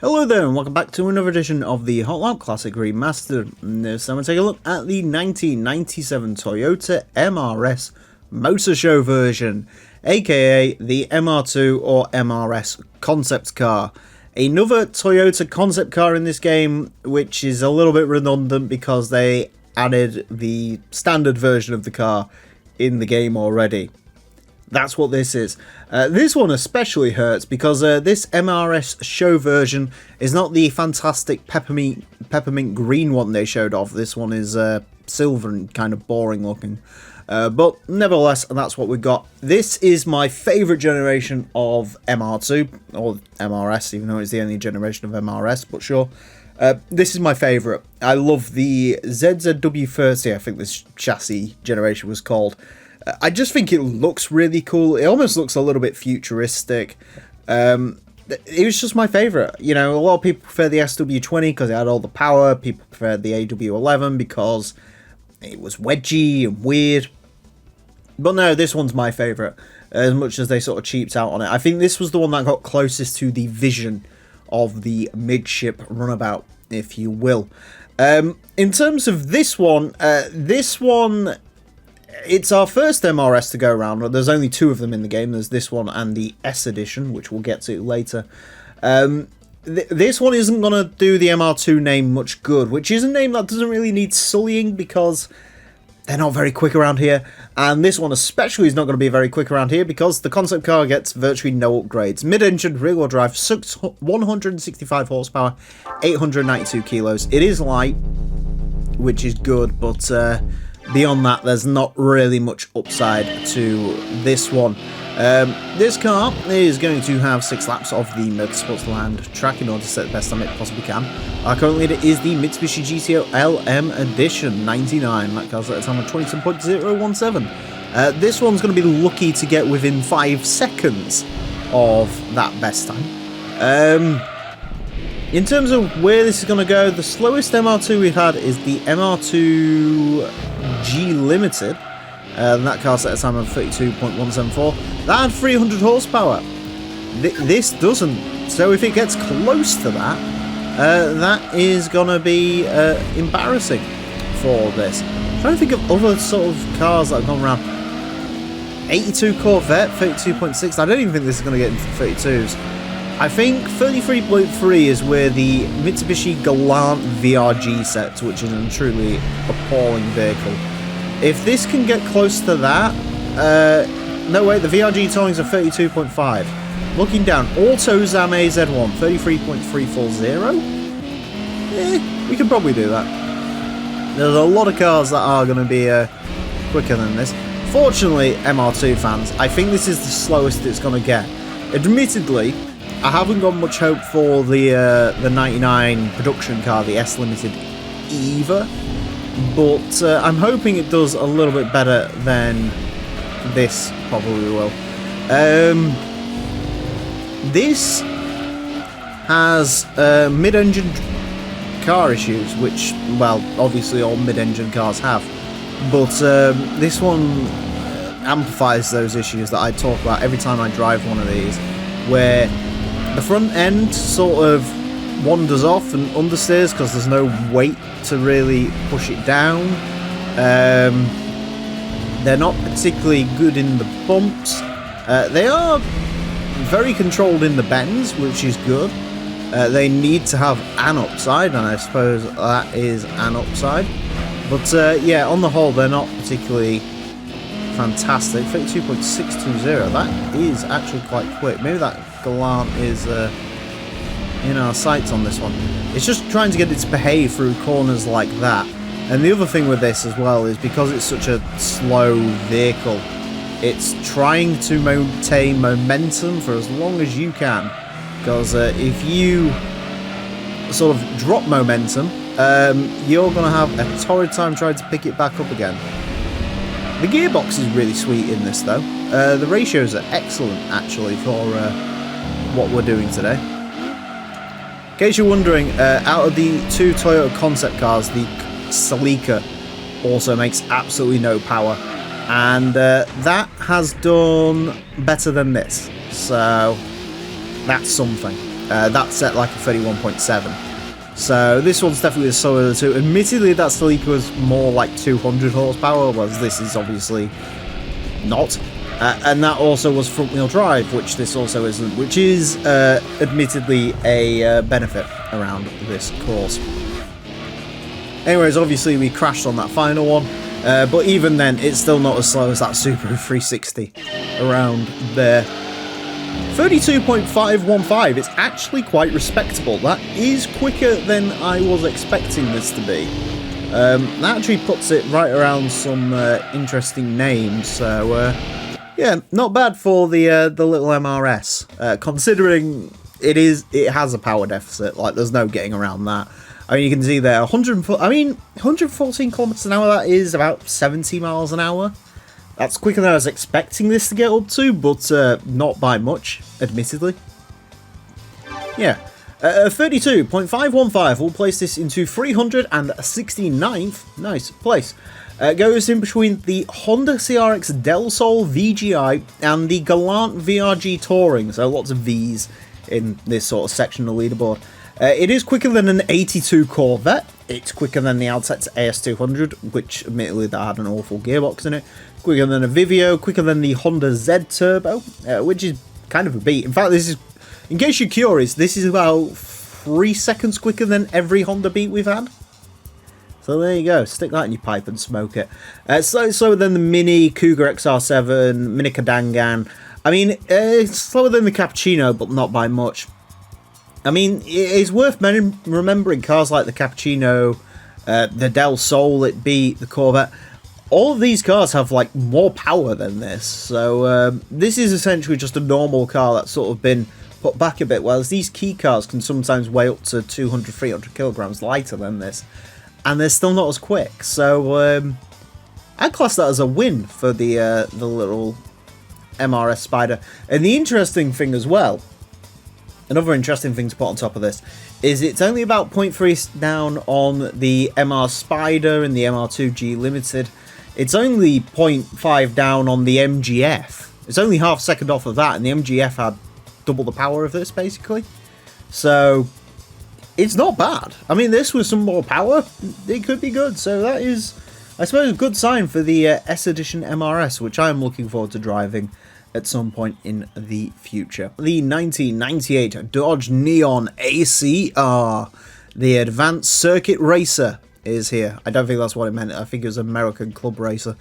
Hello there and welcome back to another edition of the Hot Lap Classic Remastered. This time we'll take a look at the 1997 Toyota MRS Motor Show version, aka the MR2 or MRS concept car. Another Toyota concept car in this game, which is a little bit redundant because they added the standard version of the car in the game already. That's what this is. This one especially hurts because this MRS show version is not the fantastic peppermint green one they showed off. This one is silver and kind of boring looking. But nevertheless, that's what we got. This is my favourite generation of MR2, or MRS, even though it's the only generation of MRS, but sure. This is my favourite. I love the ZZW30, I think this chassis generation was called. I just think it looks really cool. It almost looks a little bit futuristic. It was just my favourite. You know, a lot of people prefer the SW20 because it had all the power. People prefer the AW11 because it was wedgy and weird. But no, this one's my favourite, as much as they sort of cheaped out on it. I think this was the one that got closest to the vision of the midship runabout, if you will. In terms of this one, it's our first MRS to go around. There's only two of them in the game. There's this one and the S edition, which we'll get to later. This one isn't going to do the MR2 name much good, which is a name that doesn't really need sullying because they're not very quick around here. And this one especially is not going to be very quick around here because the concept car gets virtually no upgrades. Mid-engine, rear-wheel drive, 165 horsepower, 892 kilos. It is light, which is good, but beyond that, there's not really much upside to this one. This car is going to have 6 laps of the Motorsports Land track in order to set the best time it possibly can. Our current leader is the Mitsubishi GTO LM Edition 99. That car's at a time of 27.017. This one's going to be lucky to get within 5 seconds of that best time. In terms of where this is going to go, the slowest MR2 we've had is the MR2 G Limited. That car set a time of 32.174. That had 300 horsepower. This doesn't. So if it gets close to that, that is going to be embarrassing for this. I'm trying to think of other sort of cars that have gone around. 82 Corvette, 32.6. I don't even think this is going to get into 32s. I think 33.3 is where the Mitsubishi Galant VRG sets, which is a truly appalling vehicle. If this can get close to that, no wait, the VRG towings are 32.5. Looking down, AutoZam AZ1, 33.340. We can probably do that. There's a lot of cars that are going to be quicker than this. Fortunately, MR2 fans, I think this is the slowest it's going to get. Admittedly, I haven't got much hope for the 99 production car, the S Limited either, but I'm hoping it does a little bit better than this probably will. This has mid-engine car issues, which, well, obviously all mid-engine cars have, but this one amplifies those issues that I talk about every time I drive one of these, where the front end sort of wanders off and understeers because there's no weight to really push it down. They're not particularly good in the bumps. They are very controlled in the bends, which is good. They need to have an upside, and I suppose that is an upside. But yeah, on the whole, they're not particularly fantastic. 32.620, that is actually quite quick. Maybe that Galant is in our sights on this one. It's just trying to get it to behave through corners like that. And the other thing with this as well is because it's such a slow vehicle, it's trying to maintain momentum for as long as you can. Because if you sort of drop momentum, you're going to have a torrid time trying to pick it back up again. The gearbox is really sweet in this though. The ratios are excellent actually for what we're doing today. In case you're wondering, out of the two Toyota concept cars, the Celica also makes absolutely no power, and that has done better than this, so that's something. That's set like a 31.7. So this one's definitely slower than the two. Admittedly, that still equals more like 200 horsepower, whereas this is obviously not. And that also was front-wheel drive, which this also isn't, which is admittedly a benefit around this course. Anyways, obviously we crashed on that final one, but even then, it's still not as slow as that Subaru 360 around there. 32.515, it's actually quite respectable. That is quicker than I was expecting this to be. That actually puts it right around some interesting names, so yeah, not bad for the little MRS, considering it has a power deficit. Like, there's no getting around that. I mean, you can see there, 114 kilometers an hour. That is about 70 miles an hour. That's quicker than I was expecting this to get up to, but not by much, admittedly. Yeah, 32.515 will place this into 369th. Nice place. Goes in between the Honda CRX Del Sol VGI and the Galant VRG Touring, so lots of Vs in this sort of section of the leaderboard. It is quicker than an 82 Corvette. It's quicker than the Altec's AS200, which admittedly that had an awful gearbox in it. Quicker than a Vivio, quicker than the Honda Z Turbo, which is kind of a beat. In fact, this is, in case you're curious, this is about 3 seconds quicker than every Honda Beat we've had. So there you go, stick that in your pipe and smoke it. Slightly slower than the Mini Cougar XR7, Mini Cadangan. I mean, it's slower than the Cappuccino, but not by much. I mean, it's worth remembering cars like the Cappuccino, the Del Sol, it beat the Corvette. All of these cars have, like, more power than this. So, this is essentially just a normal car that's sort of been put back a bit, whereas these key cars can sometimes weigh up to 200, 300 kilograms lighter than this. And they're still not as quick. So, I'd class that as a win for the little MRS Spider. And the interesting thing as well, another interesting thing to put on top of this, is it's only about 0.3 down on the MR Spider and the MR2G Limited. It's only 0.5 down on the MGF. It's only half a second off of that, and the MGF had double the power of this, basically. So, it's not bad. I mean, this with some more power, it could be good. So that is, I suppose, a good sign for the S Edition MRS, which I am looking forward to driving at some point in the future. The 1998 Dodge Neon ACR, the Advanced Circuit Racer, is here. I don't think that's what it meant. I think it was American Club Racer.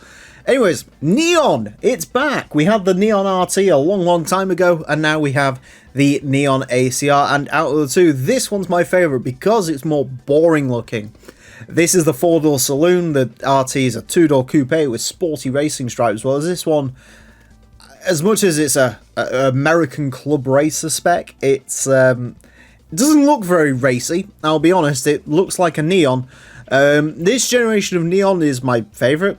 Anyways, Neon, it's back. We had the Neon RT a long time ago, and now we have the Neon ACR, and out of the two, this one's my favourite because it's more boring looking. This is the 4-door saloon. The RT is a 2-door coupe with sporty racing stripes, whereas this one, as much as it's a American Club Racer spec, it's it doesn't look very racy. I'll be honest, it looks like a Neon. This generation of Neon is my favourite.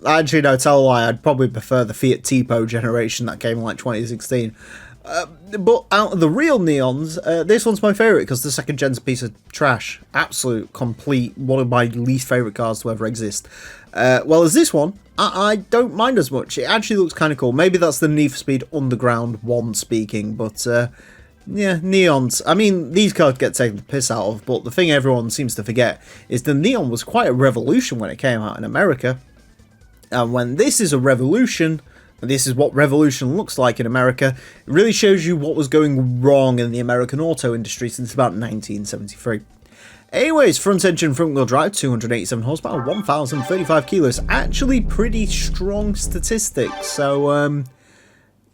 Actually, no, tell a lie, I'd probably prefer the Fiat Tipo generation that came in like 2016. But out of the real Neons, this one's my favourite because the second gen's a piece of trash. Absolute, complete, one of my least favourite cars to ever exist. Well, as this one, I don't mind as much. It actually looks kind of cool. Maybe that's the Need for Speed Underground 1 speaking, but yeah, Neons. I mean, these cars get taken the piss out of, but the thing everyone seems to forget is the Neon was quite a revolution when it came out in America. And when this is a revolution, and this is what revolution looks like in America, it really shows you what was going wrong in the American auto industry since about 1973. Anyways, front engine, front wheel drive, 287 horsepower, 1,035 kilos. Actually pretty strong statistics. So,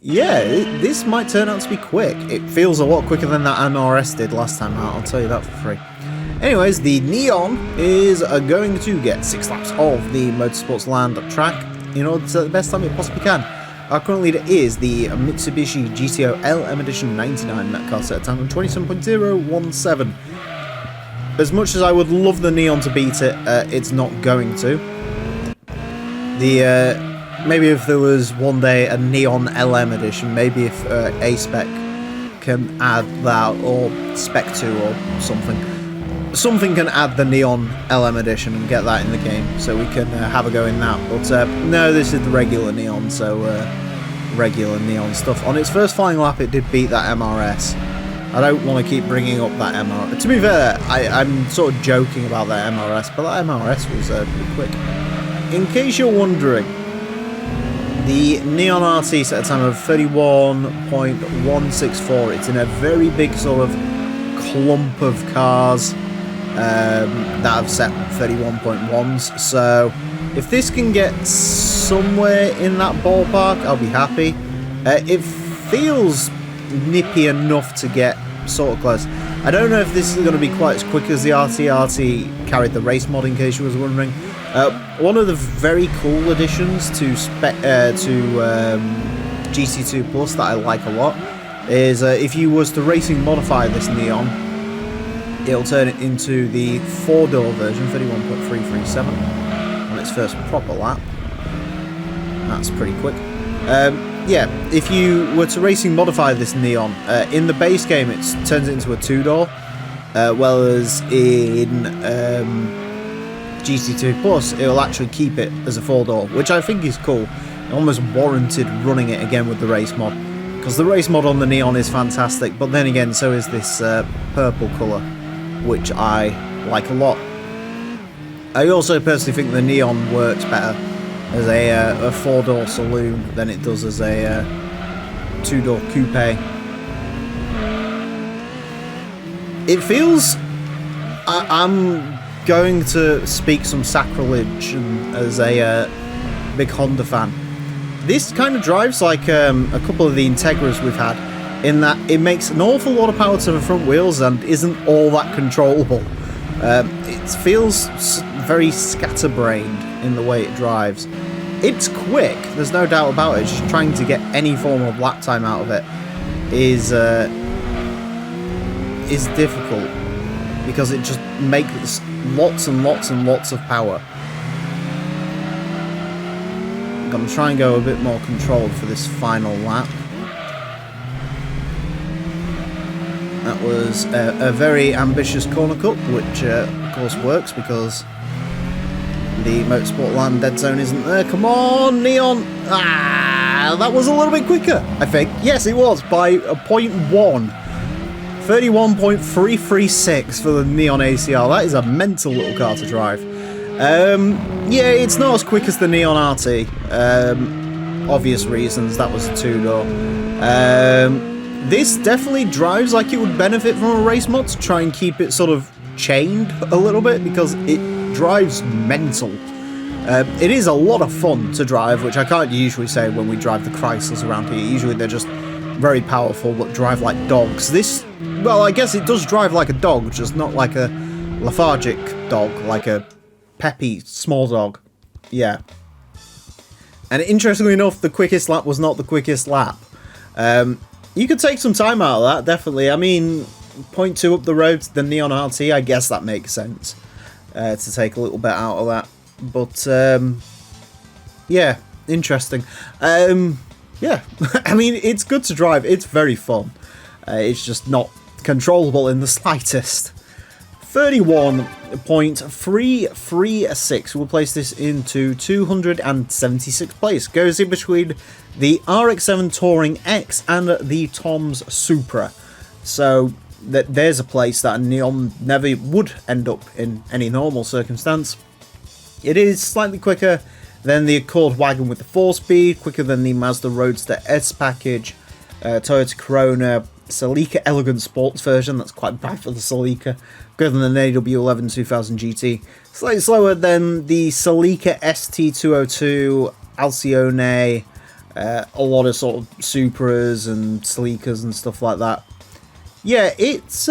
yeah, this might turn out to be quick. It feels a lot quicker than that MRS did last time out, I'll tell you that for free. Anyways, the Neon is going to get 6 laps of the Motorsports Land track in order to the best time it possibly can. Our current leader is the Mitsubishi GTO LM Edition 99. That car set a time of 27.017. As much as I would love the Neon to beat it, it's not going to. Maybe if there was one day a Neon LM Edition, maybe if A-Spec can add that, or Spec 2 or something. Something can add the Neon LM Edition and get that in the game, so we can have a go in that. But no, this is the regular Neon, so regular Neon stuff. On its first flying lap, it did beat that MRS. I don't want to keep bringing up that MRS. To be fair, I'm sort of joking about that MRS, but that MRS was pretty quick. In case you're wondering, the Neon RT set a time of 31.164. It's in a very big sort of clump of cars that have set 31.1s. So if this can get somewhere in that ballpark, I'll be happy. It feels nippy enough to get sort of close. I don't know if this is going to be quite as quick as the RT. RT carried the race mod, in case you was wondering. One of the very cool additions to GT2 Plus that I like a lot is if you was to racing modify this Neon, it'll turn it into the 4-door version, 31.337, on its first proper lap. That's pretty quick. Yeah, if you were to racing modify this Neon, in the base game it turns it into a 2-door, whereas in GT2 Plus it'll actually keep it as a 4-door, which I think is cool. It almost warranted running it again with the race mod, because the race mod on the Neon is fantastic, but then again so is this purple colour, which I like a lot. I also personally think the Neon works better as a 4-door saloon than it does as a 2-door coupe. It feels... I'm going to speak some sacrilege as a big Honda fan. This kind of drives like a couple of the Integras we've had, in that it makes an awful lot of power to the front wheels and isn't all that controllable. It feels very scatterbrained in the way it drives. It's quick, there's no doubt about it. Just trying to get any form of lap time out of it is difficult, because it just makes lots and lots and lots of power. I'm going to try and go a bit more controlled for this final lap. That was a very ambitious corner cut, which of course works because the Motorsport Land dead zone isn't there. Come on, Neon! Ah, that was a little bit quicker, I think. Yes, it was, by a 0.1. 31.336 for the Neon ACR. That is a mental little car to drive. Yeah, it's not as quick as the Neon RT. Obvious reasons, that was a 2-door. This definitely drives like it would benefit from a race mod to try and keep it sort of chained a little bit, because it drives mental. It is a lot of fun to drive, which I can't usually say when we drive the Chryslers around here. Usually they're just very powerful but drive like dogs. This, well, I guess it does drive like a dog, just not like a lethargic dog, like a peppy small dog. Yeah. And interestingly enough, the quickest lap was not the quickest lap. You could take some time out of that, definitely. I mean, 0.2 up the road to the Neon RT, I guess that makes sense. To take a little bit out of that. But, yeah, interesting. Yeah, I mean, it's good to drive. It's very fun. It's just not controllable in the slightest. 31.336. We'll place this into 276th place. Goes in between the RX-7 Touring X and the Tom's Supra. So there's a place that a Neon never would end up in any normal circumstance. It is slightly quicker than the Accord wagon with the 4-speed, quicker than the Mazda Roadster S package, Toyota Corona Celica Elegant Sports version. That's quite bad for the Celica. Quicker than the AW11 2000 GT. Slightly slower than the Celica ST202, Alcione, a lot of sort of Supras and Celicas and stuff like that. Yeah, it's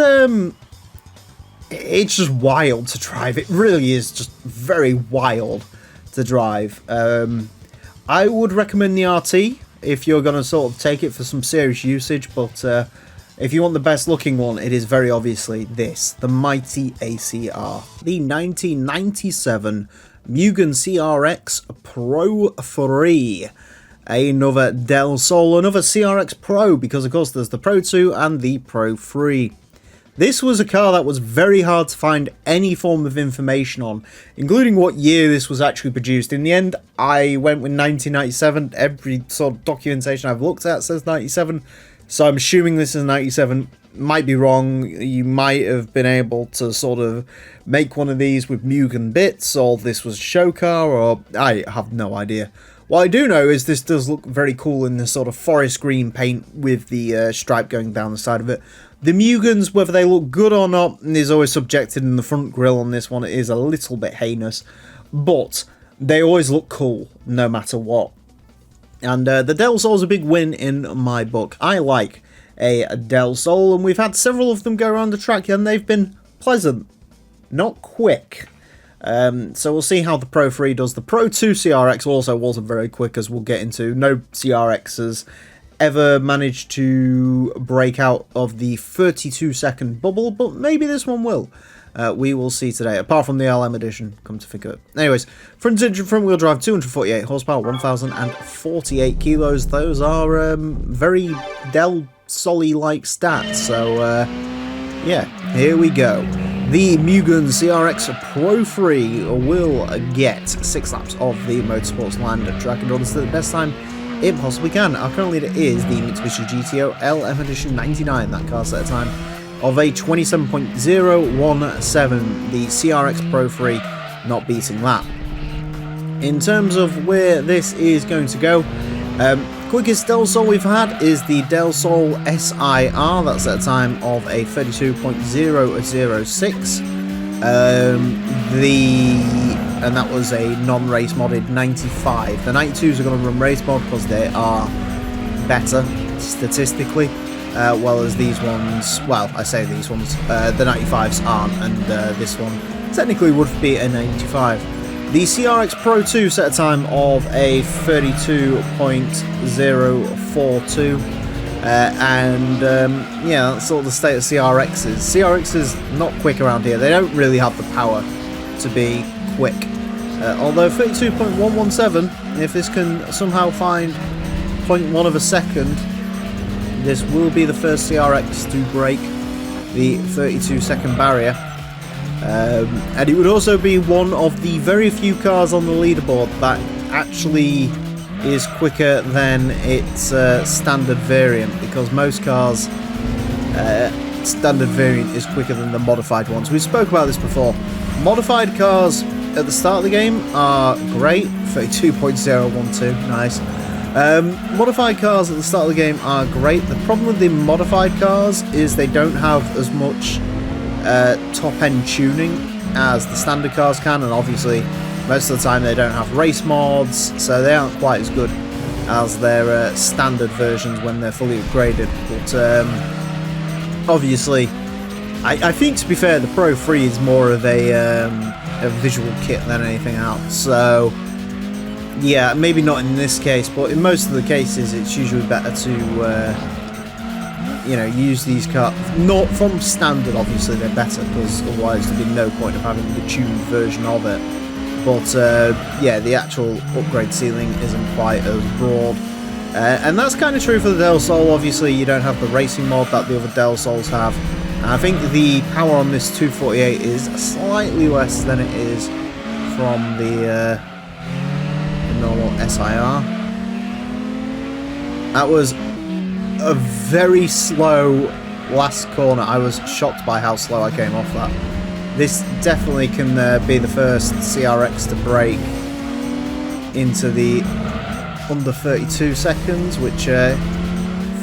just wild to drive. It really is just very wild to drive. I would recommend the RT if you're going to sort of take it for some serious usage, but if you want the best looking one, it is very obviously this, the mighty ACR, the 1997 Mugen CRX Pro 3. Another Del Sol, another CRX Pro, because of course there's the Pro 2 and the Pro 3. This was a car that was very hard to find any form of information on, including what year this was actually produced. In the end, I went with 1997. Every sort of documentation I've looked at says 97. So I'm assuming this is 97. Might be wrong. You might have been able to sort of make one of these with Mugen bits, or this was a show car, or I have no idea. What I do know is this does look very cool in the sort of forest green paint with the stripe going down the side of it. The Mugens, whether they look good or not, is always subjected in the front grille on this one. It is a little bit heinous, but they always look cool, no matter what. And the Del Sol's a big win in my book. I like a Del Sol, and we've had several of them go around the track, and they've been pleasant, not quick. So we'll see how the Pro 3 does. The Pro 2 CRX also wasn't very quick, as we'll get into. No CRXs ever managed to break out of the 32-second bubble, but maybe this one will. We will see today, apart from the LM edition, come to think of it. Anyways, front-wheel drive, 248 horsepower, 1,048 kilos. Those are very Del Sol-like stats, so yeah, here we go. The Mugen CRX Pro 3 will get 6 laps of the Motorsports Land track in order to the best time it possibly can. Our current leader is the Mitsubishi GTO LM Edition 99. That car set a time of a 27.017. The CRX Pro 3 not beating that. In terms of where this is going to go, quickest Del Sol we've had is the Del Sol SIR. That's at a time of a 32.006. And that was a non-race modded 95. The 92s are going to run race mod because they are better statistically, well as these ones. Well, I say these ones. The 95s aren't, and this one technically would be a 95. The CRX Pro 2 set a time of a 32.042, yeah, that's sort of the state of CRXs. CRXs not quick around here. They don't really have the power to be quick. Although 32.117, if this can somehow find 0.1 of a second, this will be the first CRX to break the 32-second barrier. And it would also be one of the very few cars on the leaderboard that actually is quicker than its standard variant, because most cars standard variant is quicker than the modified ones. We spoke about this before. Modified cars at the start of the game are great, 32.012, nice. Modified cars at the start of the game are great. The problem with the modified cars is they don't have as much top-end tuning as the standard cars can, and obviously most of the time they don't have race mods, so they aren't quite as good as their standard versions when they're fully upgraded. But obviously, I think, to be fair, the Pro 3 is more of a visual kit than anything else, so yeah, maybe not in this case, but in most of the cases it's usually better to you know, use these cars. Not from standard, obviously they're better, because otherwise there'd be no point of having the tuned version of it. But yeah, the actual upgrade ceiling isn't quite as broad. And that's kind of true for the Del Sol. Obviously you don't have the racing mod that the other Del Sols have. And I think the power on this 248 is slightly less than it is from the normal SIR. That was a very slow last corner. I was shocked by how slow I came off that. This definitely can be the first CRX to break into the under 32 seconds, which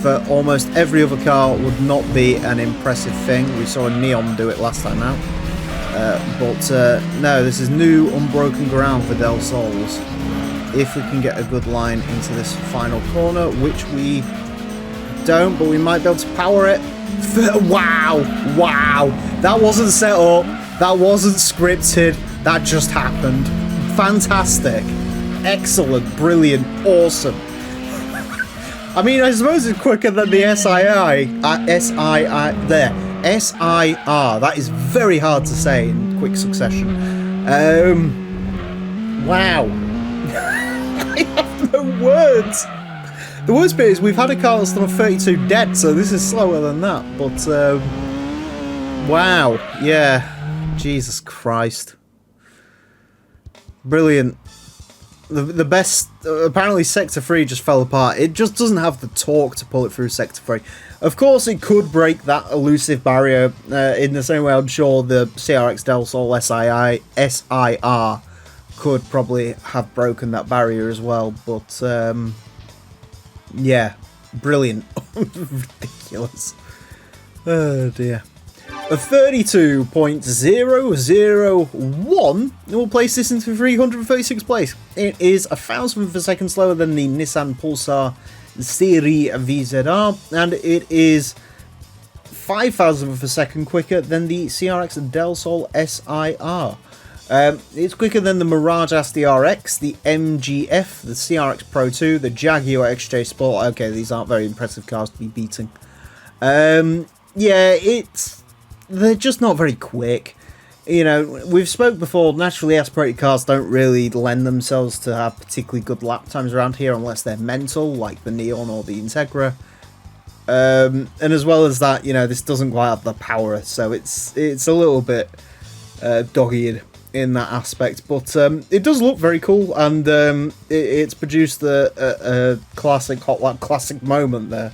for almost every other car would not be an impressive thing. We saw a Neon do it last time out. But no, this is new unbroken ground for Del Sols. If we can get a good line into this final corner, which we don't, but we might be able to power it. Wow, wow, that wasn't set up, that wasn't scripted, that just happened. Fantastic, excellent, brilliant, awesome. I mean, I suppose it's quicker than the SIR. That is very hard to say in quick succession. Wow. I have no words. The worst bit is we've had a car that's done a 32 dead, so this is slower than that, but wow, yeah, Jesus Christ. Brilliant. the best. Apparently, Sector 3 just fell apart. It just doesn't have the torque to pull it through Sector 3. Of course, it could break that elusive barrier in the same way I'm sure the CRX Del Sol SIR could probably have broken that barrier as well. But yeah, brilliant, ridiculous. Oh dear. A 32.001 will place this into 336th place. It is 1,000th of a second slower than the Nissan Pulsar Serie VZR, and it is 5,000th of a second quicker than the CRX Del Sol SIR. It's quicker than the Mirage SDRX, the MGF, the CRX Pro 2, the Jaguar XJ Sport. Okay, these aren't very impressive cars to be beating. Yeah, they're just not very quick. You know, we've spoke before, naturally aspirated cars don't really lend themselves to have particularly good lap times around here unless they're mental, like the Neon or the Integra. And as well as that, you know, this doesn't quite have the power, so it's a little bit dog-eared in that aspect. But it does look very cool, and it's produced a classic Hot Lap Classic moment there.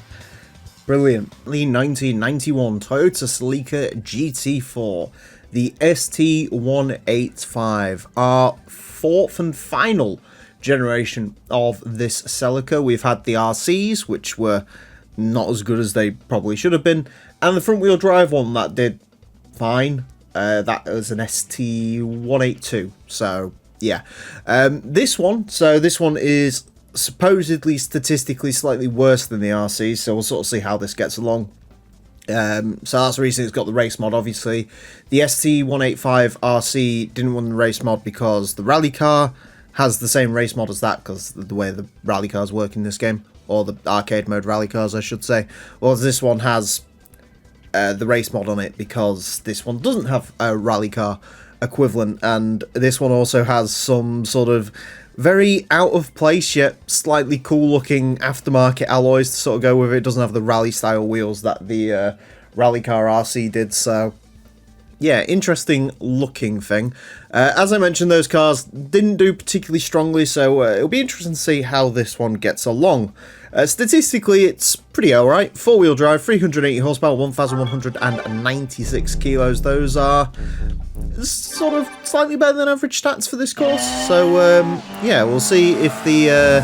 Brilliant. The 1991 Toyota Celica GT4, the ST185, our fourth and final generation of this Celica. We've had the RCs, which were not as good as they probably should have been, and the front wheel drive one that did fine. That was an ST182. So yeah, this one is supposedly statistically slightly worse than the RC, so we'll sort of see how this gets along. So that's the reason it's got the race mod. Obviously the ST185 RC didn't want the race mod because the rally car has the same race mod as that, because the way the rally cars work in this game, or the arcade mode rally cars I should say. Well, this one has the race mod on it because this one doesn't have a rally car equivalent, and this one also has some sort of very out of place yet slightly cool looking aftermarket alloys to sort of go with it. It doesn't have the rally style wheels that the rally car RC did, so yeah, interesting looking thing. As I mentioned, those cars didn't do particularly strongly, so it'll be interesting to see how this one gets along. Statistically, it's pretty alright. Four-wheel drive, 380 horsepower, 1,196 kilos. Those are sort of slightly better than average stats for this course. So, yeah, we'll see if the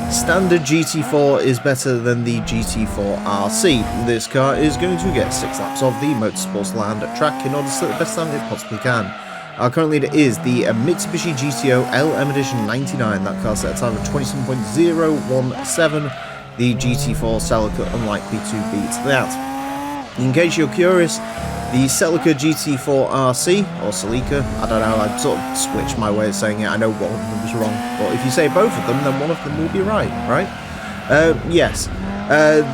standard GT4 is better than the GT4 RC. This car is going to get 6 laps of the Motorsports Land track in order to set the best time it possibly can. Our current leader is the Mitsubishi GTO LM Edition 99. That car set a time of 27.017. The GT4 Celica unlikely to beat that. In case you're curious, the Celica GT4 RC, or Celica, I don't know, I sort of switched my way of saying it, I know one of them was wrong, but if you say both of them, then one of them will be right? Yes.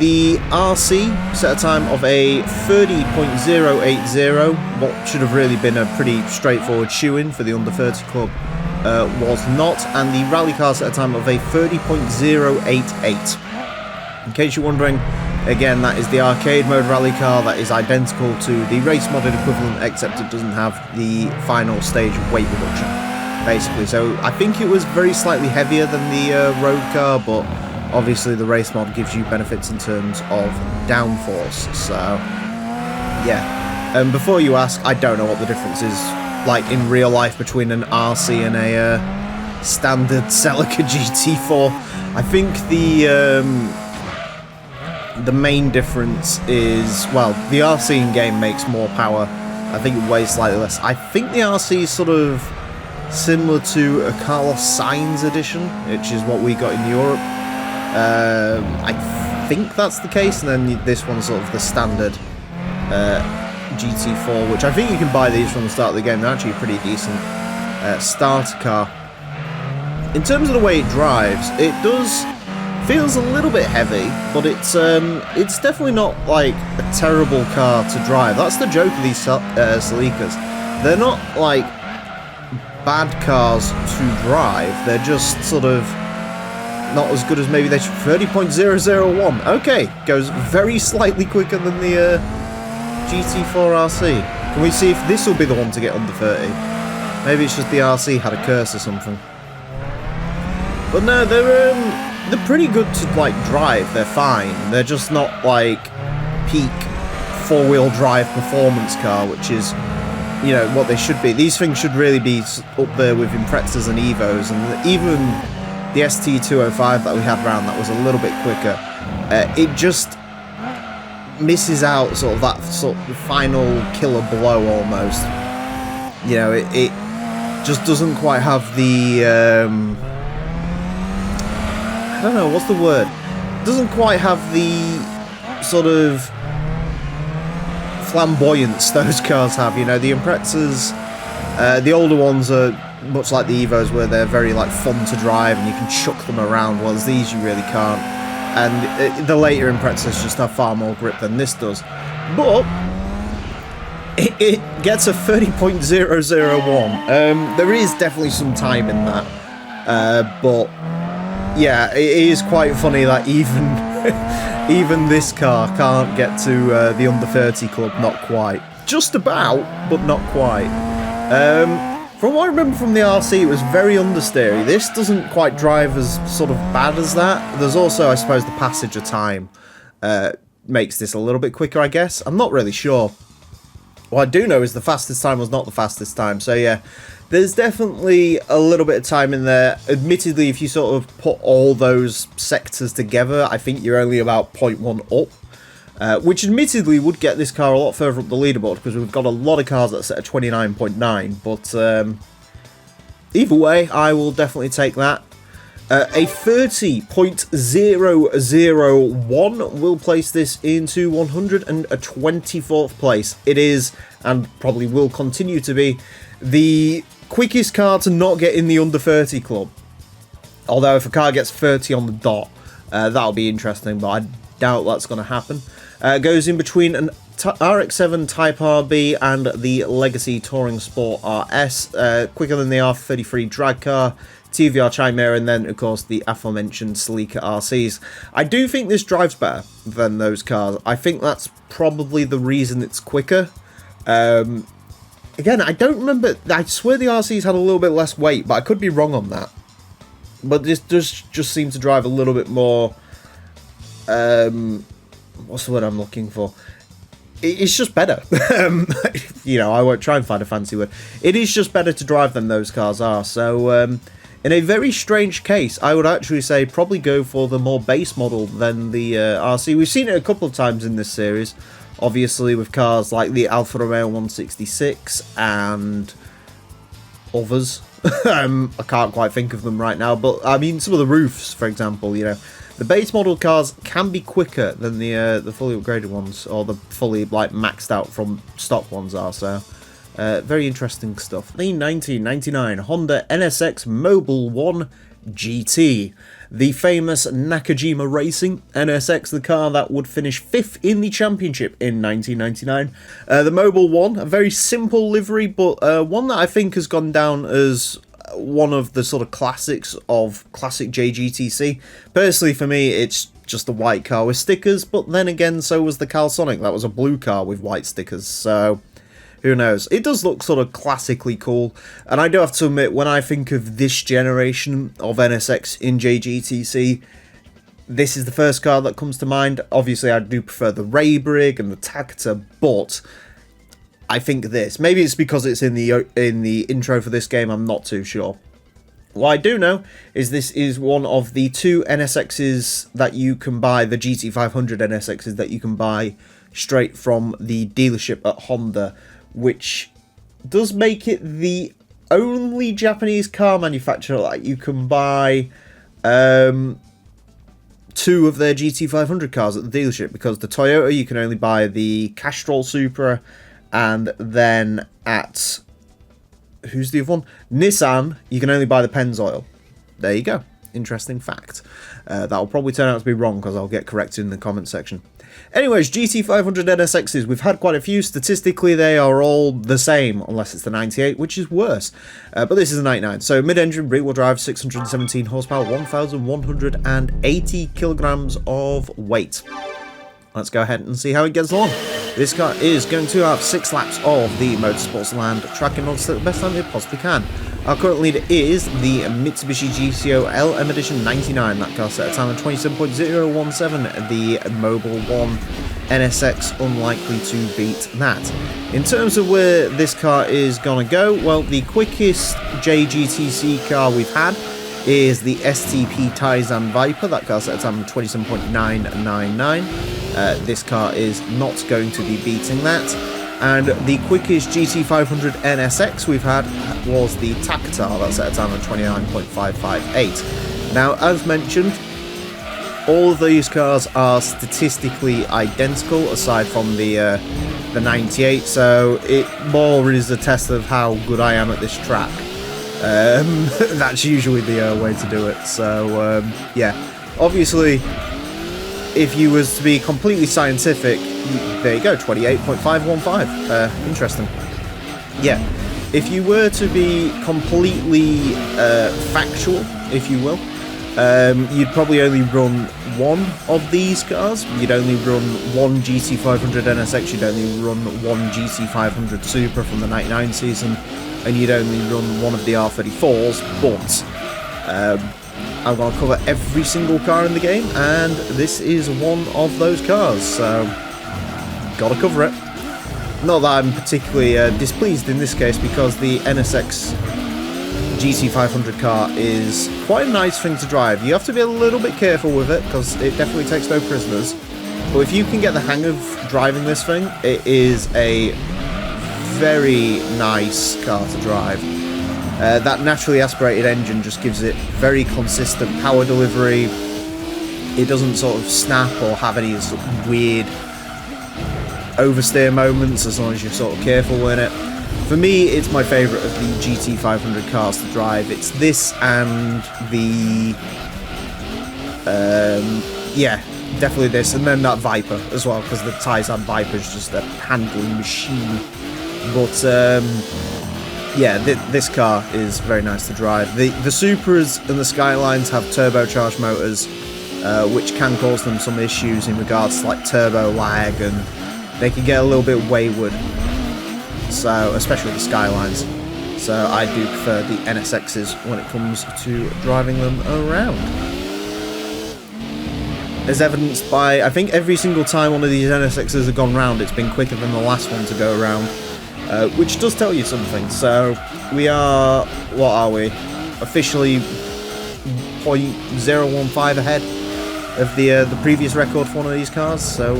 The RC set a time of a 30.080, what should have really been a pretty straightforward shoe-in for the under 30 club was not, and the rally car set a time of a 30.088. In case you're wondering, again, that is the arcade mode rally car that is identical to the race modded equivalent, except it doesn't have the final stage weight reduction, basically. So I think it was very slightly heavier than the road car, but obviously the race mod gives you benefits in terms of downforce. So yeah, and before you ask, I don't know what the difference is like in real life between an RC and a standard Celica GT4. I think the main difference is, well, the RC in game makes more power. I think it weighs slightly less. I think the RC is sort of similar to a Carlos Sainz edition, which is what we got in Europe. I think that's the case, and then this one's sort of the standard GT4, which I think you can buy these from the start of the game. They're actually a pretty decent starter car. In terms of the way it drives, it feels a little bit heavy, but it's definitely not like a terrible car to drive. That's the joke of these Celicas. They're not like bad cars to drive. They're just sort of not as good as maybe they should. 30.001. Okay, goes very slightly quicker than the GT4 RC. Can we see if this will be the one to get under 30? Maybe it's just the RC had a curse or something. But no, they're pretty good to like drive. They're fine. They're just not like peak four-wheel drive performance car, which is, you know, what they should be. These things should really be up there with Imprezas and Evos, and even the ST205 that we had around that was a little bit quicker. It just misses out sort of that sort of final killer blow almost. You know, it just doesn't quite have the I don't know, what's the word? It doesn't quite have the sort of flamboyance those cars have. You know, the Imprezas, the older ones are much like the Evos, where they're very like fun to drive and you can chuck them around, whereas these you really can't. And the later Imprezas just have far more grip than this does. But it gets a 30.001. There is definitely some time in that, but yeah, it is quite funny that even this car can't get to the under 30 club. Not quite. Just about, but not quite. From what I remember from the RC, it was very understeery. This doesn't quite drive as sort of bad as that. There's also, I suppose, the passage of time makes this a little bit quicker, I guess. I'm not really sure. What I do know is the fastest time was not the fastest time. So yeah, there's definitely a little bit of time in there. Admittedly, if you sort of put all those sectors together, I think you're only about 0.1 up. Which admittedly would get this car a lot further up the leaderboard, because we've got a lot of cars that are set at 29.9, but either way, I will definitely take that. A 30.001 will place this into 124th place. It is, and probably will continue to be, the quickest car to not get in the under 30 club. Although if a car gets 30 on the dot, that'll be interesting, but I doubt that's going to happen. Goes in between an RX-7 Type RB and the Legacy Touring Sport RS, quicker than the R33 drag car, TVR Chimera, and then of course the aforementioned sleeker RCs. I do think this drives better than those cars. I think that's probably the reason it's quicker. Again, I don't remember, I swear the RCs had a little bit less weight, but I could be wrong on that. But this does just seem to drive a little bit more, what's the word I'm looking for? It's just better. You know, I won't try and find a fancy word. It is just better to drive than those cars are. So, in a very strange case, I would actually say probably go for the more base model than the RC. We've seen it a couple of times in this series. Obviously, with cars like the Alfa Romeo 166 and others. I can't quite think of them right now, but I mean, some of the roofs, for example, you know. The base model cars can be quicker than the fully upgraded ones, or the fully like maxed out from stock ones are. So, very interesting stuff. The 1999 Honda NSX Mobile 1 GT, the famous Nakajima Racing NSX, the car that would finish 5th in the championship in 1999. The Mobile 1, a very simple livery, but one that I think has gone down as one of the sort of classics of classic JGTC. Personally, for me, it's just a white car with stickers, but then again, so was the Calsonic. That was a blue car with white stickers, so who knows. It does look sort of classically cool, and I do have to admit, when I think of this generation of NSX in JGTC, this is the first car that comes to mind. Obviously, I do prefer the Ray Brig and the Tacta, but I think this. Maybe it's because it's in the intro for this game, I'm not too sure. What I do know is this is one of the two NSXs that you can buy, the GT500 NSXs that you can buy straight from the dealership at Honda, which does make it the only Japanese car manufacturer that you can buy two of their GT500 cars at the dealership, because the Toyota you can only buy the Castrol Supra, and then at, who's the other one? Nissan, you can only buy the Pennzoil. There you go. Interesting fact. That'll probably turn out to be wrong, because I'll get corrected in the comment section. Anyways, GT500 NSXs, we've had quite a few. Statistically, they are all the same, unless it's the 98, which is worse. But this is a 99. So, mid-engine, rear-wheel drive, 617 horsepower, 1,180 kilograms of weight. let's go ahead and see how it gets along. This car is going to have 6 laps of the Motorsports Land track in order to take the best time it possibly can. Our current leader is the Mitsubishi GTO LM Edition 99. That car set a time of 27.017. The Mobile 1 NSX unlikely to beat that. In terms of where this car is going to go, well, the quickest JGTC car we've had is the STP Taizan Viper. That car set a time of 27.999. This car is not going to be beating that. And the quickest GT500 NSX we've had was the Takatar. That set a time of 29.558. Now, as mentioned, all of these cars are statistically identical aside from the 98, so it more is a test of how good I am at this track. That's usually the way to do it. So yeah, obviously, if you was to be completely scientific, there you go, 28.515. Interesting. Yeah, if you were to be completely factual, if you will, you'd probably only run one of these cars. You'd only run one GT500 NSX, you'd only run one GT500 Supra from the 99 season, and you'd only run one of the R34s, but I'm going to cover every single car in the game, and this is one of those cars, so gotta cover it. Not that I'm particularly displeased in this case, because the NSX GT500 car is quite a nice thing to drive. You have to be a little bit careful with it, because it definitely takes no prisoners, but if you can get the hang of driving this thing, it is a very nice car to drive. That naturally aspirated engine just gives it very consistent power delivery. It doesn't sort of snap or have any sort of weird oversteer moments, as long as you're sort of careful in it. For me, it's my favourite of the GT500 cars to drive. It's this and the yeah, definitely this, and then that Viper as well, because the Taizan Viper is just a handling machine. But yeah, this car is very nice to drive. The Supras and the Skylines have turbocharged motors, which can cause them some issues in regards to like turbo lag, and they can get a little bit wayward. So, especially the Skylines. So I do prefer the NSXs when it comes to driving them around. As evidenced by, I think every single time one of these NSXs have gone round, it's been quicker than the last one to go around. Which does tell you something. So we are, what are we? Officially 0.015 ahead of the previous record for one of these cars. So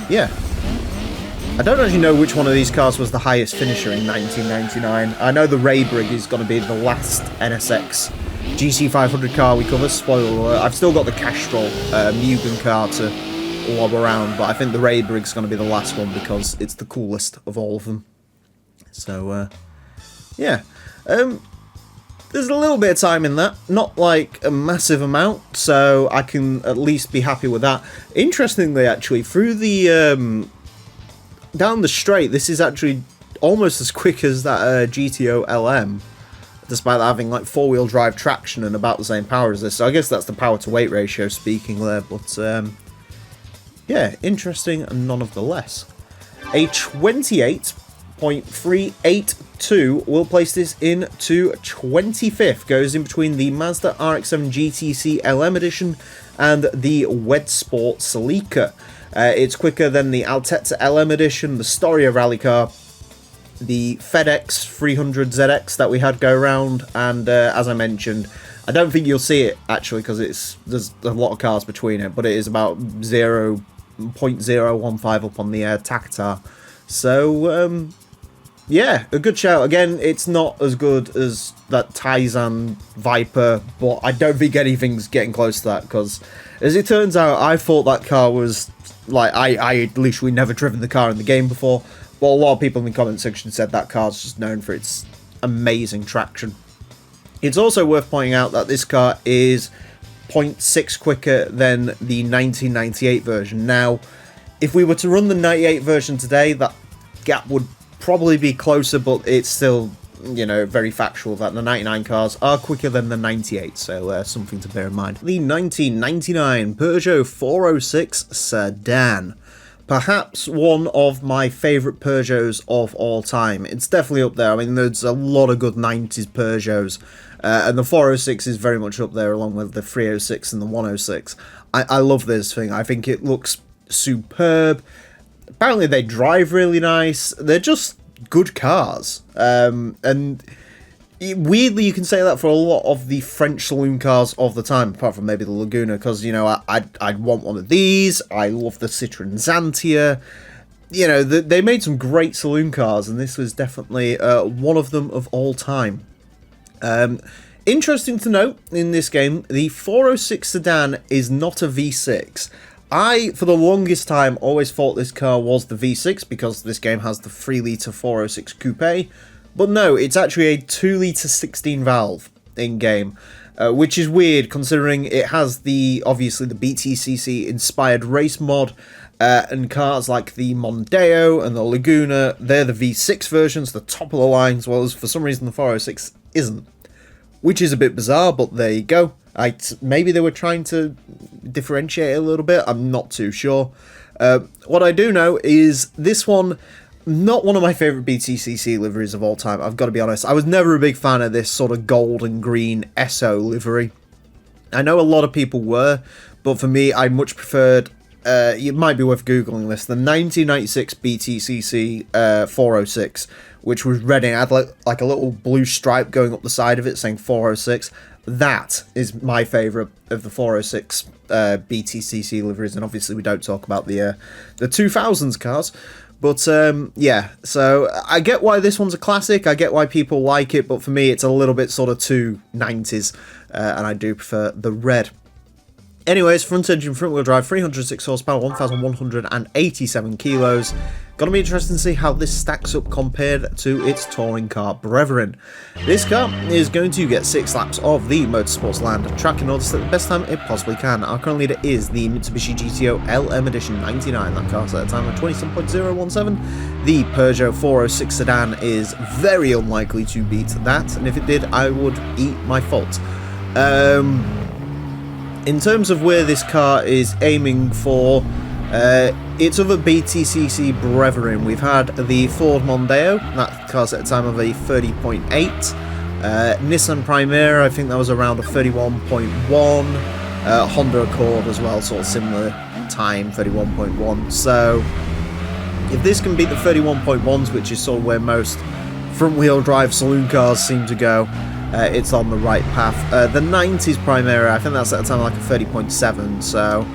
yeah, I don't actually know which one of these cars was the highest finisher in 1999. I know the Raybrig is going to be the last NSX GT500 car we cover. Spoiler alert, I've still got the Castrol Mugen car to lob around, but I think the Raybrig's going to be the last one because it's the coolest of all of them. So, yeah. There's a little bit of time in that. Not like a massive amount, so I can at least be happy with that. Interestingly, actually, through the down the straight, this is actually almost as quick as that GTO LM, despite having like 4-wheel drive traction and about the same power as this. So I guess that's the power to weight ratio speaking there, but yeah, interesting nonetheless. A 28.382 will place this into 25th. Goes in between the Mazda RX-7 GTC LM Edition and the Wedsport Celica. It's quicker than the Altezza LM Edition, the Storia rally car, the FedEx 300ZX that we had go around, and as I mentioned, I don't think you'll see it actually because there's a lot of cars between it, but it is about 0.015 up on the Takatar. So yeah, a good shout. Again, it's not as good as that Taizan Viper, but I don't think anything's getting close to that, because as it turns out, I thought that car was like, I literally never driven the car in the game before, but a lot of people in the comment section said that car's just known for its amazing traction. It's also worth pointing out that this car is 0.6 quicker than the 1998 version. Now, if we were to run the 98 version today, that gap would probably be closer, but it's still you know, very factual that the 99 cars are quicker than the 98, so something to bear in mind. The 1999 Peugeot 406 sedan. Perhaps one of my favourite Peugeots of all time. It's definitely up there. I mean, there's a lot of good 90s Peugeots, and the 406 is very much up there along with the 306 and the 106. I love this thing. I think it looks superb. Apparently they drive really nice. They're just good cars. And weirdly, you can say that for a lot of the French saloon cars of the time, apart from maybe the Laguna, because, you know, I'd want one of these. I love the Citroen Xantia. You know, they made some great saloon cars, and this was definitely one of them of all time. Interesting to note in this game, the 406 sedan is not a V6. I, for the longest time, always thought this car was the V6 because this game has the 3-litre 406 coupe. But no, it's actually a 2-litre 16 valve in-game, which is weird considering it has obviously the BTCC inspired race mod, and cars like the Mondeo and the Laguna, they're the V6 versions, the top of the line, as well as for some reason the 406 isn't. Which is a bit bizarre, but there you go. Maybe they were trying to differentiate a little bit, I'm not too sure. What I do know is this one, not one of my favourite BTCC liveries of all time, I've got to be honest. I was never a big fan of this sort of gold and green SO livery. I know a lot of people were, but for me, I much preferred, it might be worth Googling this, the 1996 BTCC 406, which was red and had like a little blue stripe going up the side of it saying 406. That is my favourite of the 406 BTCC liveries, and obviously we don't talk about the 2000s cars. But yeah, so I get why this one's a classic, I get why people like it, but for me it's a little bit sort of too 90s, and I do prefer the red. Anyways, front engine, front wheel drive, 306 horsepower, 1,187 kilos. Gonna be interesting to see how this stacks up compared to its touring car brethren. This car is going to get 6 laps of the Motorsports Land track in order to set the best time it possibly can. Our current leader is the Mitsubishi GTO LM Edition 99. That car's at a time of 27.017. The Peugeot 406 sedan is very unlikely to beat that, and if it did, I would eat my fault. In terms of where this car is aiming for, its other BTCC brethren, we've had the Ford Mondeo, that car's at a time of a 30.8, Nissan Primera, I think that was around a 31.1, Honda Accord as well, sort of similar time, 31.1, so if this can beat the 31.1s, which is sort of where most front-wheel drive saloon cars seem to go, it's on the right path. The 90s Primera, I think that's at a time like a 30.7, so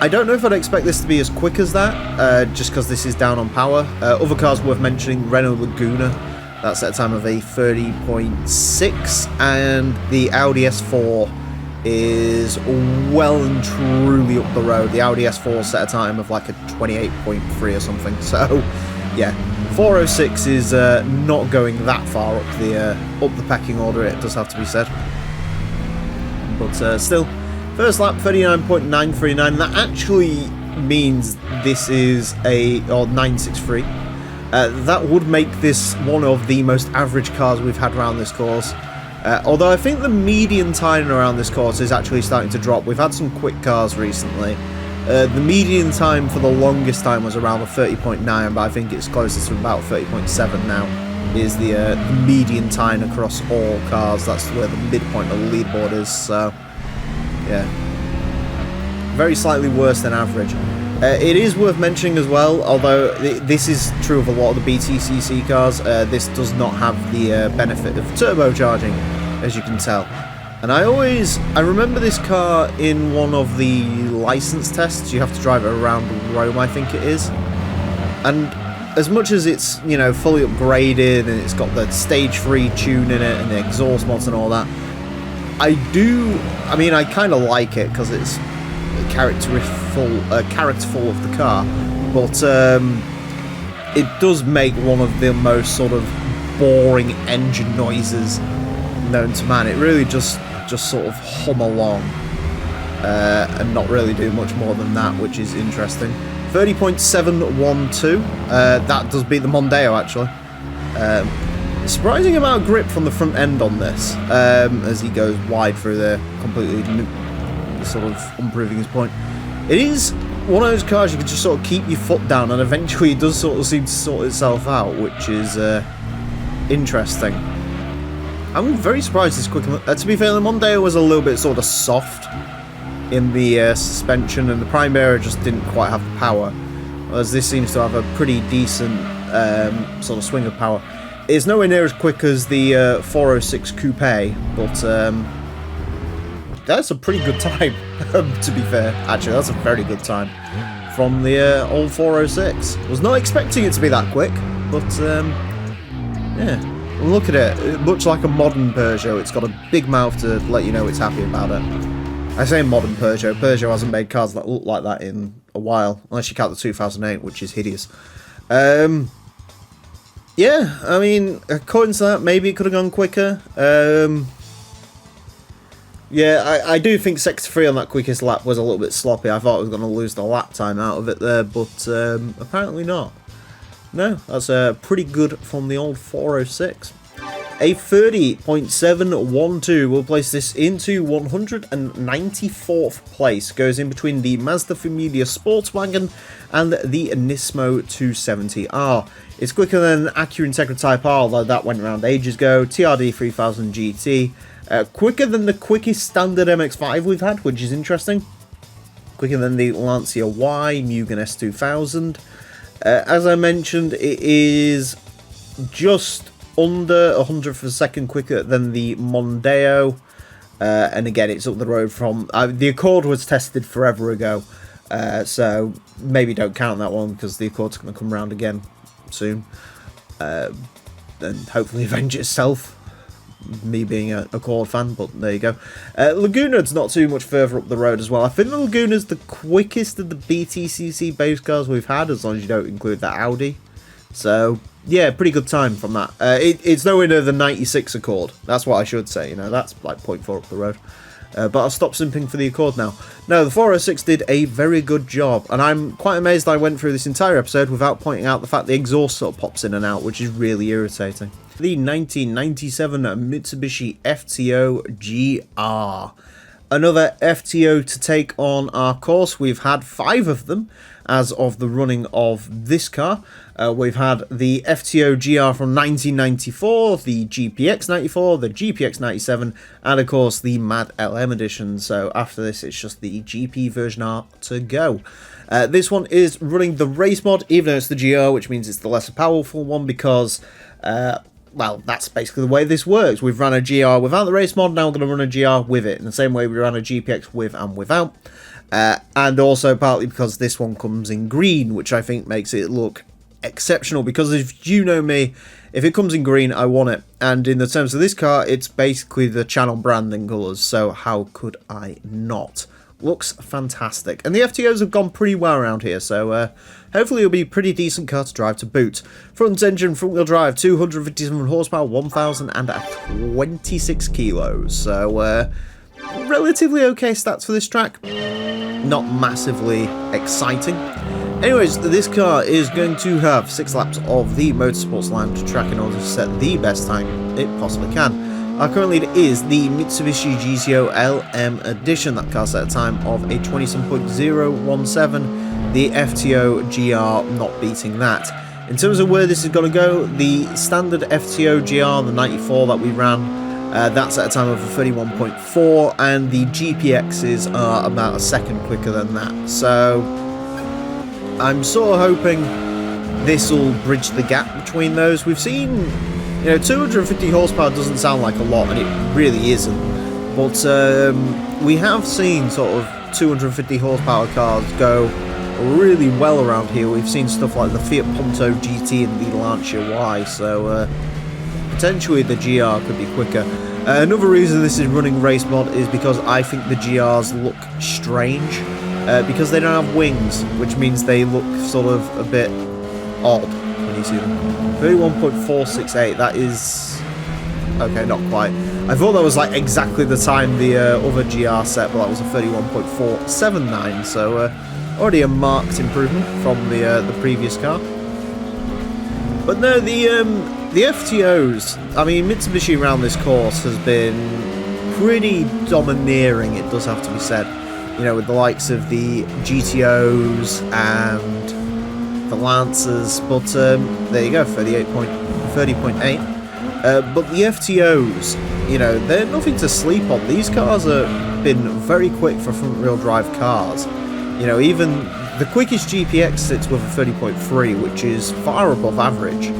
I don't know if I'd expect this to be as quick as that, just because this is down on power. Other cars worth mentioning, Renault Laguna, that's at a time of a 30.6, and the Audi S4 is well and truly up the road. The Audi S4 set a time of like a 28.3 or something, so yeah, 406 is not going that far up the pecking order, it does have to be said. But still, first lap 39.939, that actually means this is a 963. That would make this one of the most average cars we've had around this course. Although I think the median time around this course is actually starting to drop. We've had some quick cars recently. The median time for the longest time was around a 30.9, but I think it's closer to about 30.7 now, is the median time across all cars. That's where the midpoint of the leaderboard is, so yeah. Very slightly worse than average. It is worth mentioning as well, although this is true of a lot of the BTCC cars, this does not have the benefit of turbocharging, as you can tell. And I remember this car in one of the license tests. You have to drive it around Rome, I think it is. And as much as it's, you know, fully upgraded and it's got the stage 3 tune in it and the exhaust mods and all that, I kind of like it because it's characterful of the car, but it does make one of the most sort of boring engine noises known to man. It really just sort of hum along and not really do much more than that, which is interesting. 30.712, that does beat the Mondeo actually. Surprising amount of grip from the front end on this, as he goes wide through there, completely sort of unproving his point. It is one of those cars you can just sort of keep your foot down, and eventually it does sort of seem to sort itself out, which is interesting. I'm very surprised this quick. To be fair, the Mondeo was a little bit sort of soft in the suspension, and the Primera just didn't quite have the power, whereas this seems to have a pretty decent sort of swing of power. It's nowhere near as quick as the 406 Coupe, but that's a pretty good time, to be fair. Actually, that's a very good time from the old 406. Was not expecting it to be that quick, but yeah. Look at it. Much like a modern Peugeot, it's got a big mouth to let you know it's happy about it. I say modern Peugeot. Peugeot hasn't made cars that look like that in a while, unless you count the 2008, which is hideous. Yeah, I mean, according to that, maybe it could have gone quicker. Yeah, I do think Sector 3 on that quickest lap was a little bit sloppy. I thought I was going to lose the lap time out of it there, but apparently not. No, that's pretty good from the old 406. A 30.712 will place this into 194th place. Goes in between the Mazda Familia Sportswagen and the Nismo 270R. It's quicker than Acura Integra Type R, although that went around ages ago. TRD 3000 GT. Quicker than the quickest standard MX-5 we've had, which is interesting. Quicker than the Lancia Y, Mugen S2000. As I mentioned, it is just under 100th of a second quicker than the Mondeo. And again, it's up the road from... the Accord was tested forever ago, so maybe don't count that one, because the Accord's going to come around again soon. And hopefully avenge itself. Me being a Accord fan, but there you go. Laguna's not too much further up the road as well. I think the Laguna's the quickest of the BTCC base cars we've had, as long as you don't include that Audi. So, yeah, pretty good time from that. It's nowhere near the 96 Accord. That's what I should say, you know, that's like 0.4 up the road. But I'll stop simping for the Accord now. No, the 406 did a very good job, and I'm quite amazed I went through this entire episode without pointing out the fact the exhaust sort of pops in and out, which is really irritating. The 1997 Mitsubishi FTO GR. Another FTO to take on our course. We've had 5 of them as of the running of this car. We've had the FTO GR from 1994, the GPX 94, the GPX 97, and of course the Mad LM edition. So after this, it's just the GP version R to go. This one is running the race mod, even though it's the GR, which means it's the lesser powerful one, because well, that's basically the way this works. We've run a GR without the race mod, now we're going to run a GR with it, in the same way we ran a GPX with and without. And also partly because this one comes in green, which I think makes it look exceptional, because if you know me, if it comes in green, I want it. And in the terms of this car, it's basically the channel branding colours, so how could I not? Looks fantastic. And the FTOs have gone pretty well around here, so hopefully it'll be a pretty decent car to drive to boot. Front engine, front wheel drive, 257 horsepower, 1,026 kilos. So relatively okay stats for this track. Not massively exciting. Anyways, this car is going to have 6 laps of the Motorsports Lounge track in order to set the best time it possibly can. Our current leader is the Mitsubishi GTO LM Edition. That car set a time of a 27.017. The FTO GR not beating that. In terms of where this is going to go, the standard FTO GR, the 94 that we ran, that's at a time of a 31.4, and the GPXs are about a second quicker than that. So I'm sort of hoping this will bridge the gap between those. We've seen, you know, 250 horsepower doesn't sound like a lot, and it really isn't. But we have seen sort of 250 horsepower cars go really well around here. We've seen stuff like the Fiat Punto GT and the Lancia Y, so potentially the GR could be quicker. Another reason this is running race mod is because I think the GRs look strange, because they don't have wings, which means they look sort of a bit odd when you see them. 31.468, that is... okay, not quite. I thought that was like exactly the time the other GR set, but that was a 31.479, so already a marked improvement from the previous car. But no, the The FTOs, I mean, Mitsubishi around this course has been pretty domineering, it does have to be said. You know, with the likes of the GTOs and the Lancers, but there you go, 30.8. But the FTOs, you know, they're nothing to sleep on. These cars have been very quick for front-wheel drive cars. You know, even the quickest GPX sits with a 30.3, which is far above average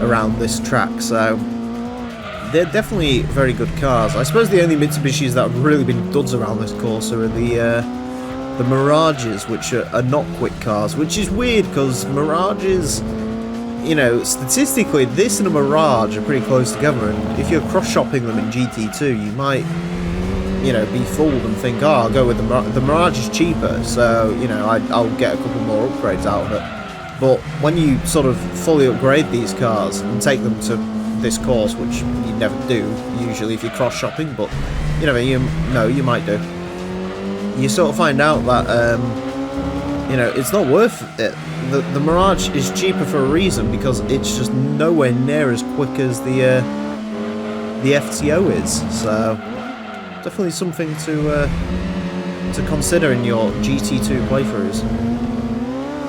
around this track, so they're definitely very good cars. I suppose the only Mitsubishis that have really been duds around this course are the Mirages, which are not quick cars, which is weird because Mirages, you know, statistically this and a Mirage are pretty close together, and if you're cross-shopping them in GT2 you might, you know, be fooled and think, oh, I'll go with the Mirage is cheaper, so, you know, I'll get a couple more upgrades out of it. But when you sort of fully upgrade these cars and take them to this course, which you never do usually if you're cross-shopping, but you know, you might do. You sort of find out that you know, it's not worth it. The Mirage is cheaper for a reason, because it's just nowhere near as quick as the FTO is. So definitely something to consider in your GT2 playthroughs.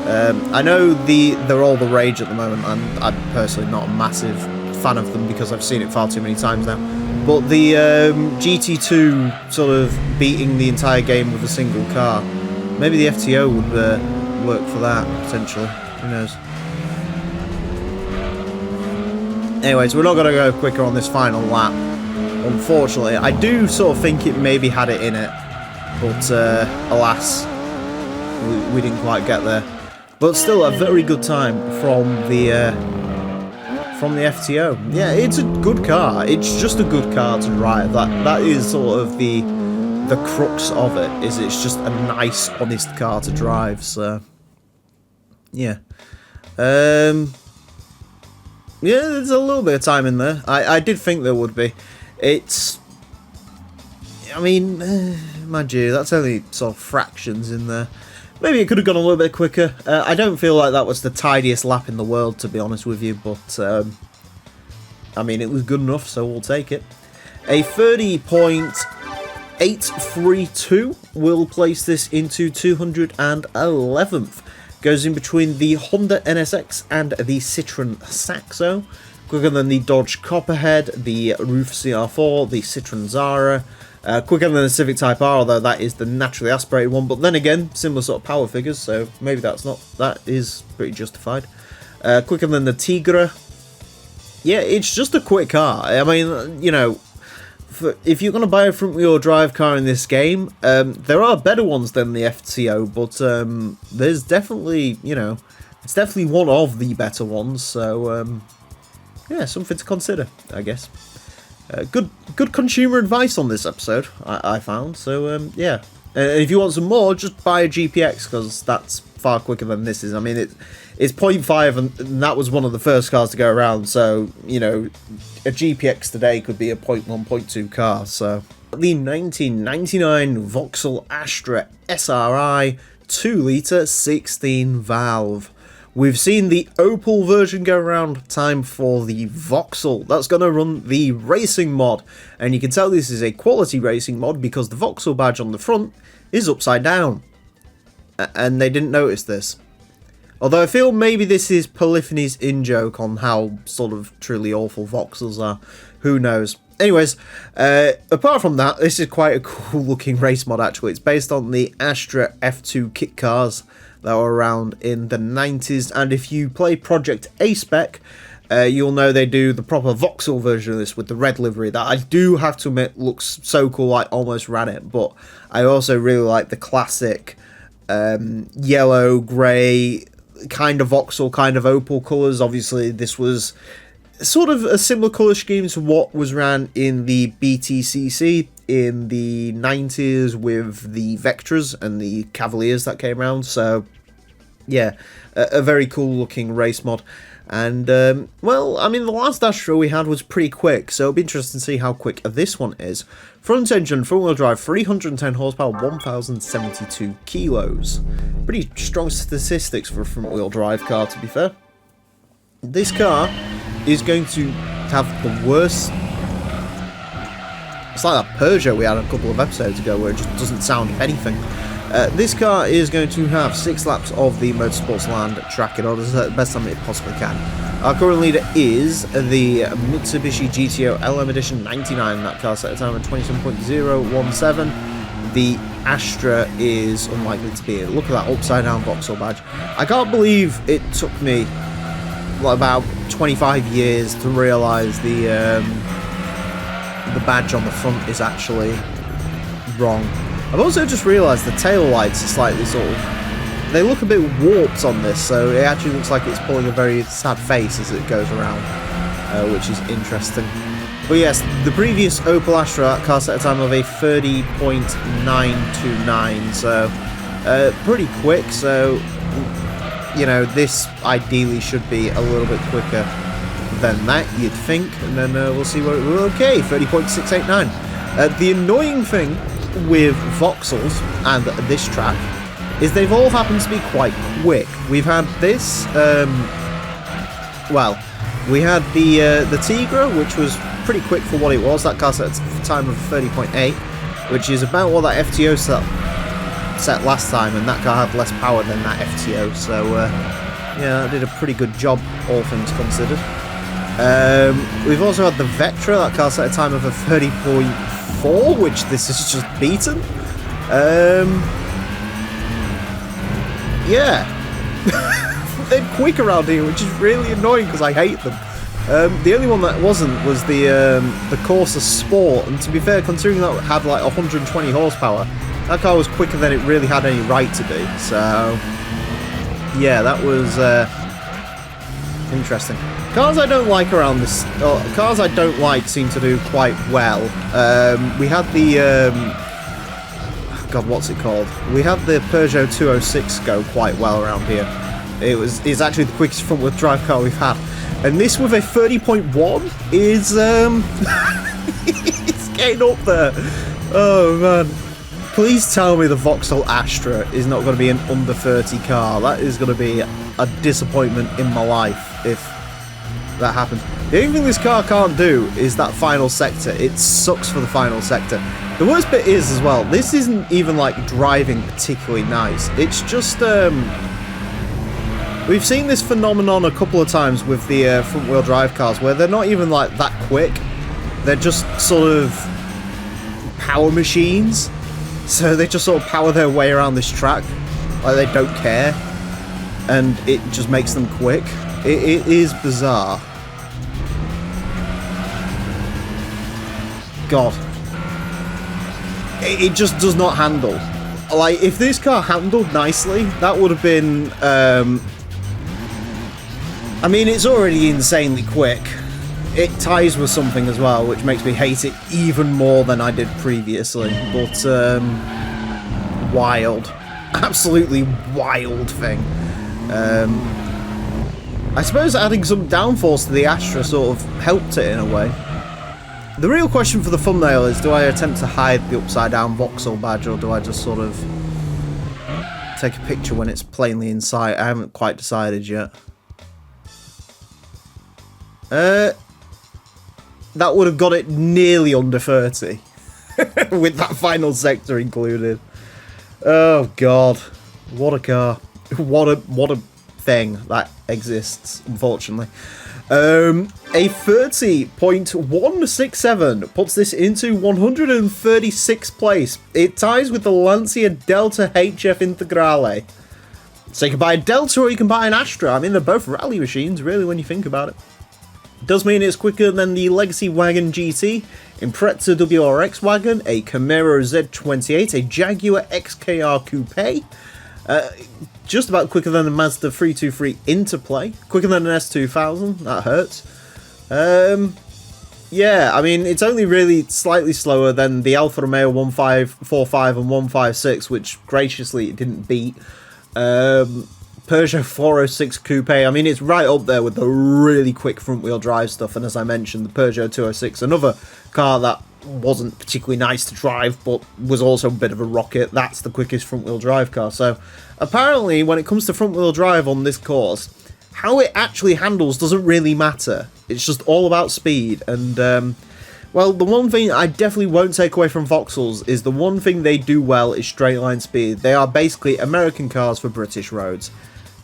I know they're all the rage at the moment, and I'm personally not a massive fan of them because I've seen it far too many times now. But the GT2 sort of beating the entire game with a single car, maybe the FTO would work for that, potentially. Who knows? Anyways, we're not going to go quicker on this final lap, unfortunately. I do sort of think it maybe had it in it, but alas, we didn't quite get there. But still, a very good time from the FTO. Yeah, it's a good car. It's just a good car to drive. That is sort of the crux of it. Is it's just a nice, honest car to drive. So yeah, yeah. There's a little bit of time in there. I did think there would be. It's, I mean, mind you, that's only sort of fractions in there. Maybe it could have gone a little bit quicker. I don't feel like that was the tidiest lap in the world, to be honest with you, but I mean, it was good enough, so we'll take it. A 30.832 will place this into 211th. Goes in between the Honda NSX and the Citroen Saxo. Quicker than the Dodge Copperhead, the Roof CR4, the Citroen Zara. Quicker than the Civic Type R, although that is the naturally aspirated one. But then again, similar sort of power figures, so maybe that is pretty justified. Quicker than the Tigra. Yeah, it's just a quick car. I mean, you know, if you're going to buy a front-wheel drive car in this game, there are better ones than the FTO, but there's definitely, you know, it's definitely one of the better ones. So yeah, something to consider, I guess. Good consumer advice on this episode, I found. So yeah, if you want some more, just buy a GPX, because that's far quicker than this is. I mean, it's 0.5, and that was one of the first cars to go around. So you know, a GPX today could be a 0.1, 0.2 car. So the 1999 Vauxhall Astra SRI 2-litre 16 valve. We've seen the Opel version go around. Time for the Vauxhall. That's going to run the racing mod. And you can tell this is a quality racing mod because the Vauxhall badge on the front is upside down. And they didn't notice this. Although I feel maybe this is Polyphony's in-joke on how sort of truly awful Vauxhalls are. Who knows? Anyways, apart from that, this is quite a cool looking race mod actually. It's based on the Astra F2 kit cars that were around in the 90s, and if you play Project A-Spec, you'll know they do the proper Vauxhall version of this with the red livery that I do have to admit looks so cool. I almost ran it, but I also really like the classic yellow, grey, kind of Vauxhall, kind of Opel colours. Obviously this was sort of a similar colour scheme to what was ran in the BTCC in the 90s with the Vectras and the Cavaliers that came around. So yeah, a very cool looking race mod. And well, I mean, the last Astra we had was pretty quick, so it'll be interesting to see how quick this one is. Front engine, front wheel drive, 310 horsepower, 1072 kilos. Pretty strong statistics for a front wheel drive car, to be fair. This car is going to have the worst... It's like that Peugeot we had a couple of episodes ago where it just doesn't sound of anything. This car is going to have 6 laps of the Motorsports Land track in order the best time it possibly can. Our current leader is the Mitsubishi GTO LM Edition 99. That car set a time of 27.017. The Astra is unlikely to be it. Look at that upside down Vauxhall badge. I can't believe it took me about 25 years to realise the badge on the front is actually wrong. I've also just realised the tail lights are slightly sort of... They look a bit warped on this, so it actually looks like it's pulling a very sad face as it goes around, which is interesting. But yes, the previous Opel Astra, that car set a time of a 30.929, so pretty quick, so, you know, this ideally should be a little bit quicker than that, you'd think, and then we'll see what... Okay, 30.689. The annoying thing with Vauxhalls and this track is they've all happened to be quite quick. We've had this, well, we had the Tigra, which was pretty quick for what it was. That car set a time of 30.8, which is about what that FTO set last time, and that car had less power than that FTO, so yeah, that did a pretty good job, all things considered. We've also had the Vectra, that car set a time of a 30.4, which this is just beaten. Yeah. They're quick around here, which is really annoying because I hate them. The only one that wasn't was the Corsa Sport, and to be fair, considering that it had like 120 horsepower, that car was quicker than it really had any right to be, so yeah, that was interesting. Cars I don't like around this... cars I don't like seem to do quite well. We had the... God, what's it called? We had the Peugeot 206 go quite well around here. It's actually the quickest front-wheel drive car we've had. And this with a 30.1 is... it's getting up there. Oh, man. Please tell me the Vauxhall Astra is not going to be an under 30 car. That is going to be a disappointment in my life if that happens. The only thing this car can't do is that final sector. It sucks for the final sector. The worst bit is, as well, this isn't even, like, driving particularly nice. It's just, we've seen this phenomenon a couple of times with the front-wheel drive cars, where they're not even, like, that quick. They're just sort of power machines. So they just sort of power their way around this track. Like, they don't care. And it just makes them quick. It is bizarre. God. It just does not handle. Like, if this car handled nicely, that would have been... I mean, it's already insanely quick. It ties with something as well, which makes me hate it even more than I did previously. But, wild. Absolutely wild thing. I suppose adding some downforce to the Astra sort of helped it in a way. The real question for the thumbnail is, do I attempt to hide the upside down Vauxhall badge, or do I just sort of take a picture when it's plainly in sight? I haven't quite decided yet. That would have got it nearly under 30. With that final sector included. Oh god. What a car. What a thing that exists, unfortunately. A 30.167 puts this into 136th place. It ties with the Lancia Delta HF Integrale. So you can buy a Delta or you can buy an Astra. I mean, they're both rally machines, really, when you think about it. Does mean it's quicker than the Legacy Wagon GT, Impreza WRX Wagon, a Camaro Z28, a Jaguar XKR Coupe, just about quicker than the Mazda 323 Interplay, quicker than an S2000, that hurts. Yeah, I mean, it's only really slightly slower than the Alfa Romeo 1545 and 156, which graciously it didn't beat. Peugeot 406 Coupe, I mean, it's right up there with the really quick front-wheel drive stuff, and as I mentioned, the Peugeot 206, another car that wasn't particularly nice to drive, but was also a bit of a rocket. That's the quickest front-wheel drive car. So, apparently, when it comes to front-wheel drive on this course, how it actually handles doesn't really matter. It's just all about speed. And, well, the one thing I definitely won't take away from Vauxhalls is the one thing they do well is straight line speed. They are basically American cars for British roads,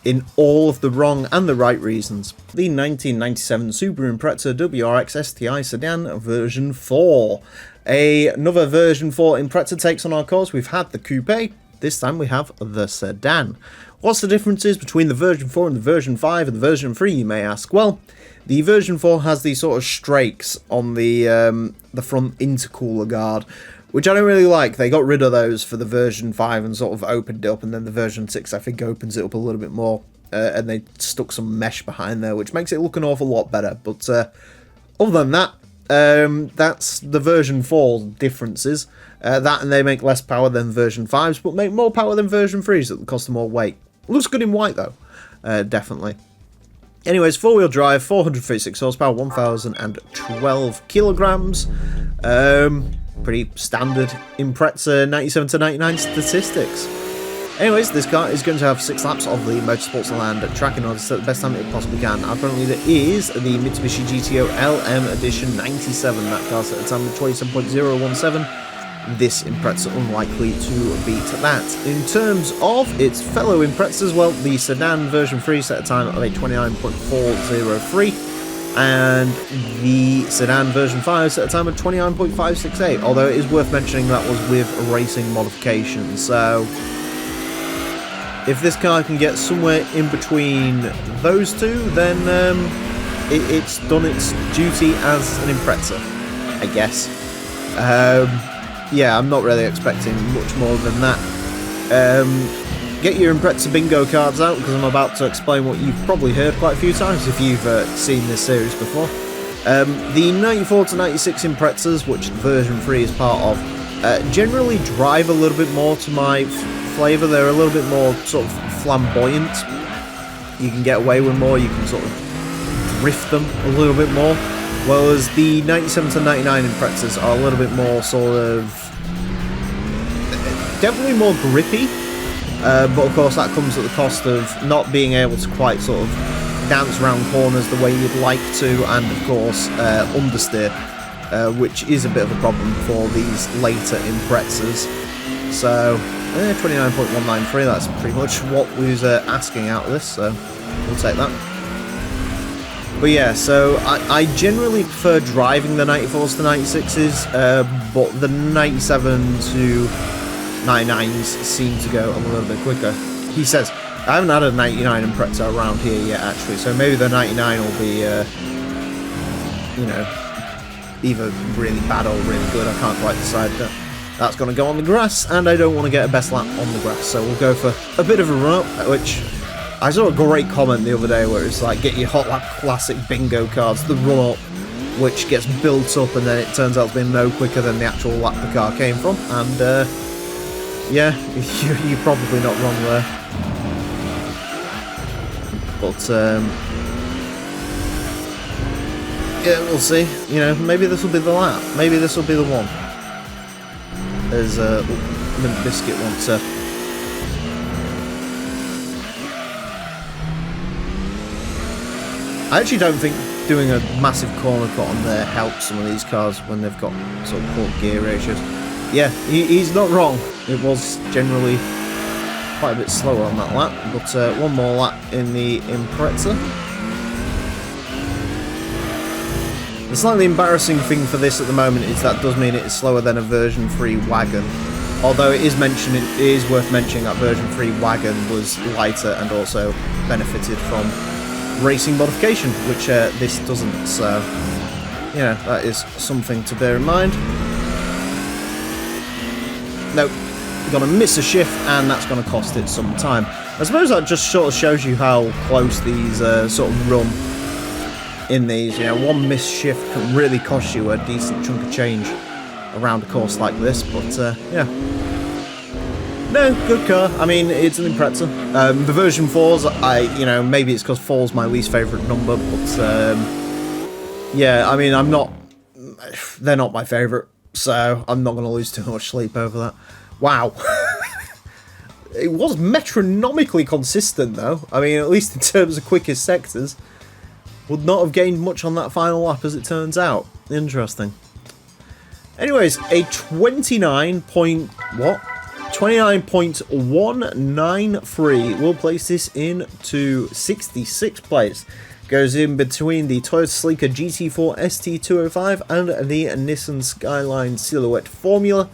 in all of the wrong and the right reasons. The 1997 Subaru Impreza WRX STI sedan version 4. Another version 4 Impreza takes on our course. We've had the coupe, this time we have the sedan. What's the differences between the version 4 and the version 5 and the version 3, you may ask? Well, the version 4 has these sort of strakes on the front intercooler guard, which I don't really like. They got rid of those for the version 5 and sort of opened it up, and then the version 6 I think opens it up a little bit more, and they stuck some mesh behind there, which makes it look an awful lot better. But other than that, that's the version 4 differences. That and they make less power than version 5s, but make more power than version 3s at the cost of more weight. Looks good in white though, definitely. Anyways, 4-wheel drive, 436 horsepower, 1,012 kilograms. Pretty standard Impreza 97 to 99 statistics. Anyways, this car is going to have 6 laps of the Motorsports Land track in order to set the best time it possibly can. Apparently there is the Mitsubishi GTO LM Edition 97. That car's at a time of 27.017. This Impreza unlikely to beat that. In terms of its fellow Imprezas, well, the sedan version 3 set a time of a 29.403, and the sedan version 5 set a time of 29.568, although it is worth mentioning that was with a racing modification. So if this car can get somewhere in between those two, then it's done its duty as an Impreza, I guess. Yeah, I'm not really expecting much more than that. Get your Impreza bingo cards out, because I'm about to explain what you've probably heard quite a few times if you've seen this series before. The 94 to 96 Imprezas, which version 3 is part of, generally drive a little bit more to my flavour. They're a little bit more sort of flamboyant. You can get away with more, you can sort of drift them a little bit more. Whereas the 97 to 99 Imprezas are a little bit more sort of... definitely more grippy, but of course that comes at the cost of not being able to quite sort of dance around corners the way you'd like to, and of course understeer, which is a bit of a problem for these later Imprezas. So 29.193, that's pretty much what we was asking out of this, so we'll take that. But yeah, so I generally prefer driving the 94s to 96s, but the 97 to 99s seem to go a little bit quicker. He says, I haven't had a 99 Impreza around here yet, actually, so maybe the 99 will be, you know, either really bad or really good. I can't quite decide that. That's going to go on the grass, and I don't want to get a best lap on the grass, so we'll go for a bit of a run-up, which... I saw a great comment the other day where it's like, get your Hot Lap Classic bingo cards, the run-up, which gets built up and then it turns out to be no quicker than the actual lap the car came from. And, yeah, you're probably not wrong there. But, yeah, we'll see. You know, maybe this will be the lap. Maybe this will be the one. As Limp Biscuit once said. I actually don't think doing a massive corner cut on there helps some of these cars when they've got sort of poor gear ratios. Yeah, he's not wrong. It was generally quite a bit slower on that lap, but one more lap in the Impreza. The slightly embarrassing thing for this at the moment is that does mean it is slower than a version 3 wagon. Although it is worth mentioning that version 3 wagon was lighter and also benefited from racing modification, which this doesn't, so you know, that is something to bear in mind. Nope, you're going to miss a shift and that's going to cost it some time. I suppose that just sort of shows you how close these sort of run in these. You know, one missed shift can really cost you a decent chunk of change around a course like this, but yeah. No, good car. I mean, it's an Impreza. The version 4s, you know, maybe it's because 4's my least favourite number, but yeah, I mean, they're not my favourite, so I'm not going to lose too much sleep over that. Wow. It was metronomically consistent, though. I mean, at least in terms of quickest sectors. Would not have gained much on that final lap, as it turns out. Interesting. Anyways, a 29.193 will place this into 66th place. Goes in between the Toyota Sleeker GT4 ST205 and the Nissan Skyline Silhouette Formula.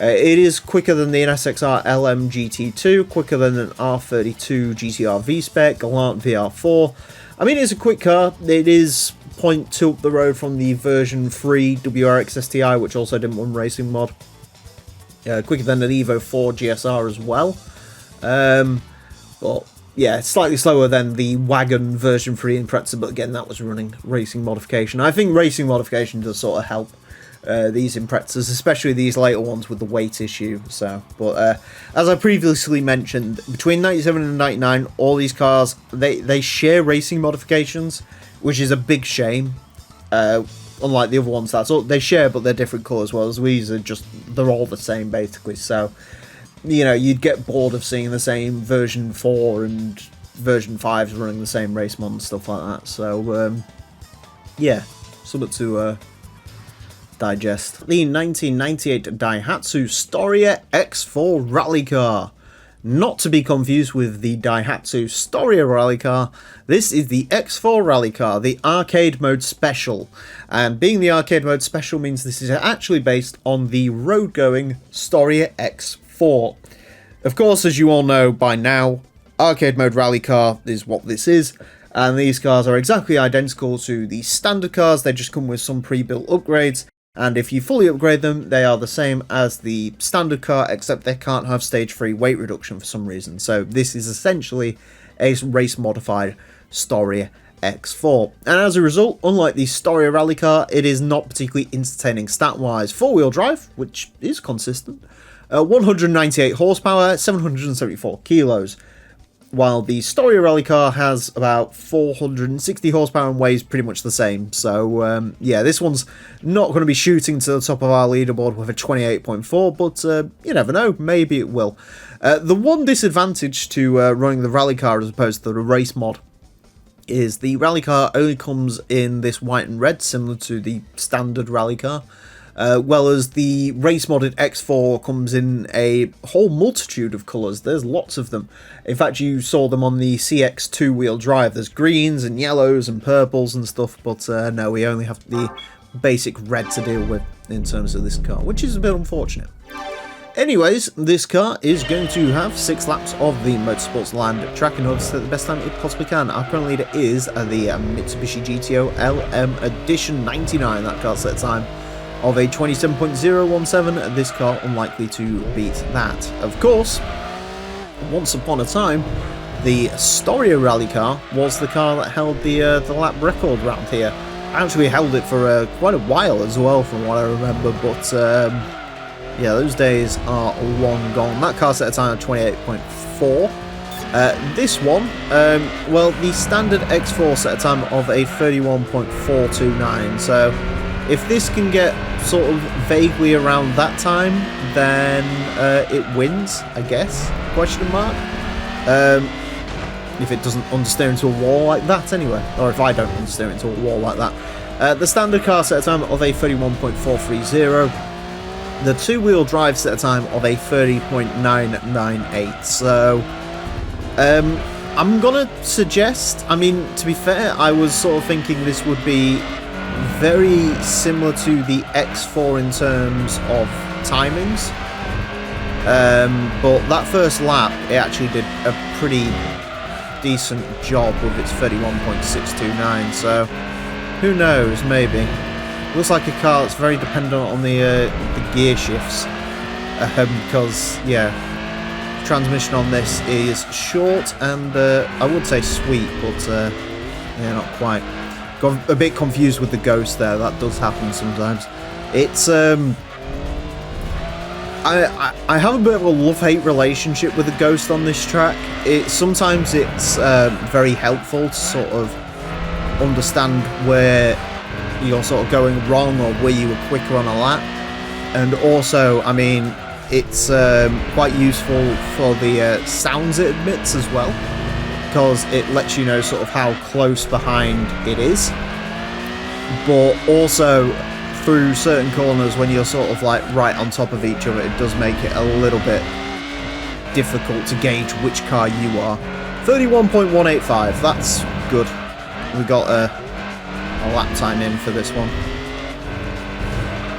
It is quicker than the NSXR LM GT2, quicker than an R32 GTR V-Spec, Galant VR4. I mean, it's a quick car. It is 0.2 up the road from the version 3 WRX STI, which also didn't run racing mod. Quicker than an Evo 4 GSR as well. But yeah, slightly slower than the Wagon version 3 Impreza, but again, that was running racing modification. I think racing modification does sort of help these Imprezas, especially these later ones with the weight issue. So, but as I previously mentioned, between 97 and 99, all these cars, they share racing modifications, which is a big shame. Unlike the other ones, that's all they share, but they're different colours. Well, these are just, they're all the same basically. So, you know, you'd get bored of seeing the same version 4 and version 5s running the same race mod and stuff like that. So, yeah, something to digest. The 1998 Daihatsu Storia X4 rally car. Not to be confused with the Daihatsu Storia rally car, this is the X4 rally car, the arcade mode special. And being the arcade mode special means this is actually based on the road-going Storia X4. Of course, as you all know by now, arcade mode rally car is what this is, and these cars are exactly identical to the standard cars. They just come with some pre-built upgrades. And if you fully upgrade them, they are the same as the standard car, except they can't have stage 3 weight reduction for some reason. So this is essentially a race-modified Storia X4. And as a result, unlike the Storia rally car, it is not particularly entertaining stat-wise. 4-wheel drive, which is consistent, 198 horsepower, 774 kilos. While the Storia rally car has about 460 horsepower and weighs pretty much the same. So, yeah, this one's not going to be shooting to the top of our leaderboard with a 28.4, but you never know, maybe it will. The one disadvantage to running the rally car as opposed to the race mod is the rally car only comes in this white and red, similar to the standard rally car. Well as the race modded X4 comes in a whole multitude of colours. There's lots of them. In fact, you saw them on the CX 2-wheel drive. There's greens and yellows and purples and stuff, but no, we only have the basic red to deal with in terms of this car, which is a bit unfortunate. Anyways, this car is going to have 6 laps of the Motorsports Land track in order to set the best time it possibly can. Our current leader is the Mitsubishi GTO LM Edition 99. That car set time of a 27.017, this car unlikely to beat that. Of course, once upon a time, the Storia rally car was the car that held the lap record around here. Actually held it for quite a while as well, from what I remember, but yeah, those days are long gone. That car set a time of 28.4. This one, well, the standard X4 set a time of a 31.429, so if this can get sort of vaguely around that time, then it wins, I guess, question mark. If it doesn't understeer into a wall like that anyway, or if I don't understeer into a wall like that. The standard car set a time of a 31.430, the 2-wheel drive set a time of a 30.998, so I'm gonna suggest, I mean, to be fair, I was sort of thinking this would be very similar to the X4 in terms of timings, but that first lap it actually did a pretty decent job with its 31.629, so who knows, maybe. Looks like a car that's very dependent on the gear shifts, because yeah, transmission on this is short and I would say sweet, but yeah, not quite. Got a bit confused with the Ghost there. That does happen sometimes. It's I have a bit of a love-hate relationship with the Ghost on this track. Sometimes it's very helpful to sort of understand where you're sort of going wrong or where you were quicker on a lap, and also, I mean, it's quite useful for the sounds it emits as well, because it lets you know sort of how close behind it is. But also, through certain corners, when you're sort of like right on top of each other, it does make it a little bit difficult to gauge which car you are. 31.185, that's good. We got a lap time in for this one.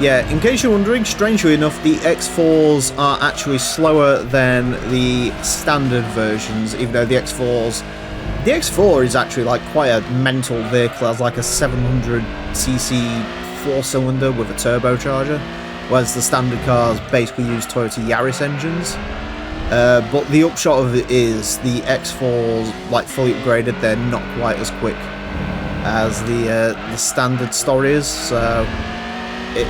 Yeah, in case you're wondering, strangely enough, the X4s are actually slower than the standard versions, even though the X4 is actually like quite a mental vehicle. It has like a 700cc 4-cylinder with a turbocharger, whereas the standard cars basically use Toyota Yaris engines. But the upshot of it is the X4s, like fully upgraded, they're not quite as quick as the standard Storiers, so it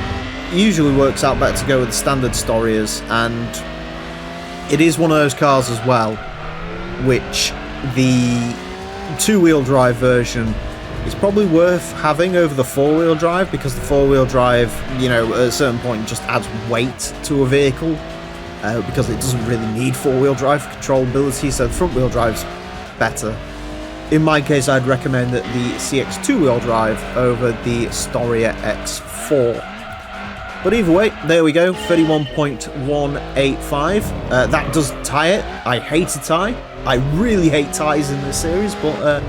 usually works out better to go with the standard Storiers. And it is one of those cars as well, which the two-wheel drive version is probably worth having over the four-wheel drive, because the four-wheel drive, you know, at a certain point just adds weight to a vehicle, because it doesn't really need four-wheel drive controllability, so the front-wheel drive's better. In my case, I'd recommend the CX two-wheel drive over the Storia X4. But either way, there we go, 31.185. That does tie it. I hate a tie. I really hate ties in this series, but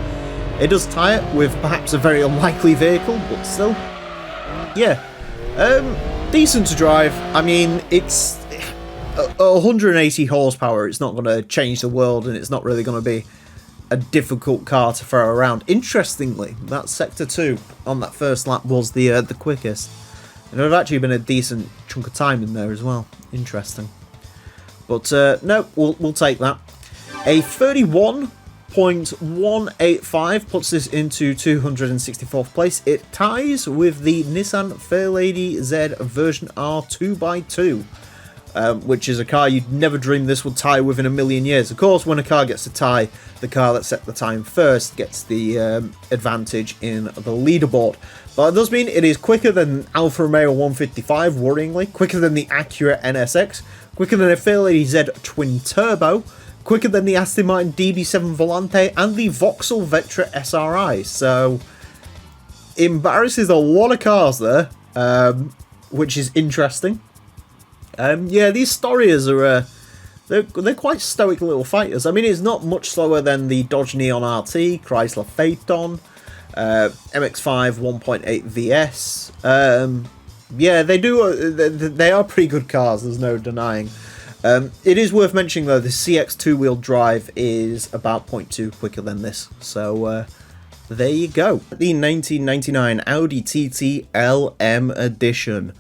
it does tie it with perhaps a very unlikely vehicle, but still. Yeah. Decent to drive. I mean, it's 180 horsepower. It's not going to change the world, and it's not really going to be a difficult car to throw around. Interestingly, that Sector 2 on that first lap was the quickest. And there had actually been a decent chunk of time in there as well. Interesting. But no, we'll take that. A 31.185 puts this into 264th place. It ties with the Nissan Fairlady Z version R 2x2. Which is a car you'd never dream this would tie within a million years. Of course, when a car gets a tie, the car that set the time first gets the advantage in the leaderboard. But it does mean it is quicker than Alfa Romeo 155, worryingly, quicker than the Acura NSX, quicker than a Fairlady Z Twin Turbo, quicker than the Aston Martin DB7 Volante, and the Vauxhall Vectra SRI. So, embarrasses a lot of cars there, which is interesting. Yeah, these Storiers are they're quite stoic little fighters. I mean, it's not much slower than the Dodge Neon RT, Chrysler Phaeton, MX-5 1.8 VS. Yeah, they are pretty good cars. There's no denying. It is worth mentioning though, the CX two-wheel drive is about 0.2 quicker than this. So there you go. The 1999 Audi TT LM Edition.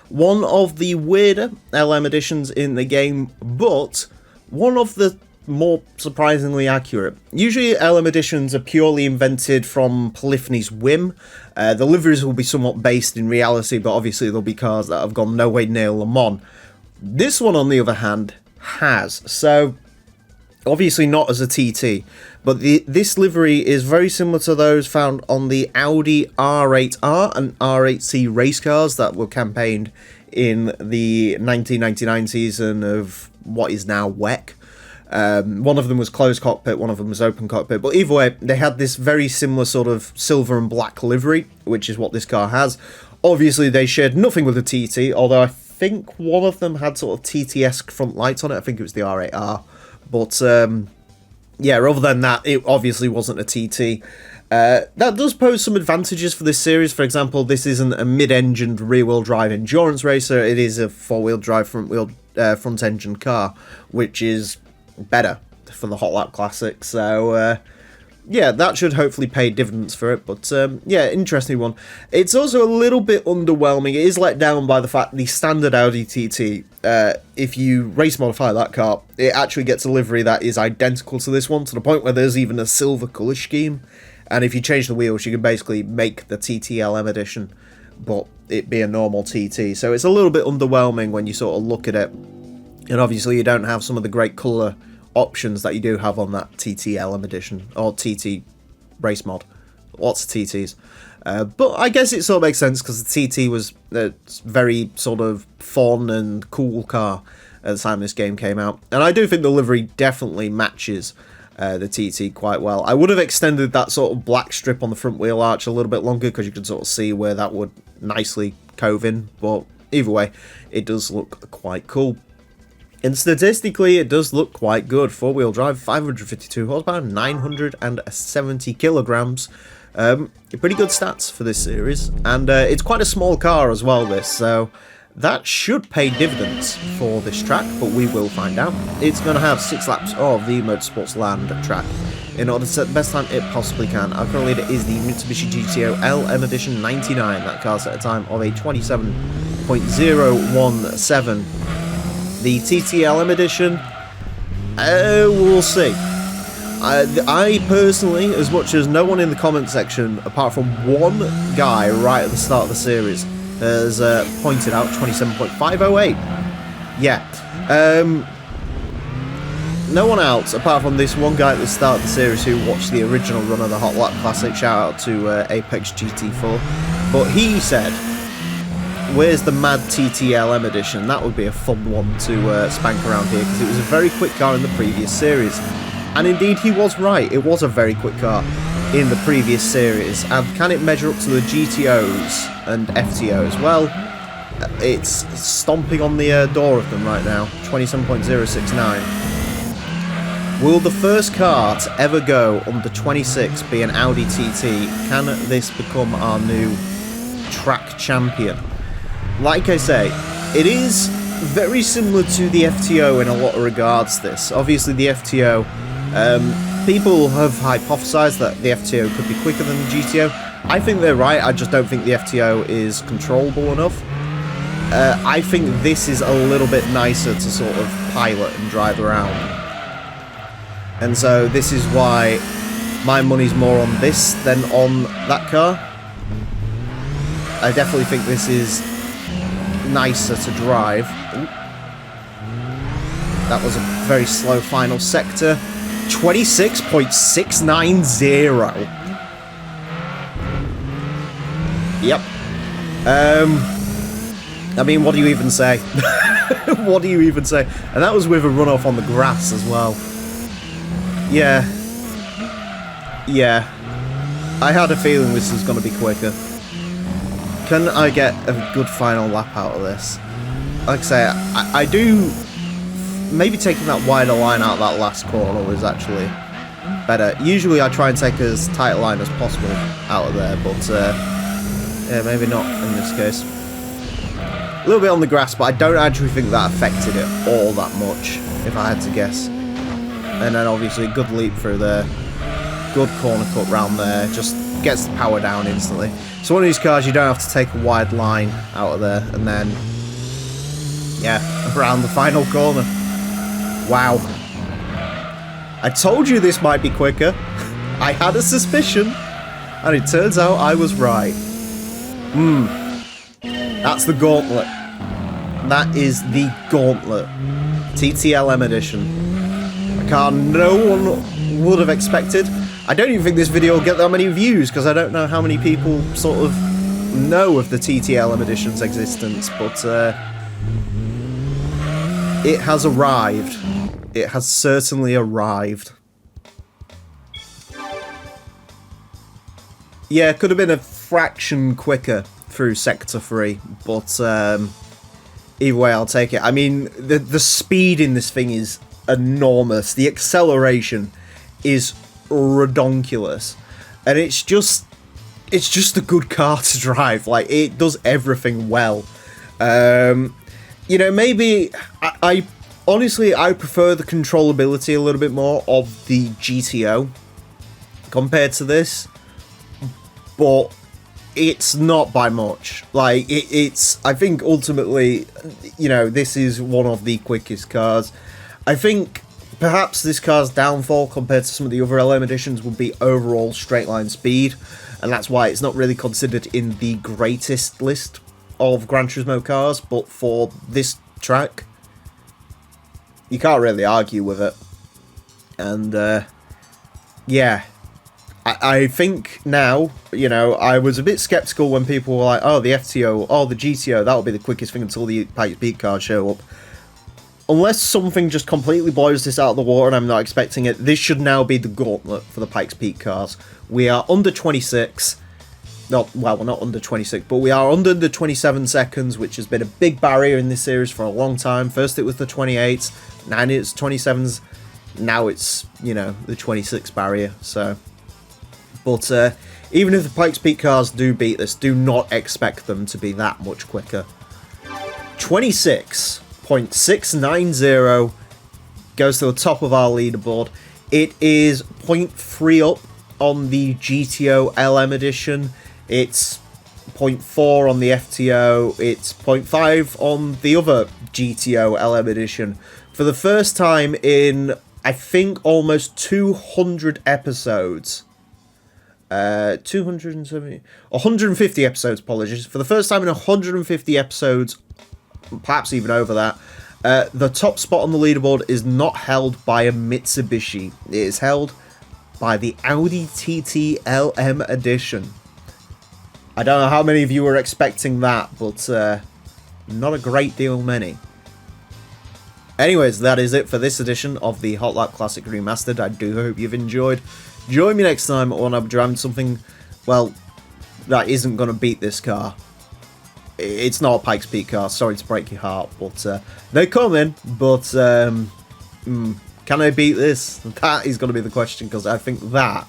One of the weirder LM editions in the game, but one of the more surprisingly accurate. Usually LM editions are purely invented from Polyphony's whim. The liveries will be somewhat based in reality, but obviously there'll be cars that have gone nowhere near Le Mans. This one, on the other hand, has. So, obviously not as a TT, but this livery is very similar to those found on the Audi R8R and R8C race cars that were campaigned in the 1999 season of what is now WEC. One of them was closed cockpit, one of them was open cockpit, but either way, they had this very similar sort of silver and black livery, which is what this car has. Obviously, they shared nothing with the TT, although I think one of them had sort of TT-esque front lights on it. I think it was the R8R. But, yeah, other than that, it obviously wasn't a TT. That does pose some advantages for this series. For example, this isn't a mid-engined rear-wheel drive endurance racer. It is a four-wheel drive front-engine car, which is better for the Hot Lap Classic. So, yeah, that should hopefully pay dividends for it. But, yeah, interesting one. It's also a little bit underwhelming. It is let down by the fact the standard Audi TT, if you race modify that car, it actually gets a livery that is identical to this one, to the point where there's even a silver colour scheme. And if you change the wheels, you can basically make the TTLM edition, but it be a normal TT. So it's a little bit underwhelming when you sort of look at it. And obviously you don't have some of the great colour options that you do have on that TTLM edition, or TT race mod. Lots of TTs. But I guess it sort of makes sense, because the TT was a very sort of fun and cool car. at the time this game came out. And I do think the livery definitely matches the TT quite well. I would have extended that sort of black strip on the front wheel arch a little bit longer because you could sort of see where that would nicely cove in, but either way, it does look quite cool. And statistically, it does look quite good. Four-wheel drive, 552 horsepower, 970 kilograms. Pretty good stats for this series, and it's quite a small car as well, this, so that should pay dividends for this track, but we will find out. It's going to have 6 laps of the Motorsports Land track in order to set the best time it possibly can. Our current leader is the Mitsubishi GTO LM Edition 99. That car set a time of a 27.017. The TTLM Edition, we'll see. I personally, as much as no one in the comment section, apart from one guy right at the start of the series, has pointed out 27.508. Yeah. No one else, apart from this one guy at the start of the series who watched the original run of the Hot Lap Classic, shout out to Apex GT4, but he said, where's the Mad TTLM edition? That would be a fun one to spank around here, because it was a very quick car in the previous series. And indeed, he was right. It was a very quick car in the previous series. And can it measure up to the GTOs and FTOs? Well, it's stomping on the door of them right now. 27.069. Will the first car to ever go under 26 be an Audi TT? Can this become our new track champion? Like I say, it is very similar to the FTO in a lot of regards, this. Obviously, the FTO... people have hypothesized that the FTO could be quicker than the GTO. I think they're right, I just don't think the FTO is controllable enough. I think this is a little bit nicer to sort of pilot and drive around. And so this is why my money's more on this than on that car. I definitely think this is nicer to drive. Ooh. That was a very slow final sector. 26.690. Yep. I mean, what do you even say? What do you even say? And that was with a runoff on the grass as well. Yeah. Yeah. I had a feeling this was going to be quicker. Can I get a good final lap out of this? Like I say, I do... Maybe taking that wider line out of that last corner was actually better. Usually I try and take as tight a line as possible out of there, but yeah, maybe not in this case. A little bit on the grass, but I don't actually think that affected it all that much, if I had to guess. And then obviously a good leap through there. Good corner cut round there, just gets the power down instantly. So one of these cars you don't have to take a wide line out of there, and then, yeah, around the final corner. Wow. I told you this might be quicker. I had a suspicion, and it turns out I was right. That's the gauntlet. That is the gauntlet. TTLM edition. A car no one would have expected. I don't even think this video will get that many views, because I don't know how many people sort of know of the TTLM edition's existence, but it has arrived. It has certainly arrived. Yeah, it could have been a fraction quicker through Sector 3, but either way, I'll take it. I mean, the speed in this thing is enormous. The acceleration is redonkulous. And it's just a good car to drive. Like, it does everything well. You know, maybe I honestly, I prefer the controllability a little bit more of the GTO compared to this, but it's not by much. Like, it's, I think ultimately, you know, this is one of the quickest cars. I think perhaps this car's downfall compared to some of the other LM editions would be overall straight line speed, and that's why it's not really considered in the greatest list of Gran Turismo cars, but for this track, you can't really argue with it. And, yeah. I think now, you know, I was a bit skeptical when people were like, oh, the FTO, oh, the GTO, that'll be the quickest thing until the Pikes Peak cars show up. unless something just completely blows this out of the water and I'm not expecting it, this should now be the gauntlet for the Pikes Peak cars. We are under 26. No, well, we're not under 26, but we are under the 27 seconds, which has been a big barrier in this series for a long time. First it was the 28s, now it's 27s, now it's, you know, the 26 barrier, so... But even if the Pikes Peak cars do beat this, do not expect them to be that much quicker. 26.690 goes to the top of our leaderboard. It is 0.3 up on the GTO LM edition. It's 0.4 on the FTO. It's 0.5 on the other GTO LM edition. For the first time in, I think, almost 200 episodes. 150 episodes, apologies. For the first time in 150 episodes, perhaps even over that, the top spot on the leaderboard is not held by a Mitsubishi. It is held by the Audi TT LM edition. I don't know how many of you were expecting that, but not a great deal many. Anyways, that is it for this edition of the Hot Lap Classic Remastered. I do hope you've enjoyed. Join me next time when I'm driving something, well, that isn't going to beat this car. It's not a Pikes Peak car, sorry to break your heart, but they're coming, but can I beat this? That is going to be the question, because I think that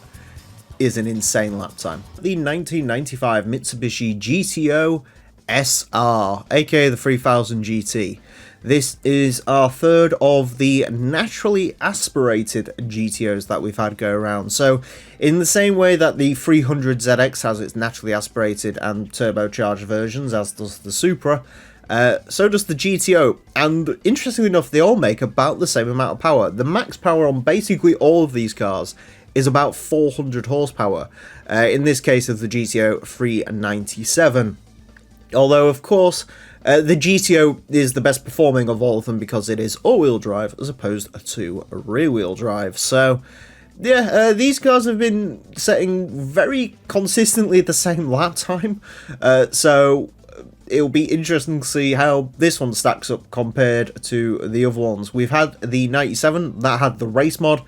is an insane lap time. The 1995 Mitsubishi GTO SR, aka the 3000 GT. This is our third of the naturally aspirated GTOs that we've had go around. So, in the same way that the 300ZX has its naturally aspirated and turbocharged versions, as does the Supra, so does the GTO. And interestingly enough, they all make about the same amount of power. The max power on basically all of these cars is about 400 horsepower. In this case of the GTO 397. Although, of course, the GTO is the best performing of all of them because it is all-wheel drive as opposed to rear-wheel drive. So, yeah, these cars have been setting very consistently the same lap time. So, it'll be interesting to see how this one stacks up compared to the other ones. We've had the 97 that had the race mod.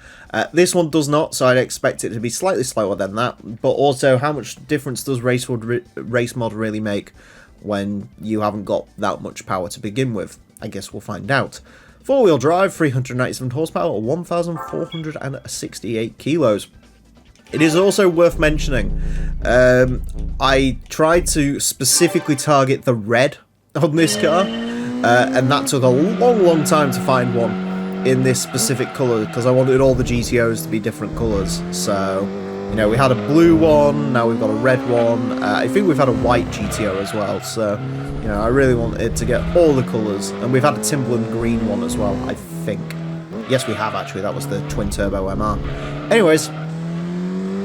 This one does not, so I'd expect it to be slightly slower than that. But also, how much difference does race mod really make when you haven't got that much power to begin with? I guess we'll find out. Four-wheel drive, 397 horsepower, 1,468 kilos. It is also worth mentioning, I tried to specifically target the red on this car, and that took a long time to find one in this specific colour, because I wanted all the GTOs to be different colours. So, you know, we had a blue one, now we've got a red one, I think we've had a white GTO as well, so, you know, I really wanted to get all the colours, and we've had a Timberland green one as well, I think. Yes, we have actually, that was the twin-turbo MR. Anyways,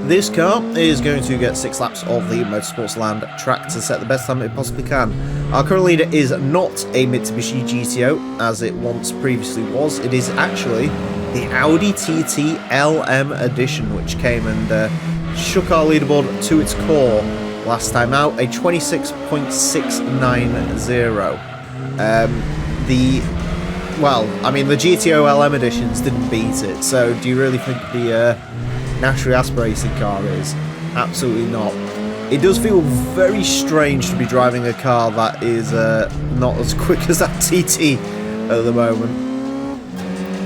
this car is going to get 6 laps of the Motorsports Land track to set the best time it possibly can. Our current leader is not a Mitsubishi GTO, as it once previously was. It is actually the Audi TT LM edition, which came and shook our leaderboard to its core last time out, a 26.690. Well, I mean, the GTO LM editions didn't beat it, so do you really think the naturally aspirated car is? Absolutely not. It does feel very strange to be driving a car that is not as quick as that TT at the moment.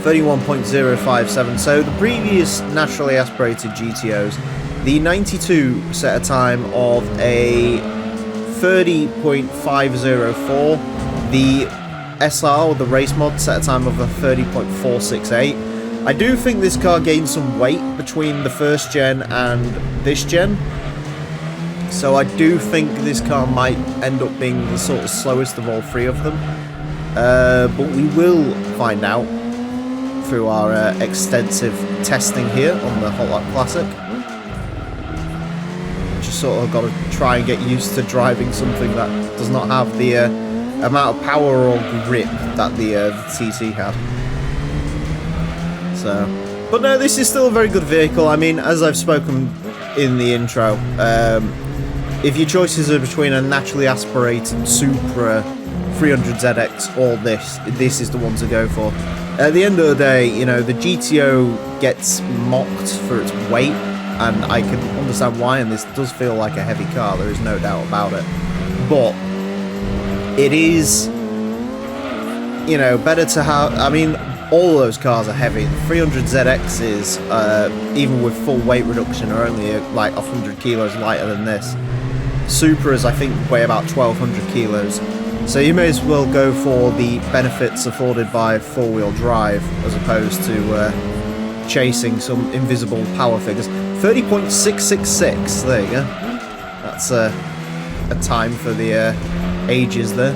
31.057. So the previous naturally aspirated GTOs, the 92 set a time of a 30.504. The SR, or the race mod, set a time of a 30.468. I do think this car gained some weight between the first gen and this gen, so I do think this car might end up being the sort of slowest of all three of them, but we will find out through our extensive testing here on the Hot Lap Classic. Just sort of got to try and get used to driving something that does not have the amount of power or grip that the TT had. So, but no, this is still a very good vehicle. I mean, as I've spoken in the intro, if your choices are between a naturally aspirated Supra 300ZX or this is the one to go for. At the end of the day, you know, the GTO gets mocked for its weight, and I can understand why, and this does feel like a heavy car, there is no doubt about it. But it is, you know, better to have, I mean, all of those cars are heavy. The 300ZX is, even with full weight reduction, are only like 100 kilos lighter than this. Supras, I think, weigh about 1,200 kilos. So you may as well go for the benefits afforded by four-wheel drive as opposed to chasing some invisible power figures. 30.666, there you go. That's a time for the ages there.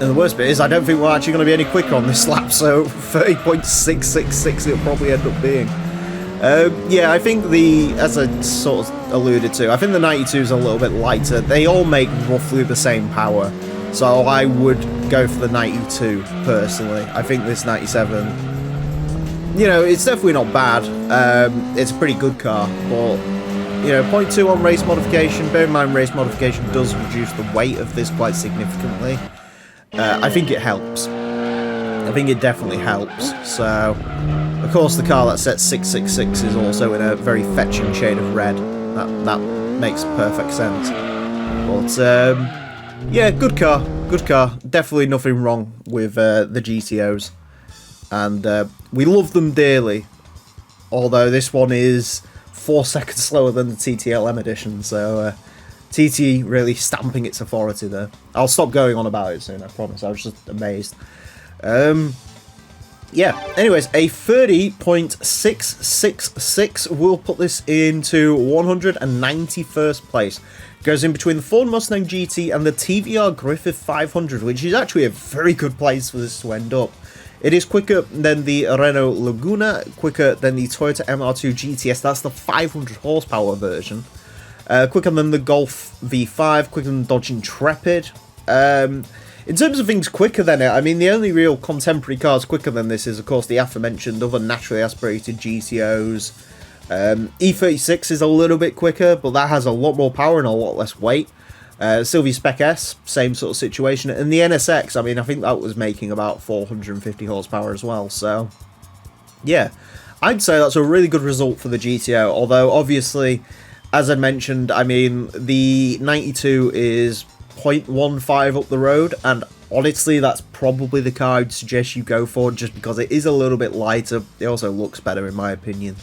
And the worst bit is I don't think we're actually going to be any quicker on this lap, so 30.666 it'll probably end up being. Yeah, I think as I sort of alluded to, I think the 92 is a little bit lighter. They all make roughly the same power, so I would go for the 92 personally. I think this 97, you know, it's definitely not bad. It's a pretty good car, but, you know, 0.2 on race modification. Bear in mind, race modification does reduce the weight of this quite significantly. I think it helps. I think it definitely helps, so... Of course, the car that sets 666 is also in a very fetching shade of red. That makes perfect sense. But, yeah, good car. Good car. Definitely nothing wrong with the GTOs. And we love them dearly. Although this one is 4 seconds slower than the TTLM edition, so TT really stamping its authority there. I'll stop going on about it soon, I promise. I was just amazed. Yeah, anyways, a 30.666 will put this into 191st place. Goes in between the Ford Mustang GT and the TVR Griffith 500, which is actually a very good place for this to end up. It is quicker than the Renault Laguna, quicker than the Toyota MR2 GTS, that's the 500 horsepower version. Quicker than the Golf V5, quicker than the Dodge Intrepid. In terms of things quicker than it, I mean, the only real contemporary cars quicker than this is, of course, the aforementioned other naturally aspirated GTOs. E36 is a little bit quicker, but that has a lot more power and a lot less weight. Sylvia Spec S, same sort of situation. And the NSX, I mean, I think that was making about 450 horsepower as well. So, yeah, I'd say that's a really good result for the GTO. Although, obviously, as I mentioned, I mean, the 92 is 0.15 up the road, and honestly that's probably the car I'd suggest you go for, just because it is a little bit lighter. It also looks better in my opinion.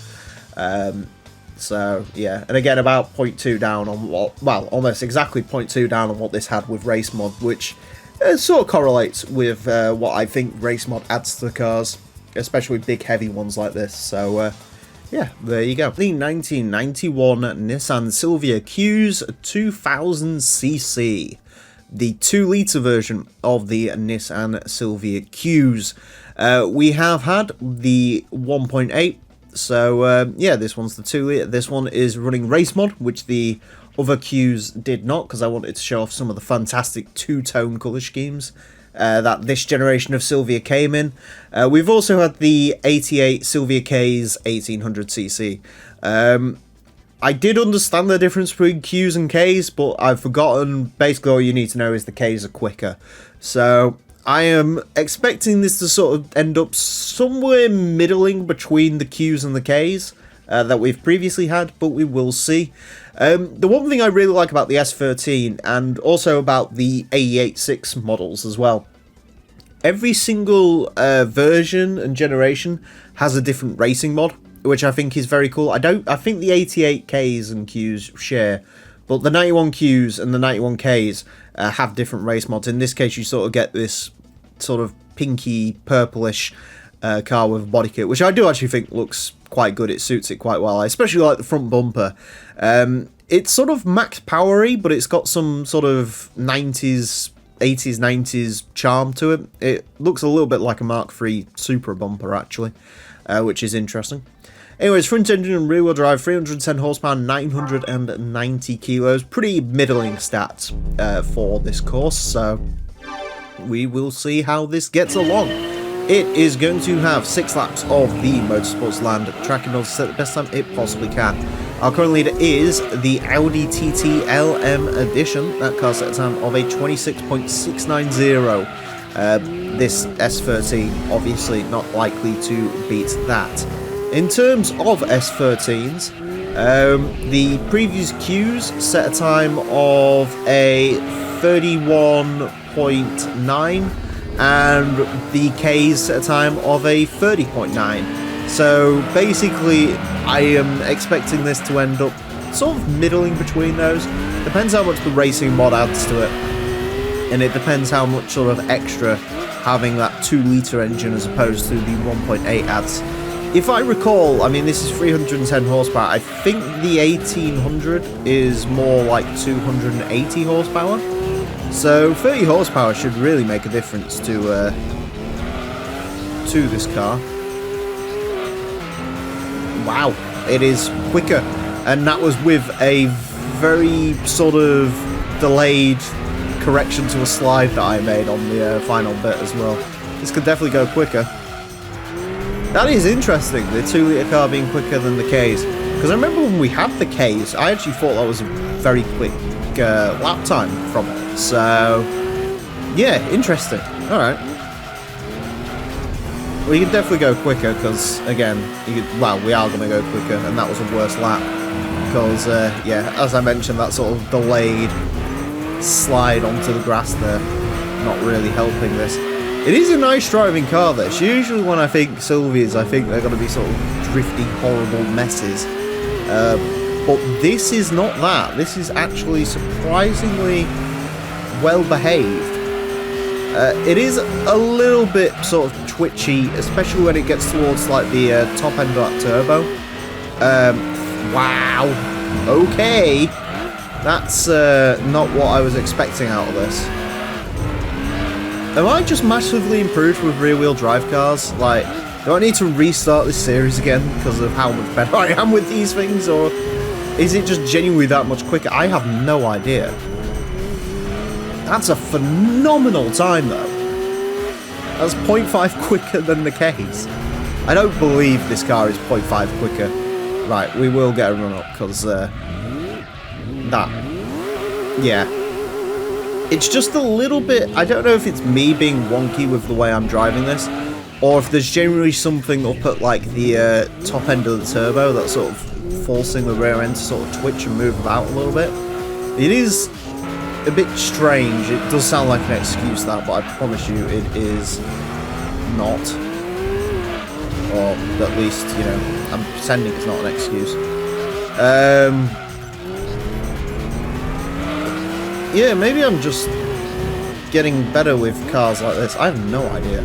So yeah, and again about 0.2 down on what, well, almost exactly 0.2 down on what this had with race mod, which sort of correlates with what I think race mod adds to the cars, especially big heavy ones like this. So yeah, there you go. The 1991 Nissan Silvia Q's 2000cc. The 2-litre version of the Nissan Silvia Q's. We have had the 1.8, so yeah, this one's the 2-litre. This one is running race mod, which the other Q's did not, because I wanted to show off some of the fantastic two-tone colour schemes that this generation of Silvia came in. We've also had the 88 Silvia K's 1800cc. I did understand the difference between Q's and K's, but I've forgotten. Basically, all you need to know is the K's are quicker. So I am expecting this to sort of end up somewhere middling between the Q's and the K's that we've previously had, but we will see. The one thing I really like about the S13, and also about the AE86 models as well, every single version and generation has a different racing mod, which I think is very cool. I think the 88Ks and Qs share, but the 91Qs and the 91Ks have different race mods. In this case, you sort of get this sort of pinky, purplish car with a body kit, which I do actually think looks quite good. It suits it quite well. I especially like the front bumper. It's sort of max powery, but it's got some sort of 80s, 90s charm to it. It looks a little bit like a Mark III Supra bumper, actually, which is interesting. Anyways, front engine and rear wheel drive, 310 horsepower, 990 kilos. Pretty middling stats for this course, so we will see how this gets along. It is going to have 6 laps of the Motorsports Land track in order to set the best time it possibly can. Our current leader is the Audi TT LM Edition. That car set a time of a 26.690. This S13 obviously not likely to beat that. In terms of S13s, the previous Qs set a time of a 31.9 and the Ks set a time of a 30.9. So basically I am expecting this to end up sort of middling between those. Depends how much the racing mod adds to it, and it depends how much sort of extra having that 2-litre engine as opposed to the 1.8 adds. If I recall, I mean, this is 310 horsepower. I think the 1800 is more like 280 horsepower. So 30 horsepower should really make a difference to this car. Wow, it is quicker. And that was with a very sort of delayed correction to a slide that I made on the final bit as well. This could definitely go quicker. That is interesting, the 2-litre car being quicker than the Ks. Because I remember when we had the Ks, I actually thought that was a very quick lap time from it. So, yeah, interesting. Alright. We can definitely go quicker because, again, well, we are going to go quicker, and that was a worse lap. Because, yeah, as I mentioned, that sort of delayed slide onto the grass there, not really helping this. It is a nice driving car, this. Usually when I think Sylvias, I think they're going to be sort of drifty, horrible messes. But this is not that. This is actually surprisingly well behaved. It is a little bit sort of twitchy, especially when it gets towards like the top end of that turbo. Wow. Okay. That's not what I was expecting out of this. Am I just massively improved with rear-wheel drive cars? Like, do I need to restart this series again because of how much better I am with these things, or is it just genuinely that much quicker? I have no idea. That's a phenomenal time, though. That's 0.5 quicker than the Ks. I don't believe this car is 0.5 quicker. Right, we will get a run-up, because, yeah. It's just a little bit... I don't know if it's me being wonky with the way I'm driving this, or if there's generally something up at, like, the top end of the turbo that's sort of forcing the rear end to sort of twitch and move about a little bit. It is a bit strange. It does sound like an excuse, that, but I promise you it is not. Or at least, you know, I'm pretending it's not an excuse. Yeah, maybe I'm just getting better with cars like this. I have no idea.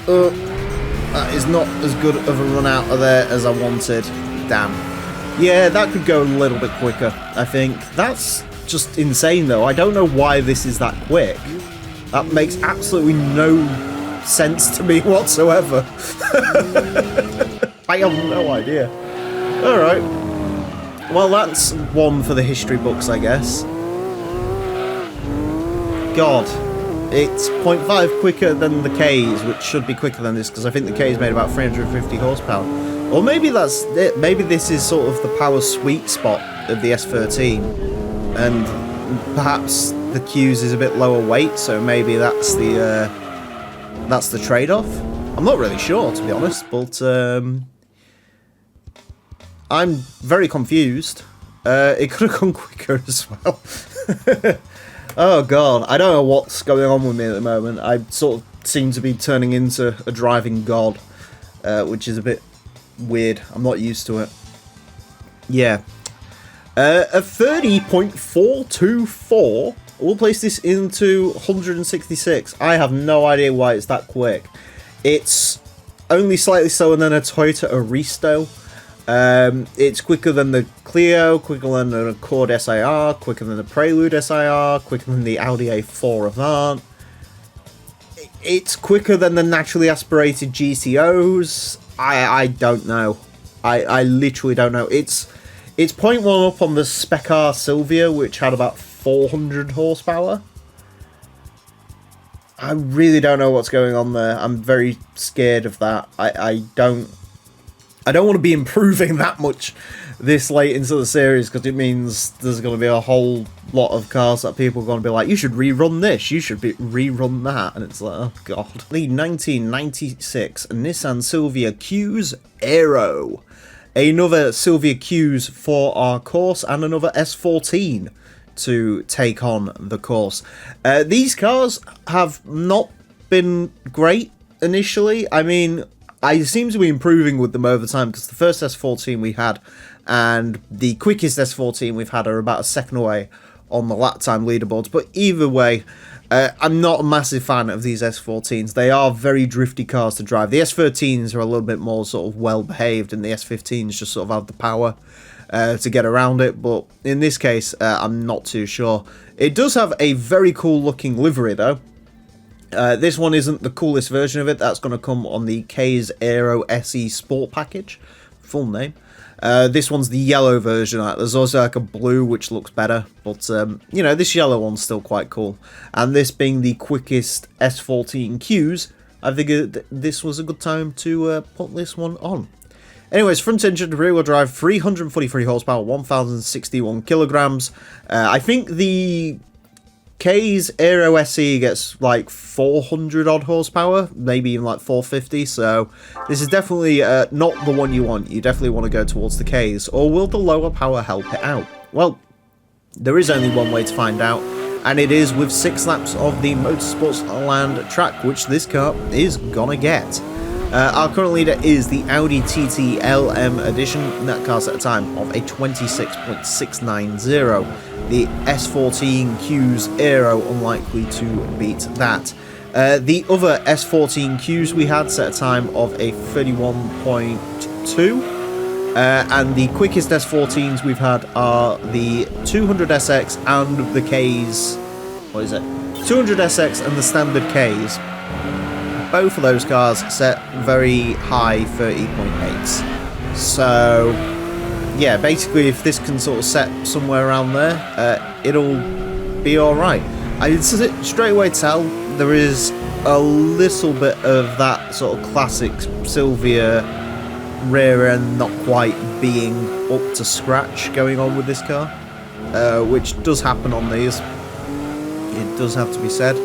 That is not as good of a run out of there as I wanted. Damn. Yeah, that could go a little bit quicker, I think. That's just insane, though. I don't know why this is that quick. That makes absolutely no sense to me whatsoever. I have no idea. Alright. Well, that's one for the history books, I guess. God. It's 0.5 quicker than the Ks, which should be quicker than this, because I think the Ks made about 350 horsepower. Or maybe that's it. Maybe this is sort of the power sweet spot of the S13. And perhaps the Qs is a bit lower weight, so maybe that's the trade-off. I'm not really sure, to be honest, but I'm very confused. It could have gone quicker as well. Oh god, I don't know what's going on with me at the moment. I sort of seem to be turning into a driving god, which is a bit weird. I'm not used to it. Yeah. A 30.424. We'll place this into 166. I have no idea why it's that quick. It's only slightly slower than a Toyota Aristo. It's quicker than the Clio, quicker than the Accord SIR, quicker than the Prelude SIR, quicker than the Audi A4 Avant. It's quicker than the naturally aspirated GTOs. I don't know. I literally don't know. It's 0.1 up on the Spec R Silvia, which had about 400 horsepower. I really don't know what's going on there. I'm very scared of that. I don't want to be improving that much this late into the series, because it means there's going to be a whole lot of cars that people are going to be like, you should rerun this, you should rerun that, and it's like, oh god. The 1996 Nissan Silvia Q's Aero. Another Silvia Q's for our course, and another S14 to take on the course. These cars have not been great initially. I mean, I seem to be improving with them over time, because the first S14 we had and the quickest S14 we've had are about a second away on the lap time leaderboards. But either way, I'm not a massive fan of these S14s. They are very drifty cars to drive. The S13s are a little bit more sort of well behaved, and the S15s just sort of have the power to get around it. But in this case, I'm not too sure. It does have a very cool looking livery though. This one isn't the coolest version of it. That's going to come on the K's Aero SE Sport package. Full name. This one's the yellow version. There's also like a blue which looks better, but you know, this yellow one's still quite cool. And this being the quickest S14 Qs, I figured this was a good time to put this one on. Anyways, front engine, rear wheel drive, 343 horsepower, 1061 kilograms. I think the K's Aero SE gets like 400 odd horsepower, maybe even like 450, so this is definitely not the one you want. You definitely want to go towards the K's, or will the lower power help it out? Well, there is only one way to find out, and it is with 6 laps of the Motorsports Land track, which this car is gonna get. Our current leader is the Audi TT LM Edition, and that car's at a time of a 26.690. The S14 Q's Aero unlikely to beat that. The other S14 Q's we had set a time of a 31.2, and the quickest S14s we've had are the 200SX and the K's. What is it? 200SX and the standard K's. Both of those cars set very high 30.8s. So yeah, basically if this can sort of set somewhere around there, it'll be alright. I can straight away tell there is a little bit of that sort of classic Silvia rear end not quite being up to scratch going on with this car, which does happen on these. It does have to be said.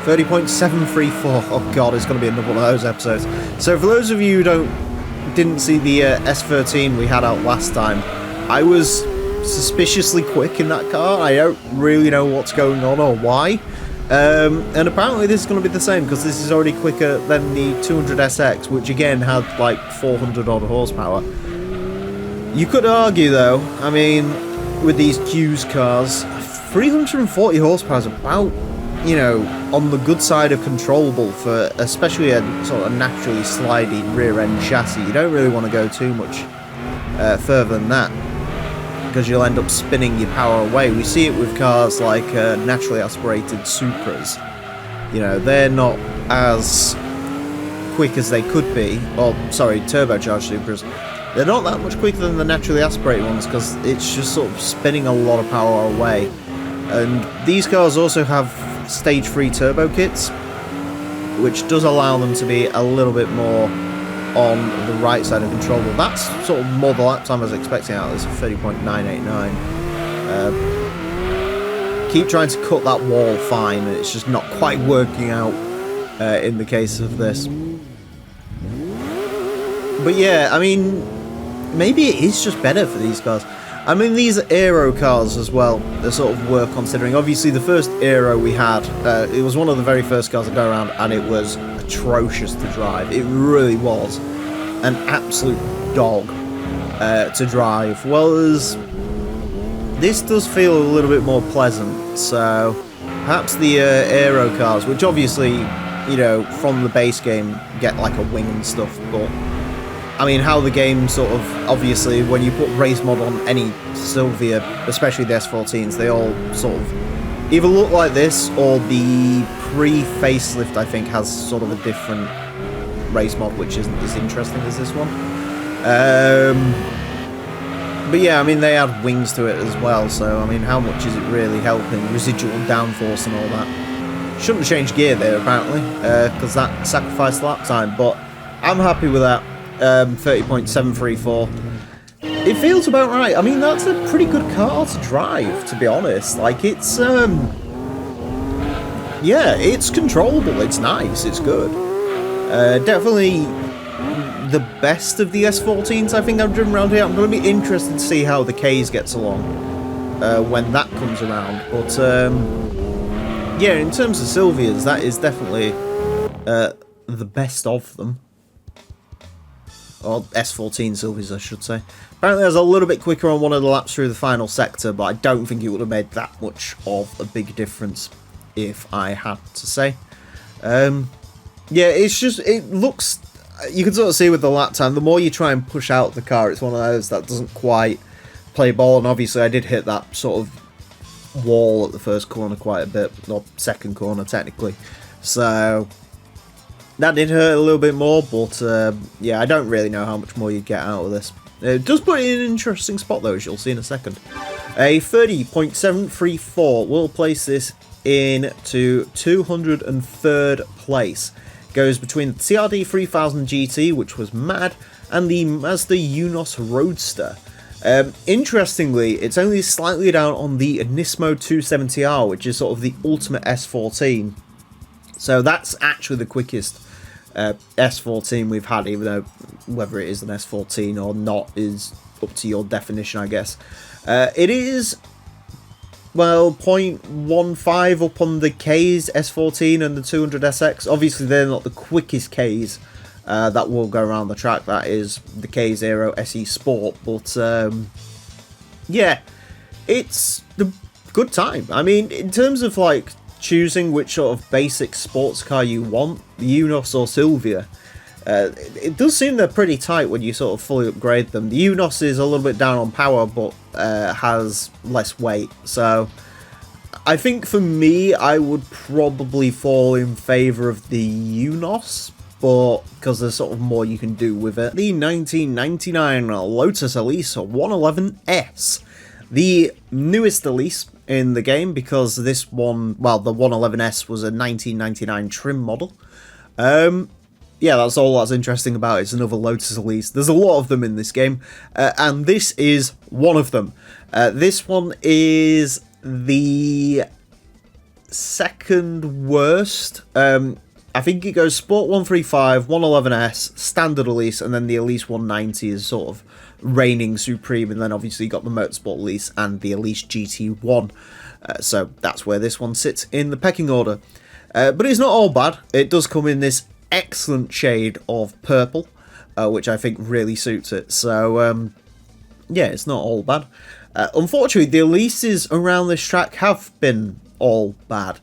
30.734. Oh god, it's going to be another one of those episodes. So for those of you who didn't see the S13 we had out last time, I was suspiciously quick in that car. I don't really know what's going on or why. And apparently this is going to be the same, because this is already quicker than the 200SX, which again had like 400 odd horsepower. You could argue though, I mean, with these Q's cars, 340 horsepower is about, you know, on the good side of controllable for especially a sort of naturally sliding rear end chassis. You don't really want to go too much further than that, because you'll end up spinning your power away. We see it with cars like naturally aspirated Supras. You know, they're not as quick as they could be, or sorry, turbocharged Supras. They're not that much quicker than the naturally aspirated ones, because it's just sort of spinning a lot of power away. And these cars also have stage 3 turbo kits, which does allow them to be a little bit more on the right side of control. But that's sort of more the lap time I was expecting out of this, 30.989. Keep trying to cut that wall fine, and it's just not quite working out in the case of this. But yeah, I mean, maybe it is just better for these cars. I mean, these Aero cars as well, they're sort of worth considering. Obviously, the first Aero we had, it was one of the very first cars to go around, and it was atrocious to drive. It really was an absolute dog to drive. Well, this does feel a little bit more pleasant, so perhaps the Aero cars, which obviously, you know, from the base game, get like a wing and stuff, but I mean, how the game sort of, obviously, when you put race mod on any Silvia, especially the S14s, they all sort of either look like this, or the pre-facelift, I think, has sort of a different race mod, which isn't as interesting as this one. But yeah, I mean, they add wings to it as well, so I mean, how much is it really helping? Residual downforce and all that. Shouldn't change gear there, apparently, because that sacrificed lap time, but I'm happy with that. 30.734. It feels about right. I mean, that's a pretty good car to drive, to be honest. Like, it's, yeah, it's controllable, it's nice, it's good. Definitely the best of the S14s I think I've driven around here. I'm going to be interested to see how the K's gets along when that comes around. But, yeah, in terms of Sylvia's, that is definitely the best of them. Or S14 Sylvia's, I should say. Apparently I was a little bit quicker on one of the laps through the final sector, but I don't think it would have made that much of a big difference, if I had to say. Yeah, it's just, it looks, you can sort of see with the lap time, the more you try and push out the car, it's one of those that doesn't quite play ball, and obviously I did hit that sort of wall at the first corner quite a bit, or second corner technically, so that did hurt a little bit more, but yeah, I don't really know how much more you'd get out of this. It does put it in an interesting spot though, as you'll see in a second. A 30.734 will place this into 203rd place. Goes between the TRD 3000 GT, which was mad, and the Mazda Unos Roadster. Interestingly, it's only slightly down on the Nismo 270R, which is sort of the ultimate S14. So that's actually the quickest S14 we've had, even though whether it is an S14 or not is up to your definition, I guess. It is, well, 0.15 up on the K's S14 and the 200SX. Obviously, they're not the quickest K's that will go around the track. That is the K0 SE Sport. But, yeah, it's the good time. I mean, in terms of, like, choosing which sort of basic sports car you want, the Unos or Sylvia, it does seem they're pretty tight when you sort of fully upgrade them. The Unos is a little bit down on power, but has less weight, so I think for me I would probably fall in favour of the Unos, but because there's sort of more you can do with it. The 1999 Lotus Elise 111S, the newest Elise in the game, because this one, well, the 111S was a 1999 trim model. Yeah, that's all that's interesting about it. It's another Lotus Elise. There's a lot of them in this game, and this is one of them. This one is the second worst. I think it goes Sport 135, 111S, Standard Elise, and then the Elise 190 is sort of reigning supreme, and then obviously you got the Motorsport Elise and the Elise GT1. So that's where this one sits in the pecking order. But it's not all bad. It does come in this excellent shade of purple, which I think really suits it. So, yeah, it's not all bad. Unfortunately, the Elises around this track have been all bad.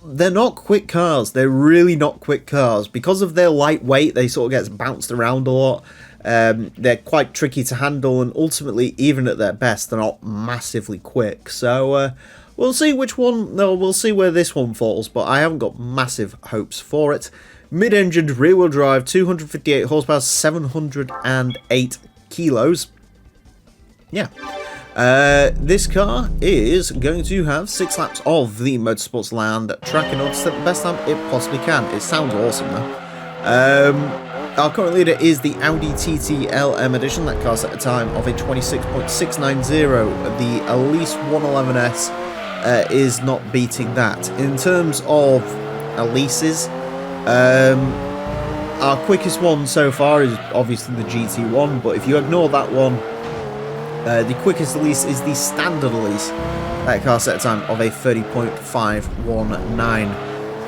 They're not quick cars. They're really not quick cars. Because of their lightweight, they sort of get bounced around a lot. They're quite tricky to handle, and ultimately, even at their best, they're not massively quick. So, we'll see which one, no, we'll see where this one falls, but I haven't got massive hopes for it. Mid-engined, rear-wheel drive, 258 horsepower, 708 kilos. Yeah. This car is going to have 6 laps of the Motorsports Land track in order to set the best time it possibly can. It sounds awesome, though. Our current leader is the Audi TT LM Edition. That car set a time of a 26.690. The Elise 111S is not beating that. In terms of Elises, our quickest one so far is obviously the GT1, but if you ignore that one, the quickest Elise is the Standard Elise. That car set a time of a 30.519.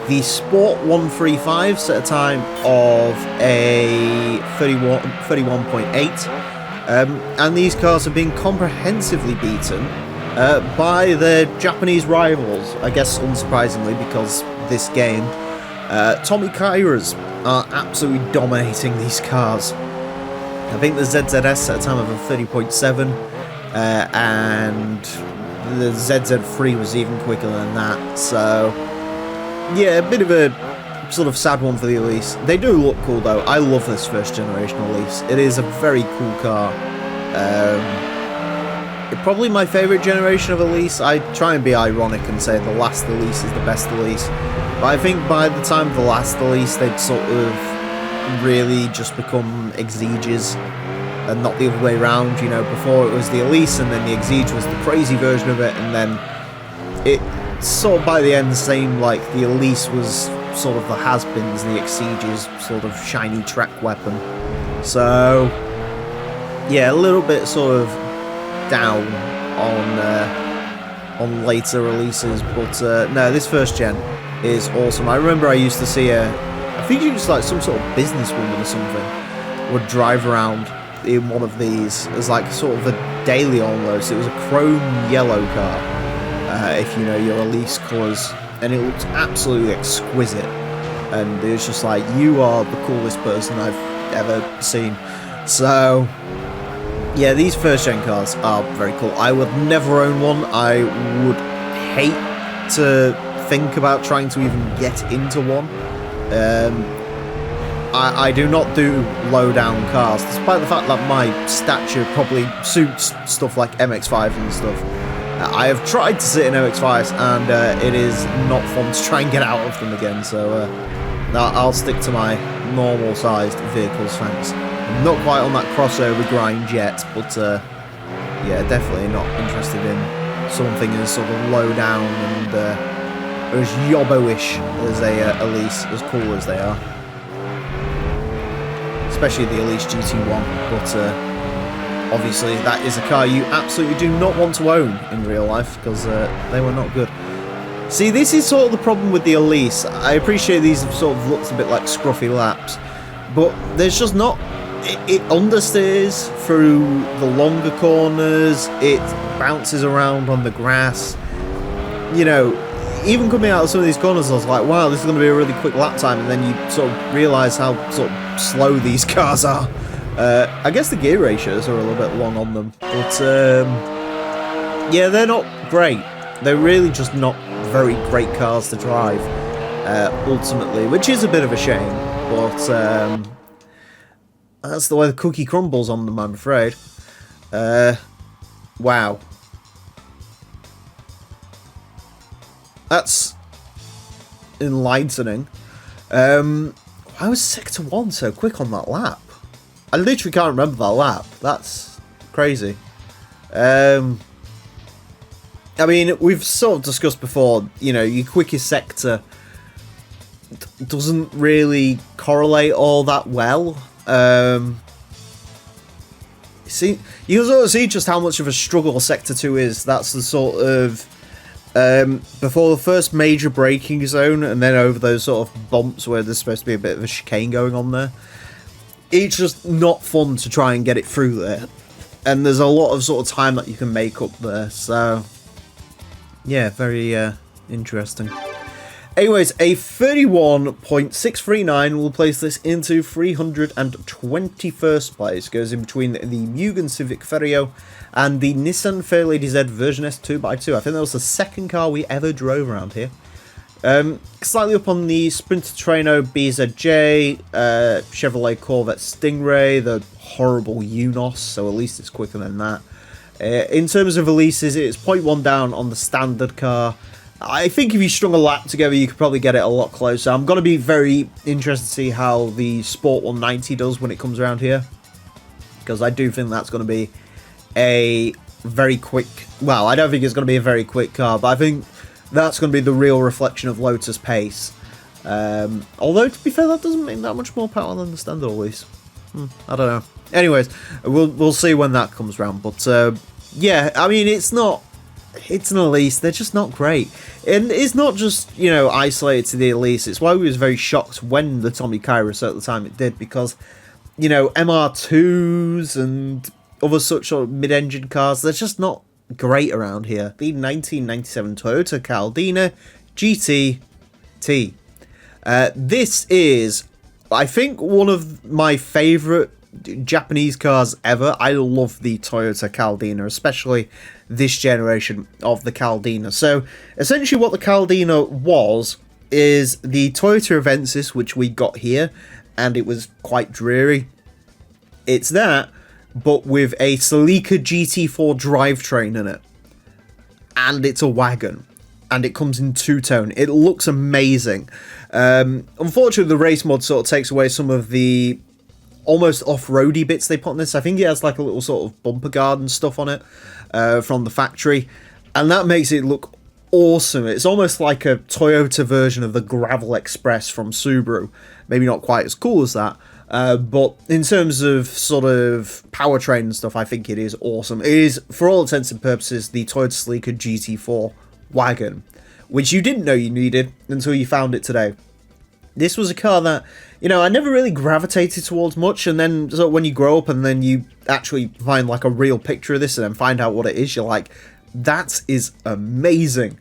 The Sport 135 set a time of a 31.8. And these cars have been comprehensively beaten by their Japanese rivals, I guess unsurprisingly, because this game. Tommy Kairas are absolutely dominating these cars. I think the ZZS set a time of a 30.7, and the ZZ3 was even quicker than that, so yeah, a bit of a sort of sad one for the Elise. They do look cool though. I love this first generation Elise. It is a very cool car. probably my favourite generation of Elise. I try and be ironic and say the last Elise is the best Elise. But I think by the time of the last Elise, they'd sort of really just become Exeges and not the other way around. You know, before it was the Elise and then the Exige was the crazy version of it, and then it sort of by the end seemed like the Elise was sort of the has-beens, the Exege's sort of shiny track weapon. So yeah, a little bit sort of down on later releases, but no, this first gen is awesome. I remember I used to see I think it was like some sort of businesswoman or something would drive around in one of these as like sort of a daily almost. It was a chrome yellow car, if you know your Elise colours, and it looked absolutely exquisite, and it was just like, you are the coolest person I've ever seen. So yeah, these first gen cars are very cool. I would never own one. I would hate to think about trying to even get into one. I do not do low down cars, despite the fact that my stature probably suits stuff like MX-5 and stuff. I have tried to sit in MX-5s and it is not fun to try and get out of them again, so I'll stick to my normal sized vehicles, thanks. I'm not quite on that crossover grind yet, but yeah, definitely not interested in something as sort of low down and as yobbo-ish as a Elise, as cool as they are. Especially the Elise GT1, but obviously that is a car you absolutely do not want to own in real life, because they were not good. See, this is sort of the problem with the Elise. I appreciate these have sort of looked a bit like scruffy laps, but there's just not... It understeers through the longer corners, it bounces around on the grass. You know, even coming out of some of these corners, I was like, wow, this is going to be a really quick lap time, and then you sort of realise how sort of slow these cars are. I guess the gear ratios are a little bit long on them, but yeah, they're not great. They're really just not very great cars to drive, ultimately, which is a bit of a shame, but that's the way the cookie crumbles on them, I'm afraid. Wow. That's enlightening. Why was Sector 1 so quick on that lap? I literally can't remember that lap. That's crazy. I mean, we've sort of discussed before, you know, your quickest sector doesn't really correlate all that well. See, you can sort of see just how much of a struggle Sector 2 is. That's the sort of before the first major braking zone, and then over those sort of bumps where there's supposed to be a bit of a chicane going on there. It's just not fun to try and get it through there, and there's a lot of sort of time that you can make up there. So yeah, very interesting. Anyways, a 31.639 will place this into 321st place. Goes in between the Mugen Civic Ferio and the Nissan Fairlady Z version S 2x2. I think that was the second car we ever drove around here. Slightly up on the Sprinter Treno BZJ, Chevrolet Corvette Stingray, the horrible Unos, so at least it's quicker than that. In terms of releases, it's 0.1 down on the standard car. I think if you strung a lap together, you could probably get it a lot closer. I'm going to be very interested to see how the Sport 190 does when it comes around here, because I do think that's going to be a very quick... Well, I don't think it's going to be a very quick car, but I think that's going to be the real reflection of Lotus pace. Although, to be fair, that doesn't make that much more power than the standard Elise. I don't know. Anyways, we'll see when that comes around. But yeah, I mean, it's an Elise. They're just not great. And it's not just, you know, isolated to the Elise. It's why we was very shocked when the Tommy Kairos at the time it did, because, you know, MR2s and other such sort of mid-engine cars, they're just not great around here. The 1997 Toyota Caldina GT-T. This is, I think, one of my favourite Japanese cars ever. I love the Toyota Caldina, especially this generation of the Caldina. So essentially what the Caldina was is the Toyota Avensis, which we got here, and it was quite dreary. It's that, but with a Celica GT4 drivetrain in it. And it's a wagon. And it comes in two-tone. It looks amazing. Unfortunately, the race mod sort of takes away some of the almost off-roady bits they put on this. I think it has like a little sort of bumper guard and stuff on it from the factory. And that makes it look awesome. It's almost like a Toyota version of the Gravel Express from Subaru. Maybe not quite as cool as that. But in terms of sort of powertrain and stuff, I think it is awesome. It is, for all intents and purposes, the Toyota Celica GT4 wagon, which you didn't know you needed until you found it today. This was a car that, you know, I never really gravitated towards much, and then so when you grow up and then you actually find like a real picture of this and then find out what it is, you're like, that is amazing.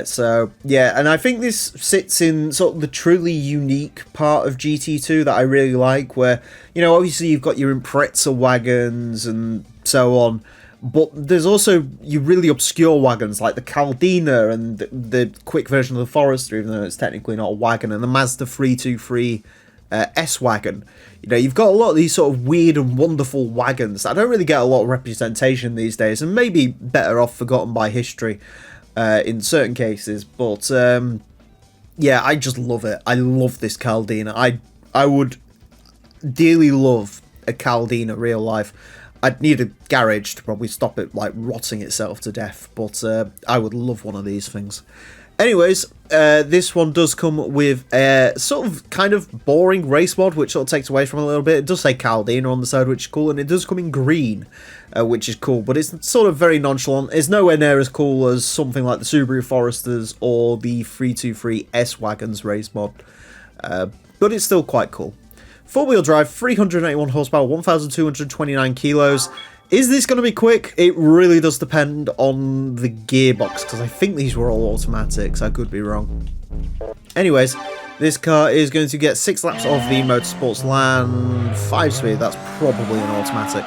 So yeah, and I think this sits in sort of the truly unique part of GT2 that I really like, where, you know, obviously you've got your Impreza wagons and so on, but there's also your really obscure wagons like the Caldina and the quick version of the Forester, even though it's technically not a wagon, and the Mazda 323 S-Wagon. You know, you've got a lot of these sort of weird and wonderful wagons that don't really get a lot of representation these days, and maybe better off forgotten by history in certain cases. But yeah, I just love it. I love this Caldina. I would dearly love a Caldina real life. I'd need a garage to probably stop it like rotting itself to death, but I would love one of these things. Anyways, this one does come with a sort of kind of boring race mod, which sort of takes away from it a little bit. It does say Caldina on the side, which is cool, and it does come in green, which is cool, but it's sort of very nonchalant. It's nowhere near as cool as something like the Subaru Foresters or the 323 S-Wagons race mod, but it's still quite cool. Four-wheel drive, 381 horsepower, 1,229 kilos. Is this going to be quick? It really does depend on the gearbox, because I think these were all automatics. I could be wrong. Anyways, this car is going to get 6 laps of the Motorsports Land 5-speed. That's probably an automatic.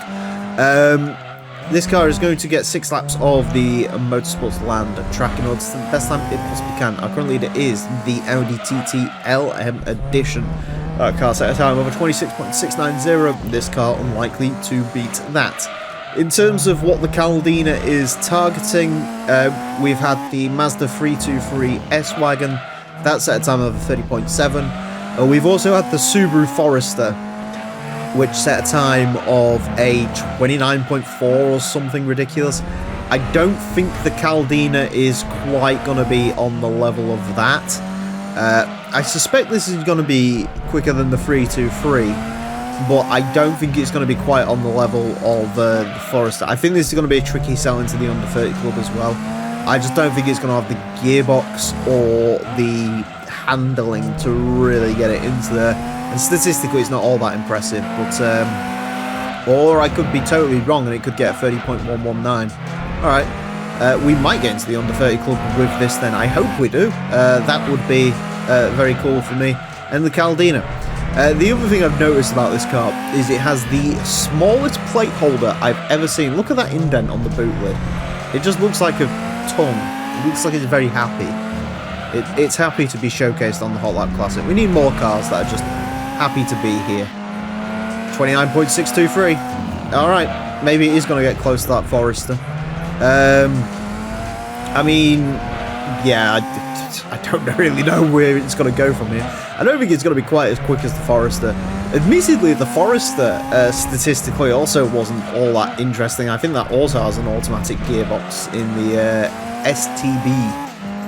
This car is going to get 6 laps of the Motorsports Land track in order to the best time it possibly can. Our current leader is the Audi TT LM Edition. That car set a time of a 26.690. This car unlikely to beat that. In terms of what the Caldina is targeting, we've had the Mazda 323 S-Wagon. That set a time of a 30.7. We've also had the Subaru Forester, which set a time of a 29.4 or something ridiculous. I don't think the Caldina is quite going to be on the level of that. I suspect this is going to be quicker than the 323, but I don't think it's going to be quite on the level of the Forester. I think this is going to be a tricky sell into the under 30 club as well. I just don't think it's going to have the gearbox or the handling to really get it into there. And statistically, it's not all that impressive, but or I could be totally wrong and it could get 30.119. Alright, we might get into the under 30 club with this then. I hope we do. That would be very cool for me. And the Caldina. The other thing I've noticed about this car is it has the smallest plate holder I've ever seen. Look at that indent on the boot lid. It just looks like a tongue. It looks like it's very happy. It's happy to be showcased on the Hot Lap Classic. We need more cars that are just happy to be here. 29.623. Alright, maybe it is going to get close to that Forester. I mean, yeah, I don't really know where it's going to go from here. I don't think it's going to be quite as quick as the Forester. Admittedly, the Forester statistically also wasn't all that interesting. I think that also has an automatic gearbox in the STB,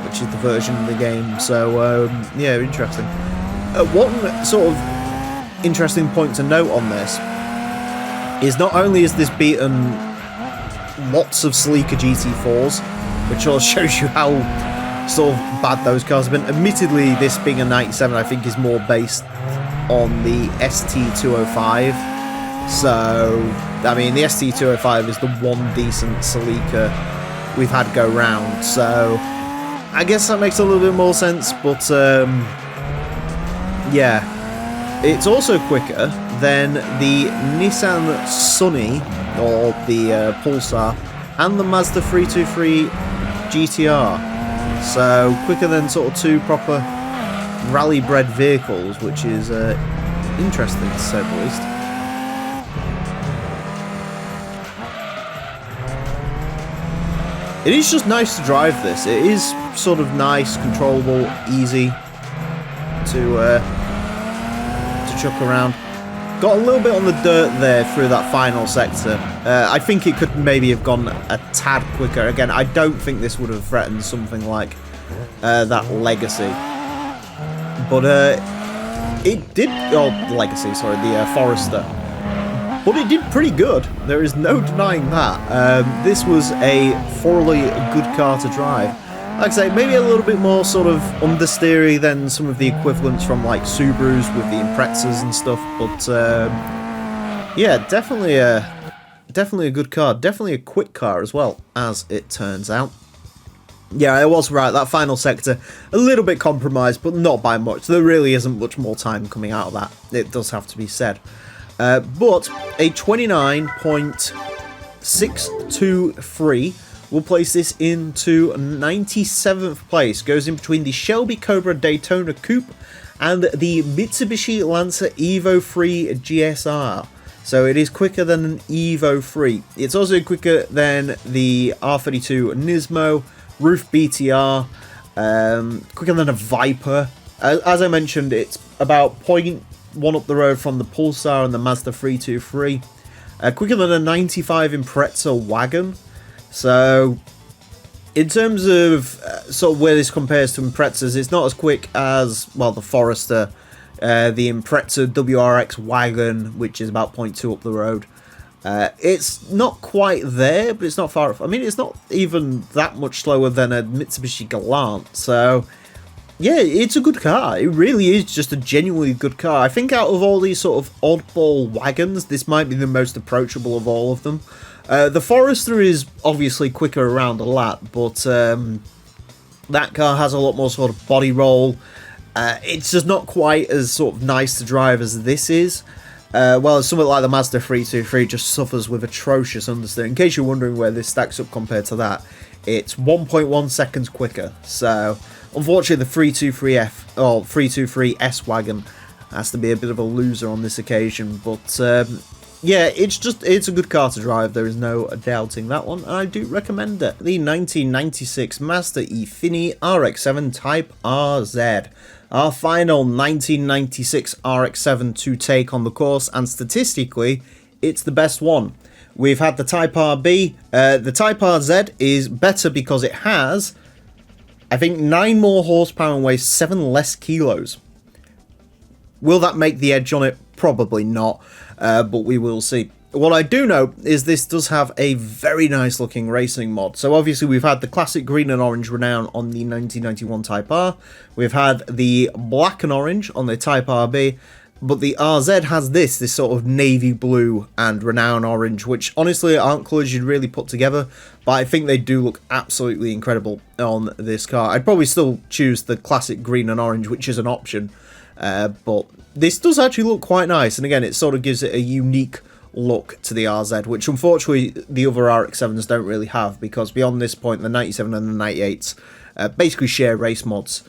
which is the version of the game. So, yeah, interesting. One sort of interesting point to note on this is not only is this beaten lots of Celica GT4s, which all shows you how sort of bad those cars have been. Admittedly, this being a 97, I think is more based on the ST205. So, I mean, the ST205 is the one decent Celica we've had go round. So, I guess that makes a little bit more sense. But, yeah. It's also quicker than the Nissan Sunny, or the Pulsar, and the Mazda 323 GTR. So, quicker than sort of two proper rally-bred vehicles, which is interesting to say the least. it is just nice to drive this. It is sort of nice, controllable, easy to chuck around. Got a little bit on the dirt there through that final sector. I think it could maybe have gone a tad quicker. Again, I don't think this would have threatened something like that Legacy. But it did... Oh, Legacy, sorry, the Forester. But it did pretty good. There is no denying that. This was a thoroughly good car to drive. Like I say, maybe a little bit more sort of understeery than some of the equivalents from like Subarus with the Imprezas and stuff. But yeah, definitely a good car. Definitely a quick car as well, as it turns out. Yeah, I was right. That final sector, a little bit compromised, but not by much. There really isn't much more time coming out of that. It does have to be said. But a 29.623 will place this into 97th place. Goes in between the Shelby Cobra Daytona Coupe and the Mitsubishi Lancer Evo 3 GSR. So it is quicker than an Evo 3. It's also quicker than the R32 Nismo, Roof BTR, quicker than a Viper. As I mentioned, it's about 0.1 up the road from the Pulsar and the Mazda 323. Quicker than a 95 Impreza wagon. So, in terms of sort of where this compares to Imprezas, it's not as quick as, well, the Forester, the Impreza WRX wagon, which is about 0.2 up the road. It's not quite there, but it's not far off. I mean, it's not even that much slower than a Mitsubishi Galant. So, yeah, it's a good car. It really is just a genuinely good car. I think out of all these sort of oddball wagons, this might be the most approachable of all of them. The Forester is obviously quicker around a lot, but that car has a lot more sort of body roll. It's just not quite as sort of nice to drive as this is. Well, something like the Mazda 323 just suffers with atrocious understeer. In case you're wondering where this stacks up compared to that, it's 1.1 seconds quicker. So, unfortunately, the 323F or 323S wagon has to be a bit of a loser on this occasion, but yeah, it's a good car to drive, there is no doubting that one, and I do recommend it. The 1996 Mazda E-Fini RX-7 Type RZ. Our final 1996 RX-7 to take on the course, and statistically, it's the best one. We've had the Type RB. The Type RZ is better because it has, I think, 9 more horsepower and weighs 7 less kilos. Will that make the edge on it? Probably not, but we will see. What I do know is this does have a very nice looking racing mod. So obviously we've had the classic green and orange Renown on the 1991 Type R. We've had the black and orange on the Type RB. But the RZ has this sort of navy blue and Renown orange, which honestly aren't colours you'd really put together. But I think they do look absolutely incredible on this car. I'd probably still choose the classic green and orange, which is an option. But this does actually look quite nice. And again, it sort of gives it a unique look to the RZ, which unfortunately the other RX-7s don't really have, because beyond this point the 97 and the 98s basically share race mods,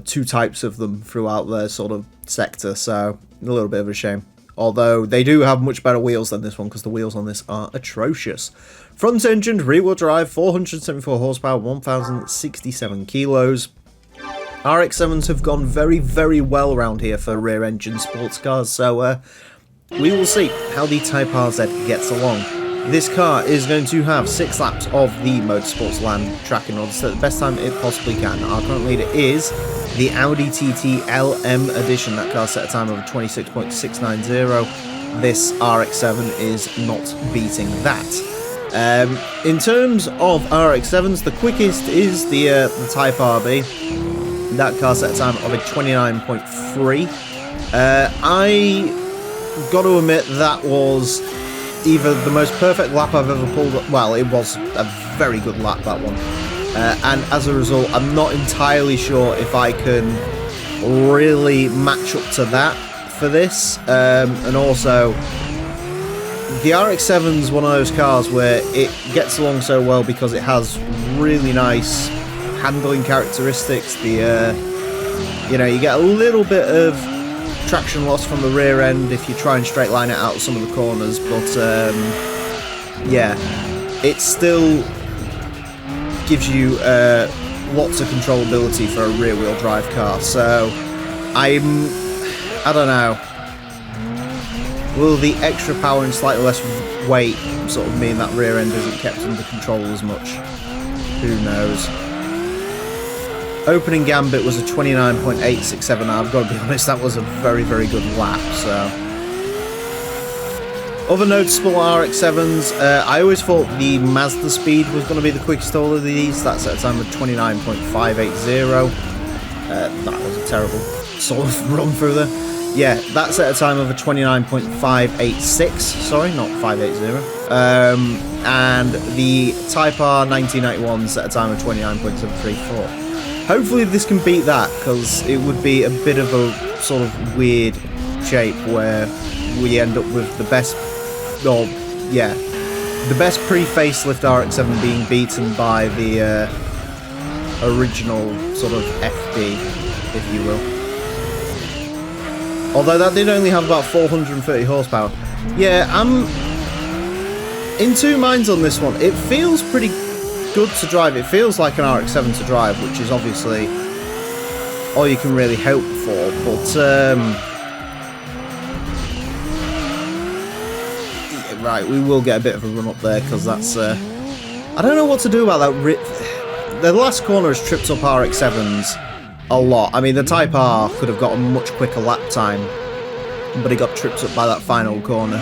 2 types of them throughout their sort of sector, so a little bit of a shame. Although they do have much better wheels than this one, because the wheels on this are atrocious. Front engined, rear wheel drive, 474 horsepower, 1067 kilos. RX-7s have gone very, very well around here for rear engine sports cars, so we will see how the Type RZ gets along. This car is going to have 6 laps of the Motorsports Land track in order to set the best time it possibly can. Our current leader is the Audi TT LM Edition. That car set a time of 26.690. This RX-7 is not beating that. In terms of RX-7s, the quickest is the Type RB. That car set a time of a 29.3. I got to admit that was either the most perfect lap I've ever pulled. Well, it was a very good lap, that one. And as a result, I'm not entirely sure if I can really match up to that for this. And also, the RX-7's one of those cars where it gets along so well because it has really nice handling characteristics. The you know, you get a little bit of traction loss from the rear end if you try and straight line it out of some of the corners, but yeah, it's still gives you lots of controllability for a rear-wheel drive car. So I don't know. Will the extra power and slightly less weight sort of mean that rear end isn't kept under control as much? Who knows? Opening gambit was a 29.867. I've got to be honest, that was a very, very good lap. So, other noticeable RX-7s. I always thought the Mazda speed was going to be the quickest of all of these. That's at a time of 29.580. That was a terrible sort of run through there. Yeah, that's at a time of a 29.586. Sorry, not 580. And the Type R 1991's at a time of 29.734. Hopefully this can beat that, because it would be a bit of a sort of weird shape where we end up with the best, or yeah, the best pre-facelift RX-7 being beaten by the original sort of FD, if you will. Although that did only have about 430 horsepower. Yeah, I'm in two minds on this one. It feels pretty good to drive. It feels like an RX-7 to drive, which is obviously all you can really hope for. But yeah, right, we will get a bit of a run up there, because that's I don't know what to do about that. The last corner has tripped up RX-7s a lot. I mean, the Type R could have got a much quicker lap time, but it got tripped up by that final corner.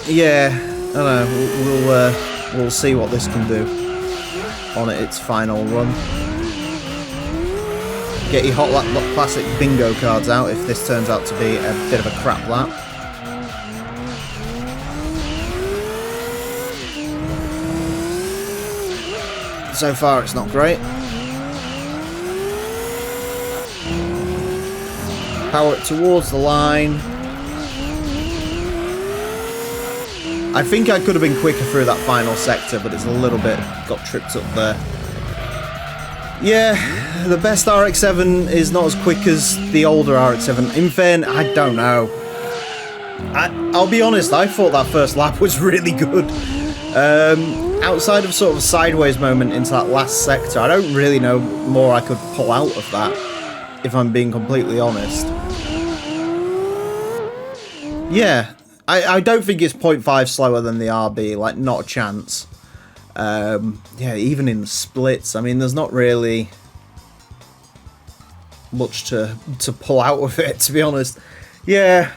Yeah, I don't know. We'll see what this can do on its final run. Get your Hot Lap Classic bingo cards out if this turns out to be a bit of a crap lap. So far, it's not great. Power it towards the line. I think I could have been quicker through that final sector, but it's a little bit got tripped up there. Yeah, the best RX-7 is not as quick as the older RX-7. In fairness, I don't know. I'll be honest, I thought that first lap was really good. Outside of sort of a sideways moment into that last sector, I don't really know more I could pull out of that, if I'm being completely honest. Yeah, I don't think it's 0.5 slower than the RB, like, not a chance. Yeah, even in the splits, I mean, there's not really much to pull out of it, to be honest. Yeah,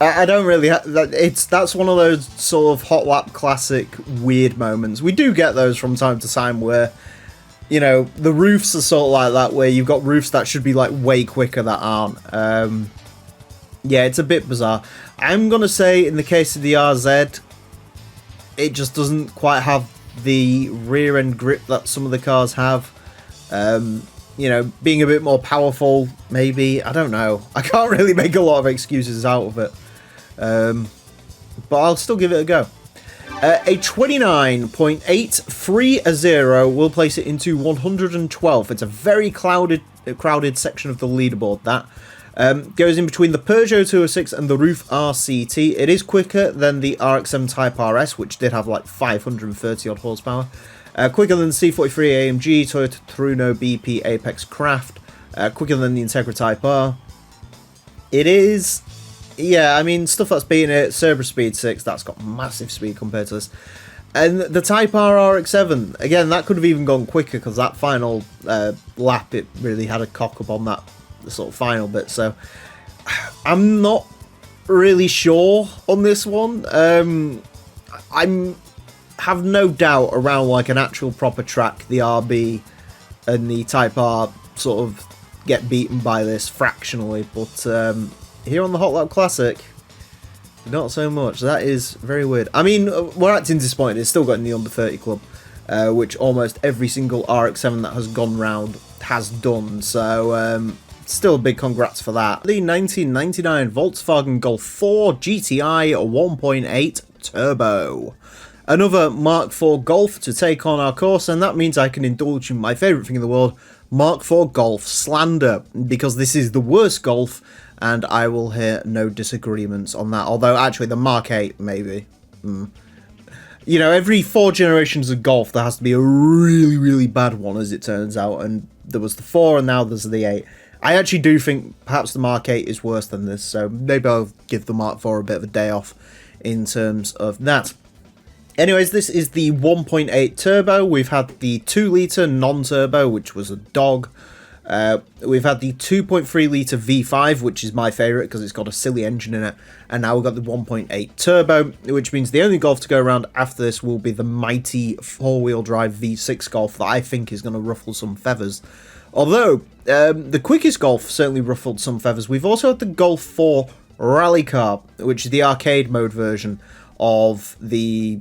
I don't really. That's one of those sort of Hot Lap Classic weird moments. We do get those from time to time where, you know, the roofs are sort of like that, where you've got roofs that should be like way quicker that aren't. Yeah, it's a bit bizarre. I'm gonna say in the case of the RZ, it just doesn't quite have the rear end grip that some of the cars have. You know, being a bit more powerful, maybe. I don't know. I can't really make a lot of excuses out of it. But I'll still give it a go. A 29.830 will place it into 112th. It's a very crowded section of the leaderboard, that. Goes in between the Peugeot 206 and the Roof RCT. It is quicker than the RX-7 Type RS, which did have like 530 odd horsepower. Quicker than the C43 AMG, Toyota Turismo BP Apex Craft. Quicker than the Integra Type R. It is, yeah, I mean, stuff that's beating it. Cerberus Speed 6, that's got massive speed compared to this. And the Type R RX-7, again, that could have even gone quicker, because that final lap, it really had a cock up on that the sort of final bit. So I'm not really sure on this one. I'm have no doubt around like an actual proper track, the RB and the Type R sort of get beaten by this fractionally, but here on the Hot Lap Classic, not so much. That is very weird. I mean, we're acting disappointed. It's still got in the under 30 club, which almost every single RX-7 that has gone round has done. So still a big congrats for that. The 1999 Volkswagen Golf 4 GTI 1.8 Turbo. Another Mark IV Golf to take on our course, and that means I can indulge in my favourite thing in the world, Mark IV Golf slander, because this is the worst Golf, and I will hear no disagreements on that. Although, actually, the Mark 8, maybe. you know, every 4 generations of Golf, there has to be a really, really bad one, as it turns out. And there was the 4, and now there's the 8. I actually do think perhaps the Mark 8 is worse than this, so maybe I'll give the Mark 4 a bit of a day off in terms of that. Anyways, this is the 1.8 turbo. We've had the 2-litre non-turbo, which was a dog. We've had the 2.3-litre V5, which is my favourite because it's got a silly engine in it. And now we've got the 1.8 turbo, which means the only Golf to go around after this will be the mighty 4-wheel drive V6 Golf that I think is going to ruffle some feathers. Although, the quickest Golf certainly ruffled some feathers. We've also had the Golf 4 Rally Car, which is the arcade mode version of the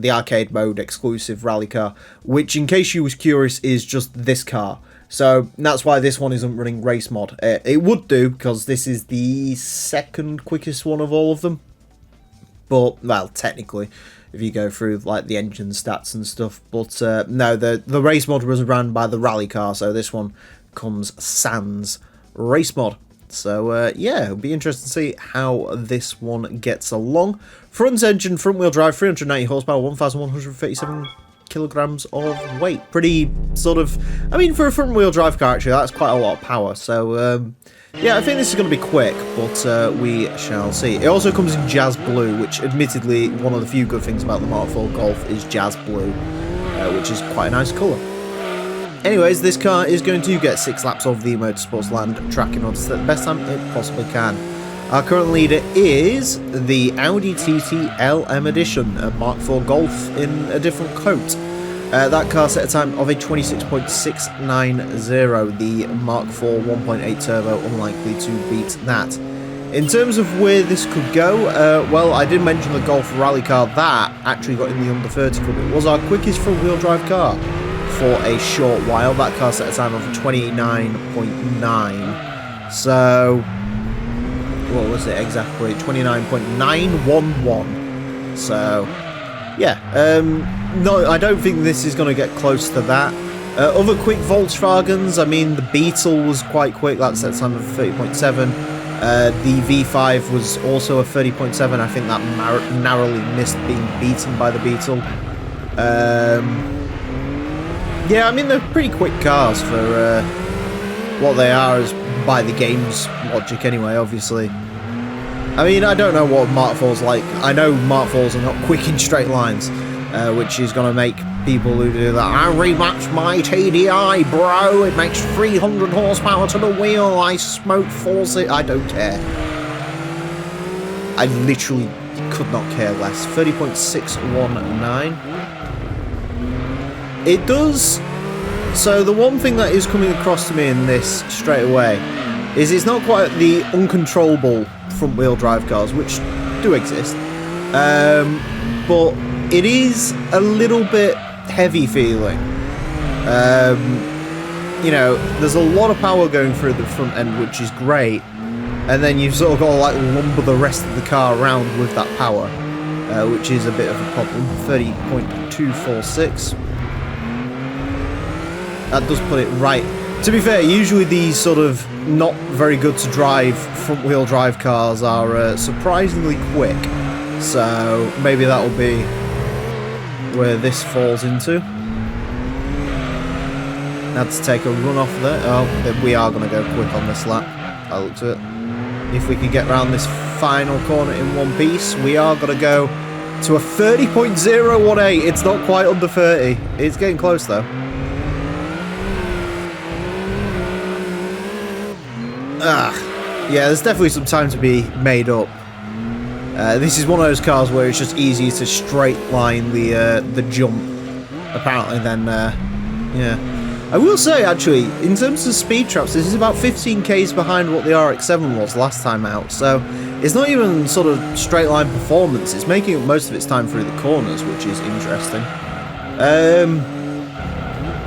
arcade mode exclusive rally car, which, in case you was curious, is just this car. So that's why this one isn't running race mod. It would do, because this is the second quickest one of all of them. But, well, technically, if you go through like the engine stats and stuff. But no, the race mod was run by the rally car, so this one comes sans race mod. So, yeah, it'll be interesting to see how this one gets along. Front engine, front wheel drive, 390 horsepower, 1,137 kilograms of weight. Pretty sort of, I mean, for a front wheel drive car, actually, that's quite a lot of power. So, yeah, I think this is going to be quick, but we shall see. It also comes in Jazz Blue, which, admittedly, one of the few good things about the Mark IV Golf is Jazz Blue, which is quite a nice colour. Anyways, this car is going to get 6 laps of the Motorsports Land track in order to set the best time it possibly can. Our current leader is the Audi TT LM Edition, a Mark IV Golf in a different coat. That car set a time of a 26.690. The Mark IV 1.8 turbo unlikely to beat that. In terms of where this could go, well, I did mention the Golf Rally car. That actually got in the under 30 club. It was our quickest front wheel drive car for a short while. That car set a time of 29.9. So, what was it exactly? 29.911. So, yeah. No, I don't think this is going to get close to that. Other quick Volkswagens, I mean, the Beetle was quite quick. That set a time of 30.7. The V5 was also a 30.7. I think that narrowly missed being beaten by the Beetle. Yeah, I mean, they're pretty quick cars for what they are, as by the game's logic anyway, obviously. I mean, I don't know what Mark IV's like. I know Mark IV's are not quick in straight lines, which is going to make people who do that, I rematched my TDI, bro, it makes 300 horsepower to the wheel, I smoke force it, I don't care. I literally could not care less. 30.619. It does. So the one thing that is coming across to me in this straight away is it's not quite the uncontrollable front wheel drive cars, which do exist, but it is a little bit heavy feeling. You know, there's a lot of power going through the front end, which is great, and then you've sort of got to like lumber the rest of the car around with that power, which is a bit of a problem. 30.246. That does put it right. To be fair, usually these sort of not very good to drive front wheel drive cars are surprisingly quick, so maybe that will be where this falls into. Had to take a run off there. Oh, we are going to go quick on this lap. I looked at it. If we can get around this final corner in one piece, we are going to go to a 30.018. It's not quite under 30. It's getting close though. Yeah, there's definitely some time to be made up. This is one of those cars where it's just easier to straight line the jump, apparently, than yeah. I will say, actually, in terms of speed traps, this is about 15 k's behind what the RX-7 was last time out, so it's not even sort of straight line performance. It's making up most of its time through the corners, which is interesting.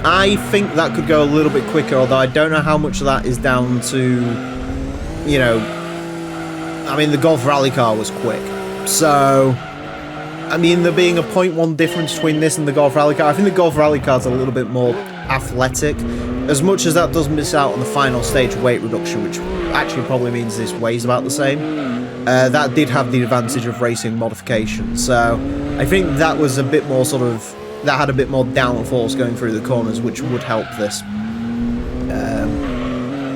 I think that could go a little bit quicker, although I don't know how much of that is down to, you know, I mean, the Golf Rally car was quick, so, I mean, there being a 0.1 difference between this and the Golf Rally car, I think the Golf Rally car's a little bit more athletic, as much as that does miss out on the final stage weight reduction, which actually probably means this weighs about the same. That did have the advantage of racing modification, so I think that was a bit more sort of, that had a bit more downforce going through the corners, which would help this.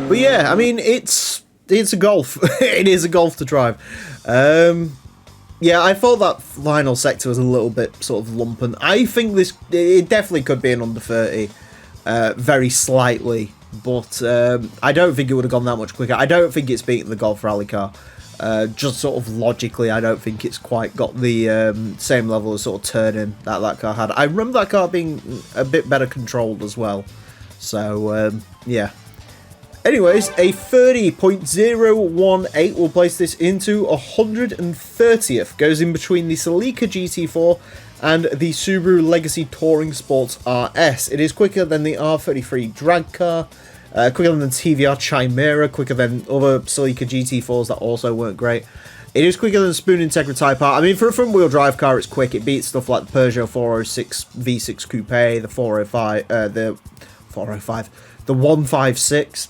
But yeah, I mean, it's a Golf. It is a Golf to drive. Yeah, I thought that final sector was a little bit sort of lumping. I think it definitely could be an under 30, very slightly, but I don't think it would have gone that much quicker. I don't think it's beaten the Golf rally car. Just sort of logically, I don't think it's quite got the same level of sort of turning that car had. I remember that car being a bit better controlled as well. So, yeah. Anyways, a 30.018 will place this into 130th. Goes in between the Celica GT4 and the Subaru Legacy Touring Sports RS. It is quicker than the R33 drag car, quicker than the TVR Chimera, quicker than other Celica GT4s that also weren't great. It is quicker than the Spoon Integra Type R. I mean, for a front-wheel drive car, it's quick. It beats stuff like the Peugeot 406 V6 Coupe, the 405, the 156.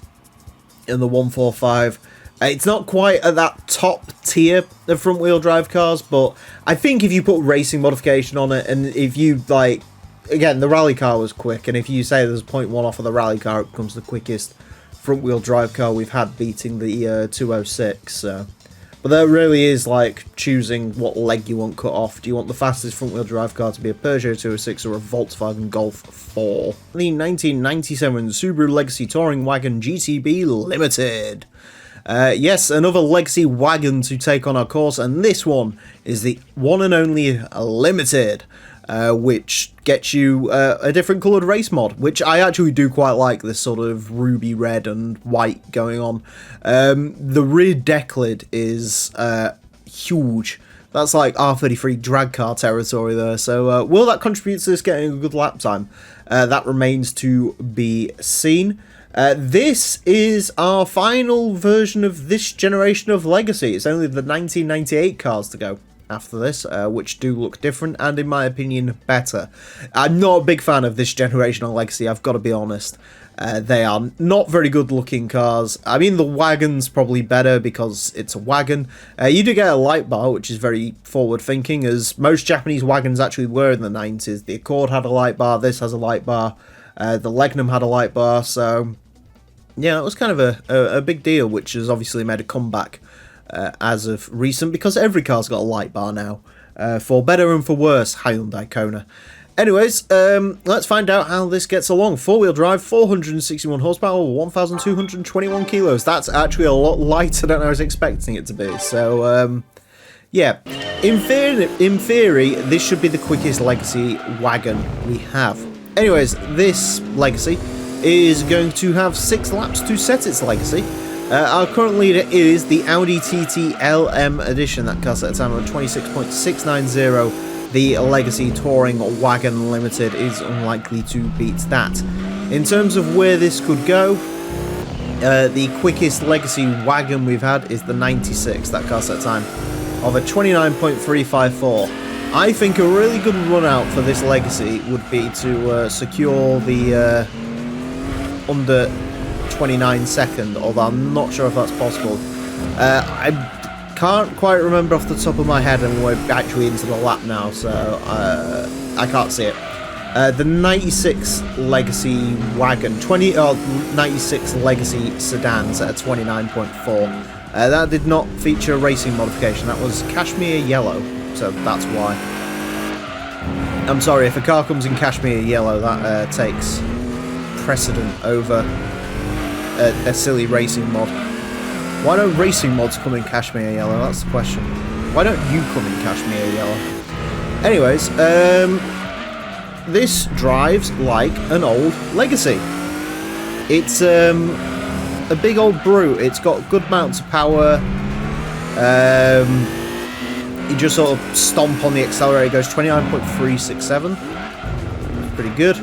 And the 145. It's not quite at that top tier of front wheel drive cars, but I think if you put racing modification on it, and if you like, again, the rally car was quick, and if you say there's 0.1 off of the rally car, it becomes the quickest front wheel drive car we've had, beating the 206. So. But that really is like choosing what leg you want cut off. Do you want the fastest front wheel drive car to be a Peugeot 206 or a Volkswagen Golf 4? The 1997 Subaru Legacy Touring Wagon GTB Limited. Yes, another Legacy wagon to take on our course, and this one is the one and only Limited, which gets you a different coloured race mod, which I actually do quite like, this sort of ruby red and white going on. The rear deck lid is huge. That's like R33 drag car territory there, so will that contribute to this getting a good lap time? That remains to be seen. This is our final version of this generation of Legacy. It's only the 1998 cars to go after this, which do look different and, in my opinion, better. I'm not a big fan of this generation of Legacy, I've got to be honest. They are not very good looking cars. I mean, the wagon's probably better because it's a wagon. You do get a light bar, which is very forward thinking, as most Japanese wagons actually were in the 90s. The Accord had a light bar, this has a light bar, the Legnum had a light bar, so yeah, it was kind of a big deal, which has obviously made a comeback as of recent, because every car's got a light bar now, for better and for worse. Hyundai Kona. Anyways, let's find out how this gets along. Four-wheel drive, 461 horsepower, 1,221 kilos. That's actually a lot lighter than I was expecting it to be. So, yeah, in theory, this should be the quickest Legacy wagon we have. Anyways, this Legacy is going to have 6 laps to set its Legacy. Our current leader is the Audi TT LM edition. That costs at a time of 26.690. The Legacy Touring Wagon Limited is unlikely to beat that. In terms of where this could go, the quickest Legacy wagon we've had is the 96. That costs at a time of a 29.354. I think a really good run out for this Legacy would be to secure the under 29 second, although I'm not sure if that's possible. I can't quite remember off the top of my head, and we're actually into the lap now, so I can't see it. The 96 Legacy wagon, 96 Legacy sedans at a 29.4. That did not feature a racing modification, that was Cashmere Yellow, so that's why. I'm sorry, if a car comes in Cashmere Yellow, that takes precedent over a silly racing mod. Why don't racing mods come in Cashmere Yellow? That's the question. Why don't you come in Cashmere Yellow? Anyways, this drives like an old Legacy. It's a big old brute. It's got good amounts of power. You just sort of stomp on the accelerator. It goes 29.367. Pretty good.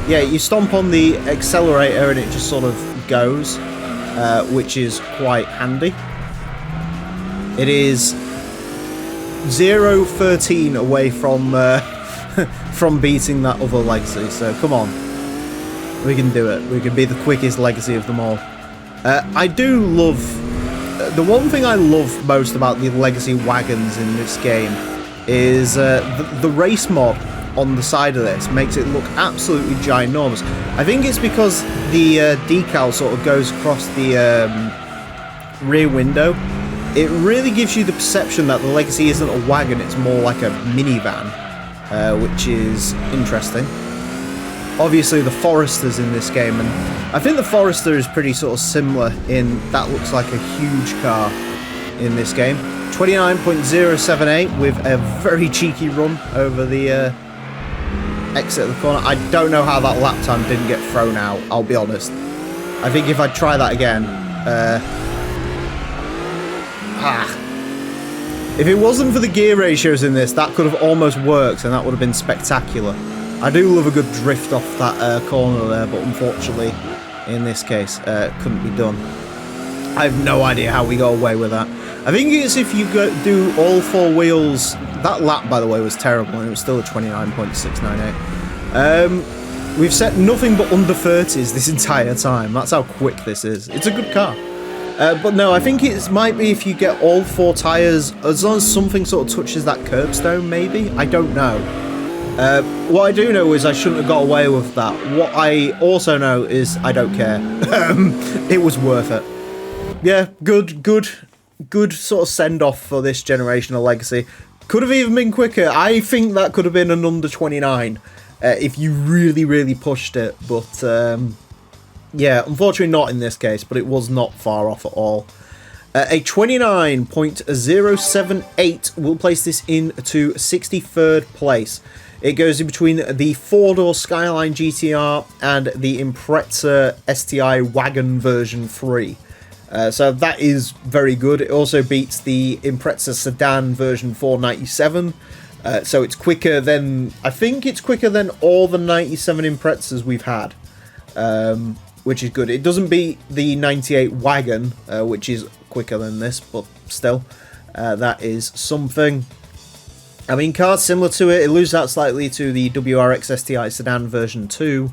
Yeah, you stomp on the accelerator and it just sort of goes, which is quite handy. It is 0-13 away from from beating that other Legacy, so come on. We can do it. We can be the quickest Legacy of them all. I do love... the one thing I love most about the Legacy wagons in this game is the race mod on the side of this makes it look absolutely ginormous. I think it's because the decal sort of goes across the rear window. It really gives you the perception that the Legacy isn't a wagon, it's more like a minivan, which is interesting. Obviously the Forester's in this game, and I think the Forester is pretty sort of similar in that looks like a huge car in this game. 29.078 with a very cheeky run over the exit of the corner. I don't know how that lap time didn't get thrown out, I'll be honest. I think if I try that again... if it wasn't for the gear ratios in this, that could have almost worked and that would have been spectacular. I do love a good drift off that corner there, but unfortunately, in this case, couldn't be done. I have no idea how we got away with that. I think it's if you do all four wheels. That lap, by the way, was terrible, and it was still a 29.698. We've set nothing but under 30s this entire time. That's how quick this is. It's a good car. But no, I think it might be if you get all four tyres, as long as something sort of touches that curbstone, maybe? I don't know. What I do know is I shouldn't have got away with that. What I also know is I don't care. It was worth it. Yeah, good sort of send-off for this generation of Legacy. Could have even been quicker. I think that could have been an under 29 if you really pushed it. But yeah, unfortunately not in this case, but it was not far off at all. A 29.078 will place this into 63rd place. It goes in between the 4-door Skyline GTR and the Impreza STI Wagon version 3. So that is very good. It also beats the Impreza Sedan version 497. So it's quicker than... I think it's quicker than all the 97 Imprezas we've had. Which is good. It doesn't beat the 98 Wagon, which is quicker than this, but still. That is something. I mean, cars similar to it. It loses out slightly to the WRX STI Sedan version 2.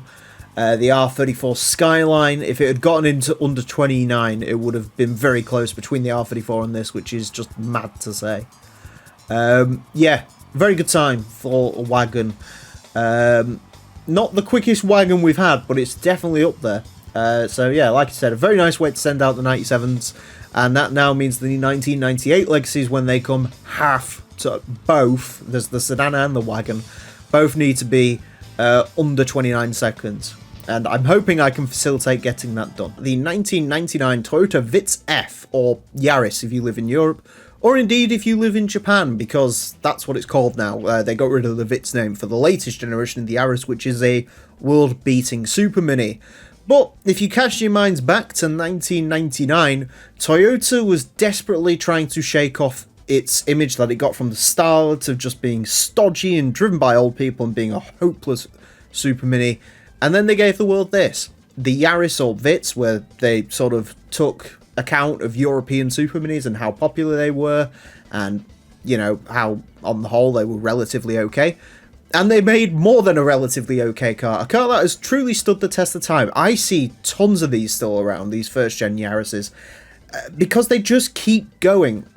The R34 Skyline, if it had gotten into under 29, it would have been very close between the R34 and this, which is just mad to say. Yeah, very good time for a wagon. Not the quickest wagon we've had, but it's definitely up there. So yeah, like I said, a very nice way to send out the 97s, and that now means the 1998 Legacies, when they come, have to both, there's the sedan and the wagon, both need to be under 29 seconds. And I'm hoping I can facilitate getting that done. The 1999 Toyota Vitz F, or Yaris if you live in Europe, or indeed if you live in Japan, because that's what it's called now. They got rid of the Vitz name for the latest generation of the Yaris, which is a world-beating Super Mini. But if you cast your minds back to 1999, Toyota was desperately trying to shake off its image that it got from the start of just being stodgy and driven by old people and being a hopeless Super Mini. And then they gave the world this, the Yaris or Vitz, where they sort of took account of European Super Minis and how popular they were, and, you know, how, on the whole, they were relatively okay. And they made more than a relatively okay car, a car that has truly stood the test of time. I see tons of these still around, these first-gen Yarises, because they just keep going.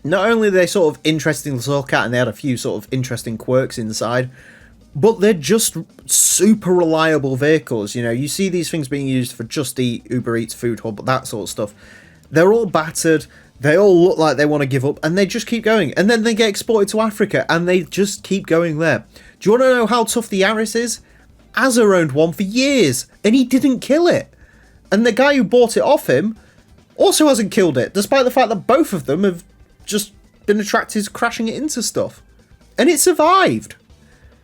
Not only are they sort of interesting to look at, and they had a few sort of interesting quirks inside, but they're just super reliable vehicles. You know, you see these things being used for Just Eat, Uber Eats, Food Hub, that sort of stuff. They're all battered, they all look like they want to give up, and they just keep going. And then they get exported to Africa, and they just keep going there. Do you want to know how tough the Yaris is? Azza owned one for years, and he didn't kill it. And the guy who bought it off him also hasn't killed it, despite the fact that both of them have just been attracted to crashing it into stuff. And it survived.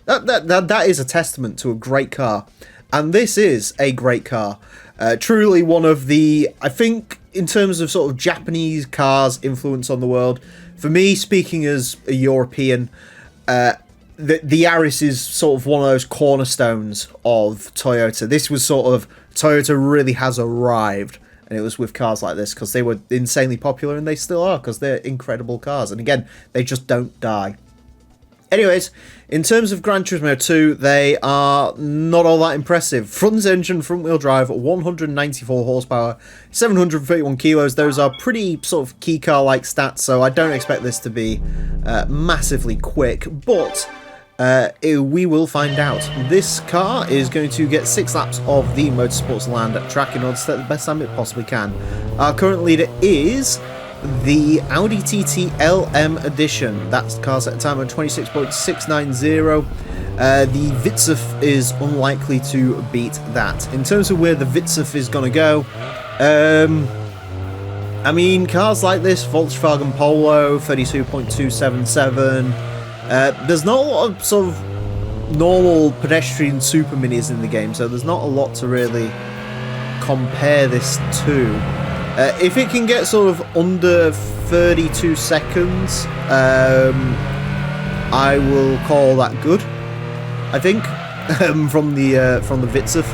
That is a testament to a great car. And this is a great car. Truly one of the, I think, in terms of sort of Japanese cars influence on the world, for me, speaking as a European, the Yaris is sort of one of those cornerstones of Toyota. This was sort of, Toyota really has arrived. And it was with cars like this, because they were insanely popular, and they still are, because they're incredible cars. And again, they just don't die. Anyways, in terms of Gran Turismo 2, they are not all that impressive. Front engine, front wheel drive, 194 horsepower, 731 kilos. Those are pretty sort of key car like stats, so I don't expect this to be massively quick, but we will find out. This car is going to get 6 laps of the Motorsports Land track in order to set the best time it possibly can. Our current leader is the Audi TT LM Edition. That's the car set a time of 26.690. The Vitsuf is unlikely to beat that. In terms of where the Vitsuf is going to go, I mean, cars like this, Volkswagen Polo, 32.277. There's not a lot of sort of normal pedestrian super minis in the game, so there's not a lot to really compare this to. If it can get sort of under 32 seconds, I will call that good, I think, from the Vitsuf,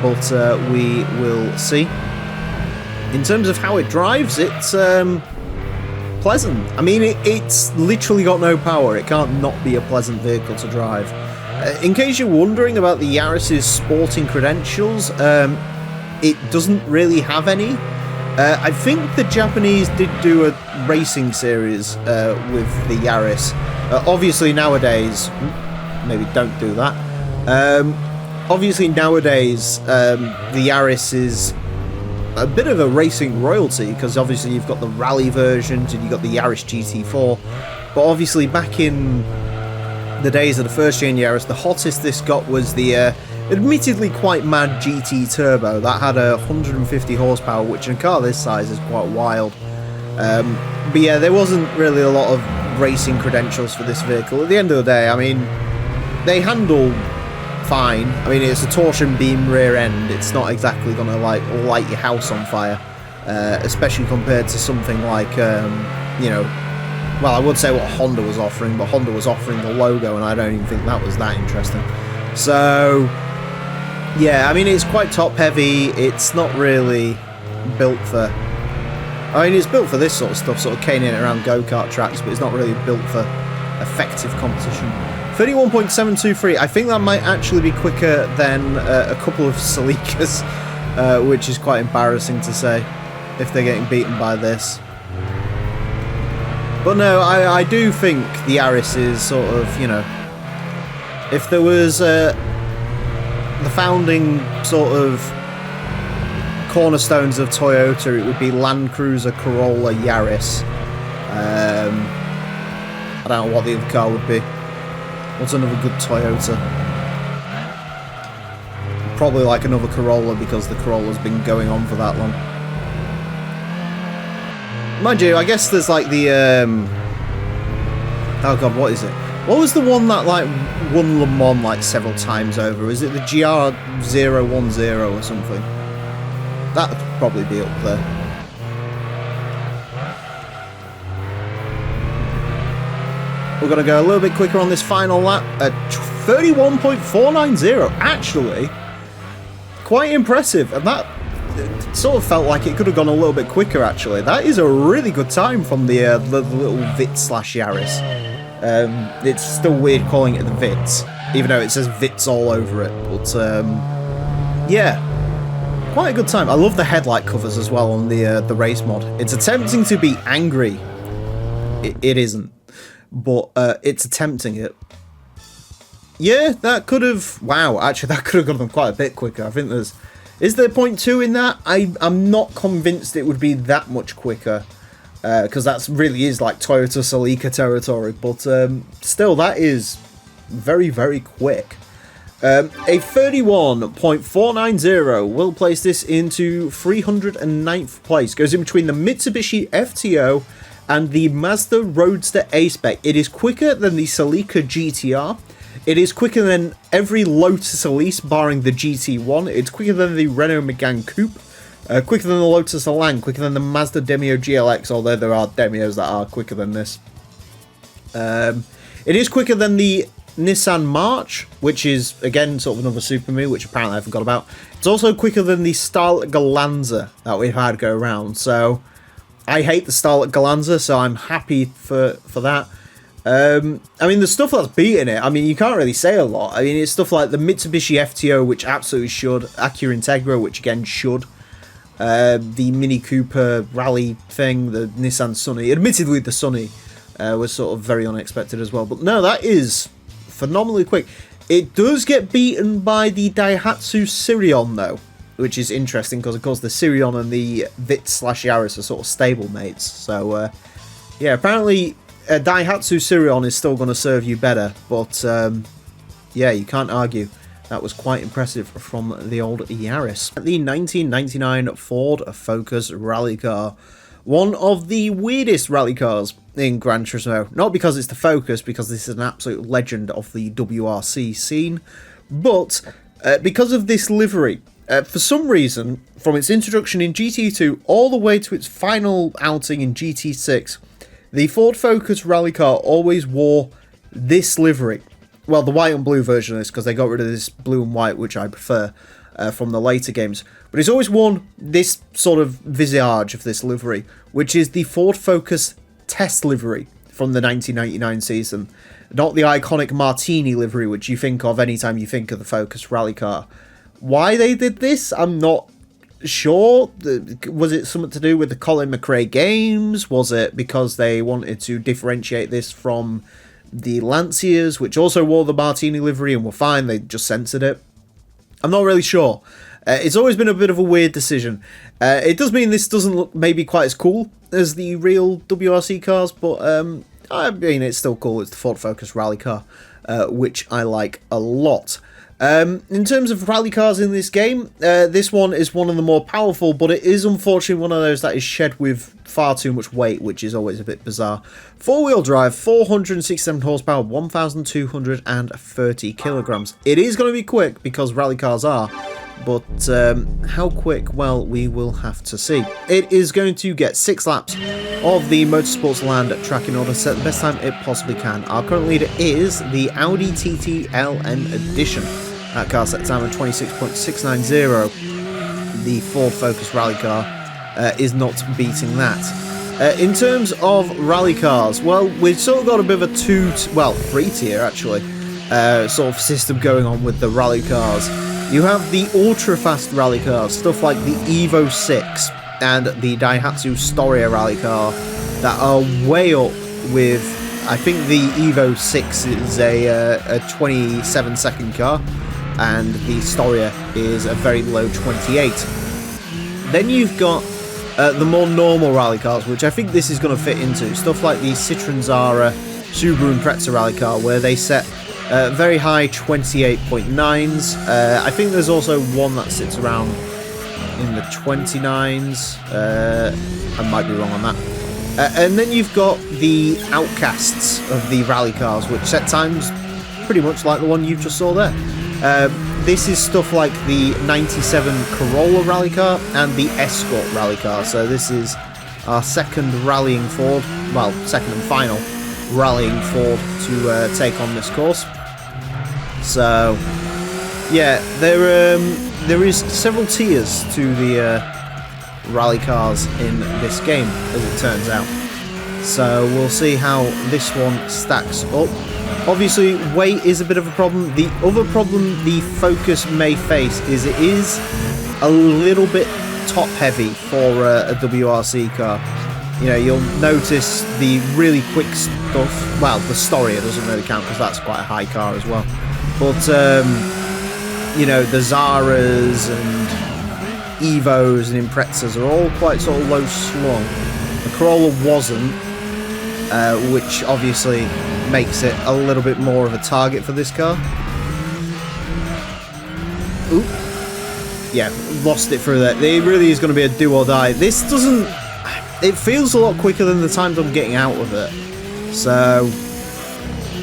but we will see. In terms of how it drives, it's pleasant. I mean, it's literally got no power. It can't not be a pleasant vehicle to drive. In case you're wondering about the Yaris's sporting credentials, it doesn't really have any. I think the Japanese did do a racing series with the Yaris. Obviously nowadays, maybe don't do that. Obviously nowadays, the Yaris is a bit of a racing royalty, because obviously you've got the rally versions and you've got the Yaris GT4. But obviously back in the days of the first gen Yaris, the hottest this got was the admittedly quite mad GT Turbo that had 150 horsepower, which in a car this size is quite wild. But yeah, there wasn't really a lot of racing credentials for this vehicle. At the end of the day, I mean, they handle fine. I mean, it's a torsion beam rear end. It's not exactly going to like light your house on fire, especially compared to something like, you know, well, I would say what Honda was offering, but Honda was offering the logo, and I don't even think that was that interesting. So yeah, I mean, it's quite top heavy. It's not really built for, I mean, it's built for this sort of stuff, sort of caning it around go-kart tracks, but it's not really built for effective competition. 31.723, I think that might actually be quicker than a couple of Celicas, which is quite embarrassing to say, if they're getting beaten by this. But no, I do think the Yaris is sort of, you know, if there was the founding sort of cornerstones of Toyota, it would be Land Cruiser, Corolla, Yaris. I don't know what the other car would be. What's another good Toyota? Probably like another Corolla, because the Corolla's been going on for that long. Mind you, I guess there's like the oh god, what is it? What was the one that like won Le Mans like several times over? Is it the GR010 or something? That'd probably be up there. We're going to go a little bit quicker on this final lap at 31.490. Actually, quite impressive. And that sort of felt like it could have gone a little bit quicker, actually. That is a really good time from the little Vit/Yaris. It's still weird calling it the Vits, even though it says Vits all over it. But yeah, quite a good time. I love the headlight covers as well on the race mod. It's attempting to be angry. It isn't, but it's attempting it. Yeah, that could have... Wow, actually, that could have gone quite a bit quicker. I think there's... Is there 0.2 in that? I'm not convinced it would be that much quicker, because that really is like Toyota Celica territory, but still, that is very, very quick. A 31.490 will place this into 309th place. Goes in between the Mitsubishi FTO and the Mazda Roadster A-Spec. It is quicker than the Celica GTR. It is quicker than every Lotus Elise, barring the GT1. It's quicker than the Renault Megane Coupe. Quicker than the Lotus Elan. Quicker than the Mazda Demio GLX, although there are Demios that are quicker than this. It is quicker than the Nissan March, which is, again, sort of another Super Me, which apparently I forgot about. It's also quicker than the Starlet Galanza that we've had go around. So, I hate the Starlet Galanza, so I'm happy for that. I mean, the stuff that's beating it, I mean, you can't really say a lot. I mean, it's stuff like the Mitsubishi FTO, which absolutely should, Acura Integra, which again should, the Mini Cooper Rally thing, the Nissan Sunny. Admittedly, the Sunny was sort of very unexpected as well, but no, that is phenomenally quick. It does get beaten by the Daihatsu Sirion, though, which is interesting because, of course, the Sirion and the Vitz/Yaris are sort of stable mates. So, yeah, apparently a Daihatsu Sirion is still going to serve you better, but yeah, you can't argue. That was quite impressive from the old Yaris. The 1999 Ford Focus rally car. One of the weirdest rally cars in Gran Turismo. Not because it's the Focus, because this is an absolute legend of the WRC scene, but because of this livery. For some reason, from its introduction in GT2 all the way to its final outing in GT6, the Ford Focus rally car always wore this livery. Well, the white and blue version of this, because they got rid of this blue and white, which I prefer from the later games. But it's always worn this sort of visage of this livery, which is the Ford Focus test livery from the 1999 season. Not the iconic Martini livery, which you think of anytime you think of the Focus rally car. Why they did this, I'm not sure. Was it something to do with the Colin McRae games? Was it because they wanted to differentiate this from the Lanciers, which also wore the Martini livery and were fine, they just censored it? I'm not really sure. It's always been a bit of a weird decision. It does mean this doesn't look maybe quite as cool as the real WRC cars, but I mean, it's still cool. It's the Ford Focus rally car, which I like a lot. In terms of rally cars in this game, this one is one of the more powerful, but it is unfortunately one of those that is shed with far too much weight, which is always a bit bizarre. Four-wheel drive, 467 horsepower, 1,230 kilograms. It is going to be quick, because rally cars are, but how quick? Well, we will have to see. It is going to get 6 laps of the Motorsports Land track in order to set the best time it possibly can. Our current leader is the Audi TT LN Edition. That car set time of 26.690. The Ford Focus rally car is not beating that. In terms of rally cars, well, we've sort of got a bit of a three tier actually, sort of system going on with the rally cars. You have the ultra-fast rally cars, stuff like the Evo 6 and the Daihatsu Storia rally car, that are way up with, I think the Evo 6 is a 27-second car, and the Storia is a very low 28. Then you've got the more normal rally cars, which I think this is going to fit into, stuff like the Citroen Zara, Subaru Impreza rally car, where they set very high 28.9s. I think there's also one that sits around in the 29s. I might be wrong on that. And then you've got the outcasts of the rally cars, which set times pretty much like the one you just saw there. This is stuff like the 97 Corolla rally car and the Escort rally car. So this is our second rallying Ford, well, second and final rallying Ford to take on this course. So yeah, there is several tiers to the rally cars in this game, as it turns out. So we'll see how this one stacks up. Obviously, weight is a bit of a problem. The other problem the Focus may face is it is a little bit top heavy for a WRC car. You know, you'll notice the really quick stuff. Well, the Storia doesn't really count because that's quite a high car as well. But, you know, the Zaras and Evos and Imprezas are all quite sort of low slung. The Corolla wasn't, which obviously makes it a little bit more of a target for this car. Oop. Yeah, lost it through there. It really is going to be a do or die. This doesn't... It feels a lot quicker than the times I'm getting out of it. So,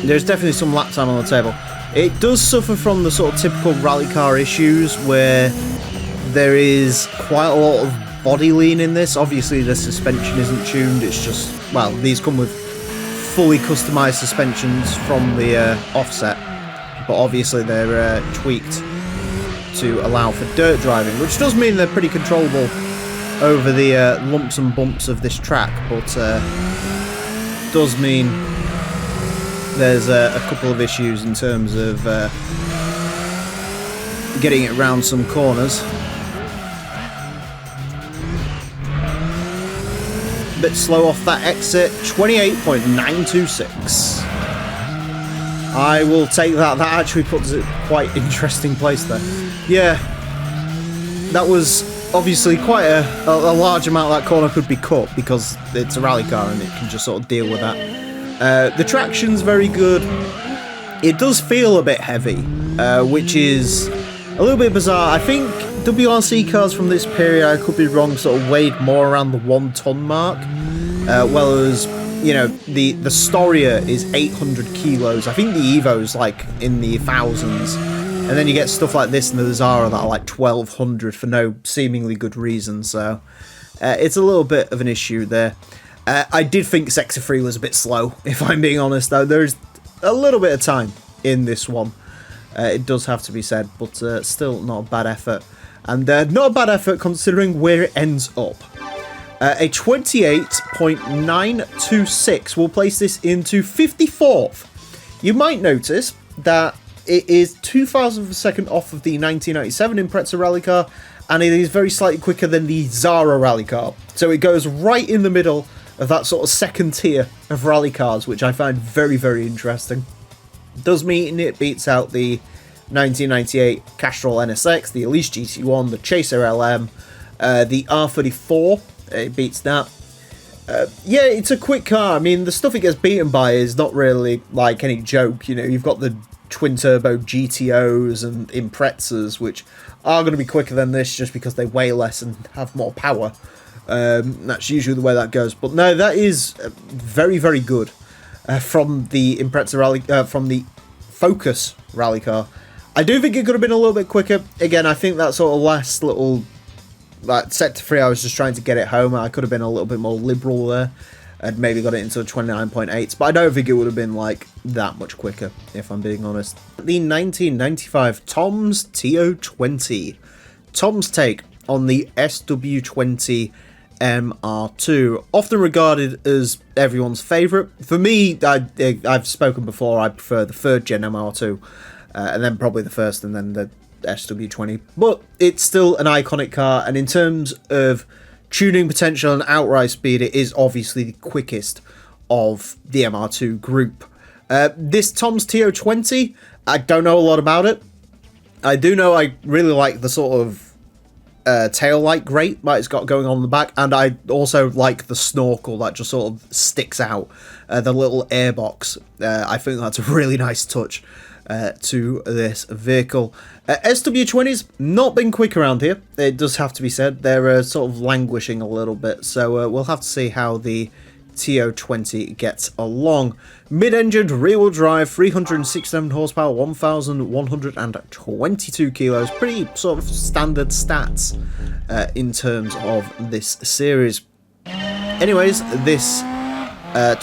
there's definitely some lap time on the table. It does suffer from the sort of typical rally car issues where there is quite a lot of body lean in this. Obviously, the suspension isn't tuned. It's just, well, these come with fully customized suspensions from the offset, but obviously they're tweaked to allow for dirt driving, which does mean they're pretty controllable over the lumps and bumps of this track, but does mean there's a couple of issues in terms of getting it around some corners. Bit slow off that exit. 28.926. I will take that. That actually puts it quite interesting place there. Yeah, that was obviously quite a large amount of that corner could be cut because it's a rally car and it can just sort of deal with that. The traction's very good. It does feel a bit heavy, which is a little bit bizarre. I think WRC cars from this period, I could be wrong, sort of weighed more around the 1 ton mark, well as, you know, the Storia is 800 kilos. I think the Evo's like in the thousands. And then you get stuff like this in the Zara that are like 1200 for no seemingly good reason. So it's a little bit of an issue there. I did think Sector 3 was a bit slow, if I'm being honest, though. There's a little bit of time in this one. It does have to be said, but still not a bad effort. And not a bad effort considering where it ends up. A 28.926 will place this into 54th. You might notice that it is 2 thousandths of a second off of the 1997 Impreza rally car, and it is very slightly quicker than the Zara rally car. So it goes right in the middle of that sort of second tier of rally cars, which I find very, very interesting. It does mean it beats out the 1998 Castrol NSX, the Elise GT1, the Chaser LM, the R34. It beats that. Yeah, it's a quick car. I mean, the stuff it gets beaten by is not really like any joke. You know, you've got the twin-turbo GTOs and Imprezas, which are going to be quicker than this just because they weigh less and have more power. That's usually the way that goes. But no, that is very, very good from the Impreza rally, from the Focus rally car. I do think it could have been a little bit quicker. Again, I think that sort of last little, like Sector 3, I was just trying to get it home. I could have been a little bit more liberal there. I'd maybe got it into 29.8, but I don't think it would have been like that much quicker, if I'm being honest. The 1995 Tom's TO20. Tom's take on the SW20 MR2, often regarded as everyone's favourite. For me, I've spoken before, I prefer the 3rd gen MR2, and then probably the first, and then the SW20. But it's still an iconic car, and in terms of tuning potential and outright speed, it is obviously the quickest of the MR2 group. This Tom's TO20, I don't know a lot about it. I do know I really like the sort of tail light grate that it's got going on in the back, and I also like the snorkel that just sort of sticks out, the little airbox. I think that's a really nice touch to this vehicle. SW20's not been quick around here, it does have to be said. They're sort of languishing a little bit, so we'll have to see how the TO20 gets along. Mid-engined, rear-wheel drive, 367 horsepower, 1,122 kilos. Pretty sort of standard stats in terms of this series. Anyways, this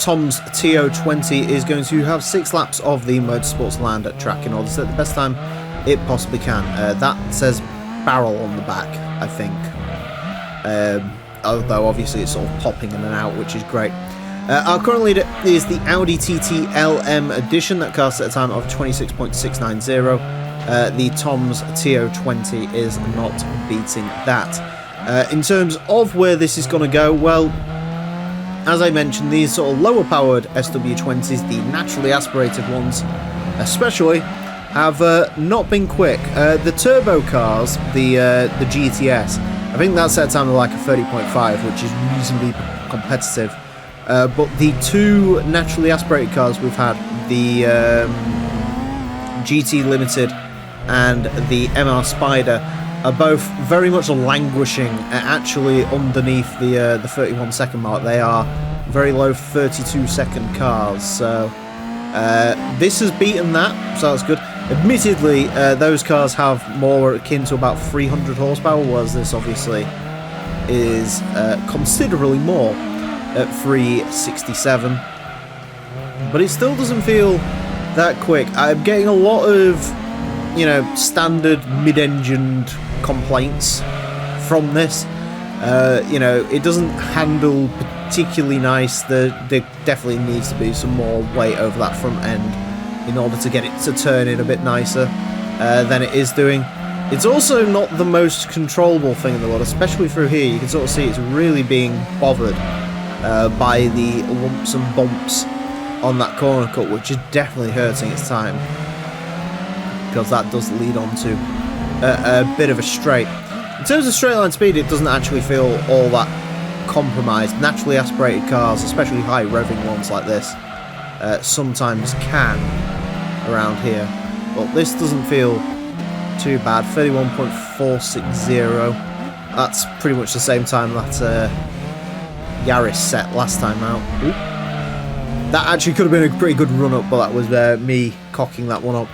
Tom's TO20 is going to have 6 laps of the Motorsports Land track in order to set the best time it possibly can. That says barrel on the back, I think. Although obviously it's sort of popping in and out, which is great. Our current leader is the Audi TT LM Edition. That car set a time of 26.690. The Tom's TO20 is not beating that. In terms of where this is going to go, well, as I mentioned, these sort of lower powered SW20s, the naturally aspirated ones especially, have not been quick. The turbo cars, the GTS, I think that set a time of like a 30.5, which is reasonably competitive. But the 2 naturally aspirated cars we've had, the GT Limited and the MR Spider, are both very much languishing actually underneath the 31 second mark. They are very low 32 second cars, so this has beaten that, so that's good. Admittedly, those cars have more akin to about 300 horsepower, whereas this obviously is considerably more at 367. But it still doesn't feel that quick. I'm getting a lot of, you know, standard mid-engined complaints from this. You know, it doesn't handle particularly nice. There definitely needs to be some more weight over that front end in order to get it to turn in a bit nicer than it is doing. It's also not the most controllable thing in the world, especially through here. You can sort of see it's really being bothered by the lumps and bumps on that corner cut, which is definitely hurting its time, because that does lead on to a bit of a straight. In terms of straight line speed, it doesn't actually feel all that compromised. Naturally aspirated cars, especially high revving ones like this, sometimes can around here, but this doesn't feel too bad. 31.460. That's pretty much the same time that Yaris set last time out. Oop. That actually could have been a pretty good run up, but that was me cocking that one up.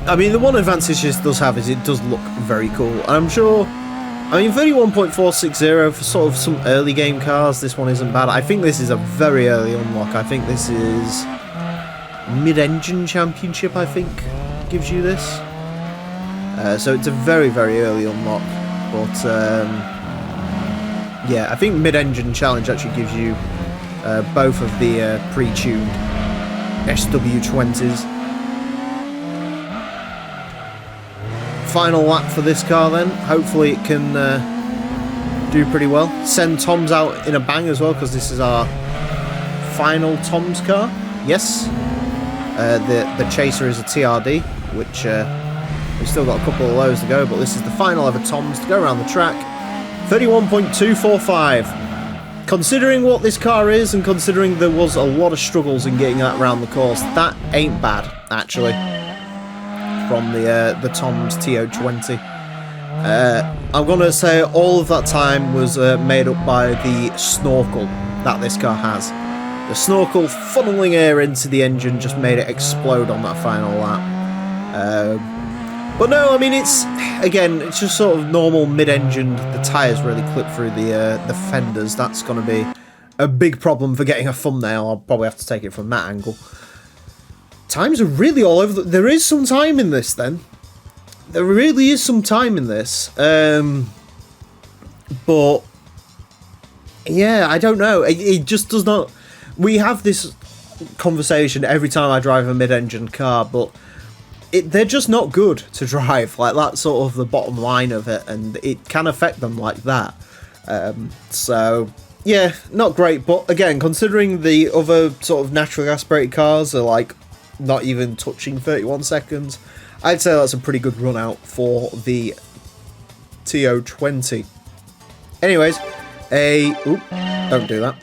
I mean, the one advantage this does have is it does look very cool. And I'm sure, I mean, 31.460 for sort of some early game cars, this one isn't bad. I think this is a very early unlock. I think this is mid-engine championship, I think, gives you this. So it's a very, very early unlock. But, yeah, I think mid-engine challenge actually gives you both of the pre-tuned SW20s. Final lap for this car then. Hopefully it can do pretty well. Send Tom's out in a bang as well, because this is our final Tom's car. Yes. The Chaser is a TRD, which we've still got a couple of those to go, but this is the final ever Tom's to go around the track. 31.245. Considering what this car is, and considering there was a lot of struggles in getting that around the course, that ain't bad, actually, from the Tom's TO20. I'm going to say all of that time was made up by the snorkel that this car has. The snorkel funneling air into the engine just made it explode on that final lap. But no, I mean, it's just sort of normal mid-engine. The tyres really clip through the fenders. That's going to be a big problem for getting a thumbnail. I'll probably have to take it from that angle. Times are really all over. There is some time in this, then. There really is some time in this. But, yeah, I don't know. It just does not... We have this conversation every time I drive a mid-engine car, but they're just not good to drive. Like, that's sort of the bottom line of it, and it can affect them like that. So, yeah, not great. But, again, considering the other sort of naturally aspirated cars are, like, not even touching 31 seconds, I'd say that's a pretty good run out for the TO20. Anyways, don't do that.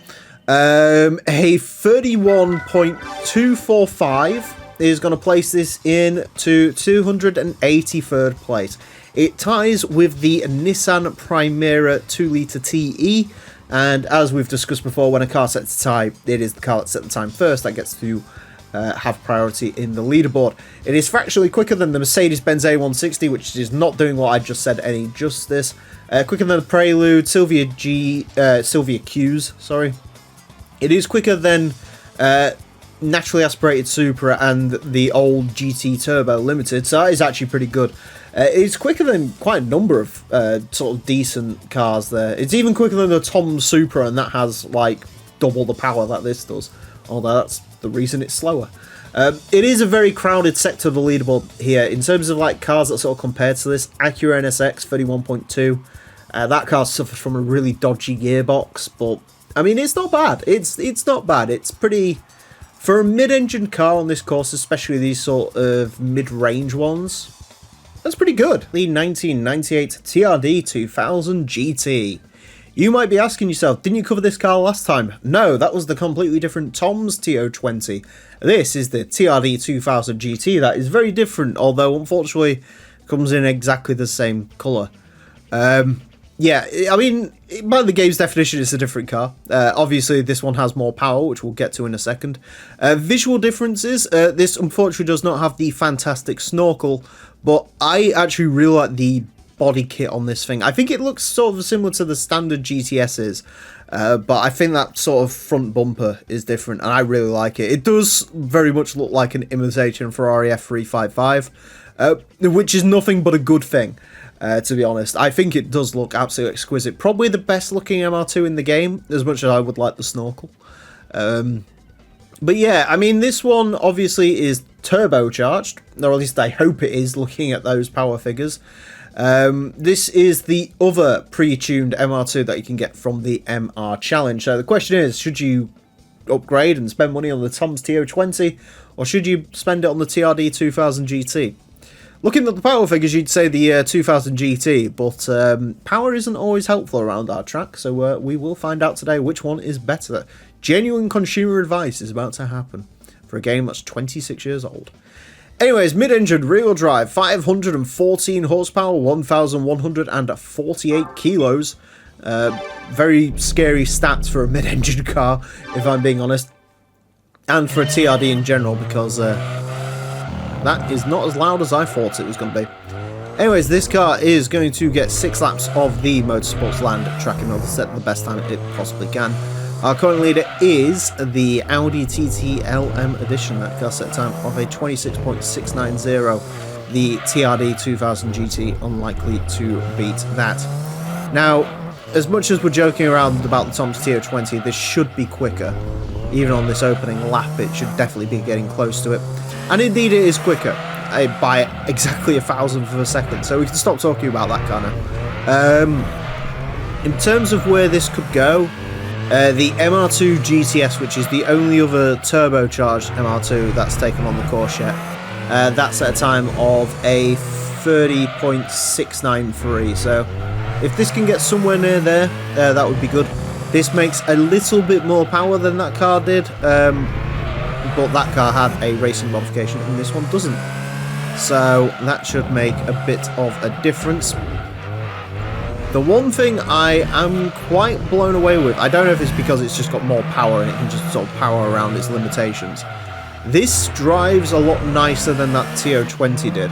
A 31.245 is going to place this in to 283rd place. It ties with the Nissan Primera 2-litre TE, and as we've discussed before, when a car sets a time, it is the car that set the time first that gets to have priority in the leaderboard. It is fractionally quicker than the Mercedes-Benz A160, which is not doing what I just said any justice. Quicker than the Prelude, Sylvia Q's, sorry. It is quicker than naturally aspirated Supra and the old GT Turbo Limited, so that is actually pretty good. It's quicker than quite a number of sort of decent cars there. It's even quicker than the Tom Supra, and that has like double the power that this does, although that's the reason it's slower. It is a very crowded sector of the leaderboard here. In terms of like cars that sort of compared to this, Acura NSX 31.2. That car suffered from a really dodgy gearbox, but I mean, it's not bad. It's not bad. It's pretty... For a mid-engine car on this course, especially these sort of mid-range ones, that's pretty good. The 1998 TRD 2000 GT. You might be asking yourself, didn't you cover this car last time? No, that was the completely different Tom's TO20. This is the TRD 2000 GT. That is very different, although unfortunately comes in exactly the same colour. Yeah, I mean, by the game's definition, it's a different car. Obviously, this one has more power, which we'll get to in a second. Visual differences. This, unfortunately, does not have the fantastic snorkel, but I actually really like the body kit on this thing. I think it looks sort of similar to the standard GTS's, but I think that sort of front bumper is different, and I really like it. It does very much look like an imitation Ferrari F355, which is nothing but a good thing. to be honest. I think it does look absolutely exquisite. Probably the best looking MR2 in the game, as much as I would like the snorkel. But yeah, I mean, this one obviously is turbocharged, or at least I hope it is, looking at those power figures. This is the other pre-tuned MR2 that you can get from the MR Challenge. So the question is, should you upgrade and spend money on the Tom's TO20, or should you spend it on the TRD 2000 GT? Looking at the power figures, you'd say the 2000 GT, but power isn't always helpful around our track, so we will find out today which one is better. Genuine consumer advice is about to happen for a game that's 26 years old. Anyways, mid-engine rear-wheel drive, 514 horsepower, 1,148 kilos. Very scary stats for a mid-engine car, if I'm being honest. And for a TRD in general, because that is not as loud as I thought it was going to be. Anyways, this car is going to get 6 laps of the Motorsports Land track in order to set the best time it possibly can. Our current leader is the Audi TT LM Edition. That car set time of a 26.690. The TRD 2000 GT unlikely to beat that. Now, as much as we're joking around about the Tom's TO20, this should be quicker. Even on this opening lap, it should definitely be getting close to it. And indeed it is quicker, by exactly 1,000th of a second. So we can stop talking about that car now. In terms of where this could go, the MR2 GTS, which is the only other turbocharged MR2 that's taken on the course yet, that's at a time of a 30.693. So if this can get somewhere near there, that would be good. This makes a little bit more power than that car did, but that car had a racing modification and this one doesn't. So that should make a bit of a difference. The one thing I am quite blown away with, I don't know if it's because it's just got more power and it can just sort of power around its limitations. This drives a lot nicer than that TO20 did.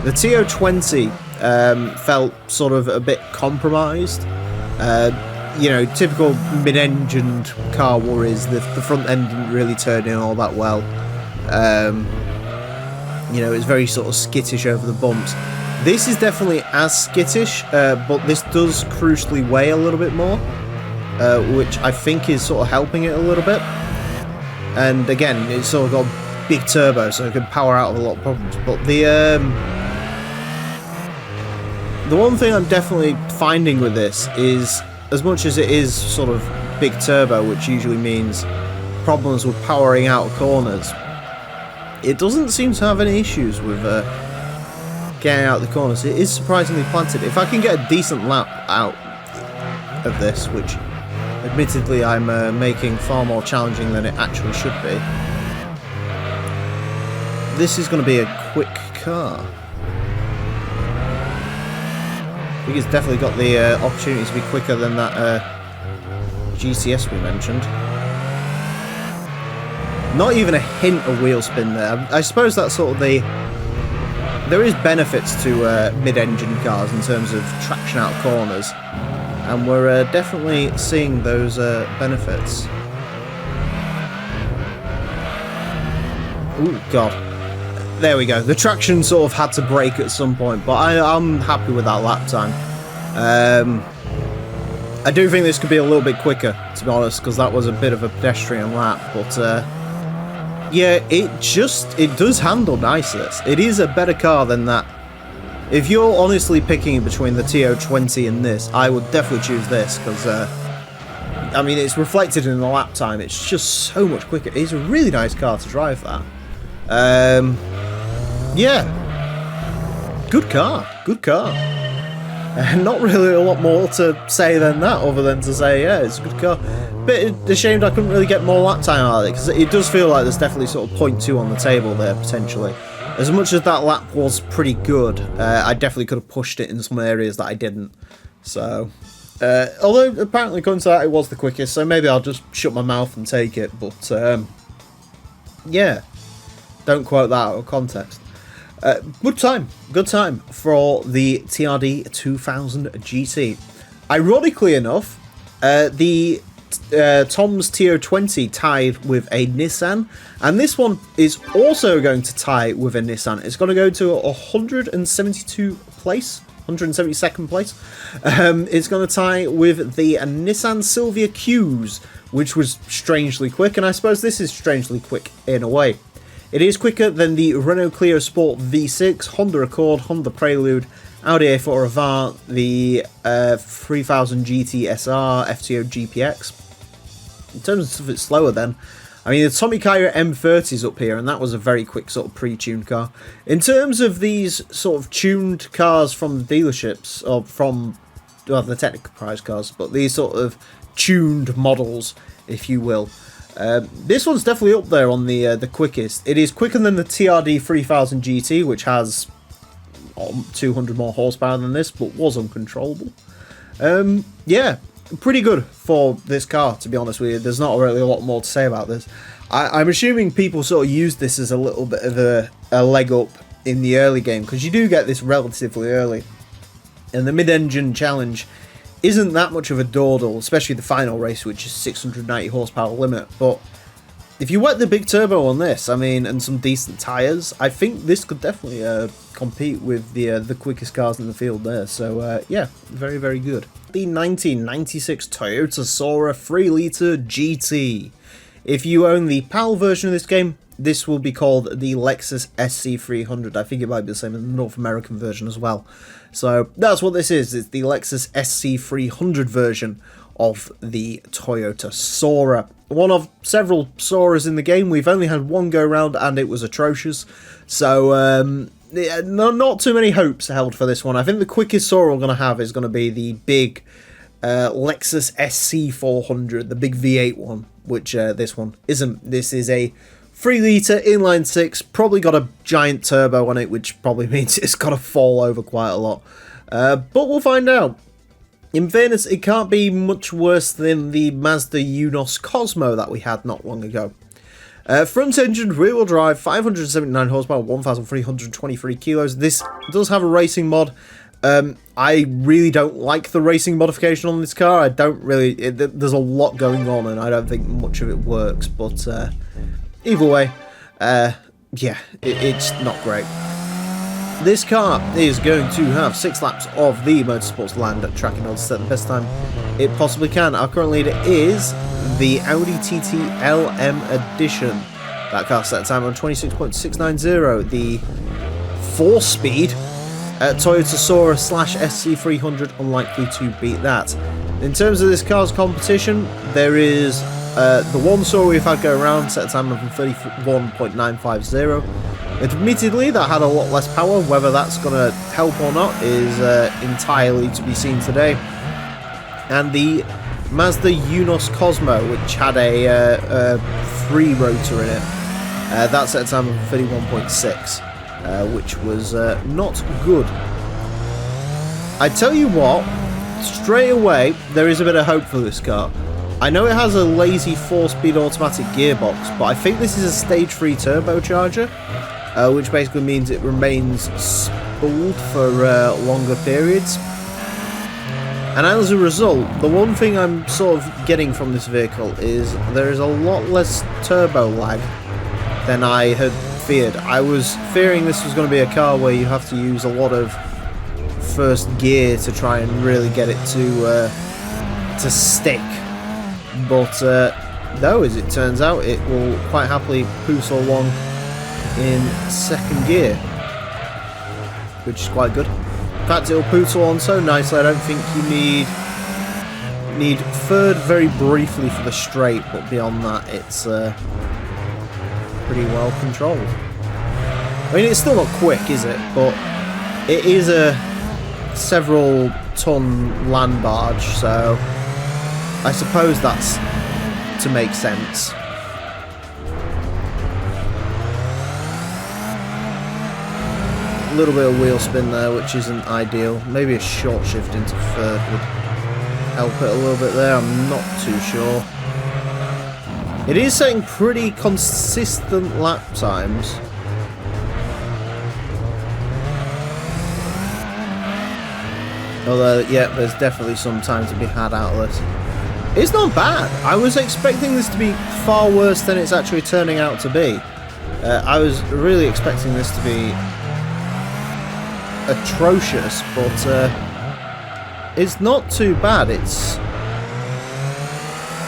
The TO20 felt sort of a bit compromised. You know, typical mid-engined car worries. The front end didn't really turn in all that well. You know, it's very sort of skittish over the bumps. This is definitely as skittish, but this does crucially weigh a little bit more, which I think is sort of helping it a little bit. And again, it's sort of got big turbo, so it can power out of a lot of problems. But the one thing I'm definitely finding with this is, as much as it is sort of big turbo, which usually means problems with powering out corners, it doesn't seem to have any issues with getting out the corners. It is surprisingly planted. If I can get a decent lap out of this, which admittedly I'm making far more challenging than it actually should be, this is going to be a quick car. I think it's definitely got the opportunity to be quicker than that GTS we mentioned. Not even a hint of wheel spin there. I suppose that's sort of the... There is benefits to mid-engine cars in terms of traction out corners, and we're definitely seeing those benefits. Ooh, God. There we go. The traction sort of had to break at some point, but I'm happy with that lap time. I do think this could be a little bit quicker, to be honest, because that was a bit of a pedestrian lap, but yeah, it does handle nice, this. It is a better car than that. If you're honestly picking between the TO20 and this, I would definitely choose this, because, I mean, it's reflected in the lap time. It's just so much quicker. It's a really nice car to drive, that. Yeah. Good car. Good car. Not really a lot more to say than that, other than to say, yeah, it's a good car. Bit ashamed I couldn't really get more lap time out of it, because it does feel like there's definitely sort of 0.2 on the table there, potentially. As much as that lap was pretty good, I definitely could have pushed it in some areas that I didn't. So, although apparently according to that it was the quickest, so maybe I'll just shut my mouth and take it, but yeah, don't quote that out of context. Good time for the TRD 2000 GT. Ironically enough, the Tom's TO20 tied with a Nissan, and this one is also going to tie with a Nissan. It's going to go to 172 place, 172nd place. It's going to tie with the Nissan Silvia Qs, which was strangely quick, and I suppose this is strangely quick in a way. It is quicker than the Renault Clio Sport V6, Honda Accord, Honda Prelude, Audi A4 Avant, the 3000 GT SR, FTO GPX. In terms of stuff, it's slower then. I mean, the Tommy Kaya M30 is up here, and that was a very quick sort of pre-tuned car. In terms of these sort of tuned cars from the dealerships, or from, well, the technical prize cars, but these sort of tuned models, if you will. This one's definitely up there on the quickest. It is quicker than the TRD 3000 GT, which has 200 more horsepower than this, but was uncontrollable. Yeah, pretty good for this car, to be honest with you. There's not really a lot more to say about this. I'm assuming people sort of use this as a little bit of a leg up in the early game, because you do get this relatively early. And the mid-engine challenge isn't that much of a dawdle, especially the final race, which is 690 horsepower limit. But if you wet the big turbo on this, I mean, and some decent tyres, I think this could definitely compete with the quickest cars in the field there. So yeah, very, very good. The 1996 Toyota Sora 3-litre GT. If you own the PAL version of this game, this will be called the Lexus SC300. I think it might be the same in the North American version as well. So that's what this is. It's the Lexus SC300 version of the Toyota Sora. One of several Soras in the game. We've only had one go round and it was atrocious. So yeah, not too many hopes held for this one. I think the quickest Sora we're going to have is going to be the big Lexus SC400, the big V8 one, which this one isn't. This is a 3-litre inline 6, probably got a giant turbo on it, which probably means it's got to fall over quite a lot. But we'll find out. In fairness, it can't be much worse than the Mazda Unos Cosmo that we had not long ago. Front engine, rear-wheel drive, 579 horsepower, 1,323 kilos. This does have a racing mod. I really don't like the racing modification on this car. I don't really... there's a lot going on, and I don't think much of it works, but... either way, yeah, it's not great. This car is going to have 6 laps of the Motorsports Land track in order to set the best time it possibly can. Our current leader is the Audi TT LM Edition. That car set a time on 26.690. The 4-speed Toyota Sora / SC300, unlikely to beat that. In terms of this car's competition, there is the one Sora we've had go around set a time of 31.950. Admittedly, that had a lot less power. Whether that's going to help or not is entirely to be seen today. And the Mazda Unos Cosmo, which had a 3-rotor in it, that set a time of 31.6, which was not good. I tell you what, straight away, there is a bit of hope for this car. I know it has a lazy 4-speed automatic gearbox, but I think this is a stage 3 turbocharger, which basically means it remains spooled for longer periods. And as a result, the one thing I'm sort of getting from this vehicle is there is a lot less turbo lag than I had feared. I was fearing this was going to be a car where you have to use a lot of first gear to try and really get it to stick. But no, as it turns out, it will quite happily poos along in second gear, which is quite good. In fact, it'll poodle on so nicely, I don't think you need third very briefly for the straight, but beyond that, it's pretty well controlled. I mean, it's still not quick, is it? But it is a several ton land barge, so I suppose that's to make sense. A little bit of wheel spin there, which isn't ideal. Maybe a short shift into third would help it a little bit there. I'm not too sure. It is setting pretty consistent lap times. Although, yeah, there's definitely some time to be had out of this. It's not bad. I was expecting this to be far worse than it's actually turning out to be. I was really expecting this to be atrocious, but it's not too bad. It's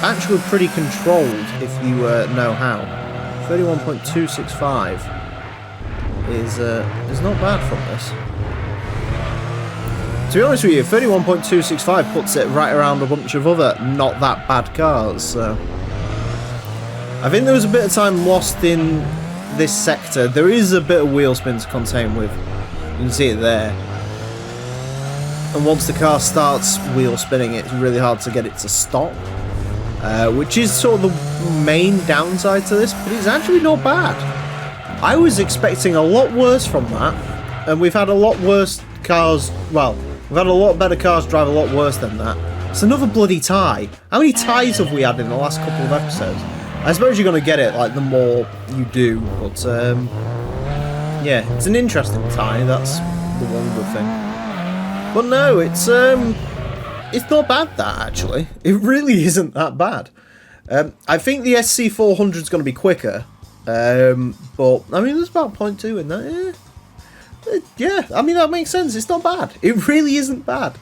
actually pretty controlled if you know how. 31.265 is not bad from this. To be honest with you, 31.265 puts it right around a bunch of other not that bad cars, so I think there was a bit of time lost in this sector. There is a bit of wheel spin to contain with. You can see it there. And once the car starts wheel spinning, it's really hard to get it to stop. Which is sort of the main downside to this, but it's actually not bad. I was expecting a lot worse from that, and we've had a lot worse cars, well, we've had a lot better cars drive a lot worse than that. It's another bloody tie. How many ties have we had in the last couple of episodes? I suppose you're going to get it, like, the more you do, but, yeah, it's an interesting tie, that's the one good thing. But no, it's not bad, that, actually. It really isn't that bad. I think the SC400 is going to be quicker, but, I mean, there's about 0.2 in that, yeah, I mean, that makes sense. It's not bad. It really isn't bad.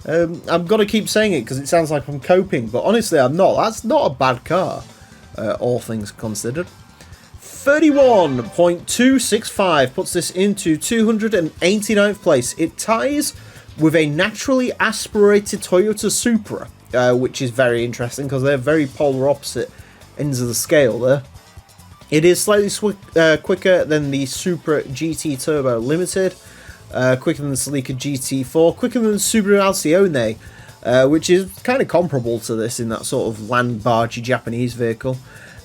I've got to keep saying it because it sounds like I'm coping, but honestly, I'm not. That's not a bad car, all things considered. 31.265 puts this into 289th place. It ties with a naturally aspirated Toyota Supra, which is very interesting because they're very polar opposite ends of the scale there. It is slightly quicker than the Supra GT Turbo Limited, quicker than the Celica GT4, quicker than the Subaru Alcione, which is kind of comparable to this in that sort of land bargey Japanese vehicle.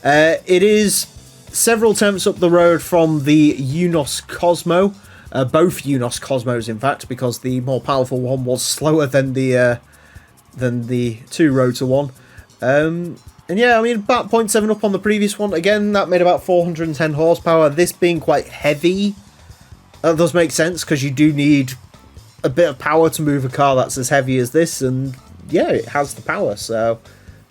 It is several tenths up the road from the Unos Cosmo, both Unos Cosmos in fact, because the more powerful one was slower than the two-rotor one. And yeah, I mean, about 0.7 up on the previous one. Again, that made about 410 horsepower. This being quite heavy, that does make sense, because you do need a bit of power to move a car that's as heavy as this, and yeah, it has the power, so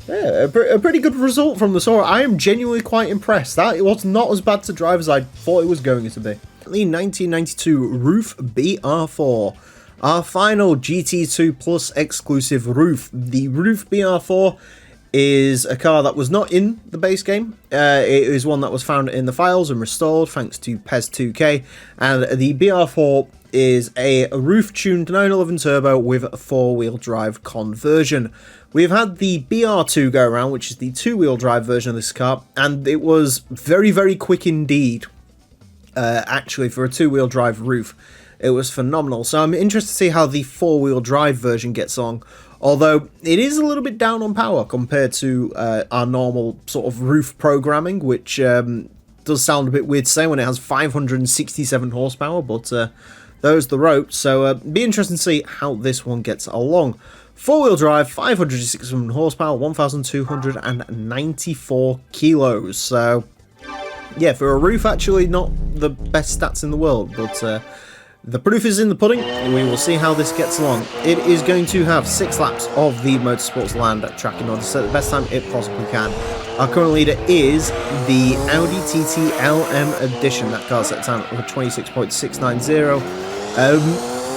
yeah, a pretty good result from the Sora. I am genuinely quite impressed. That it was not as bad to drive as I thought it was going to be. The 1992 Roof BR4. Our final GT2 Plus exclusive Roof. The Roof BR4 is a car that was not in the base game. It is one that was found in the files and restored thanks to PES2K, and the BR4 is a roof-tuned 911 Turbo with a four-wheel drive conversion. We've had the BR2 go around, which is the two-wheel drive version of this car, and it was very, very quick indeed, actually, for a two-wheel drive roof. It was phenomenal, so I'm interested to see how the four-wheel drive version gets on. Although it is a little bit down on power compared to our normal sort of roof programming, which does sound a bit weird to say when it has 567 horsepower, but those are the ropes. So be interesting to see how this one gets along. Four-wheel drive, 567 horsepower, 1,294 kilos. So yeah, for a roof, actually not the best stats in the world, but the proof is in the pudding. We will see how this gets along. It is going to have 6 laps of the Motorsports Land track in order to set the best time it possibly can. Our current leader is the Audi TT LM Edition. That car set time of 26.690.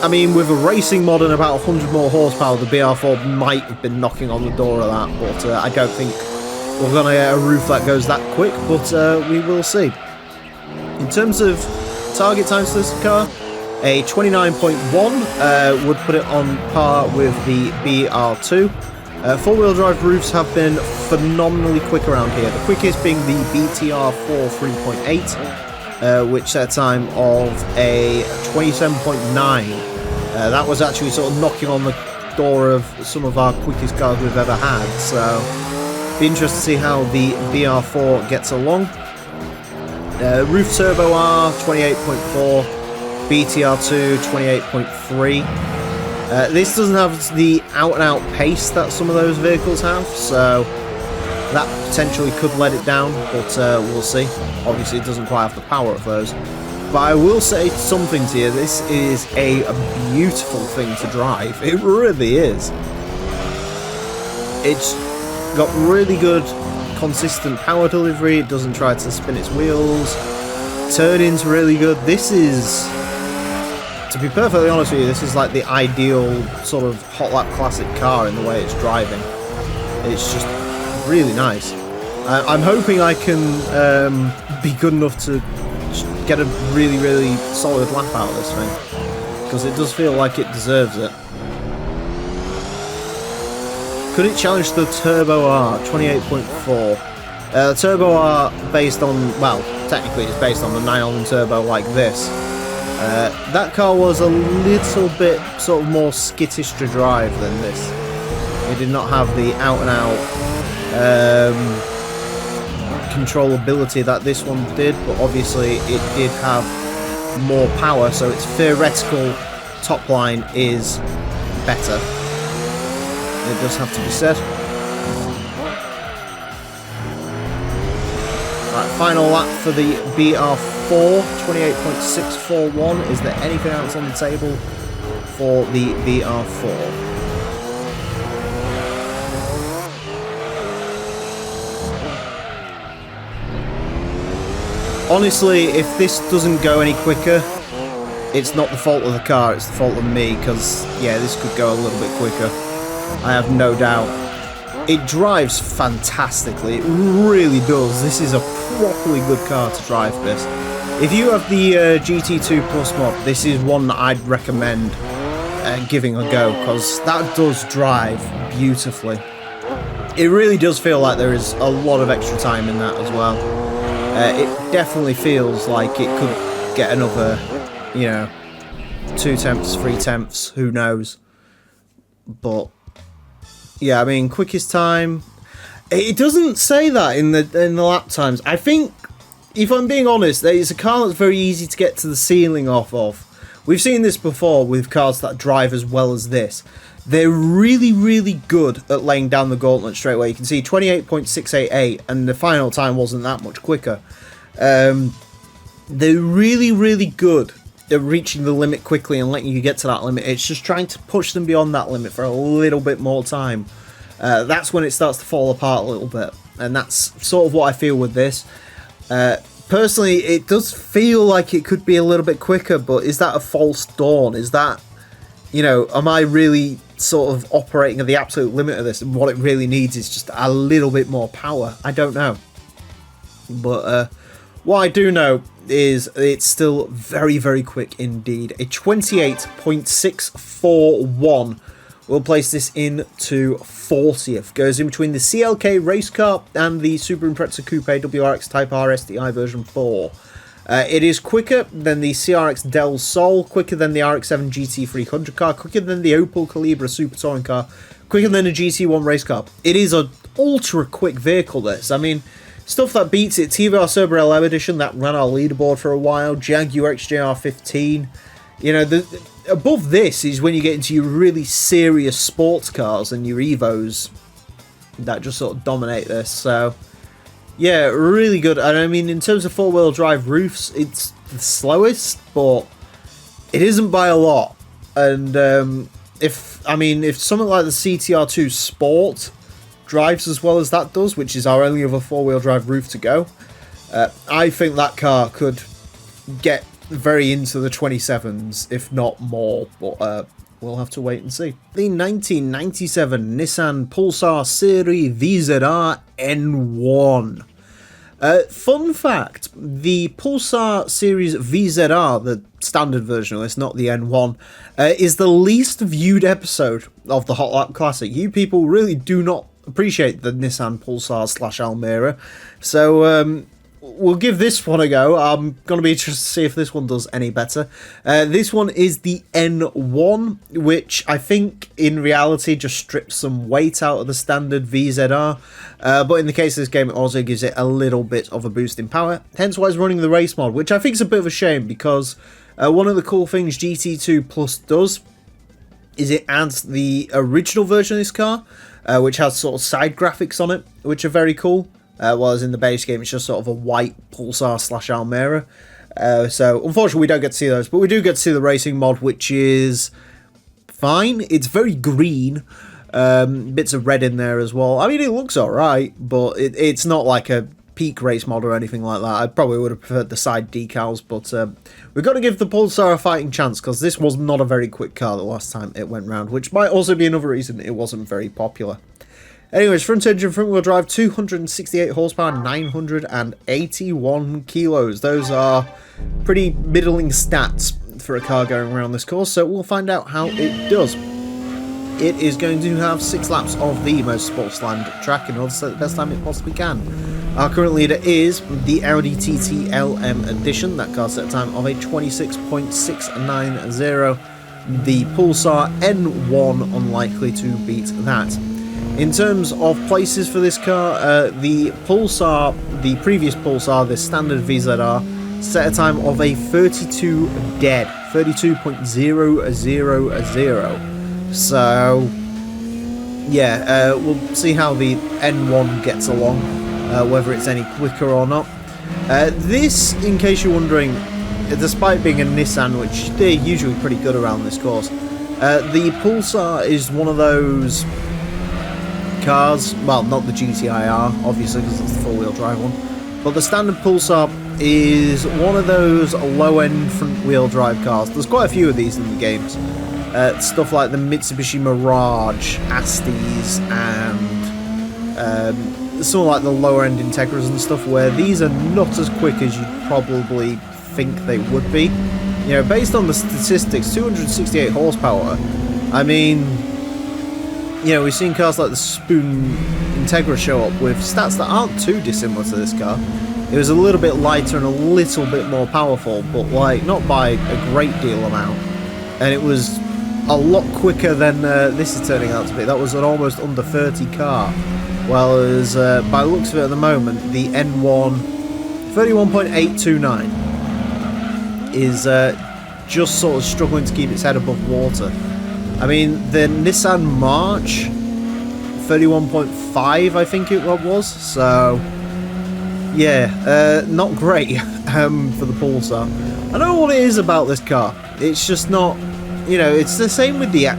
I mean, with a racing mod and about 100 more horsepower, the BR4 might have been knocking on the door of that, but I don't think we're going to get a roof that goes that quick, but we will see. In terms of target times for this car, a 29.1 would put it on par with the BR2. Four-wheel drive roofs have been phenomenally quick around here. The quickest being the BTR4 3.8, which set a time of a 27.9. That was actually sort of knocking on the door of some of our quickest cars we've ever had. So, be interested to see how the BR4 gets along. Roof Turbo R 28.4. BTR2 28.3. This doesn't have the out-and-out pace that some of those vehicles have, so that potentially could let it down, but we'll see. Obviously it doesn't quite have the power of those. But I will say something to you, this is a beautiful thing to drive. It really is. It's got really good consistent power delivery, it doesn't try to spin its wheels, turn-in's really good. This is, to be perfectly honest with you, this is like the ideal sort of Hot Lap Classic car in the way it's driving. It's just really nice. I'm hoping I can be good enough to get a really, really solid lap out of this thing, because it does feel like it deserves it. Could it challenge the Turbo R 28.4? Turbo R based on, well, technically it's based on the 911 Turbo like this. That car was a little bit sort of more skittish to drive than this. It did not have the out-and-out controllability that this one did, but obviously it did have more power, so its theoretical top line is better. It does have to be said. Right, final lap for the BR4, 28.641. Is there anything else on the table for the BR4? Honestly, if this doesn't go any quicker, it's not the fault of the car, it's the fault of me, because, yeah, this could go a little bit quicker. I have no doubt. It drives fantastically, it really does. This is a properly good car to drive this. If you have the GT2 Plus mod, this is one that I'd recommend giving a go, because that does drive beautifully. It really does feel like there is a lot of extra time in that as well. It definitely feels like it could get another, you know, 2 tenths, 3 tenths, who knows. But yeah, I mean, quickest time. It doesn't say that in the lap times. I think, if I'm being honest, it's a car that's very easy to get to the ceiling off of. We've seen this before with cars that drive as well as this. They're really, really good at laying down the gauntlet straight away. You can see 28.688, and the final time wasn't that much quicker. They're really, really good at reaching the limit quickly and letting you get to that limit. It's just trying to push them beyond that limit for a little bit more time. That's when it starts to fall apart a little bit, and that's sort of what I feel with this. Personally, it does feel like it could be a little bit quicker, but is that a false dawn? Is that, you know, am I really sort of operating at the absolute limit of this, and what it really needs is just a little bit more power? I don't know. But what I do know is it's still very, very quick indeed. A 28.641 will place this into 40th. Goes in between the CLK race car and the Subaru Impreza Coupe WRX Type R STI version 4. It is quicker than the CRX Del Sol, quicker than the RX-7 GT300 car, quicker than the Opel Calibra Super Touring car, quicker than a GT1 race car. It is an ultra quick vehicle, this. I mean, stuff that beats it: TVR Cerber LM edition that ran our leaderboard for a while, Jaguar XJR15. You know, above this is when you get into your really serious sports cars and your Evos that just sort of dominate this. So yeah, really good. And I mean, in terms of four-wheel drive roofs, it's the slowest, but it isn't by a lot. And if something like the CTR2 Sport drives as well as that does, which is our only other four-wheel drive roof to go, I think that car could get very into the 27s, if not more. But we'll have to wait and see. The 1997 Nissan Pulsar Series VZR N1. Fun fact, the Pulsar Series VZR, the standard version of this, not the N1, is the least viewed episode of the Hot Lap Classic. You people really do not appreciate the Nissan Pulsar / Almera, so we'll give this one a go. I'm going to be interested to see if this one does any better. This one is the N1, which I think in reality just strips some weight out of the standard VZR. But in the case of this game, it also gives it a little bit of a boost in power. Hence why it's running the race mod, which I think is a bit of a shame, because one of the cool things GT2 Plus does is it adds the original version of this car, which has sort of side graphics on it, which are very cool. Whereas in the base game, it's just sort of a white Pulsar / Almera. So, unfortunately, we don't get to see those. But we do get to see the racing mod, which is fine. It's very green. Bits of red in there as well. I mean, it looks alright, but it's not like a peak race mod or anything like that. I probably would have preferred the side decals, but we've got to give the Pulsar a fighting chance, because this was not a very quick car the last time it went round, which might also be another reason it wasn't very popular. Anyways, front engine, front wheel drive, 268 horsepower, 981 kilos. Those are pretty middling stats for a car going around this course, so we'll find out how it does. It is going to have 6 laps of the Motorsports Land track in order to set the best time it possibly can. Our current leader is the Audi TT LM Edition. That car set a time of a 26.690. The Pulsar N1 unlikely to beat that. In terms of places for this car, the Pulsar, the previous Pulsar, the standard VZR, set a time of a 32 dead, 32.000. So, yeah, we'll see how the N1 gets along, whether it's any quicker or not. This, in case you're wondering, despite being a Nissan, which they're usually pretty good around this course, the Pulsar is one of those cars, well, not the GTIR, obviously, because it's the four-wheel drive one, but the standard Pulsar is one of those low-end front-wheel drive cars. There's quite a few of these in the games. Stuff like the Mitsubishi Mirage, Astis, and some like the lower-end Integras and stuff, where these are not as quick as you'd probably think they would be. You know, based on the statistics, 268 horsepower, I mean, you know, we've seen cars like the Spoon Integra show up with stats that aren't too dissimilar to this car. It was a little bit lighter and a little bit more powerful, but like not by a great deal amount. And it was a lot quicker than this is turning out to be. That was an almost under 30 car. Whereas by the looks of it at the moment, the N1 31.829 is just sort of struggling to keep its head above water. I mean, the Nissan March 31.5 I think it was, so yeah, not great for the Pulsar. I don't know what it is about this car. It's just not, you know, it's the same with the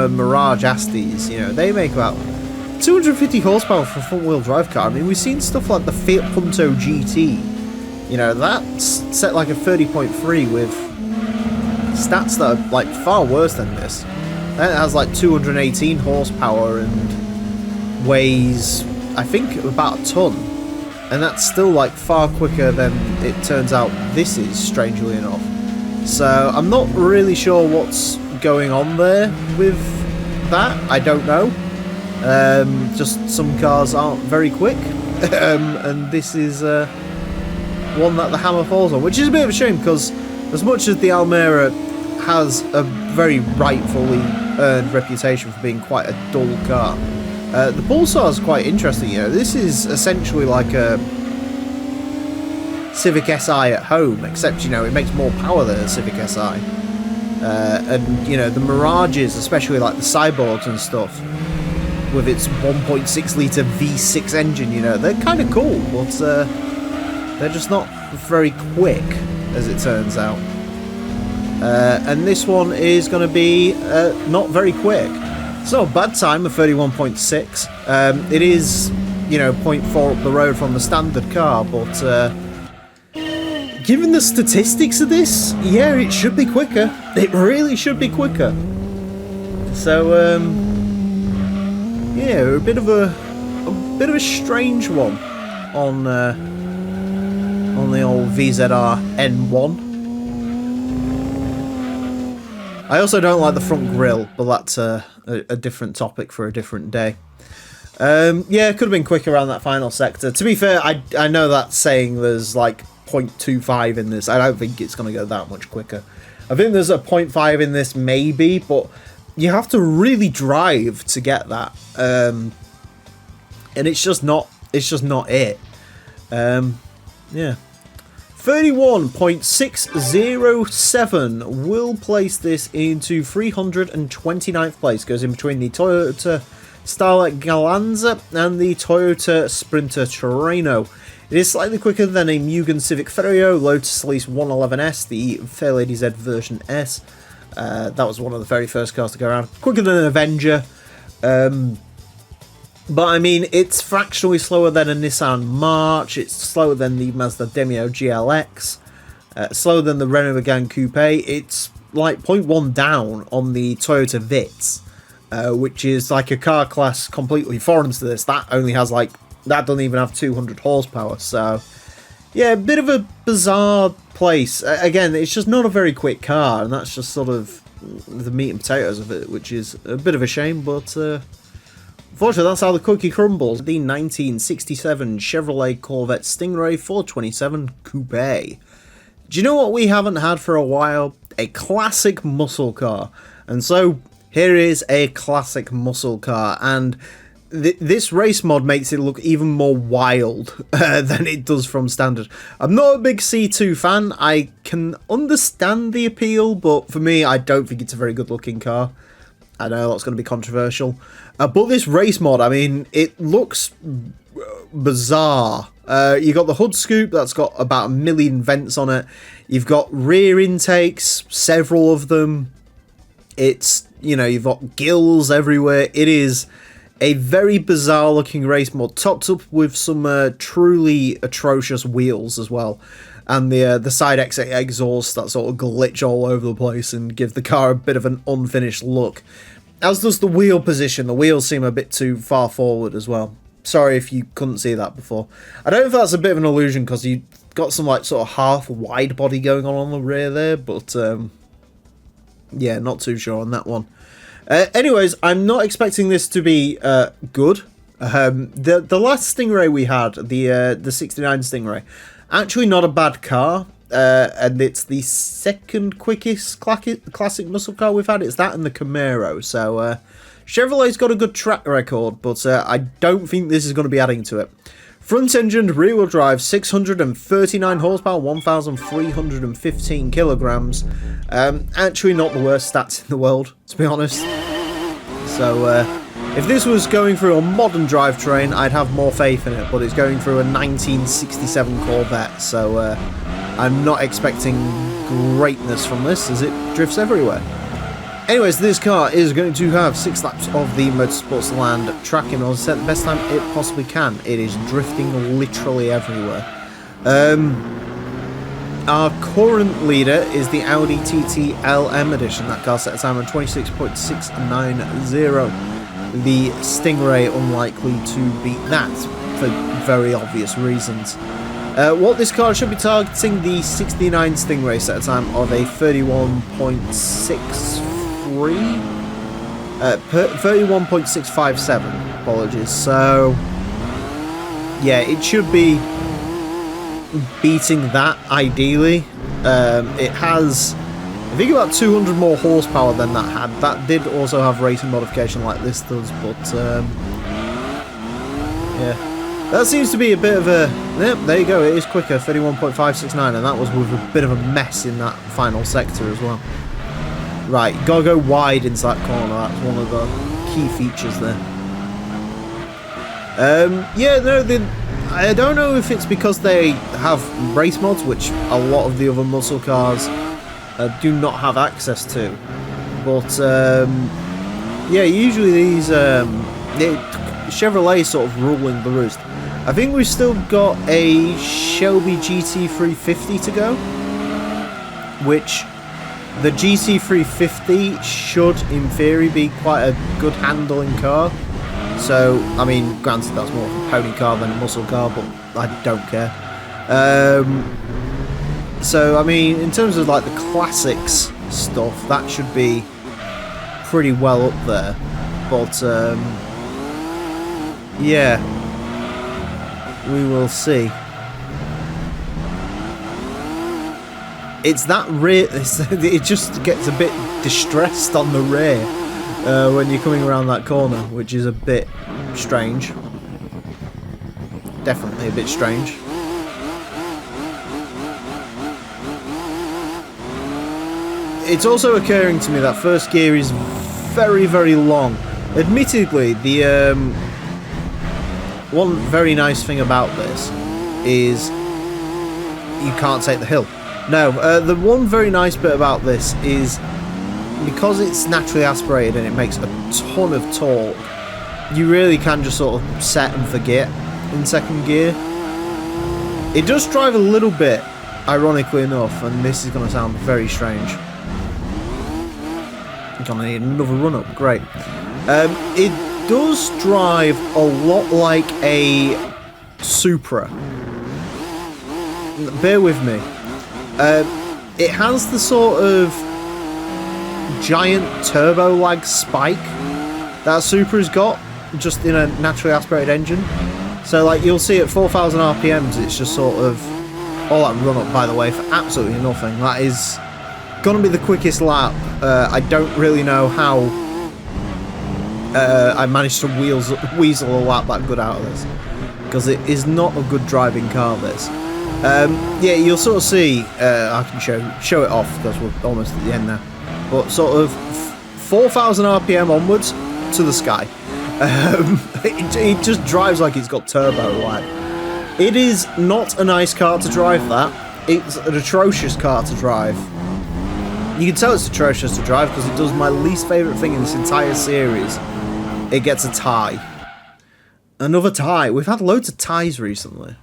Mirage Astis. You know, they make about 250 horsepower for a front-wheel drive car. I mean, we've seen stuff like the Fiat Punto GT. You know, that's set like a 30.3 with stats that are like far worse than this. That has like 218 horsepower and weighs, I think, about a ton. And that's still like far quicker than it turns out this is, strangely enough. So I'm not really sure what's going on there with that. I don't know. Just some cars aren't very quick. And this is one that the hammer falls on, which is a bit of a shame, because as much as the Almera has a very rightfully earned reputation for being quite a dull car, the Pulsar is quite interesting. You know, this is essentially like a Civic Si at home, except, you know, it makes more power than a Civic Si. And, you know, the Mirages, especially like the Cyborgs and stuff, with its 1.6 litre V6 engine, you know, they're kind of cool, but they're just not very quick, as it turns out. And this one is going to be not very quick. It's not a bad time of 31.6. It is, you know, 0.4 up the road from the standard car, but given the statistics of this, yeah, it should be quicker. It really should be quicker. So, yeah, a bit of a strange one on the old VZR N1. I also don't like the front grille, but that's a different topic for a different day. Yeah, it could have been quicker around that final sector. To be fair, I know that's saying there's like 0.25 in this. I don't think it's going to go that much quicker. I think there's a 0.5 in this maybe, but you have to really drive to get that. And it's just not it. Yeah. 31.607 will place this into 329th place. Goes in between the Toyota Starlet Galanza and the Toyota Sprinter Terreno. It is slightly quicker than a Mugen Civic Ferio, Lotus Elise 111S, the Fairlady Z version S. That was one of the very first cars to go around. Quicker than an Avenger. But I mean, it's fractionally slower than a Nissan March, it's slower than the Mazda Demio GLX, slower than the Renault Megane Coupe. It's like 0.1 down on the Toyota Vitz, which is like a car class completely foreign to this. That only has like, that doesn't even have 200 horsepower, so yeah, a bit of a bizarre place. Again, it's just not a very quick car, and that's just sort of the meat and potatoes of it, which is a bit of a shame, but unfortunately that's how the cookie crumbles. The 1967 Chevrolet Corvette Stingray 427 Coupe. Do you know what we haven't had for a while? A classic muscle car. And so here is a classic muscle car, and this race mod makes it look even more wild than it does from standard. I'm not a big C2 fan. I can understand the appeal, but for me, I don't think it's a very good looking car. I know that's going to be controversial. But this race mod, I mean, it looks bizarre. You got the hood scoop that's got about 1 million vents on it. You've got rear intakes, several of them. It's, you know, you've got gills everywhere. It is a very bizarre looking race mod, topped up with some truly atrocious wheels as well. And the side exit exhaust that sort of glitch all over the place and give the car a bit of an unfinished look. As does the wheel position. The wheels seem a bit too far forward as well. Sorry if you couldn't see that before. I don't know if that's a bit of an illusion because you got some like sort of half wide body going on the rear there, but yeah, not too sure on that one. Anyways, I'm not expecting this to be good. The last Stingray we had, the 69 Stingray, actually not a bad car, and it's the second quickest classic muscle car we've had. It's that and the Camaro, so Chevrolet's got a good track record, but I don't think this is going to be adding to it. Front-engined, rear-wheel drive, 639 horsepower, 1,315 kilograms. Actually not the worst stats in the world, to be honest. So, if this was going through a modern drivetrain, I'd have more faith in it, but it's going through a 1967 Corvette, so I'm not expecting greatness from this, as it drifts everywhere. Anyways, this car is going to have 6 laps of the Motorsports Land track in order to set the best time it possibly can. It is drifting literally everywhere. Our current leader is the Audi TT LM edition. That car set a time of 26.690. The Stingray unlikely to beat that for very obvious reasons. What this car should be targeting, the 69 Stingray set a time of a 31.657, apologies. So yeah, it should be beating that ideally. It has, I think, about 200 more horsepower than that had. That did also have racing modification like this does, but yeah, that seems to be a bit of a, yep, there you go, it is quicker, 31.569, and that was with a bit of a mess in that final sector as well. Right, gotta go wide into that corner, that's one of the key features there. Yeah, no, I don't know if it's because they have race mods, which a lot of the other muscle cars do not have access to. But, yeah, usually these, Chevrolet sort of ruling the roost. I think we've still got a Shelby GT350 to go, which the GT350 should, in theory, be quite a good handling car. So, I mean, granted that's more of a pony car than a muscle car, but I don't care. So, I mean, in terms of like the classics stuff, that should be pretty well up there. But, yeah, we will see. It's that rear, it just gets a bit distressed on the rear when you're coming around that corner, which is a bit strange. Definitely a bit strange. It's also occurring to me that first gear is very, very long. Admittedly, the one very nice thing about this is you can't take the hill. No, the one very nice bit about this is because it's naturally aspirated and it makes a ton of torque, you really can just sort of set and forget in second gear. It does drive a little bit, ironically enough, and this is going to sound very strange. I'm going to need another run-up, great. It does drive a lot like a Supra. Bear with me. It has the sort of giant turbo lag spike that Supra's got, just in a naturally aspirated engine. So like you'll see at 4,000 RPMs, it's just sort of all that run up, by the way, for absolutely nothing. That is gonna be the quickest lap. I don't really know how I managed to weasel a lap that good out of this, because it is not a good driving car, this. Yeah, you'll sort of see, I can show it off because we're almost at the end now, but sort of 4,000 RPM onwards to the sky. It just drives like it's got turbo lag. It is not a nice car to drive, that. It's an atrocious car to drive. You can tell it's atrocious to drive because it does my least favourite thing in this entire series. It gets a tie. Another tie. We've had loads of ties recently.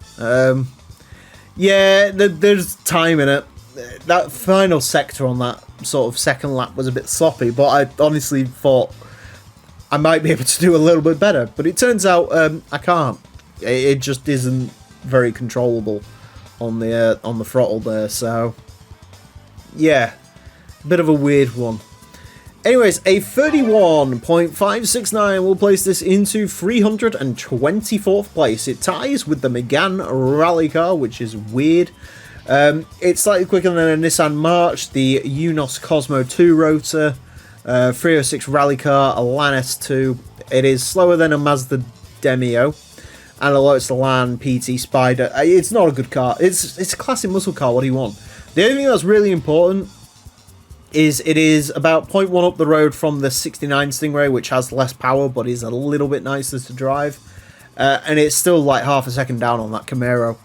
Yeah, there's time in it. That final sector on that sort of second lap was a bit sloppy, but I honestly thought I might be able to do a little bit better. But it turns out I can't. It just isn't very controllable on the throttle there. So yeah, bit of a weird one. Anyways, a 31.569 will place this into 324th place. It ties with the Megane rally car, which is weird. It's slightly quicker than a Nissan March, the Unos Cosmo 2 rotor, 306 rally car, a Lan S2. It is slower than a Mazda Demio, and a Lotus Elan PT Spider. It's not a good car. It's a classic muscle car. What do you want? The only thing that's really important is it is about 0.1 up the road from the 69 Stingray, which has less power but is a little bit nicer to drive, and it's still like half a second down on that Camaro.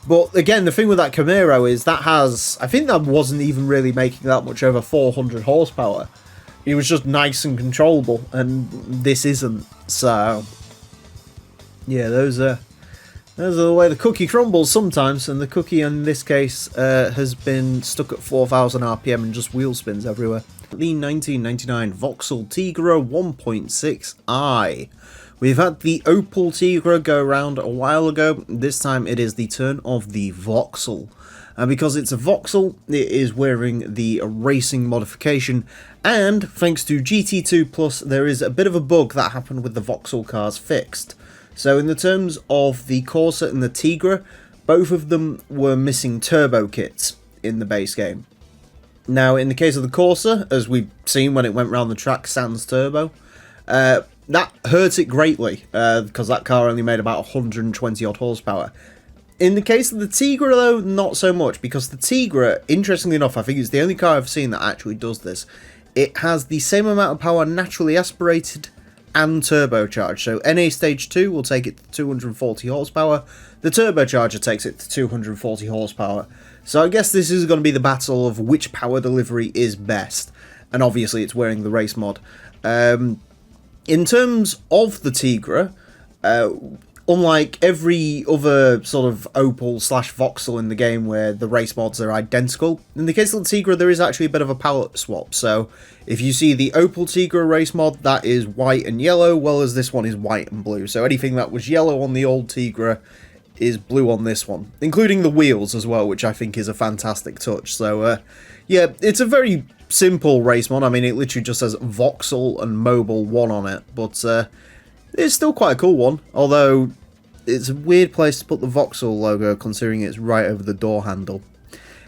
But again, the thing with that Camaro is that has, I think that wasn't even really making that much over 400 horsepower. It was just nice and controllable, and this isn't. So yeah, those are the way the cookie crumbles sometimes, and the cookie in this case has been stuck at 4,000 RPM and just wheel spins everywhere. The 1999 Vauxhall Tigra 1.6i. We've had the Opel Tigra go around a while ago. This time it is the turn of the Vauxhall. And because it's a Vauxhall, it is wearing the racing modification, and thanks to GT2 Plus, there is a bit of a bug that happened with the Vauxhall cars fixed. So in the terms of the Corsa and the Tigra, both of them were missing turbo kits in the base game. Now in the case of the Corsa, as we've seen when it went round the track sans turbo, that hurt it greatly, because that car only made about 120 odd horsepower. In the case of the Tigra though, not so much, because the Tigra, interestingly enough, I think it's the only car I've seen that actually does this. It has the same amount of power naturally aspirated and turbocharged. So NA Stage 2 will take it to 240 horsepower. The turbocharger takes it to 240 horsepower. So I guess this is going to be the battle of which power delivery is best. And obviously it's wearing the race mod. In terms of the Tigra, unlike every other sort of Opel / Vauxhall in the game where the race mods are identical, in the case of the Tigra there is actually a bit of a palette swap. So if you see the Opel Tigra race mod, that is white and yellow, well as this one is white and blue. So anything that was yellow on the old Tigra is blue on this one, including the wheels as well, which I think is a fantastic touch. So yeah, it's a very simple race mod. I mean, it literally just says Vauxhall and Mobile 1 on it, but it's still quite a cool one, although it's a weird place to put the Vauxhall logo considering it's right over the door handle.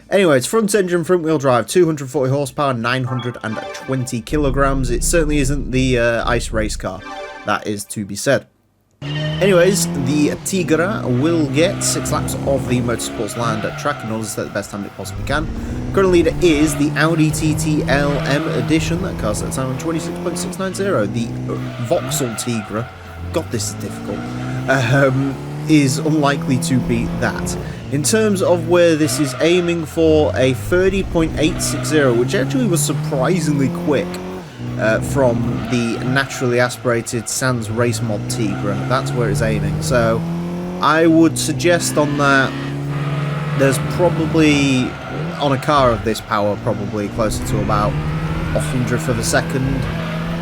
Anyway, it's front engine, front wheel drive, 240 horsepower, 920 kilograms. It certainly isn't the ice race car, that is to be said. Anyways, the Tigra will get 6 laps of the Motorsports Land track in order to set the best time it possibly can. Current leader is the Audi TT LM edition, that car set time on 26.690. The Vauxhall Tigra, God this is difficult, is unlikely to beat that. In terms of where this is aiming for, a 30.860, which actually was surprisingly quick from the naturally aspirated Sans Race Mod Tigra. That's where it's aiming. So I would suggest on that there's probably, on a car of this power, probably closer to about 100th of a second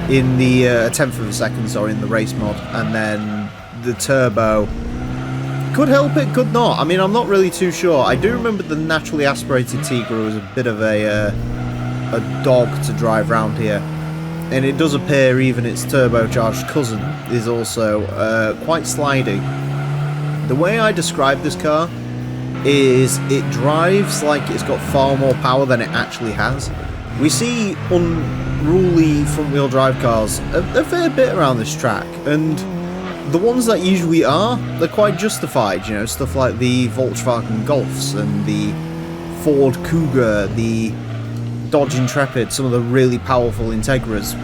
in the 10th of a second, sorry, in the race mod, and then the turbo could help it, could not. I mean, I'm not really too sure. I do remember the naturally aspirated Tigra was a bit of a dog to drive around here, and it does appear even its turbocharged cousin is also quite sliding. The way I describe this car is it drives like it's got far more power than it actually has. We see unruly front-wheel drive cars a fair bit around this track, and the ones that usually are, they're quite justified, you know, stuff like the Volkswagen Golfs and the Ford Cougar, the Dodge Intrepid, some of the really powerful Integras.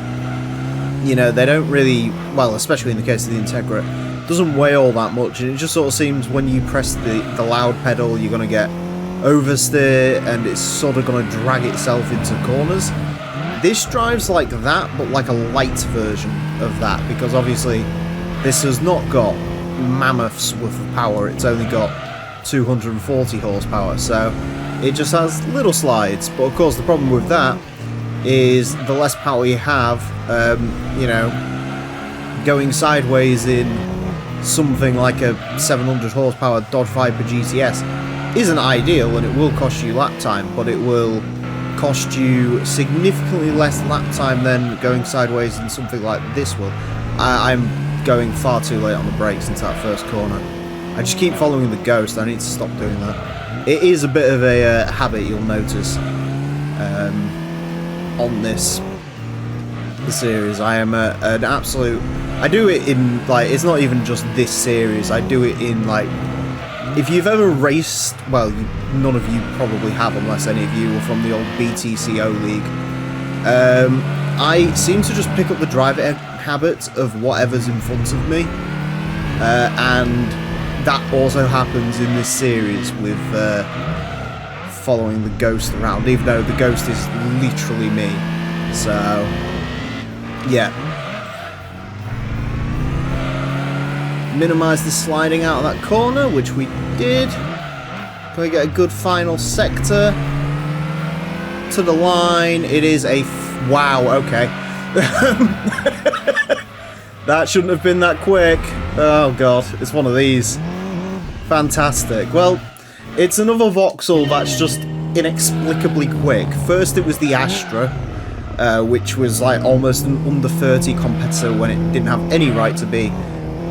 You know, they don't really, well, especially in the case of the Integra, doesn't weigh all that much, and it just sort of seems when you press the loud pedal, you're going to get oversteer, and it's sort of going to drag itself into corners. This drives like that, but like a light version of that, because obviously this has not got mammoths worth of power, it's only got 240 horsepower, so it just has little slides. But of course the problem with that is the less power you have, you know, going sideways in something like a 700 horsepower Dodge Viper GTS isn't ideal, and it will cost you lap time, but it will cost you significantly less lap time than going sideways in something like this will. I'm going far too late on the brakes into that first corner. I just keep following the ghost. I need to stop doing that. It is a bit of a habit, you'll notice, on this series. I am an absolute... I do it in, like, it's not even just this series. I do it in, like, if you've ever raced... Well, none of you probably have, unless any of you were from the old BTCO league. I seem to just pick up the driver habit of whatever's in front of me, and that also happens in this series with following the ghost around, even though the ghost is literally me. So yeah, minimize the sliding out of that corner, which we did. Can we get a good final sector to the line? It is a wow, okay. That shouldn't have been that quick. Oh god, it's one of these. Fantastic. Well, it's another Vauxhall that's just inexplicably quick. First it was the Astra, which was like almost an under 30 competitor when it didn't have any right to be.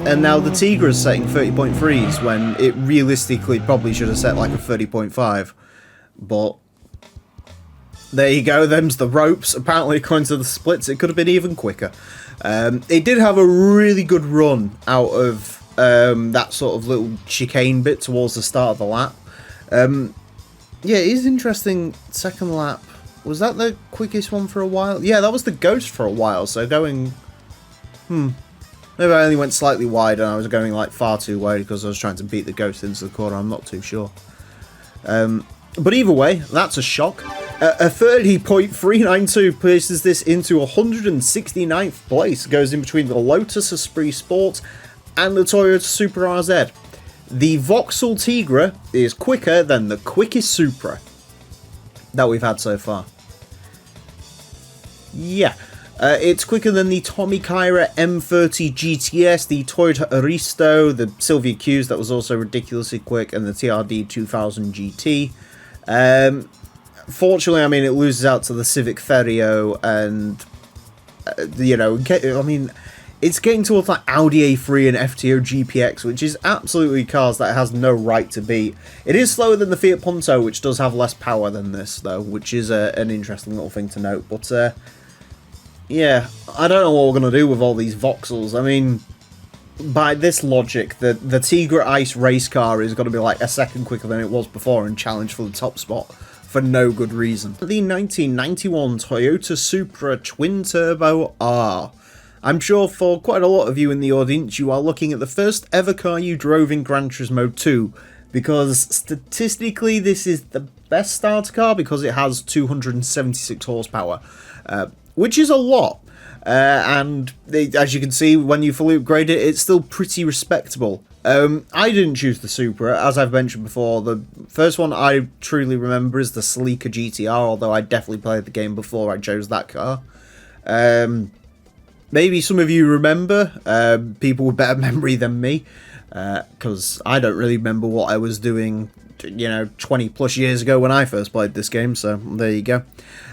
And now the Tigra is setting 30.3s when it realistically probably should have set like a 30.5. But there you go, them's the ropes. Apparently, according to the splits, it could have been even quicker. It did have a really good run out of that sort of little chicane bit towards the start of the lap. Yeah, it is interesting. Second lap, was that the quickest one for a while? Yeah, that was the Ghost for a while, so going... Maybe I only went slightly wide and I was going like far too wide because I was trying to beat the Ghost into the corner, I'm not too sure. But either way, that's a shock. A 30.392 places this into 169th place. Goes in between the Lotus Esprit Sport and the Toyota Supra RZ. The Vauxhall Tigra is quicker than the quickest Supra that we've had so far. Yeah. It's quicker than the Tommy Kyra M30 GTS, the Toyota Aristo, the Silvia Q's that was also ridiculously quick, and the TRD 2000 GT. Fortunately, I mean, it loses out to the Civic Ferio, and, you know, I mean, it's getting towards like Audi A3 and FTO GPX, which is absolutely cars that it has no right to beat. It is slower than the Fiat Punto, which does have less power than this, though, which is an interesting little thing to note, but, yeah, I don't know what we're going to do with all these Vauxhalls. I mean, by this logic, the Tigra Ice race car is going to be like a second quicker than it was before and challenge for the top spot for no good reason. The 1991 Toyota Supra Twin Turbo R. I'm sure for quite a lot of you in the audience, you are looking at the first ever car you drove in Gran Turismo 2, because statistically this is the best starter car because it has 276 horsepower. Which is a lot. and as you can see, when you fully upgrade it, it's still pretty respectable. I didn't choose the Supra, as I've mentioned before. The first one I truly remember is the sleeker GTR, although I definitely played the game before I chose that car. Maybe some of you remember, people with better memory than me, because I don't really remember what I was doing, 20 plus years ago when I first played this game, so there you go.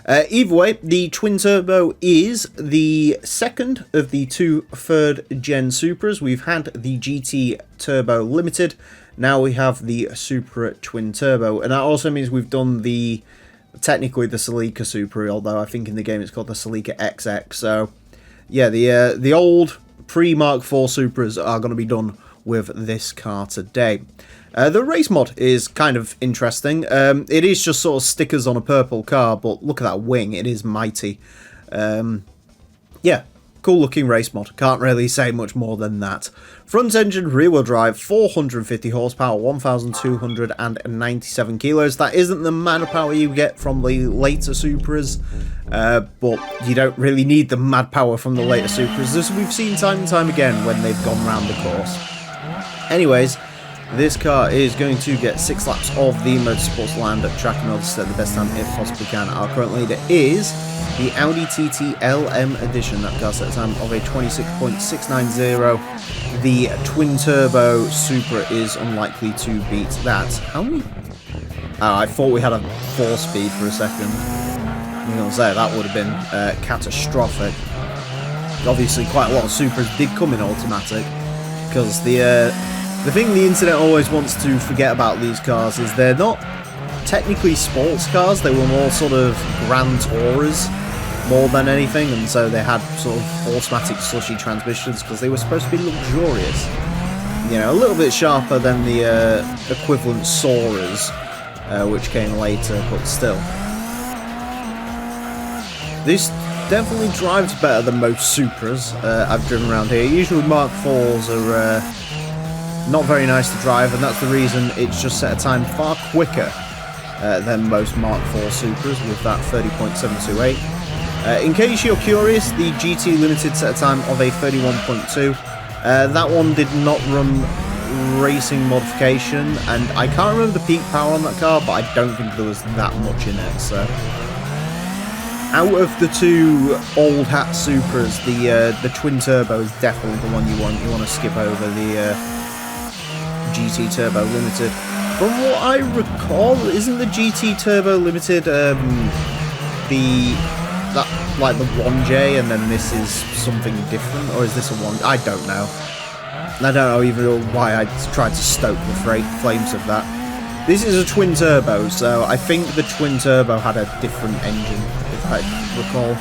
Either way, the twin turbo is the second of the two third gen Supras. We've had the GT Turbo Limited, now we have the Supra twin turbo, and that also means we've done technically the Celica Supra, although I think in the game it's called the Celica XX. So yeah, the old pre-Mark IV Supras are going to be done with this car today. The race mod is kind of interesting. It is just sort of stickers on a purple car, but look at that wing, it is mighty. Yeah, cool looking race mod, can't really say much more than that. Front engine, rear wheel drive, 450 horsepower, 1,297 kilos. That isn't the amount of power you get from the later Supras, but you don't really need the mad power from the later Supras, as we've seen time and time again when they've gone round the course. Anyways, this car is going to get 6 laps of the Motorsports Land track in order to set the best time it possibly can. Our current leader is the Audi TT LM Edition. That car set a time of a 26.690. The twin turbo Supra is unlikely to beat that. How many? Oh, I thought we had a 4-speed for a second. I'm going to say that would have been catastrophic. Obviously, quite a lot of Supras did come in automatic, because the thing the internet always wants to forget about these cars is they're not technically sports cars, they were more sort of Gran Touras more than anything, and so they had sort of automatic slushy transmissions because they were supposed to be luxurious. A little bit sharper than the equivalent Soras, which came later, but still. This definitely drives better than most Supras I've driven around here. Usually Mark IVs are not very nice to drive, and that's the reason it's just set a time far quicker than most Mark IV Supras with that 30.728. In case you're curious, the GT Limited set a time of a 31.2. That one did not run racing modification, and I can't remember the peak power on that car, but I don't think there was that much in it. So, out of the two old hat Supras, the twin turbo is definitely the one you want. You want to skip over the GT Turbo Limited. From what I recall, isn't the GT Turbo Limited like the 1J, and then this is something different, or is this a 1? I don't know. I don't know even why I tried to stoke the flames of that. This is a twin turbo, so I think the twin turbo had a different engine, if I recall.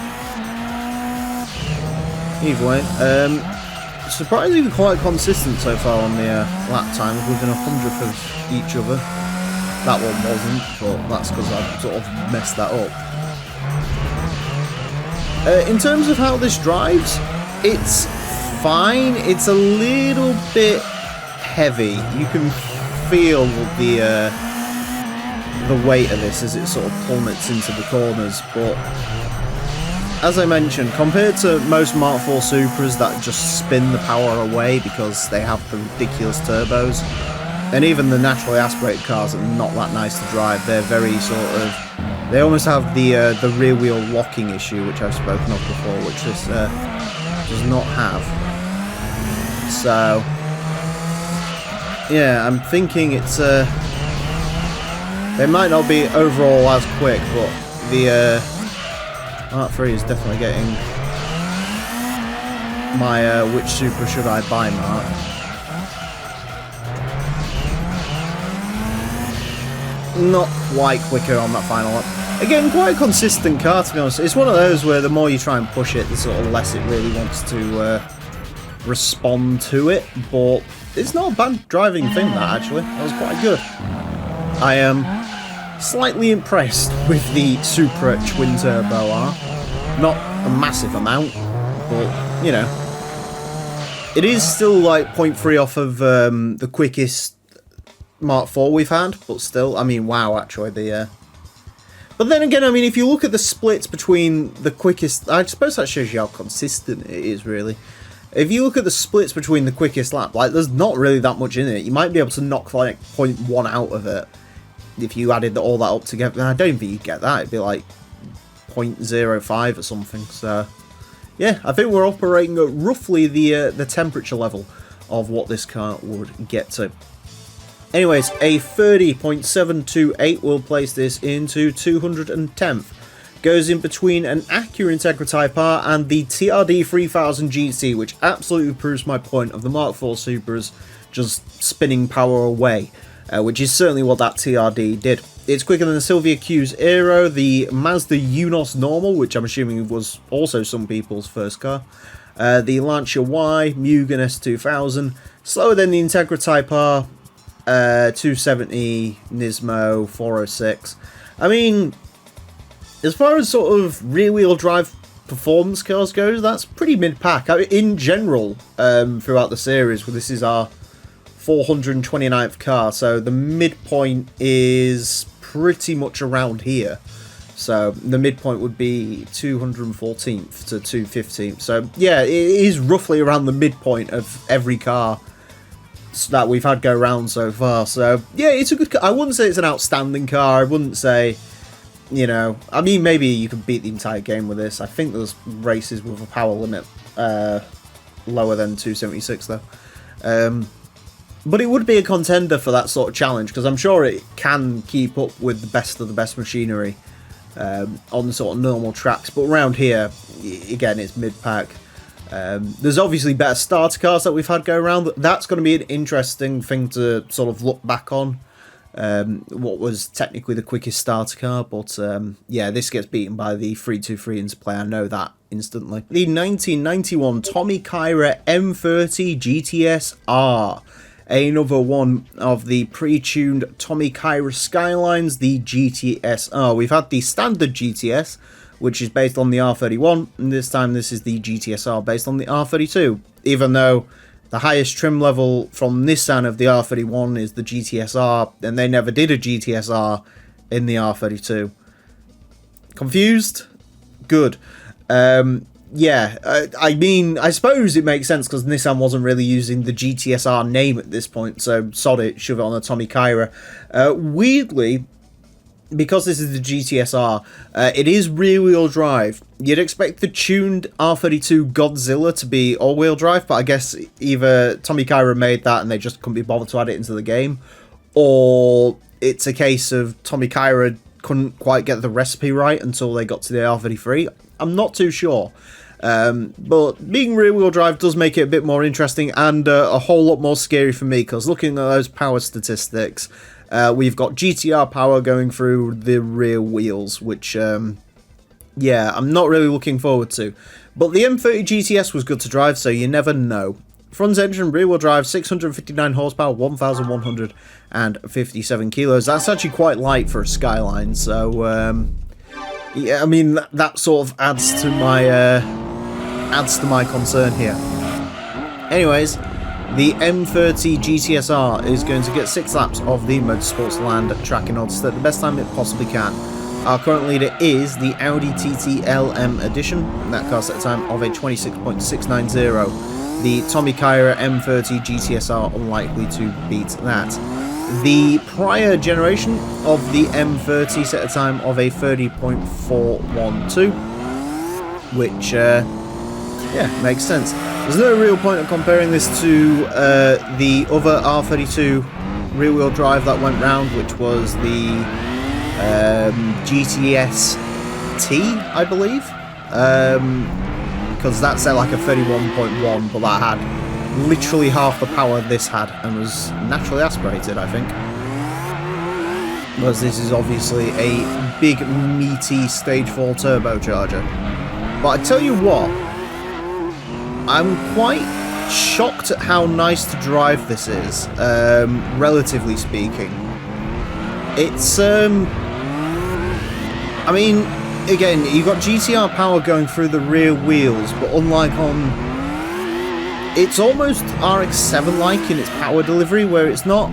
Either way, surprisingly quite consistent so far on the lap times, within 100th of each other. That one wasn't, but that's because I sort of messed that up. In terms of how this drives, it's fine. It's a little bit heavy. You can feel the weight of this as it sort of plummets into the corners, but as I mentioned, compared to most Mark IV Supras that just spin the power away because they have the ridiculous turbos, and even the naturally aspirated cars are not that nice to drive. They're very sort of, they almost have the rear wheel locking issue, which I've spoken of before, which this does not have. So yeah, I'm thinking it's they might not be overall as quick, but the Mark III is definitely getting my which Supra should I buy mark. Not quite quicker on that final lap. Again, quite a consistent car, to be honest. It's one of those where the more you try and push it, the sort of less it really wants to respond to it, but it's not a bad driving thing, that, actually. That was quite good. I am slightly impressed with the Supra twin turbo R. Not a massive amount, but, you know, it is still like 0.3 off of the quickest Mark IV we've had, but still, I mean, wow, actually, but But then again, I mean, if you look at the splits between the quickest... I suppose that shows you how consistent it is, really. If you look at the splits between the quickest lap, like, there's not really that much in it. You might be able to knock, like, 0.1 out of it if you added all that up together. And I don't think you'd get that. It'd be, like, 0.05 or something. So, yeah, I think we're operating at roughly the temperature level of what this car would get to. Anyways, a 30.728 will place this into 210th. Goes in between an Acura Integra Type R and the TRD 3000 GT, which absolutely proves my point of the Mark IV Supras just spinning power away, which is certainly what that TRD did. It's quicker than the Silvia Q's Aero, the Mazda Unos Normal, which I'm assuming was also some people's first car, the Lancia Y, Mugen S2000, slower than the Integra Type R, 270, Nismo, 406. I mean, as far as sort of rear-wheel drive performance cars goes, that's pretty mid-pack. I mean, in general, throughout the series, well, this is our 429th car, so the midpoint is pretty much around here. So the midpoint would be 214th to 215th. So yeah, it is roughly around the midpoint of every car that we've had go round so far. So yeah, it's a good car. I wouldn't say it's an outstanding car. I wouldn't say... You know, I mean, maybe you could beat the entire game with this. I think there's races with a power limit lower than 276, though. But it would be a contender for that sort of challenge, because I'm sure it can keep up with the best of the best machinery on sort of normal tracks. But around here, again, it's mid-pack. There's obviously better starter cars that we've had go around. That's going to be an interesting thing to sort of look back on. What was technically the quickest starter car, but yeah, this gets beaten by the 323 Interplay, I know that instantly. The 1991 Tommy Kyra M30 GTS R, another one of the pre-tuned Tommy Kyra Skylines, the GTS R. We've had the standard GTS, which is based on the R31, and this time this is the GTS R based on the R32, even though the highest trim level from Nissan of the R31 is the GTS-R, and they never did a GTS-R in the R32. Confused? Good. Yeah, I mean, I suppose it makes sense because Nissan wasn't really using the GTS-R name at this point, so sod it, shove it on a Tommy Kyra. Weirdly, because this is the GTS-R, it is rear-wheel drive. You'd expect the tuned R32 Godzilla to be all-wheel drive, but I guess either Tommy Kyra made that and they just couldn't be bothered to add it into the game, or it's a case of Tommy Kyra couldn't quite get the recipe right until they got to the R33. I'm not too sure. But being rear-wheel drive does make it a bit more interesting and a whole lot more scary for me, because looking at those power statistics, we've got GTR power going through the rear wheels, which, yeah, I'm not really looking forward to. But the M30 GTS was good to drive, so you never know. Front engine, rear-wheel drive, 659 horsepower, 1,157 kilos. That's actually quite light for a Skyline, so, yeah, I mean, that sort of adds to my concern here. Anyways, the M30 GTS-R is going to get 6 laps of the Motorsports Land track in order to set the best time it possibly can. Our current leader is the Audi TT LM Edition, and that car set a time of a 26.690. The Tommy Kyra M30 GTS-R unlikely to beat that. The prior generation of the M30 set a time of a 30.412, which, yeah, makes sense. There's no real point of comparing this to the other R32 rear-wheel drive that went round, which was the GTS T, I believe, because that set like a 31.1, but that had literally half the power this had and was naturally aspirated, I think. Whereas this is obviously a big, meaty Stage 4 turbocharger. But I tell you what, I'm quite shocked at how nice to drive this is, relatively speaking. It's, I mean, again, you've got GTR power going through the rear wheels, but unlike on... It's almost RX-7-like in its power delivery, where it's not...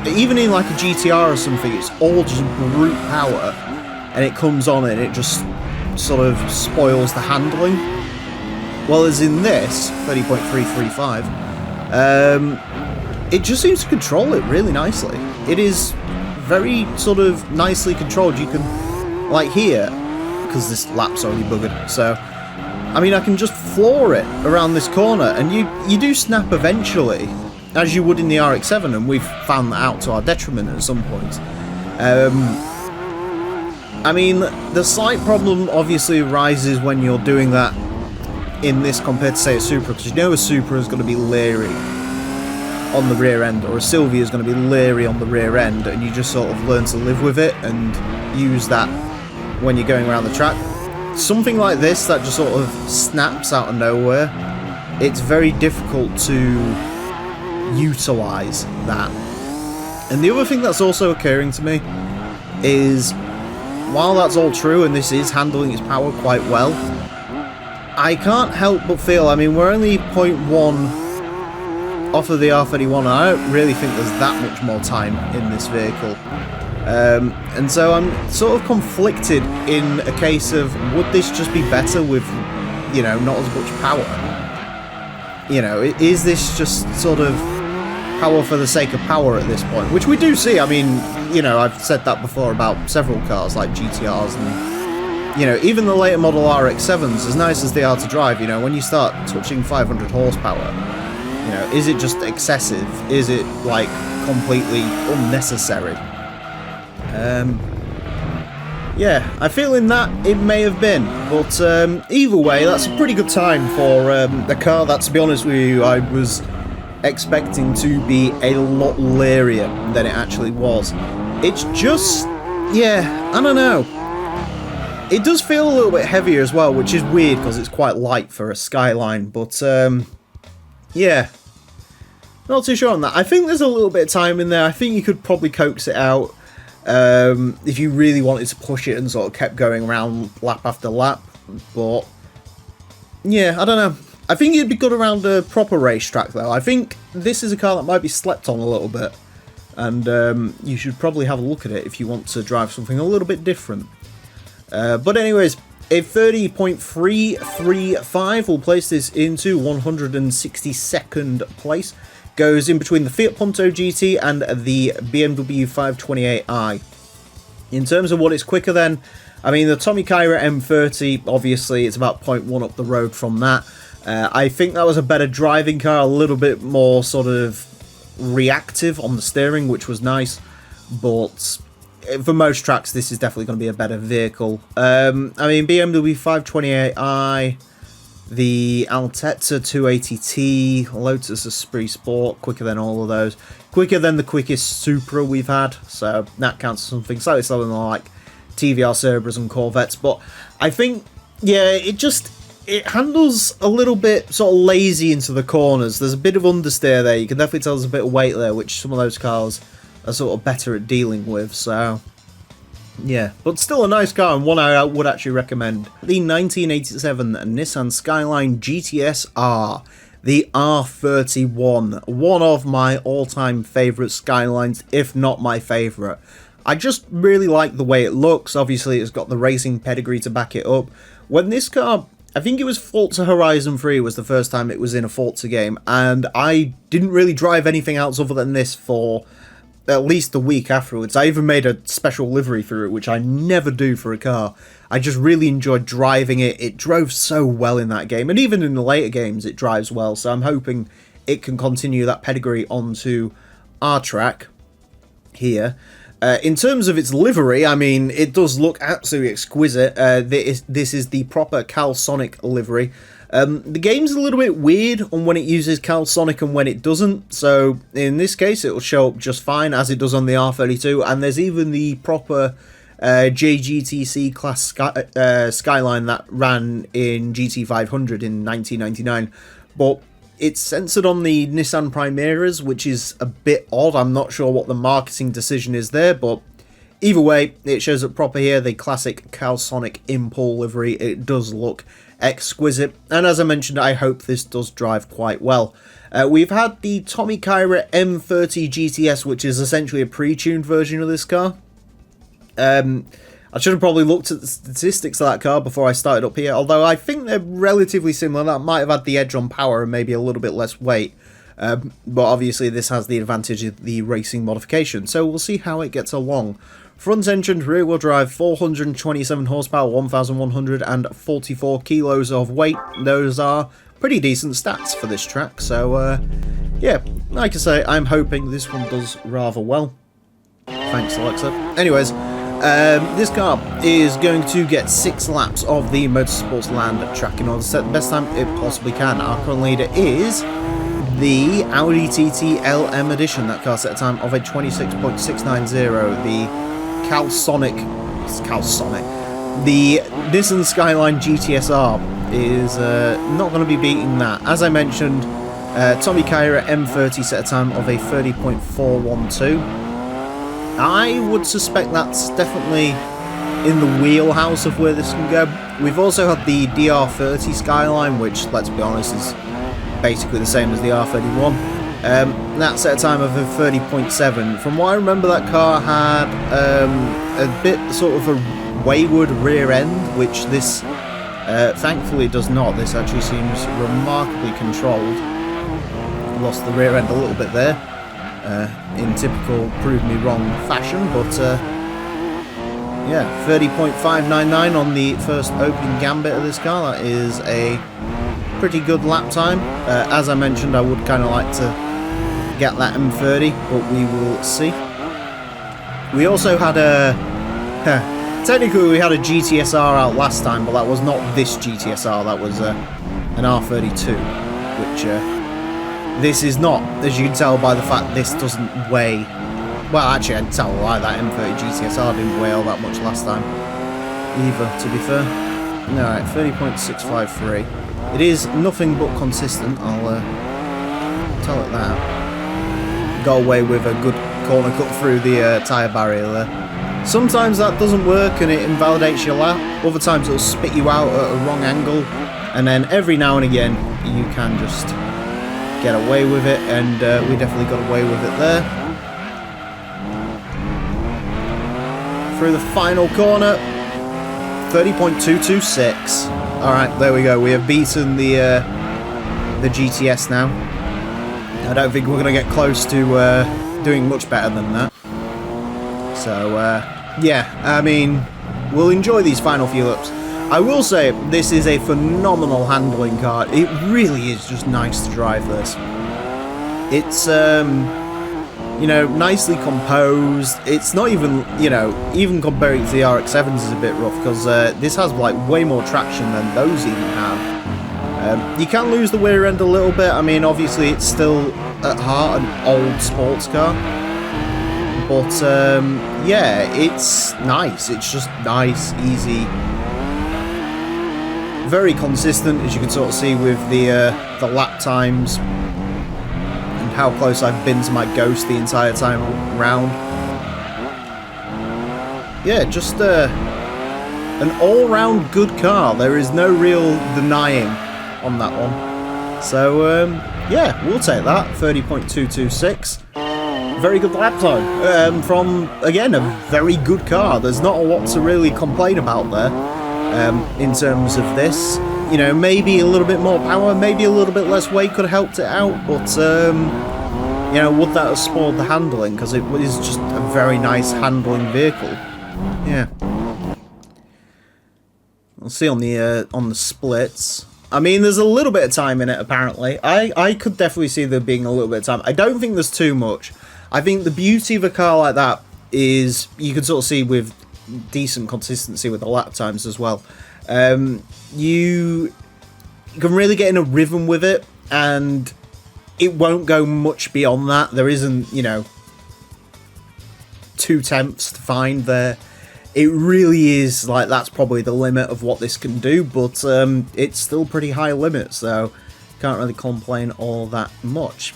even in like a GTR or something, it's all just brute power, and it comes on and it just sort of spoils the handling. Well, as in this 30.335, it just seems to control it really nicely. It is very sort of nicely controlled. You can, like here, because this lap's already buggered, so I mean I can just floor it around this corner, and you do snap eventually, as you would in the RX-7, and we've found that out to our detriment at some point. I mean, the slight problem obviously arises when you're doing that in this compared to, say, a Supra, because you know a Supra is going to be leery on the rear end, or a Sylvia is going to be leery on the rear end, and you just sort of learn to live with it and use that when you're going around the track. Something like this that just sort of snaps out of nowhere, it's very difficult to utilise that. And the other thing that's also occurring to me is, while that's all true and this is handling its power quite well, I can't help but feel, I mean, we're only 0.1 off of the R31, and I don't really think there's that much more time in this vehicle. And so I'm sort of conflicted in a case of, would this just be better with, you know, not as much power? You know, is this just sort of power for the sake of power at this point? Which we do see. I mean, you know, I've said that before about several cars like GTRs and, you know, even the later model RX-7s, as nice as they are to drive, you know, when you start touching 500 horsepower, you know, is it just excessive? Is it, like, completely unnecessary? Yeah, I feel in that it may have been, but either way, that's a pretty good time for a car that, to be honest with you, I was expecting to be a lot leerier than it actually was. It's just, yeah, I don't know. It does feel a little bit heavier as well, which is weird because it's quite light for a Skyline, but yeah, not too sure on that. I think there's a little bit of time in there. I think you could probably coax it out if you really wanted to push it and sort of kept going around lap after lap, but yeah, I don't know. I think it'd be good around a proper racetrack though. I think this is a car that might be slept on a little bit, and you should probably have a look at it if you want to drive something a little bit different. But anyways, a 30.335 will place this into 162nd place. Goes in between the Fiat Punto GT and the BMW 528i. In terms of what is quicker then, I mean, the Tommy Kyra M30, obviously, it's about 0.1 up the road from that. I think that was a better driving car, a little bit more sort of reactive on the steering, which was nice, but for most tracks, this is definitely going to be a better vehicle. I mean, BMW 528i, the Altezza 280T, Lotus Esprit Sport, quicker than all of those. Quicker than the quickest Supra we've had, so that counts as something. Slightly slower than like TVR Cerberus and Corvettes, but I think, yeah, it handles a little bit sort of lazy into the corners. There's a bit of understeer there. You can definitely tell there's a bit of weight there, which some of those cars are sort of better at dealing with, so yeah, but still a nice car, and one I would actually recommend. The 1987 Nissan Skyline GTS R, the R31, one of my all-time favourite Skylines, if not my favourite. I just really like the way it looks. Obviously, it's got the racing pedigree to back it up. When this car, I think it was Forza Horizon 3 was the first time it was in a Forza game, and I didn't really drive anything else other than this for at least a week afterwards. I even made a special livery for it, which I never do for a car. I just really enjoyed driving it. It drove so well in that game, and even in the later games it drives well, so I'm hoping it can continue that pedigree onto our track here. In terms of its livery, I mean, it does look absolutely exquisite. This is the proper Calsonic livery. The game's a little bit weird on when it uses Calsonic and when it doesn't, so in this case it will show up just fine, as it does on the R32, and there's even the proper JGTC class Skyline that ran in GT500 in 1999, but it's censored on the Nissan Primeras, which is a bit odd. I'm not sure what the marketing decision is there, but either way, it shows up proper here, the classic Calsonic Impul livery. It does look exquisite. And as I mentioned, I hope this does drive quite well. We've had the Tommy Kyra M30 GTS, which is essentially a pre-tuned version of this car. I should have probably looked at the statistics of that car before I started up here, although I think they're relatively similar. That might have had the edge on power and maybe a little bit less weight. But obviously this has the advantage of the racing modification, so we'll see how it gets along. Front engine, rear wheel drive, 427 horsepower, 1,144 kilos of weight. Those are pretty decent stats for this track, so yeah, like I say, I'm hoping this one does rather well. Thanks, Alexa. Anyways, this car is going to get 6 laps of the Motorsports Land track in order to set the best time it possibly can. Our current leader is the Audi TT LM Edition. That car set a time of a 26.690. The The Nissan Skyline GTSR is not going to be beating that. As I mentioned, Tommy Kyra M30 set a time of a 30.412. I would suspect that's definitely in the wheelhouse of where this can go. We've also had the DR30 Skyline, which, let's be honest, is basically the same as the R31. That set a time of a 30.7. From what I remember, that car had a bit sort of a wayward rear end, which this thankfully does not. This actually seems remarkably controlled. Lost the rear end a little bit there, in typical prove me wrong fashion, but yeah, 30.599 on the first opening gambit of this car. That is a pretty good lap time. As I mentioned, I would kind of like to get that M30, but we will see. We also had a technically we had a GTSR out last time, but that was not this GTSR. That was an R32, which this is not, as you can tell by the fact this doesn't weigh. Well, actually, I can tell why that M30 GTSR didn't weigh all that much last time either, to be fair. Alright, 30.653. It is nothing but consistent, I'll tell it that. Got away with a good corner cut through the tyre barrier there. Sometimes that doesn't work and it invalidates your lap. Other times it'll spit you out at a wrong angle. And then every now and again you can just get away with it, and we definitely got away with it there. Through the final corner, 30.226. Alright, there we go. We have beaten the GTS now. I don't think we're going to get close to doing much better than that. So, yeah, I mean, we'll enjoy these final few laps. I will say, this is a phenomenal handling car. It really is just nice to drive this. It's, you know, nicely composed. It's not even, you know, even comparing to the RX-7s is a bit rough, because this has, like, way more traction than those even have. You can lose the rear end a little bit. I mean, obviously, it's still, at heart, an old sports car. But, yeah, it's nice. It's just nice, easy. Very consistent, as you can sort of see with the lap times and how close I've been to my ghost the entire time around. Yeah, just an all-round good car. There is no real denying on that one. So yeah, we'll take that. 30.226. Very good lap time from, again, a very good car. There's not a lot to really complain about there. In terms of this, you know, maybe a little bit more power, maybe a little bit less weight could have helped it out, but you know, would that have spoiled the handling, because it is just a very nice handling vehicle. Yeah, we'll see on the splits. I mean, there's a little bit of time in it, apparently. I could definitely see there being a little bit of time. I don't think there's too much. I think the beauty of a car like that is you can sort of see with decent consistency with the lap times as well. You can really get in a rhythm with it, and it won't go much beyond that. There isn't, you know, 2/10 to find there. It really is, like, that's probably the limit of what this can do, but it's still pretty high limit, so can't really complain all that much.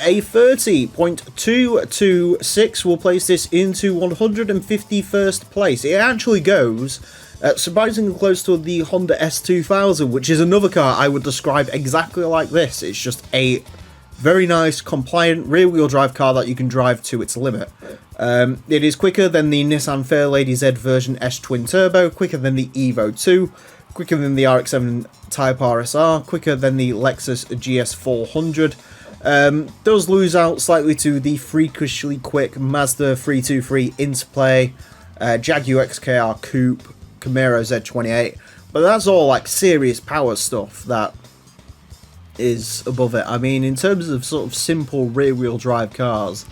A 30.226 will place this into 151st place. It actually goes Surprisingly close to the Honda S2000, which is another car I would describe exactly like this. It's just a very nice, compliant, rear-wheel drive car that you can drive to its limit. It is quicker than the Nissan Fairlady Z version S Twin Turbo, quicker than the Evo 2, quicker than the RX-7 Type RSR, quicker than the Lexus GS 400. Does lose out slightly to the freakishly quick Mazda 323 Interplay, Jaguar XKR Coupe, Camaro Z28, but that's all like serious power stuff that is above it. I mean, in terms of sort of simple rear-wheel drive cars,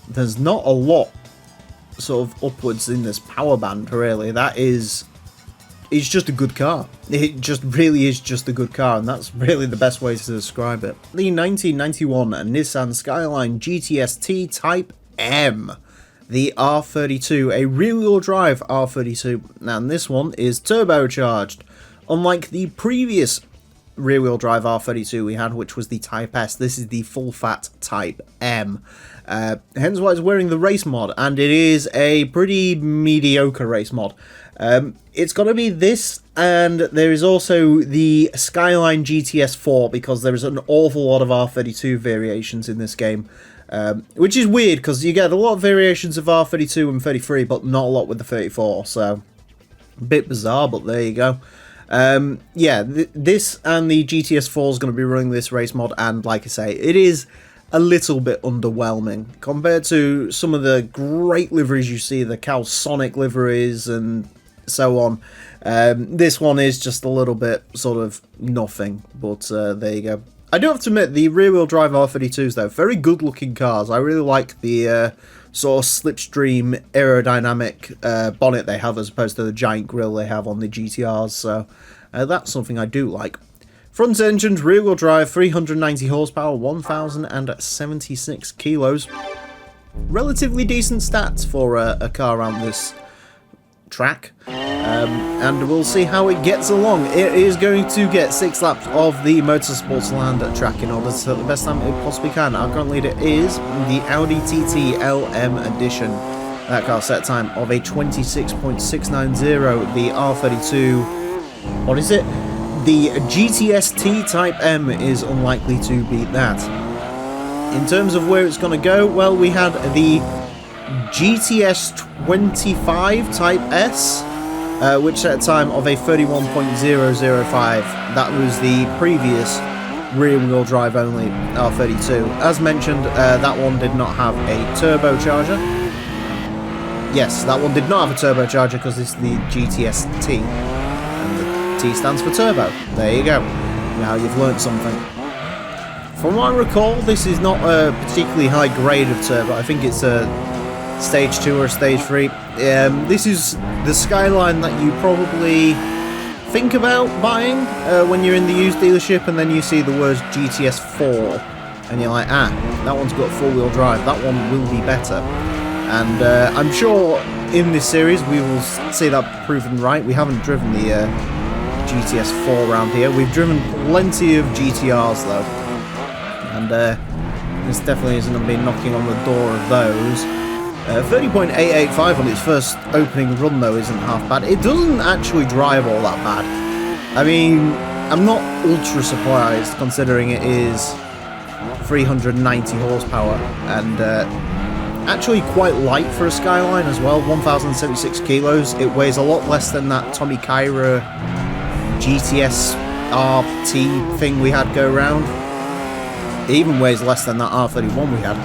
there's not a lot sort of upwards in this power band, really. It's just a good car. It just really is just a good car, and that's really the best way to describe it. The 1991 Nissan Skyline GTS-T Type M. The R32, a rear-wheel drive R32, and this one is turbocharged. Unlike the previous rear-wheel drive R32 we had, which was the Type S, this is the full-fat Type M. Hence why it's wearing the race mod, and it is a pretty mediocre race mod. It's going to be this, and there is also the Skyline GTS4, because there is an awful lot of R32 variations in this game. Which is weird, because you get a lot of variations of R32 and 33, but not a lot with the 34, so a bit bizarre, but there you go. Yeah, this and the GTS4 is going to be running this race mod, and like I say, it is a little bit underwhelming compared to some of the great liveries you see, the Cal Sonic liveries and so on. This one is just a little bit sort of nothing, but there you go. I do have to admit, the rear-wheel drive R32s, though, very good-looking cars. I really like the sort of slipstream aerodynamic bonnet they have, as opposed to the giant grille they have on the GTRs, so that's something I do like. Front engined, rear-wheel drive, 390 horsepower, 1,076 kilos. Relatively decent stats for a car around this track, and we'll see how it gets along. It is going to get 6 laps of the Motorsports Land track in order to set the best time it possibly can. Our current leader is the Audi TT LM Edition. That car set time of a 26.690. The R32, what is it? The GTS-T Type M is unlikely to beat that. In terms of where it's going to go, well, we had the GTS 25 Type S, which set a time of a 31.005. That was the previous rear-wheel drive only R32. As mentioned, that one did not have a turbocharger. Yes, that one did not have a turbocharger because it's the GTS-T, and the T stands for turbo. There you go. Now you've learnt something. From what I recall, this is not a particularly high grade of turbo. I think it's a Stage 2 or Stage 3. This is the Skyline that you probably think about buying when you're in the used dealership, and then you see the words GTS 4 and you're like, ah, that one's got four-wheel drive, that one will be better. And I'm sure in this series we will see that proven right. We haven't driven the GTS 4 around here. We've driven plenty of GTRs though, and this definitely isn't going to be knocking on the door of those. 30.885 on its first opening run though isn't half bad. It doesn't actually drive all that bad. I mean, I'm not ultra surprised considering it is 390 horsepower and actually quite light for a Skyline as well, 1,076 kilos. It weighs a lot less than that Tommy Kyra GTS RT thing we had go round. It even weighs less than that R31 we had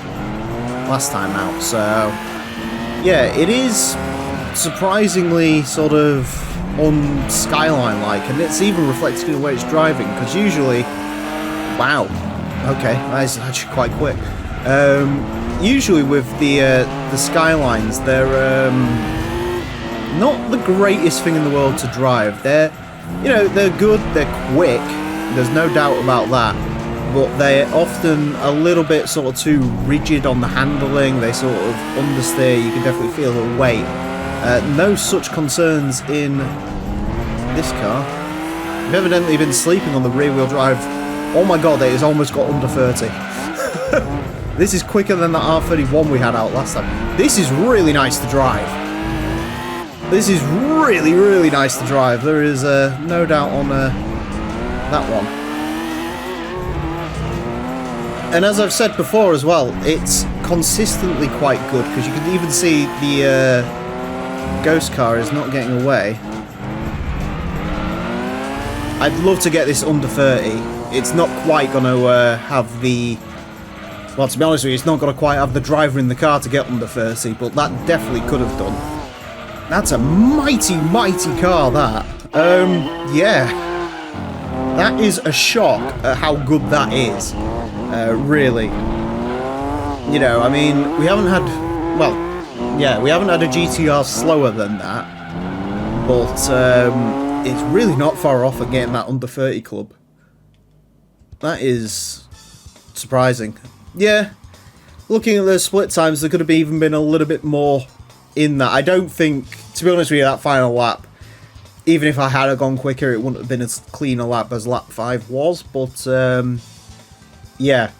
last time out, so yeah, it is surprisingly sort of un-Skyline-like, and it's even reflected in the way it's driving, because usually, wow, okay, that is actually quite quick. Usually with the Skylines, they're not the greatest thing in the world to drive. They're, you know, they're good, they're quick, there's no doubt about that, but they're often a little bit sort of too rigid on the handling. They sort of understeer, you can definitely feel the weight. No such concerns in this car. I've evidently been sleeping on the rear-wheel drive. Oh my god, it has almost got under 30. This is quicker than the R31 we had out last time. This is really nice to drive. This is really, really nice to drive. There is no doubt on that one. And as I've said before as well, it's consistently quite good, because you can even see the ghost car is not getting away. I'd love to get this under 30. It's not quite going to have the... Well, to be honest with you, it's not going to quite have the driver in the car to get under 30, but that definitely could have done. That's a mighty, mighty car, that. Yeah. That is a shock at how good that is. Really. You know, I mean, we haven't had... Well, yeah, we haven't had a GTR slower than that. But, it's really not far off of getting that under 30 club. That is surprising. Yeah. Looking at the split times, there could have even been a little bit more in that. I don't think, to be honest with you, that final lap, even if I had gone quicker, it wouldn't have been as clean a lap as lap 5 was, but yeah,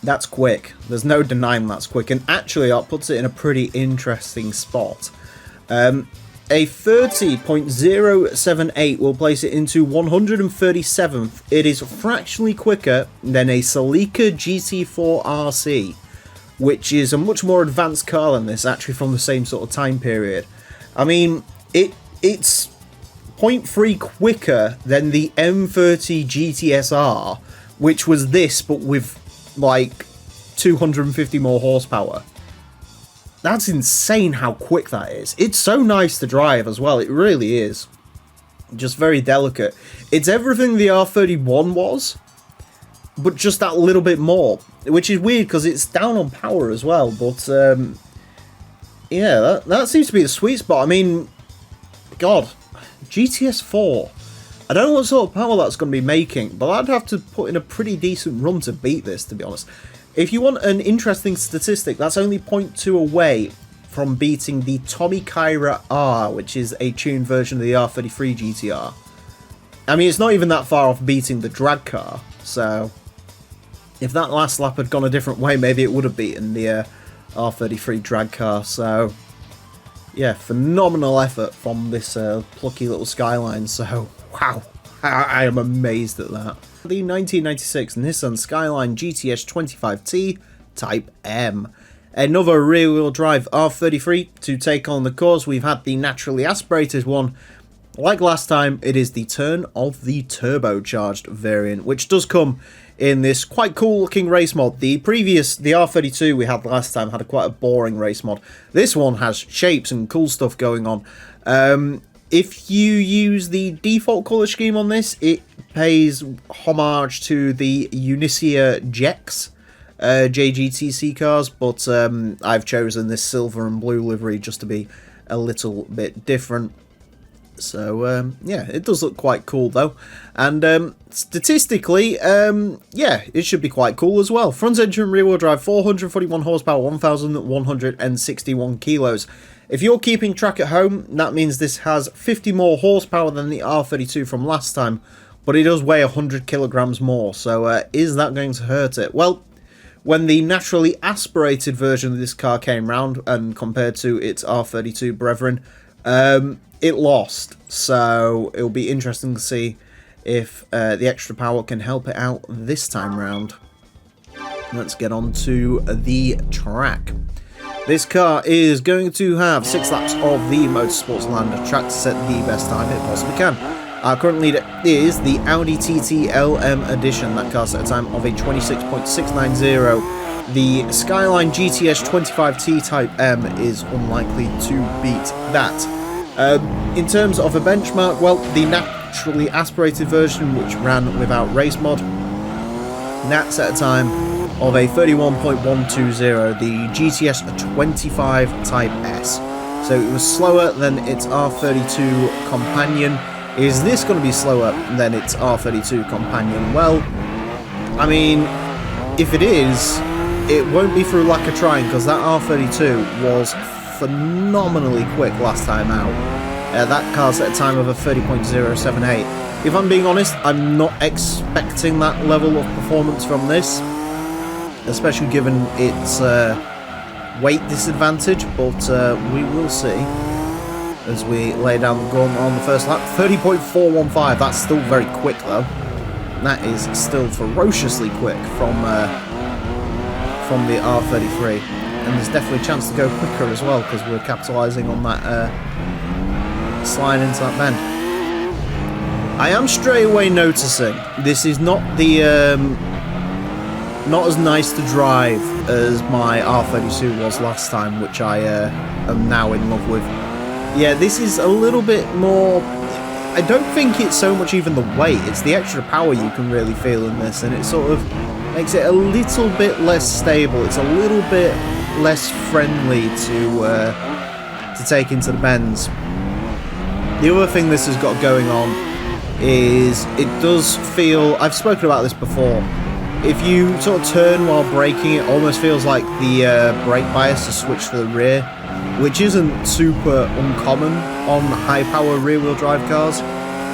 that's quick. There's no denying that's quick, and actually that puts it in a pretty interesting spot. A 30.078 will place it into 137th. It is fractionally quicker than a Celica GT4 RC, which is a much more advanced car than this, actually from the same sort of time period. I mean, it's 0.3 quicker than the M30 GTSR, which was this, but with, like, 250 more horsepower. That's insane how quick that is. It's so nice to drive as well, it really is. Just very delicate. It's everything the R31 was, but just that little bit more, which is weird because it's down on power as well, but yeah, that seems to be the sweet spot. I mean, God, GTS4, I don't know what sort of power that's going to be making, but I'd have to put in a pretty decent run to beat this, to be honest. If you want an interesting statistic, that's only 0.2 away from beating the Tommy Kyra R, which is a tuned version of the R33 GTR. I mean, it's not even that far off beating the drag car, so if that last lap had gone a different way, maybe it would have beaten the R33 drag car. So yeah, phenomenal effort from this plucky little Skyline, so wow, I am amazed at that. The 1996 Nissan Skyline GTS 25T Type M. Another rear-wheel drive R33 to take on the course. We've had the naturally aspirated one. Like last time, it is the turn of the turbocharged variant, which does come in this quite cool looking race mod. The R32 we had last time had quite a boring race mod. This one has shapes and cool stuff going on. If you use the default colour scheme on this, it pays homage to the Unicia Jex JGTC cars, but I've chosen this silver and blue livery just to be a little bit different. So yeah, it does look quite cool though, and statistically, yeah, it should be quite cool as well. Front engine rear-wheel drive, 441 horsepower, 1,161 kilos. If you're keeping track at home, that means this has 50 more horsepower than the R32 from last time, but it does weigh 100 kilograms more, so is that going to hurt it? Well, when the naturally aspirated version of this car came round and compared to its R32 brethren, it lost, so it'll be interesting to see if the extra power can help it out this time round. Let's get on to the track. This car is going to have 6 laps of the Motorsports Land track to set the best time it possibly can. Our current leader is the Audi TT LM Edition. That car set a time of a 26.690. The Skyline GTS 25T Type M is unlikely to beat that. In terms of a benchmark, well, the naturally aspirated version, which ran without race mod, that set a time of a 31.120, the GTS 25 Type S. So it was slower than its R32 companion. Is this going to be slower than its R32 companion? Well, I mean, if it is, it won't be through lack of trying, because that R32 was phenomenally quick last time out. That car set a time of a 30.078. If I'm being honest, I'm not expecting that level of performance from this, especially given its weight disadvantage, but we will see. as we lay down the gun on the first lap. 30.415, that's still very quick though. That is still ferociously quick from the R33. And there's definitely a chance to go quicker as well, because we're capitalising on that slide into that bend. I am straight away noticing this is not the not as nice to drive as my R32 was last time, which I am now in love with. Yeah, this is a little bit more... I don't think it's so much even the weight, it's the extra power you can really feel in this, and it sort of makes it a little bit less stable. It's a little bit less friendly to take into the bends. The other thing this has got going on is it does feel... I've spoken about this before. If you sort of turn while braking, it almost feels like the brake bias is switched to the rear, which isn't super uncommon on high-power rear-wheel drive cars,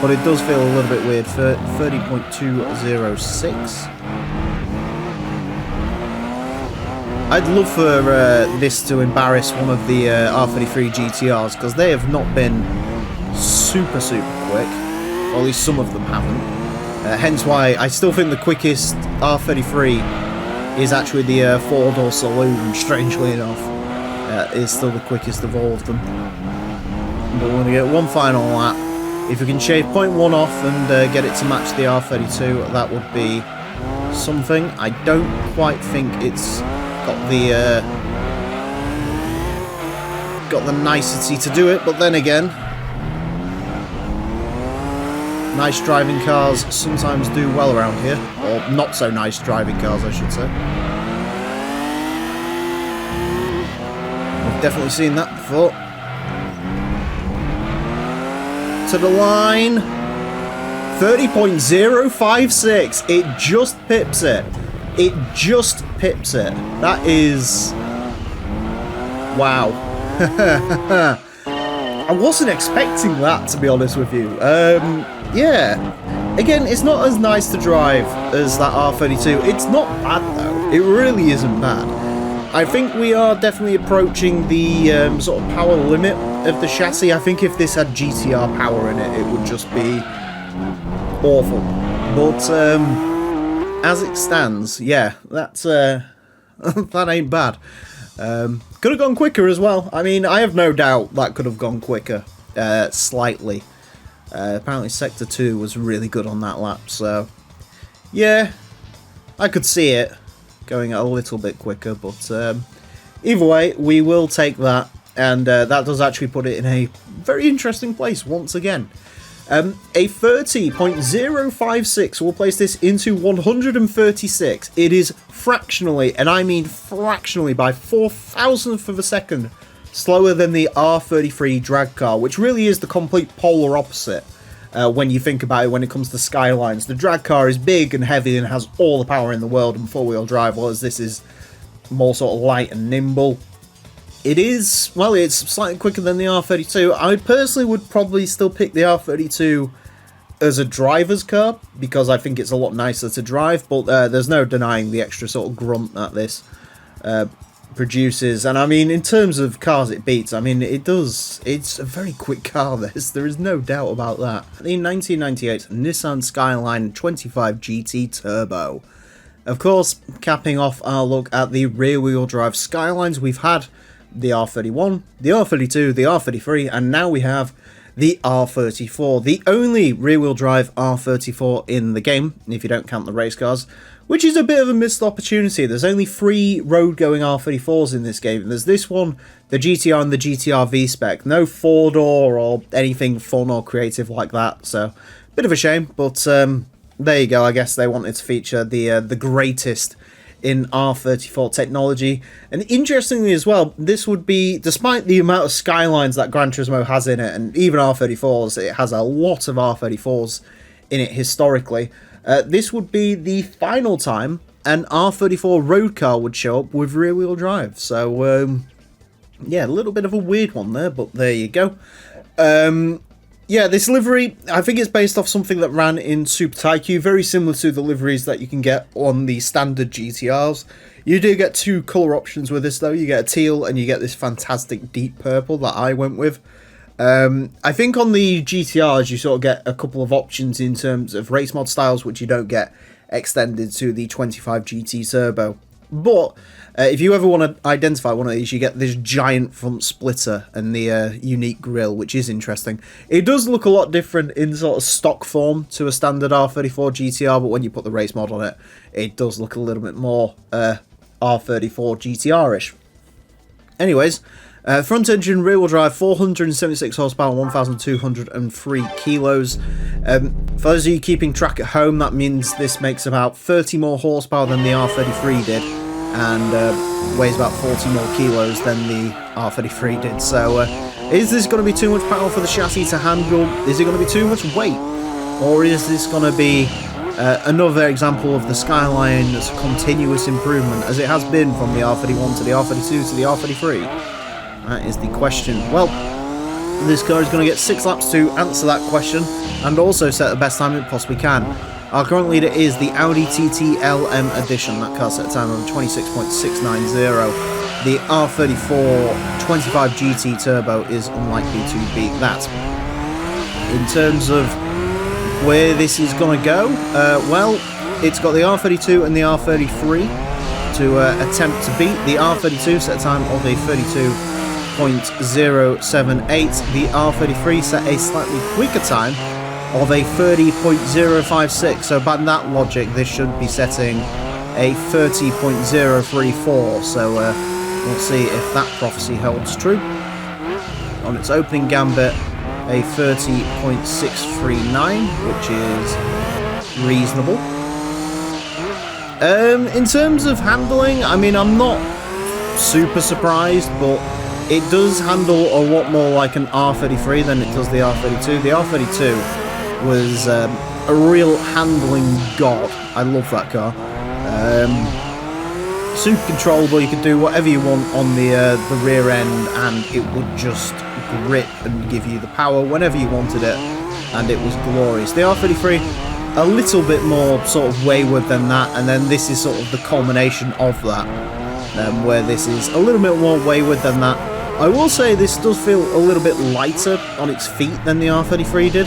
but it does feel a little bit weird. For 30.206. I'd love for this to embarrass one of the R33 GTRs, because they have not been super quick, or at least some of them haven't. Hence why I still think the quickest R33 is actually the four-door saloon, strangely enough. Is still the quickest of all of them. But we're going to get one final lap. If we can shave 0.1 off and get it to match the R32, that would be something. I don't quite think it's got the nicety to do it, but then again, nice driving cars sometimes do well around here, or not so nice driving cars, I should say. I've definitely seen that before. To the line. 30.056. It just pips it. It just pips it. That is... wow. I wasn't expecting that, to be honest with you. Yeah. Again, it's not as nice to drive as that R32. It's not bad, though. It really isn't bad. I think we are definitely approaching the sort of power limit of the chassis. I think if this had GTR power in it, it would just be awful. But as it stands, yeah, that's that ain't bad. Could have gone quicker as well. I mean, I have no doubt that could have gone quicker, slightly. Apparently Sector 2 was really good on that lap, so yeah, I could see it going a little bit quicker, but either way, we will take that, and that does actually put it in a very interesting place once again. A 30.056 will place this into 136. It is fractionally, and I mean fractionally, by 4,000th of a second slower than the R33 drag car, which really is the complete polar opposite when you think about it when it comes to Skylines. The drag car is big and heavy and has all the power in the world and four-wheel drive, whereas this is more sort of light and nimble. It is, well, it's slightly quicker than the R32. I personally would probably still pick the R32 as a driver's car, because I think it's a lot nicer to drive, but there's no denying the extra sort of grunt that this produces. And I mean, in terms of cars it beats, I mean, it does, it's a very quick car, this, there is no doubt about that. The 1998 Nissan Skyline 25 GT Turbo. Of course, capping off our look at the rear-wheel drive Skylines, we've had the R31, the R32, the R33, and now we have the R34, the only rear-wheel drive R34 in the game, if you don't count the race cars, which is a bit of a missed opportunity. There's only 3 road-going R34s in this game. There's this one, the GTR and the GTR V-Spec. No 4-door or anything fun or creative like that, so bit of a shame, but there you go. I guess they wanted to feature the greatest in R34 technology. And interestingly as well, this would be, despite the amount of Skylines that Gran Turismo has in it, and even R34s, it has a lot of R34s in it historically, this would be the final time an R34 road car would show up with rear-wheel drive. So, yeah, a little bit of a weird one there, but there you go. Yeah, this livery, I think it's based off something that ran in Super Tycoon, very similar to the liveries that you can get on the standard GTRs. You do get 2 colour options with this though. You get a teal and you get this fantastic deep purple that I went with. I think on the GTRs you sort of get a couple of options in terms of race mod styles, which you don't get extended to the 25 GT Turbo. But if you ever want to identify one of these, you get this giant front splitter and the unique grille, which is interesting. It does look a lot different in sort of stock form to a standard R34 GTR, but when you put the race mod on it, it does look a little bit more R34 GTR-ish. Anyways, front engine, rear wheel drive, 476 horsepower, 1,203 kilos. For those of you keeping track at home, that means this makes about 30 more horsepower than the R33 did, and weighs about 40 more kilos than the R33 did. So, is this going to be too much power for the chassis to handle? Is it going to be too much weight? Or is this going to be another example of the Skyline as a continuous improvement, as it has been from the R31 to the R32 to the R33? That is the question. Well, this car is going to get 6 laps to answer that question, and also set the best time it possibly can. Our current leader is the Audi TT LM Edition. That car set a time of 26.690. The R34 25 GT Turbo is unlikely to beat that. In terms of where this is going to go, well, it's got the R32 and the R33 to attempt to beat. The R32 set a time of a 32.078. The R33 set a slightly quicker time of a 30.056. So by that logic, this should be setting a 30.034. So we'll see if that prophecy holds true. On its opening gambit, a 30.639, which is reasonable. In terms of handling, I mean, I'm not super surprised, but it does handle a lot more like an R33 than it does the R32. The R32 was a real handling god. I love that car. Super controllable. You could do whatever you want on the rear end, and it would just grip and give you the power whenever you wanted it, and it was glorious. The R33, a little bit more sort of wayward than that, and then this is sort of the culmination of that, where this is a little bit more wayward than that. I will say this does feel a little bit lighter on its feet than the R33 did,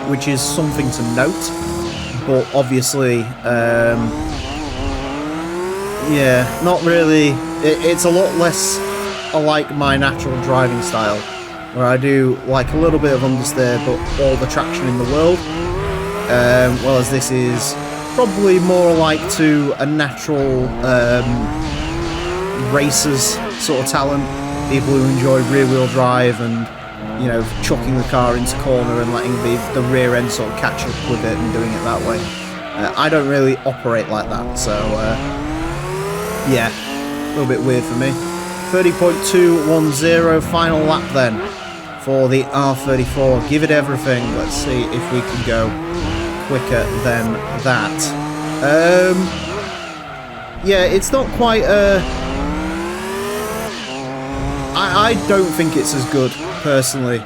which is something to note, but obviously, yeah, not really. It's a lot less like my natural driving style, where I do like a little bit of understeer but all the traction in the world, whereas this is probably more like to a natural racer's sort of talent, people who enjoy rear wheel drive and, you know, chucking the car into corner and letting the rear end sort of catch up with it and doing it that way. I don't really operate like that, so yeah, a little bit weird for me. 30.210, final lap then for the R34. Give it everything. Let's see if we can go quicker than that. Yeah, it's not quite I don't think it's as good, personally,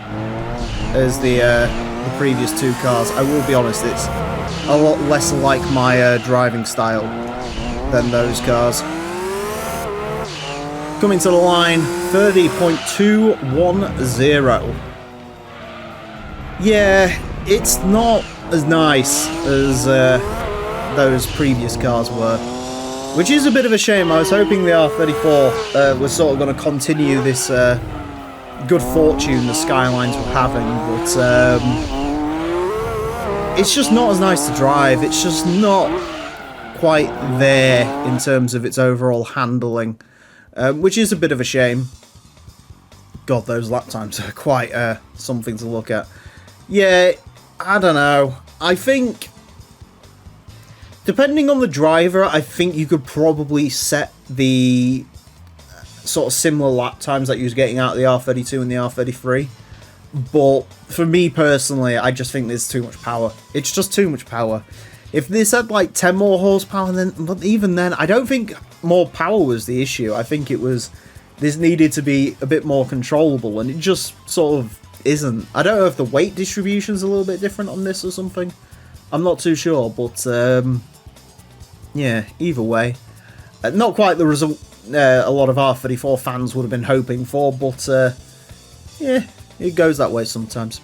as the previous two cars. I will be honest, it's a lot less like my driving style than those cars. Coming to the line, 30.210. Yeah, it's not as nice as those previous cars were, which is a bit of a shame. I was hoping the R34 was sort of going to continue this good fortune the Skylines were having, but it's just not as nice to drive. It's just not quite there in terms of its overall handling. Which is a bit of a shame. God, those lap times are quite something to look at. Yeah, I don't know. I think, depending on the driver, I think you could probably set the sort of similar lap times that you was getting out of the R32 and the R33. But for me personally, I just think there's too much power. It's just too much power. If this had like 10 more horsepower, but even then, I don't think more power was the issue. I think it was, this needed to be a bit more controllable, and it just sort of isn't. I don't know if the weight distribution's a little bit different on this or something. I'm not too sure, but yeah, either way. Not quite the result a lot of R34 fans would have been hoping for, but Yeah, it goes that way sometimes.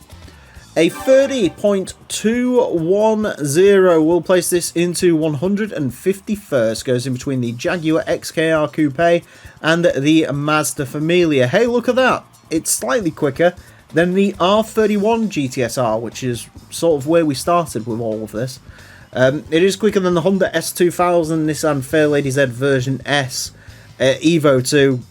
A 30.210 will place this into 151st. Goes in between the Jaguar XKR Coupe and the Mazda Familia. Hey, look at that. It's slightly quicker than the R31 GTSR, which is sort of where we started with all of this. It is quicker than the Honda S2000, Nissan Fairlady Z version S, Evo 2.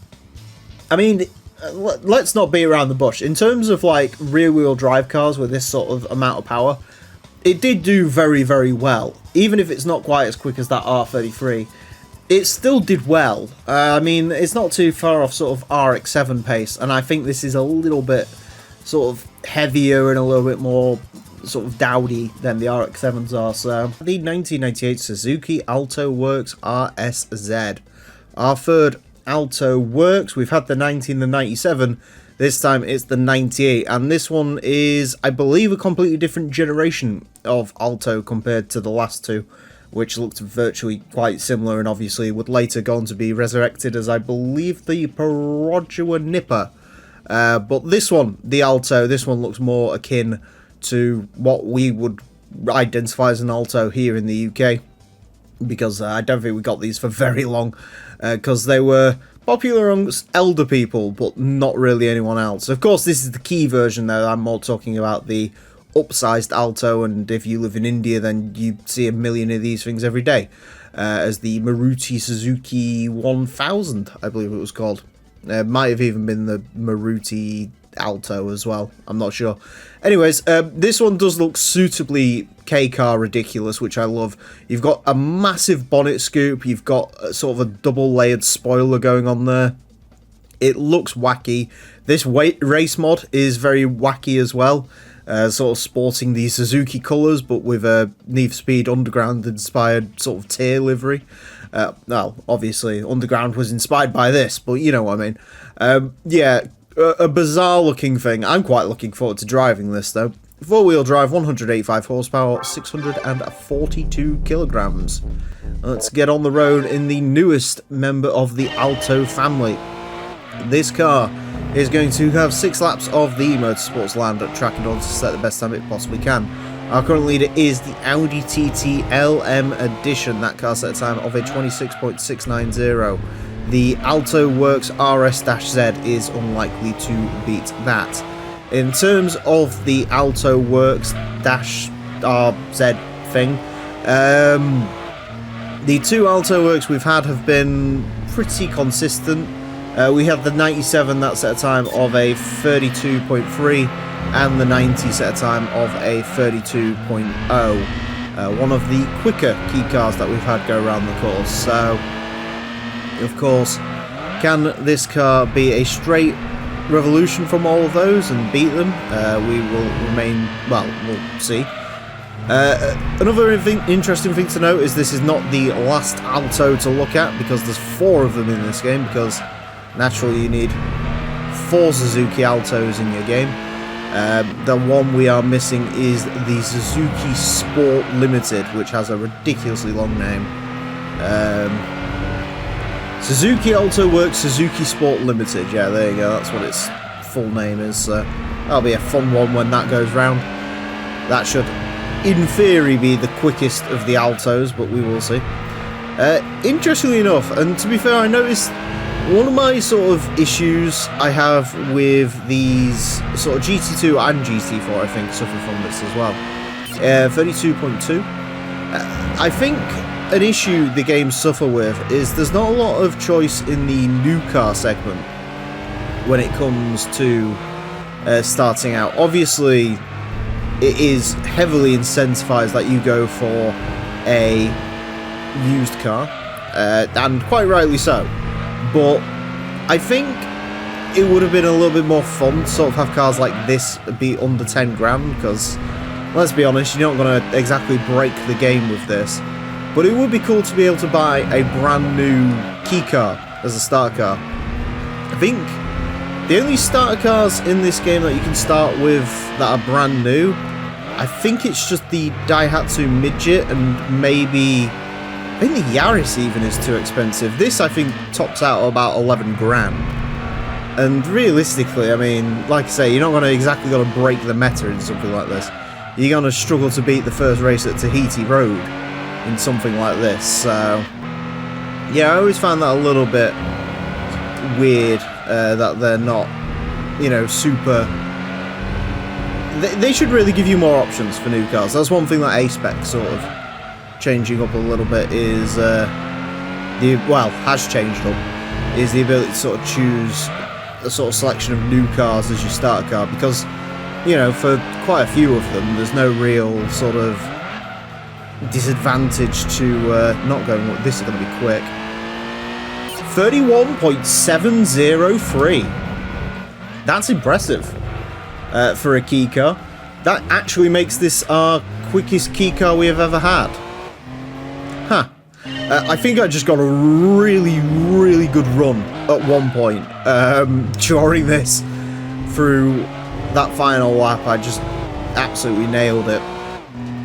I mean, let's not beat around the bush. In terms of like rear-wheel drive cars with this sort of amount of power, it did do very, very well. Even if it's not quite as quick as that R33, it still did well. I mean, it's not too far off sort of RX-7 pace, and I think this is a little bit sort of heavier and a little bit more sort of dowdy than the RX-7s are. So the 1998 Suzuki Alto Works RSZ, our third Alto Works. We've had the 90 and the 97, this time it's the 98, and this one is, I believe, a completely different generation of Alto compared to the last two, which looked virtually quite similar and obviously would later go on to be resurrected as, I believe, the Perodua Nipper. But this one, the Alto, this one looks more akin to what we would identify as an Alto here in the UK, because I don't think we got these for very long, because they were popular amongst elder people, but not really anyone else. Of course, this is the key version, though. I'm more talking about the upsized Alto, and if you live in India, then you see a million of these things every day, as the Maruti Suzuki 1000, I believe it was called. Might have even been the Maruti Alto as well, I'm not sure. Anyways, this one does look suitably K-car ridiculous, which I love. You've got a massive bonnet scoop, you've got sort of a double layered spoiler going on there. It looks wacky. This race mod is very wacky as well, sort of sporting the Suzuki colours, but with a Need for Speed Underground inspired sort of tail livery. Well, obviously Underground was inspired by this, but you know what I mean. Yeah, a bizarre looking thing. I'm quite looking forward to driving this though. Four-wheel drive, 185 horsepower, 642 kilograms. Let's get on the road in the newest member of the Alto family. This car is going to have 6 laps of the Motorsports Land at track in order to set the best time it possibly can. Our current leader is the Audi TT LM Edition. That car set a time of a 26.690. The Alto Works RS-Z is unlikely to beat that. In terms of the Alto Works -RZ thing, the two Alto Works we've had have been pretty consistent. We have the 97 that set a time of a 32.3, and the 90 set a time of a 32.0. One of the quicker key cars that we've had go around the course. So, of course, can this car be a straight revolution from all of those and beat them? We will remain, well, we'll see. Another interesting thing to note is this is not the last Alto to look at, because there's 4 of them in this game, because naturally you need 4 Suzuki Altos in your game. The one we are missing is the Suzuki Sport Limited, which has a ridiculously long name. Suzuki Alto Works Suzuki Sport Limited. Yeah, there you go. That's what its full name is. That'll be a fun one when that goes round. That should, in theory, be the quickest of the Altos, but we will see. Interestingly enough, and to be fair, I noticed one of my sort of issues I have with these sort of GT2 and GT4, I think, suffer from this as well. 32.2. I think an issue the games suffer with is there's not a lot of choice in the new car segment when it comes to starting out. Obviously, it is heavily incentivized that you go for a used car, and quite rightly so. But I think it would have been a little bit more fun to sort of have cars like this be under 10 grand, because let's be honest, you're not going to exactly break the game with this. But it would be cool to be able to buy a brand new key car as a starter car. I think the only starter cars in this game that you can start with that are brand new, I think it's just the Daihatsu Midget, and maybe, I think the Yaris even is too expensive. This, I think, tops out about 11 grand. And realistically, I mean, like I say, you're not going to exactly got to break the meta in something like this. You're going to struggle to beat the first race at Tahiti Road in something like this. So, yeah, I always found that a little bit weird that they're not, you know, super... They should really give you more options for new cars. That's one thing that A-Spec sort of changing up a little bit is... has changed up, is the ability to sort of choose a sort of selection of new cars as you start a car, because, you know, for quite a few of them, there's no real sort of disadvantage to not going, well, this is going to be quick. 31.703. That's impressive for a key car. That actually makes this our quickest key car we have ever had. Huh. I think I just got a really, really good run at one point during this. Through that final lap, I just absolutely nailed it.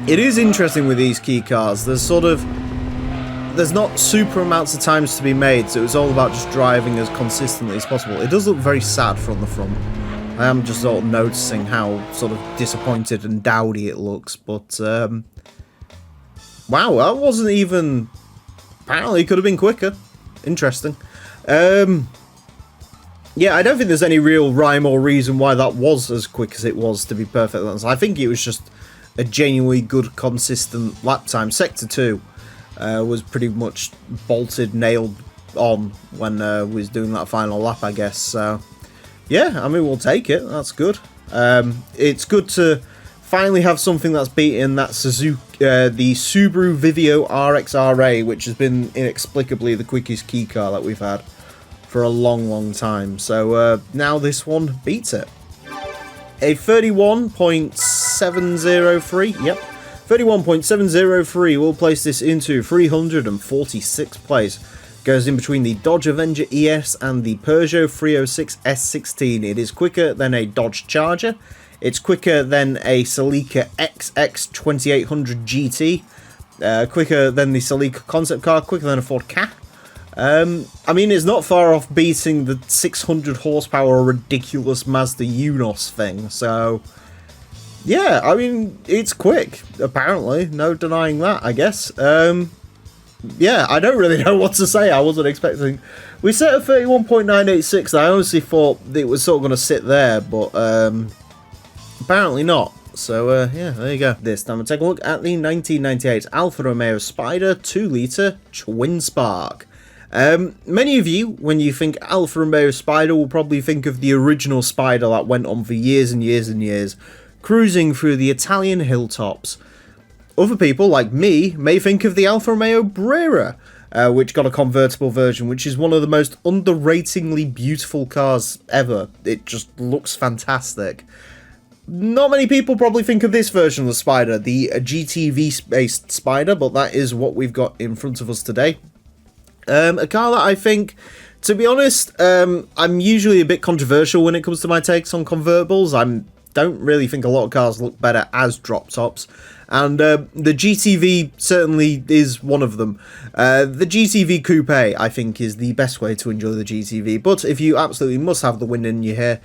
It is interesting with these key cars. There's not super amounts of times to be made, so it's all about just driving as consistently as possible. It does look very sad from the front. I am just sort of noticing how sort of disappointed and dowdy it looks, but wow, that wasn't even... Apparently it could have been quicker. Interesting. Yeah, I don't think there's any real rhyme or reason why that was as quick as it was, to be perfectly honest. I think it was just a genuinely good, consistent lap time. Sector 2 was pretty much bolted, nailed on when we was doing that final lap, I guess. So, yeah, I mean, we'll take it. That's good. It's good to finally have something that's beaten that the Subaru Vivio RXRA, which has been inexplicably the quickest key car that we've had for a long, long time. So now this one beats it. A 31.703, yep, 31.703 will place this into 346th place. Goes in between the Dodge Avenger ES and the Peugeot 306 S16. It is quicker than a Dodge Charger. It's quicker than a Celica XX 2800 GT. Quicker than the Celica concept car. Quicker than a Ford Ka. I mean, it's not far off beating the 600 horsepower ridiculous Mazda Unos thing. So, yeah, I mean, it's quick, apparently. No denying that, I guess. Yeah, I don't really know what to say. I wasn't expecting... We set at 31.986. I honestly thought it was sort of going to sit there, but apparently not. So, yeah, there you go. This time we'll take a look at the 1998 Alfa Romeo Spider 2-litre twin spark. Many of you, when you think Alfa Romeo Spider, will probably think of the original Spider that went on for years and years and years, cruising through the Italian hilltops. Other people, like me, may think of the Alfa Romeo Brera, which got a convertible version, which is one of the most underratingly beautiful cars ever. It just looks fantastic. Not many people probably think of this version of the Spider, the GTV-based Spider, but that is what we've got in front of us today. A car that I think, to be honest, I'm usually a bit controversial when it comes to my takes on convertibles. I don't really think a lot of cars look better as drop tops, and the GTV certainly is one of them. The GTV Coupe, I think, is the best way to enjoy the GTV, but if you absolutely must have the wind in your hair,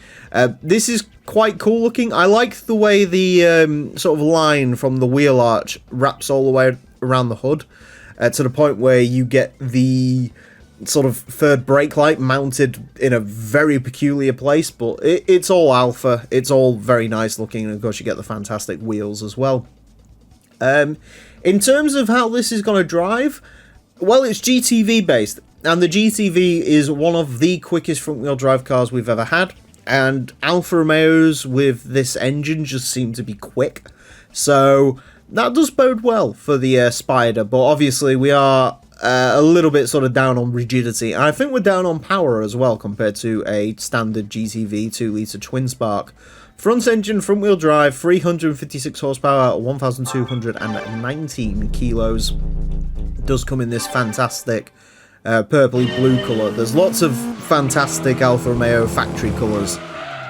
this is quite cool looking. I like the way the sort of line from the wheel arch wraps all the way around the hood, to the point where you get the sort of third brake light mounted in a very peculiar place, but it's all Alpha, it's all very nice looking, and of course you get the fantastic wheels as well. In terms of how this is going to drive, well, it's GTV based, and the GTV is one of the quickest front wheel drive cars we've ever had, and Alfa Romeos with this engine just seem to be quick, so that does bode well for the Spider, but obviously we are a little bit sort of down on rigidity, and I think we're down on power as well compared to a standard GTV 2-litre twin spark. Front engine, front wheel drive, 356 horsepower, 1,219 kilos. Does come in this fantastic purpley blue colour. There's lots of fantastic Alfa Romeo factory colours.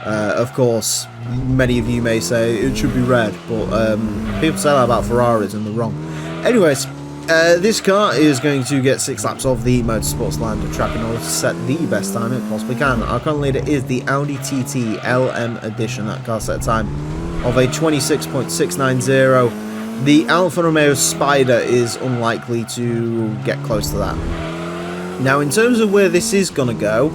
Of course, many of you may say it should be red, but people say that about Ferraris and they're wrong. Anyways, This car is going to get 6 laps of the Motorsports Land track in order to set the best time it possibly can. Our current leader is the Audi TT LM Edition. That car set a time of a 26.690. The Alfa Romeo Spider is unlikely to get close to that. Now, in terms of where this is going to go,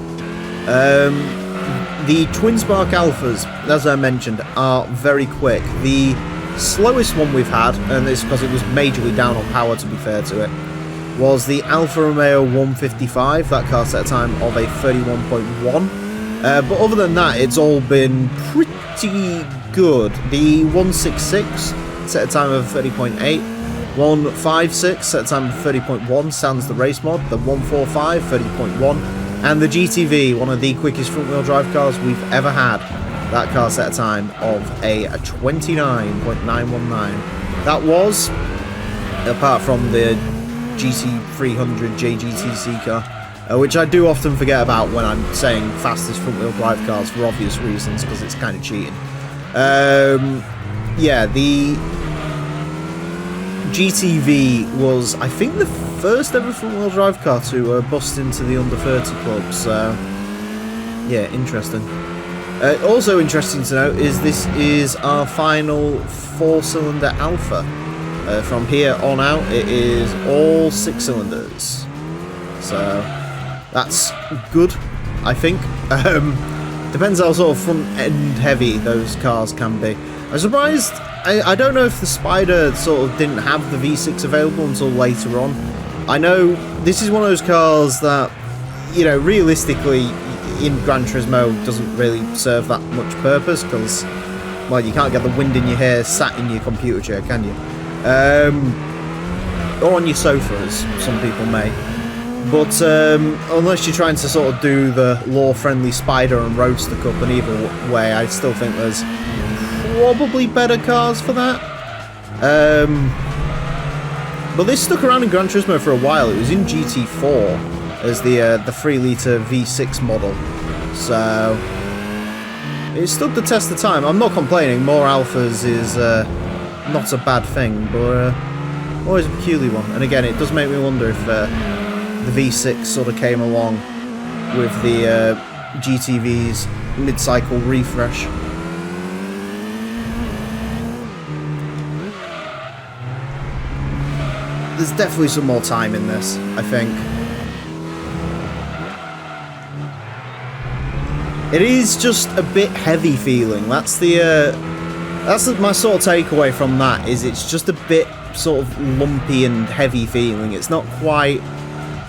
the Twin Spark Alphas, as I mentioned, are very quick. The slowest one we've had, and this is because it was majorly down on power to be fair to it, was the Alfa Romeo 155. That car set a time of a 31.1. But other than that, it's all been pretty good. The 166 set a time of 30.8. 156 set a time of 30.1, sans the race mod. The 145, 30.1. And the GTV, one of the quickest front-wheel drive cars we've ever had. That car set a time of a 29.919. That was, apart from the GT300 JGTC car, which I do often forget about when I'm saying fastest front-wheel drive cars for obvious reasons, because it's kind of cheating. Yeah, the GTV was, I think, the first ever front-wheel drive car to bust into the under 30 club, so yeah, interesting. Also interesting to note is this is our final 4-cylinder Alpha. From here on out, it is all 6 cylinders. So that's good, I think. Depends how sort of front-end heavy those cars can be. I'm surprised. I don't know if the Spider sort of didn't have the V6 available until later on. I know this is one of those cars that, you know, realistically, in Gran Turismo doesn't really serve that much purpose because, well, you can't get the wind in your hair sat in your computer chair, can you? Or on your sofa, as some people may. But unless you're trying to sort of do the law-friendly Spider and Roadster Cup in either way, I still think there's probably better cars for that. But this stuck around in Gran Turismo for a while. It was in GT4 as the 3-litre V6 model, so it stood the test of time. I'm not complaining. More Alphas is not a bad thing, but always a peculiar one. And again, it does make me wonder if the V6 sort of came along with the GTV's mid-cycle refresh. There's definitely some more time in this, I think. It is just a bit heavy feeling. That's my sort of takeaway from that, is it's just a bit sort of lumpy and heavy feeling. It's not quite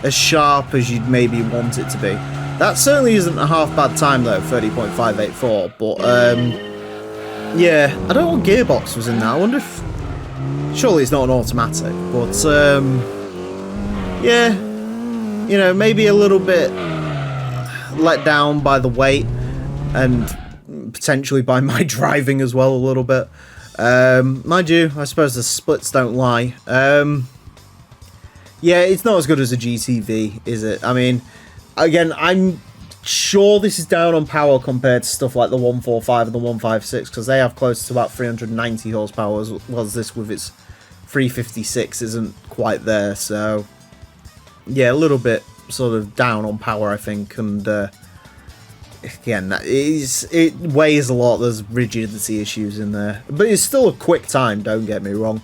as sharp as you'd maybe want it to be. That certainly isn't a half bad time though, 30.584, but yeah, I don't know what gearbox was in that. I wonder if, surely it's not an automatic, but yeah, you know, maybe a little bit let down by the weight and potentially by my driving as well a little bit. Mind you, I suppose the splits don't lie. Yeah, it's not as good as a GTV, is it? I mean, again, I'm sure this is down on power compared to stuff like the 145 and the 156, because they have close to about 390 horsepower, as well as this with its 356 isn't quite there. So yeah, a little bit sort of down on power, I think, and again, it weighs a lot. There's rigidity issues in there, but it's still a quick time, don't get me wrong.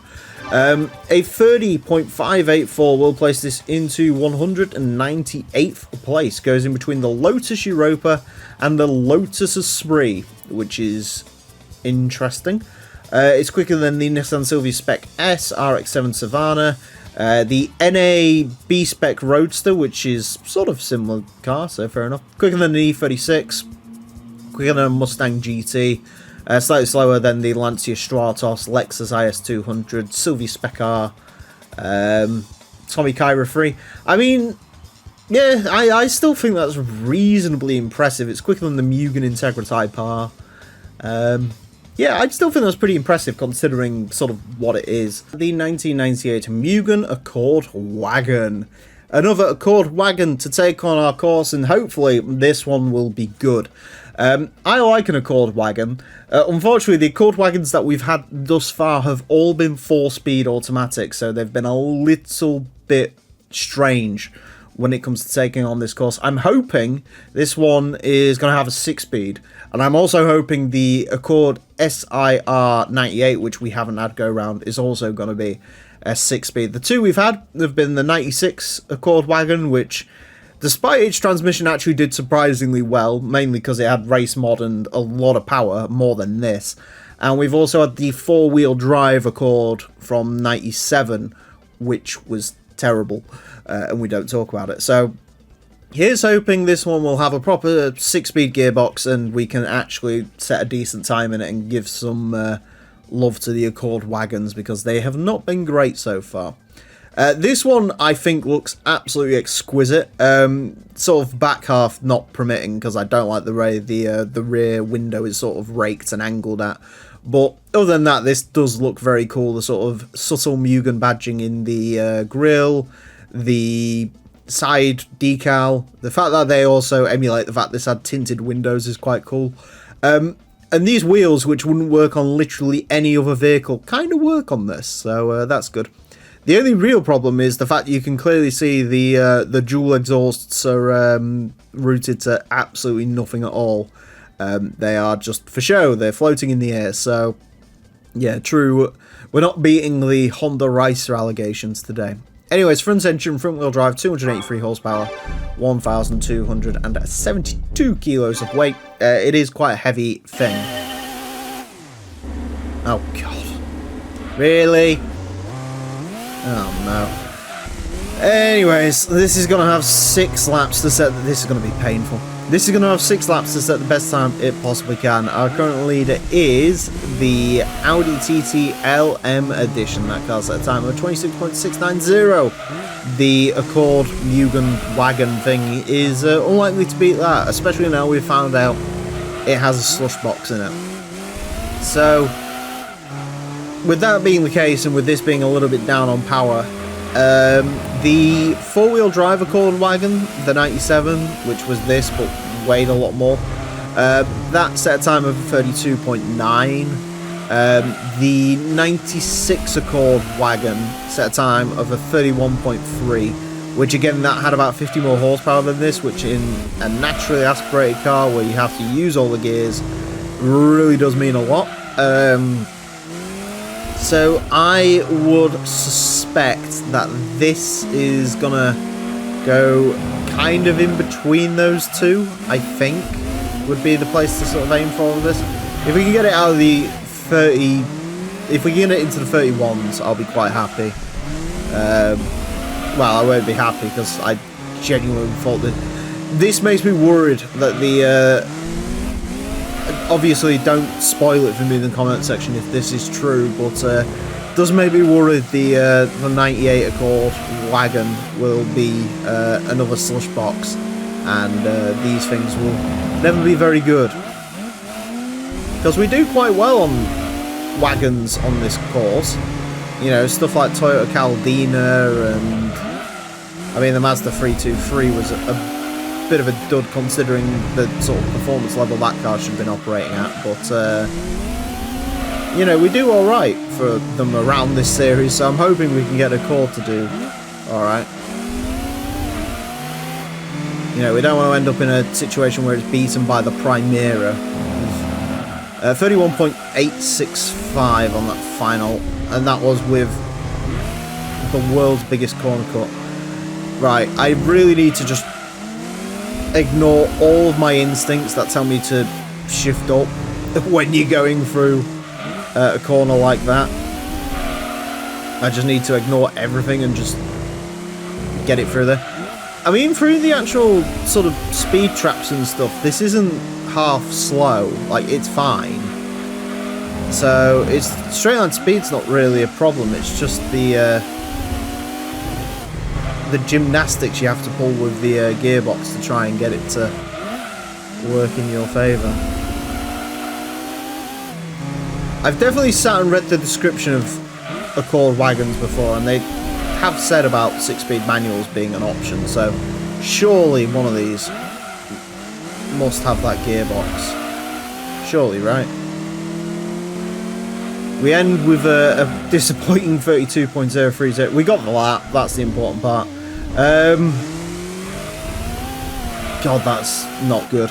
A 30.584 will place this into 198th place. Goes in between the Lotus Europa and the Lotus Esprit, which is interesting. It's quicker than the Nissan Silvia Spec S, RX-7 Savannah, the NA B-Spec Roadster, which is sort of similar car, so fair enough. Quicker than the E36, quicker than a Mustang GT, slightly slower than the Lancia Stratos, Lexus IS200, Silvia Spec R, Tommy Kyra 3. I mean, yeah, I still think that's reasonably impressive. It's quicker than the Mugen Integra Type R. Yeah, I still think that's pretty impressive considering sort of what it is. The 1998 Mugen Accord Wagon. Another Accord Wagon to take on our course, and hopefully this one will be good. I like an Accord wagon. Unfortunately, the Accord wagons that we've had thus far have all been 4-speed automatic, so they've been a little bit strange when it comes to taking on this course. I'm hoping this one is going to have a 6-speed, and I'm also hoping the Accord SIR 98, which we haven't had go round, is also going to be a 6-speed. The two we've had have been the 96 Accord wagon, which, despite its transmission, actually did surprisingly well, mainly because it had race mod and a lot of power, more than this. And we've also had the 4-wheel drive Accord from 97, which was terrible, and we don't talk about it. So here's hoping this one will have a proper 6-speed gearbox and we can actually set a decent time in it and give some love to the Accord wagons, because they have not been great so far. This one I think looks absolutely exquisite. Sort of back half not permitting, because I don't like the way the rear window is sort of raked and angled at. But other than that, this does look very cool. The sort of subtle Mugen badging in the grille, the side decal, the fact that they also emulate the fact this had tinted windows is quite cool. And these wheels, which wouldn't work on literally any other vehicle, kind of work on this, so that's good. The only real problem is the fact you can clearly see the dual exhausts are routed to absolutely nothing at all. They are just for show. They're floating in the air. So, yeah, true. We're not beating the Honda Racer allegations today. Anyways, front engine, front wheel drive, 283 horsepower, 1,272 kilos of weight. It is quite a heavy thing. Oh, God. Really? Oh, no. Anyways, this is going to have 6 laps to set... This is going to be painful. This is going to have 6 laps to set the best time it possibly can. Our current leader is the Audi TT LM edition. That car's at a time of 26.690. The Accord Mugen wagon thing is unlikely to beat that, especially now we've found out it has a slush box in it. So, with that being the case, and with this being a little bit down on power, the 4-wheel drive Accord wagon, the 97, which was this but weighed a lot more, that set a time of 32.9. The 96 Accord wagon set a time of a 31.3, which again, that had about 50 more horsepower than this, which in a naturally aspirated car where you have to use all the gears really does mean a lot. So I would suspect that this is gonna go kind of in between those two, I think, would be the place to sort of aim for with this. If we can get it out of the 30, if we can get it into the 31s, I'll be quite happy. Well, I won't be happy because I genuinely thought that this makes me worried that the obviously don't spoil it for me in the comment section if this is true, but does make me worried the 98 Accord wagon will be another slush box, and these things will never be very good, because we do quite well on wagons on this course. You know, stuff like Toyota Caldina, and I mean the Mazda 323 was a bit of a dud considering the sort of performance level that car should have been operating at, but you know, we do alright for them around this series, so I'm hoping we can get Accord to do alright. You know, we don't want to end up in a situation where it's beaten by the Primera. 31.865 on that final, and that was with the world's biggest corner cut. Right, I really need to just ignore all of my instincts that tell me to shift up when you're going through a corner like that. I just need to ignore everything and just get it through there. I mean, through the actual sort of speed traps and stuff, this isn't half slow, like it's fine. So it's straight line speed's not really a problem, it's just the gymnastics you have to pull with the gearbox to try and get it to work in your favour. I've definitely sat and read the description of Accord wagons before, and they have said about 6-speed manuals being an option, so surely one of these must have that gearbox. Surely, right? We end with a disappointing 32.030. We got the lap, that's the important part. God, that's not good.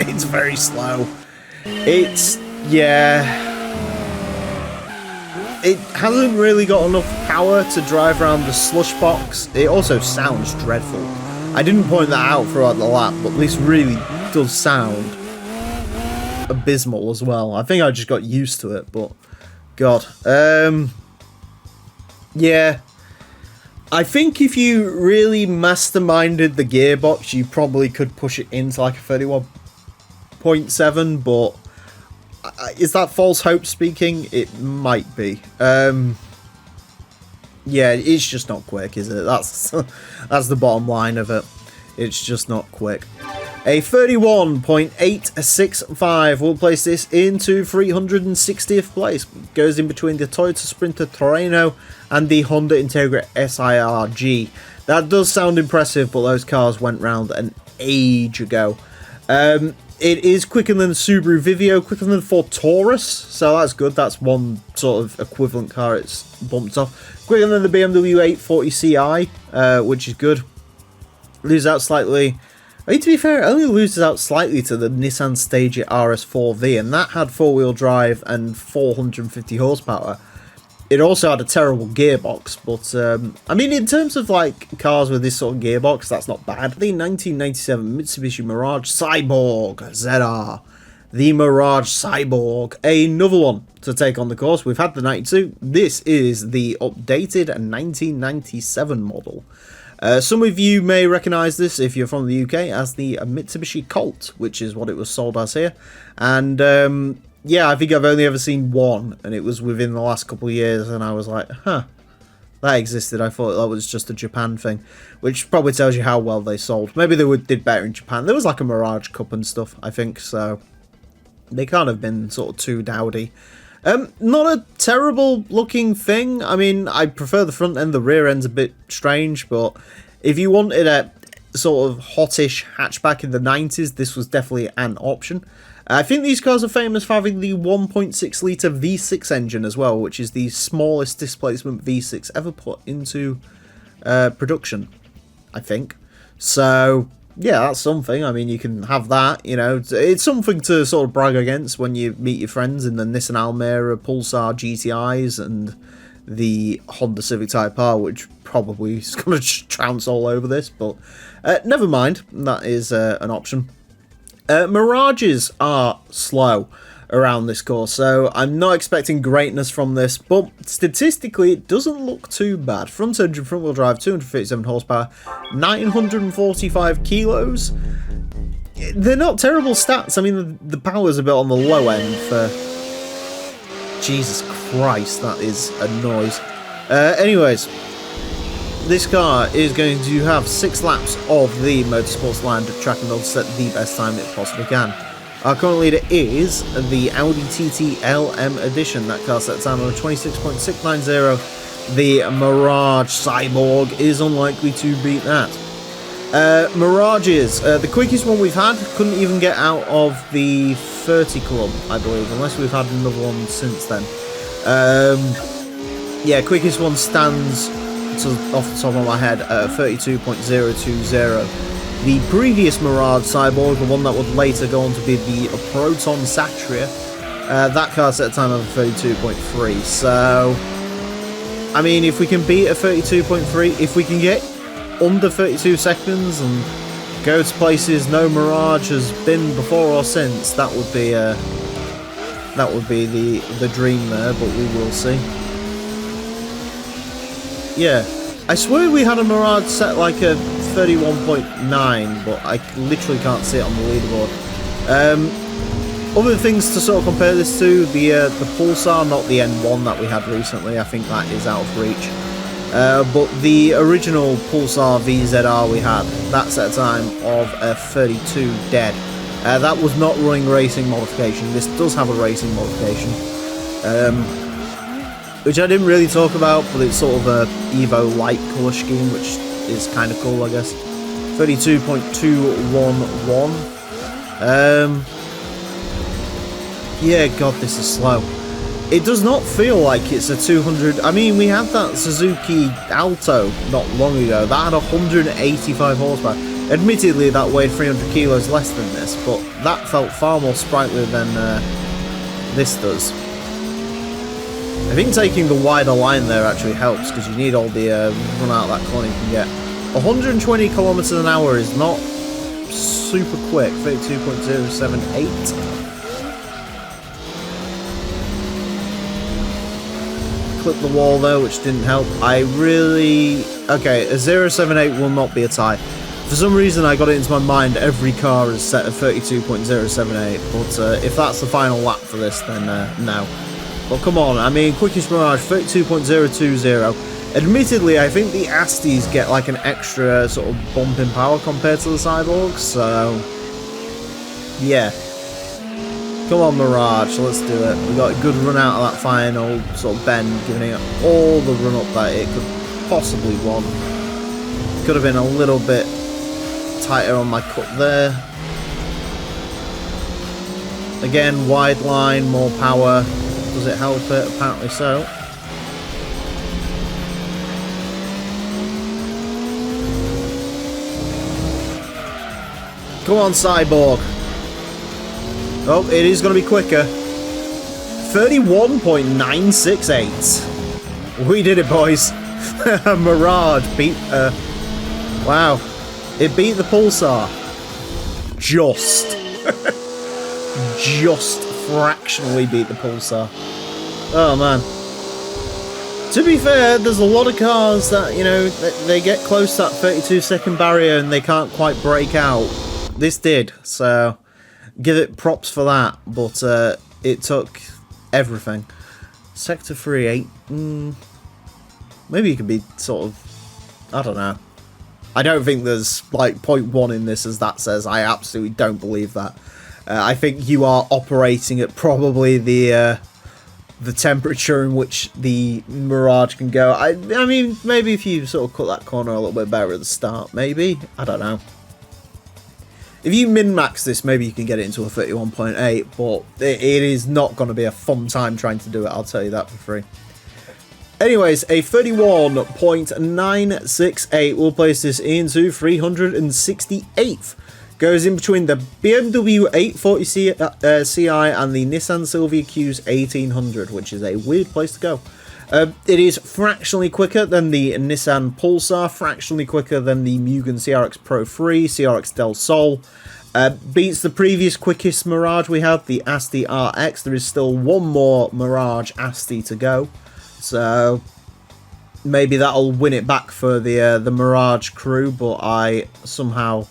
It's very slow. It's, yeah. It hasn't really got enough power to drive around the slush box. It also sounds dreadful. I didn't point that out throughout the lap, but this really does sound abysmal as well. I think I just got used to it, but God. Yeah. I think if you really masterminded the gearbox, you probably could push it into like a 31.7, but is that false hope speaking? It might be. Yeah, it's just not quick, is it? That's the bottom line of it. It's just not quick. A 31.865 will place this into 360th place. Goes in between the Toyota Sprinter Torino and the Honda Integra SIRG. That does sound impressive, but those cars went round an age ago. It is quicker than the Subaru Vivio, quicker than the Ford Taurus, so that's good. That's one sort of equivalent car it's bumped off. Quicker than the BMW 840 Ci, which is good. Loses out slightly. I mean, to be fair, it only loses out slightly to the Nissan Stagea RS4V, and that had four-wheel drive and 450 horsepower. It also had a terrible gearbox, but, I mean, in terms of, like, cars with this sort of gearbox, that's not bad. The 1997 Mitsubishi Mirage Cyborg ZR. The Mirage Cyborg. Another one to take on the course. We've had the 92. This is the updated 1997 model. Some of you may recognise this, if you're from the UK, as the Mitsubishi Colt, which is what it was sold as here. And, yeah, I think I've only ever seen one, and it was within the last couple of years, and I was like, huh, that existed. I thought that was just a Japan thing, which probably tells you how well they sold. Maybe they did better in Japan. There was like a Mirage Cup and stuff, I think, so they can't have been sort of too dowdy. Not a terrible looking thing. I mean, I prefer the front end. The rear end's a bit strange, but if you wanted a sort of hottish hatchback in the 90s, this was definitely an option. I think these cars are famous for having the 1.6 litre V6 engine as well, which is the smallest displacement V6 ever put into production, I think. So, yeah, that's something. I mean, you can have that, you know. It's something to sort of brag against when you meet your friends in the Nissan Almera Pulsar GTIs and the Honda Civic Type R, which probably is going to trounce all over this, but never mind. That is an option. Mirages are slow around this course, so I'm not expecting greatness from this, but statistically it doesn't look too bad. Front engine, front wheel drive, 237 horsepower, 945 kilos. They're not terrible stats. I mean, the power's a bit on the low end for... Jesus Christ, that is a noise. Anyways, this car is going to have 6 laps of the Motorsports Land track and build to set the best time it possibly can. Our current leader is the Audi TT LM Edition. That car set a time of 26.690. The Mirage Cyborg is unlikely to beat that. Mirages. The quickest one we've had couldn't even get out of the 30 club, I believe, unless we've had another one since then. Yeah, quickest one stands off the top of my head at 32.020. The previous Mirage Cyborg, the one that would later go on to be the Proton Satria, that car set a time of 32.3. So, I mean, if we can beat a 32.3, if we can get under 32 seconds and go to places no Mirage has been before or since, that would be the dream there. But we will see. Yeah, I swear we had a Mirage set like a 31.9, but I literally can't see it on the leaderboard. Other things to sort of compare this to, the Pulsar, not the N1 that we had recently, I think that is out of reach. But the original Pulsar VZR we had, that set a time of 32 dead. That was not running racing modification. This does have a racing modification. Which I didn't really talk about, but it's sort of a Evo light colour scheme, which is kind of cool, I guess. 32.211. Yeah, God, this is slow. It does not feel like it's a 200... I mean, we had that Suzuki Alto not long ago. That had 185 horsepower. Admittedly, that weighed 300 kilos less than this, but that felt far more sprightly than this does. I think taking the wider line there actually helps, because you need all the run out of that corner you can get. 120 kilometers an hour is not super quick. 32.078. Clip the wall though, which didn't help. Okay, a 078 will not be a tie. For some reason I got it into my mind every car is set at 32.078, but if that's the final lap for this, then no. But come on, I mean, quickest Mirage, 32.020. Admittedly, I think the Astis get like an extra sort of bump in power compared to the Cyborgs, so yeah. Come on, Mirage, let's do it. We got a good run out of that final sort of bend, giving it all the run up that it could possibly want. Could have been a little bit tighter on my cut there. Again, wide line, more power. Does it help it? Apparently so. Come on, Cyborg. Oh, it is going to be quicker. 31.968. We did it, boys. Mirage beat... wow. It beat the Pulsar. Just. Just fractionally beat the Pulsar. Oh, man. To be fair, there's a lot of cars that, you know, they get close to that 32-second barrier and they can't quite break out. This did, so... give it props for that, but it took everything. Sector 3-8, maybe it could be sort of, I don't know. I don't think there's like 0.1 in this as that says. I absolutely don't believe that. I think you are operating at probably the temperature in which the Mirage can go. I mean, maybe if you sort of cut that corner a little bit better at the start, maybe. I don't know. If you min-max this, maybe you can get it into a 31.8, but it is not going to be a fun time trying to do it, I'll tell you that for free. Anyways, a 31.968 will place this into 368th. Goes in between the BMW 840 Ci and the Nissan Silvia Q's 1800, which is a weird place to go. It is fractionally quicker than the Nissan Pulsar, fractionally quicker than the Mugen CRX Pro 3, CRX Del Sol. Beats the previous quickest Mirage we had, the Asti RX. There is still one more Mirage Asti to go, so maybe that'll win it back for the Mirage crew, but I somehow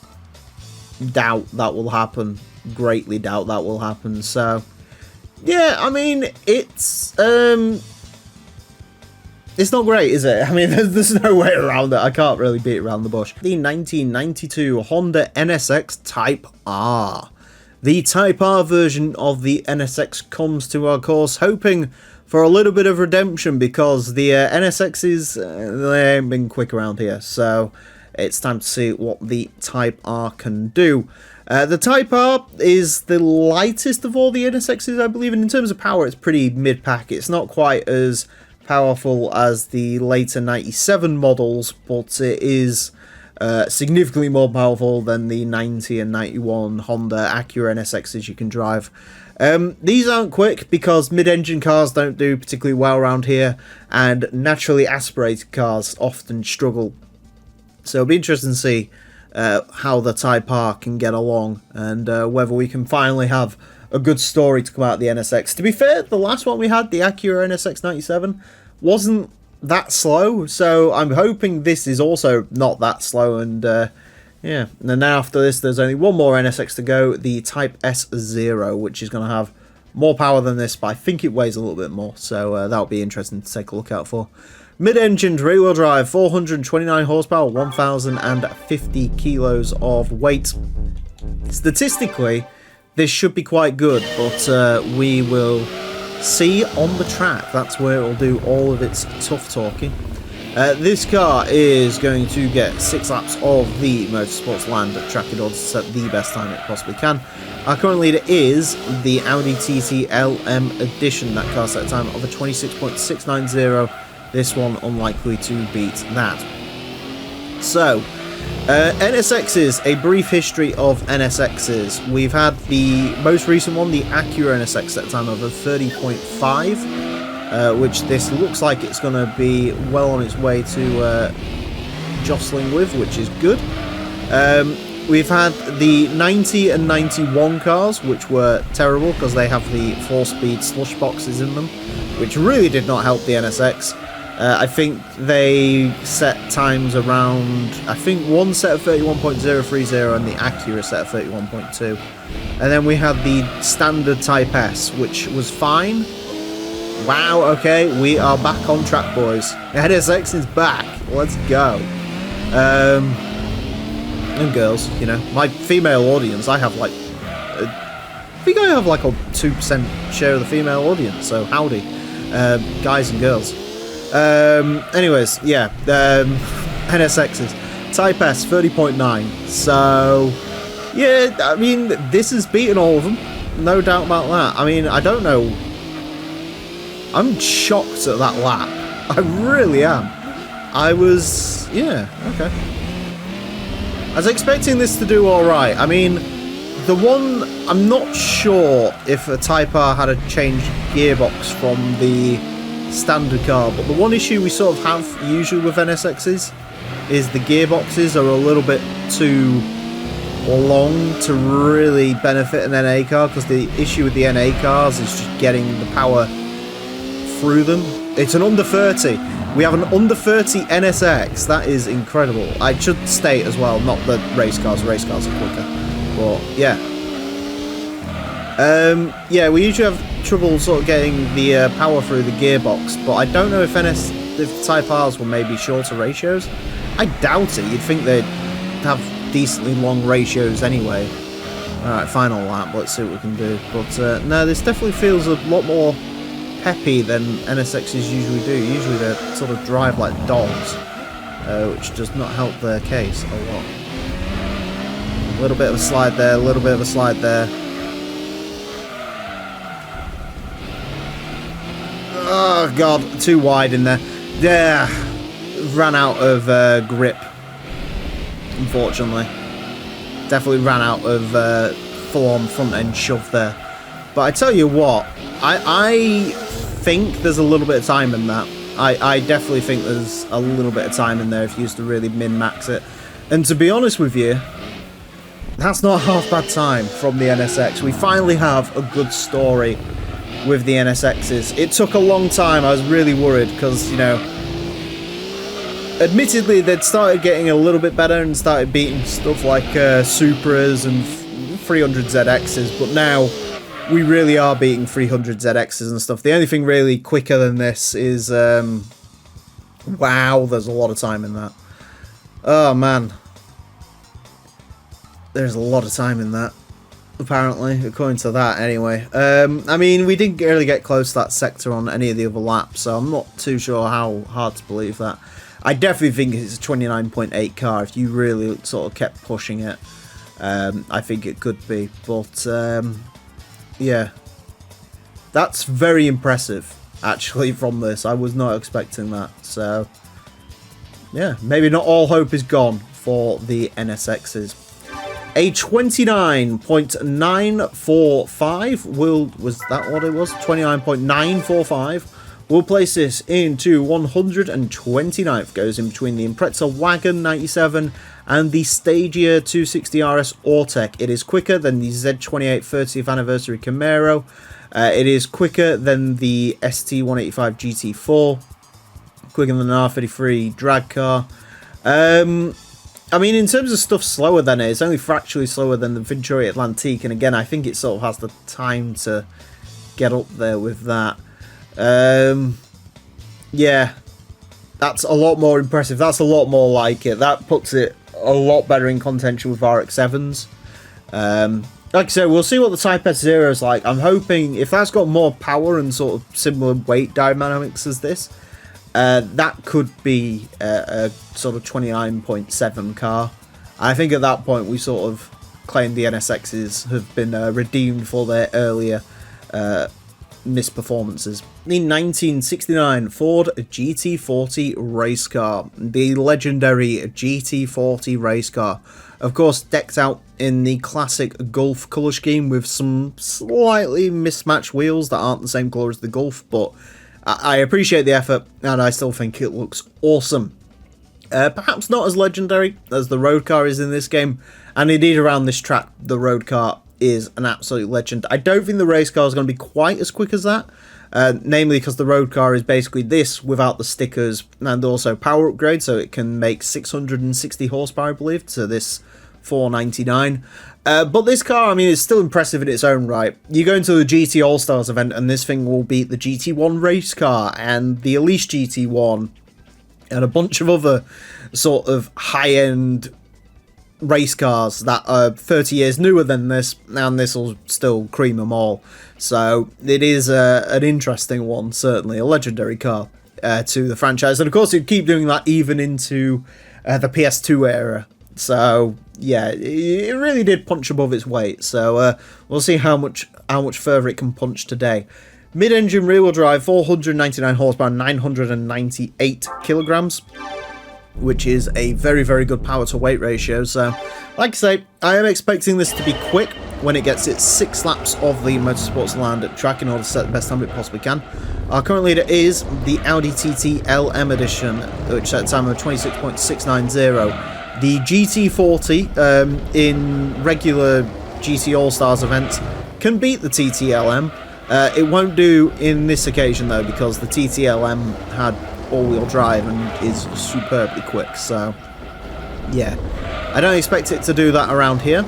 doubt that will happen. Greatly doubt that will happen. So yeah, I mean, it's not great, is it? I mean, there's no way around it. I can't really beat around the bush. The 1992 Honda NSX Type R. The Type R version of the NSX comes to our course, hoping for a little bit of redemption, because the NSXs, they ain't been quick around here. So it's time to see what the Type R can do. The Type R is the lightest of all the NSXs, I believe, and in terms of power, it's pretty mid-pack. It's not quite as powerful as the later 97 models, but it is significantly more powerful than the 90 and 91 Honda Acura NSXs you can drive. These aren't quick because mid-engine cars don't do particularly well around here, and naturally aspirated cars often struggle. So it'll be interesting to see how the Type R can get along, and whether we can finally have a good story to come out of the NSX. To be fair, the last one we had, the Acura NSX 97, wasn't that slow, so I'm hoping this is also not that slow, and yeah. And then after this, there's only one more NSX to go, the Type S0, which is going to have more power than this, but I think it weighs a little bit more, so that'll be interesting to take a look out for. Mid-engined rear-wheel drive, 429 horsepower, 1,050 kilos of weight. Statistically, this should be quite good, but we will see on the track. That's where it'll do all of its tough talking. This car is going to get 6 laps of the Motorsports Land track in order to set the best time it possibly can. Our current leader is the Audi TT LM Edition. That car set a time of a 26.690. This one unlikely to beat that. So, NSXs, a brief history of NSXs. We've had the most recent one, the Acura NSX, set a time of a 30.5. Which this looks like it's going to be well on its way to jostling with, which is good. We've had the 90 and 91 cars, which were terrible because they have the 4-speed slush boxes in them, which really did not help the NSX. I think they set times around, I think one set of 31.030 and the Acura set of 31.2. And then we had the standard Type S, which was fine. Wow, okay, we are back on track, boys. NSX is back. Let's go. And girls, you know, my female audience, I have like, I think I have like a 2% share of the female audience, so howdy, guys and girls. Anyways, yeah, NSXs. Type S, 30.9. So, yeah, I mean, this has beaten all of them. No doubt about that. I mean, I don't know. I'm shocked at that lap. I really am. I was... yeah, okay. I was expecting this to do alright. I mean, the one... I'm not sure if a Type R had a changed gearbox from the standard car, but the one issue we sort of have usually with NSXs is the gearboxes are a little bit too long to really benefit an NA car, because the issue with the NA cars is just getting the power through them. It's an under 30. We have an under 30 NSX. That is incredible. I should state as well, not the race cars are quicker, but yeah. Yeah, we usually have trouble sort of getting the power through the gearbox, but I don't know if Type R's were maybe shorter ratios. I doubt it. You'd think they'd have decently long ratios anyway. Alright, final lap. Let's see what we can do. But no, this definitely feels a lot more peppy than NSXs usually do. Usually they sort of drive like dogs, which does not help their case a lot. A little bit of a slide there, a little bit of a slide there. Oh god, too wide in there. Yeah, ran out of grip, unfortunately. Definitely ran out of full-on front-end shove there. But I tell you what, I think there's a little bit of time in that. I definitely think there's a little bit of time in there if you used to really min-max it. And to be honest with you, that's not half bad time from the NSX. We finally have a good story with the NSXs. It took a long time. I was really worried because, you know, admittedly they'd started getting a little bit better and started beating stuff like Supras and 300ZXs, but now we really are beating 300ZXs and stuff. The only thing really quicker than this is, wow, there's a lot of time in that. Oh man. There's a lot of time in that, apparently, according to that anyway. I mean, we didn't really get close to that sector on any of the other laps, so I'm not too sure how hard to believe that. I definitely think it's a 29.8 car. If you really sort of kept pushing it, I think it could be. But, yeah, that's very impressive, actually, from this. I was not expecting that. So, yeah, maybe not all hope is gone for the NSXs. A 29.945 was that what it was? 29.945 will place this into 129th. Goes in between the Impreza Wagon 97 and the Stagia 260 RS Autech. It is quicker than the Z28 30th Anniversary Camaro. It is quicker than the ST185 GT4. Quicker than an R33 drag car. I mean, in terms of stuff slower than it, it's only fractionally slower than the Venturi Atlantique, and again, I think it sort of has the time to get up there with that. Yeah, that's a lot more impressive. That's a lot more like it. That puts it a lot better in contention with RX-7s. Like I said, we'll see what the Type S Zero is like. I'm hoping if that's got more power and sort of similar weight dynamics as this, that could be a sort of 29.7 car. I think at that point we sort of claimed the NSXs have been redeemed for their earlier misperformances. The 1969 Ford GT40 race car, the legendary GT40 race car, of course decked out in the classic Gulf colour scheme with some slightly mismatched wheels that aren't the same colour as the Gulf, but I appreciate the effort and I still think it looks awesome. Perhaps not as legendary as the road car is in this game, and indeed around this track the road car is an absolute legend. I don't think the race car is going to be quite as quick as that, namely because the road car is basically this without the stickers and also power upgrade, so it can make 660 horsepower I believe to this 499. But this car, I mean, is still impressive in its own right. You go into the GT All-Stars event and this thing will beat the GT1 race car and the Elise GT1 and a bunch of other sort of high-end race cars that are 30 years newer than this, and this will still cream them all. So it is an interesting one, certainly a legendary car to the franchise, and of course it'd keep doing that even into the PS2 era. So yeah, it really did punch above its weight. So we'll see how much further it can punch today. Mid-engine rear-wheel drive, 499 horsepower, 998 kilograms, which is a very, very good power-to-weight ratio. So, like I say, I am expecting this to be quick when it gets its 6 laps of the Motorsports Land track in order to set the best time it possibly can. Our current leader is the Audi TT LM edition, which set a time of 26.690. The GT40 in regular GT All-Stars events can beat the TTLM. It won't do in this occasion though, because the TTLM had all-wheel drive and is superbly quick, so yeah, I don't expect it to do that around here,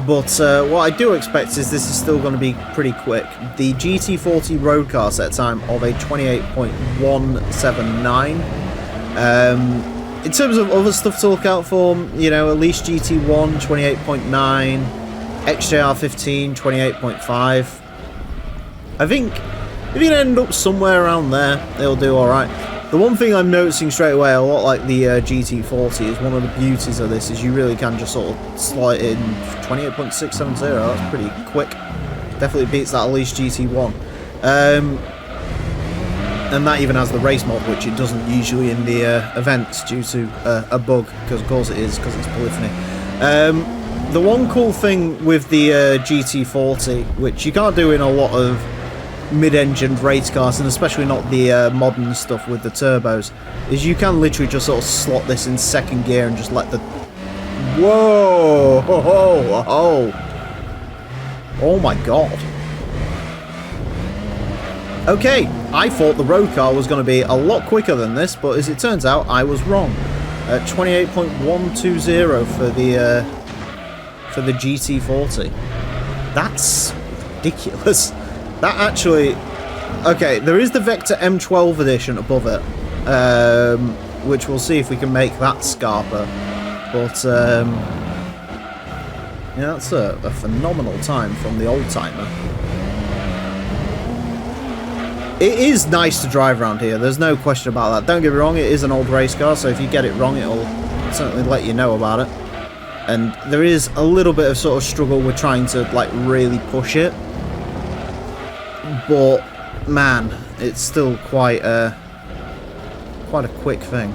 but what I do expect is this is still going to be pretty quick. The GT40 road car set time of a 28.179. In terms of other stuff to look out for, you know, Elise GT1 28.9, XJR15 28.5. I think if you end up somewhere around there, it'll do alright. The one thing I'm noticing straight away, a lot like the GT40, is one of the beauties of this is you really can just sort of slot it in 28.670. That's pretty quick. Definitely beats that Elise GT1. And that even has the race mod, which it doesn't usually in the events due to a bug, because of course it is, because it's polyphony. The one cool thing with the GT40, which you can't do in a lot of mid-engine race cars, and especially not the modern stuff with the turbos, is you can literally just sort of slot this in second gear and just let the... Whoa! Oh my god. Okay, I thought the road car was going to be a lot quicker than this, but as it turns out, I was wrong. 28.120 for the GT40. That's ridiculous. That actually... Okay, there is the Vector M12 edition above it, which we'll see if we can make that scarper. But, yeah, that's a phenomenal time from the old-timer. It is nice to drive around here, there's no question about that. Don't get me wrong, it is an old race car, so if you get it wrong, it'll certainly let you know about it. And there is a little bit of sort of struggle with trying to, like, really push it. But, man, it's still quite a quick thing.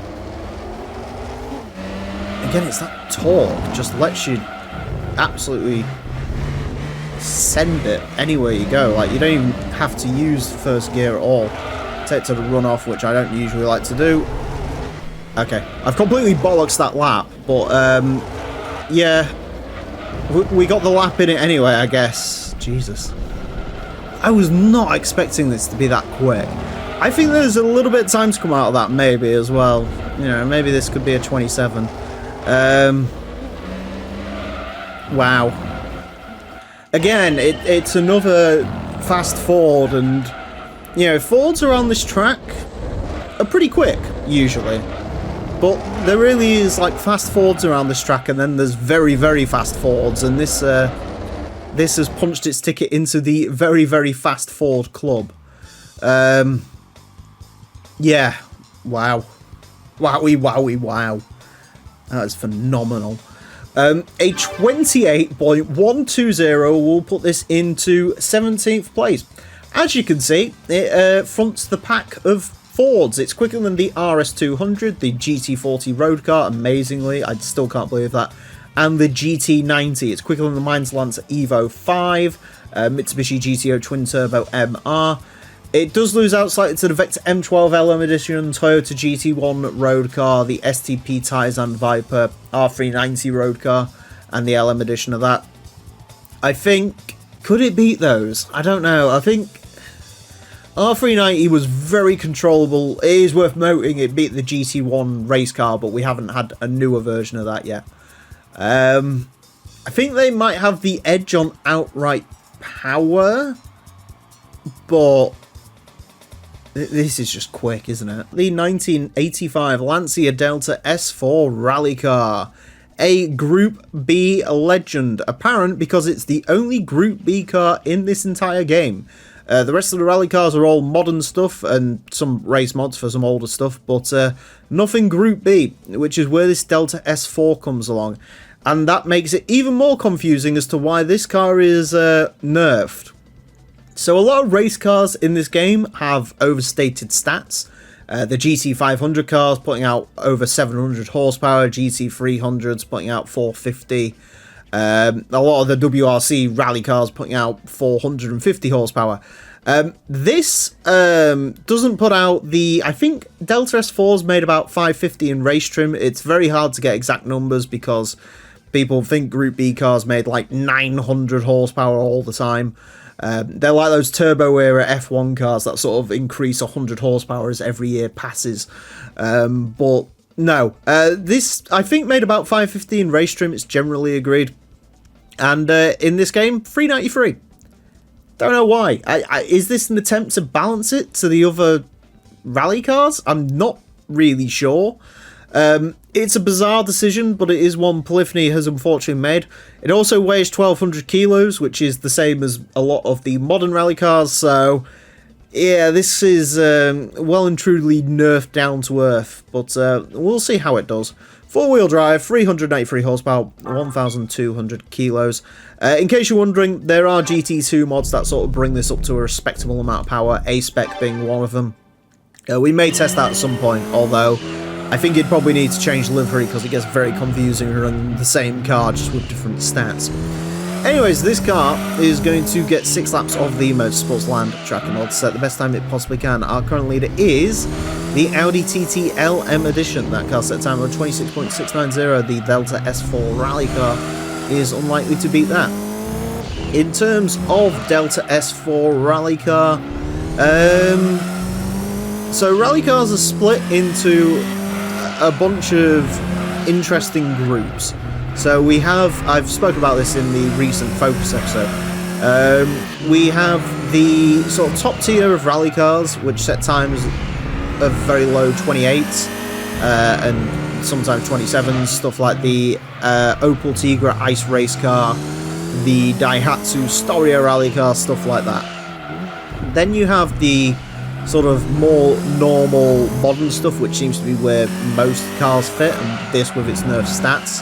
Again, it's that torque, just lets you absolutely send it anywhere you go. Like, you don't even have to use first gear at all. Take to the runoff, which I don't usually like to do. Okay, I've completely bollocks that lap, but yeah, we got the lap in it anyway, I guess. Jesus, I was not expecting this to be that quick. I think there's a little bit of time to come out of that, maybe, as well. You know, maybe this could be a 27. Wow. Again, it's another fast Ford, and, you know, Fords around this track are pretty quick, usually. But there really is, like, fast Fords around this track, and then there's very, very fast Fords, and this has punched its ticket into the very, very fast Ford club. Yeah, Wow. Wowie, wowie, wow. That is phenomenal. A 28.120 will put this into 17th place. As you can see, it fronts the pack of Fords. It's quicker than the RS200, the GT40 road car, amazingly. I still can't believe that. And the GT90. It's quicker than the Mainz Lancer Evo 5, Mitsubishi GTO Twin Turbo MR. It does lose out slightly to the Vector M12 LM Edition, Toyota GT1 road car, the STP Taizan Viper R390 road car, and the LM edition of that. I think, could it beat those? I don't know. I think R390 was very controllable. It is worth noting it beat the GT1 race car, but we haven't had a newer version of that yet. I think they might have the edge on outright power, but this is just quick, isn't it? The 1985 Lancia Delta S4 rally car. A Group B legend. Apparent because it's the only Group B car in this entire game. The rest of the rally cars are all modern stuff and some race mods for some older stuff, but nothing Group B, which is where this Delta S4 comes along. And that makes it even more confusing as to why this car is nerfed. So a lot of race cars in this game have overstated stats. The GT500 cars putting out over 700 horsepower, GT300s putting out 450. A lot of the WRC rally cars putting out 450 horsepower. This doesn't put out the... I think Delta S4's made about 550 in race trim. It's very hard to get exact numbers because people think Group B cars made like 900 horsepower all the time. They're like those turbo era F1 cars that sort of increase 100 horsepower as every year passes. But no, this I think made about 550 in race trim. It's generally agreed. And in this game, 393. Don't know why. Is this an attempt to balance it to the other rally cars? I'm not really sure. It's a bizarre decision, but it is one Polyphony has unfortunately made. It also weighs 1,200 kilos, which is the same as a lot of the modern rally cars, so yeah, this is well and truly nerfed down to earth, but we'll see how it does. Four-wheel drive, 393 horsepower, 1,200 kilos. In case you're wondering, there are GT2 mods that sort of bring this up to a respectable amount of power, A-Spec being one of them. We may test that at some point, although I think it probably needs to change livery because it gets very confusing running the same car just with different stats. Anyways, this car is going to get 6 laps of the Motorsports Land track and mod set the best time it possibly can. Our current leader is the Audi TT LM Edition. That car set time of 26.690. The Delta S4 rally car is unlikely to beat that. In terms of Delta S4 rally car, so rally cars are split into a bunch of interesting groups. So we have, I've spoken about this in the recent Focus episode, we have the sort of top tier of rally cars, which set times of very low 28s and sometimes 27s, stuff like the Opel Tigra Ice Race car, the Daihatsu Storia rally car, stuff like that. Then you have the sort of more normal modern stuff, which seems to be where most cars fit, and this with its nerf stats,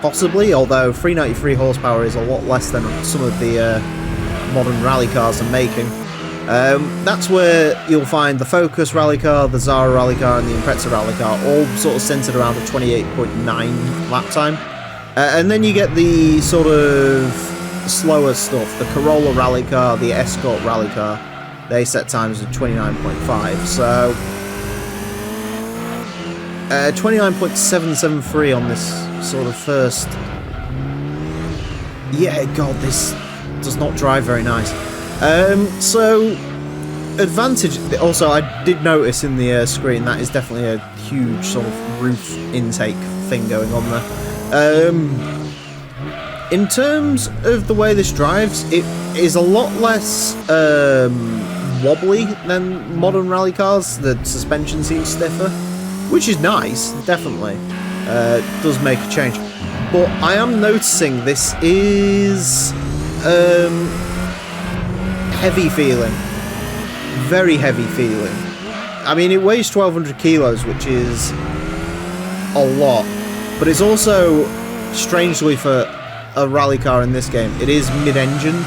possibly, although 393 horsepower is a lot less than some of the modern rally cars are making. That's where you'll find the Focus rally car, the Zara rally car, and the Impreza rally car, all sort of centered around a 28.9 lap time. And then you get the sort of slower stuff, the Corolla rally car, the Escort rally car. They set times at 29.5, so 29.773 on this sort of first. Yeah, God, this does not drive very nice. So advantage. Also, I did notice in the screen that is definitely a huge sort of roof intake thing going on there. In terms of the way this drives, it is a lot less wobbly than modern rally cars. The suspension seems stiffer, which is nice, definitely. Does make a change. But I am noticing this is heavy feeling. Very heavy feeling. I mean, it weighs 1,200 kilos, which is a lot, but it's also, strangely for a rally car in this game, it is mid-engined,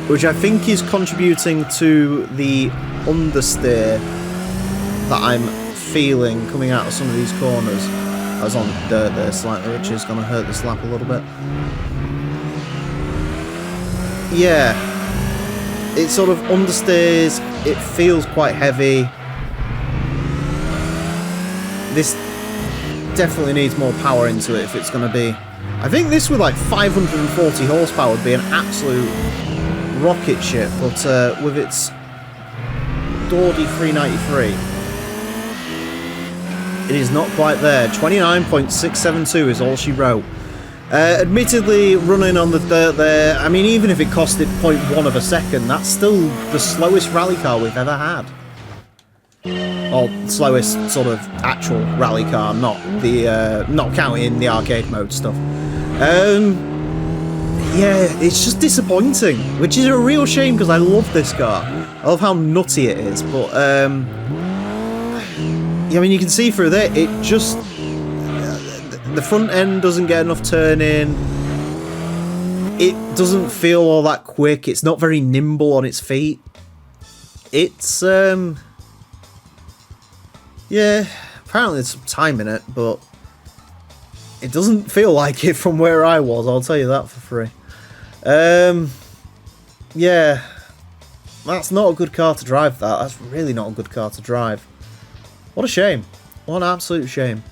which I think is contributing to the understeer that I'm feeling coming out of some of these corners. I was on dirt there slightly, which is going to hurt this lap a little bit. Yeah, it sort of understeers, it feels quite heavy. This definitely needs more power into it if it's going to be... I think this with like 540 horsepower would be an absolute rocket ship, but with its Dawdy 393, it is not quite there. 29.672 is all she wrote. Admittedly, running on the dirt there, I mean, even if it costed 0.1 of a second, that's still the slowest rally car we've ever had. Or slowest sort of actual rally car, not the not counting the arcade mode stuff. Yeah, it's just disappointing, which is a real shame because I love this car. I love how nutty it is, but yeah, I mean, you can see through there, it just... the front end doesn't get enough turn in. It doesn't feel all that quick. It's not very nimble on its feet. It's, yeah, apparently there's some time in it, but it doesn't feel like it from where I was, I'll tell you that for free. Yeah, that's not a good car to drive, that. That's really not a good car to drive. What a shame. What an absolute shame.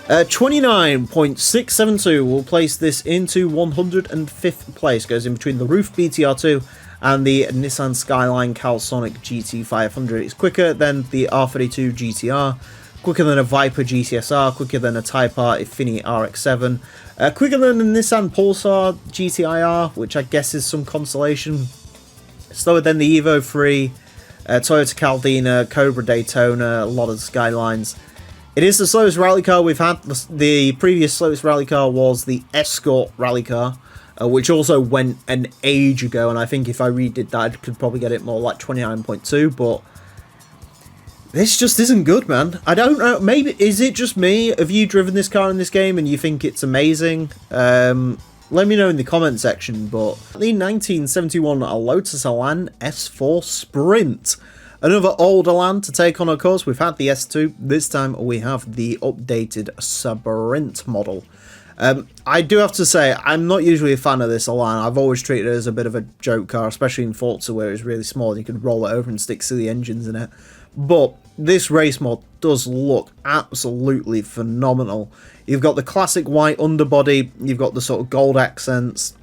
29.672 will place this into 105th place. Goes in between the Roof BTR2 and the Nissan Skyline Calisonic GT500. It's quicker than the R32 GTR, quicker than a Viper GTSR, quicker than a Type R Infiniti RX-7, quicker than a Nissan Pulsar GTIR, which I guess is some consolation, slower than the Evo 3, Toyota Caldina, Cobra Daytona, a lot of Skylines. It is the slowest rally car we've had. The previous slowest rally car was the Escort rally car, which also went an age ago, and I think if I redid that, I could probably get it more like 29.2, but this just isn't good, man. I don't know, maybe, is it just me? Have you driven this car in this game and you think it's amazing? Let me know in the comment section, but the 1971 Lotus Elan S4 Sprint. Another old Elan to take on, of course. We've had the S2. This time we have the updated Sprint model. I do have to say, I'm not usually a fan of this Elan. I've always treated it as a bit of a joke car, especially in Forza where it's really small and you could roll it over and stick silly engines in it. But this race mod does look absolutely phenomenal. You've got the classic white underbody, you've got the sort of gold accents,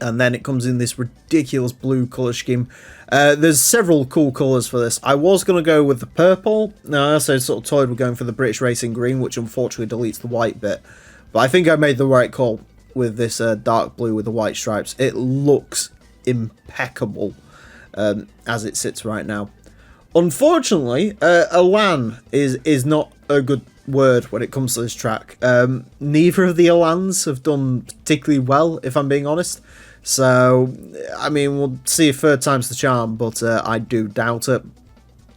and then it comes in this ridiculous blue colour scheme. There's several cool colours for this. I was going to go with the purple. Now, I also sort of toyed with going for the British Racing Green, which unfortunately deletes the white bit. But I think I made the right call with this dark blue with the white stripes. It looks impeccable as it sits right now. Unfortunately, Elan is not a good word when it comes to this track. Neither of the Elans have done particularly well, if I'm being honest. So, I mean, we'll see if third time's the charm, but I do doubt it.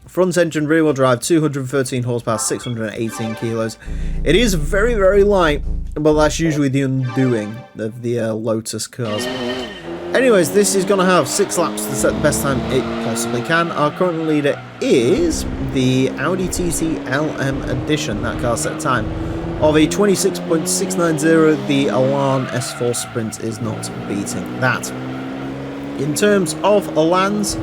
Front engine rear wheel drive, 213 horsepower, 618 kilos. It is very, very light, but that's usually the undoing of the Lotus cars. Anyways, this is going to have 6 laps to set the best time it possibly can. Our current leader is the Audi TT LM Edition. That car set time of a 26.690. The Elan S4 Sprint is not beating that. In terms of Elans,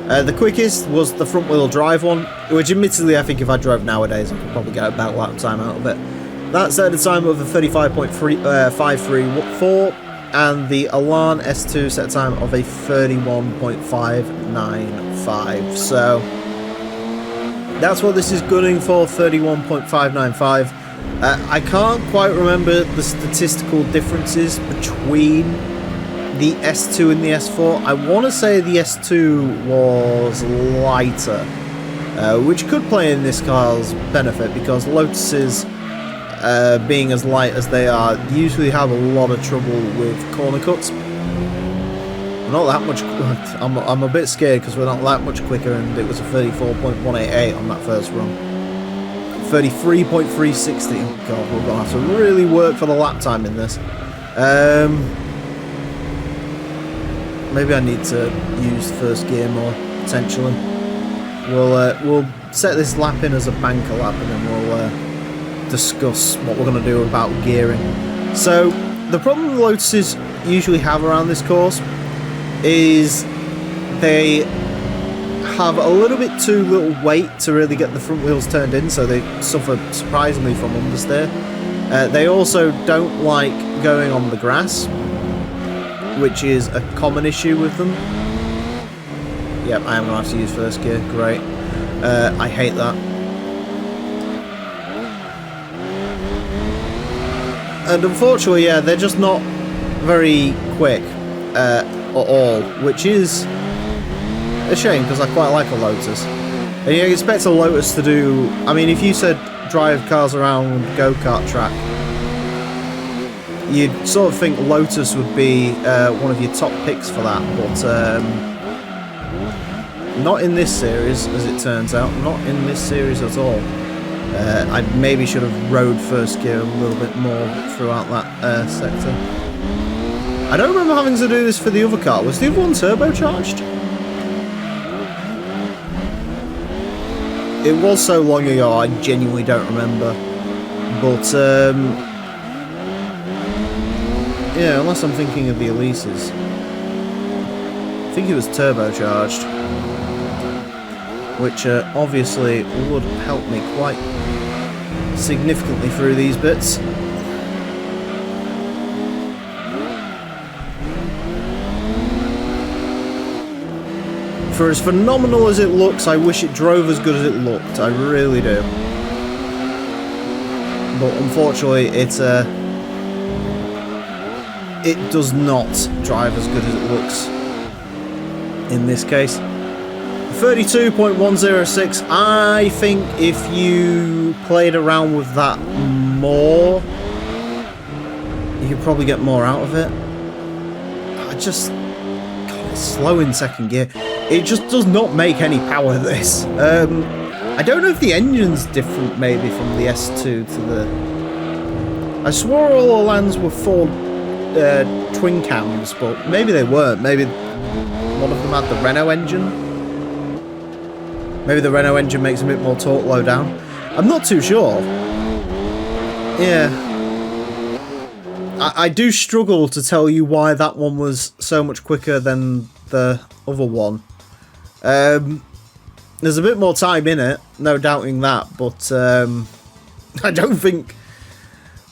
the quickest was the front wheel drive one, which admittedly I think if I drove nowadays I could probably get a better lap time out of it. That set a time of a 35.534, and the Elan S2 set time of a 31.595. So that's what this is gunning for, 31.595. I can't quite remember the statistical differences between the S2 and the S4. I want to say the S2 was lighter, which could play in this car's benefit because Lotuses, being as light as they are, usually have a lot of trouble with corner cuts. We're not that much. I'm a bit scared because we're not that much quicker, and it was a 34.188 on that first run. 33.360. Oh god, we're gonna have to really work for the lap time in this. Maybe I need to use first gear more potentially. We'll set this lap in as a banker lap, and then we'll discuss what we're gonna do about gearing. So the problem Lotuses usually have around this course is they have a little bit too little weight to really get the front wheels turned in, so they suffer surprisingly from understeer. They also don't like going on the grass, which is a common issue with them. Yep, I am going to have to use first gear, great. I hate that. And unfortunately, yeah, they're just not very quick at all, which is a shame because I quite like a Lotus. And you expect a Lotus to do... I mean, if you said drive cars around go-kart track, you'd sort of think Lotus would be one of your top picks for that, but not in this series, as it turns out. Not in this series at all. I maybe should have rode first gear a little bit more throughout that sector. I don't remember having to do this for the other car. Was the other one turbocharged? It was so long ago, I genuinely don't remember. But, yeah, unless I'm thinking of the Elises. I think it was turbocharged. Which, obviously, would help me quite significantly through these bits. For as phenomenal as it looks, I wish it drove as good as it looked. I really do. But unfortunately, it does not drive as good as it looks in this case. 32.106. I think if you played around with that more, you could probably get more out of it. God, it's slow in second gear. It just does not make any power, this. I don't know if the engine's different maybe from the S2 to the... I swore all the lands were four twin cams, but maybe they weren't. Maybe one of them had the Renault engine. Maybe the Renault engine makes a bit more torque low down. I'm not too sure. Yeah. I do struggle to tell you why that one was so much quicker than the other one. There's a bit more time in it, no doubting that, but I don't think...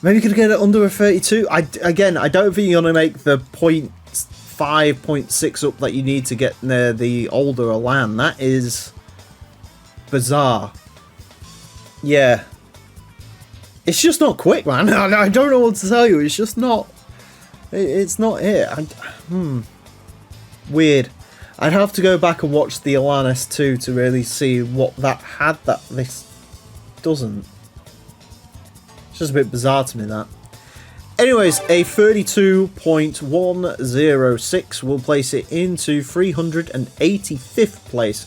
Maybe you could get it under a 32. Again, I don't think you're going to make the 0.5, 0.6 up that you need to get near the older Elan. That is bizarre. Yeah. It's just not quick, man. I don't know what to tell you. It's just not... It's not it. Weird. I'd have to go back and watch the Elan S2 to really see what that had that this doesn't. It's just a bit bizarre to me, that. Anyways, a 32.106 will place it into 385th place.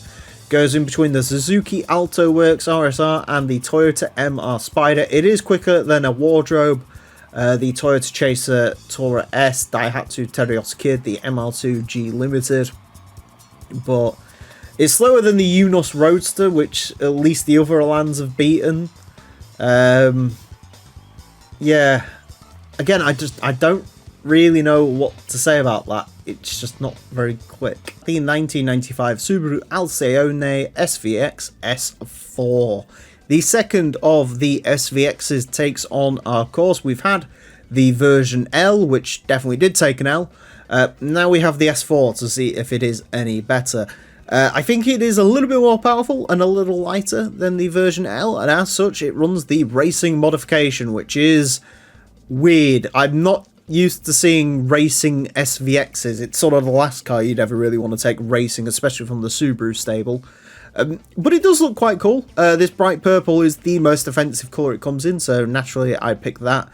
Goes in between the Suzuki Alto Works RSR and the Toyota MR Spider. It is quicker than a Wardrobe, the Toyota Chaser Tora S, Daihatsu Terios Kid, the MR2G Limited. But it's slower than the Unos Roadster, which at least the other Elans have beaten. Yeah. Again, I don't really know what to say about that. It's just not very quick. The 1995 Subaru Alcyone SVX S4. The second of the SVXs takes on our course. We've had the version L, which definitely did take an L. Now we have the S4 to see if it is any better. I think it is a little bit more powerful and a little lighter than the version L, and as such it runs the racing modification, which is weird. I'm not used to seeing racing SVXs. It's sort of the last car you'd ever really want to take racing, especially from the Subaru stable. But it does look quite cool. This bright purple is the most offensive colour it comes in, so naturally I'd pick that.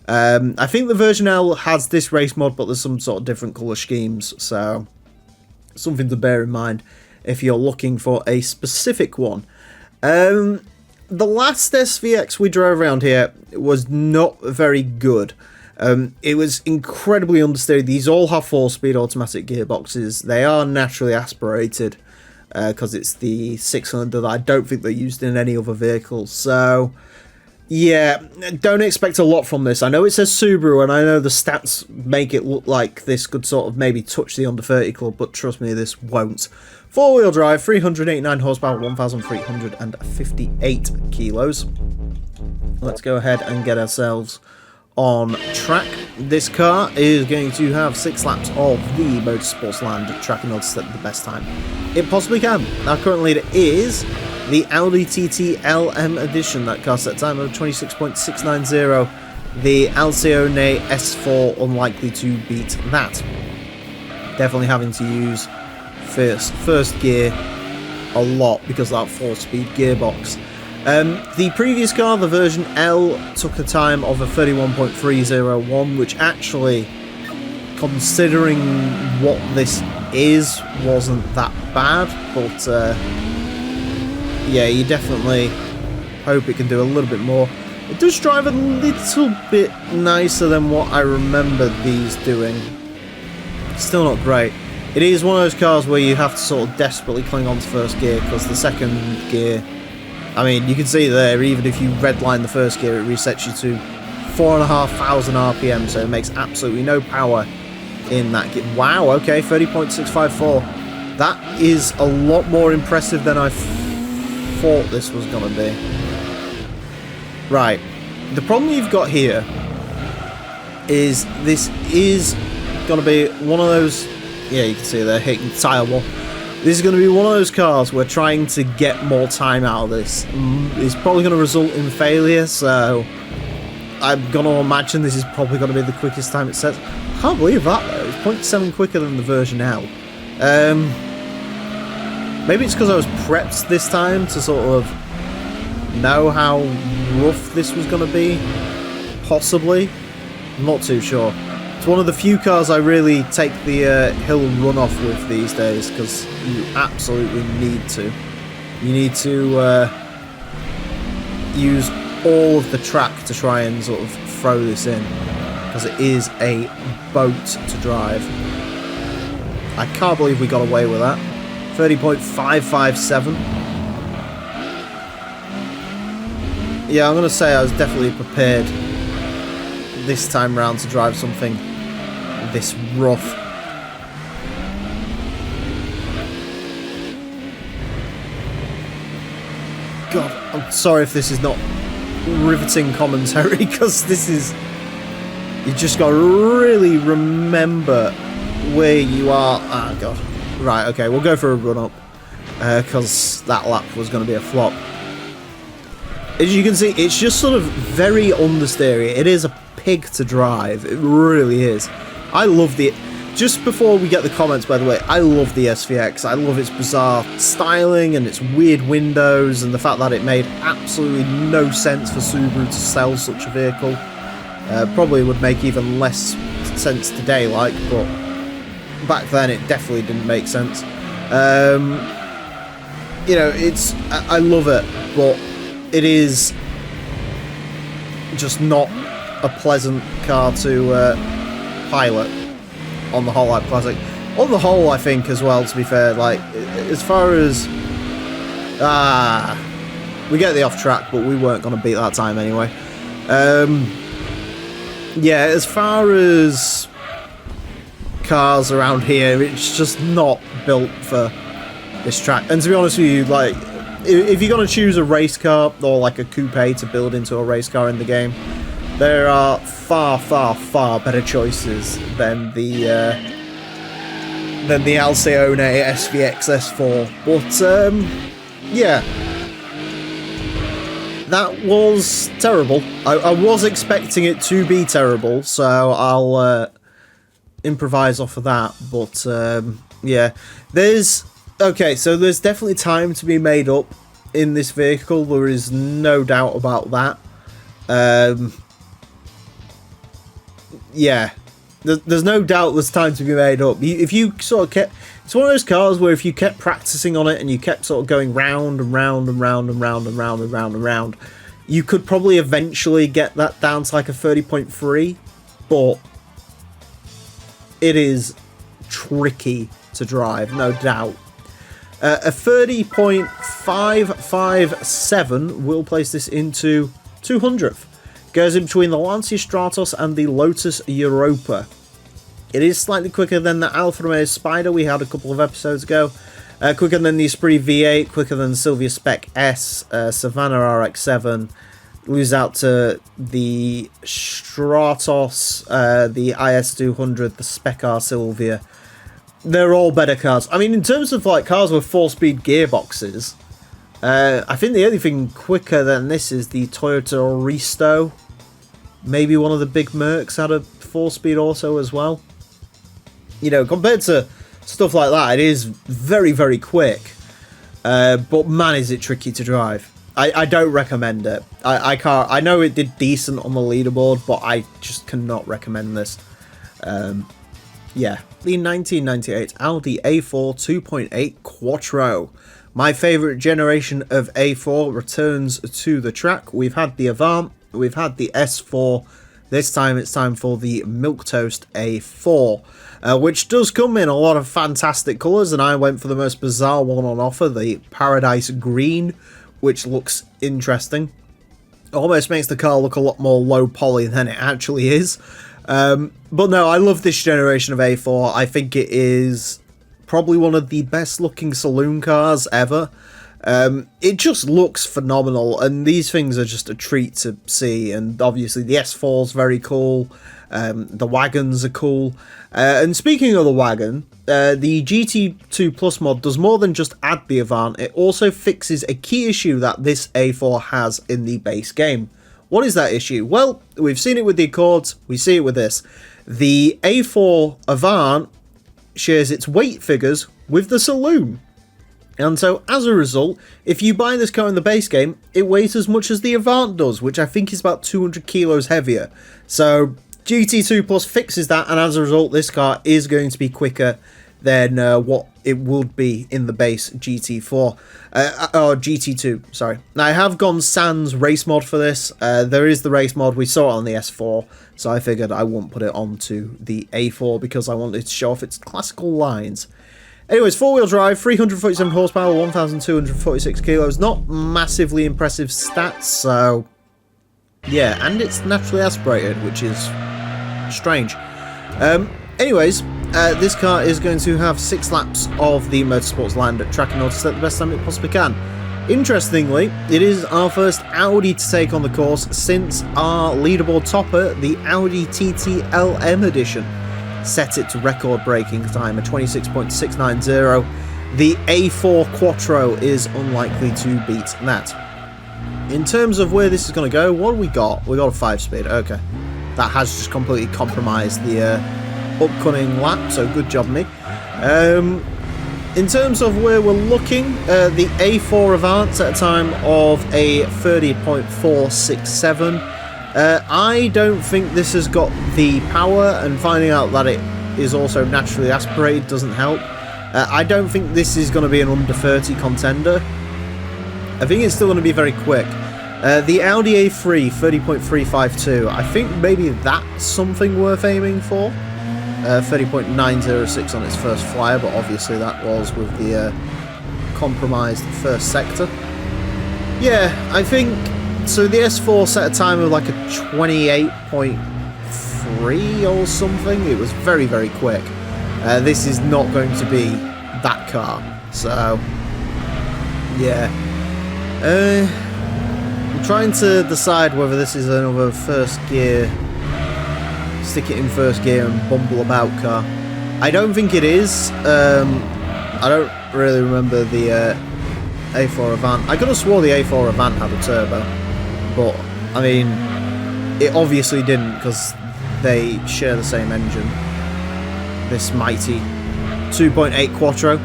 I think the version L has this race mod, but there's some sort of different colour schemes, so something to bear in mind if you're looking for a specific one. The last SVX we drove around here was not very good. It was incredibly understated. These all have 4-speed automatic gearboxes. They are naturally aspirated because it's the 6-cylinder that I don't think they're used in any other vehicles. So, yeah, don't expect a lot from this. I know it says Subaru, and I know the stats make it look like this could sort of maybe touch the under 30 club, but trust me, this won't. 4-wheel drive, 389 horsepower, 1,358 kilos. Let's go ahead and get ourselves on track. This car is going to have 6 laps of the Motorsports Land track in order to set the best time it possibly can. Our current leader is the Audi TT LM Edition. That car set time of 26.690. The Alcione S4 unlikely to beat that. Definitely having to use first gear a lot because of that 4-speed gearbox. The previous car, the version L, took a time of a 31.301, which actually, considering what this is, wasn't that bad, but yeah, you definitely hope it can do a little bit more. It does drive a little bit nicer than what I remember these doing. Still not great. It is one of those cars where you have to sort of desperately cling on to first gear, because the second gear, I mean, you can see there, even if you redline the first gear, it resets you to 4,500 RPM, so it makes absolutely no power in that gear. Wow, okay, 30.654. That is a lot more impressive than I thought this was going to be. Right, the problem you've got here is this is going to be one of those, yeah, you can see they're hitting the tyre wall. This is going to be one of those cars where trying to get more time out of this is probably going to result in failure, so I'm going to imagine this is probably going to be the quickest time it sets. I can't believe that, though. It's 0.7 quicker than the version L. Maybe it's because I was prepped this time to sort of know how rough this was going to be. Possibly. I'm not too sure. It's one of the few cars I really take the hill runoff with these days, because you absolutely need to. You need to use all of the track to try and sort of throw this in, because it is a boat to drive. I can't believe we got away with that. 30.557. Yeah, I'm going to say I was definitely prepared this time round to drive something this rough. God, I'm sorry if this is not riveting commentary, because this is... You just got to really remember where you are. Ah, God. Right, okay, we'll go for a run-up, because that lap was going to be a flop. As you can see, it's just sort of very understeery. It is a pig to drive. It really is. I love the... Just before we get the comments, by the way, I love the SVX. I love its bizarre styling and its weird windows, and the fact that it made absolutely no sense for Subaru to sell such a vehicle. Probably would make even less sense today, like, but back then it definitely didn't make sense. You know, it's... I love it, but it is just not a pleasant car to pilot on the whole, like Classic. On the whole, I think, as well, to be fair, like, as far as... we get the off track, but we weren't going to beat that time anyway. Yeah, as far as cars around here, it's just not built for this track. And to be honest with you, like, if you're going to choose a race car, or like a coupe to build into a race car in the game, there are far, far, far better choices than the Alcione SVX S4. But yeah, that was terrible. I was expecting it to be terrible, so I'll improvise off of that. But yeah, there's definitely time to be made up in this vehicle. There is no doubt about that. Yeah, there's no doubt there's time to be made up. If you sort of kept, it's one of those cars where if you kept practicing on it and you kept sort of going round and round and round and round and round and round and round, you could probably eventually get that down to like a 30.3, but it is tricky to drive, no doubt. A 30.557 will place this into 200th. Goes in between the Lancia Stratos and the Lotus Europa. It is slightly quicker than the Alfa Romeo Spider we had a couple of episodes ago. Quicker than the Esprit V8, quicker than Silvia Spec S, Savannah RX-7. Lose out to the Stratos, the IS200, the Spec R Silvia. They're all better cars. I mean, in terms of like cars with 4-speed gearboxes, I think the only thing quicker than this is the Toyota Aristo. Maybe one of the big Mercs had a 4-speed also as well. You know, compared to stuff like that, it is very, very quick. But man, is it tricky to drive. I don't recommend it. I can't. I know it did decent on the leaderboard, but I just cannot recommend this. Yeah, the 1998 Audi A4 2.8 Quattro. My favourite generation of A4 returns to the track. We've had the Avant, we've had the S4. This time it's time for the Milquetoast A4, which does come in a lot of fantastic colours, and I went for the most bizarre one on offer, the Paradise Green, which looks interesting. Almost makes the car look a lot more low poly than it actually is. But no, I love this generation of A4. I think it is probably one of the best looking saloon cars ever. It just looks phenomenal, and these things are just a treat to see. And obviously the S4 is very cool. The wagons are cool. And speaking of the wagon, the GT2 Plus mod does more than just add the Avant. It also fixes a key issue that this A4 has in the base game. What is that issue? Well, we've seen it with the Accords, we see it with this. The A4 Avant shares its weight figures with the Saloon. And so, as a result, if you buy this car in the base game, it weighs as much as the Avant does, which I think is about 200 kilos heavier. So, GT2 Plus fixes that, and as a result, this car is going to be quicker than what it would be in the base GT4. Or GT2, sorry. Now, I have gone sans race mod for this. There is the race mod. We saw it on the S4, so I figured I wouldn't put it onto the A4 because I wanted to show off its classical lines. Anyways, four-wheel drive, 347 horsepower, 1,246 kilos. Not massively impressive stats, so yeah, and it's naturally aspirated, which is strange. Anyways, this car is going to have 6 laps of the Motorsports Land at track in order to set the best time it possibly can. Interestingly, it is our first Audi to take on the course since our leaderboard topper, the Audi TT LM edition, set its record-breaking time of 26.690. The A4 Quattro is unlikely to beat that. In terms of where this is going to go, what do we got? We got a 5-speed. Okay, that has just completely compromised the upcoming lap, so good job me. In terms of where we're looking, the A4 Avant at a time of a 30.467. I don't think this has got the power, and finding out that it is also naturally aspirated doesn't help. I don't think this is going to be an under 30 contender. I think it's still going to be very quick. The Audi A3, 30.352, I think maybe that's something worth aiming for. 30.906 on its first flyer, but obviously that was with the compromised first sector. Yeah, I think so. The S4 set a time of like a 28.3 or something. It was very, very quick. This is not going to be that car, so yeah. I'm trying to decide whether this is another first gear, stick it in first gear and bumble about car. I don't think it is. I don't really remember the A4 Avant. I could have swore the A4 Avant had a turbo, but I mean, it obviously didn't because they share the same engine. This mighty 2.8 Quattro.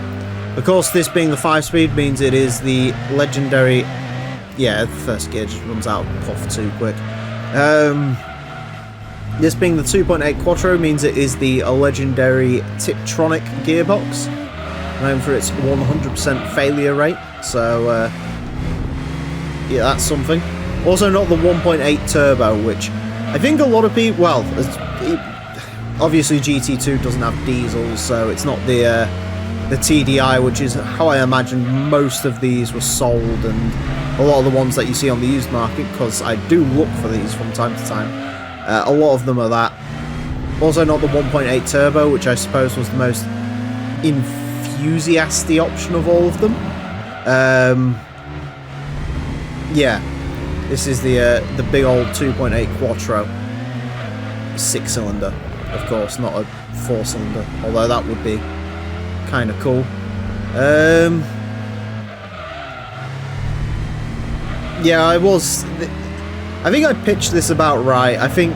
Of course, this being the 5-speed means it is the legendary. Yeah, the first gear just runs out puff too quick. This being the 2.8 Quattro means it is the legendary Tiptronic gearbox, known for its 100% failure rate, so yeah, that's something. Also not the 1.8 Turbo, which I think a lot of people, well, obviously GT2 doesn't have diesels, so it's not the TDI, which is how I imagine most of these were sold, and a lot of the ones that you see on the used market, because I do look for these from time to time. A lot of them are that. Also not the 1.8 Turbo, which I suppose was the most enthusiastic option of all of them. Yeah, this is the big old 2.8 Quattro. 6-cylinder, of course, not a 4-cylinder, although that would be kind of cool. Yeah, I think I pitched this about right. I think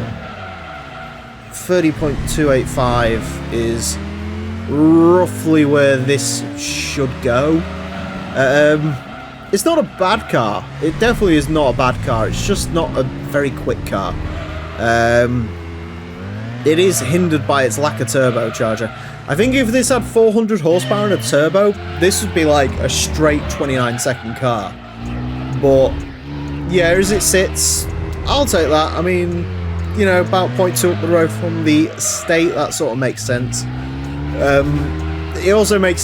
30.285 is roughly where this should go. It's not a bad car. It definitely is not a bad car. It's just not a very quick car. It is hindered by its lack of turbocharger. I think if this had 400 horsepower and a turbo, this would be like a straight 29-second car. But yeah, as it sits, I'll take that. I mean, you know, about 0.2 up the road from the estate, that sort of makes sense. It also makes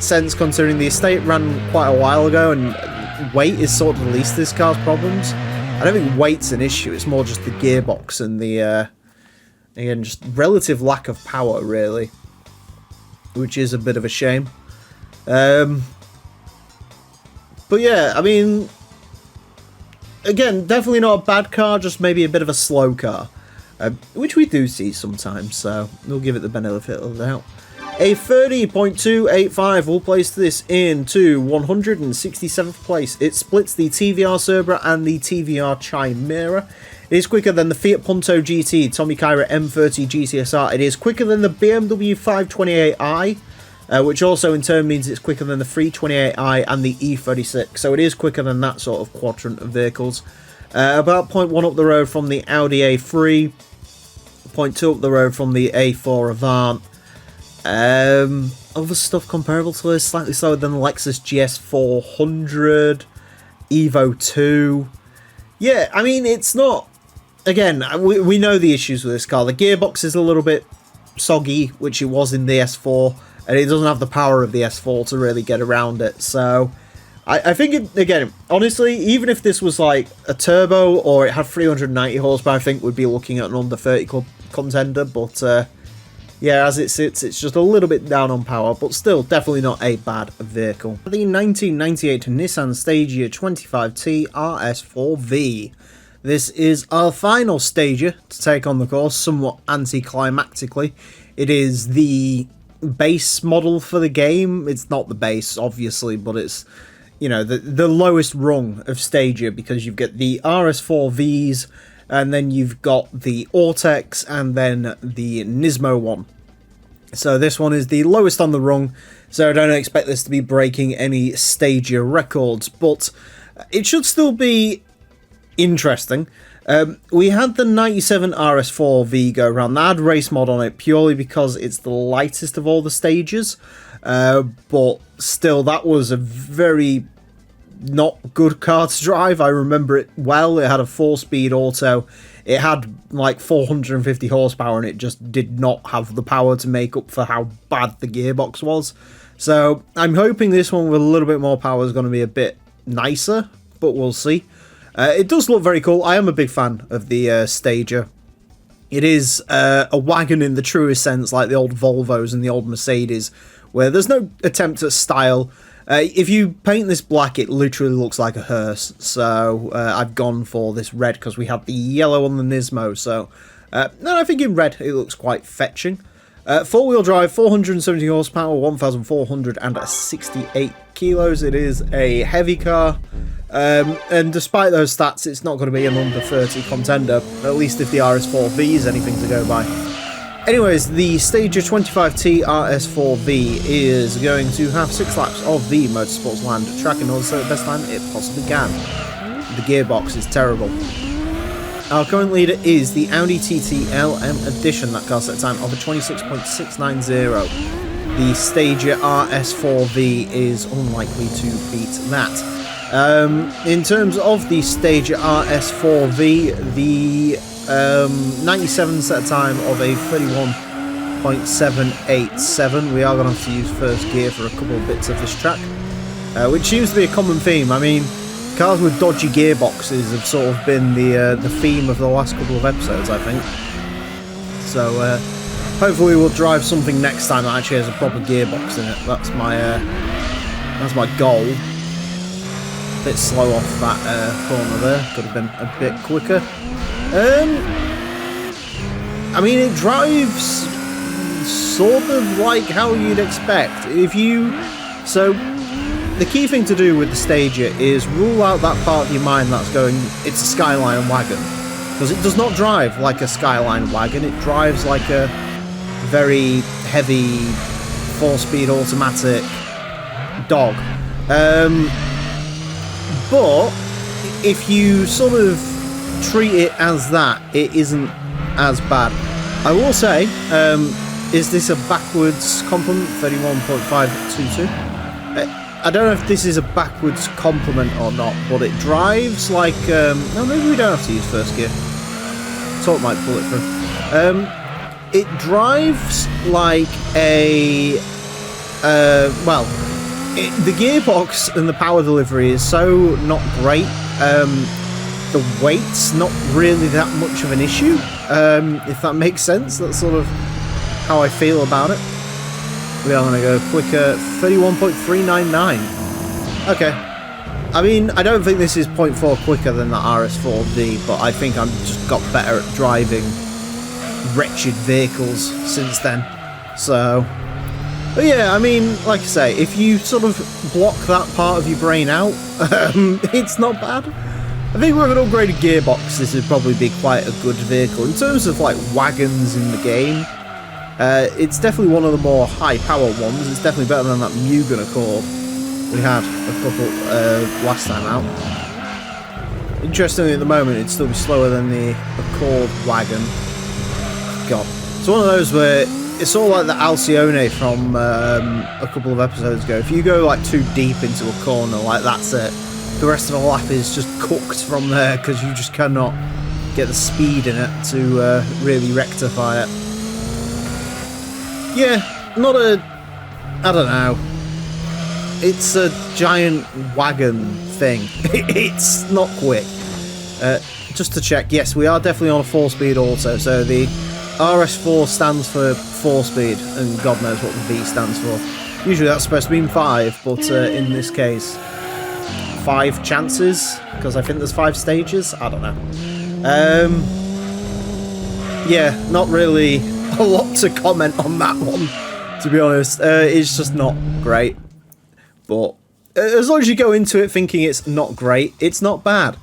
sense considering the estate ran quite a while ago, and weight is sort of the least of this car's problems. I don't think weight's an issue, it's more just the gearbox and the, again, just relative lack of power, really. Which is a bit of a shame. But yeah, I mean, again, definitely not a bad car, just maybe a bit of a slow car. Which we do see sometimes, so we'll give it the benefit of the doubt. A 30.285 will place this into 167th place. It splits the TVR Cerbera and the TVR Chimera. It is quicker than the Fiat Punto GT, Tommy Kaira M30 GTSR. It is quicker than the BMW 528i, which also in turn means it's quicker than the 328i and the E36. So it is quicker than that sort of quadrant of vehicles. About 0.1 up the road from the Audi A3, 0.2 up the road from the A4 Avant. Other stuff comparable to this, slightly slower than the Lexus GS400, Evo 2. Yeah, I mean, it's not... Again, we know the issues with this car. The gearbox is a little bit soggy, which it was in the S4, and it doesn't have the power of the S4 to really get around it. So, I think, again, honestly, even if this was like a turbo or it had 390 horsepower, I think we'd be looking at an under 30 club contender. But, yeah, as it sits, it's just a little bit down on power, but still definitely not a bad vehicle. The 1998 Nissan Stagea 25T RS4V. This is our final Stagea to take on the course, somewhat anticlimactically. It is the base model for the game. It's not the base, obviously, but it's, you know, the lowest rung of Stagea, because you've got the RS4Vs, and then you've got the Ortex, and then the Nismo one. So this one is the lowest on the rung, so I don't expect this to be breaking any Stagea records, but it should still be interesting. We had the 97 RS4V go around. That had race mod on it purely because it's the lightest of all the Stages, but still, that was a very not good car to drive. I remember it well. It had a 4-speed auto. It had like 450 horsepower, and it just did not have the power to make up for how bad the gearbox was. So I'm hoping this one with a little bit more power is going to be a bit nicer, but we'll see. It does look very cool. I am a big fan of the Stagea. It is a wagon in the truest sense, like the old Volvos and the old Mercedes, where there's no attempt at style. If you paint this black, it literally looks like a hearse. So I've gone for this red because we have the yellow on the Nismo. So no, I think in red it looks quite fetching. 4-wheel drive, 470 horsepower, 1,468 kilos. It is a heavy car. And despite those stats, it's not going to be an under 30 contender, at least if the RS4V is anything to go by. Anyways, the Stagea 25T RS4V is going to have 6 laps of the Motorsports Land track in order to set the best time it possibly can. The gearbox is terrible. Our current leader is the Audi TT LM Edition. That car set time of a 26.690. The Stagia RS4V is unlikely to beat that. In terms of the Stagia RS4V, the 97 set time of a 31.787. We are going to have to use first gear for a couple of bits of this track, which seems to be a common theme. I mean, cars with dodgy gearboxes have sort of been the theme of the last couple of episodes, I think. So hopefully we'll drive something next time that actually has a proper gearbox in it. That's my goal. A bit slow off that corner there. Could have been a bit quicker. I mean, it drives sort of like how you'd expect. So the key thing to do with the Stagia is rule out that part of your mind that's going, it's a Skyline wagon. Because it does not drive like a Skyline wagon, it drives like a very heavy 4-speed automatic dog. But if you sort of treat it as that, it isn't as bad. I will say, is this a backwards complement? 31.522. I don't know if this is a backwards complement or not, but it drives like no, maybe we don't have to use first gear. Talk might pull it through. It drives like a the gearbox and the power delivery is so not great. The weight's not really that much of an issue, if that makes sense. That's sort of how I feel about it. We are going to go quicker, 31.399. Okay. I mean, I don't think this is 0.4 quicker than the RS4D, but I think I've just got better at driving wretched vehicles since then. So, but yeah, I mean, like I say, if you sort of block that part of your brain out, it's not bad. I think with an upgraded gearbox, this would probably be quite a good vehicle. In terms of like wagons in the game, it's definitely one of the more high-power ones. It's definitely better than that Mugen Accord we had a couple last time out. Interestingly, at the moment, it'd still be slower than the Accord wagon. God, it's one of those where it's all like the Alcione from a couple of episodes ago. If you go like too deep into a corner, like that's it. The rest of the lap is just cooked from there because you just cannot get the speed in it to really rectify it. Yeah, not a... I don't know. It's a giant wagon thing. It's not quick. Just to check, yes, we are definitely on a 4-speed auto, so the RS4 stands for 4-speed, and God knows what the V stands for. Usually that's supposed to mean 5, but in this case, 5 chances, because I think there's 5 stages. I don't know. Yeah, not really a lot to comment on that one, to be honest. It's just not great. But as long as you go into it thinking it's not great, it's not bad.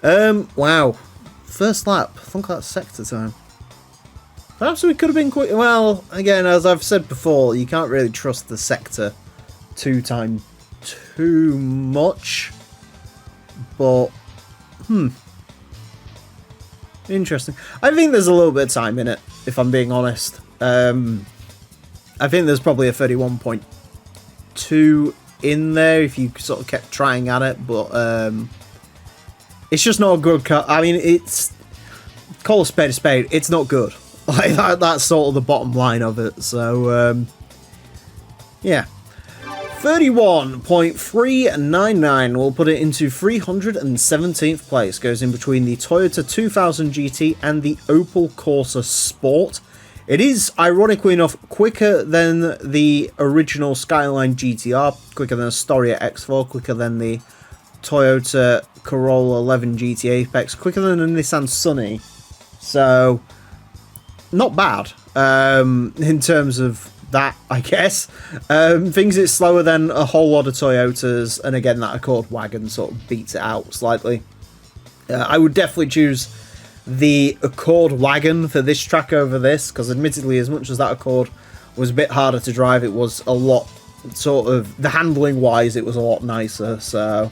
Wow. First lap. I think that's sector time. Perhaps we could have been quick. Well, again, as I've said before, you can't really trust the sector 2 time too much. But, interesting. I think there's a little bit of time in it, if I'm being honest. I think there's probably a 31.2 in there if you sort of kept trying at it, but it's just not a good car. I mean, it's... Call a spade, it's not good. Like that's sort of the bottom line of it, so, yeah. 31.399 will put it into 317th place. Goes in between the Toyota 2000 GT and the Opel Corsa Sport. It is, ironically enough, quicker than the original Skyline GTR, quicker than Astoria X4, quicker than the Toyota Corolla 11 GT Apex, quicker than the Nissan Sunny. So, not bad in terms of that, I guess. Things it's slower than a whole lot of Toyotas, and again, that Accord wagon sort of beats it out slightly. I would definitely choose the Accord wagon for this track over this, because admittedly, as much as that Accord was a bit harder to drive, it was a lot, sort of, the handling wise, it was a lot nicer, so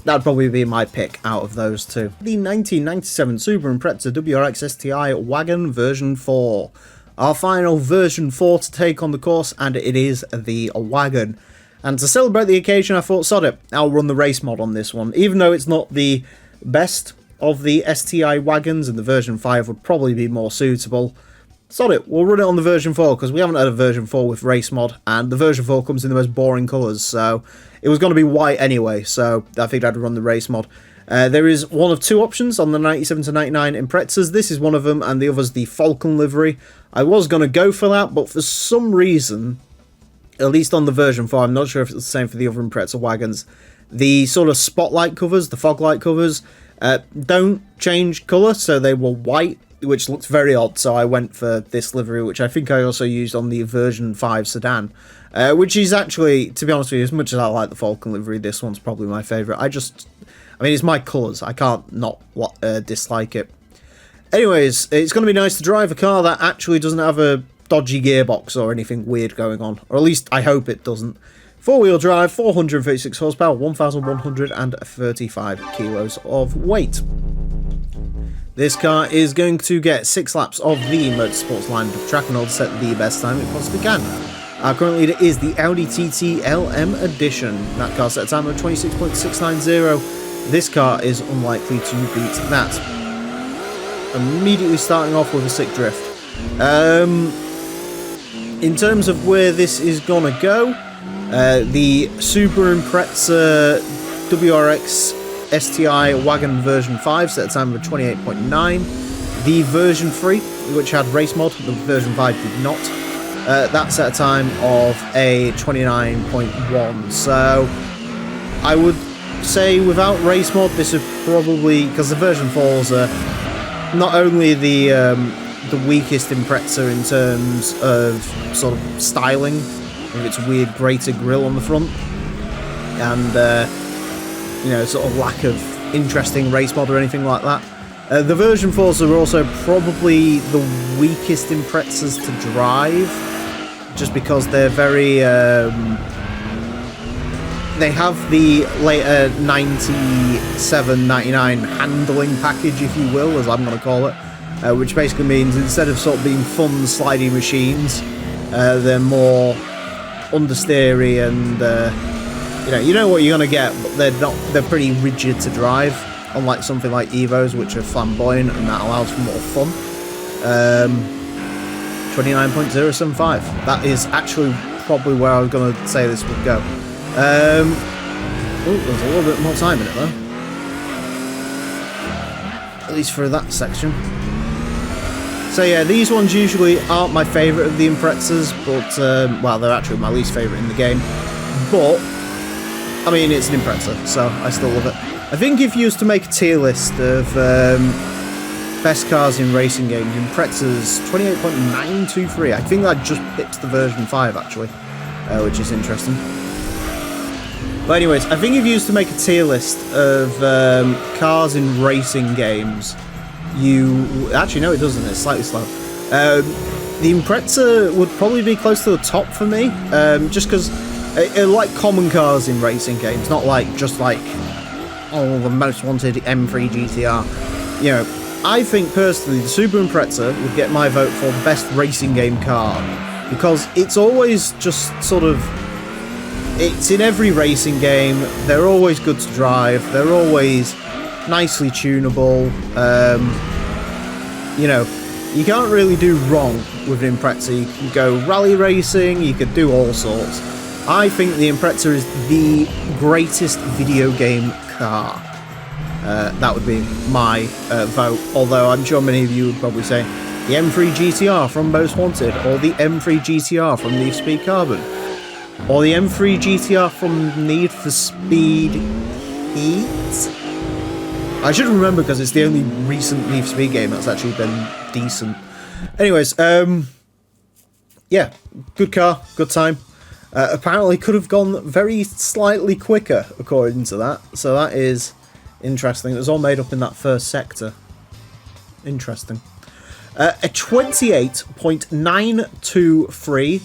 that'd probably be my pick out of those two. The 1997 Subaru Impreza WRX STI Wagon version 4. Our final version 4 to take on the course, and it is the Wagon. And to celebrate the occasion, I thought, sod it, I'll run the race mod on this one. Even though it's not the best of the STI wagons, and the version 5 would probably be more suitable, sod it, we'll run it on the version 4, because we haven't had a version 4 with race mod, and the version 4 comes in the most boring colours, so it was going to be white anyway, so I figured I'd run the race mod. There is one of two options on the 97 to 99 Imprezas. This is one of them, and the other's the Falcon livery. I was going to go for that, but for some reason, at least on the version 4, I'm not sure if it's the same for the other Impreza wagons, the sort of spotlight covers, the fog light covers, don't change colour, so they were white, which looks very odd, so I went for this livery, which I think I also used on the version 5 sedan, which is actually, to be honest with you, as much as I like the Falcon livery, this one's probably my favourite. I mean, it's my colours, I can't not dislike it. Anyways, it's going to be nice to drive a car that actually doesn't have a dodgy gearbox or anything weird going on, or at least I hope it doesn't. Four-wheel drive, 436 horsepower, 1,135 kilos of weight. This car is going to get 6 laps of the Motorsports line of track in order to set the best time it possibly can. Our current leader is the Audi TT LM Edition. That car set a time of 26.690. This car is unlikely to beat that. Immediately starting off with a sick drift. In terms of where this is gonna go, the Subaru Impreza WRX STI Wagon version 5 set a time of 28.9. The version 3, which had race mod, the version 5 did not. That set a time of a 29.1. So I would say without race mod, this is probably, because the version 4s are not only the weakest Impreza in terms of sort of styling, with its weird greater grille on the front, and you know, sort of lack of interesting race mod or anything like that. The version 4s are also probably the weakest Imprezas to drive, just because they're very they have the later 97, 99 handling package, if you will, as I'm going to call it, which basically means instead of sort of being fun slidey machines, they're more understeery and you know what you're going to get, but they're pretty rigid to drive, unlike something like Evos, which are flamboyant and that allows for more fun. 29.075. That is actually probably where I was going to say this would go. Oh, there's a little bit more time in it though. At least for that section. So yeah, these ones usually aren't my favourite of the Imprezas, but, well, they're actually my least favourite in the game. But, I mean, it's an Impreza, so I still love it. I think if you used to make a tier list of best cars in racing games, Impreza's 28.923. I think that just hits the version 5, actually, which is interesting. But anyways, I think if you used to make a tier list of cars in racing games, actually, no, it doesn't. It's slightly slow. The Impreza would probably be close to the top for me, just because I like common cars in racing games, not like just like the most wanted M3 GTR. You know, I think personally the Subaru Impreza would get my vote for the best racing game car, because it's always just sort of, it's in every racing game. They're always good to drive. They're always nicely tunable. You know, you can't really do wrong with an Impreza. You can go rally racing, you could do all sorts. I think the Impreza is the greatest video game car. That would be my vote, although I'm sure many of you would probably say the M3 GTR from Most Wanted, or the M3 GTR from Need for Speed Carbon, or the M3 GTR from Need for Speed Heat. I should remember, because it's the only recent Need for Speed game that's actually been decent. Anyways, yeah, good car, good time. Apparently could have gone very slightly quicker, according to that. So that is interesting. It was all made up in that first sector. Interesting. A 28.923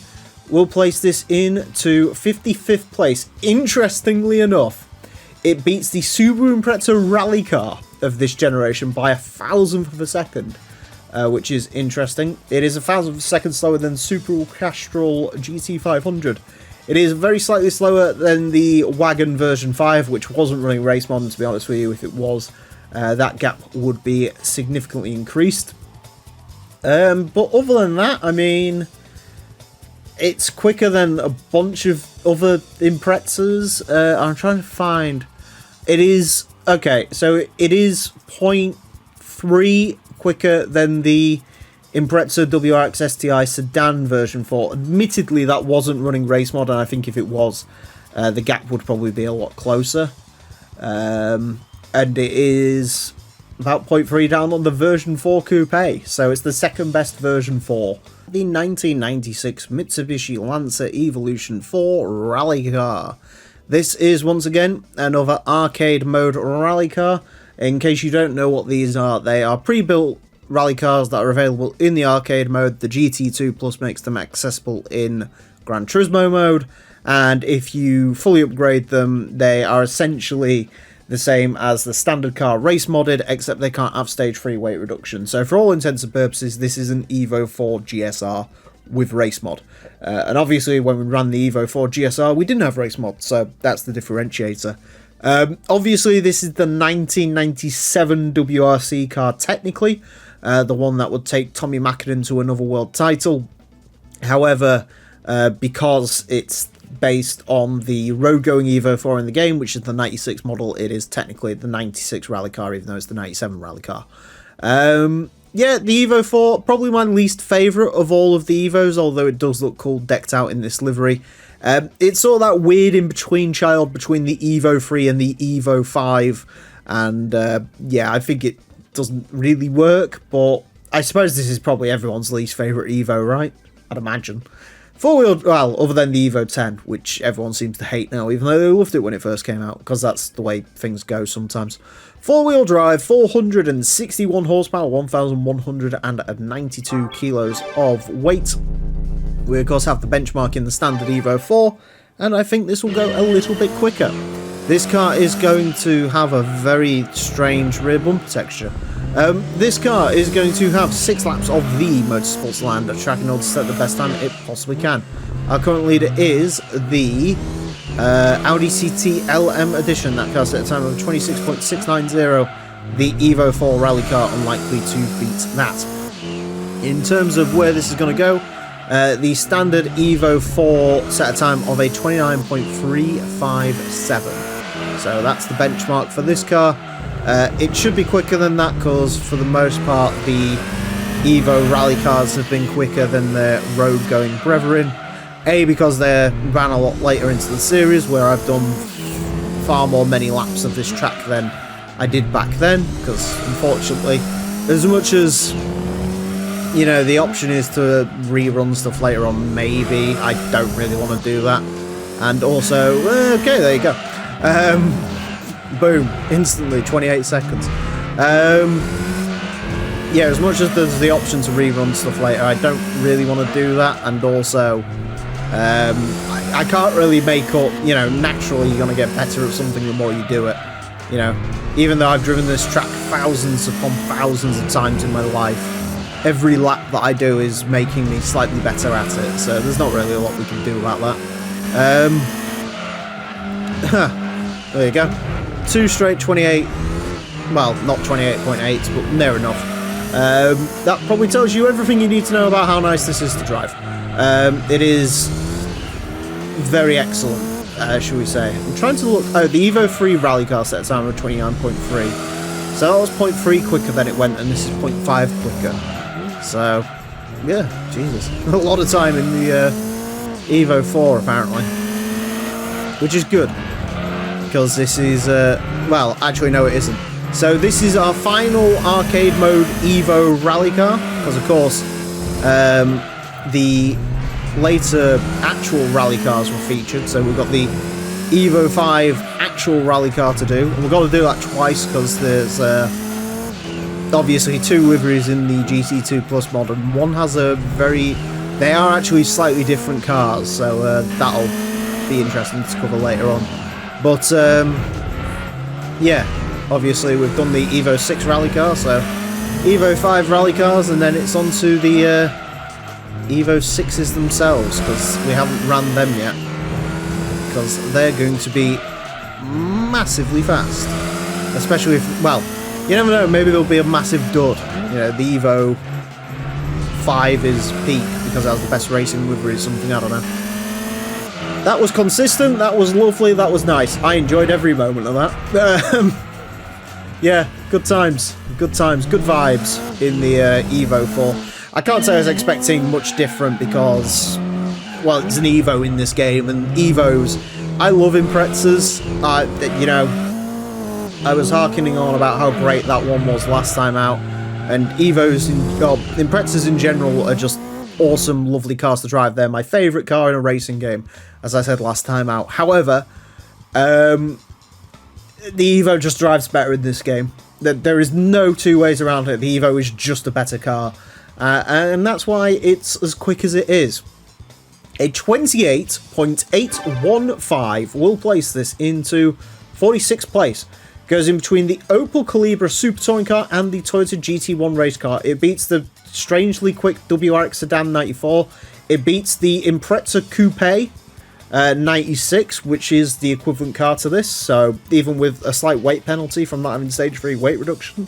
will place this into 55th place. Interestingly enough, it beats the Subaru Impreza rally car of this generation by 1,000th of a second, which is interesting. It is 1,000th of a second slower than Subaru Castrol GT500. It is very slightly slower than the Wagon version 5, which wasn't running race mod, and to be honest with you, if it was, that gap would be significantly increased. But other than that, I mean, it's quicker than a bunch of other Imprezas. I'm trying to find... It is... Okay, so it is 0.3 quicker than the Impreza WRX STI Sedan version 4. Admittedly, that wasn't running race mod, and I think if it was, the gap would probably be a lot closer. And it is about 0.3 down on the version 4 coupe, so it's the second best version 4. The 1996 Mitsubishi Lancer Evolution 4 rally car. This is once again another arcade mode rally car. In case you don't know what these are, they are pre-built rally cars that are available in the arcade mode. The GT2 Plus makes them accessible in Gran Turismo mode, and if you fully upgrade them, they are essentially the same as the standard car race modded, except they can't have stage 3 weight reduction. So for all intents and purposes, this is an Evo 4 GSR with race mod. And obviously when we ran the Evo 4 GSR, we didn't have race mod, so that's the differentiator. Obviously this is the 1997 WRC car technically, the one that would take Tommy Mackinnon to another world title. However, because it's based on the road-going Evo 4 in the game, which is the 96 model, it is technically the 96 rally car, even though it's the 97 rally car. Yeah, the Evo 4, probably my least favourite of all of the Evos, although it does look cool decked out in this livery. It's sort of that weird in-between child between the Evo 3 and the Evo 5, and yeah, I think it doesn't really work, but I suppose this is probably everyone's least favourite Evo, right? I'd imagine. Four-wheel, well, other than the Evo 10, which everyone seems to hate now, even though they loved it when it first came out, because that's the way things go sometimes. Four-wheel drive, 461 horsepower, 1,192 kilos of weight. We, of course, have the benchmark in the standard Evo 4, and I think this will go a little bit quicker. This car is going to have a very strange rear bumper texture. This car is going to have 6 laps of the Motorsports Land track in order to set the best time it possibly can. Our current leader is the Audi CT LM Edition. That car set a time of 26.690. The Evo 4 rally car unlikely to beat that. In terms of where this is going to go, the standard Evo 4 set a time of a 29.357. So that's the benchmark for this car. It should be quicker than that because, for the most part, the Evo rally cars have been quicker than their road-going brethren. A, because they ran a lot later into the series, where I've done far more many laps of this track than I did back then, because, unfortunately, as much as, you know, the option is to rerun stuff later on, maybe, I don't really want to do that. And also, okay, there you go. Boom, instantly, 28 seconds. Yeah, as much as there's the option to rerun stuff later, I don't really want to do that, and also, I can't really make up, you know, naturally you're going to get better at something the more you do it, you know. Even though I've driven this track thousands upon thousands of times in my life, every lap that I do is making me slightly better at it, so there's not really a lot we can do about that. There you go. 2 straight 28, well, not 28.8, but near enough. That probably tells you everything you need to know about how nice this is to drive. It is very excellent, shall we say. I'm trying to look, oh, the Evo 3 rally car set a time of 29.3. So that was 0.3 quicker than it went, and this is 0.5 quicker. So, yeah, Jesus. A lot of time in the Evo 4, apparently. Which is good. Because this is, well, actually no it isn't. So this is our final arcade mode Evo rally car, because of course the later actual rally cars were featured, so we've got the Evo 5 actual rally car to do, and we've got to do that twice because there's obviously 2 liveries in the GT2 Plus mod, and one has a very, they are actually slightly different cars, so that'll be interesting to cover later on. But yeah, obviously we've done the Evo 6 rally car, so Evo 5 rally cars, and then it's on to the Evo 6s themselves, because we haven't ran them yet, because they're going to be massively fast, especially if, well, you never know, maybe there'll be a massive dud. You know, the Evo 5 is peak because it has the best racing livery or something, I don't know. That was consistent, that was lovely, that was nice. I enjoyed every moment of that. Yeah, good times, good vibes in the Evo 4. I can't say I was expecting much different because, well, it's an Evo in this game, and Evos, I love Imprezas. You know, I was harkening on about how great that one was last time out, and Evos, Imprezas in general are just awesome, lovely cars to drive. They're my favourite car in a racing game, as I said last time out. However, the Evo just drives better in this game. There is no two ways around it. The Evo is just a better car, and that's why it's as quick as it is. A 28.815 will place this into 46th place. Goes in between the Opel Calibra Super Touring car and the Toyota GT1 race car. It beats the strangely quick WRX Sedan 94. It beats the Impreza Coupe 96, which is the equivalent car to this. So even with a slight weight penalty from not having stage 3 weight reduction,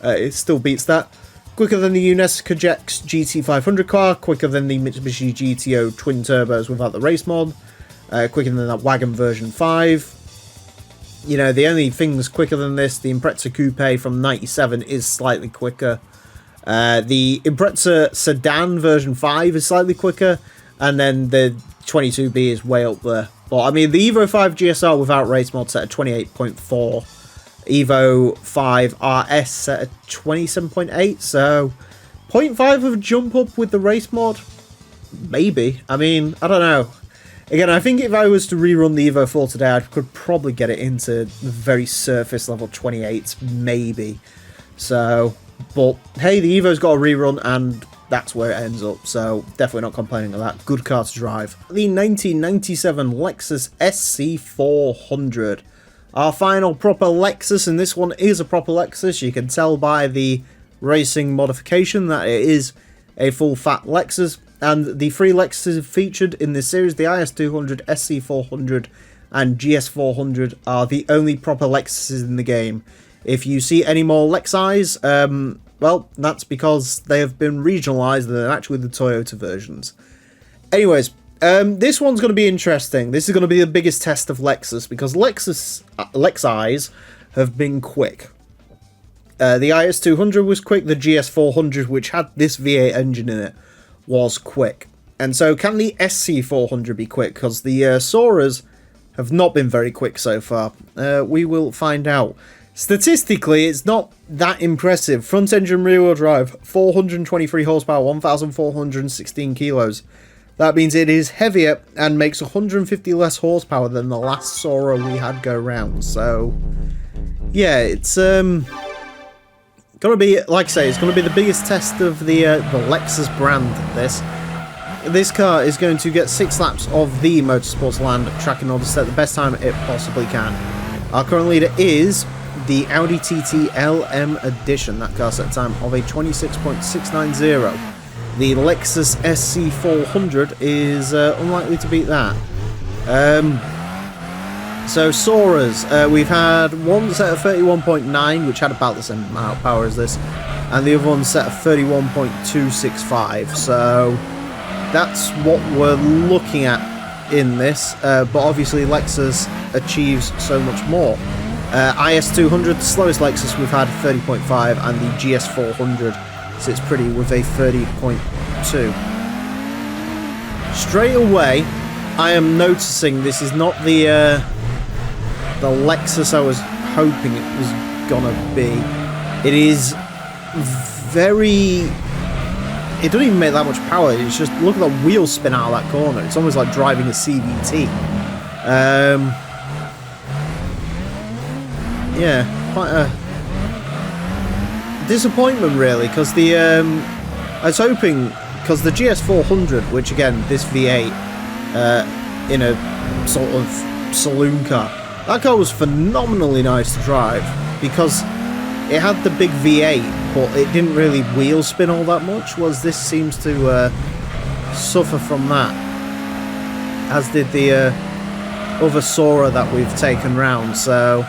it still beats that. Quicker than the Unesco Jex GT500 car. Quicker than the Mitsubishi GTO twin turbos without the race mod. Quicker than that Wagon version 5. You know, the only things quicker than this, the Impreza Coupe from 97 is slightly quicker. The Impreza Sedan version 5 is slightly quicker, and then the 22B is way up there. But I mean, the Evo 5 GSR without race mod set at 28.4, Evo 5 RS set at 27.8, so 0.5 of a jump up with the race mod? Maybe. I mean, I don't know. Again, I think if I was to rerun the Evo 4 today, I could probably get it into the very surface level 28, maybe. So, but hey, the Evo's got a rerun, and that's where it ends up, so definitely not complaining of that. Good car to drive. The 1997 Lexus SC400. Our final proper Lexus, and this one is a proper Lexus. You can tell by the racing modification that it is a full fat Lexus. And the three Lexuses featured in this series, the IS200, SC400, and GS400, are the only proper Lexuses in the game. If you see any more Lexis, well, that's because they have been regionalised and they're actually the Toyota versions. Anyways, this one's going to be interesting. This is going to be the biggest test of Lexus, because Lexis have been quick. The IS200 was quick, the GS400, which had this V8 engine in it, was quick. And so can the SC400 be quick? Because the Soras have not been very quick so far. We will find out. Statistically, it's not that impressive. Front engine rear wheel drive, 423 horsepower, 1,416 kilos. That means it is heavier and makes 150 less horsepower than the last Sora we had go round. So yeah, it's gonna be, like I say, it's gonna be the biggest test of the Lexus brand. This car is going to get 6 laps of the Motorsports Land track in order to set the best time it possibly can. Our current leader is the Audi TT LM Edition. That car set a time of a 26.690. The Lexus SC400 is unlikely to beat that. So Soras, we've had one set of 31.9, which had about the same amount of power as this, and the other one set of 31.265. So that's what we're looking at in this, but obviously Lexus achieves so much more. IS200, the slowest Lexus we've had, 30.5, and the GS400 sits pretty with a 30.2. Straight away, I am noticing this is not the Lexus I was hoping it was gonna be. It is very... It doesn't even make that much power. It's just, look at the wheel spin out of that corner. It's almost like driving a CVT. Yeah, quite a disappointment really, because the I was hoping, because the GS400, which again, this V8 in a sort of saloon car, That car was phenomenally nice to drive because it had the big V8, but it didn't really wheel spin all that much, whereas this seems to suffer from that, as did the other Sora that we've taken round. So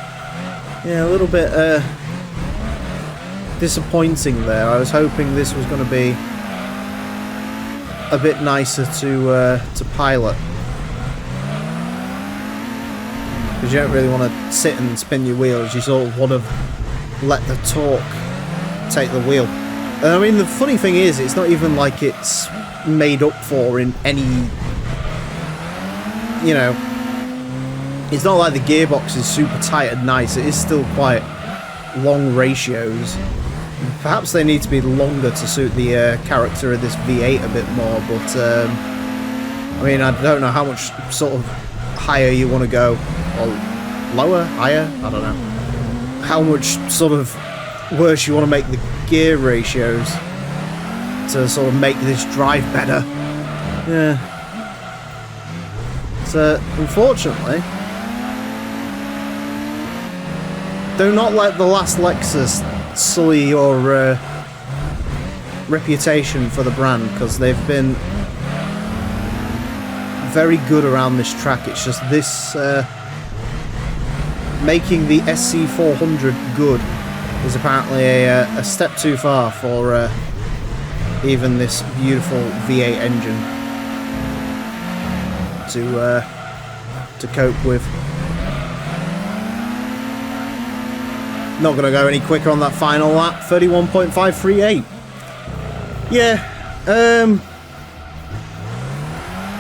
yeah, a little bit disappointing there. I was hoping this was going to be a bit nicer to pilot, because you don't really want to sit and spin your wheels. You sort of want to let the torque take the wheel. And I mean, the funny thing is, it's not even like it's made up for in any, you know, it's not like the gearbox is super tight and nice. It is still quite long ratios. Perhaps they need to be longer to suit the character of this V8 a bit more, but I mean, I don't know how much sort of higher you want to go, or lower, higher, I don't know. How much sort of worse you want to make the gear ratios to sort of make this drive better. Yeah. So, unfortunately, do not let the last Lexus sully your reputation for the brand, because they've been very good around this track. It's just this making the SC400 good is apparently a step too far for even this beautiful V8 engine to cope with. Not going to go any quicker on that final lap. 31.538. Yeah,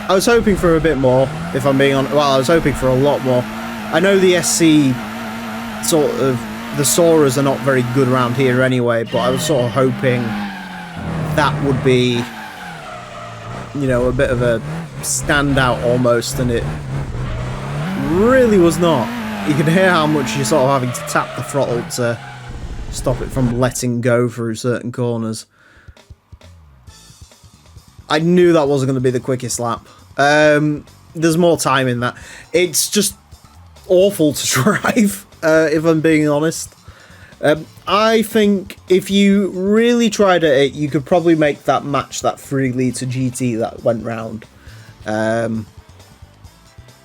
I was hoping for a bit more, if I'm being honest. Well, I was hoping for a lot more. I know the SC sort of, the Soras are not very good around here anyway, but I was sort of hoping that would be, you know, a bit of a standout almost, and it really was not. You can hear how much you're sort of having to tap the throttle to stop it from letting go through certain corners. I knew that wasn't going to be the quickest lap. There's more time in that. It's just awful to drive, if I'm being honest. I think if you really tried at it, you could probably make that match that 3-litre GT that went round.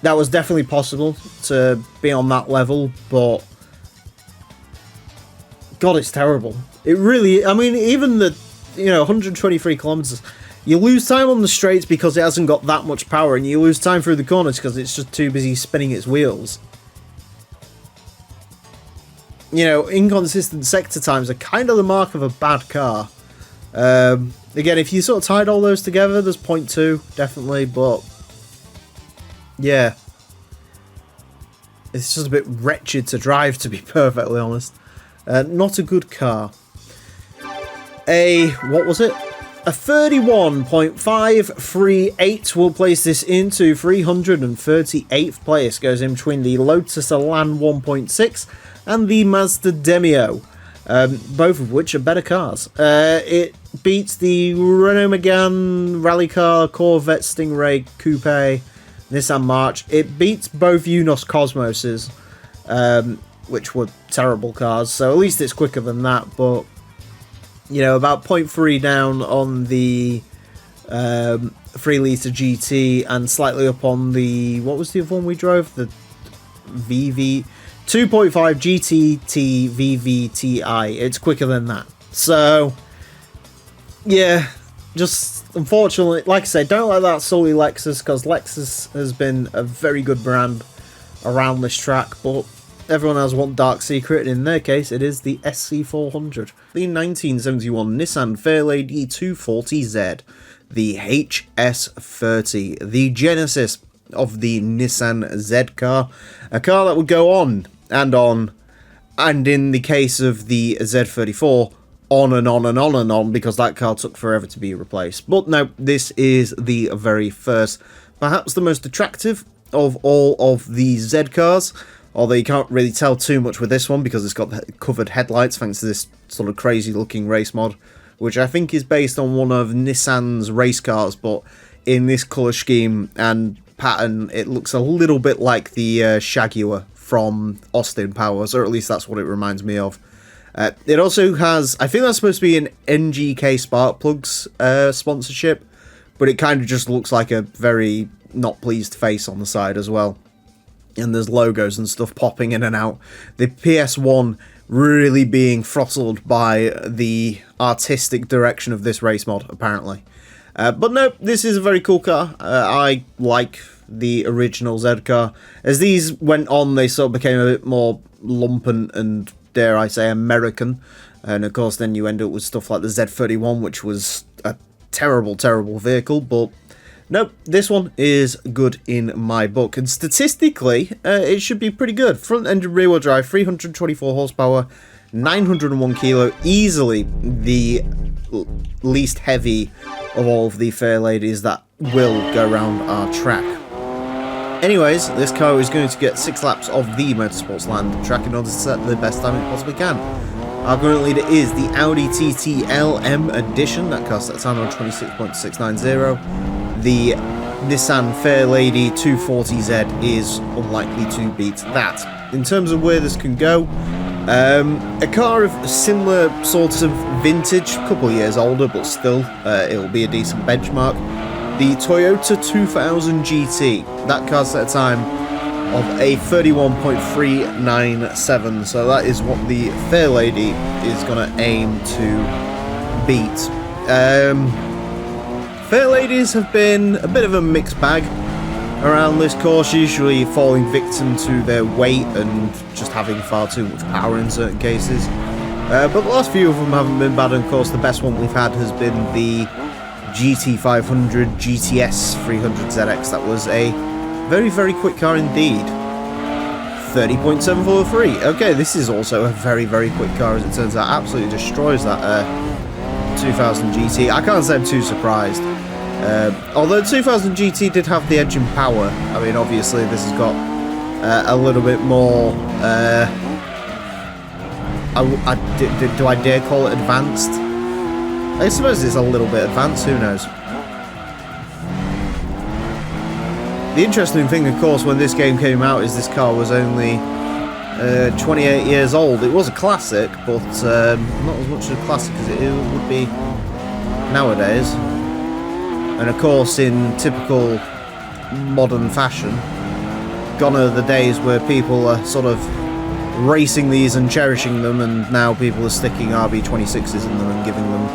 That was definitely possible to be on that level, but God, it's terrible. It really, I mean, even the, 123 kilometers, you lose time on the straights because it hasn't got that much power, and you lose time through the corners because it's just too busy spinning its wheels. Inconsistent sector times are kind of the mark of a bad car. Again, if you sort of tied all those together, there's 0.2, definitely, but yeah, it's just a bit wretched to drive, to be perfectly honest. Not a good car. What was it? A 31.538 will place this into 338th place. Goes in between the Lotus Elan 1.6 and the Mazda Demio, both of which are better cars. It beats the Renault Megane Rally Car, Corvette Stingray Coupe, Nissan March. It beats both Unos Cosmoses, which were terrible cars, so at least it's quicker than that, but about 0.3 down on the 3-litre GT and slightly up on the, what was the other one we drove? The VV 2.5 GTT VVTi. It's quicker than that. So, yeah, just unfortunately, like I say, don't like that solely Lexus, because Lexus has been a very good brand around this track, but everyone has one dark secret, and in their case, it is the SC400. The 1971 Nissan Fairlady 240Z, the HS30, the genesis of the Nissan Z car, a car that would go on, and in the case of the Z34, on and on and on and on, because that car took forever to be replaced. But no, this is the very first, perhaps the most attractive of all of the Z cars, although you can't really tell too much with this one because it's got covered headlights thanks to this sort of crazy looking race mod, which I think is based on one of Nissan's race cars, but in this colour scheme and pattern it looks a little bit like the Jaguar from Austin Powers, or at least that's what it reminds me of. It also has, I think that's supposed to be an NGK Sparkplugs sponsorship, but it kind of just looks like a very not pleased face on the side as well. And there's logos and stuff popping in and out. The PS1 really being throttled by the artistic direction of this race mod, apparently. But no, this is a very cool car. I like the original Z car. As these went on, they sort of became a bit more lumpant and, dare I say, American. And of course, then you end up with stuff like the Z31, which was a terrible, terrible vehicle. But nope, this one is good in my book. And statistically, it should be pretty good. Front-ended rear-wheel drive, 324 horsepower, 901 kilo. Easily the least heavy of all of the fair ladies that will go around our track. Anyways, this car is going to get 6 laps of the Motorsports Land track in order to set the best time it possibly can. Our current leader is the Audi TT LM Edition. That costs that time on 26.690. The Nissan Fairlady 240Z is unlikely to beat that. In terms of where this can go, a car of similar sorts of vintage, a couple of years older, but still, it'll be a decent benchmark. The Toyota 2000 GT, that car's at a time of a 31.397, so that is what the Fairlady is going to aim to beat. Fairladies have been a bit of a mixed bag around this course, usually falling victim to their weight and just having far too much power in certain cases. But the last few of them haven't been bad, and of course the best one we've had has been the GT500 GTS 300ZX. That was a very, very quick car indeed. 30.743. Okay, this is also a very, very quick car, as it turns out. Absolutely destroys that 2000 GT. I can't say I'm too surprised. Although 2000 GT did have the edge in power. I mean, obviously this has got a little bit more... do I dare call it advanced? I suppose it's a little bit advanced, who knows. The interesting thing, of course, when this game came out is this car was only 28 years old. It was a classic, but not as much of a classic as it would be nowadays. And of course, in typical modern fashion, gone are the days where people are sort of racing these and cherishing them, and now people are sticking RB26s in them and giving them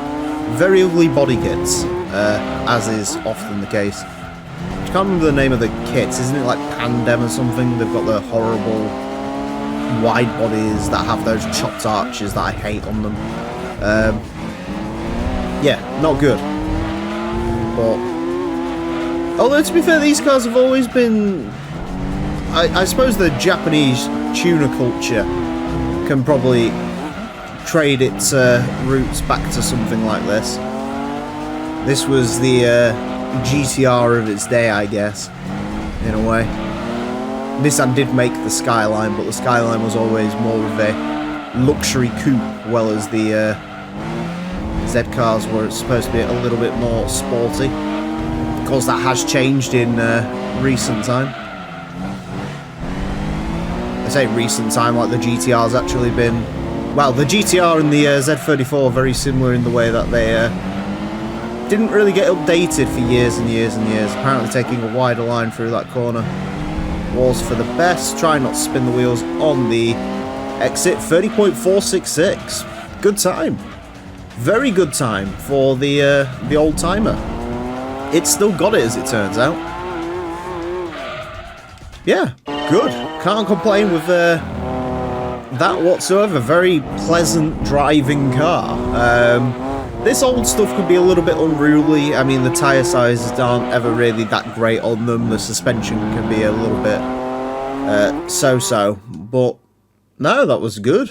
very ugly body kits, as is often the case. I can't remember the name of the kits. Isn't it like Pandem or something? They've got the horrible wide bodies that have those chopped arches that I hate on them. Yeah, not good. But although, to be fair, these cars have always been... I suppose the Japanese tuner culture can probably trade its roots back to something like this. This was the GTR of its day, I guess, in a way. Nissan did make the Skyline, but the Skyline was always more of a luxury coupe, well as the Z cars were supposed to be a little bit more sporty. Of course, that has changed in recent time. I say recent time, like the GTR's actually been... Well, the GTR and the Z34 are very similar in the way that they didn't really get updated for years and years and years. Apparently taking a wider line through that corner was for the best. Try not to spin the wheels on the exit. 30.466. Good time. Very good time for the old timer. It's still got it, as it turns out. Yeah, good. Can't complain with that whatsoever. Very pleasant driving car. This old stuff could be a little bit unruly. I mean, the tyre sizes aren't ever really that great on them. The suspension can be a little bit so-so. But no, that was good.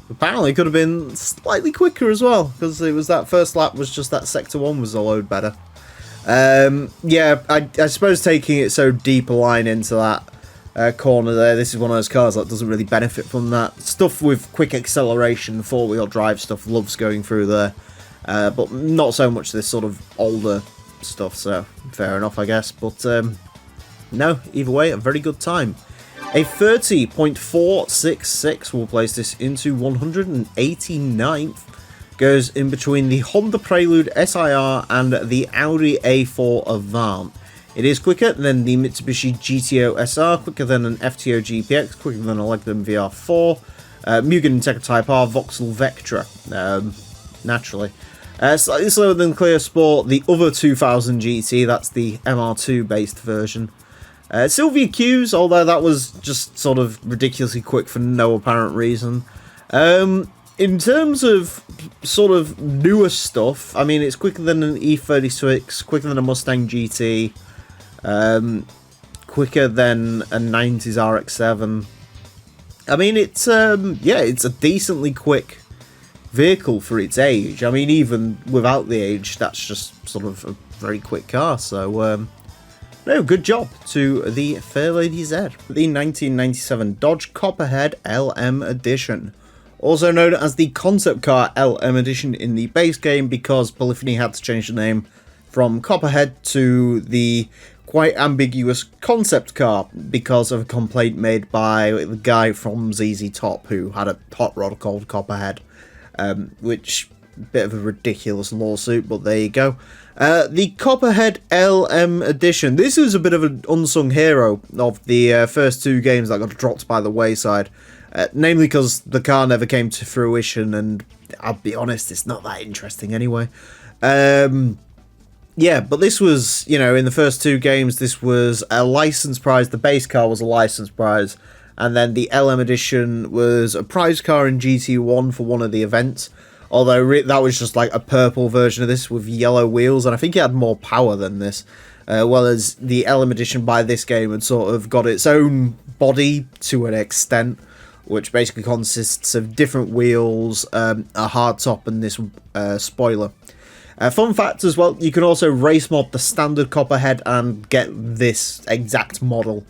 Apparently it could have been slightly quicker as well, because it was that first lap was just that sector 1 was a load better. Yeah, I suppose taking it so deep a line into that corner there, this is one of those cars that doesn't really benefit from that. Stuff with quick acceleration, four-wheel drive stuff loves going through there, but not so much this sort of older stuff, so fair enough, I guess. But no, either way, a very good time. A 30.466 will place this into 189th. Goes in between the Honda Prelude SIR and the Audi A4 Avant. It is quicker than the Mitsubishi GTO SR, quicker than an FTO GPX, quicker than a Leglum VR4, Mugen Integra Type R, Vauxhall Vectra, naturally. Slightly slower than Clear Sport, the other 2000 GT, that's the MR2 based version. Sylvia Q's, although that was just sort of ridiculously quick for no apparent reason. In terms of sort of newer stuff, I mean, it's quicker than an E36, quicker than a Mustang GT, quicker than a 90s RX-7. I mean, it's yeah, it's a decently quick vehicle for its age. I mean, even without the age, that's just sort of a very quick car. So, no, good job to the fair lady Z. The 1997 Dodge Copperhead LM Edition. Also known as the Concept Car LM Edition in the base game, because Polyphony had to change the name from Copperhead to the quite ambiguous Concept Car because of a complaint made by the guy from ZZ Top who had a hot rod called Copperhead, which, bit of a ridiculous lawsuit, but there you go. The Copperhead LM Edition. This is a bit of an unsung hero of the first two games that got dropped by the wayside. Namely because the car never came to fruition, and I'll be honest, it's not that interesting anyway. Yeah, but this was, you know, in the first two games, this was a license prize. The base car was a license prize, and then the LM Edition was a prize car in GT1 for one of the events. Although that was just like a purple version of this with yellow wheels, and I think it had more power than this. Whereas the LM Edition by this game had sort of got its own body to an extent, which basically consists of different wheels, a hard top, and this spoiler. Fun fact as well, you can also race mod the standard Copperhead and get this exact model,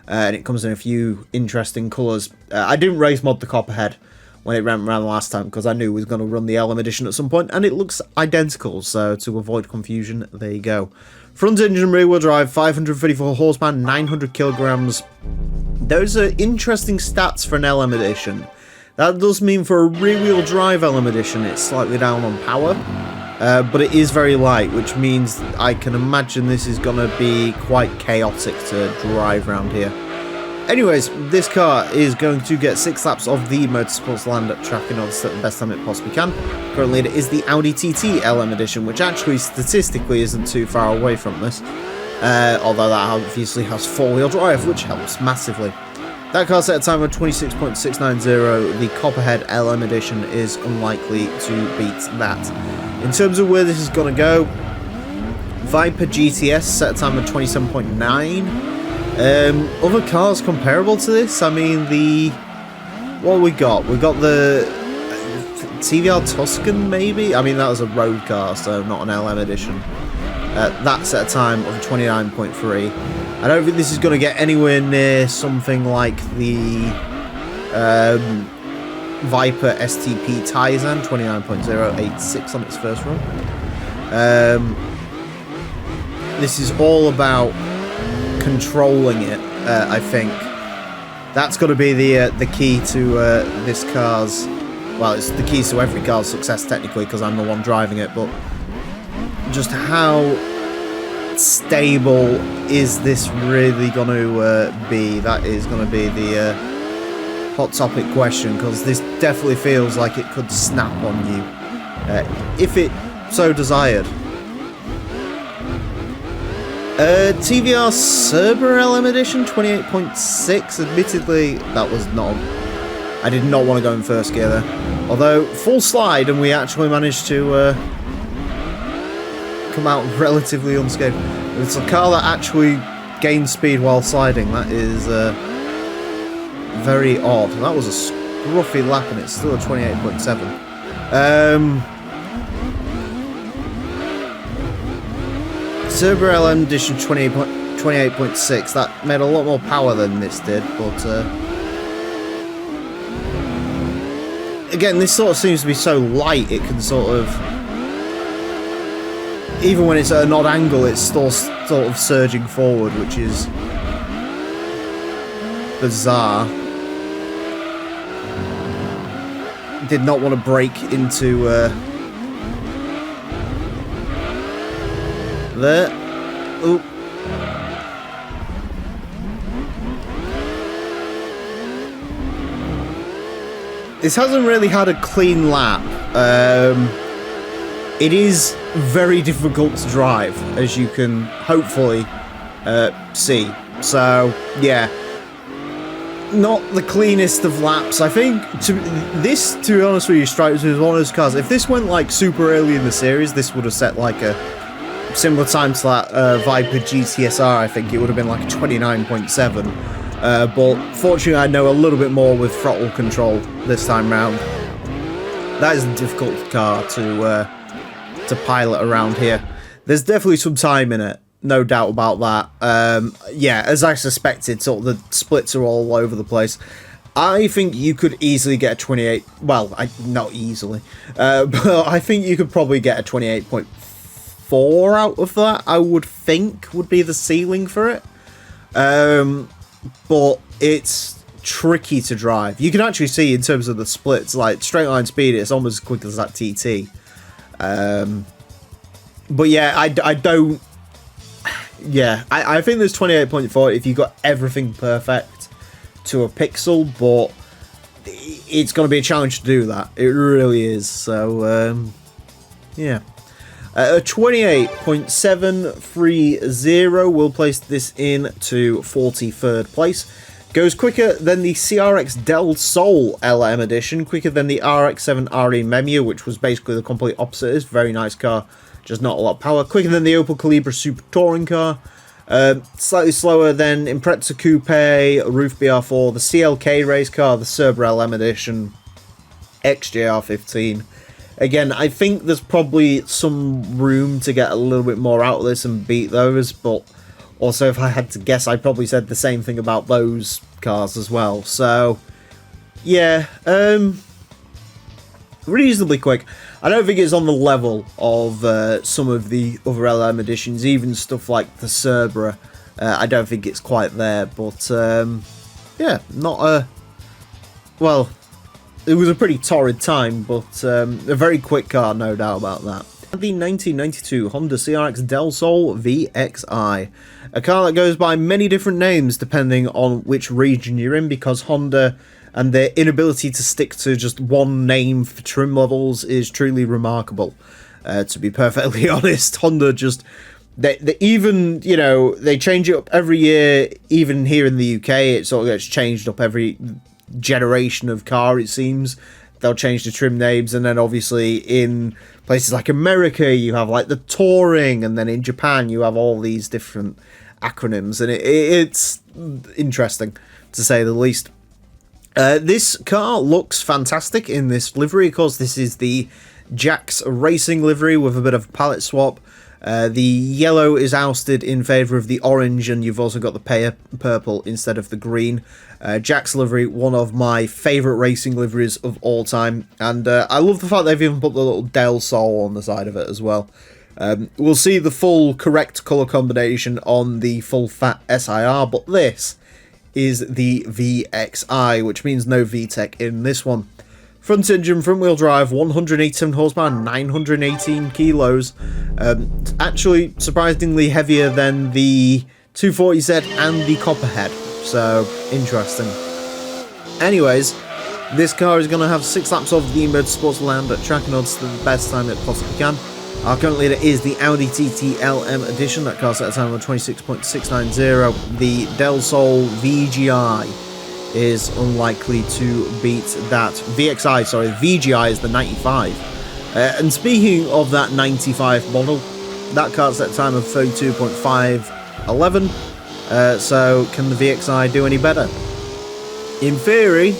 and it comes in a few interesting colours. I didn't race mod the Copperhead when it ran around the last time because I knew it was going to run the LM Edition at some point, and it looks identical, so to avoid confusion, there you go. Front engine, rear wheel drive, 534 horsepower, 900 kilograms. Those are interesting stats for an LM Edition. That does mean for a rear-wheel drive LM Edition, it's slightly down on power, but it is very light, which means I can imagine this is going to be quite chaotic to drive around here. Anyways, this car is going to get 6 laps of the Motorsports Land track in order to set the best time it possibly can. Currently, it is the Audi TT LM Edition, which actually statistically isn't too far away from this. Although that obviously has 4-wheel drive, which helps massively. That car set a time of 26.690. The Copperhead LM Edition is unlikely to beat that. In terms of where this is going to go, Viper GTS set a time of 27.9. Other cars comparable to this, I mean, what have we got? We've got the TVR Tuscan, maybe? I mean, that was a road car, so not an LM Edition. That's at a time of 29.3. I don't think this is going to get anywhere near something like the Viper STP Tizen, 29.086 on its first run. This is all about controlling it, I think. That's got to be the key to this car's... Well, it's the key to every car's success, technically, because I'm the one driving it, but just how stable is this really going to be? That is going to be the hot topic question, because this definitely feels like it could snap on you if it so desired. TVR Cerber LM Edition 28.6. Admittedly, that was not... I did not want to go in first gear there. Although, full slide, and we actually managed to come out relatively unscathed. It's a car that actually gains speed while sliding. That is very odd. That was a scruffy lap, and it's still a 28.7. Cerber LM Edition 28.6. That made a lot more power than this did, but again, this sort of seems to be so light, it can sort of, even when it's at an odd angle, it's still sort of surging forward, which is bizarre. Did not want to break into there. Oop. This hasn't really had a clean lap. It is very difficult to drive, as you can hopefully see. So, yeah. Not the cleanest of laps. I think, to be honest with you, strikes me as one of those cars. If this went, like, super early in the series, this would have set, like, a similar time to that Viper GTSR, I think. It would have been, like, a 29.7. But fortunately I know a little bit more with throttle control this time round. That is a difficult car to pilot around here. There's definitely some time in it, no doubt about that. Yeah, as I suspected, sort of the splits are all over the place. I think you could easily get a 28, well, not easily, but I think you could probably get a 28.4 out of that, I would think would be the ceiling for it. But it's tricky to drive. You can actually see in terms of the splits, like straight line speed, it's almost as quick as that TT. But yeah, I don't. Yeah, I think there's 28.4 if you got everything perfect to a pixel, but it's going to be a challenge to do that. It really is. So yeah. A 28.730 will place this in to 43rd place. Goes quicker than the CRX Del Sol LM edition, quicker than the RX-7 RE Memia, which was basically the complete opposite. It's a very nice car, just not a lot of power. Quicker than the Opel Calibra Super Touring car. Slightly slower than Impreza Coupe, Roof BR4, the CLK race car, the Cerber LM edition, XJR15. Again, I think there's probably some room to get a little bit more out of this and beat those, but also if I had to guess, I probably said the same thing about those cars as well. So, yeah, reasonably quick. I don't think it's on the level of some of the other LM editions, even stuff like the Cerber. I don't think it's quite there, but yeah, not a... Well... It was a pretty torrid time, but a very quick car, no doubt about that. The 1992 Honda CRX Del Sol VXI. A car that goes by many different names depending on which region you're in, because Honda and their inability to stick to just one name for trim levels is truly remarkable. To be perfectly honest, Honda just... They even, you know, they change it up every year, even here in the UK, it sort of gets changed up every generation of car, it seems. They'll change the trim names, and then obviously in places like America you have like the Touring, and then in Japan you have all these different acronyms, and it's interesting to say the least. This car looks fantastic in this livery. Of course, this is the Jax Racing livery with a bit of a palette swap. The yellow is ousted in favour of the orange, and you've also got the purple instead of the green. Jax livery, one of my favourite racing liveries of all time, and I love the fact they've even put the little Del Sol on the side of it as well. We'll see the full correct colour combination on the full fat SIR, but this is the VXI, which means no VTEC in this one. Front engine, front wheel drive, 187 horsepower, 918 kilos. Actually, surprisingly heavier than the 240Z and the Copperhead. So, interesting. Anyways, this car is going to have 6 laps of the Motorsports Land at track and odds to the best time it possibly can. Our current leader is the Audi TT LM edition. That car set a time of 26.690. The Del Sol VGI is unlikely to beat that. VXI, sorry, VGI is the 95. And speaking of that 95 model, that car set a time of 32.511. So can the VXI do any better? In theory,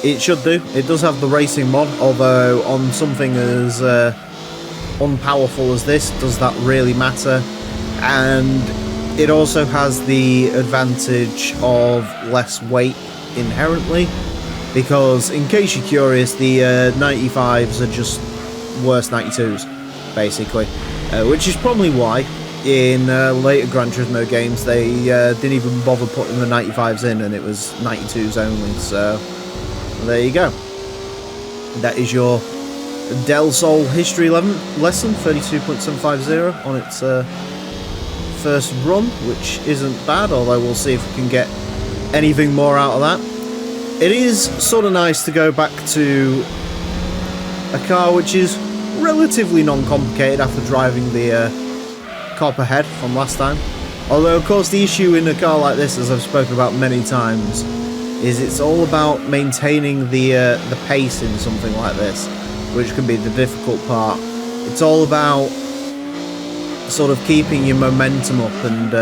it should do. It does have the racing mod, although on something as unpowerful as this, does that really matter? And it also has the advantage of less weight inherently, because in case you're curious, the 95s are just worse 92s, basically, which is probably why in later Gran Turismo games, they didn't even bother putting the 95s in, and it was 92s only. So there you go. That is your Del Sol history lesson, 32.750 on its first run, which isn't bad, although we'll see if we can get anything more out of that. It is sort of nice to go back to a car which is relatively non-complicated after driving the Copperhead from last time. Although, of course, the issue in a car like this, as I've spoken about many times, is it's all about maintaining the pace in something like this, which can be the difficult part. It's all about sort of keeping your momentum up and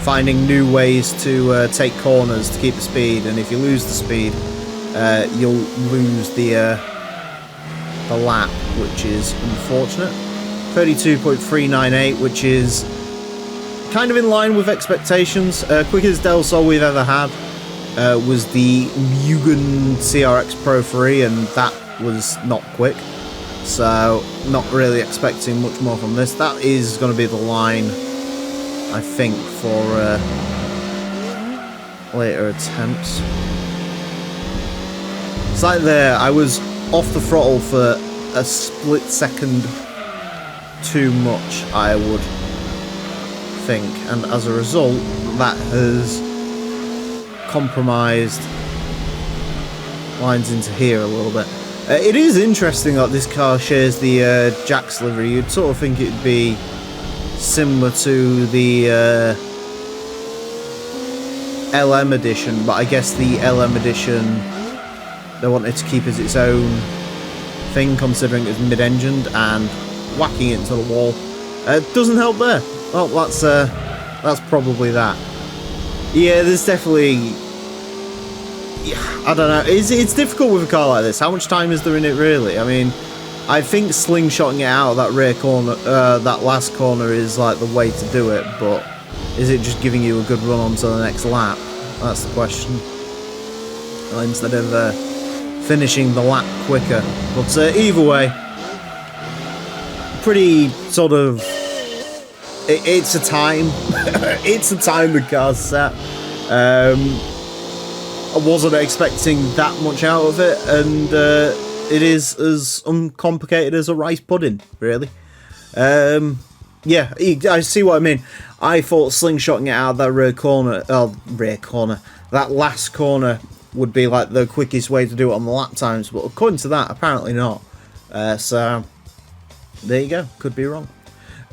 finding new ways to take corners to keep the speed. And if you lose the speed, you'll lose the lap, which is unfortunate. 32.398, which is kind of in line with expectations. Quickest Del Sol we've ever had was the Mugen CRX Pro 3, and that was not quick. So, not really expecting much more from this. That is going to be the line, I think, for later attempts. It's like there, I was off the throttle for a split second too much, I would think, and as a result, that has compromised lines into here a little bit. It is interesting that this car shares the Jack's livery. You'd sort of think it'd be similar to the LM edition, but I guess the LM edition they wanted to keep as its own thing, considering it's mid-engined, and whacking it into the wall doesn't help there. Well, that's probably that. Yeah, there's definitely, I don't know, it's difficult with a car like this. How much time is there in it, really? I mean, I think slingshotting it out of that rear corner, that last corner, is like the way to do it, but is it just giving you a good run on to the next lap? That's the question. Instead of finishing the lap quicker. But either way, pretty sort of, it's a time. It's a time the car's set. I wasn't expecting that much out of it, and it is as uncomplicated as a rice pudding, really. Yeah, I see what I mean. I thought slingshotting it out of that that last corner would be like the quickest way to do it on the lap times, but according to that, apparently not. So there you go, could be wrong.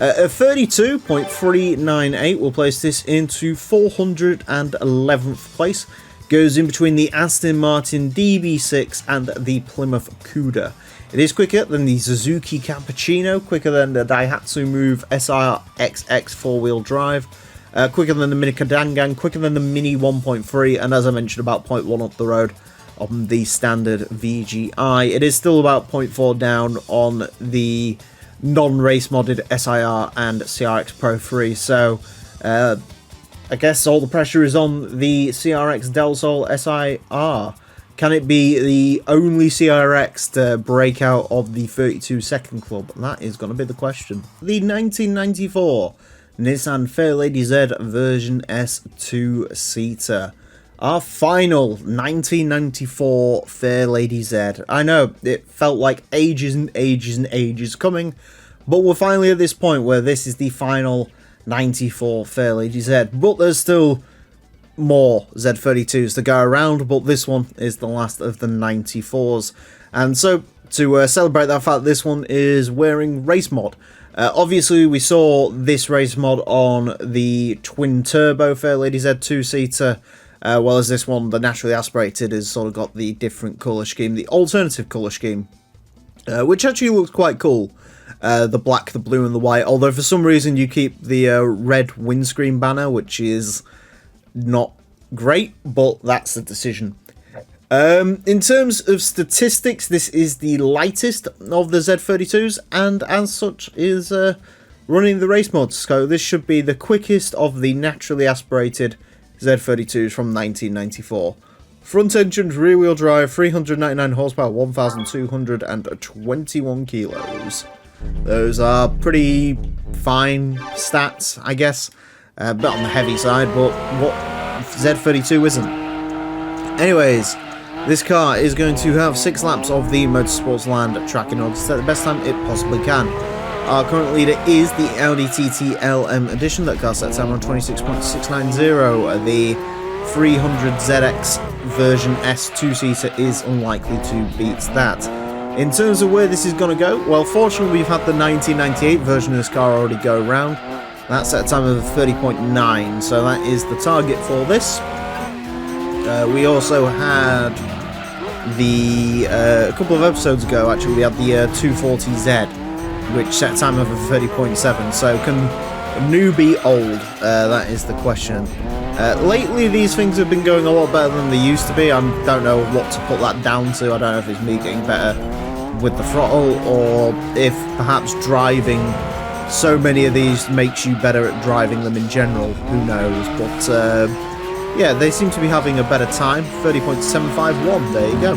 At 32.398, we'll place this into 411th place. Goes in between the Aston Martin DB6 and the Plymouth Cuda. It is quicker than the Suzuki Cappuccino, quicker than the Daihatsu Move SRXX four-wheel drive, quicker than the Mini Kadangan, quicker than the Mini 1.3, and as I mentioned, about 0.1 up the road on the standard VGI. It is still about 0.4 down on the non-race modded SIR and CRX Pro 3, so I guess all the pressure is on the CRX Del Sol SIR. Can it be the only CRX to break out of the 32 second club? That is going to be the question. The 1994 Nissan Fairlady Z version S 2-seater. Our final 1994 Fairlady Z. I know, it felt like ages and ages and ages coming, but we're finally at this point where this is the final 94 Fairlady Z. But there's still more Z32s to go around, but this one is the last of the 94s. And so, to celebrate that fact, this one is wearing race mod. Obviously, we saw this race mod on the twin-turbo Fairlady Z 2-seater, well as this one, the naturally aspirated, has sort of got the different colour scheme, the alternative colour scheme, which actually looks quite cool. The black, the blue, and the white, although for some reason you keep the red windscreen banner, which is not great, but that's the decision. In terms of statistics, this is the lightest of the Z32s, and as such is running the race mods, so this should be the quickest of the naturally aspirated Z32s from 1994. Front engined rear wheel drive, 399 horsepower, 1,221 kilos. Those are pretty fine stats, I guess. A bit on the heavy side, but what Z32 isn't. Anyways, this car is going to have 6 laps of the Motorsports Land track in order to set the best time it possibly can. Our current leader is the Audi TT LM Edition. That car sets time on 26.690. The 300ZX version S 2-seater is unlikely to beat that. In terms of where this is going to go, well, fortunately we've had the 1998 version of this car already go around. That set a time of 30.9, so that is the target for this. We also had a couple of episodes ago, actually, we had the 240Z, which set a time of 30.7, so can new be old? That is the question. Lately, these things have been going a lot better than they used to be. I don't know what to put that down to. I don't know if it's me getting better with the throttle, or if perhaps driving so many of these makes you better at driving them in general. Who knows? But yeah, they seem to be having a better time. 30.751, there you go.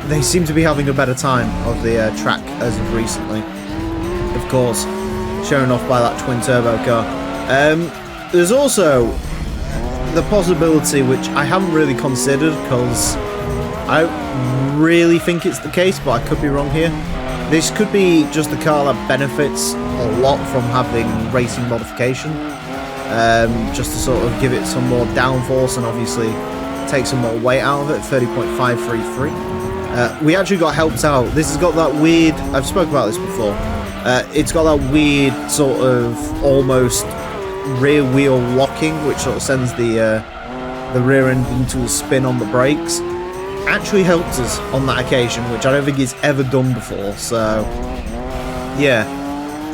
They seem to be having a better time of the track as of recently. Of course, shown off by that twin-turbo car. There's also the possibility, which I haven't really considered, because I don't really think it's the case, but I could be wrong here. This could be just a car that benefits a lot from having racing modification. Just to sort of give it some more downforce and obviously take some more weight out of it. 30.533. We actually got helped out. This has got that weird, I've spoken about this before, it's got that weird sort of almost rear wheel locking, which sort of sends the rear end into a spin on the brakes. Actually helped us on that occasion, which I don't think it's ever done before, so yeah,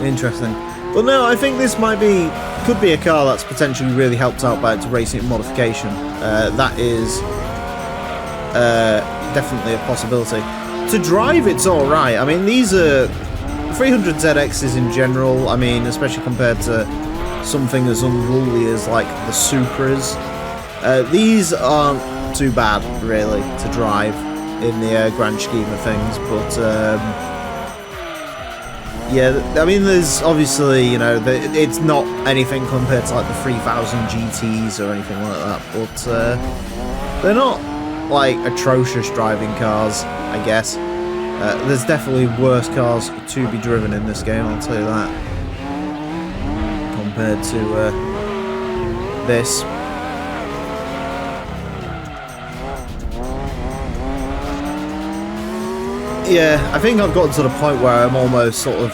interesting. But no, I think this could be a car that's potentially really helped out by its racing modification. That is definitely a possibility. To drive, it's alright. I mean, these are 300ZXs in general, I mean, especially compared to something as unruly as like the Supras. These aren't too bad, really, to drive in the grand scheme of things, but yeah, I mean, there's obviously, you know, it's not anything compared to like the 3000 GTs or anything like that, but they're not like atrocious driving cars, I guess. There's definitely worse cars to be driven in this game, I'll tell you that, compared to this. Yeah, I think I've gotten to the point where I'm almost sort of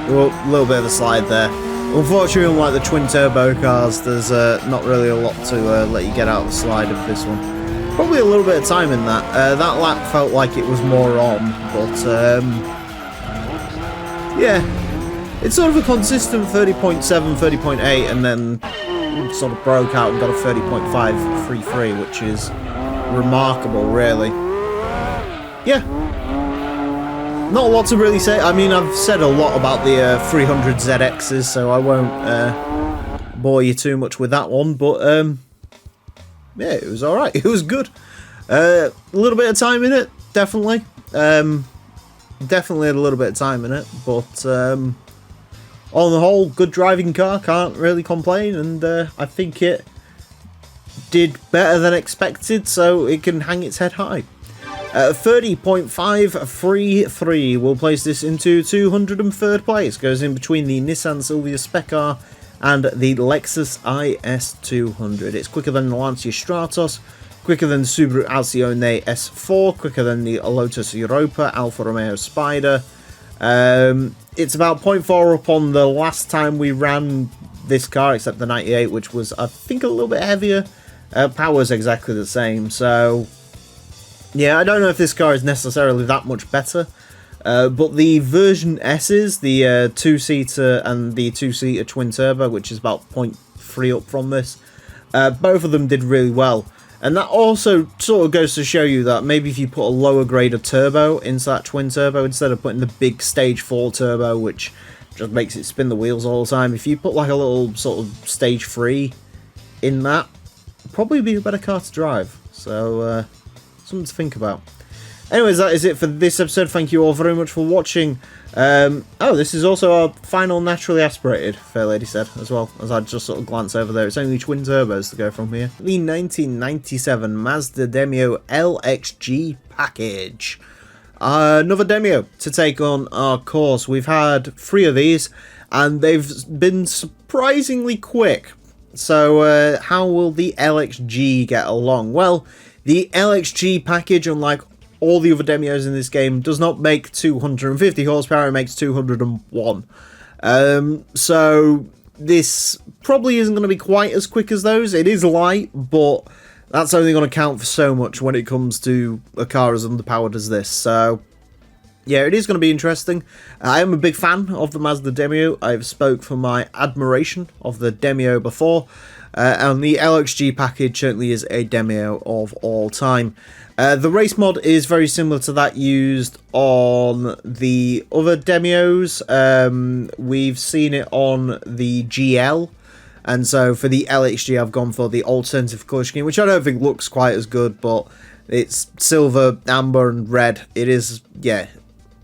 a little bit of a slide there. Unfortunately, unlike the twin-turbo cars, there's not really a lot to let you get out of the slide of this one. Probably a little bit of time in that. That lap felt like it was more on, but yeah, it's sort of a consistent 30.7, 30.8, and then sort of broke out and got a 30.533, which is remarkable, really. Yeah, not a lot to really say. I mean, I've said a lot about the 300ZXs, so I won't bore you too much with that one, but yeah, it was alright. It was good. A little bit of time in it, definitely. Definitely had a little bit of time in it, but on the whole, good driving car, can't really complain, and I think it did better than expected, so it can hang its head high. 30.533 will place this into 203rd place. Goes in between the Nissan Silvia Spec R and the Lexus IS200. It's quicker than the Lancia Stratos, quicker than the Subaru Alcione S4, quicker than the Lotus Europa, Alfa Romeo Spider. It's about 0.4 up on the last time we ran this car, except the 98, which was, I think, a little bit heavier. Power's exactly the same, so yeah, I don't know if this car is necessarily that much better, but the version S's, the 2-seater and the 2-seater twin-turbo, which is about 0.3 up from this, both of them did really well. And that also sort of goes to show you that maybe if you put a lower grade of turbo into that twin-turbo, instead of putting the big stage 4 turbo, which just makes it spin the wheels all the time, if you put like a little sort of stage 3 in that, it'd probably be a better car to drive. So, something to think about. Anyways, that is it for this episode. Thank you all very much for watching. Oh, this is also our final naturally aspirated, Fair Lady said, as well, as I just sort of glance over there. It's only twin turbos to go from here. The 1997 Mazda Demio LXG package. Another Demio to take on our course. We've had 3 of these, and they've been surprisingly quick. So, how will the LXG get along? Well, the LXG package, unlike all the other Demios in this game, does not make 250 horsepower, it makes 201. So this probably isn't going to be quite as quick as those. It is light, but that's only going to count for so much when it comes to a car as underpowered as this. So yeah, it is going to be interesting. I am a big fan of the Mazda Demio. I've spoke for my admiration of the Demio before. And the LXG package certainly is a Demio of all time. The race mod is very similar to that used on the other Demios. We've seen it on the GL. And so for the LXG, I've gone for the alternative colour scheme, which I don't think looks quite as good, but it's silver, amber, and red. It is, yeah,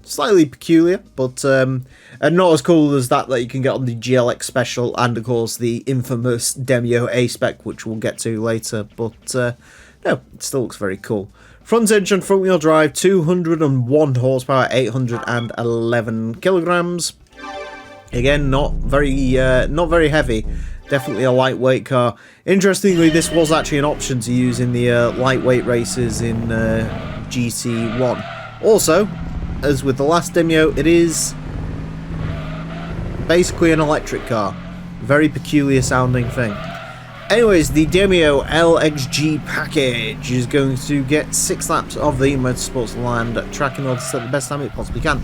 slightly peculiar, but and not as cool as that you can get on the GLX Special, and of course the infamous Demio A-Spec, which we'll get to later, but no, it still looks very cool. Front engine, front wheel drive, 201 horsepower, 811 kilograms. Again, not very heavy. Definitely a lightweight car. Interestingly, this was actually an option to use in the lightweight races in GT1. Also, as with the last Demio, it is basically an electric car. Very peculiar sounding thing. Anyways, the Demio LXG package is going to get 6 laps of the Motorsports Land track in order to set the best time it possibly can.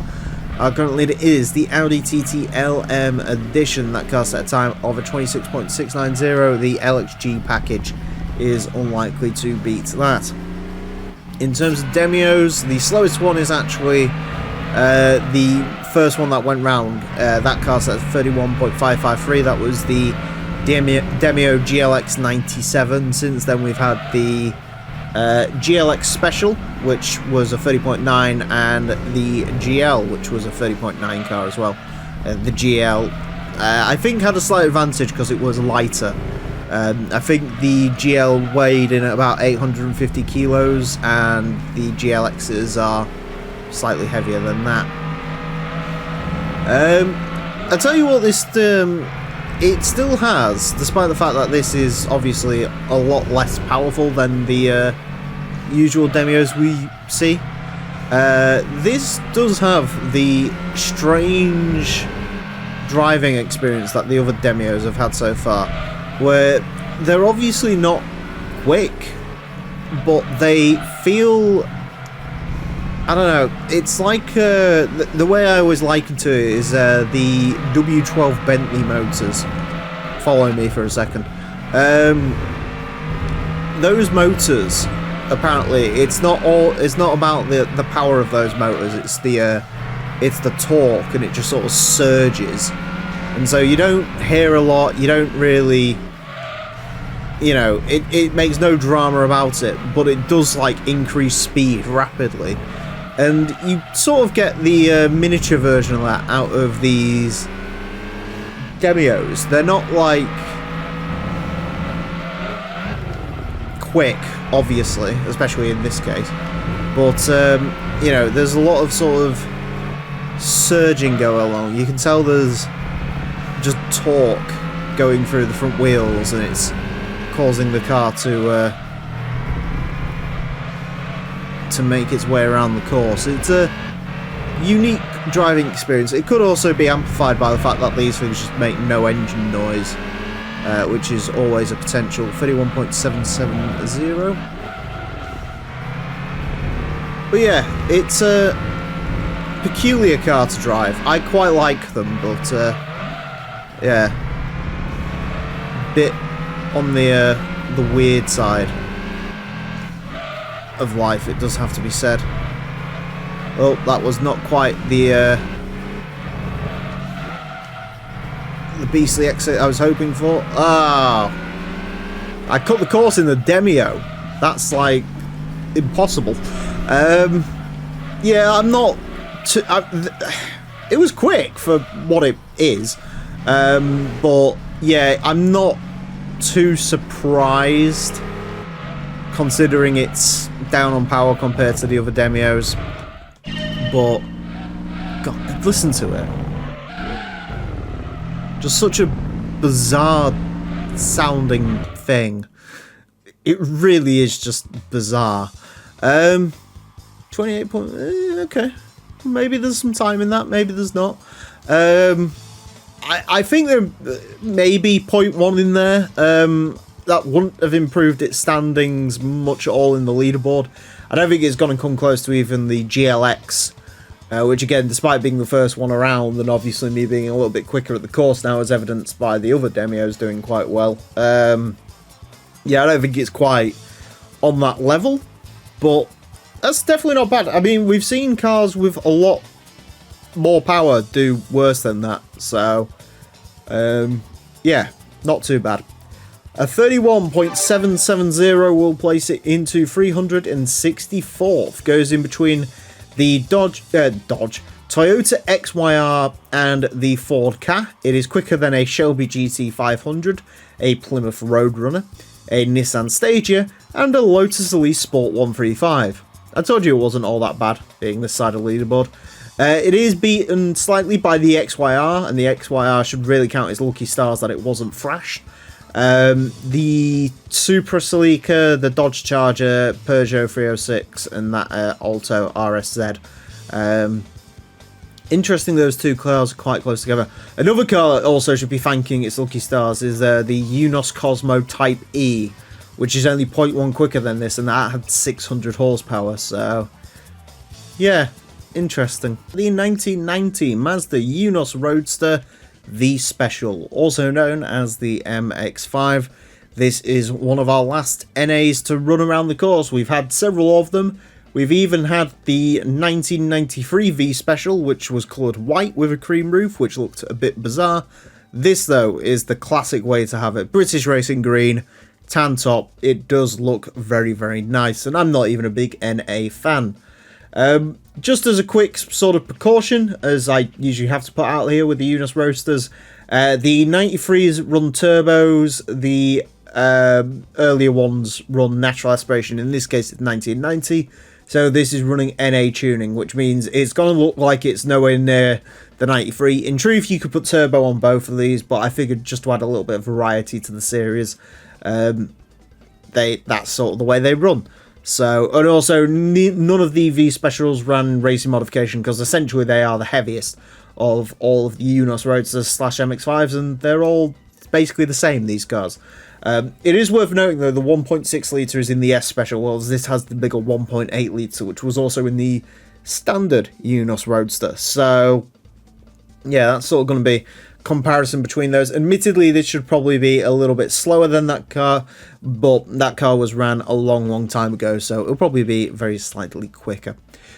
Our current leader is the Audi TT LM Edition. That car set a time of a 26.690. The LXG package is unlikely to beat that. In terms of Demios, the slowest one is actually the first one that went round. That car set 31.553. That was the Demio GLX 97. Since then we've had the GLX Special, which was a 30.9, and the GL, which was a 30.9 car as well. The GL, I think, had a slight advantage because it was lighter. I think the GL weighed in at about 850 kilos, and the GLXs are slightly heavier than that. I'll tell you what, this it still has, despite the fact that this is obviously a lot less powerful than the usual Demios we see. This does have the strange driving experience that the other Demios have had so far, where they're obviously not quick, but they feel, I don't know, it's like, the way I always liken to it is the W12 Bentley motors. Follow me for a second. Those motors, apparently, it's not about the power of those motors, it's the torque, and it just sort of surges. And so you don't hear a lot, you don't really, you know, it makes no drama about it, but it does, like, increase speed rapidly. And you sort of get the miniature version of that out of these Demios. They're not, like, quick, obviously, especially in this case. But, you know, there's a lot of sort of surging going along. You can tell there's just torque going through the front wheels, and it's causing the car to make its way around the course. It's a unique driving experience. It could also be amplified by the fact that these things just make no engine noise, which is always a potential. 31.770. But yeah, it's a peculiar car to drive. I quite like them, but yeah, bit on the weird side of life, it does have to be said. Oh, that was not quite the beastly exit I was hoping for. Ah, I cut the course in the Demio. That's like impossible. yeah, I'm not. It was quick for what it is, but yeah, I'm not too surprised considering it's down on power compared to the other demos. But God, listen to it. Just such a bizarre sounding thing. It really is just bizarre. 28 point. Okay, maybe there's some time in that. Maybe there's not. I think there may be 0.1 in there. That wouldn't have improved its standings much at all in the leaderboard. I don't think it's going to come close to even the GLX, which again, despite being the first one around, and obviously me being a little bit quicker at the course now, as evidenced by the other demos doing quite well. Yeah, I don't think it's quite on that level, but that's definitely not bad. I mean, we've seen cars with a lot more power do worse than that, so yeah, not too bad. A 31.770 will place it into 364th. Goes in between the Toyota XYR and the Ford Ka. It is quicker than a Shelby GT500, a Plymouth Roadrunner, a Nissan Stagia, and a Lotus Elise Sport 135. I told you it wasn't all that bad, being this side of the leaderboard. It is beaten slightly by the XYR, and the XYR should really count as lucky stars that it wasn't thrashed. The Supra Celica, the Dodge Charger, Peugeot 306, and that Alto RSZ. Interesting, those two cars are quite close together. Another car that also should be thanking its lucky stars is the Unos Cosmo Type E, which is only 0.1 quicker than this, and that had 600 horsepower, so yeah, interesting. The 1990 Mazda Unos Roadster V Special, also known as the MX-5. This is one of our last NAs to run around the course. We've had several of them. We've even had the 1993 V Special, which was coloured white with a cream roof, which looked a bit bizarre. This, though, is the classic way to have it. British Racing Green, tan top. It does look very, very nice, and I'm not even a big NA fan. Just as a quick sort of precaution, as I usually have to put out here with the Unos Roadsters, the 93s run turbos, the earlier ones run natural aspiration. In this case, it's 1990, so this is running NA tuning, which means it's going to look like it's nowhere near the 93. In truth, you could put turbo on both of these, but I figured just to add a little bit of variety to the series, that's sort of the way they run. So, and also, none of the V Specials ran racing modification, because essentially they are the heaviest of all of the Unos Roadsters / MX-5s, and they're all basically the same, these cars. It is worth noting, though, the 1.6 litre is in the S Special, while this has the bigger 1.8 litre, which was also in the standard Unos Roadster. So, yeah, that's sort of going to be comparison between those. Admittedly, this should probably be a little bit slower than that car, but that car was ran a long time ago, so it'll probably be very slightly quicker.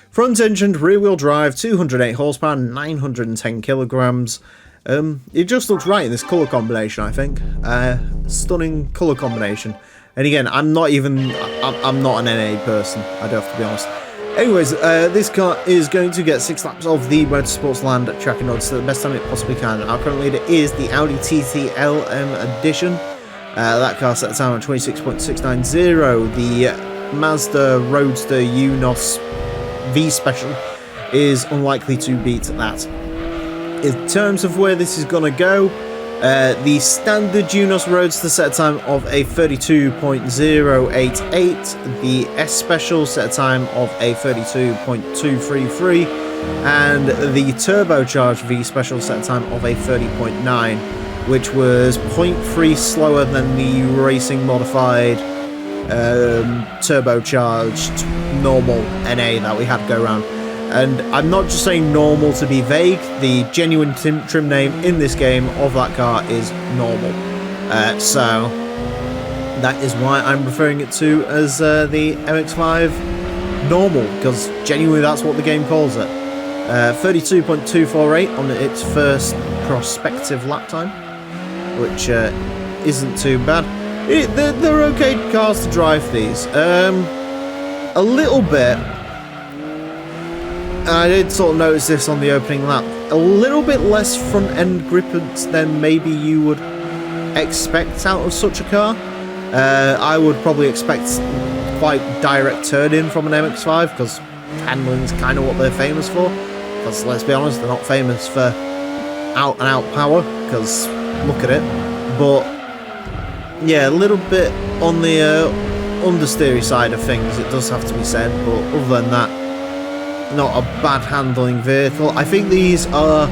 Front engined, rear wheel drive, 208 horsepower, 910 kilograms. It just looks right in this colour combination, I think. Stunning colour combination. And again, I'm not an NA person, I do have to be honest. Anyways, this car is going to get 6 laps of the Motorsports Land track and odds to the best time it possibly can. Our current leader is the Audi TT LM Edition. That car set a time on 26.690. The Mazda Roadster Unos V Special is unlikely to beat that. In terms of where this is going to go, the standard Unos Roadster set a time of a 32.088, the S Special set a time of a 32.233, and the turbocharged V Special set a time of a 30.9, which was 0.3 slower than the racing modified turbocharged normal NA that we had go around. And I'm not just saying normal to be vague, the genuine trim name in this game of that car is normal. So that is why I'm referring it to as the MX-5 normal, because genuinely that's what the game calls it. 32.248 on its first prospective lap time, which isn't too bad. They're okay cars to drive, these. A little bit I did sort of notice this on the opening lap. A little bit less front-end grip than maybe you would expect out of such a car. I would probably expect quite direct turn-in from an MX-5, because handling's kind of what they're famous for. Because, let's be honest, they're not famous for out-and-out power, because look at it. But, yeah, a little bit on the understeery side of things, it does have to be said, but other than that, not a bad handling vehicle. I think these are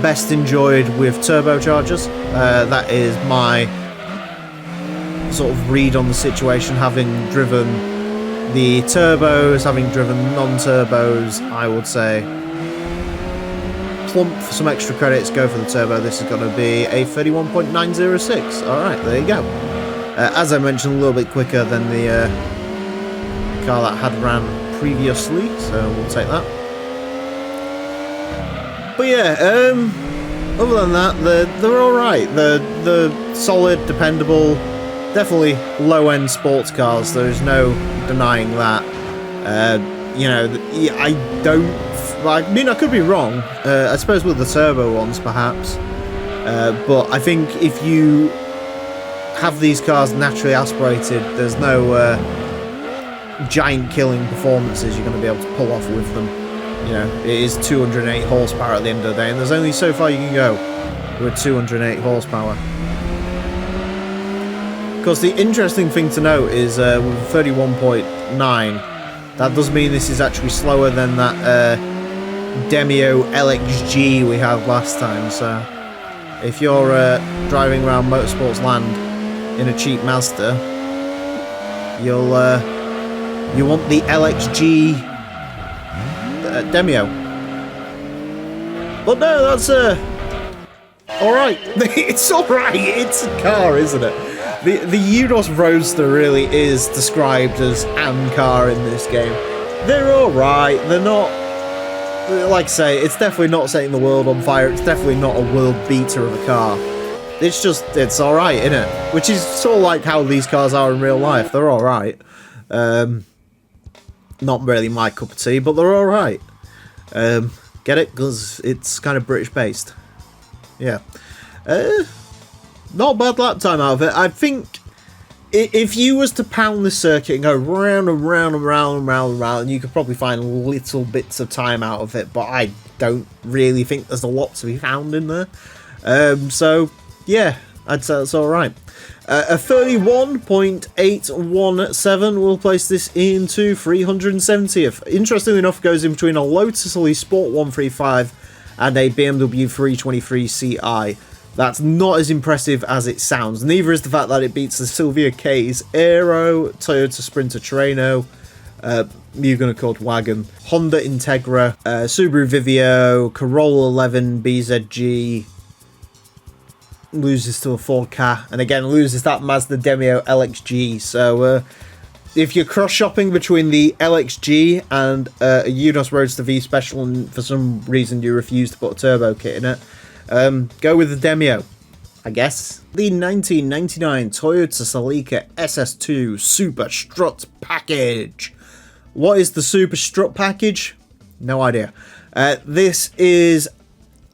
best enjoyed with turbochargers. That is my sort of read on the situation, having driven the turbos, having driven non-turbos. I would say plump for some extra credits, go for the turbo. This is going to be a 31.906. Alright, there you go. As I mentioned, a little bit quicker than the car that had ran previously, so we'll take that. But yeah, other than that, they're alright. They're solid, dependable, definitely low-end sports cars. There's no denying that. You know, I don't... I mean, I could be wrong. I suppose with the turbo ones, perhaps. But I think if you have these cars naturally aspirated, there's no giant killing performances you're going to be able to pull off with them. You know, it is 208 horsepower at the end of the day, and there's only so far you can go with 208 horsepower. Of course, the interesting thing to note is with 31.9, that does mean this is actually slower than that Demio LXG we had last time. So if you're driving around Motorsports Land in a cheap Mazda, you want the LXG Demio. But no, that's alright. It's alright. It's a car, isn't it? The Unos Roadster really is described as an car in this game. They're alright. They're not, like I say, it's definitely not setting the world on fire. It's definitely not a world beater of a car. It's just, it's alright, isn't it? Which is sort of like how these cars are in real life. They're alright. Not really my cup of tea, but they're alright. Get it? Because it's kind of British based. Yeah. Not a bad lap time out of it. I think if you was to pound the circuit and go round and round and round and round and round, you could probably find little bits of time out of it, but I don't really think there's a lot to be found in there. So, yeah, I'd say that's alright. A 31.817 will place this into 370th. Interestingly enough, goes in between a Lotus Elise Sport 135 and a BMW 323 Ci. That's not as impressive as it sounds. Neither is the fact that it beats the Silvia K's Aero, Toyota Sprinter Terreno, Mugen Accord Wagon, Honda Integra, Subaru Vivio, Corolla 11 BZG, loses to a Ford Ka, and again loses that Mazda Demio LXG. So if you're cross-shopping between the LXG and a Unos Roadster V Special, and for some reason you refuse to put a turbo kit in it, go with the Demio, I guess. The 1999 Toyota Celica SS2 Super Strut Package. What is the Super Strut Package? No idea. This is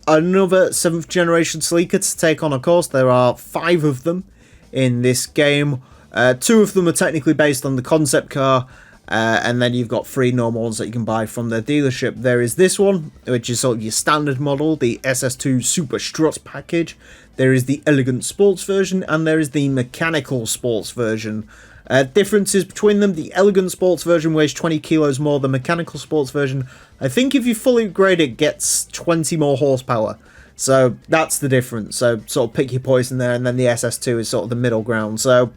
another 7th generation Celica to take on, of course. There are 5 of them in this game. 2 of them are technically based on the concept car, and then you've got 3 normal ones that you can buy from their dealership. There is this one, which is sort of your standard model, the SS2 Super Strut Package. There is the Elegant Sports version, and there is the Mechanical Sports version. Differences between them: the Elegant Sports version weighs 20 kilos more. The Mechanical Sports version, I think if you fully upgrade it, gets 20 more horsepower. So that's the difference. So sort of pick your poison there, and then the SS2 is sort of the middle ground. So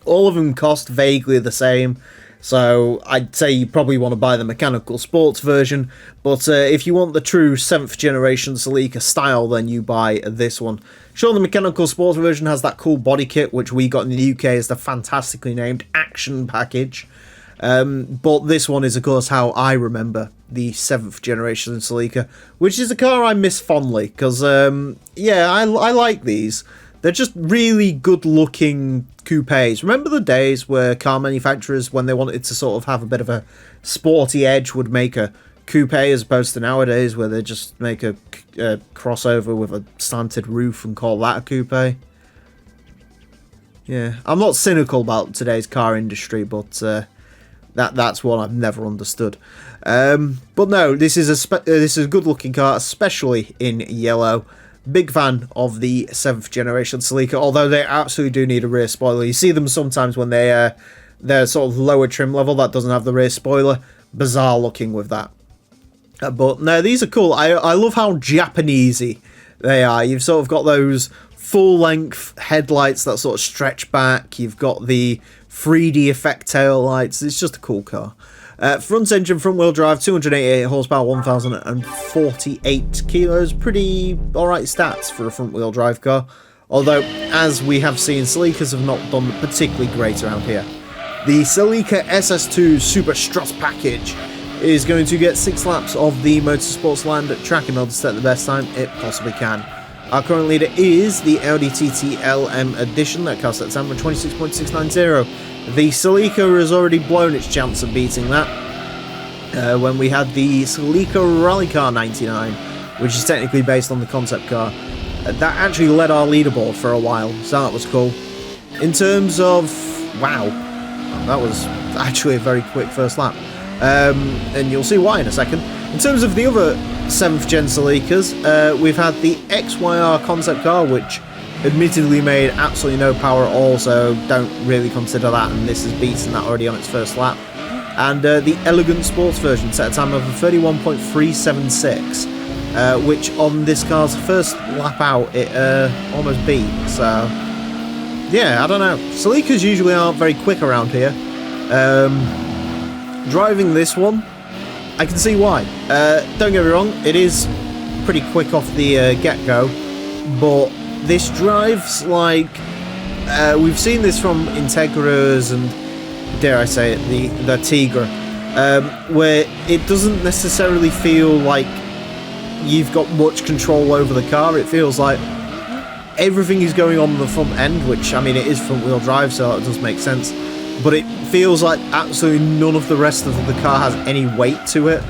all of them cost vaguely the same. So I'd say you probably want to buy the Mechanical Sports version, but if you want the true 7th generation Celica style, then you buy this one. Sure, the Mechanical Sports version has that cool body kit, which we got in the UK as the fantastically named Action Package. But this one is, of course, how I remember the 7th generation Celica, which is a car I miss fondly, because, yeah, I like these. They're just really good-looking coupes. Remember the days where car manufacturers, when they wanted to sort of have a bit of a sporty edge, would make a coupe as opposed to nowadays where they just make a crossover with a slanted roof and call that a coupe. Yeah, I'm not cynical about today's car industry, but that's one I've never understood. But no, this is a good looking car, especially in yellow. Big fan of the 7th generation Celica, although they absolutely do need a rear spoiler. You see them sometimes when they're sort of lower trim level that doesn't have the rear spoiler. Bizarre looking with that. But no, these are cool. I love how Japanesey they are. You've sort of got those full-length headlights that sort of stretch back. You've got the 3D effect tail lights. It's just a cool car. Front engine, front-wheel drive, 288 horsepower, 1,048 kilos. Pretty alright stats for a front-wheel drive car. Although, as we have seen, Celicas have not done particularly great around here. The Celica SS2 Super Strut package is going to get 6 laps of the Motorsports Land track in order to set the best time it possibly can. Our current leader is the Audi TT LM Edition that costs at September 26.690. The Celica has already blown its chance of beating that when we had the Celica Rally Car 99, which is technically based on the concept car. That actually led our leaderboard for a while, so that was cool. In terms of... wow, that was actually a very quick first lap. And you'll see why in a second. In terms of the other 7th gen Celicas, we've had the XYR concept car, which admittedly made absolutely no power at all, so don't really consider that, and this has beaten that already on its first lap. And the Elegant Sports version set a time of 31.376, which on this car's first lap out, it almost beat, so... yeah, I don't know. Celicas usually aren't very quick around here. Driving this one, I can see why. Don't get me wrong, it is pretty quick off the get-go, but this drives like... we've seen this from Integras and, dare I say it, the Tigra, where it doesn't necessarily feel like you've got much control over the car. It feels like everything is going on the front end, which, I mean, it is front-wheel drive, so it does make sense. But it feels like absolutely none of the rest of the car has any weight to it.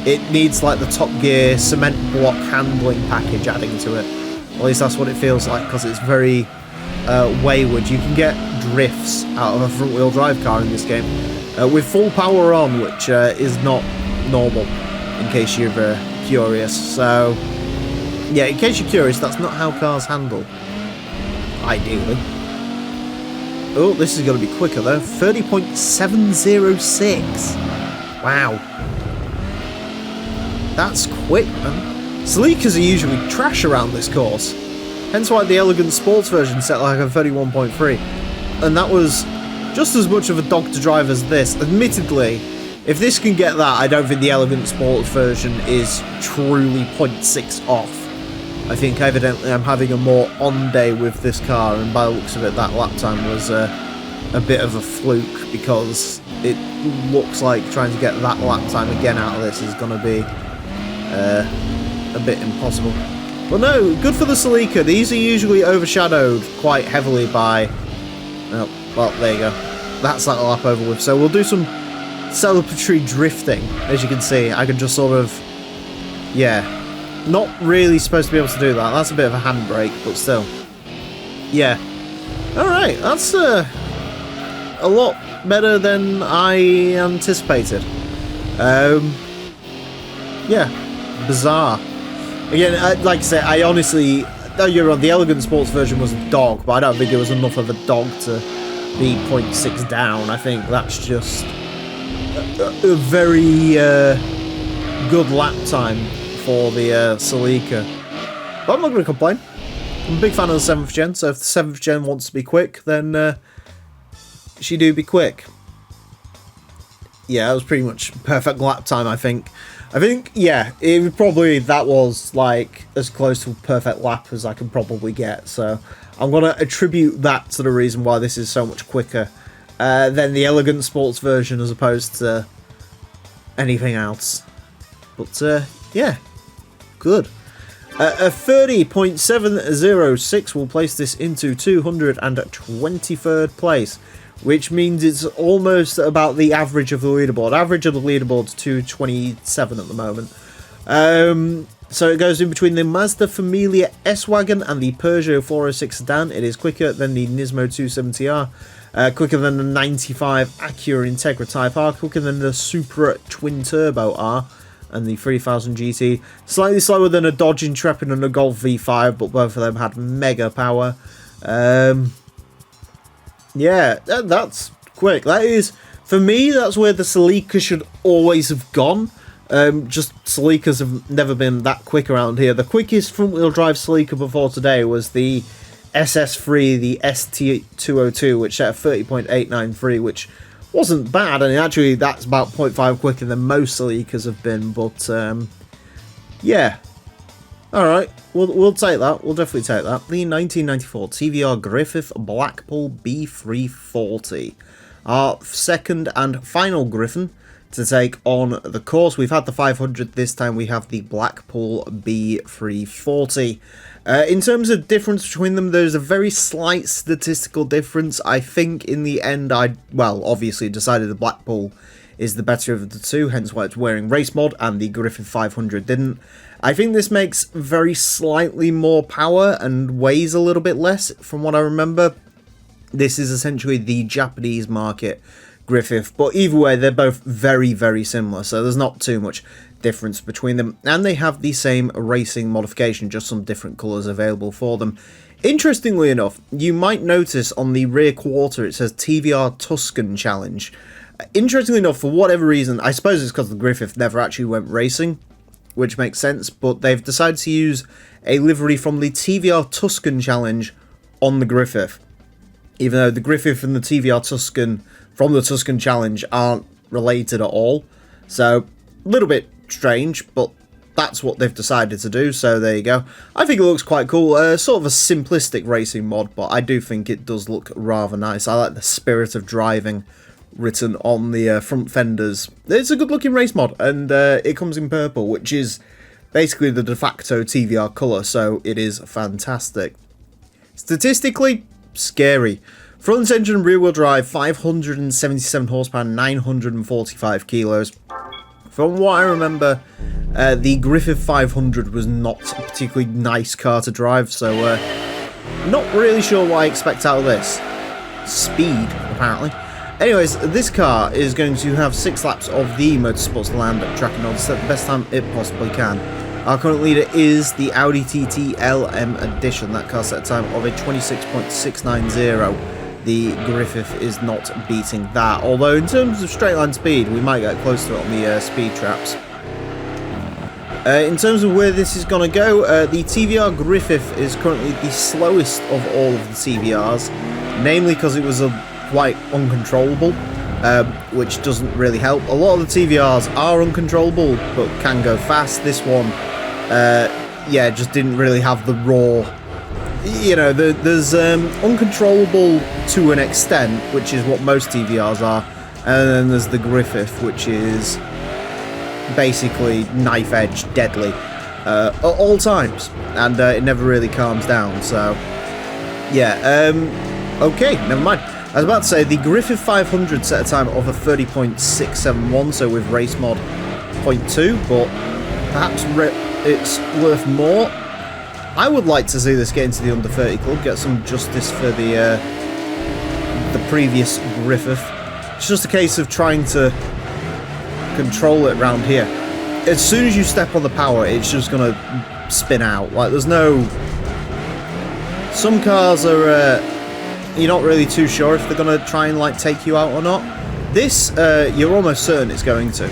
It needs like the Top Gear cement block handling package adding to it. At least that's what it feels like, because it's very wayward. You can get drifts out of a front-wheel drive car in this game with full power on, which is not normal, in case you're curious. So, yeah, in case you're curious, that's not how cars handle, ideally. Oh, this is going to be quicker though. 30.706. Wow. That's quick, man. Celicas are usually trash around this course. Hence why the Elegant Sports version set like a 31.3. And that was just as much of a dog to drive as this. Admittedly, if this can get that, I don't think the Elegant Sports version is truly 0.6 off. I think evidently I'm having a more on day with this car, and by the looks of it, that lap time was a bit of a fluke, because it looks like trying to get that lap time again out of this is going to be a bit impossible. But no, good for the Celica. These are usually overshadowed quite heavily by... oh, well, there you go. That's that lap over with. So we'll do some celebratory drifting. As you can see, I can just sort of... yeah. Not really supposed to be able to do that. That's a bit of a handbrake, but still. Yeah. Alright, that's a lot better than I anticipated. Yeah. Bizarre. Again, like I say, I honestly... don't get me wrong, the Elegant Sports version was a dog, but I don't think it was enough of a dog to be 0.6 down. I think that's just a very good lap time for the Celica. But I'm not going to complain. I'm a big fan of the 7th gen, so if the 7th gen wants to be quick, then she do be quick. Yeah, that was pretty much perfect lap time, I think. Yeah, that was like as close to a perfect lap as I can probably get, so I'm going to attribute that to the reason why this is so much quicker than the Elegant Sports version as opposed to anything else. But yeah, good. A 30.706 will place this into 223rd place, which means it's almost about the average of the leaderboard. Average of the leaderboard is 227 at the moment. So it goes in between the Mazda Familia S-Wagon and the Peugeot 406 sedan. It is quicker than the Nismo 270R, quicker than the 95 Acura Integra Type R, quicker than the Supra Twin Turbo R and the 3000 GT. Slightly slower than a Dodge Intrepid and a Golf V5, but both of them had mega power. Yeah, that's quick. That is, for me, that's where the Celica should always have gone. Just Celicas have never been that quick around here. The quickest front-wheel drive Celica before today was the SS3, the ST202, which set a 30.893, which wasn't bad. And actually, that's about 0.5 quicker than most Celicas have been. But yeah, all right, we'll take that. We'll definitely take that. The 1994 TVR Griffith Blackpool B340, our second and final Griffin to take on the course. We've had the 500, this time we have the Blackpool B340. In terms of difference between them, there's a very slight statistical difference. I think in the end obviously decided the Blackpool is the better of the two, hence why it's wearing race mod, and the Griffith 500 didn't. I think this makes very slightly more power and weighs a little bit less from what I remember. This is essentially the Japanese market Griffith, but either way they're both very, very similar, so there's not too much difference between them, and they have the same racing modification, just some different colours available for them. Interestingly enough, you might notice on the rear quarter it says TVR Tuscan Challenge. Interestingly enough, for whatever reason, I suppose it's because the Griffith never actually went racing, which makes sense, but they've decided to use a livery from the TVR Tuscan Challenge on the Griffith, even though the Griffith and the TVR Tuscan from the Tuscan Challenge aren't related at all. So, a little bit strange, but that's what they've decided to do, so there you go. I think it looks quite cool. Sort of a simplistic racing mod, but I do think it does look rather nice. I like the spirit of driving written on the front fenders. It's a good looking race mod, and it comes in purple, which is basically the de facto TVR colour, so it is fantastic. Statistically, scary. Front engine rear wheel drive, 577 horsepower, 945 kilos. From what I remember, the Griffith 500 was not a particularly nice car to drive, so not really sure what I expect out of this. Speed, apparently. Anyways, this car is going to have 6 laps of the Motorsports Land track in order to set the best time it possibly can. Our current leader is the Audi TT LM Edition. That car set a time of a 26.690. The Griffith is not beating that, although in terms of straight line speed we might get close to it on the speed traps. In terms of where this is going to go, the TVR Griffith is currently the slowest of all of the TVRs, namely because it was quite uncontrollable, which doesn't really help. A lot of the TVRs are uncontrollable but can go fast. This one, yeah, just didn't really have the raw. You know, there's uncontrollable to an extent, which is what most TVRs are, and then there's the Griffith, which is basically knife edge, deadly at all times, and it never really calms down. So yeah, okay, never mind. I was about to say the Griffith 500 set a time of a 30.671, so with race mod 0.2, but perhaps it's worth more. I would like to see this get into the under 30 club, get some justice for the previous Griffith. It's just a case of trying to control it around here. As soon as you step on the power, it's just gonna spin out. Like, there's no. Some cars are you're not really too sure if they're gonna try and like take you out or not. This you're almost certain it's going to.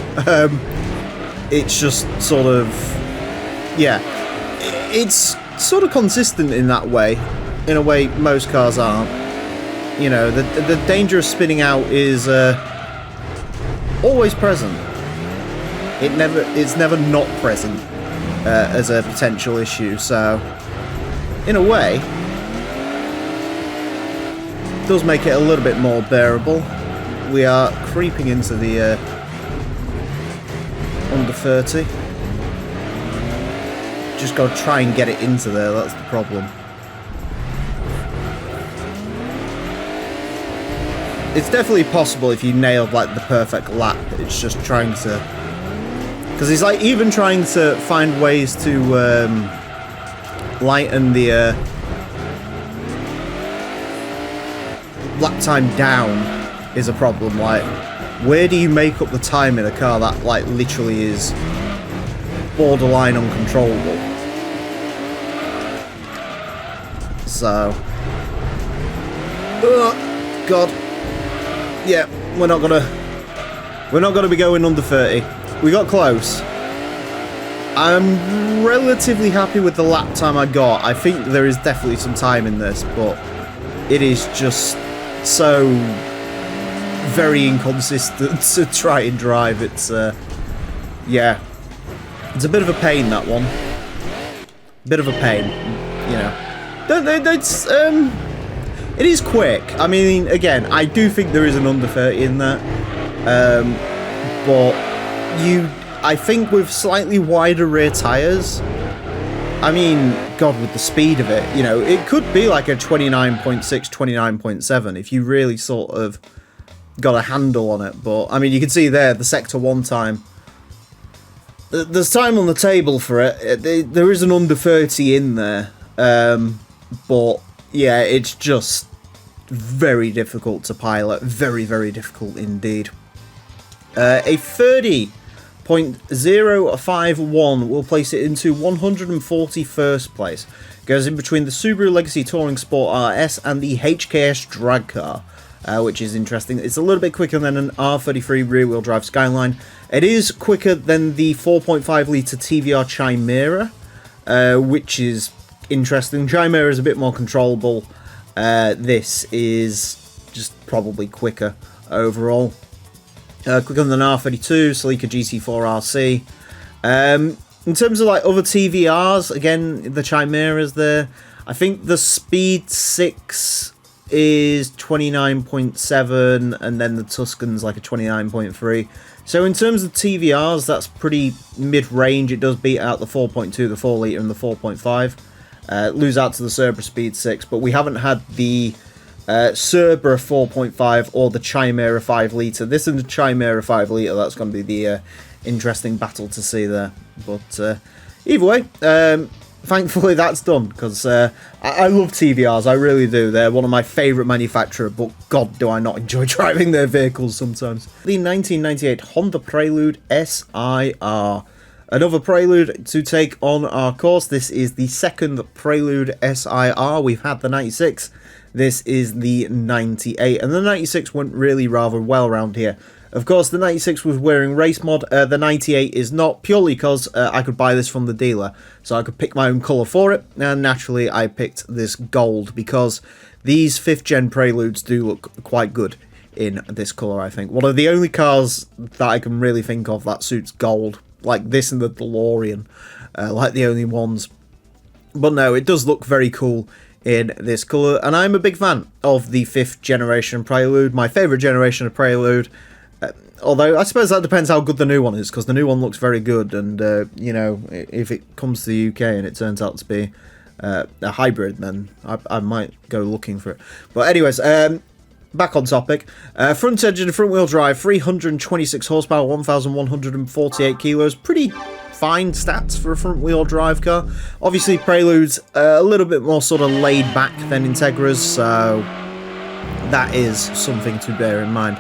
It's just sort of, yeah, it's sort of consistent in that way, in a way most cars aren't. You know, the danger of spinning out is always present. It's never not present as a potential issue. So, in a way, it does make it a little bit more bearable. We are creeping into the under 30. Just got to try and get it into there, that's the problem. it's definitely possible if you nailed like the perfect lap. It's just trying to, because it's like even trying to find ways to lighten the lap time down is a problem. Like, where do you make up the time in a car that like literally is borderline uncontrollable? So, God, yeah, we're not gonna be going under 30. We got close. I'm relatively happy with the lap time I got. I think there is definitely some time in this, but it is just so very inconsistent to try and drive. It's yeah, it's a bit of a pain, that one. Bit of a pain, you know. It is quick. I mean, again, I do think there is an under 30 in that, but I think with slightly wider rear tyres, I mean, God, with the speed of it, you know, it could be like a 29.6, 29.7 if you really sort of got a handle on it. But, I mean, you can see there, the Sector 1 time. There's time on the table for it. There is an under 30 in there. But, yeah, it's just very difficult to pilot. Very, very difficult indeed. A 30.051 will place it into 141st place. Goes in between the Subaru Legacy Touring Sport RS and the HKS drag car, which is interesting. It's a little bit quicker than an R33 rear-wheel drive Skyline. It is quicker than the 4.5 litre TVR Chimera, which is interesting. Chimera is a bit more controllable. This is just probably quicker overall. Quicker than R32, Celica GT4 RC. In terms of like other TVRs, again, the Chimera's there. I think the Speed 6 is 29.7, and then the Tuscan's like a 29.3. So in terms of TVRs, that's pretty mid-range. It does beat out the 4.2, the 4 litre, and the 4.5. Lose out to the Cerbera Speed 6, but we haven't had the Cerbera 4.5 or the Chimera 5 litre. This and the Chimera 5 litre, that's going to be the interesting battle to see there. But either way, thankfully that's done, because I love TVRs, I really do. They're one of my favourite manufacturers, but God, do I not enjoy driving their vehicles sometimes. The 1998 Honda Prelude SIR. Another Prelude to take on our course. This is the second Prelude SIR. We've had the 96. This is the 98. And the 96 went really rather well around here. Of course, the 96 was wearing race mod. The 98 is not, purely because I could buy this from the dealer. So I could pick my own colour for it. And naturally, I picked this gold, because these 5th gen Preludes do look quite good in this colour, I think. One of the only cars that I can really think of that suits gold. Like this and the DeLorean, like the only ones. But no, it does look very cool in this colour, and I'm a big fan of the 5th generation Prelude, my favourite generation of Prelude. Although, I suppose that depends how good the new one is, because the new one looks very good, and, you know, if it comes to the UK and it turns out to be a hybrid, then I might go looking for it. But anyways, back on topic. Front engine, front wheel drive, 326 horsepower, 1,148 kilos. Pretty fine stats for a front wheel drive car. Obviously, Prelude's a little bit more sort of laid back than Integras, so that is something to bear in mind.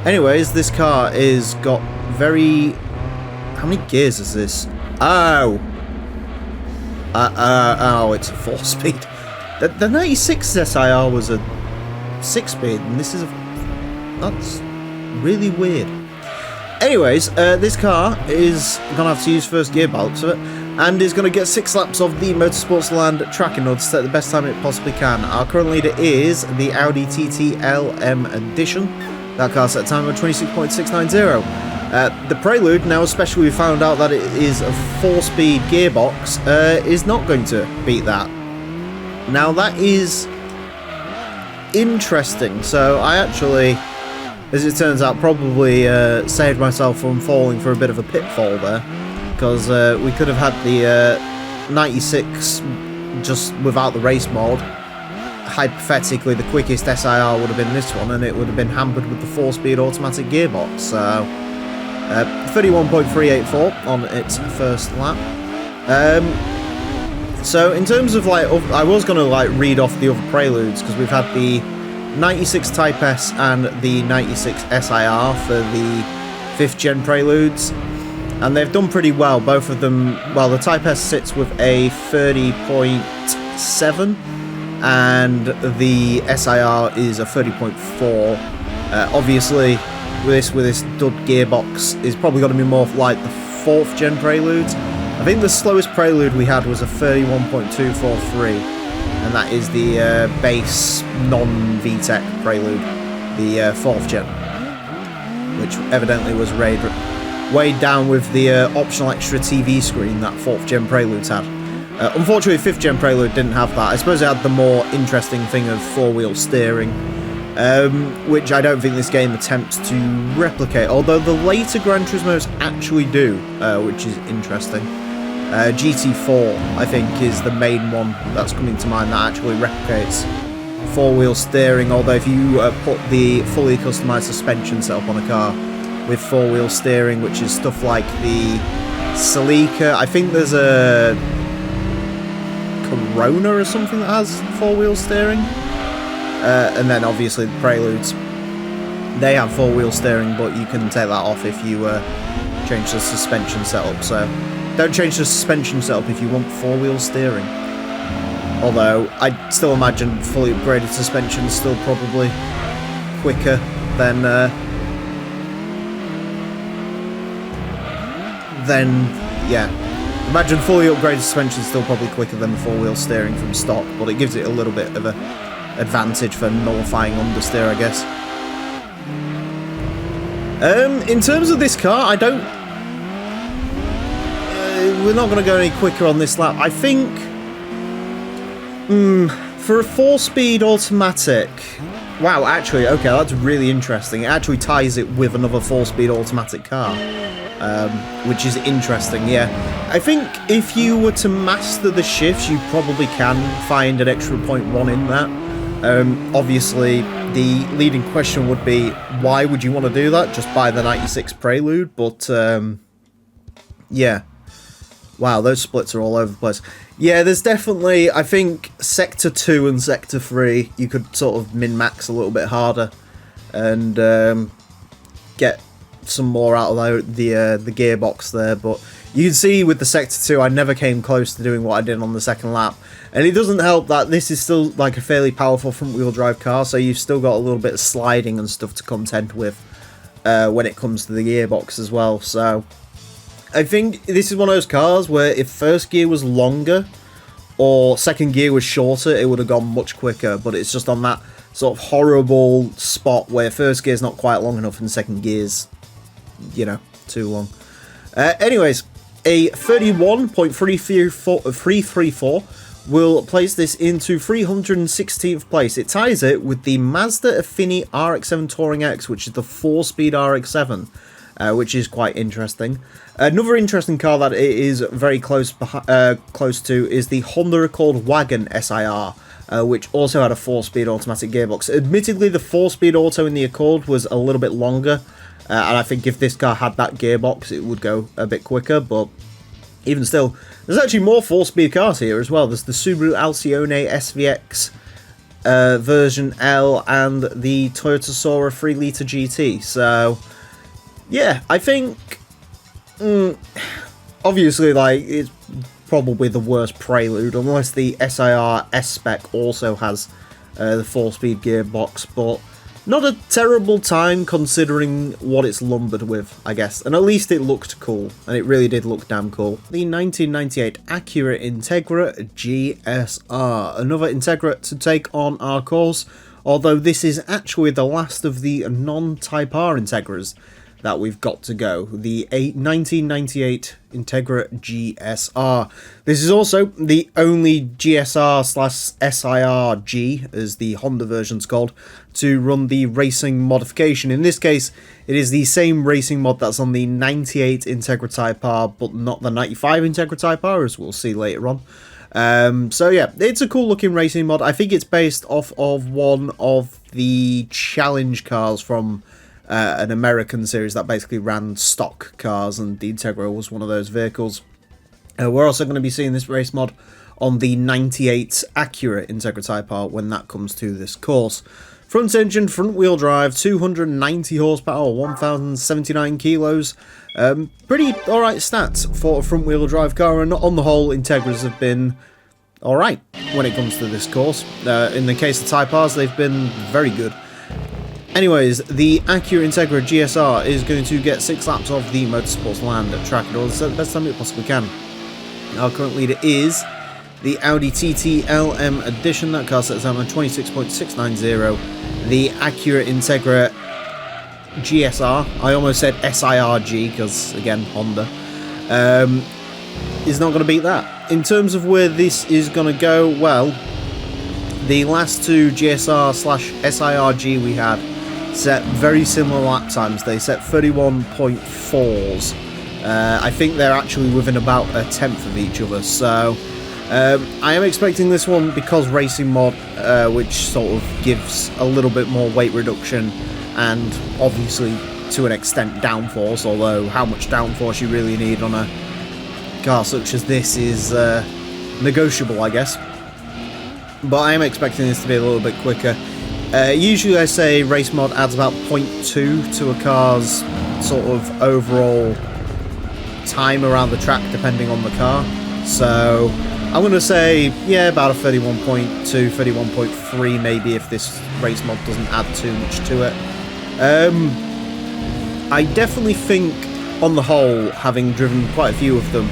Anyways, this car is got very... How many gears is this? Oh! Oh, it's a 4-speed. The 96 SIR was a 6-speed, and this is a... That's really weird. Anyways, this car is going to have to use first gear by the looks of it, and is going to get 6 laps of the Motorsports Land tracking node to set the best time it possibly can. Our current leader is the Audi TT LM Edition. That car set a time of 26.690. The Prelude, now especially we found out that it is a 4-speed gearbox, is not going to beat that. Now that is interesting. So I actually, as it turns out, probably saved myself from falling for a bit of a pitfall there, because we could have had the 96 just without the race mode, hypothetically, the quickest SIR would have been this one, and it would have been hampered with the 4-speed automatic gearbox. So 31.384 on its first lap. So in terms of like, I was going to like read off the other preludes, because we've had the 96 Type S and the 96 SIR for the 5th gen preludes, and they've done pretty well, both of them. Well, the Type S sits with a 30.7 and the SIR is a 30.4. Obviously with this dud gearbox is probably going to be more like the 4th gen preludes. I think the slowest prelude we had was a 31.243, and that is the base non-VTEC prelude, the 4th gen, which evidently was weighed down with the optional extra TV screen that 4th gen preludes had. Unfortunately, 5th gen prelude didn't have that. I suppose it had the more interesting thing of 4-wheel steering, which I don't think this game attempts to replicate, although the later Gran Turismos actually do, which is interesting. GT4, I think, is the main one that's coming to mind that actually replicates 4-wheel steering, although if you put the fully customised suspension setup on a car with 4-wheel steering, which is stuff like the Celica, I think there's a Corona or something that has 4-wheel steering, and then obviously the Preludes, they have 4-wheel steering, but you can take that off if you change the suspension setup. So don't change the suspension setup if you want 4-wheel steering. Although I still imagine fully upgraded suspension is still probably quicker than yeah. Imagine fully upgraded suspension is still probably quicker than the 4-wheel steering from stock, but it gives it a little bit of an advantage for nullifying understeer, I guess. In terms of this car, I don't... we're not going to go any quicker on this lap. I think... for a 4-speed automatic... Wow, actually, okay, that's really interesting. It actually ties it with another 4-speed automatic car. Which is interesting, yeah. I think if you were to master the shifts, you probably can find an extra 0.1 in that. Obviously, the leading question would be, why would you want to do that? Just buy the 96 Prelude, but, yeah. Wow, those splits are all over the place. Yeah, there's definitely, I think, Sector 2 and Sector 3, you could sort of min-max a little bit harder, and, get some more out of the gearbox there, but you can see with the Sector 2 I never came close to doing what I did on the second lap, and it doesn't help that this is still like a fairly powerful front wheel drive car, so you've still got a little bit of sliding and stuff to contend with when it comes to the gearbox as well. So I think this is one of those cars where if first gear was longer or second gear was shorter, it would have gone much quicker, but it's just on that sort of horrible spot where first gear's not quite long enough and second gear's, you know, too long. Anyways, a 31.334 will place this into 316th place. It ties it with the Mazda Affini RX-7 Touring X, which is the 4-speed RX-7, which is quite interesting. Another interesting car that it is very close to is the Honda Accord Wagon SIR, which also had a 4-speed automatic gearbox. Admittedly, the 4-speed auto in the Accord was a little bit longer, and I think if this car had that gearbox, it would go a bit quicker, but even still, there's actually more 4-speed cars here as well. There's the Subaru Alcione SVX version L and the Toyota Sora 3-litre GT. So, yeah, I think, obviously, like, it's probably the worst Prelude, unless the SIR S-Spec also has the 4-speed gearbox, but not a terrible time considering what it's lumbered with, I guess. And at least it looked cool, and it really did look damn cool. The 1998 Acura Integra GSR, another Integra to take on our course, although this is actually the last of the non-Type R Integras that we've got to go. The 1998 Integra GSR. This is also the only GSR/SIR-G, as the Honda version's called, to run the racing modification. In this case, it is the same racing mod that's on the 98 Integra Type R, but not the 95 Integra Type R, as we'll see later on. So yeah, it's a cool looking racing mod. I think it's based off of one of the challenge cars from an American series that basically ran stock cars, and the Integra was one of those vehicles. We're also going to be seeing this race mod on the 98 Acura Integra Type R when that comes to this course. Front engine, front wheel drive, 290 horsepower, 1,079 kilos. Pretty alright stats for a front wheel drive car, and on the whole, Integras have been alright when it comes to this course. In the case of Type Rs, they've been very good. Anyways, the Acura Integra GSR is going to get 6 laps of the Motorsports Land at track in order to set the best time it possibly can. Our current leader is the Audi TT LM Edition. That car sets out on 26.690. The Acura Integra GSR, I almost said SIRG because, again, Honda, is not going to beat that. In terms of where this is going to go, well, the last two GSR/SIRG we had set very similar lap times. They set 31.4s. I think they're actually within about a tenth of each other, so I am expecting this one, because racing mod, which sort of gives a little bit more weight reduction and obviously to an extent downforce, although how much downforce you really need on a car such as this is negotiable, I guess. But I am expecting this to be a little bit quicker. Usually I say race mod adds about 0.2 to a car's sort of overall time around the track depending on the car. So I'm going to say, yeah, about a 31.2, 31.3 maybe if this race mod doesn't add too much to it. I definitely think, on the whole, having driven quite a few of them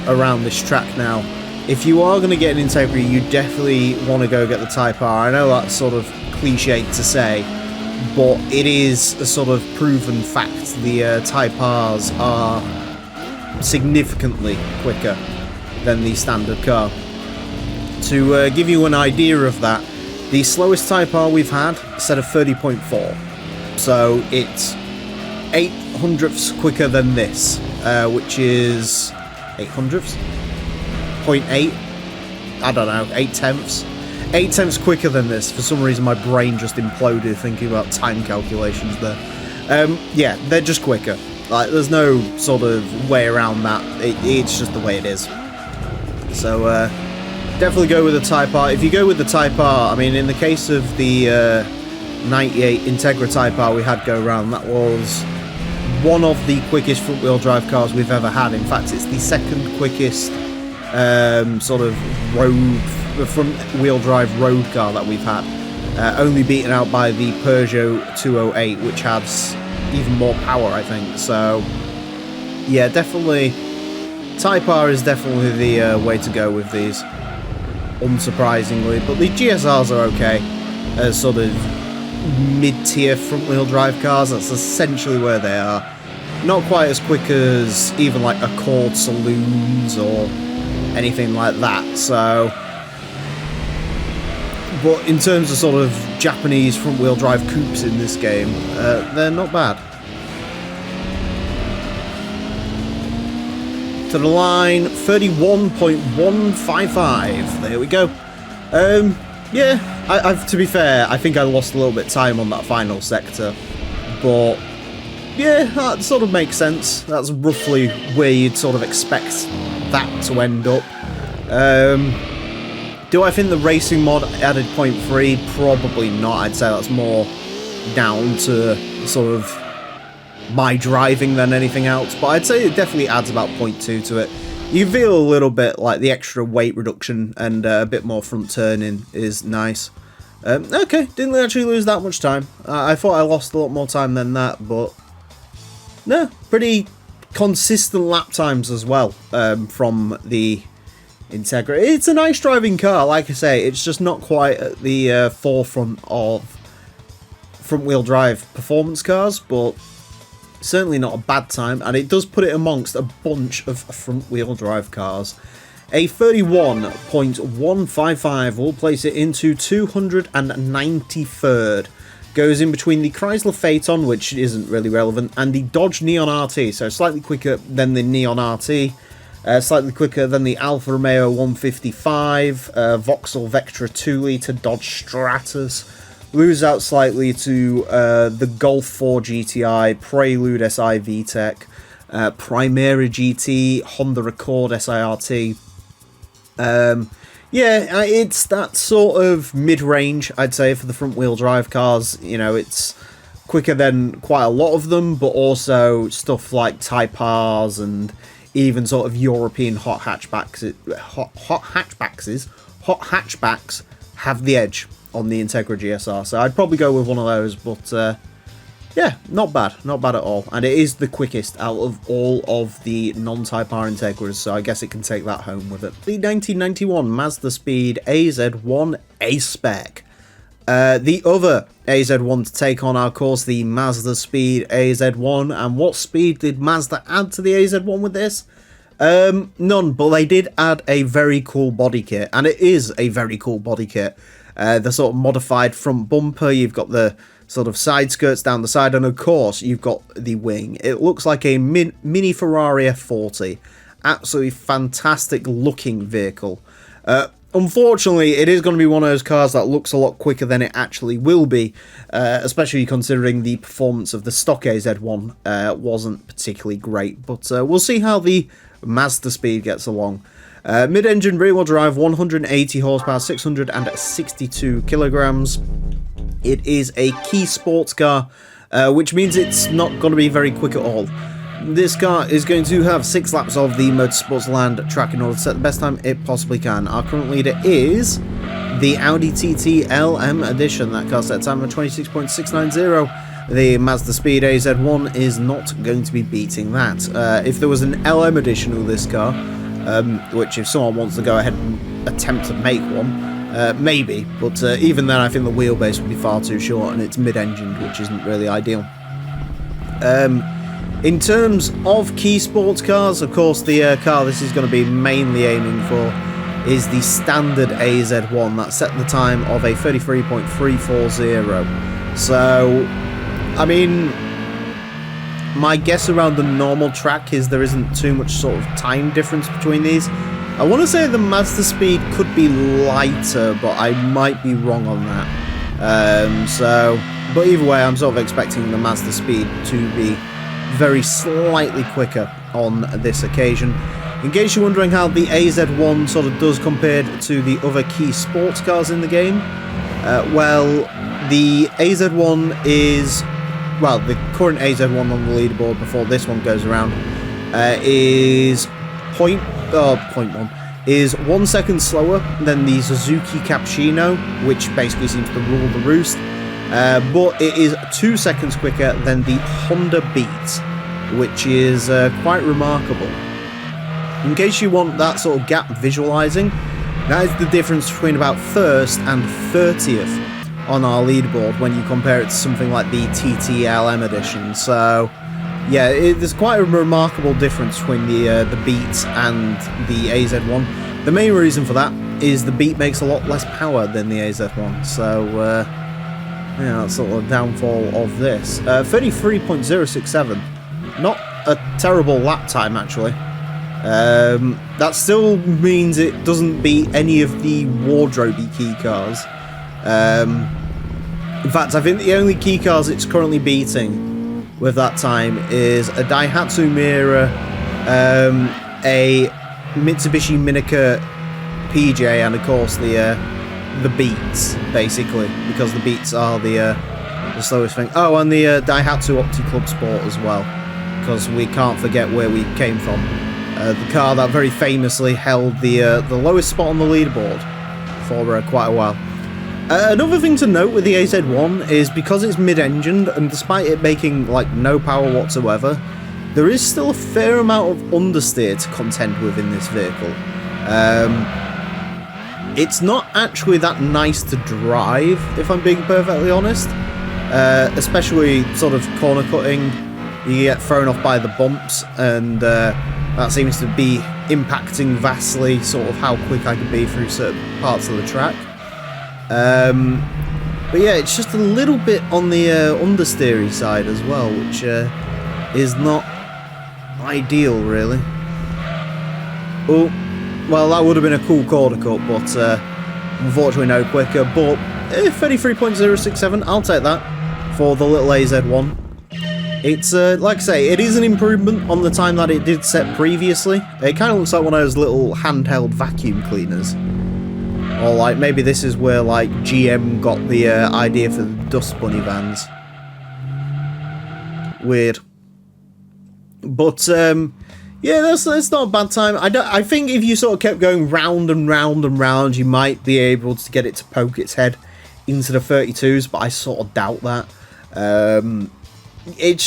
around this track now, if you are going to get an Integra, you definitely want to go get the Type R. I know that's sort of cliched to say, but it is a sort of proven fact. The Type Rs are significantly quicker than the standard car. To give you an idea of that, the slowest Type R we've had set a 30.4, so it's 8/100ths quicker than this, which is 8/100ths? 0.8? I don't know, 8/10ths? 8/10ths quicker than this. For some reason my brain just imploded thinking about time calculations there. Yeah, they're just quicker. Like, there's no sort of way around that. It's just the way it is. So, definitely go with the Type R. If you go with the Type R, I mean, in the case of the 98 Integra Type R we had go around, that was one of the quickest front-wheel drive cars we've ever had. In fact, it's the second quickest sort of front-wheel drive road car that we've had. Only beaten out by the Peugeot 208, which has even more power, I think. So, yeah, definitely, Type R is definitely the way to go with these, unsurprisingly. But the GSRs are okay as sort of mid-tier front-wheel drive cars. That's essentially where they are. Not quite as quick as even like Accord Saloons or anything like that. So, but in terms of sort of Japanese front-wheel drive coupes in this game, they're not bad. To the line, 31.155. There we go. Yeah, I've to be fair, I think I lost a little bit of time on that final sector, but yeah, that sort of makes sense. That's roughly where you'd sort of expect that to end up. Do I think the racing mod added 0.3? Probably not. I'd say that's more down to sort of my driving than anything else, but I'd say it definitely adds about 0.2 to it. You feel a little bit like the extra weight reduction and a bit more front turning is nice. Okay, didn't actually lose that much time. I thought I lost a lot more time than that, but no, pretty consistent lap times as well from the Integra. It's a nice driving car, like I say, it's just not quite at the forefront of front-wheel drive performance cars, but certainly not a bad time, and it does put it amongst a bunch of front-wheel drive cars. A 31.155 will place it into 293rd. Goes in between the Chrysler Phaeton, which isn't really relevant, and the Dodge Neon RT, so slightly quicker than the Neon RT. Slightly quicker than the Alfa Romeo 155, Vauxhall Vectra 2-litre Dodge Stratus. Lose out slightly to the Golf 4 GTI, Prelude SI VTEC, Primera GT, Honda Accord SIRT. Yeah, it's that sort of mid-range, I'd say, for the front-wheel drive cars. You know, it's quicker than quite a lot of them, but also stuff like Type Rs and even sort of European hot hatchbacks have the edge on the Integra GSR. So I'd probably go with one of those, but yeah, not bad at all. And it is the quickest out of all of the non-Type R Integras, so I guess it can take that home with it. The 1991 Mazda Speed AZ1 A-Spec. The other AZ1 to take on, of course, the Mazda Speed AZ1. And what speed did Mazda add to the AZ1 with this? None, but they did add a very cool body kit, and it is a very cool body kit. The sort of modified front bumper, you've got the sort of side skirts down the side, and of course you've got the wing. It looks like a mini Ferrari F40. Absolutely fantastic looking vehicle. Unfortunately, it is going to be one of those cars that looks a lot quicker than it actually will be, especially considering the performance of the stock AZ1 wasn't particularly great. But we'll see how the Mazda Speed gets along. Mid-engine rear-wheel drive, 180 horsepower, 662 kilograms. It is a key sports car, which means it's not going to be very quick at all. This car is going to have 6 laps of the Motorsports Land track in order to set the best time it possibly can. Our current leader is the Audi TT LM Edition. That car set time of 26.690. The Mazda Speed AZ1 is not going to be beating that. If there was an LM edition of this car, which if someone wants to go ahead and attempt to make one, maybe, but even then I think the wheelbase would be far too short and it's mid-engined, which isn't really ideal. In terms of key sports cars, of course the car this is going to be mainly aiming for is the standard AZ1 that set the time of a 33.340. So, I mean, my guess around the normal track is there isn't too much sort of time difference between these. I want to say the Mazda Speed could be lighter, but I might be wrong on that. But either way, I'm sort of expecting the Mazda Speed to be very slightly quicker on this occasion. In case you're wondering how the AZ1 sort of does compared to the other key sports cars in the game, well, the AZ1 is, well, the current AZ1 on the leaderboard before this one goes around is 1 second slower than the Suzuki Cappuccino, which basically seems to rule the roost. But it is 2 seconds quicker than the Honda Beat, which is quite remarkable. In case you want that sort of gap visualizing, that is the difference between about 1st and 30th on our leaderboard when you compare it to something like the TTLM edition. So yeah, there's quite a remarkable difference between the Beat and the AZ1. The main reason for that is the Beat makes a lot less power than the AZ1. So yeah, that's sort of the downfall of this. 33.067. Not a terrible lap time, actually. That still means it doesn't beat any of the wardrobe key cars. In fact, I think the only key cars it's currently beating with that time is a Daihatsu Mira, a Mitsubishi Minica PJ, and of course the Beats, basically, because the Beats are the slowest thing. Oh, and the Daihatsu Opti Club Sport as well, because we can't forget where we came from. The car that very famously held the lowest spot on the leaderboard for quite a while. Another thing to note with the AZ1 is because it's mid-engined, and despite it making like no power whatsoever, there is still a fair amount of understeer to contend with in this vehicle. It's not actually that nice to drive, if I'm being perfectly honest. Especially sort of corner cutting, you get thrown off by the bumps, and that seems to be impacting vastly sort of how quick I can be through certain parts of the track. But yeah, it's just a little bit on the understeery side as well, which is not ideal, really. Oh, well, that would have been a cool corner cut, but unfortunately no quicker. But 33.067, I'll take that for the little AZ1. It's, like I say, it is an improvement on the time that it did set previously. It kind of looks like one of those little handheld vacuum cleaners. Or, like, maybe this is where, like, GM got the idea for the Dust Bunny vans. Weird. But, yeah, that's not a bad time. I think if you sort of kept going round and round and round, you might be able to get it to poke its head into the 32s, but I sort of doubt that.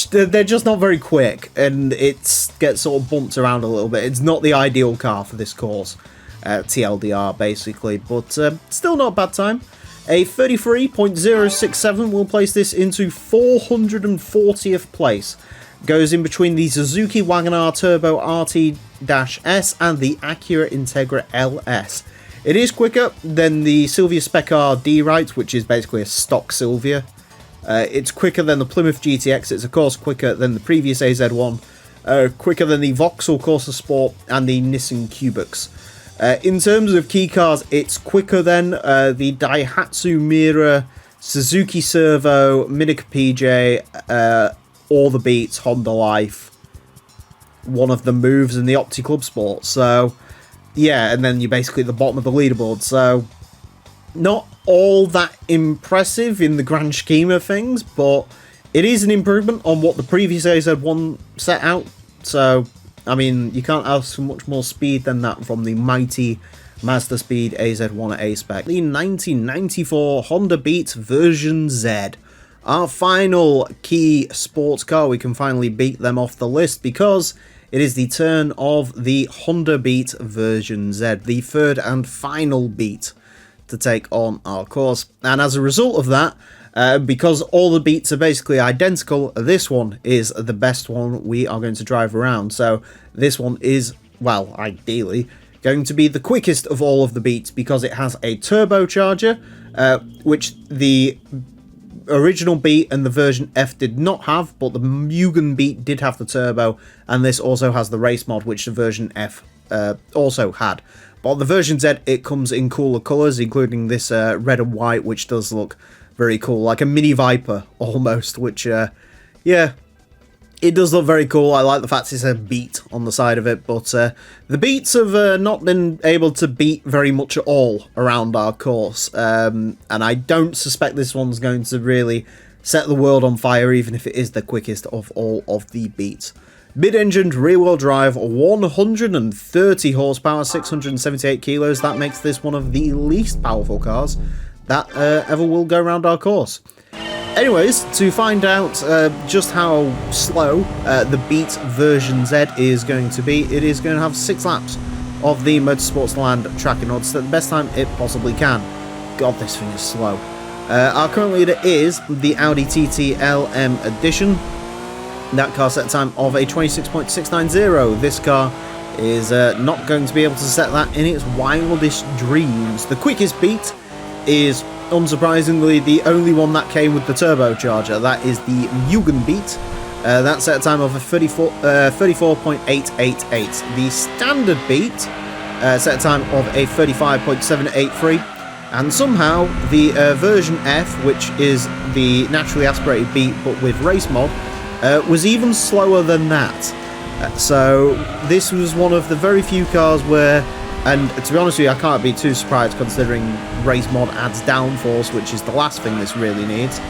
They're just not very quick, and it gets sort of bumped around a little bit. It's not the ideal car for this course, TLDR basically, but still not a bad time. A 33.067 will place this into 440th place. Goes in between the Suzuki Wagon-R Turbo RT-S and the Acura Integra LS. It is quicker than the Silvia Spec R D-Rite, which is basically a stock Silvia. It's quicker than the Plymouth GTX, it's of course quicker than the previous AZ1, quicker than the Vauxhall Corsa Sport and the Nissan Cubex. In terms of key cars, it's quicker than the Daihatsu Mira, Suzuki Servo, Minica PJ, All the Beats, Honda Life, one of the moves in the Opti Club Sport. So, yeah, and then you're basically at the bottom of the leaderboard. So, not all that impressive in the grand scheme of things, but it is an improvement on what the previous AZ1 set out. So, I mean, you can't ask for much more speed than that from the mighty Mazda Speed AZ1 A-Spec. The 1994 Honda Beat version Z. Our final key sports car. We can finally beat them off the list because it is the turn of the Honda Beat version Z, the third and final Beat to take on our course. And as a result of that, because all the Beats are basically identical, this one is the best one we are going to drive around. So this one is, well, ideally, going to be the quickest of all of the Beats because it has a turbocharger, which the original Beat and the version F did not have, but the Mugen Beat did have the turbo, and this also has the race mod, which the version F also had. But on the version Z, it comes in cooler colours, including this red and white, which does look very cool, like a mini Viper almost, which, yeah, it does look very cool. I like the fact it's a Beat on the side of it, but the Beats have not been able to beat very much at all around our course, and I don't suspect this one's going to really set the world on fire, even if it is the quickest of all of the Beats. Mid-engined rear-wheel drive, 130 horsepower, 678 kilos. That makes this one of the least powerful cars that ever will go around our course. Anyways, to find out just how slow the Beat version Z is going to be, it is going to have 6 laps of the Motorsports Land tracking odds at the best time it possibly can. God, this thing is slow. Our current leader is the Audi TT LM Edition. That car set a time of a 26.690. This car is not going to be able to set that in its wildest dreams. The quickest Beat is, unsurprisingly, the only one that came with the turbocharger. That is the Mugen Beat. That set a time of a 34.888. The standard Beat set a time of a 35.783. And somehow the version F, which is the naturally aspirated Beat but with race mod, was even slower than that. So this was one of the very few cars where, and to be honest with you, I can't be too surprised considering race mod adds downforce, which is the last thing this really needs.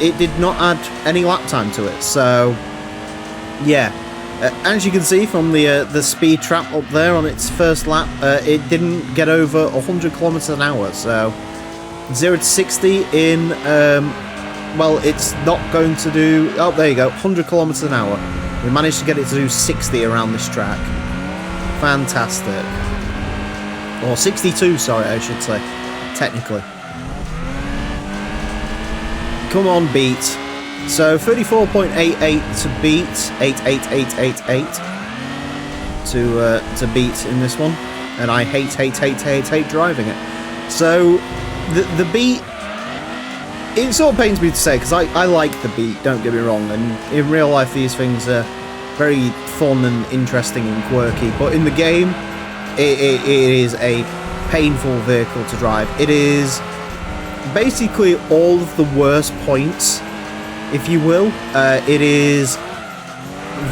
It did not add any lap time to it, so yeah. As you can see from the speed trap up there on its first lap, it didn't get over 100 kilometers an hour, so 0 to 60 in, well, it's not going to do, oh, there you go, 100 kilometers an hour. We managed to get it to do 60 around this track. Fantastic. Or 62, sorry, I should say, technically. Come on, Beat. So 34.88 to beat, 88888 to beat in this one, and I hate driving it. So the Beat, it sort of pains me to say because I like the Beat, don't get me wrong, and in real life these things are very fun and interesting and quirky, but in the game it is a painful vehicle to drive. It is basically all of the worst points, if you will. It is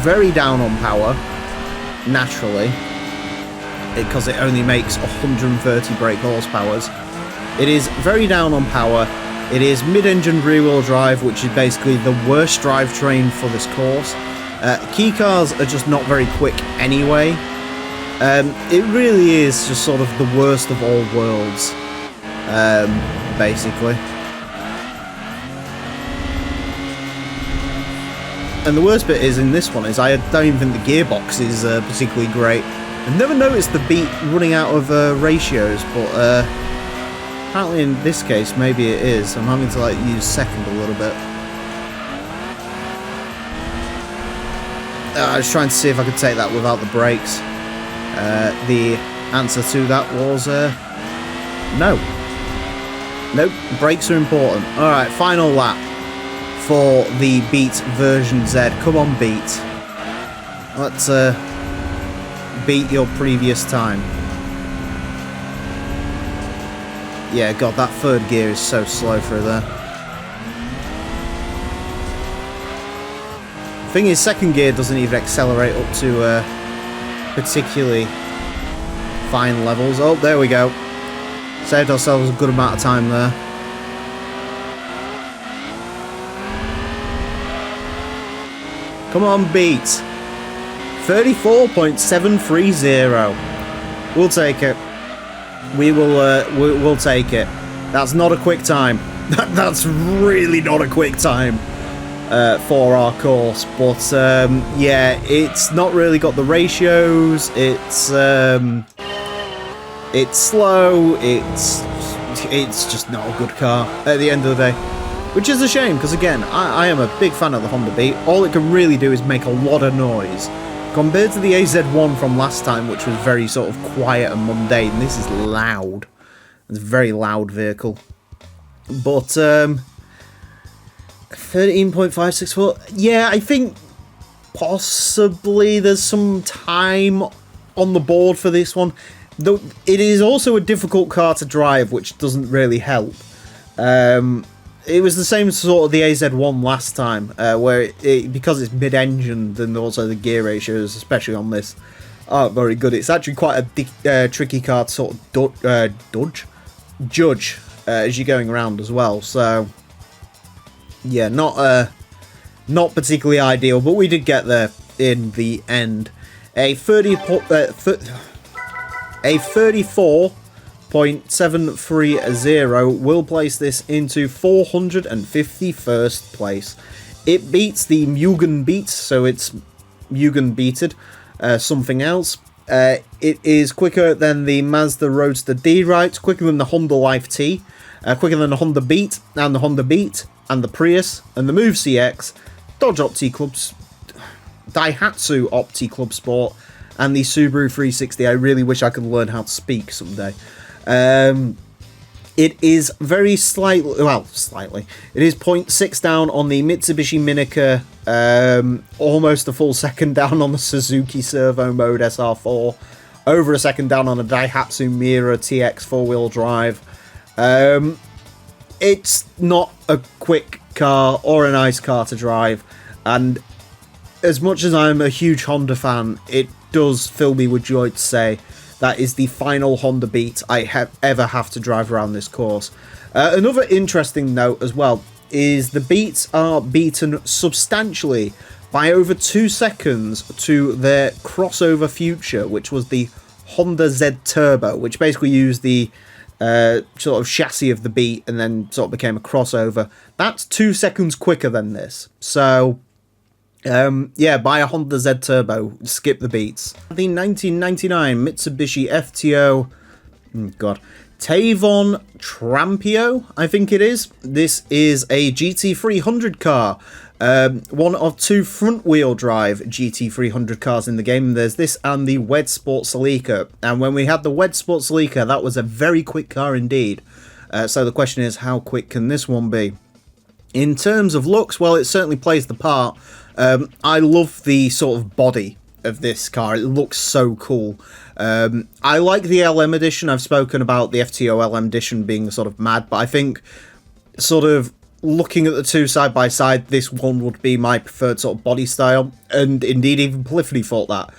very down on power, naturally, because it only makes 130 brake horsepowers. It is very down on power. It is mid-engine rear-wheel drive, which is basically the worst drivetrain for this course. Key cars are just not very quick anyway. It really is just sort of the worst of all worlds, basically. And the worst bit is in this one is I don't even think the gearbox is particularly great. I've never noticed the beat running out of ratios, but apparently in this case maybe it is. I'm having to like use second a little bit. I was trying to see if I could take that without the brakes. The answer to that was no. Nope, brakes are important. Alright, final lap for the Beat version Z. Come on, Beat. Let's beat your previous time. Yeah, God, that third gear is so slow through there. Thing is, second gear doesn't even accelerate up to particularly fine levels. Oh, there we go. Saved ourselves a good amount of time there. Come on, Beat. 34.730. We'll take it. We'll take it. That's not a quick time. That's really not a quick time for our course. But yeah, it's not really got the ratios. It's slow. It's just not a good car at the end of the day. Which is a shame, because again, I am a big fan of the Honda Beat. All it can really do is make a lot of noise. Compared to the AZ1 from last time, which was very sort of quiet and mundane, this is loud. It's a very loud vehicle. But 13.564, yeah, I think possibly there's some time on the board for this one. Though it is also a difficult car to drive, which doesn't really help. It was the same sort of the AZ1 last time, where because it's mid-engine, then also the gear ratios, especially on this, aren't very good. It's actually quite a tricky car to sort of judge as you're going around as well. So, yeah, not particularly ideal, but we did get there in the end. A 34.730 will place this into 451st place. It beats the Mugen Beat, so it's Mugen Beated, something else. It is quicker than the Mazda Roadster D-Right, quicker than the Honda Life T, quicker than the Honda Beat, and the Prius, and the Move CX, Dodge Opti-Clubs, Daihatsu Opti-Club Sport, and the Subaru 360. I really wish I could learn how to speak someday. It is very slightly, it is 0.6 down on the Mitsubishi Minica, almost a full second down on the Suzuki Servo Mode SR4, over a second down on a Daihatsu Miura TX 4-wheel drive. It's not a quick car or a nice car to drive, and as much as I'm a huge Honda fan, it does fill me with joy to say that is the final Honda Beat I ever have to drive around this course. Another interesting note as well is the Beats are beaten substantially by over 2 seconds to their crossover future, which was the Honda Z Turbo, which basically used the sort of chassis of the Beat and then sort of became a crossover. That's 2 seconds quicker than this. So yeah, buy a Honda Z Turbo, skip the Beats. The 1999 Mitsubishi FTO, Tavon Trampio, I think it is. This is a GT300 car, one of 2 front-wheel drive GT300 cars in the game. There's this and the Wed Sport Celica, and when we had the Wed Sport Celica, that was a very quick car indeed. So the question is, how quick can this one be? In terms of looks, well, it certainly plays the part. I love the sort of body of this car. It looks so cool. I like the LM edition. I've spoken about the FTO LM edition being sort of mad, but I think sort of looking at the two side by side, this one would be my preferred sort of body style. And indeed, even Polyphony thought that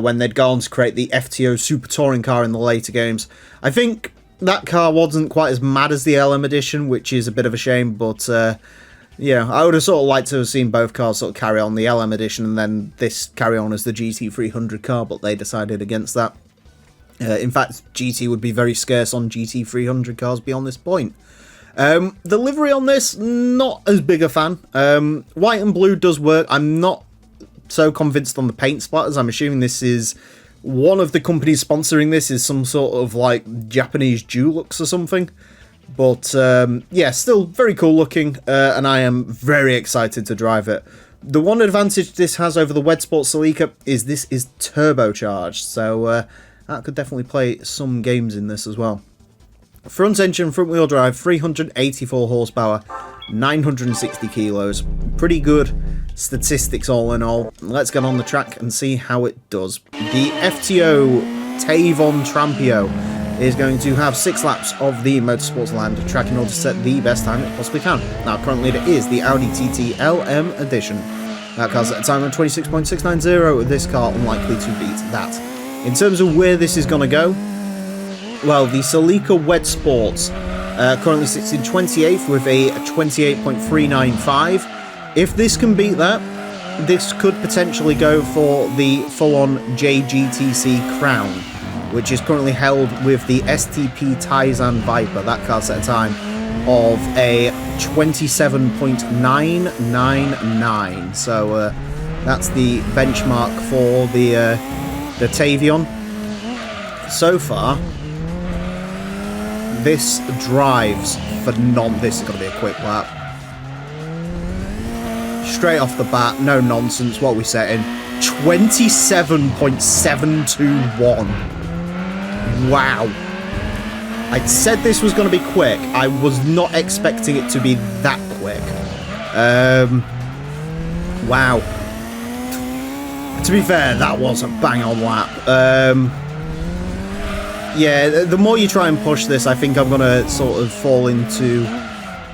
when they'd go on to create the FTO Super Touring car in the later games. I think that car wasn't quite as mad as the LM edition, which is a bit of a shame, but yeah, I would have sort of liked to have seen both cars sort of carry on the LM edition and then this carry on as the GT300 car, but they decided against that. In fact, GT would be very scarce on GT300 cars beyond this point. The livery on this, not as big a fan. White and blue does work. I'm not so convinced on the paint splatters. I'm assuming this is one of the companies sponsoring this is some sort of like Japanese Dulux or something. But yeah, still very cool looking, and I am very excited to drive it. The one advantage this has over the Wed Sport Celica is this is turbocharged, so that could definitely play some games in this as well. Front engine, front wheel drive, 384 horsepower, 960 kilos. Pretty good statistics all in all. Let's get on the track and see how it does. The FTO Tavon Trampio is going to have 6 laps of the Motorsports Land track in order to set the best time it possibly can. Now, current leader is the Audi TT LM Edition. That car's at a time of 26.690. This car unlikely to beat that. In terms of where this is going to go, well, the Celica Wed Sports currently sits in 28th with a 28.395. If this can beat that, this could potentially go for the full-on JGTC crown, which is currently held with the STP Taizan Viper. That car's at a time of a 27.999. So that's the benchmark for the Tavion. So far, this drives phenomenal. This is going to be a quick lap. Straight off the bat, no nonsense. What are we setting? 27.721. Wow. I said this was going to be quick. I was not expecting it to be that quick. Wow. To be fair, that was a bang-on lap. Yeah, the more you try and push this, I think I'm going to sort of fall into...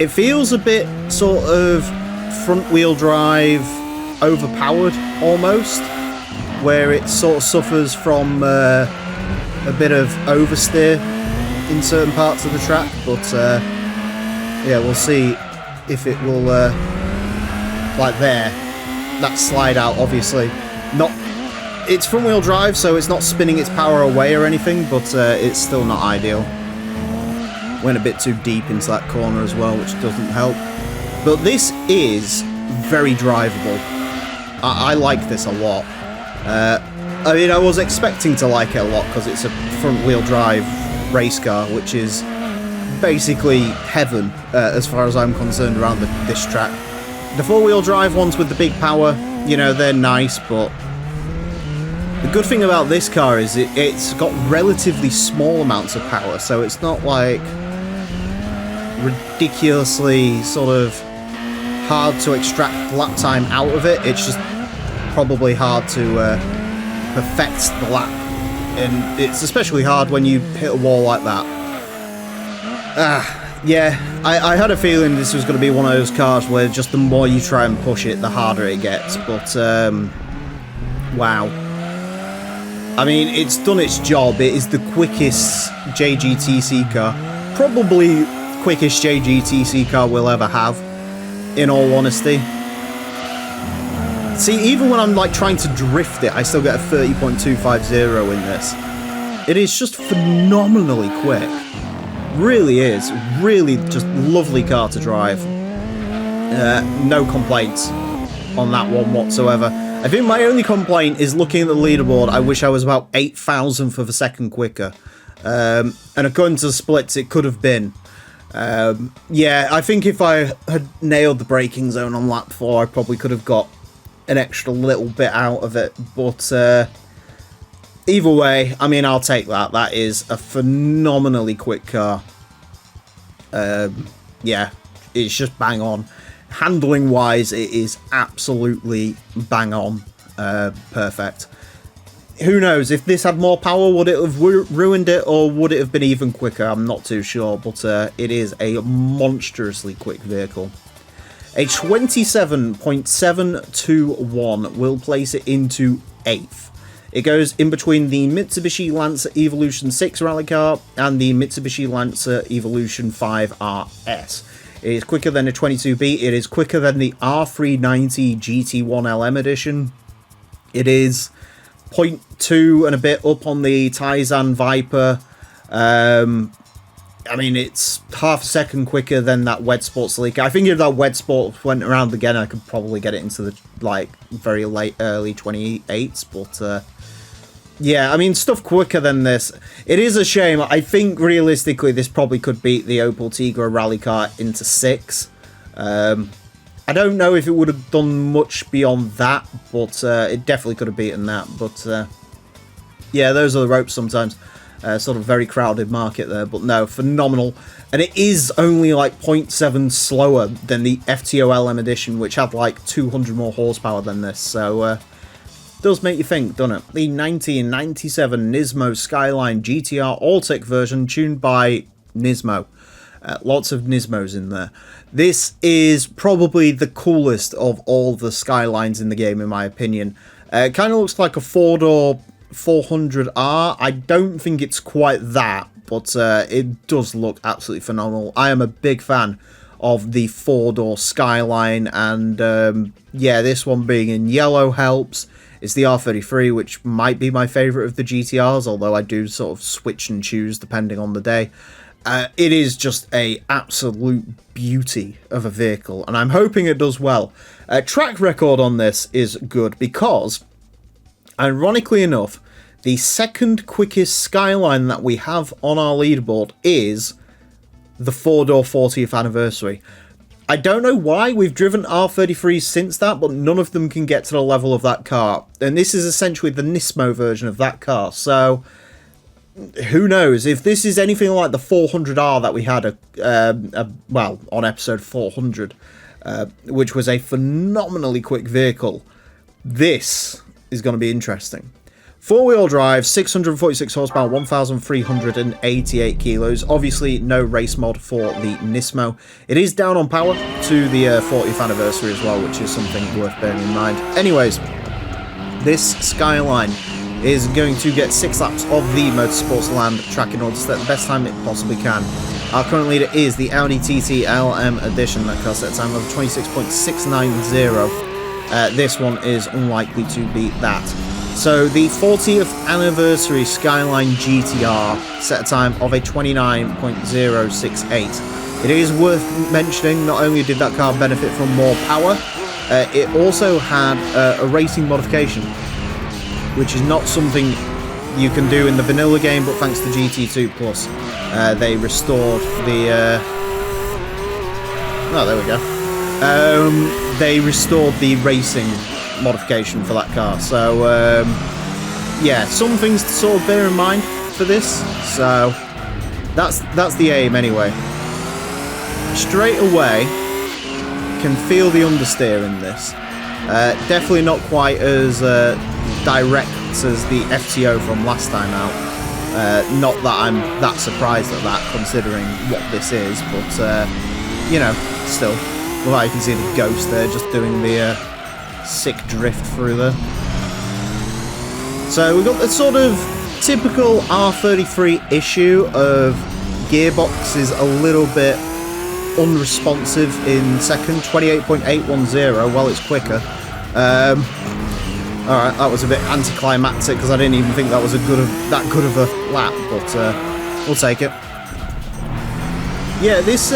It feels a bit sort of front-wheel drive overpowered, almost, where it sort of suffers from a bit of oversteer in certain parts of the track, but yeah, we'll see if it will, like there, that slide out, obviously, not... It's front-wheel drive, so it's not spinning its power away or anything, but it's still not ideal. Went a bit too deep into that corner as well, which doesn't help. But this is very drivable. I like this a lot. I mean, I was expecting to like it a lot because it's a front-wheel drive race car, which is basically heaven as far as I'm concerned around this track. The four-wheel drive ones with the big power, you know, they're nice, but the good thing about this car is it's got relatively small amounts of power, so it's not like ridiculously sort of hard to extract lap time out of it. It's just probably hard to perfect the lap, and it's especially hard when you hit a wall like that. Yeah, I had a feeling this was going to be one of those cars where just the more you try and push it, the harder it gets, but wow. I mean, it's done its job. It is the quickest JGTC car. Probably quickest JGTC car we'll ever have, in all honesty. See, even when I'm like trying to drift it, I still get a 30.250 in this. It is just phenomenally quick. Really is. Really just lovely car to drive. No complaints on that one whatsoever. I think my only complaint is looking at the leaderboard. I wish I was about 8,000th of a second quicker. And according to the splits, it could have been. Yeah, I think if I had nailed the braking zone on lap 4, I probably could have got an extra little bit out of it. But either way, I mean, I'll take that. That is a phenomenally quick car. Yeah, it's just bang on. Handling wise, it is absolutely bang on. Perfect. who knows? If this had more power, would it have ruined it, or would it have been even quicker? I'm not too sure, but it is a monstrously quick vehicle. A 27.721 will place it into 8th. It goes in between the Mitsubishi Lancer Evolution 6 rally car and the Mitsubishi Lancer Evolution 5 RS. It is quicker than a 22B. It is quicker than the R390 GT1 LM edition. It is 0.2 and a bit up on the Taizan Viper. I mean, it's half a second quicker than that Wed Sports Leaker. I think if that Wed Sport went around again, I could probably get it into the, like, very late, early 28s. But, yeah, I mean, stuff quicker than this. It is a shame. I think, realistically, this probably could beat the Opel Tigra rally car into 6. I don't know if it would have done much beyond that, but it definitely could have beaten that. But, yeah, those are the ropes sometimes. Sort of very crowded market there, but no, phenomenal. And it is only like 0.7 slower than the FTO LM edition, which had like 200 more horsepower than this, so does make you think, doesn't it? The 1997 Nismo Skyline GTR All-Tech version tuned by Nismo. Lots of Nismos in there. This is probably the coolest of all the Skylines in the game, in my opinion. It kind of looks like a four-door 400R. I don't think it's quite that, but it does look absolutely phenomenal. I am a big fan of the four-door Skyline, and yeah, this one being in yellow helps. It's the R33, which might be my favourite of the GTRs, although I do sort of switch and choose depending on the day. It is just a absolute beauty of a vehicle, and I'm hoping it does well. Track record on this is good because, ironically enough, the second quickest Skyline that we have on our leaderboard is the 4-door 40th anniversary. I don't know why we've driven R33s since that, but none of them can get to the level of that car. And this is essentially the Nismo version of that car. So, who knows? If this is anything like the 400R that we had, well, on episode 400, which was a phenomenally quick vehicle, this is going to be interesting. 4-wheel drive, 646 horsepower, 1,388 kilos. Obviously, no race mod for the Nismo. It is down on power to the 40th anniversary as well, which is something worth bearing in mind. Anyways, this Skyline is going to get 6 laps of the Motorsports Land track in order to set the best time it possibly can. Our current leader is the Audi TT LM Edition. That car set time of 26.690. This one is unlikely to beat that. So the 40th anniversary Skyline GTR set a time of a 29.068. It is worth mentioning, not only did that car benefit from more power, it also had a racing modification, which is not something you can do in the vanilla game, but thanks to GT2 Plus, they restored the... oh, there we go. They restored the racing modification for that car, so yeah, some things to sort of bear in mind for this. So that's the aim anyway. Straight away, can feel the understeer in this. Definitely not quite as direct as the FTO from last time out. Not that I'm that surprised at that, considering what this is, but you know, still. Well, you can see the ghost there, just doing the sick drift through there. So we've got the sort of typical R33 issue of gearbox is a little bit unresponsive in second, 28.810 while it's quicker. Alright, that was a bit anticlimactic because I didn't even think that was that good of a lap, but we'll take it. Yeah, this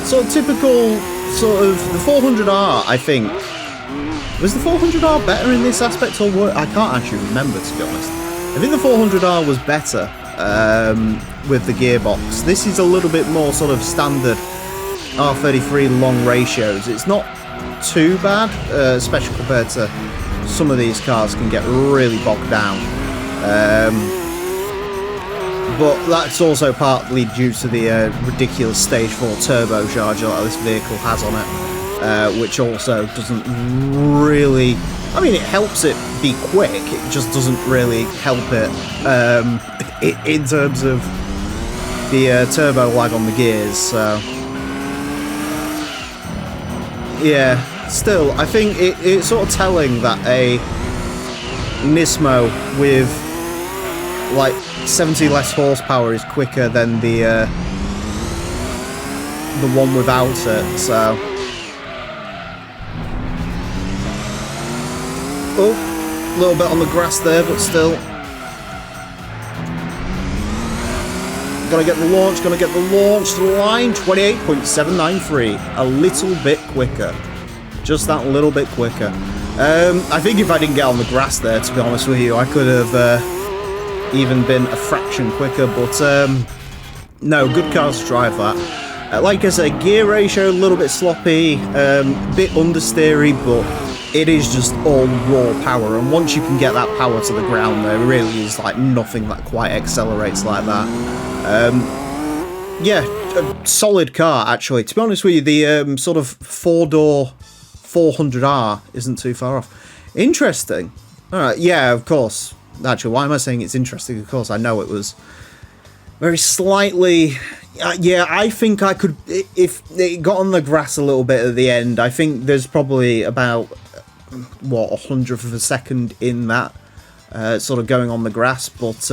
sort of typical sort of the 400R, I think. Was the 400R better in this aspect or what? I can't actually remember, to be honest. I think the 400R was better with the gearbox. This is a little bit more sort of standard R33 long ratios. It's not too bad, especially compared to some of these cars can get really bogged down. But that's also partly due to the ridiculous Stage 4 turbocharger that this vehicle has on it. which also doesn't really... I mean, it helps it be quick, it just doesn't really help it in terms of the turbo lag on the gears, so... Yeah, still, I think it's sort of telling that a Nismo with, like, 70 less horsepower is quicker than the one without it, so... Oh, a little bit on the grass there, but still. Gonna get the launch to the line. 28.793. A little bit quicker. Just that little bit quicker. I think if I didn't get on the grass there, to be honest with you, I could have even been a fraction quicker, but no, good cars to drive that. Like I said, gear ratio a little bit sloppy, bit understeery, but it is just all raw power, and once you can get that power to the ground, there really is like nothing that quite accelerates like that. Yeah, a solid car actually. To be honest with you, the sort of four-door 400R isn't too far off. Interesting. Alright, yeah, of course. Actually, why am I saying it's interesting? Of course, I know it was very slightly... yeah, I think I could... If it got on the grass a little bit at the end, I think there's probably about, what, 100th of a second in that, sort of going on the grass, but...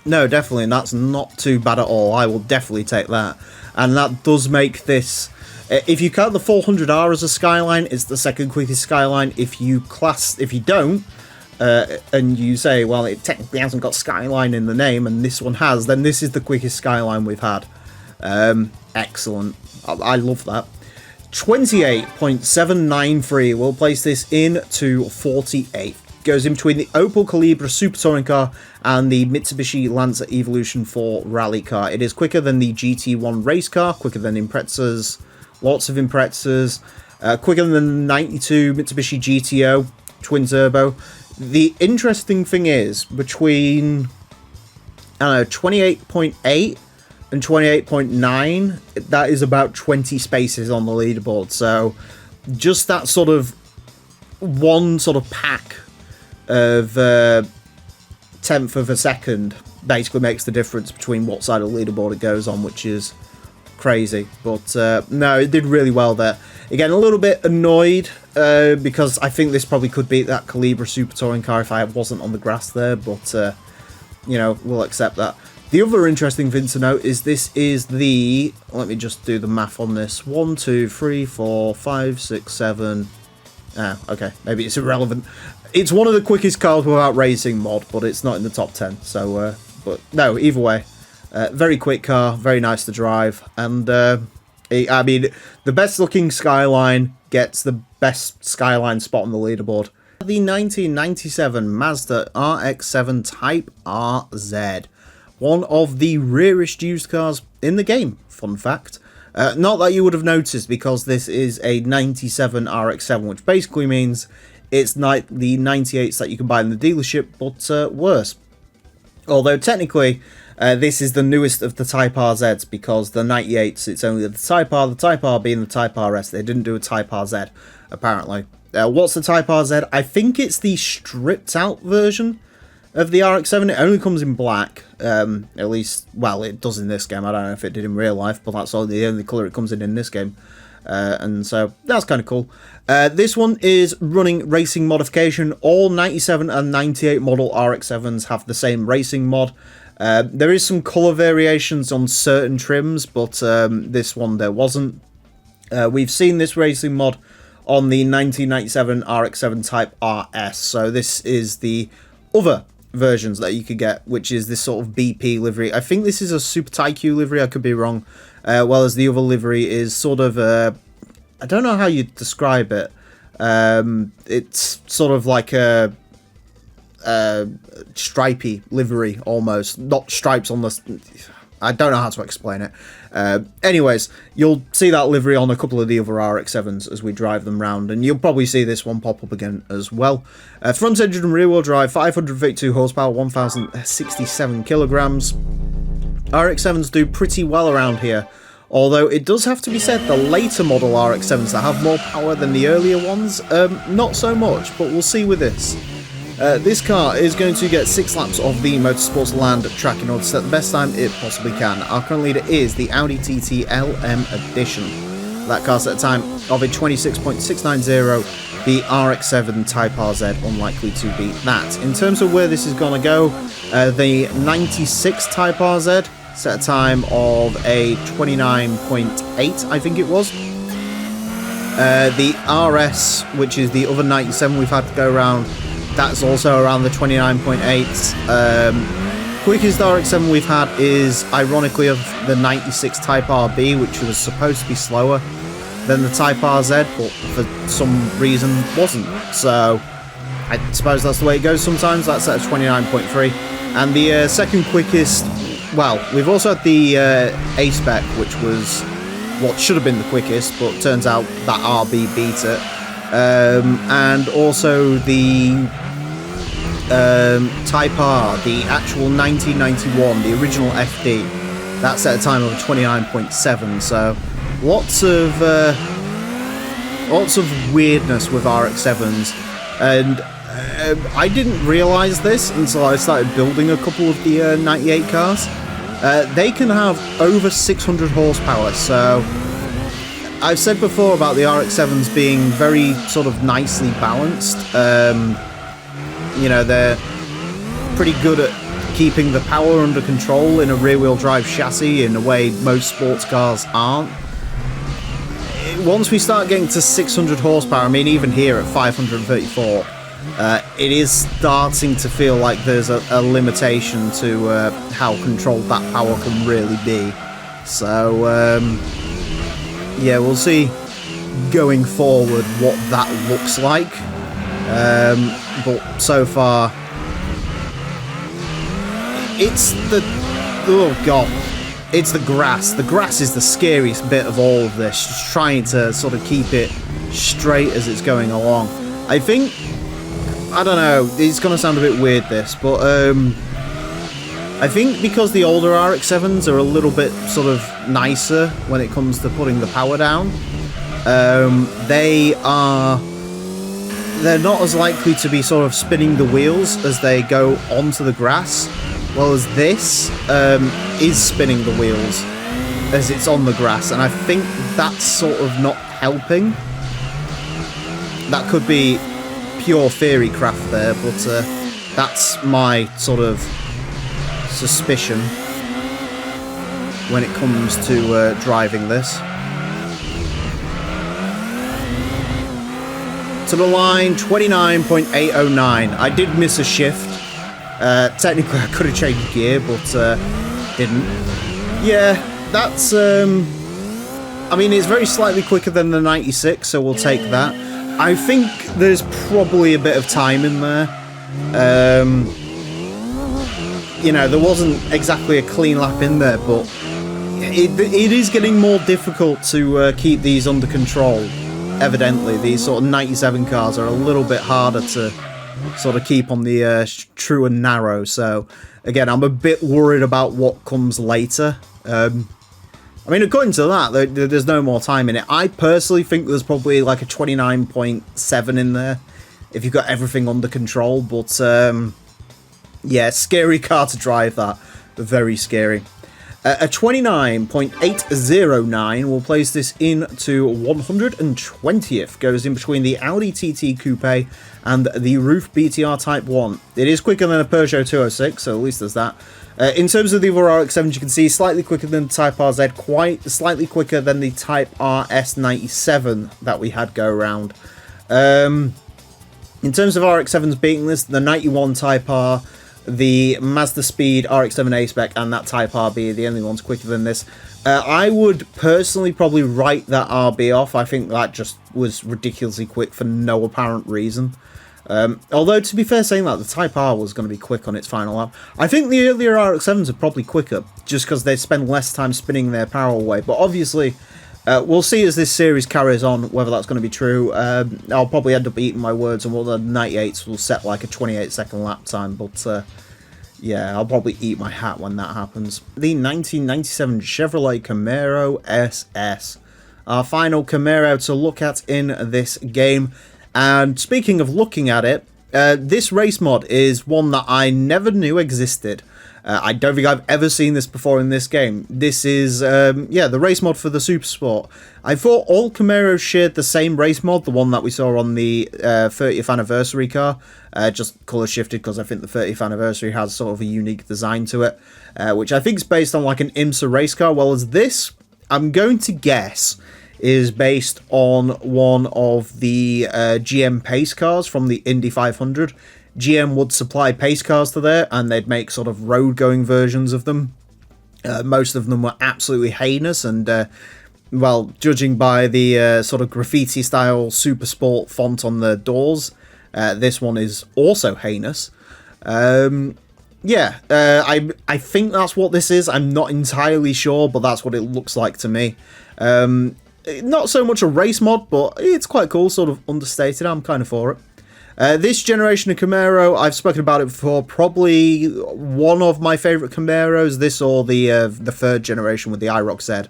no, definitely, and that's not too bad at all. I will definitely take that. And that does make this... If you count the 400R as a Skyline, it's the second quickest Skyline. If you don't, and you say, well, it technically hasn't got Skyline in the name, and this one has, then this is the quickest Skyline we've had. Excellent. I love that. 28.793. We'll place this into 48th. Goes in between the Opel Calibra Super Touring car and the Mitsubishi Lancer Evolution 4 rally car. It is quicker than the GT1 race car, quicker than Imprezas, lots of Imprezas, quicker than the 92 Mitsubishi GTO twin turbo. The interesting thing is, between, I don't know, 28.8 and 28.9, that is about 20 spaces on the leaderboard. So just that sort of one sort of pack of tenth of a second basically makes the difference between what side of the leaderboard it goes on, which is crazy. But no, it did really well there. Again, a little bit annoyed because I think this probably could beat that Calibra Super Touring car if I wasn't on the grass there, but you know, we'll accept that. The other interesting thing to note is this is the, let me just do the math on this, 1, 2, 3, 4, 5, 6, 7, okay, maybe it's irrelevant. It's one of the quickest cars without racing mod, but it's not in the top 10. So, but no, either way, very quick car, very nice to drive, and I mean, the best looking Skyline gets the best Skyline spot on the leaderboard. The 1997 Mazda RX-7 Type RZ, one of the rarest used cars in the game. Fun fact. Not that you would have noticed, because this is a 97 RX-7, which basically means it's like the 98s that you can buy in the dealership, but worse. Although technically, this is the newest of the Type RZs, because the 98s, it's only the Type R being the Type RS. They didn't do a Type RZ, apparently. What's the Type RZ? I think it's the stripped out version of the RX-7. It only comes in black, at least, well, it does in this game. I don't know if it did in real life, but that's the only colour it comes in this game. And so that's kind of cool. This one is running racing modification. All 97 and 98 model RX-7s have the same racing mod. There is some colour variations on certain trims, but this one there wasn't. We've seen this racing mod on the 1997 RX-7 Type RS, so this is the other versions that you could get, which is this sort of BP livery. I think this is a Super Tycoon livery, I could be wrong. Well, as the other livery is sort of I don't know how you describe it. It's sort of like a stripy livery almost, not stripes on the... I don't know how to explain it. Anyways, you'll see that livery on a couple of the other RX-7s as we drive them round, and you'll probably see this one pop up again as well. Front engine and rear wheel drive, 532 horsepower, 1067 kilograms. RX-7s do pretty well around here Although it does have to be said, the later model RX-7s that have more power than the earlier ones, not so much, but we'll see with this. This car is going to get 6 laps of the Motorsports Land track in order to set the best time it possibly can. Our current leader is the Audi TT LM Edition. That car set a time of a 26.690. The RX-7 Type RZ unlikely to beat that. In terms of where this is going to go, the 96 Type RZ set a time of a 29.8, I think it was. The RS, which is the other 97 we've had to go around, that's also around the 29.8. Quickest RX-7 we've had is, ironically, of the 96 Type RB, which was supposed to be slower than the Type RZ, but for some reason wasn't. So, I suppose that's the way it goes sometimes. That's at 29.3. And the second quickest, well, we've also had the A-Spec, which was what should have been the quickest, but turns out that RB beat it. And also the Type R, the actual 1991, the original FD, that set a time of 29.7. So lots of weirdness with RX-7s, and I didn't realise this until I started building a couple of the 98 cars. They can have over 600 horsepower, so I've said before about the RX-7s being very sort of nicely balanced. You know, they're pretty good at keeping the power under control in a rear-wheel drive chassis in a way most sports cars aren't. Once we start getting to 600 horsepower, I mean, even here at 534, it is starting to feel like there's a limitation to how controlled that power can really be. So, yeah, we'll see going forward what that looks like. But so far, it's the... oh god. It's the grass. The grass is the scariest bit of all of this. Just trying to sort of keep it straight as it's going along. I think... I don't know. It's going to sound a bit weird, this, but I think because the older RX-7s are a little bit sort of nicer when it comes to putting the power down, they're not as likely to be sort of spinning the wheels as they go onto the grass, well as this is spinning the wheels as it's on the grass, and I think that's sort of not helping. That could be pure theory craft there, but that's my sort of suspicion when it comes to driving this. To the line, 29.809. I did miss a shift. Technically, I could have changed gear, but didn't. Yeah, that's... I mean, it's very slightly quicker than the 96, so we'll take that. I think there's probably a bit of time in there. You know, there wasn't exactly a clean lap in there, but it is getting more difficult to keep these under control. Evidently, these sort of 97 cars are a little bit harder to sort of keep on the true and narrow. So, again, I'm a bit worried about what comes later. I mean, according to that, there's no more time in it. I personally think there's probably like a 29.7 in there, if you've got everything under control. But, yeah, scary car to drive, that. Very scary. A 29.809 will place this into 120th. Goes in between the Audi TT Coupe and the Roof BTR Type 1. It is quicker than a Peugeot 206, so at least there's that. In terms of the other RX-7s, you can see slightly quicker than the Type RZ, quite slightly quicker than the Type RS97 that we had go around. In terms of RX-7s beating this, the 91 Type R, the Mazda Speed RX-7 A-Spec, and that Type RB are the only ones quicker than this. I would personally probably write that RB off. I think that just was ridiculously quick for no apparent reason. Although, to be fair, saying that, the Type R was going to be quick on its final lap. I think the earlier RX-7s are probably quicker, just because they spend less time spinning their power away. But obviously, we'll see as this series carries on whether that's going to be true. I'll probably end up eating my words, and one of the 98s will set like a 28-second lap time. But Yeah, I'll probably eat my hat when that happens. The 1997 Chevrolet Camaro SS. Our final Camaro to look at in this game. And speaking of looking at it, this race mod is one that I never knew existed. I don't think I've ever seen this before in this game. This is, yeah, the race mod for the Super Sport. I thought all Camaros shared the same race mod, the one that we saw on the 30th anniversary car. Just colour shifted because I think the 30th anniversary has sort of a unique design to it, which I think is based on like an IMSA race car. Well, as this, I'm going to guess, is based on one of the GM pace cars from the Indy 500. GM would supply pace cars to there, and they'd make sort of road-going versions of them. Most of them were absolutely heinous, and, well, judging by the sort of graffiti-style Super Sport font on the doors, this one is also heinous. Yeah, I think that's what this is. I'm not entirely sure, but that's what it looks like to me. Not so much a race mod, but it's quite cool, sort of understated. I'm kind of for it. This generation of Camaro, I've spoken about it before, probably one of my favourite Camaros, this or the third generation with the IROC Z.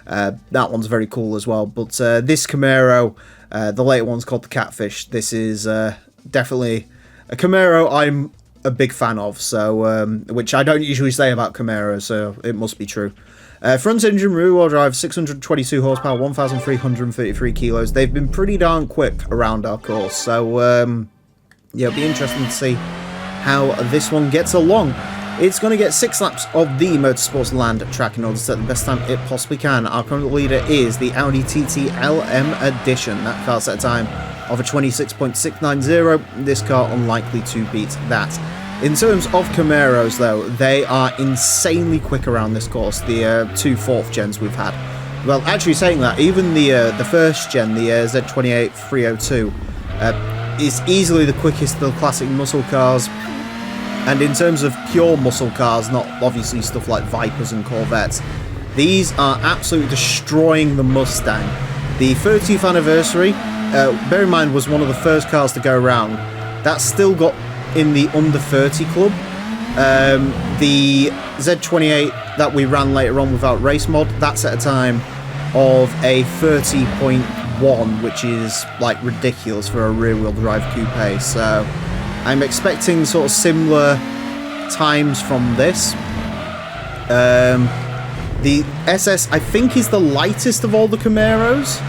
That one's very cool as well, but this Camaro, the later one's called the Catfish. This is definitely a Camaro I'm a big fan of, so which I don't usually say about Camaros, so it must be true. Front engine, rear-wheel drive, 622 horsepower, 1,333 kilos. They've been pretty darn quick around our course, so yeah, it'll be interesting to see how this one gets along. It's going to get 6 laps of the Motorsports Land track in order to set the best time it possibly can. Our current leader is the Audi TT LM Edition. That car set a time of a 26.690. This car unlikely to beat that. In terms of Camaros, though, they are insanely quick around this course, the 2 4th gens we've had. Well, actually saying that, even the first gen, the Z28 302, is easily the quickest of the classic muscle cars. And in terms of pure muscle cars, not obviously stuff like Vipers and Corvettes, these are absolutely destroying the Mustang. The 30th anniversary, bear in mind, was one of the first cars to go around. That's still got in the under 30 club. The Z28 that we ran later on without race mod, that's at a time of a 30.1, which is like ridiculous for a rear wheel drive coupe. So I'm expecting sort of similar times from this. The SS I think is the lightest of all the Camaros,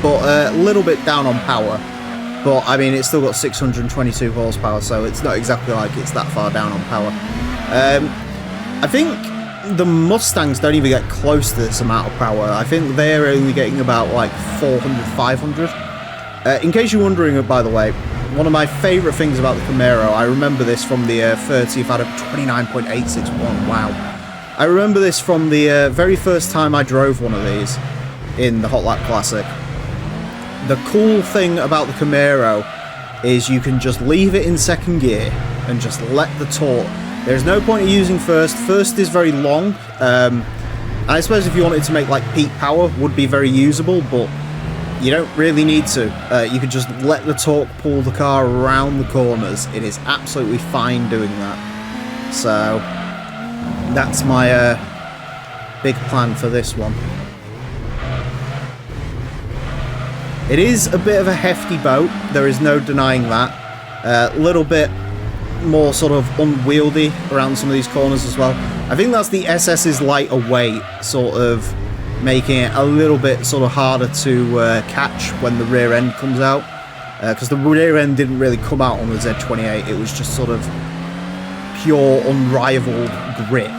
but a little bit down on power. But, I mean, it's still got 622 horsepower, so it's not exactly like it's that far down on power. I think the Mustangs don't even get close to this amount of power. I think they're only getting about, like, 400, 500. In case you're wondering, by the way, one of my favourite things about the Camaro, I remember this from the 30th out of 29.861, wow. I remember this from the very first time I drove one of these in the Hot Lap Classic. The cool thing about the Camaro is you can just leave it in second gear and just let the torque. There's no point in using first. First is very long. And I suppose if you wanted to make like peak power, would be very usable, but you don't really need to. You can just let the torque pull the car around the corners. It is absolutely fine doing that. So that's my big plan for this one. It is a bit of a hefty boat, there is no denying that. A little bit more sort of unwieldy around some of these corners as well. I think that's the SS's lighter weight, sort of making it a little bit sort of harder to catch when the rear end comes out. Because the rear end didn't really come out on the Z28, it was just sort of pure, unrivaled grit.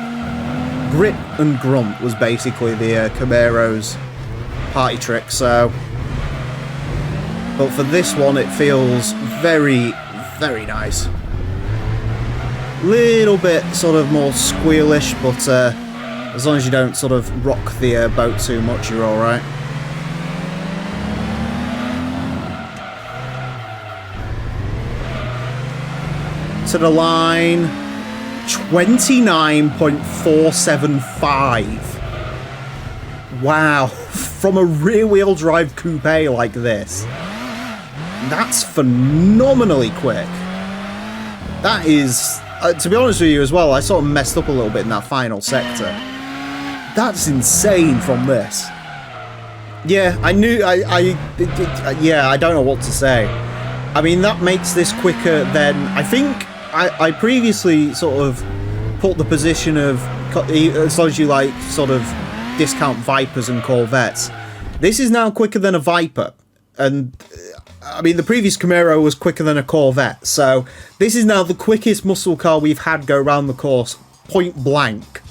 Grit and grunt was basically the Camaro's party trick, so... But for this one, it feels very, very nice. Little bit sort of more squealish, but as long as you don't sort of rock the boat too much, you're alright. To the line, 29.475. Wow, from a rear-wheel drive coupe like this. That's phenomenally quick. That is to be honest with you as well, I sort of messed up a little bit in that final sector. That's insane from this. Yeah, I knew, yeah, I don't know what to say. I mean, that makes this quicker than, I think, I previously sort of put the position of, as long as you like, sort of discount Vipers and Corvettes. This is now quicker than a Viper, and I mean, the previous Camaro was quicker than a Corvette, so this is now the quickest muscle car we've had go around the course, point blank.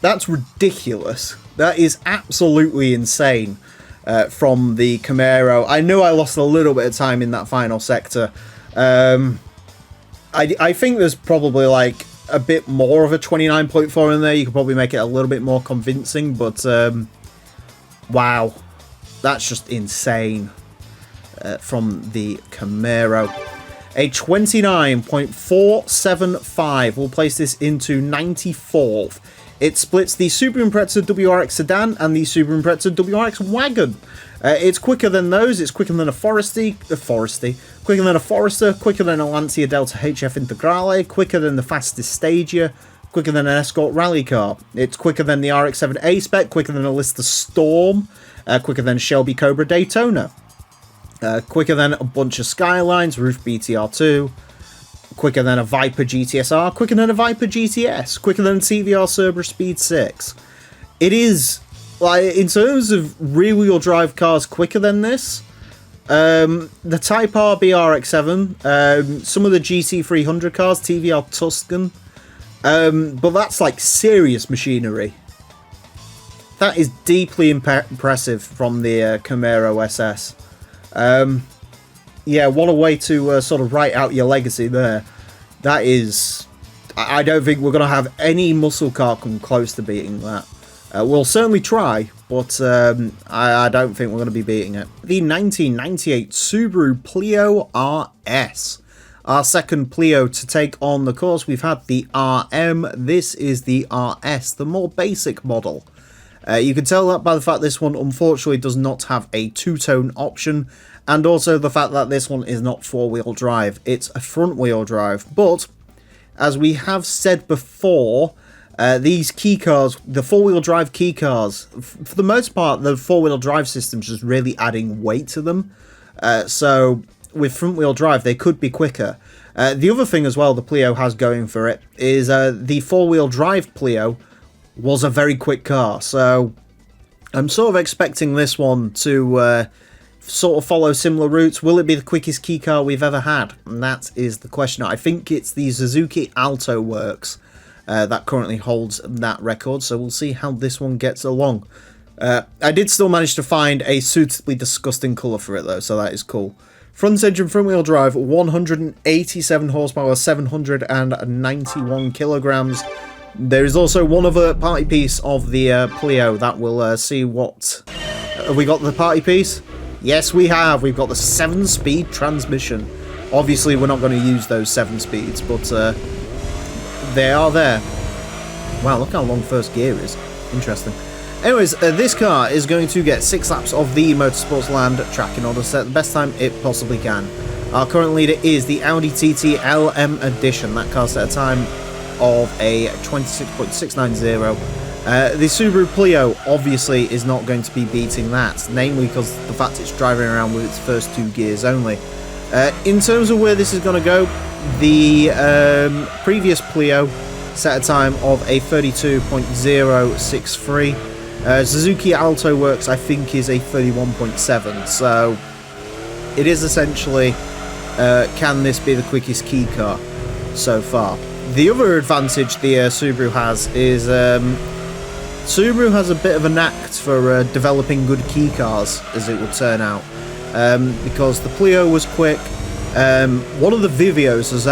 That's ridiculous. That is absolutely insane from the Camaro. I know I lost a little bit of time in that final sector. I think there's probably like a bit more of a 29.4 in there. You could probably make it a little bit more convincing, but wow. That's just insane from the Camaro. A 29.475 will place this into 94th. It splits the Subaru Impreza WRX sedan and the Subaru Impreza WRX wagon. It's quicker than those. It's quicker than a Forester, quicker than a Forester, quicker than a Lancia Delta HF Integrale, quicker than the fastest Stagia, quicker than an Escort rally car. It's quicker than the RX-7 A-Spec, quicker than a Lister Storm, quicker than a Shelby Cobra Daytona, quicker than a bunch of Skylines, Roof BTR2, quicker than a Viper GTSR, quicker than a Viper GTS, quicker than a TVR Cerberus Speed 6. It is, like, in terms of rear-wheel drive cars quicker than this, the Type R BRX7, some of the GT300 cars, TVR Tuscan, but that's like serious machinery. That is deeply impressive from the Camaro SS. Yeah, what a way to sort of write out your legacy there. That is... I don't think we're going to have any muscle car come close to beating that. We'll certainly try, but I don't think we're going to be beating it. The 1998 Subaru Plio RS. Our second Plio to take on the course. We've had the RM. This is the RS, the more basic model. You can tell that by the fact this one unfortunately does not have a two-tone option, and also the fact that this one is not four-wheel drive, it's a front-wheel drive. But, as we have said before, these key cars, the four-wheel drive key cars, for the most part, the four-wheel drive system's just really adding weight to them. So, with front-wheel drive, they could be quicker. The other thing as well the Plio has going for it is the four-wheel drive Plio was a very quick car, so I'm sort of expecting this one to sort of follow similar routes. Will it be the quickest key car we've ever had? And that is the question. I think it's the Suzuki Alto Works that currently holds that record, so we'll see how this one gets along. I did still manage to find a suitably disgusting colour for it though, so that is cool. Front engine, front wheel drive, 187 horsepower, 791 kilograms. There is also one other party piece of the Plio that we'll see what... Have we got the party piece? Yes, we have. We've got the 7-speed transmission. Obviously, we're not going to use those 7 speeds, but they are there. Wow, look how long first gear is. Interesting. Anyways, this car is going to get 6 laps of the Motorsports Land track in order to set the best time it possibly can. Our current leader is the Audi TT LM Edition. That car set a time of a 26.690. The Subaru Plio obviously is not going to be beating that, namely because the fact it's driving around with its first 2 gears only. In terms of where this is going to go, the previous Plio set a time of a 32.063. Suzuki Alto Works, I think, is a 31.7, so it is essentially, can this be the quickest key car so far? The other advantage the Subaru has is Subaru has a bit of a knack for developing good key cars, as it would turn out, because the Plio was quick. One of the Vivios as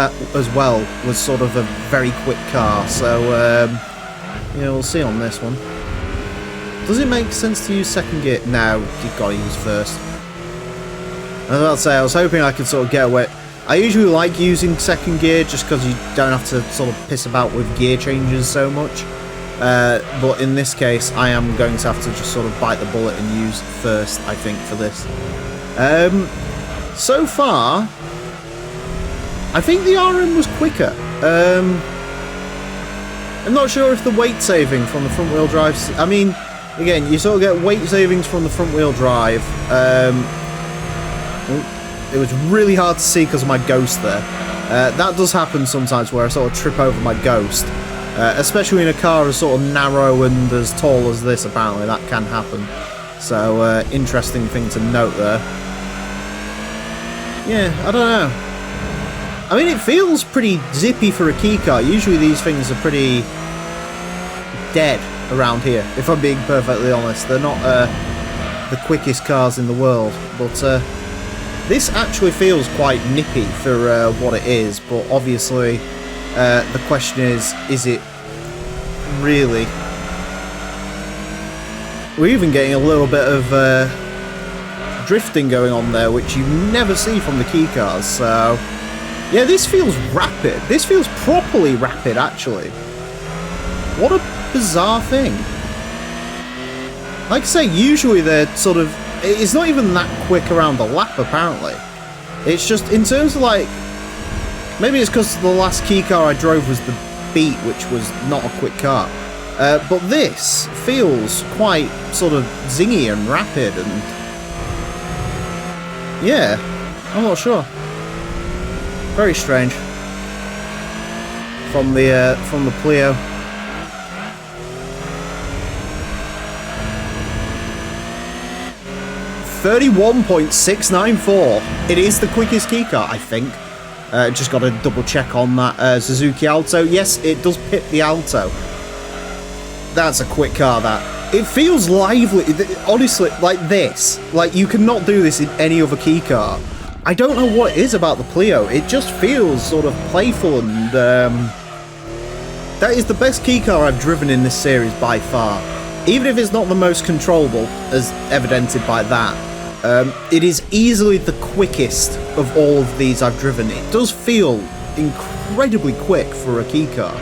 well was sort of a very quick car, so yeah, we'll see on this one. Does it make sense to use second gear? No, you've got to use first. I was about to say, I was hoping I could sort of get away. I usually like using second gear just because you don't have to sort of piss about with gear changes so much. But in this case, I am going to have to just sort of bite the bullet and use first, I think, for this. So far, I think the RM was quicker. I'm not sure if the weight saving from the front wheel drive... I mean, again, you sort of get weight savings from the front wheel drive. It was really hard to see because of my ghost there. That does happen sometimes where I sort of trip over my ghost. Especially in a car as sort of narrow and as tall as this, apparently. That can happen. So, interesting thing to note there. Yeah, I don't know. I mean, it feels pretty zippy for a key car. Usually these things are pretty dead around here, if I'm being perfectly honest. They're not the quickest cars in the world, but this actually feels quite nippy for what it is, but obviously the question is it really? We're even getting a little bit of drifting going on there, which you never see from the key cars, so... Yeah, this feels rapid. This feels properly rapid, actually. What a bizarre thing. Like I say, usually they're sort of... It's not even that quick around the lap, apparently. It's just, in terms of, like... Maybe it's because the last key car I drove was the Beat, which was not a quick car. But this feels quite sort of zingy and rapid, and... Yeah, I'm not sure. Very strange. From the Plio. $31.694. It is the quickest key car, I think. Just got to double check on that Suzuki Alto. Yes, it does pit the Alto. That's a quick car, that. It feels lively. Honestly, like this. Like, you cannot do this in any other key car. I don't know what it is about the Plio. It just feels sort of playful, and that is the best key car I've driven in this series by far. Even if it's not the most controllable, as evidenced by that, it is easily the quickest of all of these I've driven. It does feel incredibly quick for a key car.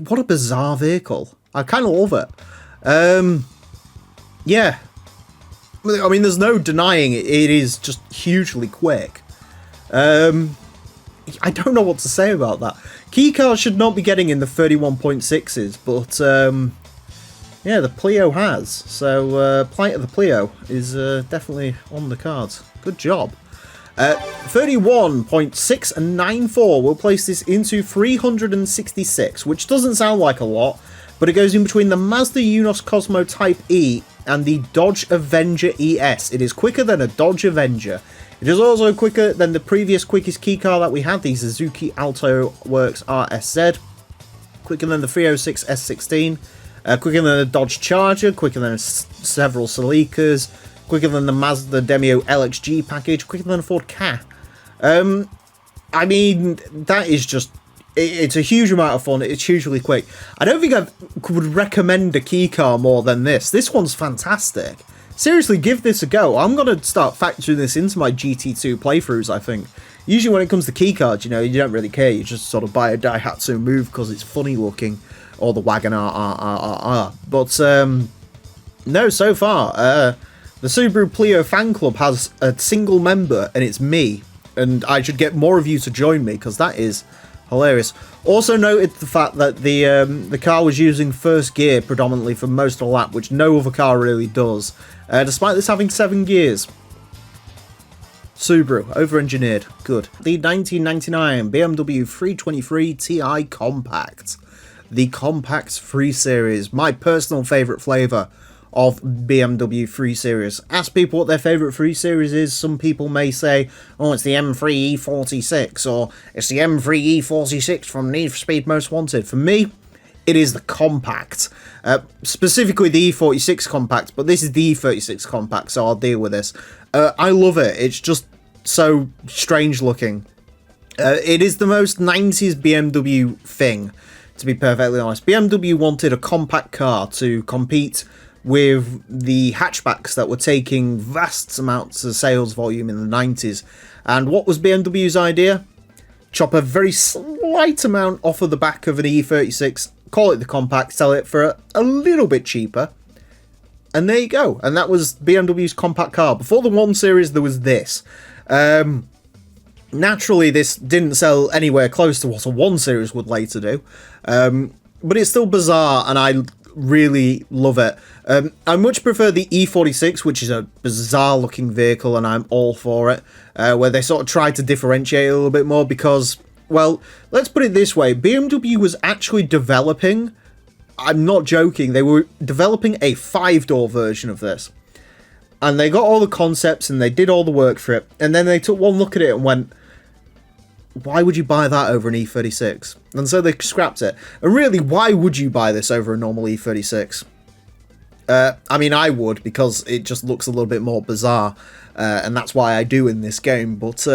What a bizarre vehicle. I kind of love it. Yeah. I mean, there's no denying it. It is just hugely quick. I don't know what to say about that. Key cars should not be getting in the 31.6s, but yeah, the Plio has. So Plight of the Plio is definitely on the cards. Good job. 31.694 will place this into 366, which doesn't sound like a lot, but it goes in between the Mazda Unos Cosmo Type E and the Dodge Avenger ES. It is quicker than a Dodge Avenger. It is also quicker than the previous quickest key car that we had, the Suzuki Alto Works RSZ. Quicker than the 306 S16. Quicker than the Dodge Charger. Quicker than several Celicas. Quicker than the Mazda Demio LXG package. Quicker than a Ford Ka. I mean, that is just... It's a huge amount of fun. It's hugely quick. I don't think I would recommend a key car more than this. This one's fantastic. Seriously, give this a go. I'm going to start factoring this into my GT2 playthroughs, I think. Usually when it comes to key cards, you know, you don't really care. You just sort of buy a Daihatsu Move because it's funny looking. Or the Wagon R. But, no, so far, the Subaru Plio fan club has a single member, and it's me. And I should get more of you to join me, because that is... hilarious. Also noted the fact that the car was using first gear predominantly for most of the lap, which no other car really does, despite this having 7 gears. Subaru, over-engineered, good. The 1999 BMW 323 Ti Compact. The Compact 3 Series, my personal favourite flavour of BMW 3 Series. Ask people what their favourite 3 Series is. Some people may say, oh, it's the M3 E46, or it's the M3 E46 from Need for Speed Most Wanted. For me, it is the Compact. Specifically the E46 Compact, but this is the E36 Compact, so I'll deal with this. I love it. It's just so strange looking. It is the most 90s BMW thing, to be perfectly honest. BMW wanted a compact car to compete with the hatchbacks that were taking vast amounts of sales volume in the 90s. And what was BMW's idea? Chop a very slight amount off of the back of an E36, call it the Compact, sell it for a little bit cheaper. And there you go. And that was BMW's compact car. Before the 1 Series, there was this. Naturally, this didn't sell anywhere close to what a 1 Series would later do, but it's still bizarre, and I really love it. I much prefer the E46, which is a bizarre-looking vehicle, and I'm all for it, where they sort of tried to differentiate a little bit more because, well, let's put it this way, BMW was actually developing, I'm not joking, they were developing a 5-door version of this. And they got all the concepts, and they did all the work for it, and then they took one look at it and went, why would you buy that over an E36? And so they scrapped it. And really, why would you buy this over a normal E36? I mean, I would, because it just looks a little bit more bizarre. And that's why I do in this game. But,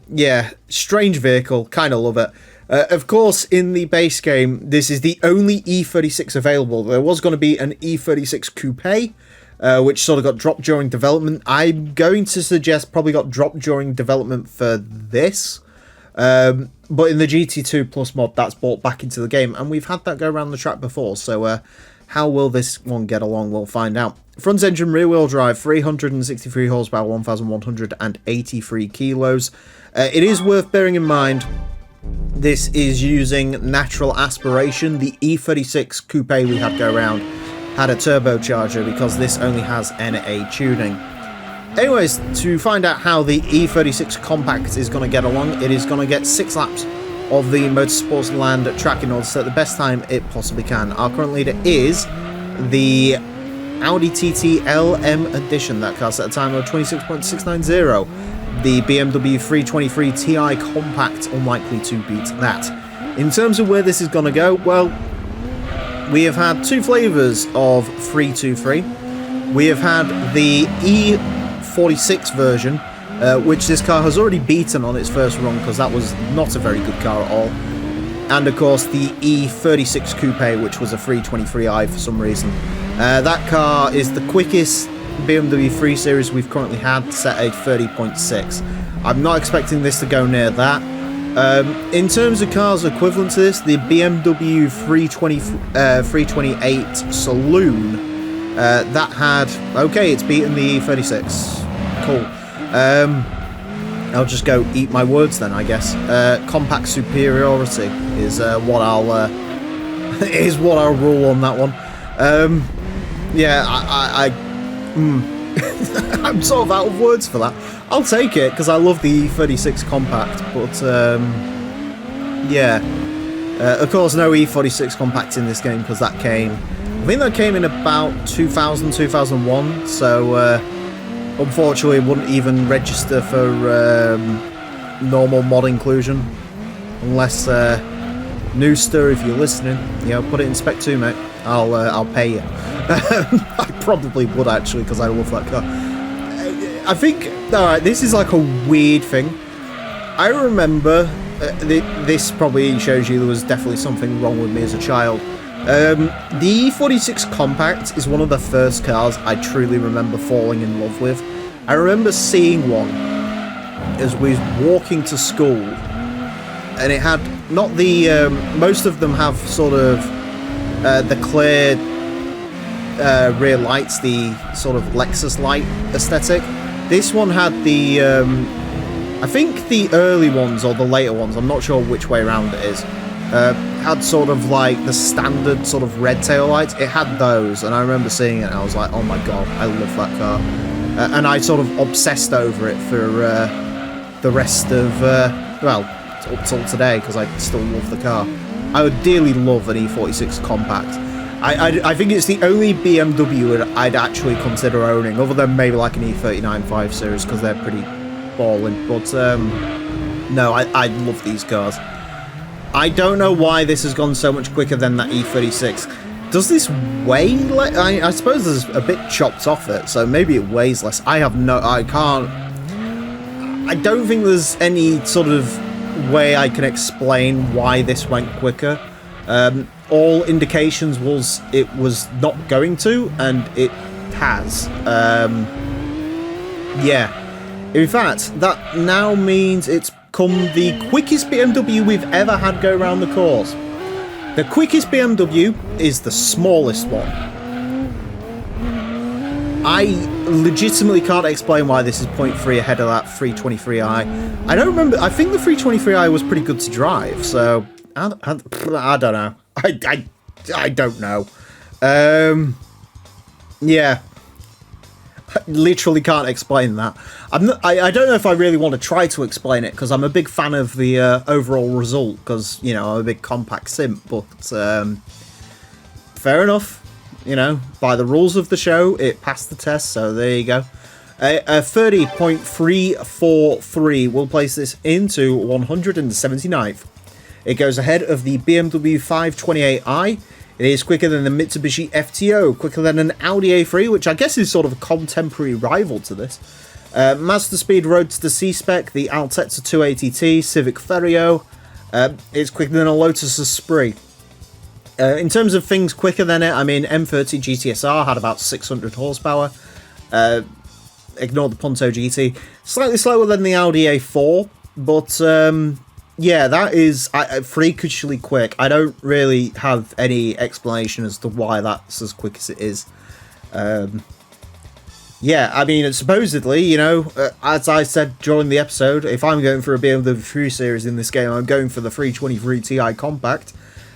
yeah, strange vehicle. Kind of love it. Of course, in the base game, this is the only E36 available. There was going to be an E36 Coupe, which sort of got dropped during development. I'm going to suggest probably got dropped during development for this. But in the GT2 Plus mod, that's brought back into the game, and we've had that go around the track before, so how will this one get along? We'll find out. Front engine, rear wheel drive, 363 horsepower, 1,183 kilos. It is worth bearing in mind, this is using natural aspiration. The E36 Coupe we had go around had a turbocharger because this only has NA tuning. Anyways, to find out how the E36 Compact is going to get along, it is going to get 6 laps of the Motorsports Land track in order to set the best time it possibly can. Our current leader is the Audi TT LM Edition. That car set a time of 26.690. The BMW 323 Ti Compact, unlikely to beat that. In terms of where this is going to go, well, we have had 2 flavours of 323. We have had the E46 version, which this car has already beaten on its first run because that was not a very good car at all. And of course the E36 Coupe, which was a 323i for some reason. That car is the quickest BMW 3 Series we've currently had, set a 30.6. I'm not expecting this to go near that. In terms of cars equivalent to this, the BMW 328 Saloon, that had, okay, it's beaten the E36. Cool. I'll just go eat my words then, I guess. Compact superiority is what I'll rule on that one. Yeah, I'm sort of out of words for that. I'll take it because I love the E36 Compact, but yeah. Of course, no E46 Compact in this game because that came. I think that came in about 2000, 2001. So. Unfortunately, it wouldn't even register for normal mod inclusion. Unless, Nooster, if you're listening, you know, put it in Spec 2, mate. I'll pay you. I probably would, actually, because I love that car. I think, alright, this is like a weird thing. I remember, this probably shows you there was definitely something wrong with me as a child. The E46 Compact is one of the first cars I truly remember falling in love with. I remember seeing one as we was walking to school, and it had not the most of them have sort of the clear rear lights, the sort of Lexus light aesthetic. This one had the I think the early ones or the later ones, I'm not sure which way around it is, had sort of like the standard sort of red tail lights. It had those, and I remember seeing it and I was like, oh my god, I love that car. And I sort of obsessed over it for the rest of, well, up till today, because I still love the car. I would dearly love an E46 Compact. I think it's the only BMW I'd actually consider owning, other than maybe like an E39 5 Series, because they're pretty balling. But, no, I love these cars. I don't know why this has gone so much quicker than that E36. Does this weigh like... I suppose there's a bit chopped off it, so maybe it weighs less. I don't think there's any sort of way I can explain why this went quicker. All indications was it was not going to, and it has. Yeah. In fact, that now means it's become the quickest BMW we've ever had go around the course. The quickest BMW is the smallest one. I legitimately can't explain why this is 0.3 ahead of that 323i. I don't remember. I think the 323i was pretty good to drive, so I don't know. I don't know. Yeah. I literally can't explain that. I don't know if I really want to try to explain it, because I'm a big fan of the overall result, because, you know, I'm a big compact simp, but fair enough. You know, by the rules of the show, it passed the test, so there you go. A 30.343 will place this into 179th. It goes ahead of the BMW 528i. It is quicker than the Mitsubishi FTO, quicker than an Audi A3, which I guess is sort of a contemporary rival to this. Mazda Speed Roadster C-Spec, the Altezza 280T, Civic Ferio. It's quicker than a Lotus Esprit. In terms of things quicker than it, I mean, M30 GTSR had about 600 horsepower. Ignore the Punto GT. Slightly slower than the Audi A4, but yeah, that is freakishly quick. I don't really have any explanation as to why that's as quick as it is. Yeah, I mean, supposedly, you know, as I said during the episode, if I'm going for a BMW 3 Series in this game, I'm going for the 323 Ti Compact,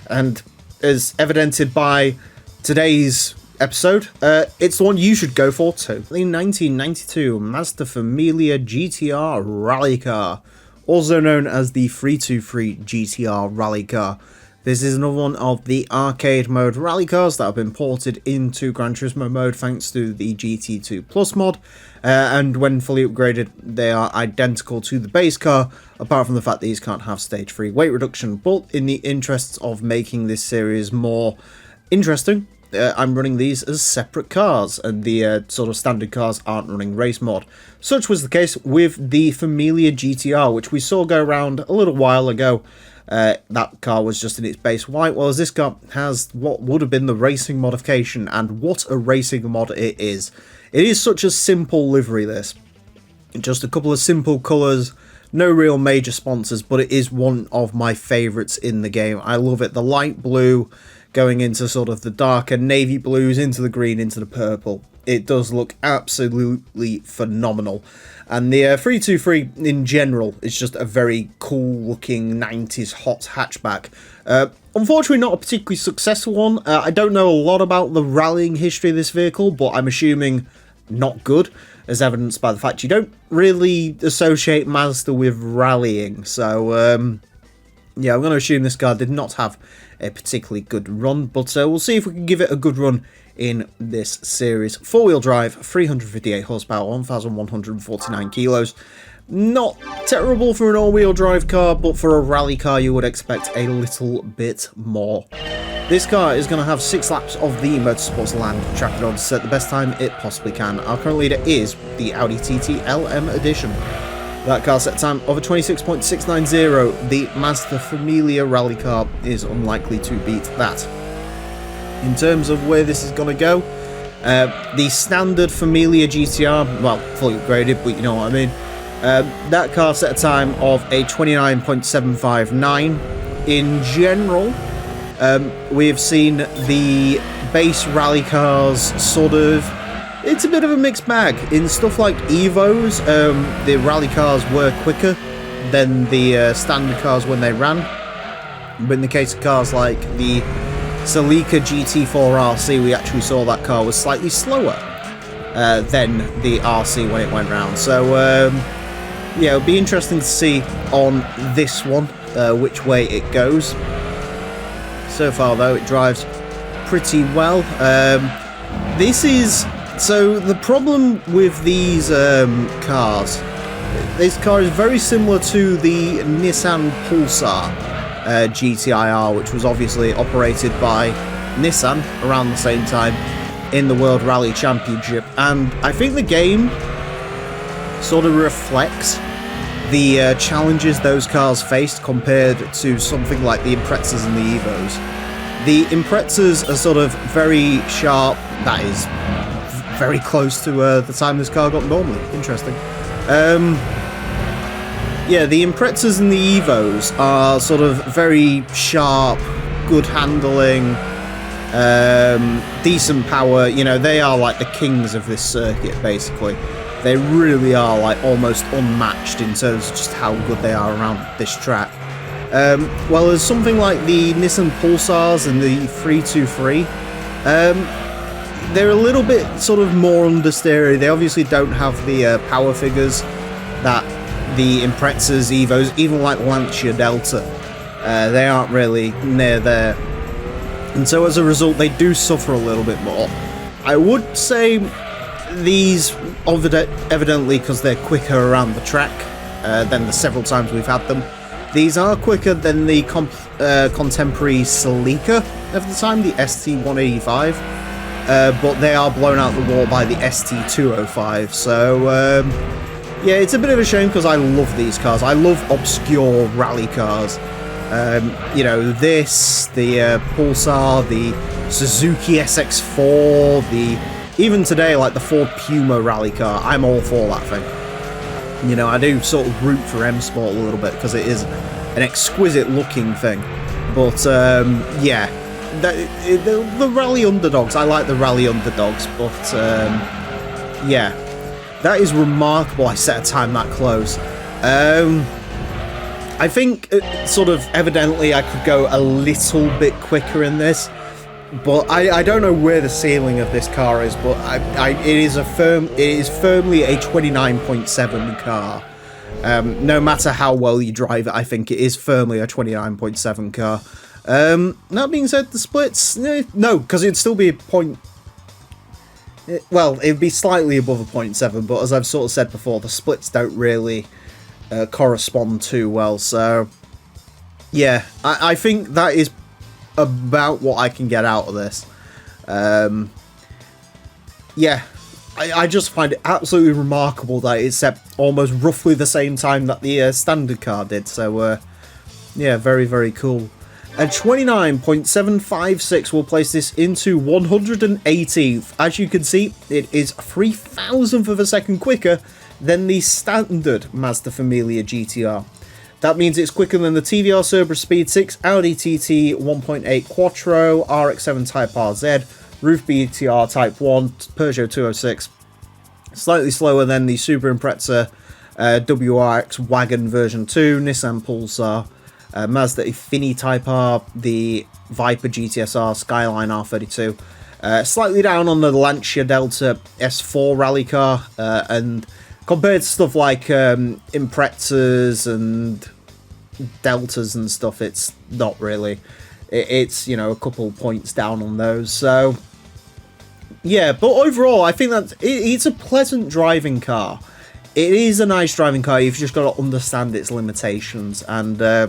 and as evidenced by today's episode, it's the one you should go for too. The 1992 Mazda Familia GTR Rally Car, also known as the 323 GTR Rally Car. This is another one of the arcade mode rally cars that have been ported into Gran Turismo mode thanks to the GT2 Plus mod, and when fully upgraded they are identical to the base car, apart from the fact these can't have stage 3 weight reduction. But in the interests of making this series more interesting, I'm running these as separate cars, and the sort of standard cars aren't running race mod. Such was the case with the Familia GTR, which we saw go around a little while ago. That car was just in its base white, whereas this car has what would have been the racing modification, and what a racing mod it is. It is such a simple livery, this. Just a couple of simple colours, no real major sponsors, but it is one of my favourites in the game. I love it. The light blue going into sort of the darker navy blues, into the green, into the purple. It does look absolutely phenomenal. And the 323 in general is just a very cool looking 90s hot hatchback. Unfortunately not a particularly successful one. I don't know a lot about the rallying history of this vehicle, but I'm assuming not good, as evidenced by the fact you don't really associate Mazda with rallying. So yeah, I'm going to assume this car did not have a particularly good run, but we'll see if we can give it a good run in this series. Four-wheel drive, 358 horsepower, 1,149 kilos. Not terrible for an all-wheel drive car, but for a rally car you would expect a little bit more. This car is going to have 6 laps of the Motorsports Land track in order to set the best time it possibly can. Our current leader is the Audi TT LM Edition. That car set time of a 26.690. The Mazda Familia rally car is unlikely to beat that. In terms of where this is going to go, the standard Familia GTR, well, fully upgraded, but you know what I mean. That car set a time of a 29.759. In general, we've seen the base rally cars sort of, it's a bit of a mixed bag. In stuff like Evos, the rally cars were quicker than the standard cars when they ran. But in the case of cars like the Celica GT4 RC, we actually saw that car was slightly slower than the RC when it went round. So, yeah, it'll be interesting to see on this one which way it goes. So far, though, it drives pretty well. This is... So, the problem with these cars, this car is very similar to the Nissan Pulsar GTIR, which was obviously operated by Nissan around the same time in the World Rally Championship. And I think the game sort of reflects the challenges those cars faced compared to something like the Imprezas and the Evos. The Imprezas are sort of very sharp, that is very close to the time this car got normally. Interesting. Yeah, the Imprezas and the Evos are sort of very sharp, good handling, decent power. You know, they are like the kings of this circuit, basically. They really are like almost unmatched in terms of just how good they are around this track. Well, there's something like the Nissan Pulsars and the 323. They're a little bit sort of more understeery. They obviously don't have the power figures that the Imprezas, Evos, even like Lancia Delta, they aren't really near there. And so as a result, they do suffer a little bit more. I would say these, evidently because they're quicker around the track than the several times we've had them, these are quicker than the contemporary Celica of the time, the ST185, but they are blown out the wall by the ST205, so yeah, it's a bit of a shame because I love these cars. I love obscure rally cars. You know, this, the Pulsar, the Suzuki SX4, even today, like the Ford Puma rally car, I'm all for that thing. You know, I do sort of root for M Sport a little bit because it is an exquisite looking thing. But, yeah, the rally underdogs, I like the rally underdogs, but, yeah, that is remarkable I set a time that close. I think, sort of, evidently I could go a little bit quicker in this, but I don't know where the ceiling of this car is, but it is firmly a 29.7 car. No matter how well you drive it, I think it is firmly a 29.7 car. That being said, the splits, no, because it'd still be a point. Well, it'd be slightly above a 0.7, but as I've sort of said before, the splits don't really correspond too well. So, yeah, I think that is about what I can get out of this. Yeah, I just find it absolutely remarkable that it's set almost roughly the same time that the standard car did. So, yeah, very, very cool. A 29.756 will place this into 118th. As you can see, it is 3,000th of a second quicker than the standard Mazda Familia GTR. That means it's quicker than the TVR Cerberus Speed 6, Audi TT 1.8 Quattro, RX-7 Type RZ, Roof BTR Type 1, Peugeot 206. Slightly slower than the Super Impreza WRX Wagon version 2, Nissan Pulsar, Mazda Infiniti Type R, the Viper GTSR, Skyline R32. Slightly down on the Lancia Delta S4 rally car, and compared to stuff like Imprezas and Deltas and stuff, it's not really. It's, you know, a couple points down on those. So, yeah, but overall, I think that it's a pleasant driving car. It is a nice driving car. You've just got to understand its limitations. And I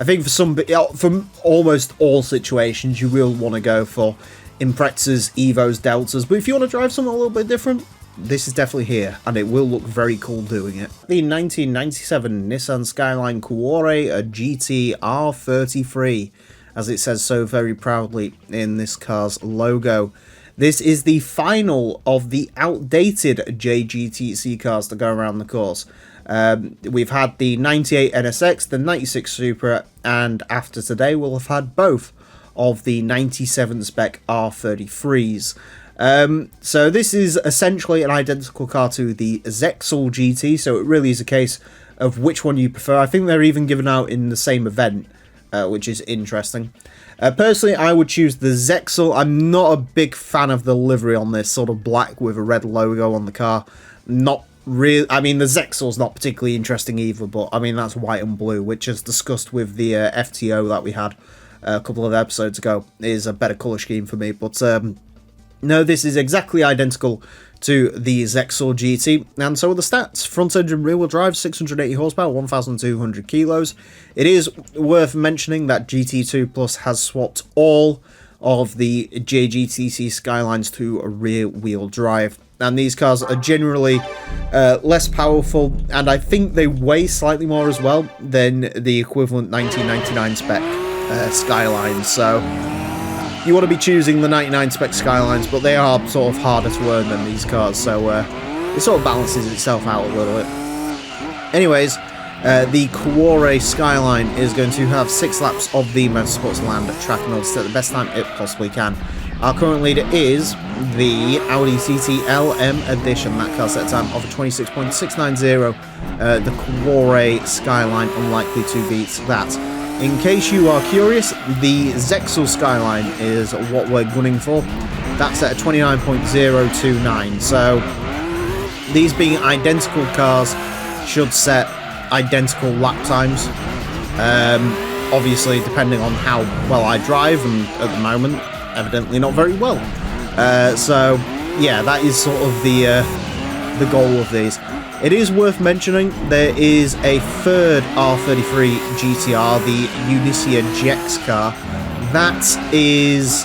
think for almost all situations, you will want to go for Imprezas, Evos, Deltas. But if you want to drive something a little bit different, this is definitely here, and it will look very cool doing it. The 1997 Nissan Skyline Cuore GT R33, as it says so very proudly in this car's logo. This is the final of the outdated JGTC cars to go around the course. We've had the 98 NSX, the 96 Supra, and after today we'll have had both of the 97 spec R33s. So this is essentially an identical car to the Zexal GT, so it really is a case of which one you prefer. I think they're even given out in the same event, which is interesting. Personally, I would choose the Zexal. I'm not a big fan of the livery on this, sort of black with a red logo on the car. Not really. I mean, the Zexal's not particularly interesting either, but I mean, that's white and blue, which is discussed with the FTO that we had a couple of episodes ago, is a better colour scheme for me, but no, this is exactly identical to the Zexal GT, and so are the stats. Front engine rear wheel drive, 680 horsepower, 1,200 kilos. It is worth mentioning that GT2 Plus has swapped all of the JGTC Skylines to a rear wheel drive, and these cars are generally less powerful, and I think they weigh slightly more as well than the equivalent 1999 spec Skylines, so you want to be choosing the 99 spec Skylines, but they are sort of harder to earn than these cars, so it sort of balances itself out a little bit. Anyways, The Kuore Skyline is going to have 6 laps of the Motorsports Land track in order to set the best time it possibly can. Our current leader is the Audi TT LM Edition. That car set a time of 26.690. The Kuore Skyline unlikely to beat that. In case you are curious, the Zexel Skyline is what we're gunning for. That's at 29.029. So these being identical cars should set identical lap times. Obviously, depending on how well I drive, and at the moment, evidently not very well. So yeah, that is sort of the goal of these. It is worth mentioning there is a third R33 GTR, the Unicia GX car. That is,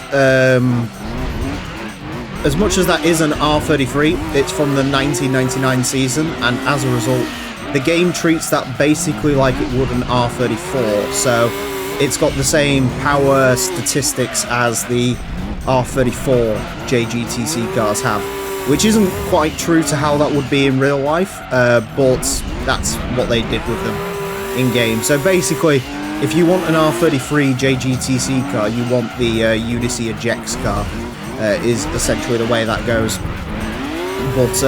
as much as that is an R33, it's from the 1999 season, and as a result, the game treats that basically like it would an R34. So it's got the same power statistics as the R34 JGTC cars have, which isn't quite true to how that would be in real life, but that's what they did with them in game. So basically, if you want an R33 JGTC car, you want the Unicia GX car, is essentially the way that goes. But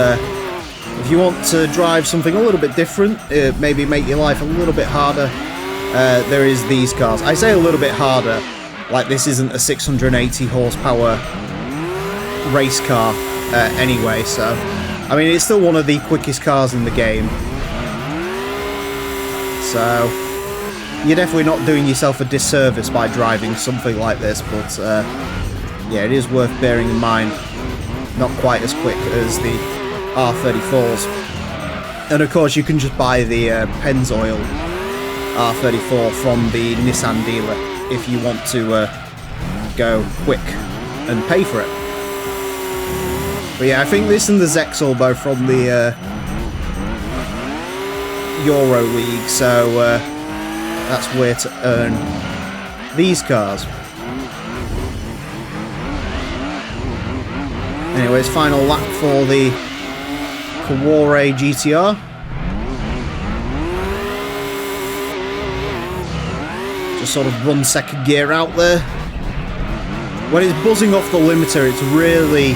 if you want to drive something a little bit different, maybe make your life a little bit harder, there is these cars. I say a little bit harder, like this isn't a 680 horsepower race car anyway, so I mean it's still one of the quickest cars in the game, so you're definitely not doing yourself a disservice by driving something like this. But yeah, it is worth bearing in mind, not quite as quick as the R34s. And of course you can just buy the Pennzoil R34 from the Nissan dealer if you want to go quick and pay for it. But yeah, I think this and the Zexel both from the Euro League, so that's where to earn these cars. Anyways, final lap for the Kuore GTR. Just sort of run second gear out there. When it's buzzing off the limiter, it's really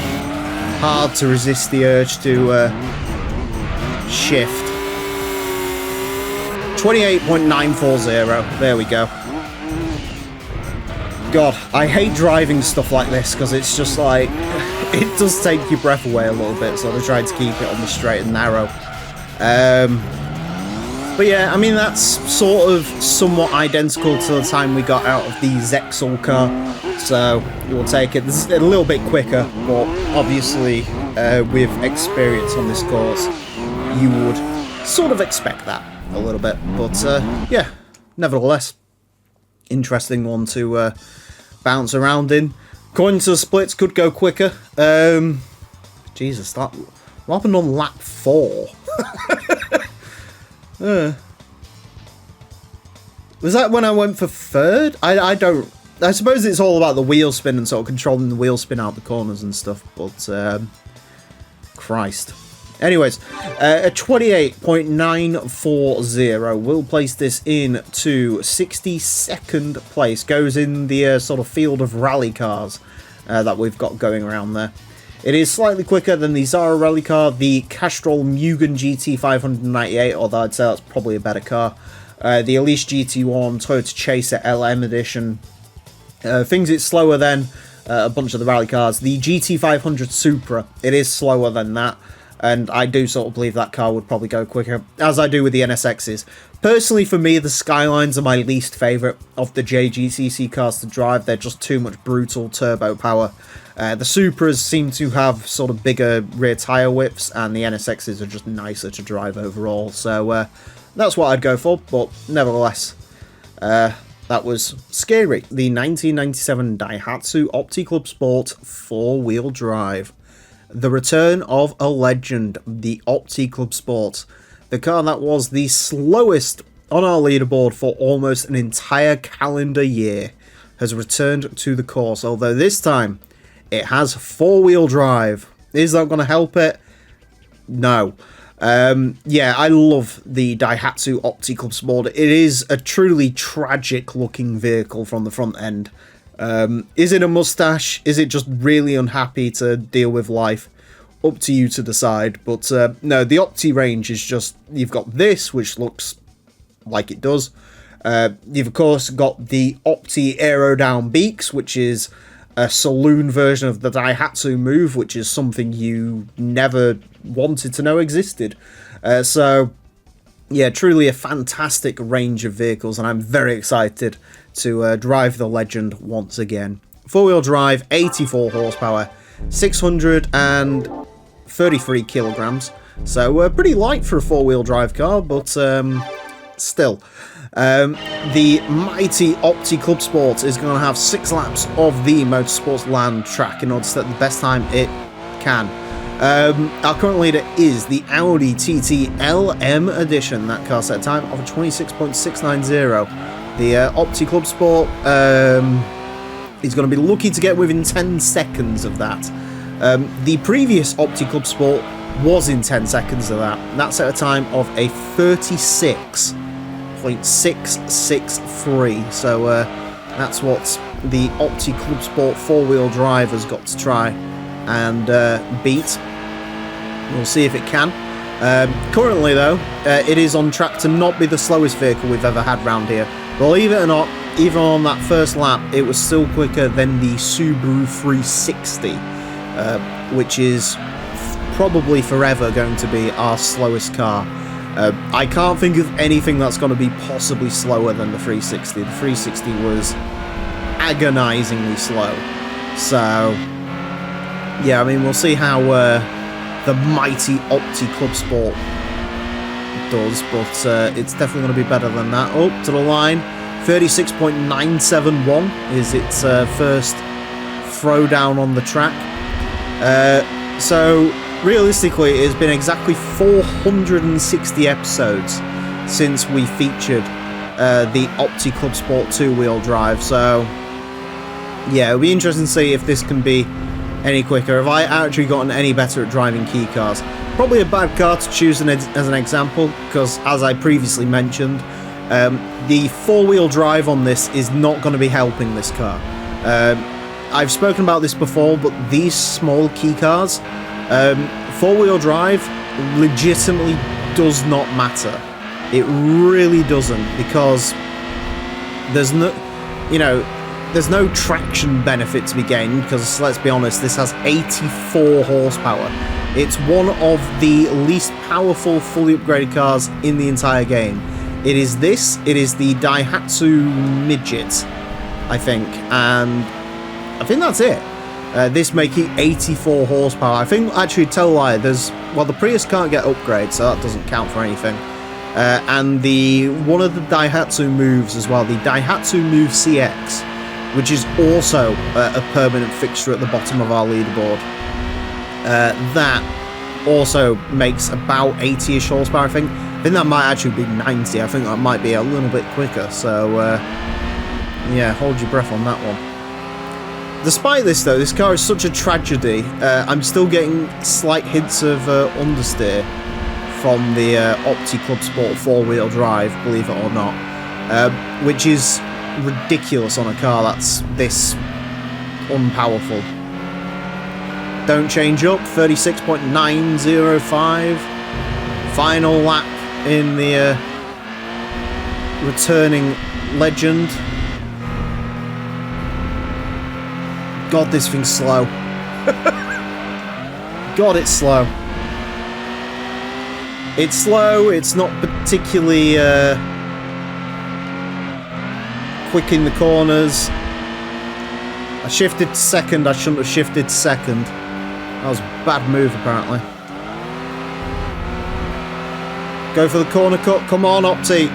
hard to resist the urge to shift. 28.940, there we go. God, I hate driving stuff like this because it's just like, it does take your breath away a little bit, so I try to keep it on the straight and narrow. But yeah, I mean, that's sort of somewhat identical to the time we got out of the Zexel car, so you'll take it. This is a little bit quicker, but obviously with experience on this course, you would sort of expect that a little bit. But yeah, nevertheless, interesting one to bounce around in. According to the splits, could go quicker. Jesus, what happened on lap 4? Was that when I went for third? I don't... I suppose it's all about the wheel spin and sort of controlling the wheel spin out the corners and stuff, but... Christ. Anyways, a 28.940 will place this into 62nd place. Goes in the sort of field of rally cars that we've got going around there. It is slightly quicker than the Zara rally car, the Castrol Mugen GT 598, although I'd say that's probably a better car. The Elise GT1, Toyota Chaser LM edition. Things it's slower than a bunch of the rally cars. The GT 500 Supra, it is slower than that. And I do sort of believe that car would probably go quicker, as I do with the NSXs. Personally, for me, the Skylines are my least favourite of the JGCC cars to drive. They're just too much brutal turbo power. The Supras seem to have sort of bigger rear tyre whips, and the NSXs are just nicer to drive overall. So that's what I'd go for, but nevertheless, that was scary. The 1997 Daihatsu Opti-Club Sport 4-wheel drive. The return of a legend, the Opti-Club Sport. The car that was the slowest on our leaderboard for almost an entire calendar year has returned to the course, although this time it has 4-wheel drive. Is that going to help it? No. Yeah, I love the Daihatsu Opti Club Sport. It is a truly tragic looking vehicle from the front end. Is it a mustache? Is it just really unhappy to deal with life? Up to you to decide. But no, the Opti range is just, you've got this, which looks like it does. You've of course got the Opti Aero Down Beaks, which is a saloon version of the Daihatsu move, which is something you never wanted to know existed. So yeah, truly a fantastic range of vehicles, and I'm very excited to drive the Legend once again. Four-wheel drive, 84 horsepower, 633 kilograms. So pretty light for a four-wheel drive car, but still. The mighty Opti Club Sport is going to have 6 laps of the Motorsports Land track in order to set the best time it can. Our current leader is the Audi TT LM edition. That car set a time of 26.690. The Opti Club Sport is going to be lucky to get within 10 seconds of that. The previous Opti Club Sport was in 10 seconds of that. That set a time of a 36.663. So that's what the Opti Club Sport four-wheel drive has got to try and beat. We'll see if it can. Currently though, it is on track to not be the slowest vehicle we've ever had round here. Believe it or not, even on that first lap, it was still quicker than the Subaru 360, which is probably forever going to be our slowest car. I can't think of anything that's going to be possibly slower than the 360. The 360 was agonizingly slow. So, yeah, I mean, we'll see how the mighty Opti Club Sport does, but it's definitely going to be better than that. Up to the line, 36.971 is its first throwdown on the track. So, realistically, it's been exactly 460 episodes since we featured the Opti Club Sport two-wheel drive, so yeah, it'll be interesting to see if this can be any quicker. Have I actually gotten any better at driving key cars? Probably a bad car to choose as an example, because as I previously mentioned, the four-wheel drive on this is not going to be helping this car. I've spoken about this before, but these small key cars, four-wheel drive legitimately does not matter. It really doesn't, because there's no, there's no traction benefit to be gained, because let's be honest, this has 84 horsepower. It's one of the least powerful fully upgraded cars in the entire game. It is the Daihatsu Midget, I think, and I think that's it. This making 84 horsepower. I think, actually, tell a lie, the Prius can't get upgrades, so that doesn't count for anything. And one of the Daihatsu moves as well, the Daihatsu Move CX, which is also a permanent fixture at the bottom of our leaderboard. That also makes about 80-ish horsepower, I think. I think that might actually be 90. I think that might be a little bit quicker, so yeah, hold your breath on that one. Despite this though, this car is such a tragedy. I'm still getting slight hints of understeer from the Opti Club Sport four-wheel drive, believe it or not, which is ridiculous on a car that's this unpowerful. Don't change up, 36.905. Final lap in the returning Legend. God, this thing's slow. God, it's slow. It's slow, it's not particularly quick in the corners. I shifted to second, I shouldn't have shifted to second. That was a bad move, apparently. Go for the corner cut, come on, Opti.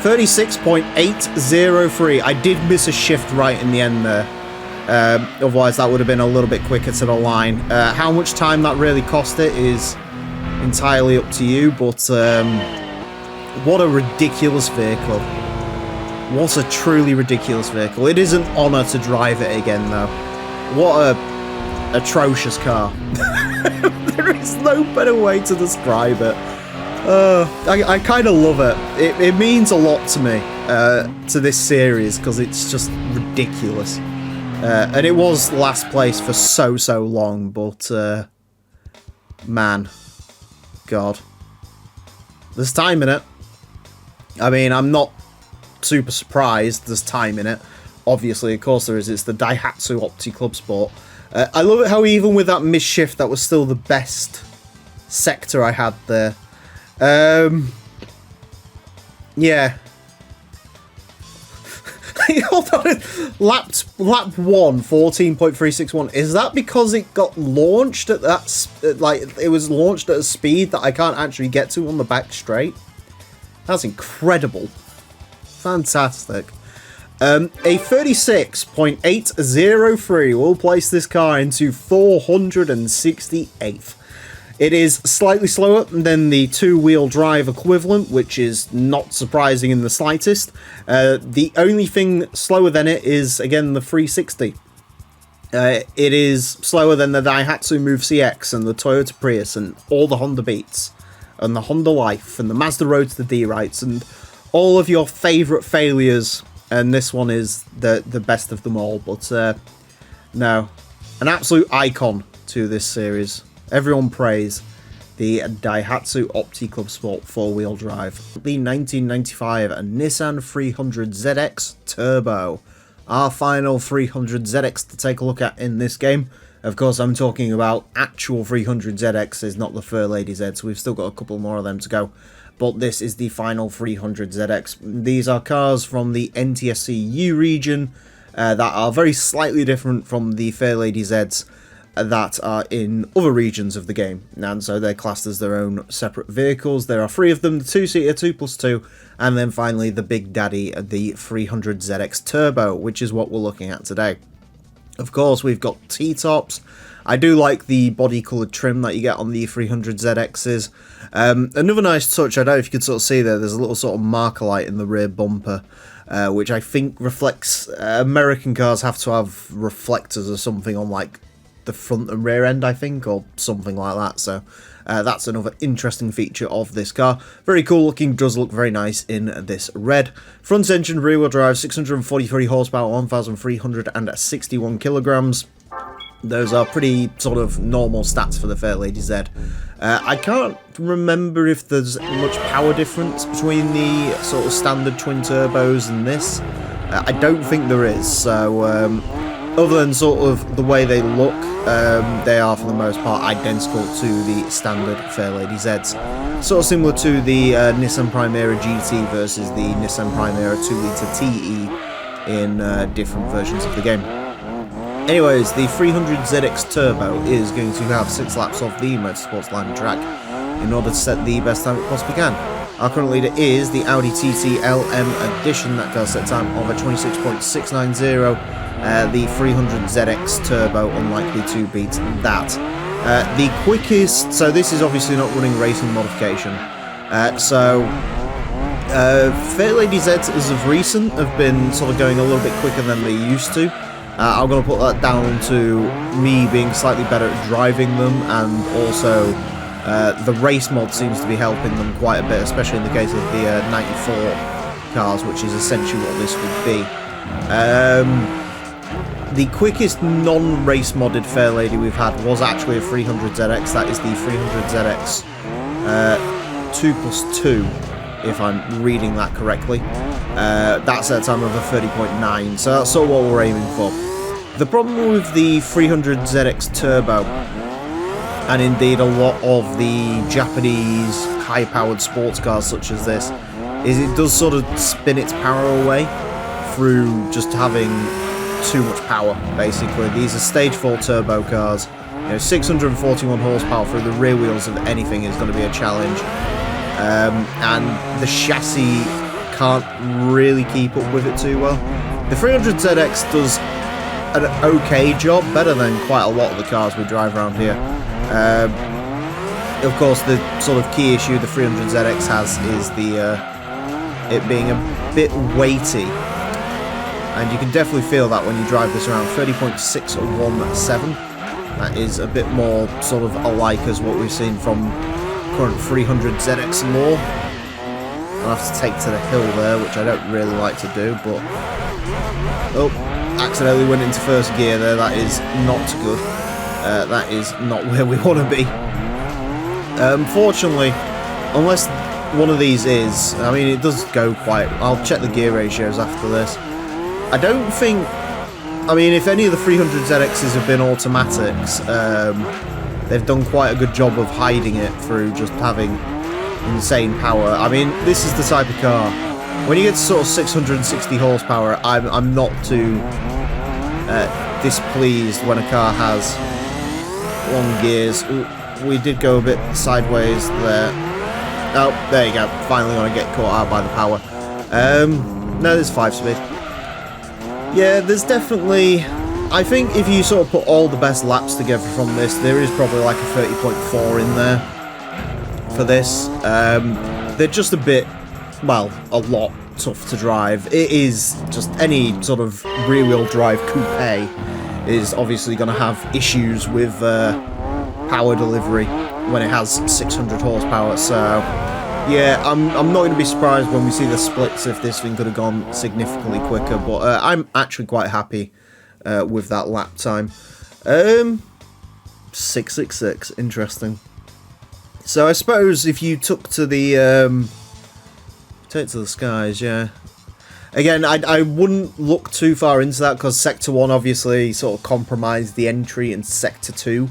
36.803. I did miss a shift right in the end there. Otherwise, that would have been a little bit quicker to the line. How much time that really cost it is entirely up to you, but what a ridiculous vehicle. What a truly ridiculous vehicle. It is an honour to drive it again, though. What a atrocious car. There is no better way to describe it. I kind of love it. It means a lot to me, to this series, because it's just ridiculous. And it was last place for so long, but man, God, there's time in it. I mean, I'm not super surprised there's time in it. Obviously, of course there is. It's the Daihatsu Opti Club Sport. I love it how even with that misshift, that was still the best sector I had there. Yeah. Hold on. Lap 1, 14.361. Is that because it got launched at that, like, it was launched at a speed that I can't actually get to on the back straight? That's incredible. Fantastic. A 36.803 will place this car into 468th. It is slightly slower than the two-wheel drive equivalent, which is not surprising in the slightest. The only thing slower than it is, again, the 360. It is slower than the Daihatsu Move CX and the Toyota Prius and all the Honda Beats and the Honda Life and the Mazda Roadster D-Rights and all of your favourite failures. And this one is the best of them all. But no, an absolute icon to this series. Everyone praise the Daihatsu Opti Club Sport 4-wheel drive. The 1995 Nissan 300ZX Turbo. Our final 300ZX to take a look at in this game. Of course, I'm talking about actual 300ZXs, not the Fur Lady Z, so we've still got a couple more of them to go. But this is the final 300ZX. These are cars from the NTSC-U region that are very slightly different from the Fair Lady Zs that are in other regions of the game, and so they're classed as their own separate vehicles. There are 3 of them, the 2-seater, 2+2, and then finally the Big Daddy, the 300ZX Turbo, which is what we're looking at today. Of course, we've got T-tops. I do like the body-coloured trim that you get on the 300ZXs. Another nice touch, I don't know if you can sort of see there's a little sort of marker light in the rear bumper, which I think reflects... American cars have to have reflectors or something on, like, the front and rear end, I think, or something like that. So that's another interesting feature of this car. Very cool looking, does look very nice in this red. Front engine, rear wheel drive, 643 horsepower, 1,361 kilograms. Those are pretty sort of normal stats for the Fair Lady Z. I can't remember if there's much power difference between the sort of standard twin turbos and this. I don't think there is, so other than sort of the way they look, they are for the most part identical to the standard Fair Lady Zs. Sort of similar to the Nissan Primera GT versus the Nissan Primera 2-litre TE in different versions of the game. Anyways, the 300ZX Turbo is going to have 6 laps of the Motorsports Line track in order to set the best time it possibly can. Our current leader is the Audi TT LM Edition that does set time of a 26.690. The 300ZX Turbo unlikely to beat that. The quickest, so this is obviously not running racing modification. Fair Lady Zs as of recent have been sort of going a little bit quicker than they used to. I'm going to put that down to me being slightly better at driving them, and also the race mod seems to be helping them quite a bit, especially in the case of the 94 cars, which is essentially what this would be. The quickest non-race modded Fair Lady we've had was actually a 300ZX. That is the 300ZX 2+2, if I'm reading that correctly. That's at a time of a 30.9, so that's sort of what we're aiming for. The problem with the 300ZX Turbo, and indeed a lot of the Japanese high-powered sports cars such as this, is it does sort of spin its power away through just having too much power, basically. These are stage 4 turbo cars. You know, 641 horsepower through the rear wheels of anything is going to be a challenge. And the chassis can't really keep up with it too well. The 300ZX does an okay job, better than quite a lot of the cars we drive around here. Of course, the sort of key issue the 300ZX has is the it being a bit weighty. And you can definitely feel that when you drive this around. 30.617 That is a bit more sort of alike as what we've seen from current 300 ZX lore. I'll have to take to the hill there, which I don't really like to do, but... Oh, accidentally went into first gear there. That is not good. That is not where we want to be. Fortunately, unless one of these is... I mean, it does go quite... I'll check the gear ratios after this. I don't think... I mean, if any of the 300 ZXs have been automatics, they've done quite a good job of hiding it through just having insane power. I mean, this is the type of car. When you get to sort of 660 horsepower, I'm not too displeased when a car has long gears. Ooh, we did go a bit sideways there. Oh, there you go. Finally going to get caught out by the power. No, there's 5-speed. Yeah, there's definitely... I think if you sort of put all the best laps together from this, there is probably like a 30.4 in there for this. They're just a bit, well, a lot tough to drive. It is just any sort of rear-wheel drive coupe is obviously going to have issues with power delivery when it has 600 horsepower. So, yeah, I'm not going to be surprised when we see the splits if this thing could have gone significantly quicker. But I'm actually quite happy with that lap time. 666, interesting. So I suppose if you took to the take to the skies, yeah. Again, I wouldn't look too far into that because Sector 1 obviously sort of compromised the entry in Sector 2.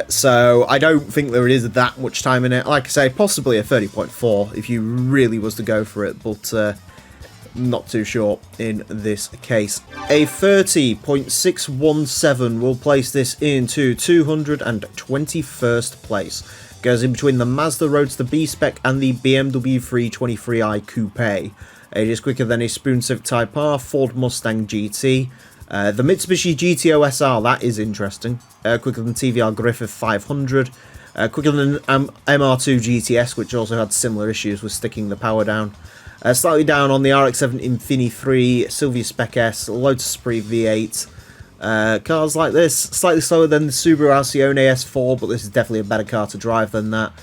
So I don't think there is that much time in it. Like I say, possibly a 30.4 if you really was to go for it, but not too sure in this case. A 30.617 will place this into 221st place. Goes in between the Mazda Roadster B-Spec and the BMW 323i Coupe. It is quicker than a Spoon Civic Type R, Ford Mustang GT. The Mitsubishi GTO SR, that is interesting. Quicker than TVR Griffith 500. Quicker than MR2 GTS, which also had similar issues with sticking the power down. Slightly down on the RX-7 Infini 3, Silvia Spec S, Lotus Esprit V8. Cars like this, slightly slower than the Subaru Alcione S4, but this is definitely a better car to drive than that.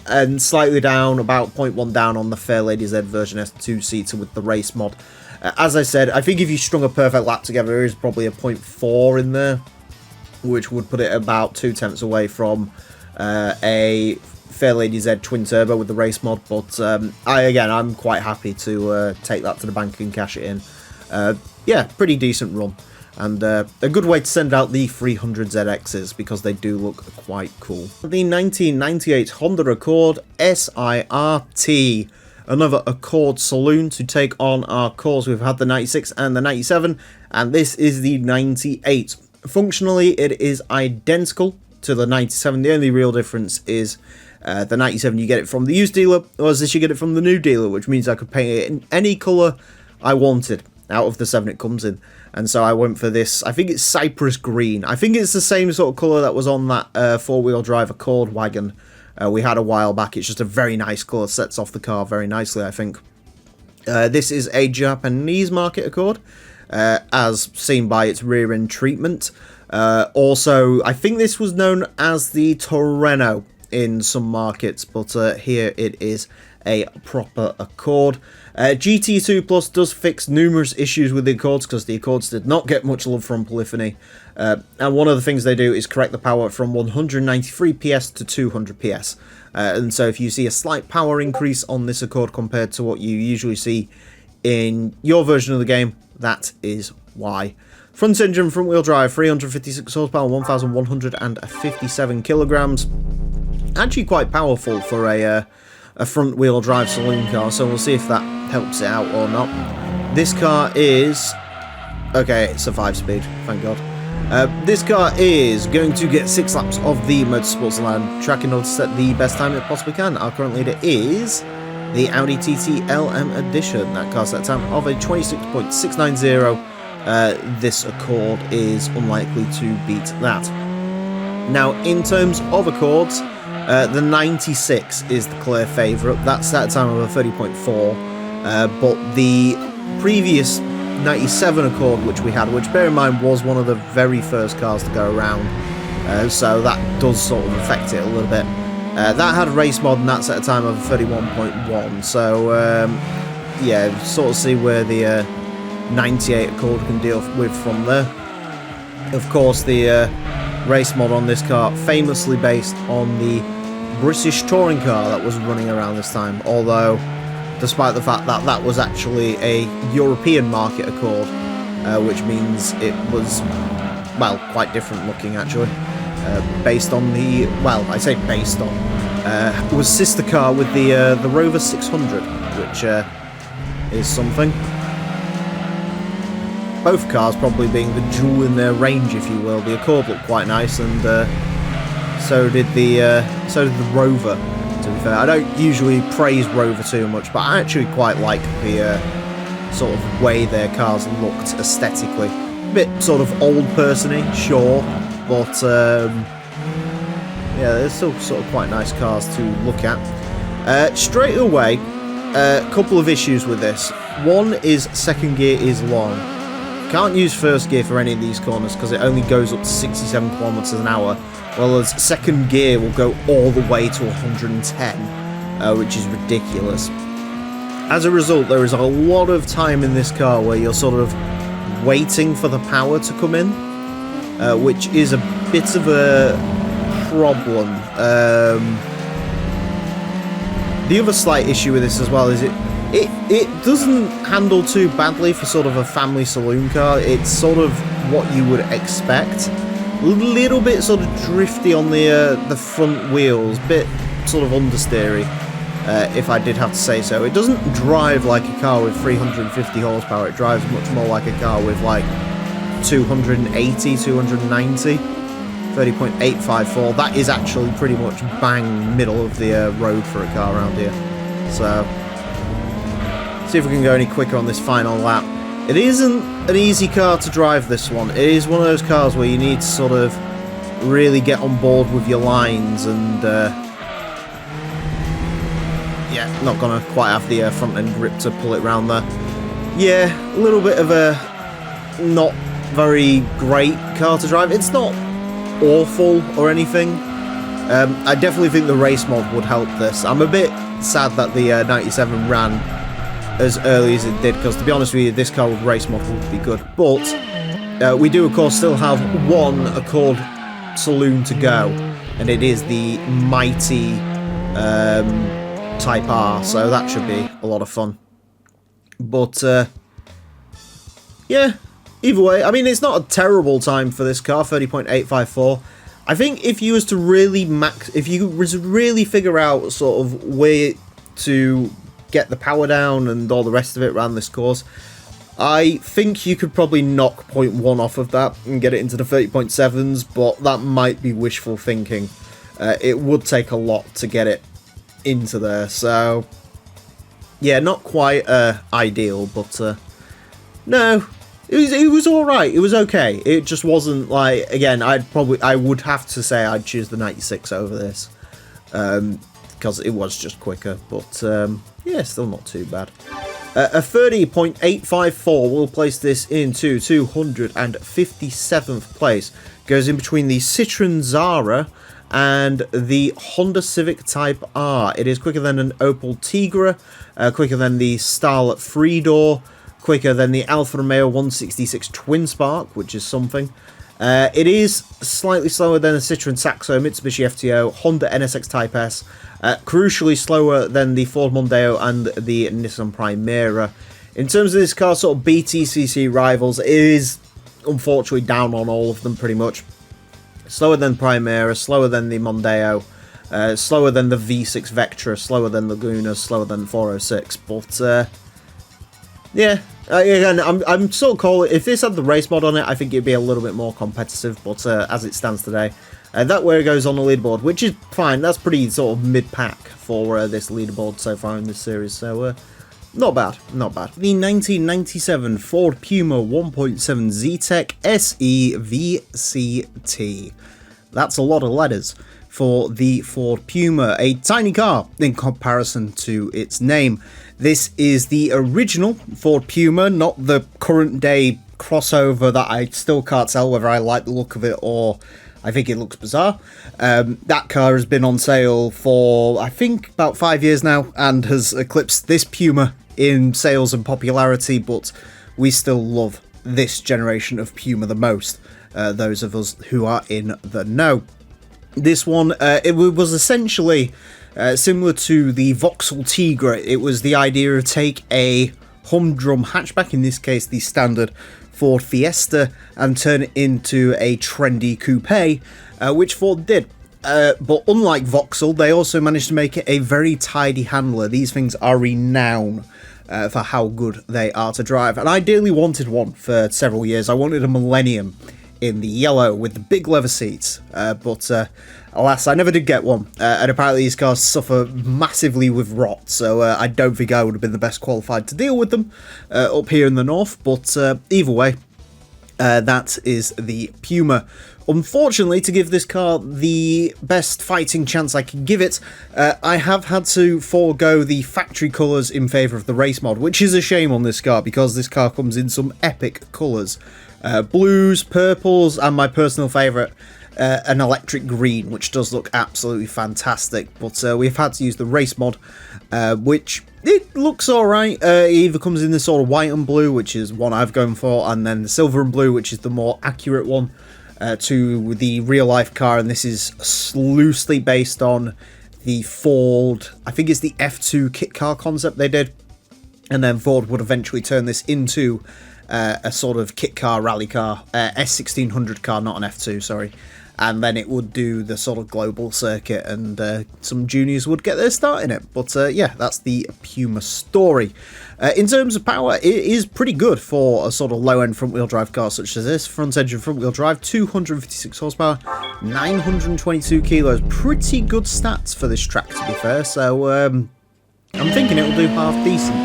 And slightly down, about 0.1 down on the Fairlady Z version S2-seater with the race mod. As I said, I think if you strung a perfect lap together, there is probably a 0.4 in there, which would put it about 0.2 away from a Fairlady Z twin turbo with the race mod. But I'm quite happy to take that to the bank and cash it in. Yeah, pretty decent run. And a good way to send out the 300 ZXs because they do look quite cool. The 1998 Honda Accord SIRT. Another Accord saloon to take on our cores. We've had the 96 and the 97, and this is the 98. Functionally, it is identical to the 97. The only real difference is the 97 you get it from the used dealer, whereas this you get it from the new dealer, which means I could paint it in any colour I wanted out of the 7 it comes in. And so I went for this, I think it's Cypress Green. I think it's the same sort of colour that was on that four-wheel drive Accord wagon we had a while back. It's just a very nice colour, sets off the car very nicely, I think. This is a Japanese market Accord, as seen by its rear end treatment. Also, I think this was known as the Torreno in some markets, but here it is a proper Accord. GT2 Plus does fix numerous issues with the Accords because the Accords did not get much love from Polyphony. And one of the things they do is correct the power from 193 PS to 200 PS. And so if you see a slight power increase on this Accord compared to what you usually see in your version of the game, that is why. Front engine, front wheel drive, 356 horsepower, 1,157 kilograms. Actually quite powerful for a front wheel drive saloon car, so we'll see if that helps it out or not. This car is... okay, it's a 5-speed, thank God. This car is going to get 6 laps of the Motorsports Land track in order to set the best time it possibly can. Our current leader is the Audi TT LM Edition. That car set time of a 26.690. This Accord is unlikely to beat that. Now, in terms of Accords, the 96 is the clear favourite. That's that time of a 30.4. But the previous 97 Accord, which we had, which bear in mind was one of the very first cars to go around, so that does sort of affect it a little bit. That had a race mod, and that's at a time of 31.1, so yeah, sort of see where the 98 Accord can deal with from there. Of course, the race mod on this car, famously based on the British touring car that was running around this time, although despite the fact that that was actually a European market Accord, which means it was, well, quite different looking actually, based on the, well, I say based on, it was sister car with the Rover 600, which is something. Both cars probably being the jewel in their range, if you will. The Accord looked quite nice, and so did the Rover. To be fair, I don't usually praise Rover too much, but I actually quite like the sort of way their cars looked aesthetically. A bit sort of old-person-y, sure, but yeah, they're still sort of quite nice cars to look at. Straight away, a couple of issues with this. One is second gear is long. Can't use first gear for any of these corners because it only goes up to 67 kilometers an hour, whereas second gear will go all the way to 110, which is ridiculous. As a result, there is a lot of time in this car where you're sort of waiting for the power to come in, which is a bit of a problem. The other slight issue with this as well is it doesn't handle too badly for sort of a family saloon car. It's sort of what you would expect. A little bit sort of drifty on the front wheels, bit sort of understeery, if I did have to say so. It doesn't drive like a car with 350 horsepower. It drives much more like a car with like 280, 290, 30.854. That is actually pretty much bang middle of the road for a car around here. So, see if we can go any quicker on this final lap. It isn't an easy car to drive, this one. It is one of those cars where you need to sort of really get on board with your lines, and yeah, not gonna quite have the front end grip to pull it round there. Yeah, a little bit of a not very great car to drive. It's not awful or anything. I definitely think the race mod would help this. I'm a bit sad that the 97 ran as early as it did, because to be honest with you, this car with race mod would be good. But we do of course still have one Accord saloon to go, and it is the mighty Type R, so that should be a lot of fun. But yeah, either way, I mean, it's not a terrible time for this car, 30.854. I think if you was to really figure out sort of where to get the power down and all the rest of it around this course, I think you could probably knock 0.1 off of that and get it into the 30.7s, but that might be wishful thinking. It would take a lot to get it into there, so yeah, not quite ideal, but no, it was alright, it was okay. It just wasn't like, again, I would have to say I'd choose the 96 over this, because it was just quicker, but yeah, still not too bad. A 30.854 will place this into 257th place. Goes in between the Citroen Zara and the Honda Civic Type R. It is quicker than an Opel Tigra, quicker than the Starlet 3-door, quicker than the Alfa Romeo 166 Twin Spark, which is something. It is slightly slower than the Citroen Saxo, Mitsubishi FTO, Honda NSX Type S, crucially slower than the Ford Mondeo and the Nissan Primera. In terms of this car, sort of BTCC rivals, it is unfortunately down on all of them pretty much. Slower than Primera, slower than the Mondeo, slower than the V6 Vectra, slower than Laguna, slower than 406, but yeah, again, I'm sort of calling, if this had the race mod on it, I think it'd be a little bit more competitive, but as it stands today, that way it goes on the leaderboard, which is fine. That's pretty sort of mid-pack for this leaderboard so far in this series, so not bad, not bad. The 1997 Ford Puma 1.7 Zetec SE VCT. That's a lot of letters. for the Ford Puma, a tiny car in comparison to its name. This is the original Ford Puma, not the current day crossover that I still can't tell whether I like the look of it or I think it looks bizarre. That car has been on sale for, I think, about 5 years now and has eclipsed this Puma in sales and popularity, but we still love this generation of Puma the most, those of us who are in the know. This one, it was essentially similar to the Vauxhall Tigra. It was the idea of take a humdrum hatchback, in this case the standard Ford Fiesta, and turn it into a trendy coupe, which Ford did. But unlike Vauxhall, they also managed to make it a very tidy handler. These things are renowned for how good they are to drive, and I dearly wanted one for several years. I wanted a Millennium in the yellow with the big leather seats, but alas, I never did get one, and apparently these cars suffer massively with rot, so I don't think I would have been the best qualified to deal with them up here in the north, but either way, that is the Puma. Unfortunately, to give this car the best fighting chance I can give it, I have had to forego the factory colours in favour of the race mod, which is a shame on this car because this car comes in some epic colours. Blues, purples, and my personal favourite, an electric green, which does look absolutely fantastic. But we've had to use the race mod, which it looks alright. It either comes in the sort of white and blue, which is one I've gone for, and then the silver and blue, which is the more accurate one to the real life car. And this is loosely based on the Ford, I think it's the F2 kit car concept they did, and then Ford would eventually turn this into a sort of kit car rally car, S1600 car, not an F2, sorry, and then it would do the sort of global circuit, and some juniors would get their start in it. But yeah, that's the Puma story. In terms of power, it is pretty good for a sort of low-end front-wheel drive car such as this. Front-engine front-wheel drive, 256 horsepower, 922 kilos. Pretty good stats for this track, to be fair, so I'm thinking it will do half decent.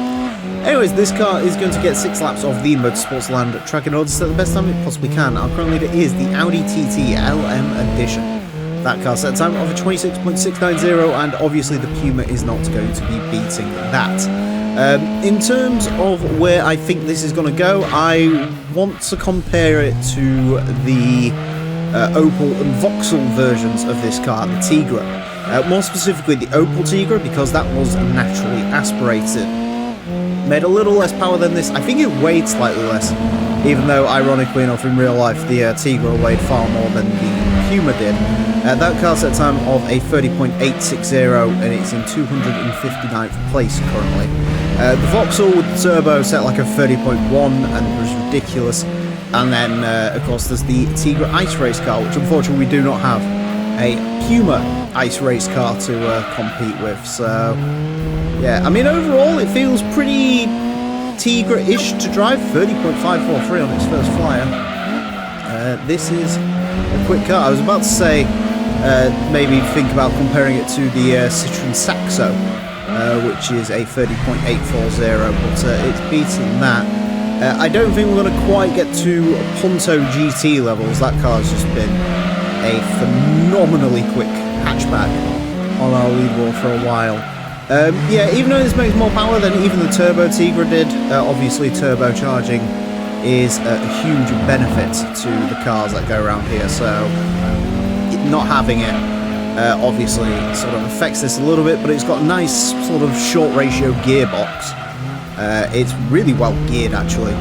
Anyways, this car is going to get 6 laps of the Motorsports Land track in order to set the best time it possibly can. Our current leader is the Audi TT LM Edition. That car set a time of a 26.690, and obviously the Puma is not going to be beating that. In terms of where I think this is going to go, I want to compare it to the Opel and Vauxhall versions of this car, the Tigra. More specifically the Opel Tigra, because that was naturally aspirated. Made a little less power than this. I think it weighed slightly less, even though, ironically enough, in real life, the Tigra weighed far more than the Puma did. That car set a time of a 30.860, and it's in 259th place currently. The Vauxhall with the turbo set like a 30.1, and it was ridiculous. And then, of course, there's the Tigra Ice Race car, which unfortunately we do not have a Puma Ice Race car to compete with, so yeah, I mean, overall, it feels pretty Tigra-ish to drive. 30.543 on its first flyer. This is a quick car. I was about to say, maybe think about comparing it to the Citroen Saxo, which is a 30.840, but it's beaten that. I don't think we're going to quite get to Punto GT levels. That car's just been a phenomenally quick hatchback on our lead wall for a while. Yeah, even though this makes more power than even the Turbo Tigra did, obviously turbocharging is a huge benefit to the cars that go around here, so not having it obviously sort of affects this a little bit, but it's got a nice sort of short ratio gearbox. It's really well geared actually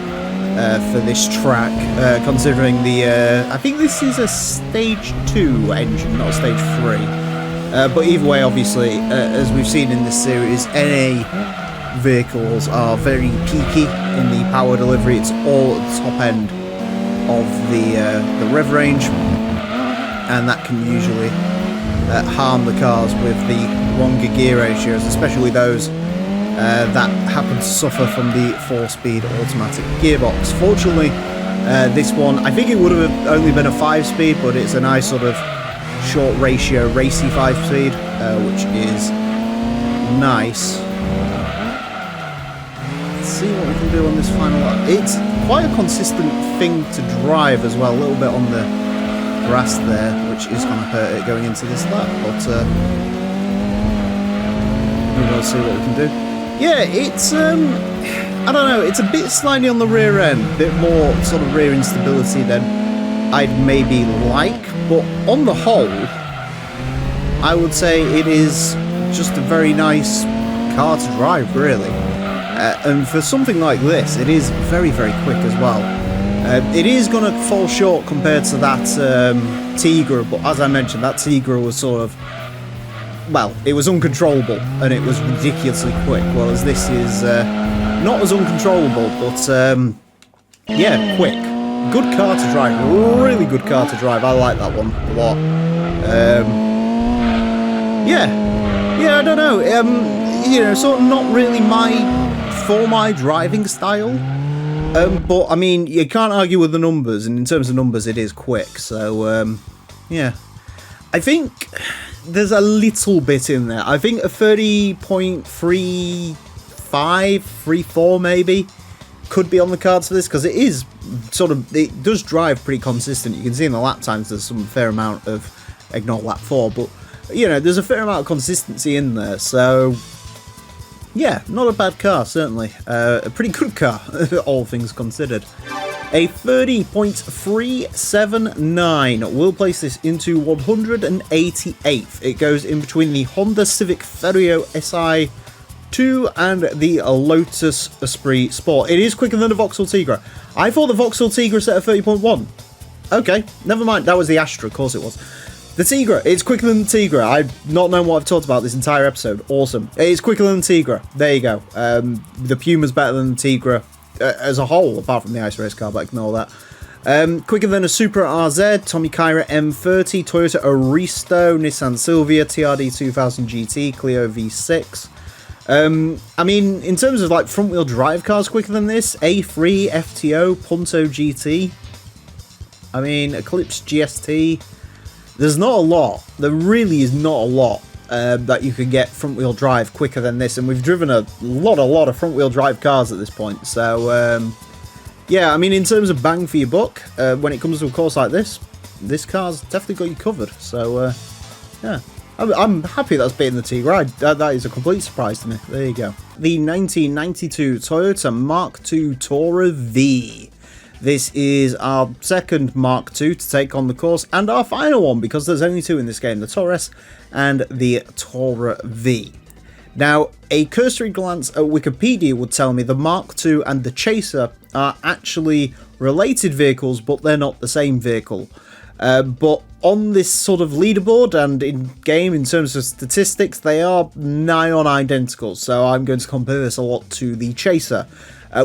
for this track, considering the, I think this is a stage 2 engine, not a stage 3. But either way, obviously, as we've seen in this series, NA vehicles are very peaky in the power delivery. It's all at the top end of the rev range, and that can usually harm the cars with the longer gear ratios, especially those that happen to suffer from the 4-speed automatic gearbox. Fortunately, this one, I think it would have only been a 5-speed, but it's a nice sort of short ratio racy 5-speed, which is nice. Let's see what we can do on this final lap. It's quite a consistent thing to drive as well, a little bit on the grass there, which is going to hurt it going into this lap, but we'll see what we can do. Yeah, it's, I don't know, it's a bit slimy on the rear end, a bit more sort of rear instability than I'd maybe like, but on the whole, I would say it is just a very nice car to drive, really. And for something like this, it is very, very quick as well. It is going to fall short compared to that Tigra, but as I mentioned, that Tigra was sort of, well, it was uncontrollable and it was ridiculously quick, whereas this is not as uncontrollable, but yeah, quick. Good car to drive, really good car to drive. I like that one a lot. Yeah, I don't know. You know, sort of not really for my driving style. But I mean, you can't argue with the numbers, and in terms of numbers, it is quick. So yeah, I think there's a little bit in there. I think a 30.35, 34 maybe could be on the cards for this, because it is sort of, it does drive pretty consistent. You can see in the lap times there's some fair amount of, ignore lap 4, but you know, there's a fair amount of consistency in there. So yeah, not a bad car, certainly. A pretty good car, all things considered. A 30.379 will place this into 188th. It goes in between the Honda Civic Ferio SI2 and the Lotus Esprit Sport. It is quicker than the Vauxhall Tigra. I thought the Vauxhall Tigra set at 30.1. Okay, never mind. That was the Astra, of course it was. The Tigra, it's quicker than the Tigra. I've not known what I've talked about this entire episode. Awesome. It's quicker than the Tigra. There you go. The Puma's better than the Tigra as a whole, apart from the ice race car, but ignore that. Quicker than a Supra RZ, Tommy Kyra M30, Toyota Aristo, Nissan Silvia, TRD 2000 GT, Clio V6. I mean, in terms of like front-wheel drive cars quicker than this, A3, FTO, Punto GT. I mean, Eclipse GST. There's not a lot. There really is not a lot that you can get front-wheel drive quicker than this, and we've driven a lot of front-wheel drive cars at this point. So, yeah, I mean, in terms of bang for your buck, when it comes to a course like this car's definitely got you covered. So, yeah, I'm happy that's beating the Tigra. That is a complete surprise to me. There you go. The 1992 Toyota Mark II Tourer V. This is our second Mark II to take on the course, and our final one, because there's only two in this game, the Taurus and the Tourer V. Now, a cursory glance at Wikipedia would tell me the Mark II and the Chaser are actually related vehicles, but they're not the same vehicle. But on this sort of leaderboard and in-game, in terms of statistics, they are nigh on identical, so I'm going to compare this a lot to the Chaser.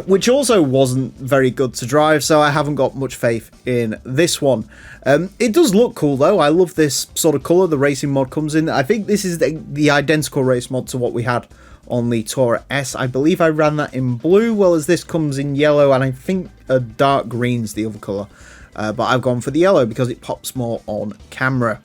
Which also wasn't very good to drive, so I haven't got much faith in this one. It does look cool, though. I love this sort of colour the racing mod comes in. I think this is the identical race mod to what we had on the Tourer S. I believe I ran that in blue, well as this comes in yellow, and I think a dark green's the other colour. But I've gone for the yellow because it pops more on camera.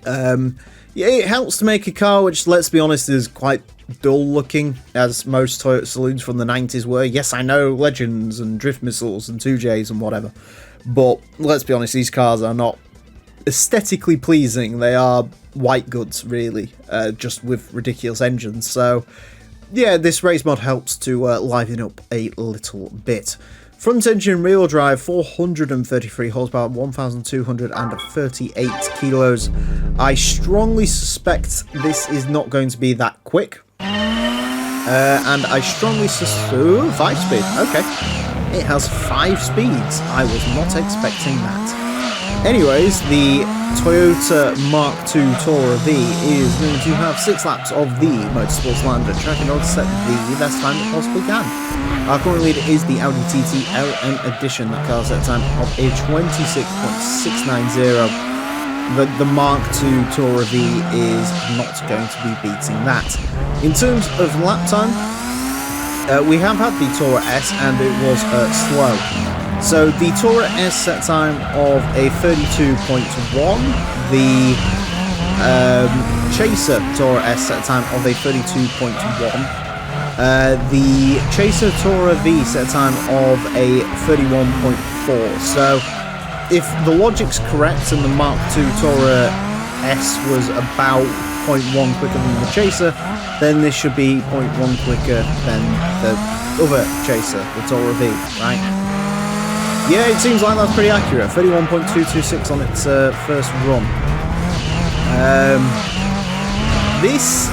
Yeah, it helps to make a car which, let's be honest, is quite dull looking, as most Toyota saloons from the 90s were. Yes, I know, Legends and Drift Missiles and 2Js and whatever, but let's be honest, these cars are not aesthetically pleasing. They are white goods, really, just with ridiculous engines. So yeah, this race mod helps to liven up a little bit. Front engine rear drive, 433 horsepower, 1,238 kilos. I strongly suspect this is not going to be that quick. And I strongly suspect... 5 speed, okay. It has 5 speeds. I was not expecting that. Anyways, the Toyota Mark II Tourer V is going to have 6 laps of the Motorsports Land track in order to set the best time it possibly can. Our current leader is the Audi TT LM Edition. That car set time of a 26.690. The Mark II Tourer V is not going to be beating that. In terms of lap time, we have had the Tourer S and it was slow. So the Tourer S set time of a 32.1, the Chaser Tourer S set time of a 32.1, the Chaser Tourer V set time of a 31.4. So if the logic's correct and the Mark II Tourer S was about 0.1 quicker than the Chaser, then this should be 0.1 quicker than the other Chaser, the Tourer V, right? Yeah, it seems like that's pretty accurate. 31.226 on its first run. This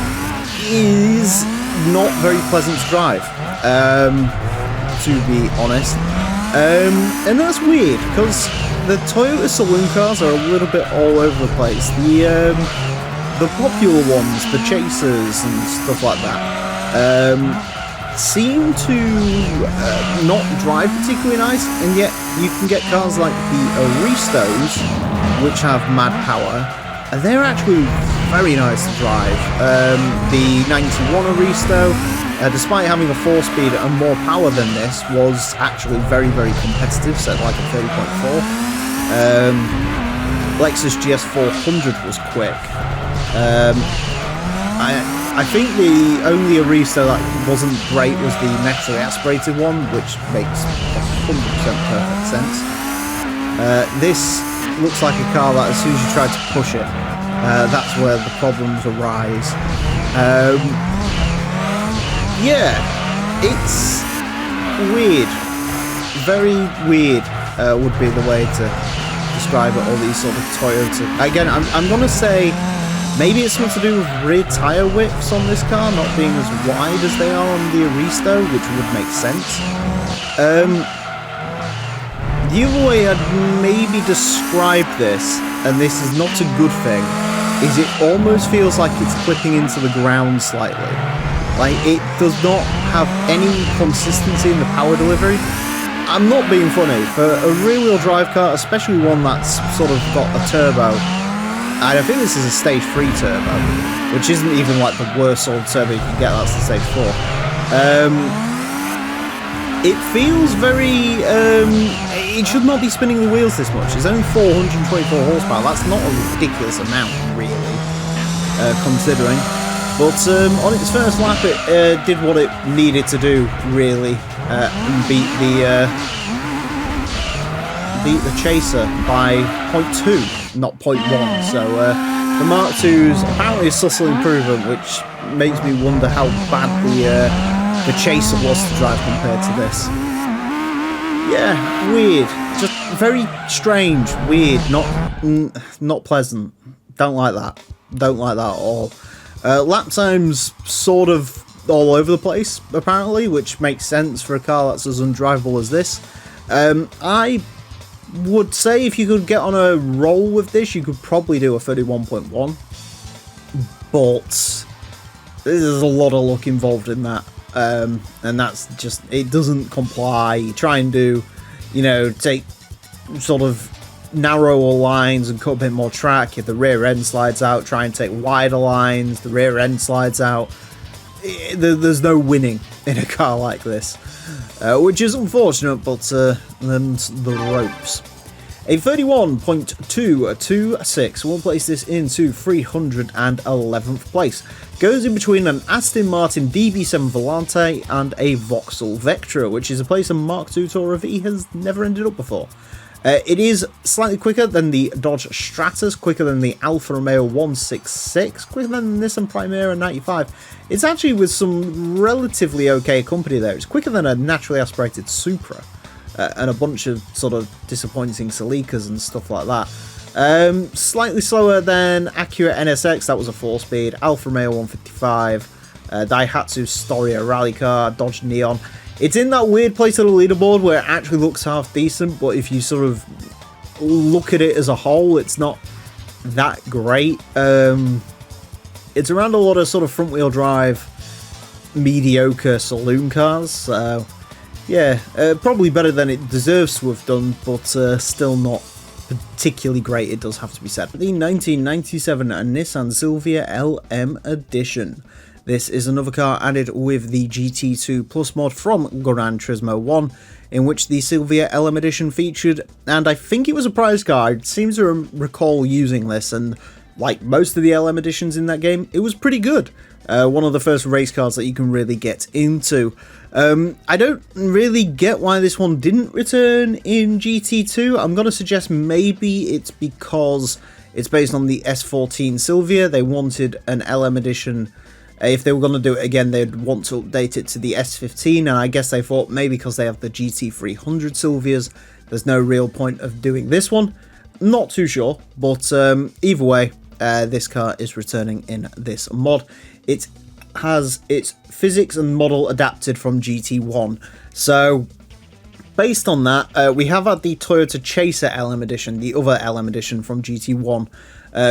is not very pleasant to drive, to be honest. And that's weird, because the Toyota saloon cars are a little bit all over the place. The popular ones, the Chasers and stuff like that, seem to not drive particularly nice, and yet you can get cars like the Aristos, which have mad power, and they're actually very nice to drive. The 91 Aristo, despite having a 4-speed and more power than this, was actually very, very competitive, set like a 30.4. Lexus GS400 was quick. I think the only Aristo that wasn't great was the naturally aspirated one, which makes 100% perfect sense. This looks like a car that as soon as you try to push it, that's where the problems arise. Yeah, it's weird. Very weird would be the way to describe it, all these sort of Toyota. Again, I'm going to say maybe it's something to do with rear tyre widths on this car not being as wide as they are on the Aristo, which would make sense. The other way I'd maybe describe this, and this is not a good thing, is it almost feels like it's clipping into the ground slightly. Like, it does not have any consistency in the power delivery. I'm not being funny. For a rear-wheel drive car, especially one that's sort of got a turbo, and I think this is a stage 3 turbo, which isn't even like the worst sort of turbo you can get, that's the stage 4. It feels very, it should not be spinning the wheels this much. It's only 424 horsepower, that's not a ridiculous amount, really, considering. But on its first lap, it did what it needed to do, really, and beat the Chaser by 0.2, not 0.1. So the Mark II's apparently a subtle improvement, which makes me wonder how bad the Chaser was to drive compared to this. Yeah, weird, just very strange, weird, not pleasant. Don't like that. Don't like that at all. Lap times sort of all over the place, apparently, which makes sense for a car that's as undrivable as this. I would say if you could get on a roll with this, you could probably do a 31.1, but there's a lot of luck involved in that, and that's just, it doesn't comply. You try and do, you know, take sort of narrower lines and cut a bit more track. If the rear end slides out, try and take wider lines, the rear end slides out. There's no winning in a car like this, which is unfortunate, but them's the ropes. A 31.226 will place this into 311th place. Goes in between an Aston Martin DB7 Volante and a Vauxhall Vectra, which is a place a Mark II Tourer V has never ended up before. It is slightly quicker than the Dodge Stratus, quicker than the Alfa Romeo 166, quicker than the Nissan Primera 95. It's actually with some relatively okay company there. It's quicker than a naturally aspirated Supra, and a bunch of sort of disappointing Celicas and stuff like that. Slightly slower than Acura NSX, that was a 4-speed, Alfa Romeo 155, Daihatsu Storia rally car, Dodge Neon. It's in that weird place on the leaderboard where it actually looks half decent, but if you sort of look at it as a whole, it's not that great. It's around a lot of sort of front-wheel drive, mediocre saloon cars, so yeah, probably better than it deserves to have done, but still not particularly great, it does have to be said. The 1997 Nissan Silvia LM Edition. This is another car added with the GT2 Plus mod from Gran Turismo 1, in which the Silvia LM Edition featured, and I think it was a prize car. I seem to recall using this, and like most of the LM editions in that game, it was pretty good. One of the first race cars that you can really get into. I don't really get why this one didn't return in GT2. I'm going to suggest maybe it's because it's based on the S14 Silvia. They wanted an LM edition. If they were going to do it again, they'd want to update it to the S15, and I guess they thought maybe because they have the GT300 Silvias, there's no real point of doing this one. Not too sure, but either way, this car is returning in this mod. It has its physics and model adapted from GT1. So, based on that, we have had the Toyota Chaser LM Edition, the other LM Edition from GT1,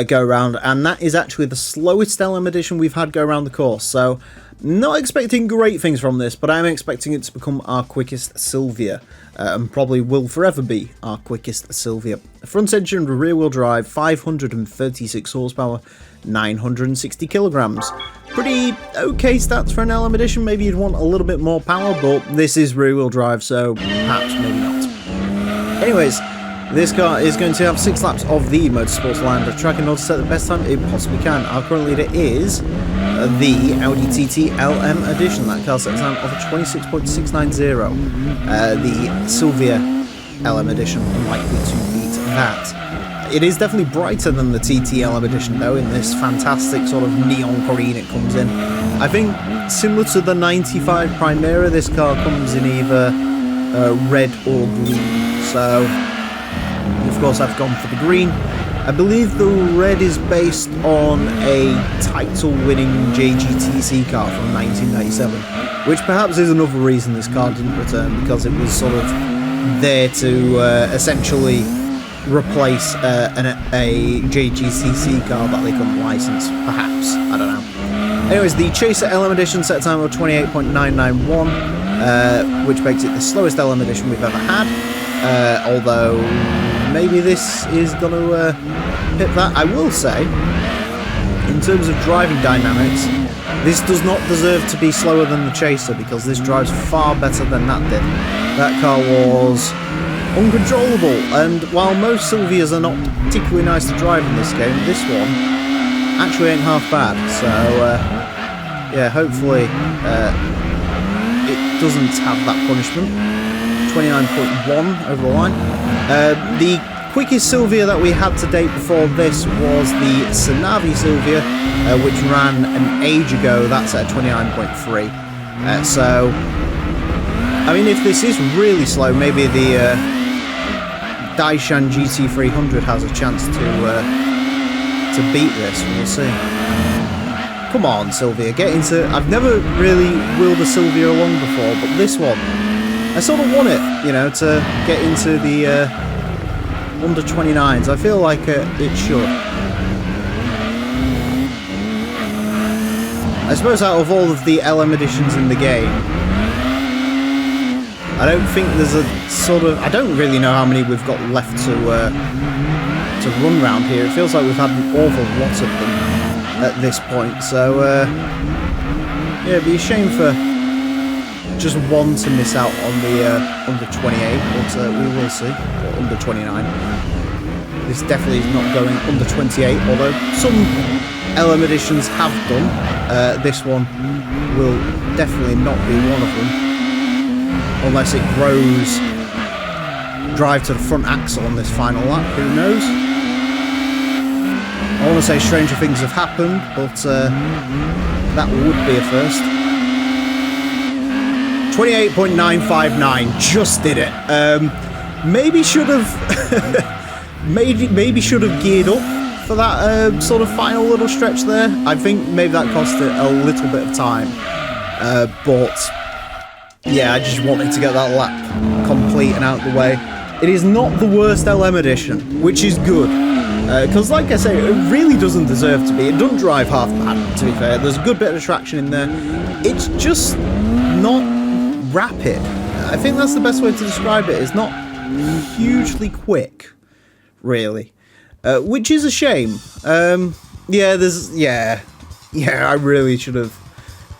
go around, and that is actually the slowest LM Edition we've had go around the course. So, not expecting great things from this, but I'm expecting it to become our quickest Silvia, and probably will forever be our quickest Silvia. Front engine rear wheel drive, 536 horsepower, 960 kilograms. Pretty okay stats for an LM edition. Maybe you'd want a little bit more power, but this is rear wheel drive, so perhaps maybe not. Anyways, this car is going to have 6 laps of the Motorsports line of track in order to set the best time it possibly can. Our current leader is the Audi TT LM edition. That car set time of a 26.690. The Silvia LM edition, unlikely to beat that. It is definitely brighter than the TT LM edition, though, in this fantastic sort of neon green it comes in. I think, similar to the 95 Primera, this car comes in either red or green. So, of course, I've gone for the green. I believe the red is based on a title-winning JGTC car from 1997, which perhaps is another reason this car didn't return, because it was sort of there to essentially replace a JGCC car that they couldn't license, perhaps. I don't know. Anyways, the Chaser LM Edition set a time of 28.991, which makes it the slowest LM Edition we've ever had, although maybe this is going to hit that. I will say, in terms of driving dynamics, this does not deserve to be slower than the Chaser, because this drives far better than that did. That car was uncontrollable, and while most Silvias are not particularly nice to drive in this game, this one actually ain't half bad. So yeah, hopefully it doesn't have that punishment. 29.1 over the line. The quickest Silvia that we had to date before this was the Sanavi Silvia, which ran an age ago. That's at 29.3. So I mean, if this is really slow, maybe the Daishan GT300 has a chance to beat this. We'll see. Come on, Silvia, get into... I've never really wheeled a Silvia along before, but this one, I sort of want it, you know, to get into the under 29s. I feel like it should. I suppose out of all of the LM editions in the game, I don't think there's a sort of... I don't really know how many we've got left to run round here. It feels like we've had an awful lot of them at this point. So, yeah, it'd be a shame for just one to miss out on the under 28, but we will see. Or under 29. This definitely is not going under 28, although some LM editions have done. This one will definitely not be one of them. Unless it grows drive to the front axle on this final lap, who knows? I want to say stranger things have happened, but that would be a first. 28.959, just did it. Maybe should have maybe should have geared up for that sort of final little stretch there. I think maybe that cost it a little bit of time, but yeah, I just wanted to get that lap complete and out of the way. It is not the worst LM edition, which is good. Because, like I say, it really doesn't deserve to be. It doesn't drive half bad, to be fair. There's a good bit of traction in there. It's just not rapid. I think that's the best way to describe it. It's not hugely quick, really. Which is a shame. Yeah, I really should have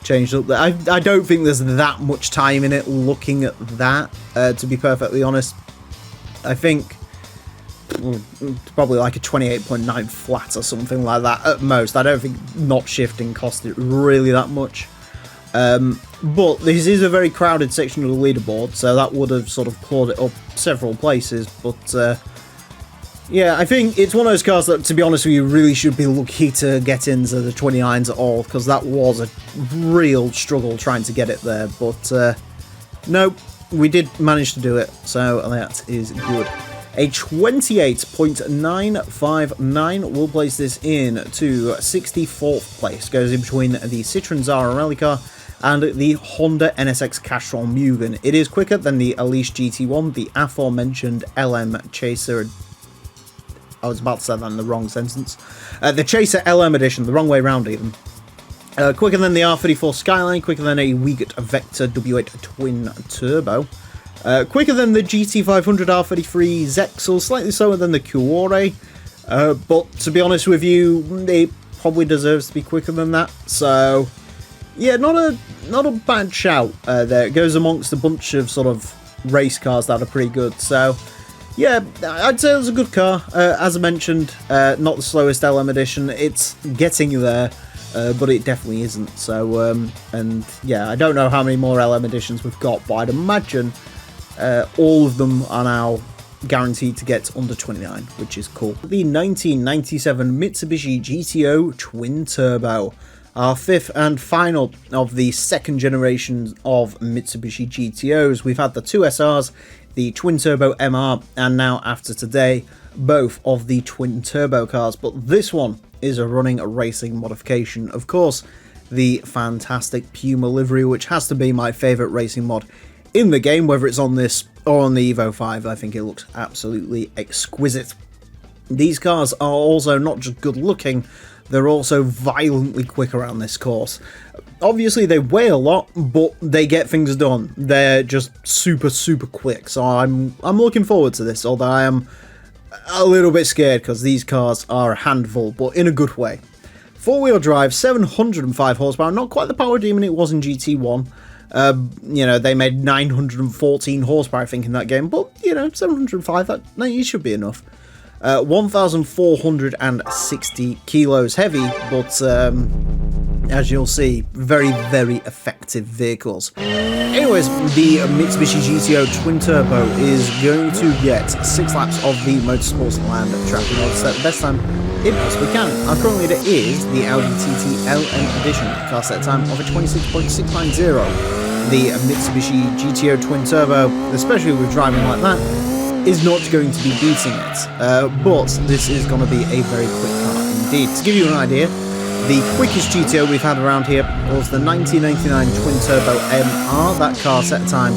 changed up there. I don't think there's that much time in it looking at that, to be perfectly honest. I think probably like a 28.9 flat or something like that at most. I don't think not shifting cost it really that much. But this is a very crowded section of the leaderboard, so that would have sort of clawed it up several places. But yeah, I think it's one of those cars that, to be honest with you, really should be lucky to get into the 29s at all, because that was a real struggle trying to get it there. But no, we did manage to do it, so that is good. A 28.959 will place this in to 64th place. Goes in between the Citroen Zara Rally car and the Honda NSX Castrol Mugen. It is quicker than the Elise GT1, the aforementioned LM Chaser. I was about to say that in the wrong sentence. The Chaser LM edition, the wrong way round even. Quicker than the R34 Skyline, quicker than a Wiegert Vector W8 Twin Turbo. Quicker than the GT500 R33 Zexel, slightly slower than the Cuore. But to be honest with you, it probably deserves to be quicker than that. So yeah, not a bad shout there. It goes amongst a bunch of sort of race cars that are pretty good. So yeah, I'd say it was a good car. As I mentioned, not the slowest LM edition. It's getting there, but it definitely isn't. So, and yeah, I don't know how many more LM editions we've got, but I'd imagine all of them are now guaranteed to get under 29, which is cool. The 1997 Mitsubishi GTO Twin Turbo, our fifth and final of the second generation of Mitsubishi GTOs. We've had the two SRs, the Twin Turbo MR, and now after today, both of the Twin Turbo cars, but this one is a running racing modification. Of course, the fantastic Puma livery, which has to be my favourite racing mod in the game, whether it's on this or on the Evo 5. I think it looks absolutely exquisite. These cars are also not just good looking, they're also violently quick around this course. Obviously they weigh a lot, but they get things done. They're just super quick, so I'm looking forward to this, although I am a little bit scared because these cars are a handful, but in a good way. Four-wheel drive, 705 horsepower, not quite the power demon it was in GT1. You know, they made 914 horsepower, I think, in that game, but, you know, 705, that it should be enough. 1,460 kilos heavy, but as you'll see, very effective vehicles. Anyways, the Mitsubishi GTO Twin Turbo is going to get 6 laps of the Motorsports Land track in order to set the best time it possibly can. Our current leader is the Audi TT LM Edition, car set time of a 26.690. The Mitsubishi GTO Twin Turbo, especially with driving like that, is not going to be beating it, but this is going to be a very quick car indeed. To give you an idea, the quickest GTO we've had around here was the 1999 Twin Turbo MR. That car set a time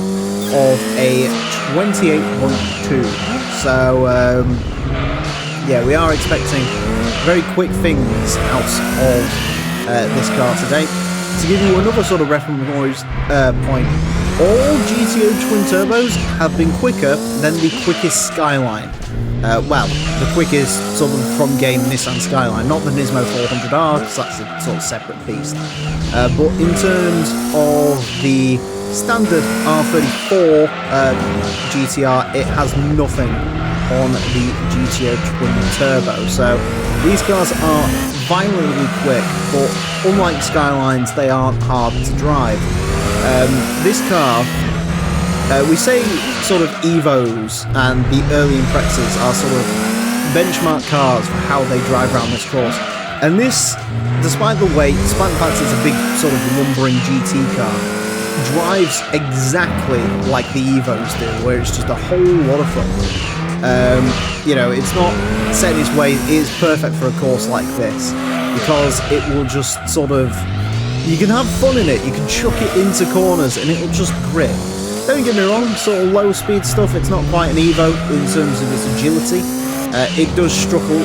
of a 28.2. So yeah, we are expecting very quick things out of this car today. To give you another sort of reference point, all GTO Twin Turbos have been quicker than the quickest Skyline. Well, the quickest sort of from game Nissan Skyline, not the Nismo 400R, because that's a sort of separate beast. But in terms of the standard R34 GTR, it has nothing on the GTO Twin Turbo. So these cars are violently quick, but unlike Skylines, they aren't hard to drive. This car, we say sort of Evos and the early Imprezas are sort of benchmark cars for how they drive around this course. And this, despite the weight, despite the fact it's a big sort of lumbering GT car, drives exactly like the Evos do, where it's just a whole lot of fun. You know, it's not set in its way, it is perfect for a course like this, because it will just sort of, you can have fun in it, you can chuck it into corners and it will just grip. Don't get me wrong, sort of low speed stuff, it's not quite an Evo in terms of its agility. It does struggle a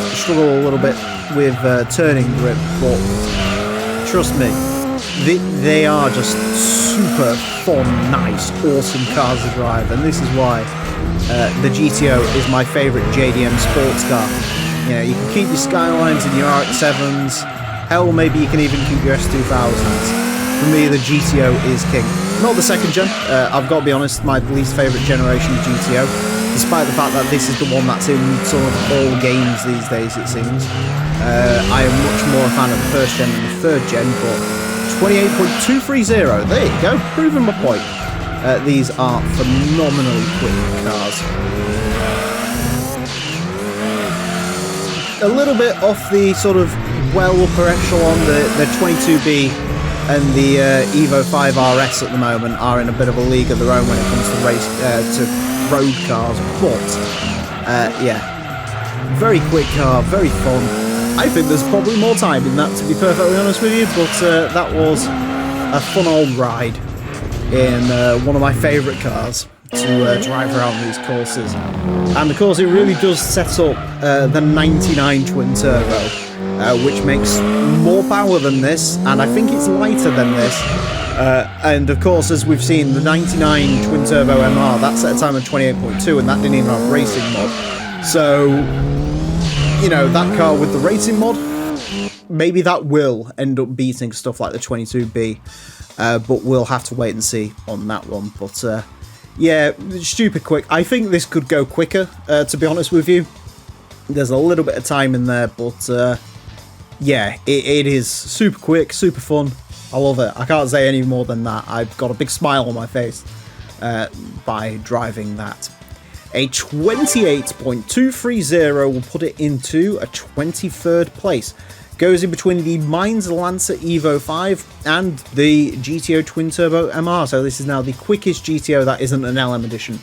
little bit with turning grip, but trust me, they are just super fun, nice, awesome cars to drive, and this is why the GTO is my favourite JDM sports car. You know, you can keep your Skylines and your RX-7s, hell, maybe you can even keep your S2000s. For me, the GTO is king. Not the second gen, I've got to be honest, my least favourite generation GTO despite the fact that this is the one that's in sort of all games these days, it seems. I am much more a fan of the first gen than the third gen, but 28.230, there you go, proving my point. These are phenomenally quick cars. A little bit off the sort of well upper echelon, the 22B and the Evo 5 RS at the moment are in a bit of a league of their own when it comes to to road cars, but yeah, very quick car, very fun. I think there's probably more time in that, to be perfectly honest with you, but that was a fun old ride in one of my favourite cars to drive around these courses. And of course it really does set up the 99 twin turbo, which makes more power than this, and I think it's lighter than this. And of course, as we've seen, the 99 twin turbo MR, that's at a time of 28.2, and that didn't even have racing mod. So, you know, that car with the racing mod, maybe that will end up beating stuff like the 22B, but we'll have to wait and see on that one. But yeah, stupid quick. I think this could go quicker, to be honest with you. There's a little bit of time in there, but yeah, it is super quick, super fun. I love it. I can't say any more than that. I've got a big smile on my face by driving that. A 28.230 will put it into a 23rd place. Goes in between the Mainz Lancer Evo 5 and the GTO Twin Turbo MR. So this is now the quickest GTO that isn't an LM edition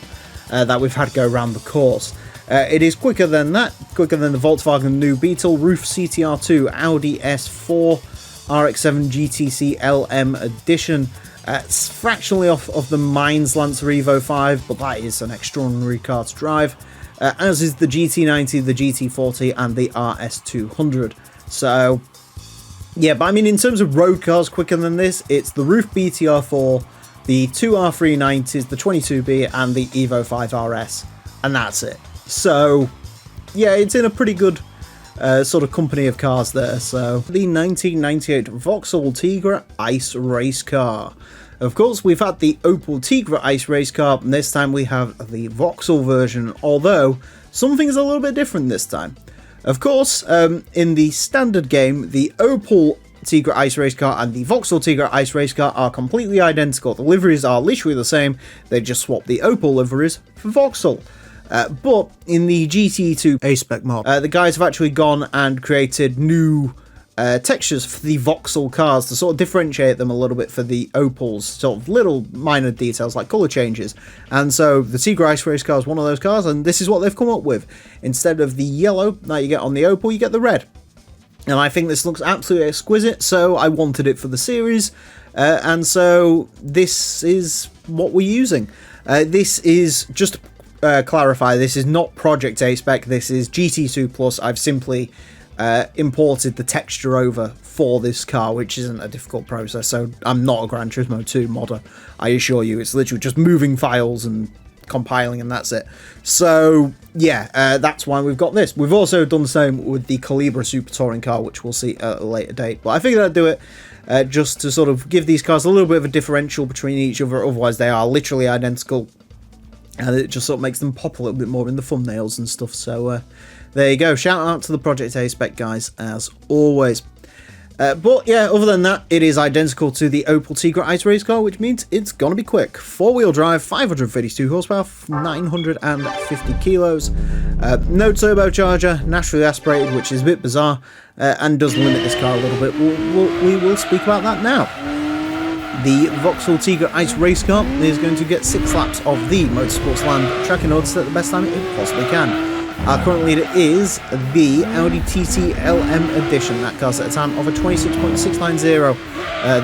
that we've had go around the course. It is quicker than that, quicker than the Volkswagen New Beetle, Roof CTR2, Audi S4, RX-7 GTC LM edition. It's fractionally off of the Mainz Lancer Evo 5, but that is an extraordinary car to drive, as is the GT90, the GT40 and the RS200. So yeah, but I mean, in terms of road cars quicker than this, it's the Roof BTR4, the two R390s, the 22B and the Evo 5 RS, and that's it. So yeah, it's in a pretty good sort of company of cars there. So the 1998 Vauxhall Tigra Ice Race Car. Of course, we've had the Opel Tigra Ice Race Car, and this time we have the Vauxhall version, although something's a little bit different this time. Of course, in the standard game, the Opel Tigra Ice Race Car and the Vauxhall Tigra Ice Race Car are completely identical. The liveries are literally the same, they just swapped the Opel liveries for Vauxhall. But in the GT2 A-Spec mod, the guys have actually gone and created new textures for the Vauxhall cars to sort of differentiate them a little bit for the Opels, sort of little minor details like colour changes. And so the Tigra Ice Race Car is one of those cars, and this is what they've come up with. Instead of the yellow that you get on the Opel, you get the red. And I think this looks absolutely exquisite, so I wanted it for the series. And so this is what we're using. This is just... clarify, this is not Project A-Spec, this is GT2 Plus. I've simply imported the texture over for this car, which isn't a difficult process, so I'm not a Gran Turismo 2 modder, I assure you. It's literally just moving files and compiling, and that's it. So yeah, that's why we've got this. We've also done the same with the Calibra Super Touring car, which we'll see at a later date, but I figured I'd do it just to sort of give these cars a little bit of a differential between each other. Otherwise they are literally identical, and it just sort of makes them pop a little bit more in the thumbnails and stuff. So there you go. Shout out to the Project A-Spec guys, as always. But yeah, other than that, it is identical to the Opel Tigra Ice Race Car, which means it's going to be quick. Four-wheel drive, 532 horsepower, 950 kilos. No turbocharger, naturally aspirated, which is a bit bizarre, and does limit this car a little bit. We will speak about that now. The Vauxhall Tigra Ice Race Car is going to get 6 laps of the Motorsports Land track in order to set the best time it possibly can. Our current leader is the Audi TT LM Edition. That car's at a time of a 26.690.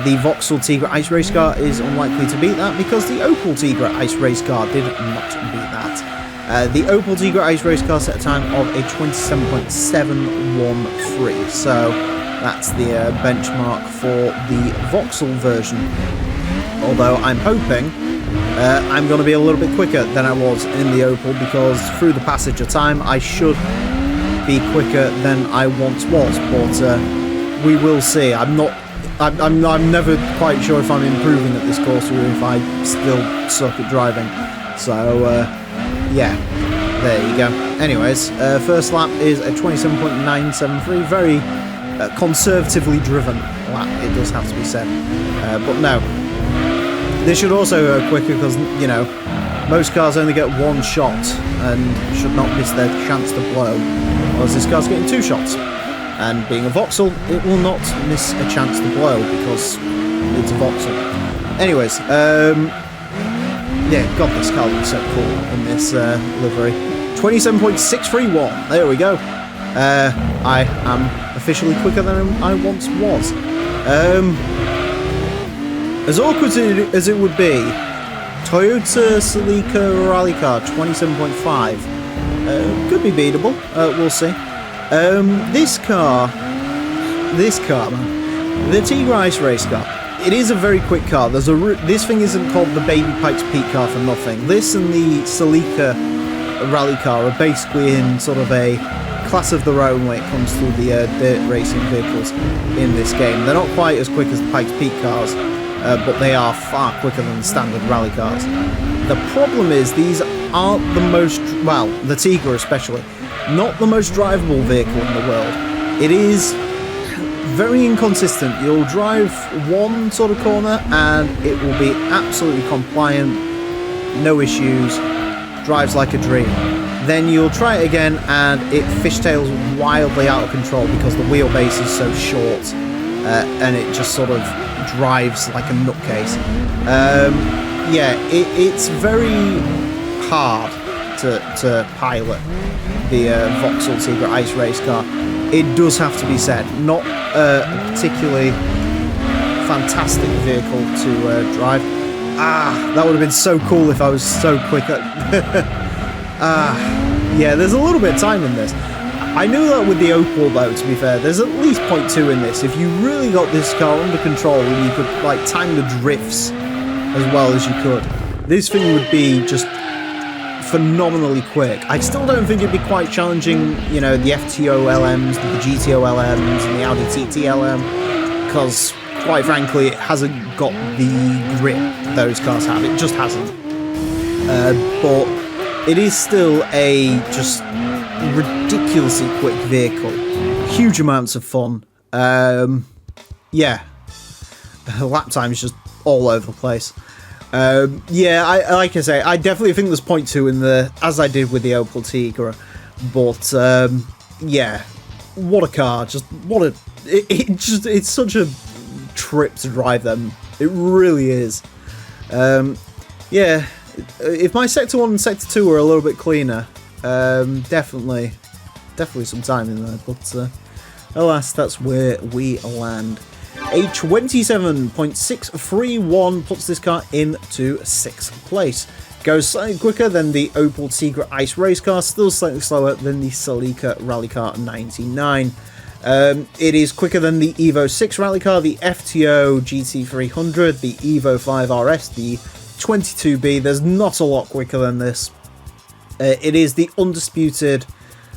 The Vauxhall Tigra Ice Race Car is unlikely to beat that because the Opel Tigra Ice Race Car did not beat that. The Opel Tigra Ice Race Car set a time of a 27.713. So that's the benchmark for the Vauxhall version. Although I'm hoping I'm going to be a little bit quicker than I was in the Opel, because through the passage of time I should be quicker than I once was. But we will see. I'm never quite sure if I'm improving at this course or if I still suck at driving. So yeah. There you go. Anyways, first lap is a 27.973, very conservatively driven lap, it does have to be said. But no, this should also go quicker because, you know, most cars only get one shot and should not miss their chance to blow, whereas this car's getting 2 shots. And being a Vauxhall, it will not miss a chance to blow because it's a Vauxhall. Anyways, yeah, God, this car looks so cool in this livery. 27.631, there we go. I am officially quicker than I once was. As awkward as it would be, Toyota Celica Rally Car 27.5 could be beatable. We'll see. This car, man, the Tigra Ice Race car. It is a very quick car. This thing isn't called the Baby Pikes Peak car for nothing. This and the Celica Rally Car are basically in sort of a class of their own when it comes to the dirt racing vehicles in this game. They're not quite as quick as the Pikes Peak cars, but they are far quicker than the standard rally cars. The problem is these aren't the most, well, the Tigra especially, not the most drivable vehicle in the world. It is very inconsistent. You'll drive one sort of corner and it will be absolutely compliant, no issues, drives like a dream. Then you'll try it again and it fishtails wildly out of control because the wheelbase is so short and it just sort of drives like a nutcase. Yeah, it's very hard to pilot the Vauxhall Tigra Ice Race car. It does have to be said, not a particularly fantastic vehicle to drive. Ah, that would have been so cool if I was so quick at... yeah, there's a little bit of time in this. I knew that with the Opal though, to be fair, there's at least 0.2 in this. If you really got this car under control and you could like time the drifts as well as you could, this thing would be just phenomenally quick. I still don't think it'd be quite challenging, you know, the FTO LMs, the GTO LMs, and the Audi TT LM, because quite frankly, it hasn't got the grip those cars have. It just hasn't. But it is still a just ridiculously quick vehicle. Huge amounts of fun. Yeah. Lap time is just all over the place. Yeah, like I say, I definitely think there's 0.2 in there, as I did with the Opel Tigra. But, yeah. What a car. Just, what a... It's such a trip to drive them. It really is. Yeah. If my Sector 1 and Sector 2 were a little bit cleaner, definitely some time in there, but alas, that's where we land. A 27.631 puts this car into 6th place. Goes slightly quicker than the Opel Tigra Ice Race car, still slightly slower than the Celica Rally Car 99. It is quicker than the Evo 6 Rally Car, the FTO GT300, the Evo 5 RS, the 22B. There's not a lot quicker than this. It is the undisputed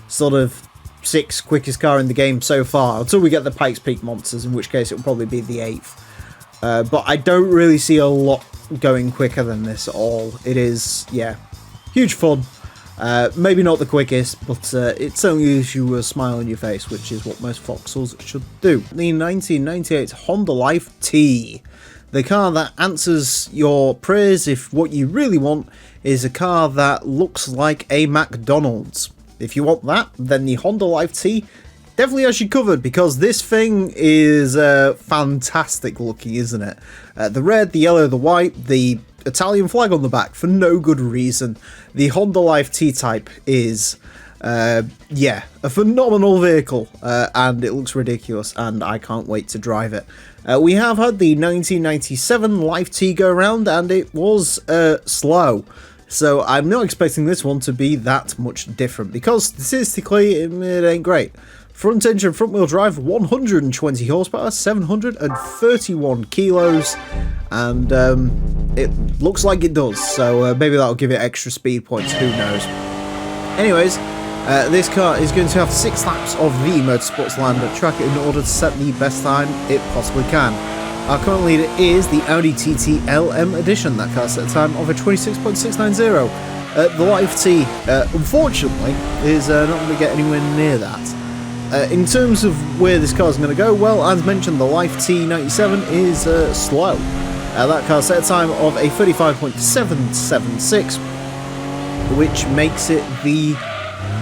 sort of 6th quickest car in the game so far, until we get the Pikes Peak monsters, in which case it will probably be the 8th. But I don't really see a lot going quicker than this at all. It is, yeah, huge fun. Maybe not the quickest, but it certainly gives you a smile on your face, which is what most Vauxhalls should do. The 1998 Honda Life T. The car that answers your prayers if what you really want is a car that looks like a McDonald's. If you want that, then the Honda Life T definitely has you covered, because this thing is fantastic looking, isn't it? The red, the yellow, the white, the Italian flag on the back for no good reason. The Honda Life T-Type is, yeah, a phenomenal vehicle, and it looks ridiculous, and I can't wait to drive it. We have had the 1997 Life T go around, and it was slow. So I'm not expecting this one to be that much different, because statistically it ain't great. Front engine, front wheel drive, 120 horsepower, 731 kilos, and it looks like it does, so maybe that'll give it extra speed points, who knows. Anyways, this car is going to have 6 laps of the Motorsports Land track in order to set the best time it possibly can. Our current leader is the Audi TT LM Edition. That car set a time of a 26.690. The Life T, unfortunately, is not going to get anywhere near that. In terms of where this car is going to go, well, as mentioned, the Life T97 is slow. That car set a time of a 35.776, which makes it the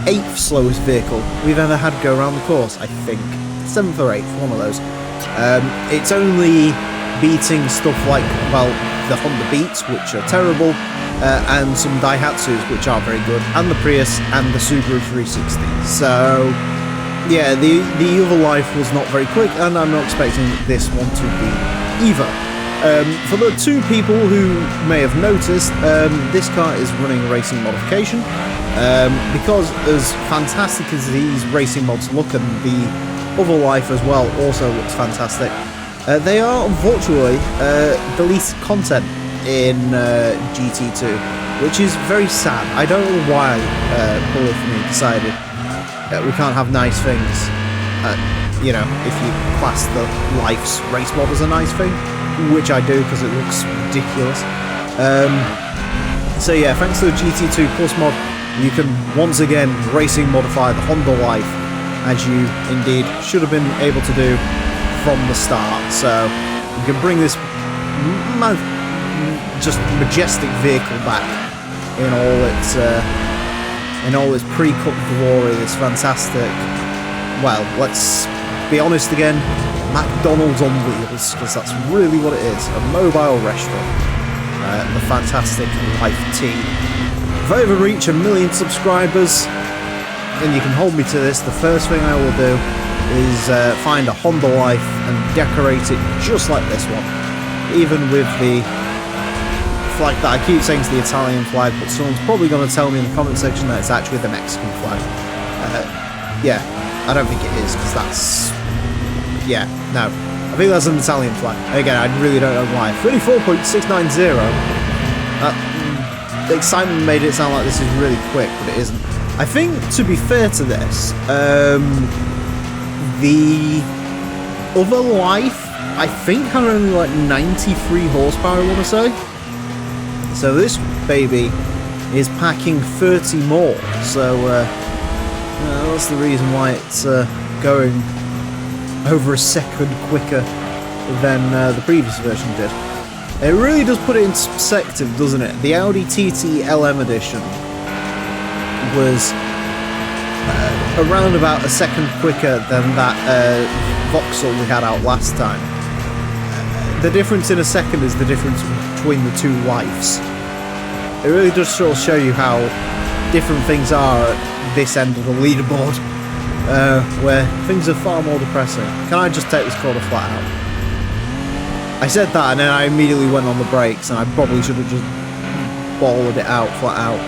8th slowest vehicle we've ever had go around the course, I think. 7th or 8th, one of those. It's only beating stuff like, well, the Honda Beats, which are terrible, and some Daihatsus, which are very good, and the Prius and the Subaru 360. So, yeah, the other Life was not very quick, and I'm not expecting this one to be either. For the two people who may have noticed, this car is running a racing modification, because as fantastic as these racing mods look, and the other Life as well also looks fantastic, they are unfortunately deleted content in GT2, which is very sad. I don't know why Polyphony decided that we can't have nice things, you know, if you class the Life's race mod as a nice thing, which I do because it looks ridiculous. So yeah, thanks to the GT2 Plus mod, you can once again racing modify the Honda Life, as you indeed should have been able to do from the start. So you can bring this just majestic vehicle back in all its pre-cut glory. This fantastic, well, let's be honest again, McDonald's on wheels, because that's really what it is, a mobile restaurant. The fantastic Life T. If I ever reach 1 million subscribers, and you can hold me to this, the first thing I will do is find a Honda Life and decorate it just like this one, even with the flag that I keep saying is the Italian flag, but someone's probably going to tell me in the comment section that it's actually the Mexican flag. Yeah, I don't think it is, because that's... yeah, no. I think that's an Italian flag. Again, I really don't know why. 34.690. The excitement made it sound like this is really quick, but it isn't. I think, to be fair to this, the other Life, I think, had only like 93 horsepower, I want to say. So this baby is packing 30 more. So that's the reason why it's going over a second quicker than the previous version did. It really does put it into perspective, doesn't it? The Audi TT LM edition was around about a second quicker than that Vauxhall we had out last time. The difference in a second is the difference between the two Lifes. It really does sort of show you how different things are at this end of the leaderboard, where things are far more depressing. Can I just take this corner flat out? I said that and then I immediately went on the brakes, and I probably should have just balled it out flat out.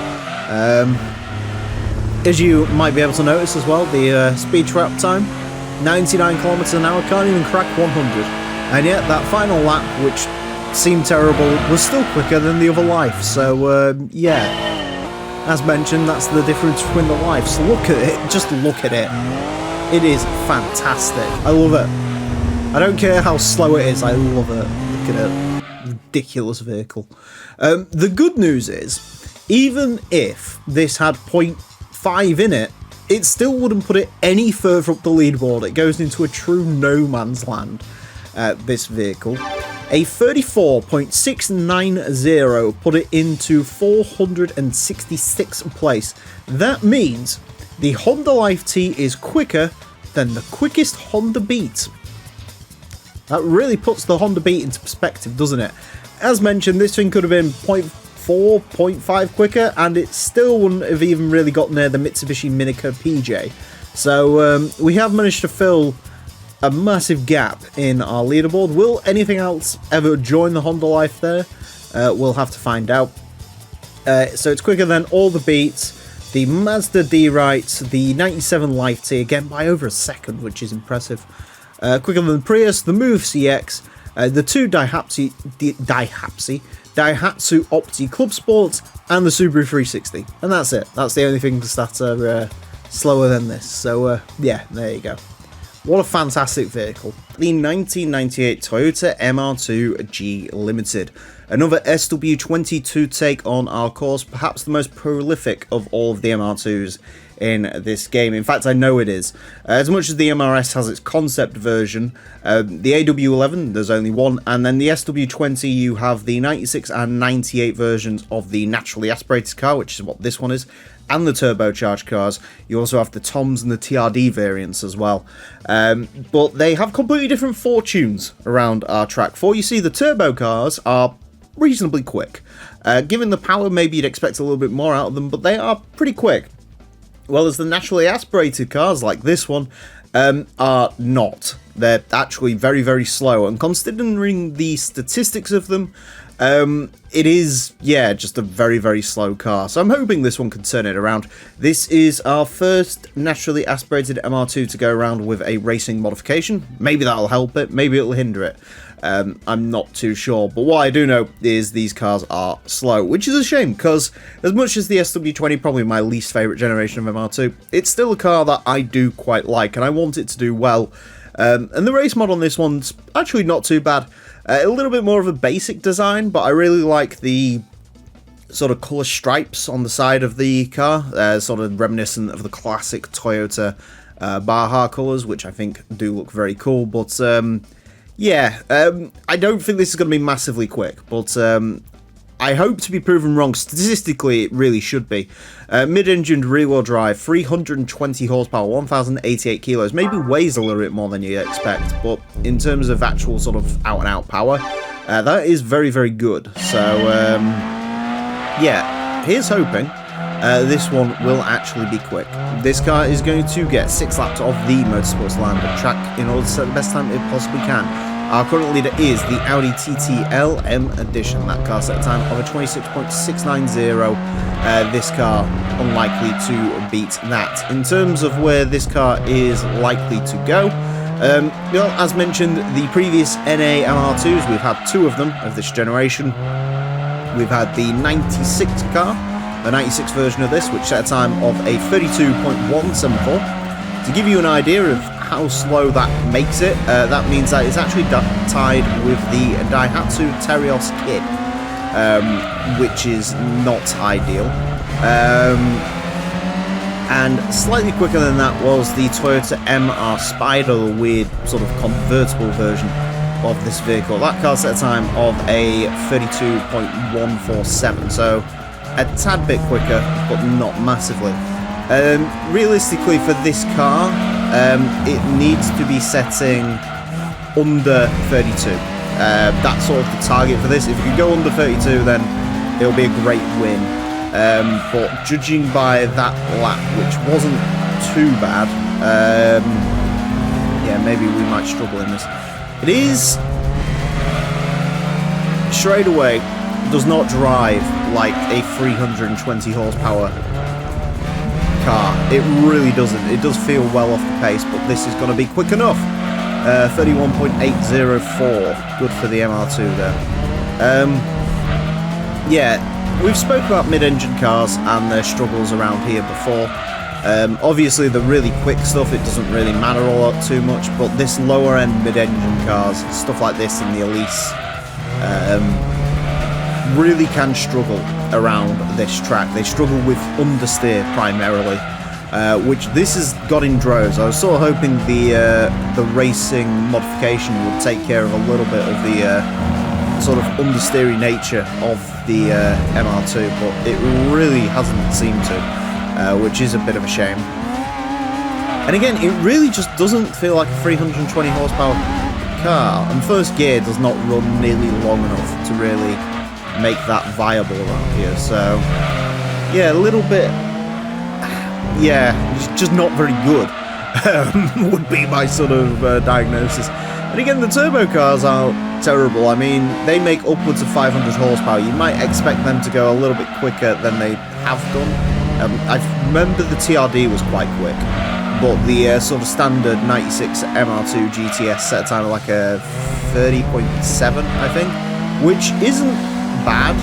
As you might be able to notice as well, the speed trap time, 99 kilometers an hour, can't even crack 100. And yet that final lap, which seemed terrible, was still quicker than the other Life. So yeah, as mentioned, that's the difference between the Lifes. Look at it, just look at it. It is fantastic. I love it. I don't care how slow it is, I love it. Look at it. Ridiculous vehicle. The good news is, even if this had 0.5 in it, it still wouldn't put it any further up the leaderboard. It goes into a true no man's land, this vehicle. A 34.690 put it into 466th place. That means the Honda Life T is quicker than the quickest Honda Beat. That really puts the Honda Beat into perspective, doesn't it? As mentioned, this thing could have been 0.4, 0.5 quicker, and it still wouldn't have even really got near the Mitsubishi Minica PJ. So we have managed to fill a massive gap in our leaderboard. Will anything else ever join the Honda Life there? We'll have to find out. So it's quicker than all the Beats, the Mazda D-Right, the 97 Life T, again by over a second, which is impressive. Quicker than the Prius, the Move CX, the two Daihatsu Opti Club Sports, and the Subaru 360. And that's it. That's the only things that are slower than this. So yeah, there you go. What a fantastic vehicle. The 1998 Toyota MR2G Limited. Another SW22 take on our course, perhaps the most prolific of all of the MR2s in this game. In fact, I know it is. As much as the MRS has its concept version, the AW11, there's only one, and then the SW20, you have the 96 and 98 versions of the naturally aspirated car, which is what this one is, and the turbocharged cars. You also have the Toms and the TRD variants as well. But they have completely different fortunes around our track. For you see, the turbo cars are reasonably quick. Given the power, maybe you'd expect a little bit more out of them, but they are pretty quick. Well, as the naturally aspirated cars like this one are not. They're actually very, very slow, and considering the statistics of them, it is, yeah, just a very, very slow car. So I'm hoping this one can turn it around. This is our first naturally aspirated MR2 to go around with a racing modification. Maybe that'll help it, maybe it'll hinder it. I'm not too sure, but what I do know is these cars are slow, which is a shame, because as much as the SW20, probably my least favourite generation of MR2, it's still a car that I do quite like, and I want it to do well. And the race mod on this one's actually not too bad. A little bit more of a basic design, but I really like the sort of colour stripes on the side of the car, sort of reminiscent of the classic Toyota Baja colours, which I think do look very cool, but yeah, I don't think this is going to be massively quick, but I hope to be proven wrong. Statistically, it really should be. Mid-engined rear-wheel drive, 320 horsepower, 1,088 kilos. Maybe weighs a little bit more than you expect, but in terms of actual sort of out-and-out power, that is very, very good. So, yeah, here's hoping this one will actually be quick. This car is going to get 6 laps of the Motorsports Land track in order to set the best time it possibly can. Our current leader is the Audi TT LM Edition. That car set a time of a 26.690. This car unlikely to beat that. In terms of where this car is likely to go, well, as mentioned, the previous NA MR2s, we've had 2 of them of this generation. We've had the 96 car, the 96 version of this, which set a time of a 32.174. To give you an idea of how slow that makes it, that means that it's actually tied with the Daihatsu Terios Kid, which is not ideal. And slightly quicker than that was the Toyota MR Spider, the weird sort of convertible version of this vehicle. That car set a time of a 32.147, so a tad bit quicker, but not massively. Realistically, for this car, it needs to be setting under 32. That's sort of the target for this. If you can go under 32, then it'll be a great win. But judging by that lap, which wasn't too bad, yeah, maybe we might struggle in this. It is, straight away, does not drive like a 320 horsepower car. It really doesn't. It does feel well off the pace, but this is going to be quick enough. 31.804. Good for the MR2 there. Yeah, we've spoken about mid-engine cars and their struggles around here before. Obviously, the really quick stuff, it doesn't really matter a lot too much, but this lower-end mid-engine cars, stuff like this in the Elise, really can struggle around this track. They struggle with understeer primarily, which this has got in droves. I was sort of hoping the racing modification would take care of a little bit of the sort of understeery nature of the MR2, but it really hasn't seemed to, which is a bit of a shame. And again, it really just doesn't feel like a 320 horsepower car, and first gear does not run nearly long enough to really make that viable around here. So yeah, a little bit, yeah, just not very good would be my sort of diagnosis. And again, the turbo cars are terrible. I mean, they make upwards of 500 horsepower. You might expect them to go a little bit quicker than they have done. I remember the TRD was quite quick, but the sort of standard 96 MR2 GTS set a time of like a 30.7, I think, which isn't bad.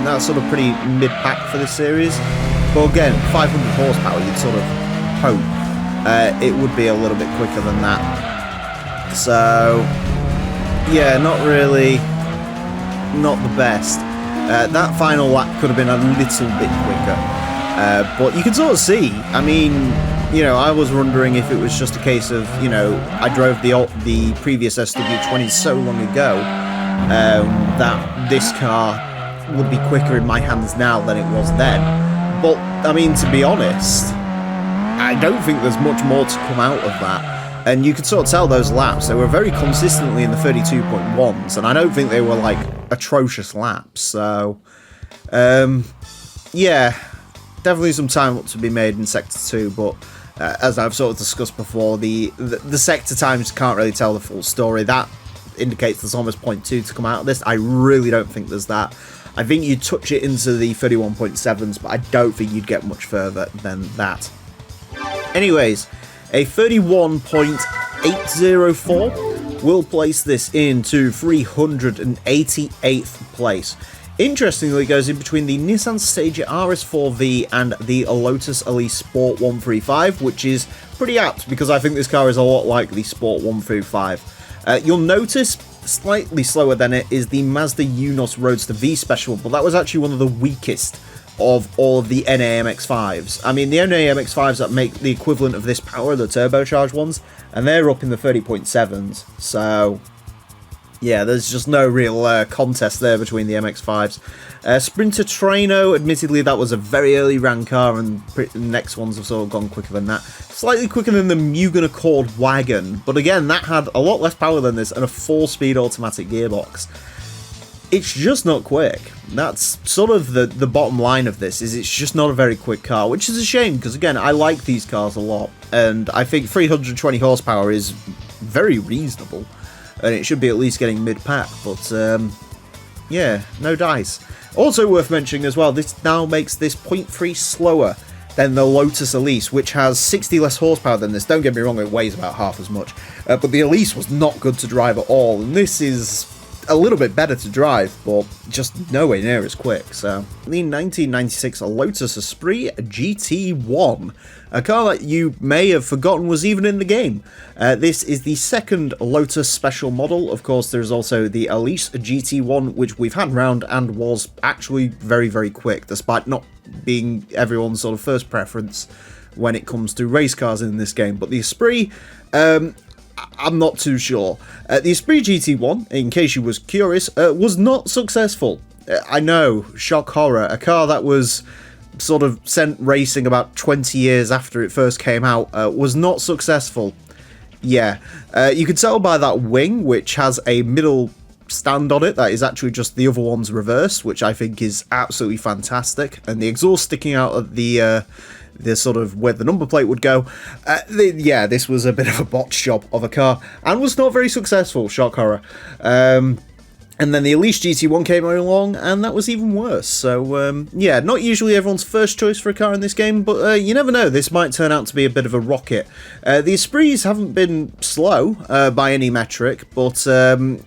That's sort of pretty mid-pack for this series, but again, 500 horsepower, you'd sort of hope it would be a little bit quicker than that. So, yeah, not the best. That final lap could have been a little bit quicker. But you can sort of see, I mean, you know, I was wondering if it was just a case of, you know, I drove the previous SW20 so long ago that this car would be quicker in my hands now than it was then. But, I mean, to be honest, I don't think there's much more to come out of that. And you could sort of tell those laps, they were very consistently in the 32.1s, and I don't think they were, like, atrocious laps. So, yeah, definitely some time to be made in Sector 2, but as I've sort of discussed before, the sector times can't really tell the full story. That indicates there's almost 0.2 to come out of this. I really don't think there's that. I think you'd touch it into the 31.7s, but I don't think you'd get much further than that. Anyways, a 31.804 will place this into 388th place. Interestingly, it goes in between the Nissan Stagea RS4V and the Lotus Elise Sport 135, which is pretty apt because I think this car is a lot like the Sport 135. You'll notice slightly slower than it is the Mazda UNOS Roadster V Special, but that was actually one of the weakest of all of the NAMX5s. I mean, the NAMX5s that make the equivalent of this power, the turbocharged ones, and they're up in the 30.7s, so yeah, there's just no real contest there between the MX-5s. Sprinter Traino, admittedly that was a very early ran car, and the next ones have sort of gone quicker than that. Slightly quicker than the Mugen Accord Wagon, but again, that had a lot less power than this and a 4-speed automatic gearbox. It's just not quick. That's sort of the bottom line of this, is it's just not a very quick car, which is a shame, because again, I like these cars a lot, and I think 320 horsepower is very reasonable. And it should be at least getting mid-pack, but yeah, no dice. Also worth mentioning as well, this now makes this 0.3 slower than the Lotus Elise, which has 60 less horsepower than this. Don't get me wrong, it weighs about half as much. But the Elise was not good to drive at all, and this is a little bit better to drive, but just nowhere near as quick. So, the 1996 Lotus Esprit GT1, a car that you may have forgotten was even in the game. This is the second Lotus special model. Of course, there's also the Elise GT1, which we've had round and was actually very, very quick, despite not being everyone's sort of first preference when it comes to race cars in this game. But the Esprit, I'm not too sure. The Esprit GT1, in case you was curious, was not successful. I know, shock horror. A car that was sort of sent racing about 20 years after it first came out was not successful. Yeah, you could tell by that wing, which has a middle stand on it that is actually just the other one's reversed, which I think is absolutely fantastic. And the exhaust sticking out of the sort of where the number plate would go. Yeah, this was a bit of a botch job of a car and was not very successful, shock horror. And then the Elise GT1 came along and that was even worse. So yeah, not usually everyone's first choice for a car in this game, but you never know, this might turn out to be a bit of a rocket. The Esprits haven't been slow by any metric, but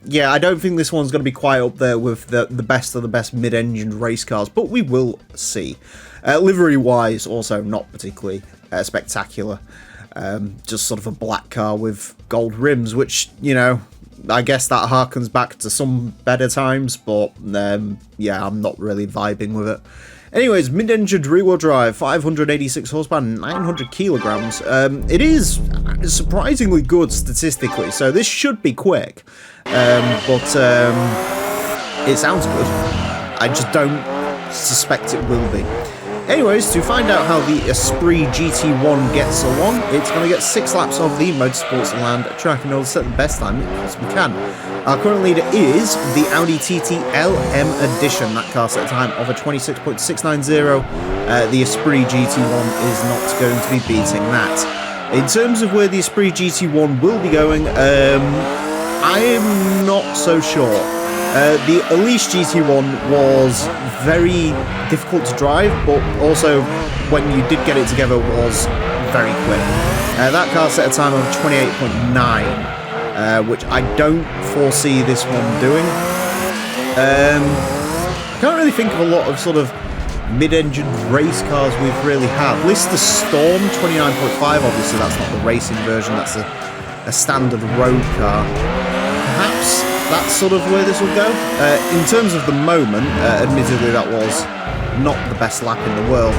yeah, I don't think this one's going to be quite up there with the best of the best mid-engined race cars, but we will see. Livery-wise, also not particularly spectacular. Just sort of a black car with gold rims, which, you know, I guess that harkens back to some better times, but yeah, I'm not really vibing with it. Anyways, mid-engined rear-wheel drive, 586 horsepower, 900 kilograms. It is surprisingly good statistically, so this should be quick. But it sounds good. I just don't suspect it will be. Anyways, to find out how the Esprit GT1 gets along, it's going to get 6 laps of the Motorsports Land track in order to set the best time as we can. Our current leader is the Audi TT LM Edition. That car set a time of a 26.690. The Esprit GT1 is not going to be beating that. In terms of where the Esprit GT1 will be going, I am not so sure. The Elise GT1 was very difficult to drive, but also when you did get it together was very quick. That car set a time of 28.9, which I don't foresee this one doing. I can't really think of a lot of sort of mid-engine race cars we've really had. At least the Storm 29.5, obviously that's not the racing version, that's a standard road car. Perhaps that's sort of where this will go. In terms of the moment, admittedly that was not the best lap in the world.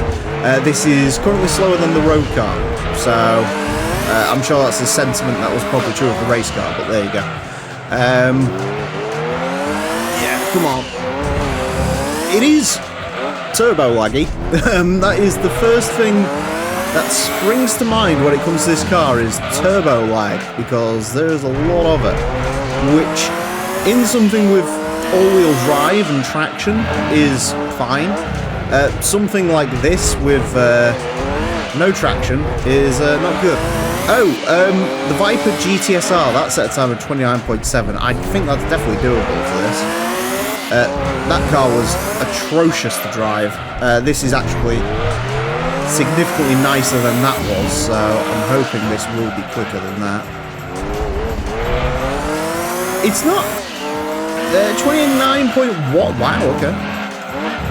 This is currently slower than the road car, so I'm sure that's a sentiment that was probably true of the race car, but there you go. Yeah, come on. It is turbo laggy. That is the first thing that springs to mind when it comes to this car is turbo lag, because there's a lot of it, which in something with all-wheel drive and traction is fine. Something like this with no traction is not good. Oh, the Viper GTSR, that set a time of 29.7. I think that's definitely doable for this. That car was atrocious to drive. This is actually significantly nicer than that was, so I'm hoping this will be quicker than that. It's not 29.1. Wow, okay.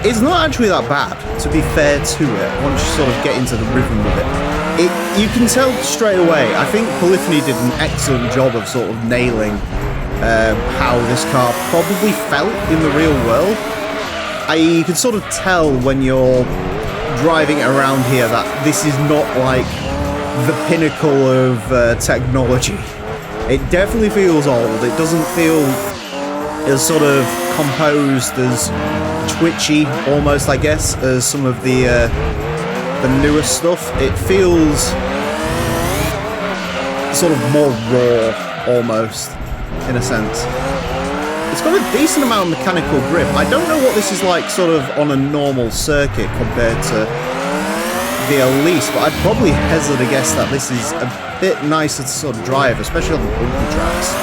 It's not actually that bad, to be fair to it, once you sort of get into the rhythm of it. You can tell straight away. I think Polyphony did an excellent job of sort of nailing how this car probably felt in the real world. You can sort of tell when you're driving around here that this is not like the pinnacle of technology. It definitely feels old. It doesn't feel as sort of composed, as twitchy almost, I guess, as some of the newer stuff. It feels sort of more raw almost, in a sense. It's got a decent amount of mechanical grip. I don't know what this is like sort of on a normal circuit compared to the Elise, but I'd probably hazard a guess that this is a bit nicer to sort of drive, especially on the bumpy tracks,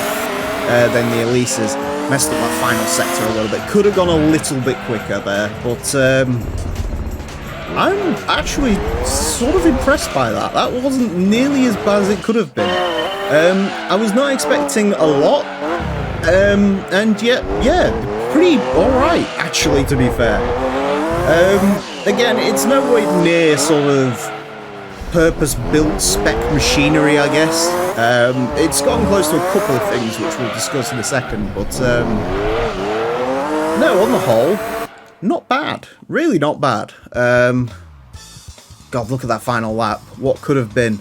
than the Elise is. Messed up that final sector a little bit. Could have gone a little bit quicker there, but I'm actually sort of impressed by that. That wasn't nearly as bad as it could have been. I was not expecting a lot, and yet, yeah, pretty alright, actually, to be fair. Again, it's no way near sort of purpose-built spec machinery, I guess. It's gotten close to a couple of things which we'll discuss in a second, but no, on the whole, not bad. Really not bad. God, look at that final lap. What could have been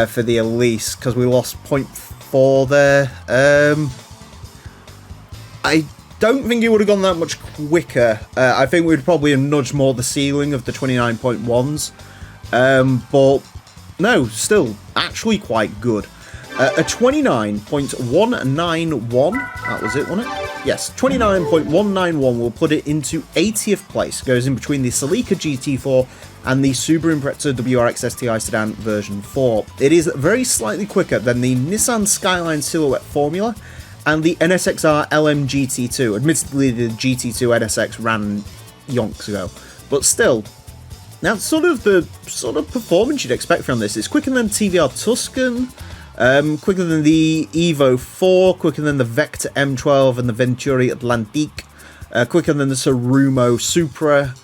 for the Elise, because we lost 0.4 there. I don't think it would have gone that much quicker. I think we'd probably have nudged more the ceiling of the 29.1s. But no, still actually quite good. A 29.191, that was it, wasn't it? Yes, 29.191 will put it into 80th place. Goes in between the Celica GT4 and the Subaru Impreza WRX STI Sedan version 4. It is very slightly quicker than the Nissan Skyline Silhouette Formula and the NSXR LM GT2. Admittedly, the GT2 NSX ran yonks ago, but still. Now, sort of the performance you'd expect from this. It's quicker than TVR Tuscan, quicker than the Evo 4, quicker than the Vector M12 and the Venturi Atlantique, quicker than the Sarumo Supra,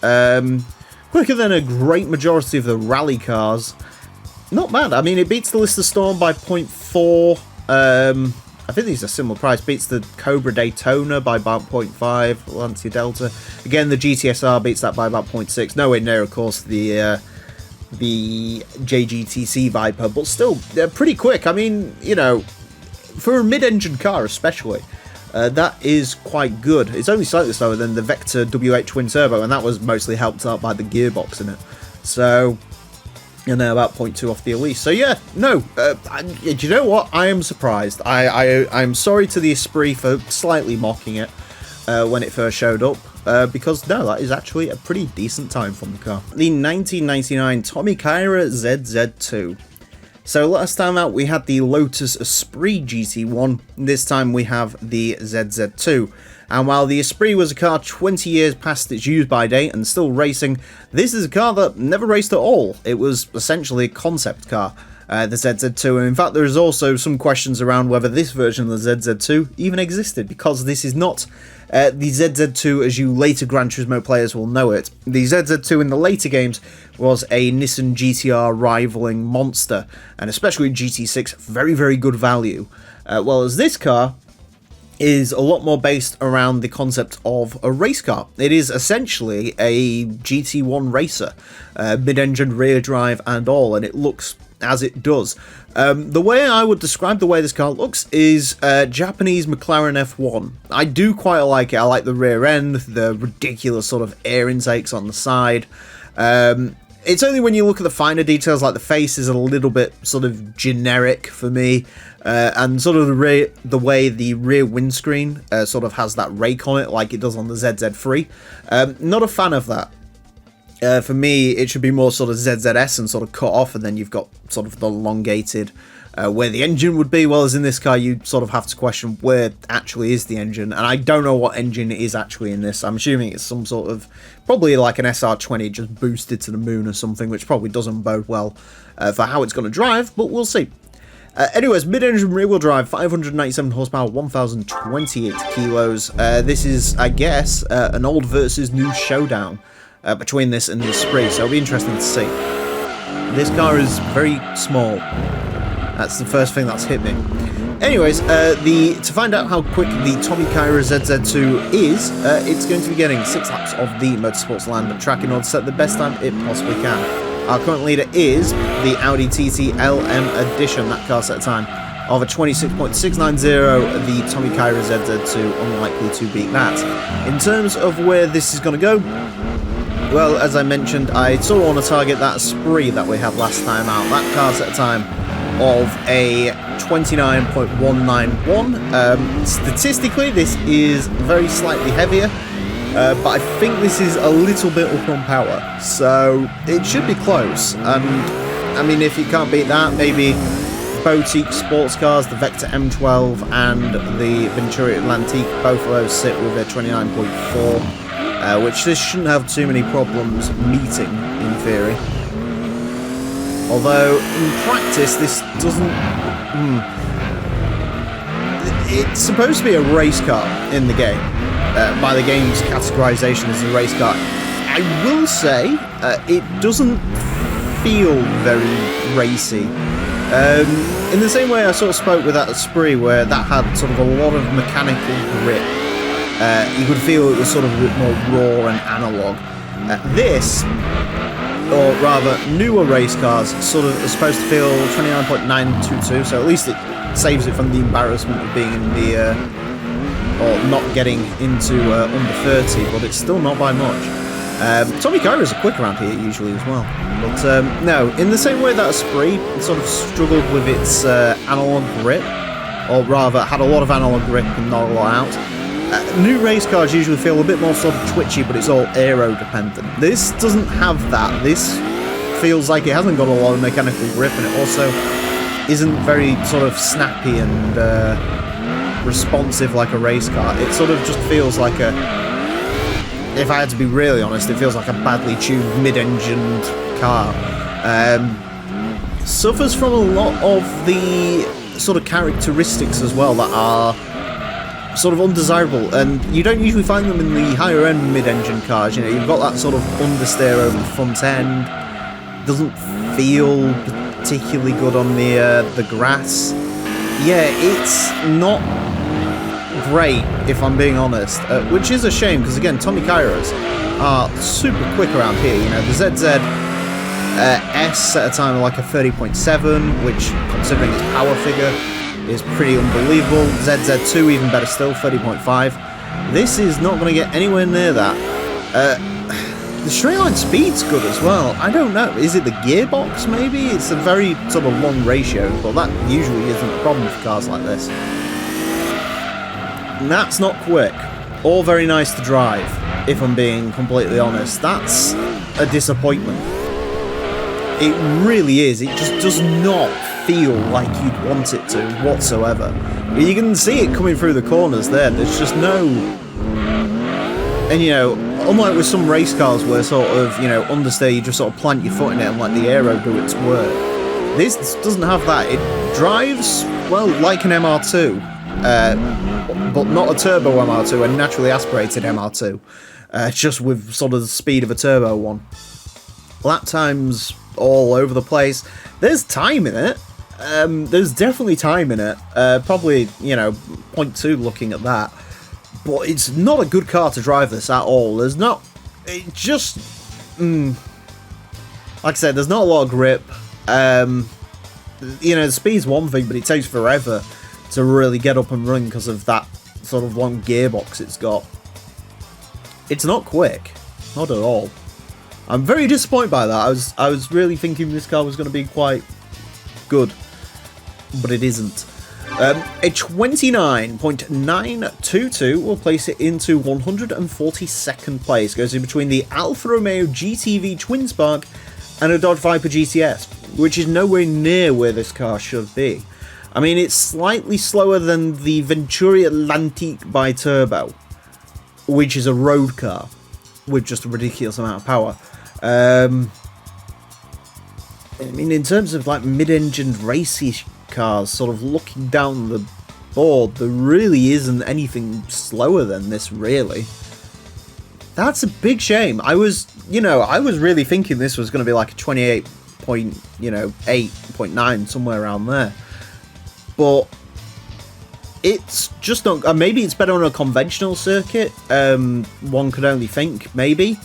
quicker than a great majority of the rally cars. Not bad. I mean, it beats the Lister Storm by 0.4. I think these are similar price. Beats the Cobra Daytona by about 0.5. Lancia Delta. Again, the GTSR beats that by about 0.6. Nowhere near, of course, the JGTC Viper, but still, they're pretty quick. I mean, you know, for a mid-engine car especially, that is quite good. It's only slightly slower than the Vector W8 Twin Turbo, and that was mostly helped out by the gearbox in it. So, and they're about 0.2 off the Elise. So yeah, no, do you know what? I am surprised. I'm sorry to the Esprit for slightly mocking it when it first showed up, because no, that is actually a pretty decent time from the car. The 1999 Tommy Kaira ZZ2. So last time out we had the Lotus Esprit GT1, this time we have the ZZ2. And while the Esprit was a car 20 years past its use-by date and still racing, this is a car that never raced at all. It was essentially a concept car. the ZZ2, and in fact there is also some questions around whether this version of the ZZ2 even existed, because this is not the ZZ2 as you later Gran Turismo players will know it. The ZZ2 in the later games was a Nissan GTR rivaling monster, and especially GT6, very, very good value. Well, as this car is a lot more based around the concept of a race car. It is essentially a GT1 racer, mid-engine, rear drive and all, and it looks as it does. The way I would describe the way this car looks is Japanese McLaren F1. I do quite like it. I like the rear end, the ridiculous sort of air intakes on the side. It's only when you look at the finer details, like the face is a little bit sort of generic for me, and sort of the way the rear windscreen sort of has that rake on it like it does on the ZZ3. Not a fan of that. For me, it should be more sort of ZZS and sort of cut off, and then you've got sort of the elongated where the engine would be. Well, as in this car, you sort of have to question where actually is the engine, and I don't know what engine it is actually in this. I'm assuming it's some sort of, probably like an SR20 just boosted to the moon or something, which probably doesn't bode well for how it's going to drive, but we'll see. Anyways, mid-engine rear-wheel drive, 597 horsepower, 1,028 kilos. This is, I guess, an old versus new showdown between this and the Esprit, so it'll be interesting to see. This car is very small. That's the first thing that's hit me. Anyways, to find out how quick the Tommy Kaira ZZ2 is, it's going to be getting 6 laps of the Motorsports Land track in order to set the best time it possibly can. Our current leader is the Audi TT LM Edition. That car set a time of a 26.690. The Tommy Kaira ZZ2 unlikely to beat that. In terms of where this is going to go, well, as I mentioned, I sort of want to target that Esprit that we had last time out. That car set a time of a 29.191. Statistically, this is very slightly heavier, but I think this is a little bit up on power, so it should be close. And I mean, if you can't beat that, maybe Boutique sports cars, the Vector M12 and the Venturi Atlantique, both of those sit with a 29.4, which this shouldn't have too many problems meeting in theory. Although in practice this doesn't. It's supposed to be a race car in the game, by the game's categorization as a race car. I will say it doesn't feel very racy. In the same way I sort of spoke with that Esprit, where that had sort of a lot of mechanical grip. You could feel it was sort of a bit more raw and analog. This, or rather newer race cars, sort of are supposed to feel 29.922, so at least it saves it from the embarrassment of being in the, or not getting into under 30, but it's still not by much. Tommy Kaira's are quick around here usually as well. But no, in the same way that Esprit sort of struggled with its analog grip, or rather had a lot of analog grip and not a lot out, new race cars usually feel a bit more sort of twitchy, but it's all aero dependent. This doesn't have that. This feels like it hasn't got a lot of mechanical grip, and it also isn't very sort of snappy and responsive like a race car. It sort of just feels like a, if I had to be really honest, it feels like a badly tuned mid-engined car. Suffers from a lot of the sort of characteristics as well that are sort of undesirable, and you don't usually find them in the higher end mid-engine cars. You know, you've got that sort of understeer over the front end, doesn't feel particularly good on the grass. Yeah, it's not great if I'm being honest, which is a shame because again, Tommy Kairas are super quick around here. You know, the ZZ S set a time of like a 30.7, which considering its power figure is pretty unbelievable. ZZ2 even better still, 30.5. This is not going to get anywhere near that. The straight line speed's good as well. I don't know, is it the gearbox maybe? It's a very sort of long ratio, but that usually isn't a problem for cars like this. And that's not quick, or very nice to drive, if I'm being completely honest. That's a disappointment. It really is. It just does not feel like you'd want it to whatsoever. You can see it coming through the corners there. There's just no... And, you know, unlike with some race cars where sort of, you know, understeer, you just sort of plant your foot in it and let the aero do its work. This doesn't have that. It drives, well, like an MR2, but not a turbo MR2, a naturally aspirated MR2, just with sort of the speed of a turbo one. Lap times all over the place. There's time in it. There's definitely time in it. Probably, you know, 0.2 looking at that. But it's not a good car to drive this at all. There's not... It just... like I said, there's not a lot of grip. You know, the speed's one thing, but it takes forever to really get up and running because of that sort of long gearbox it's got. It's not quick. Not at all. I'm very disappointed by that. I was really thinking this car was going to be quite good, but it isn't. A 29.922 will place it into 142nd place. Goes in between the Alfa Romeo GTV Twin Spark and a Dodge Viper GTS, which is nowhere near where this car should be. I mean, it's slightly slower than the Venturi Atlantique Biturbo, which is a road car with just a ridiculous amount of power. I mean, in terms of like mid-engined racy cars, sort of looking down the board, there really isn't anything slower than this, really. That's a big shame. I was really thinking this was going to be like a 28.8.9, somewhere around there. But it's just not... maybe it's better on a conventional circuit. One could only think, maybe.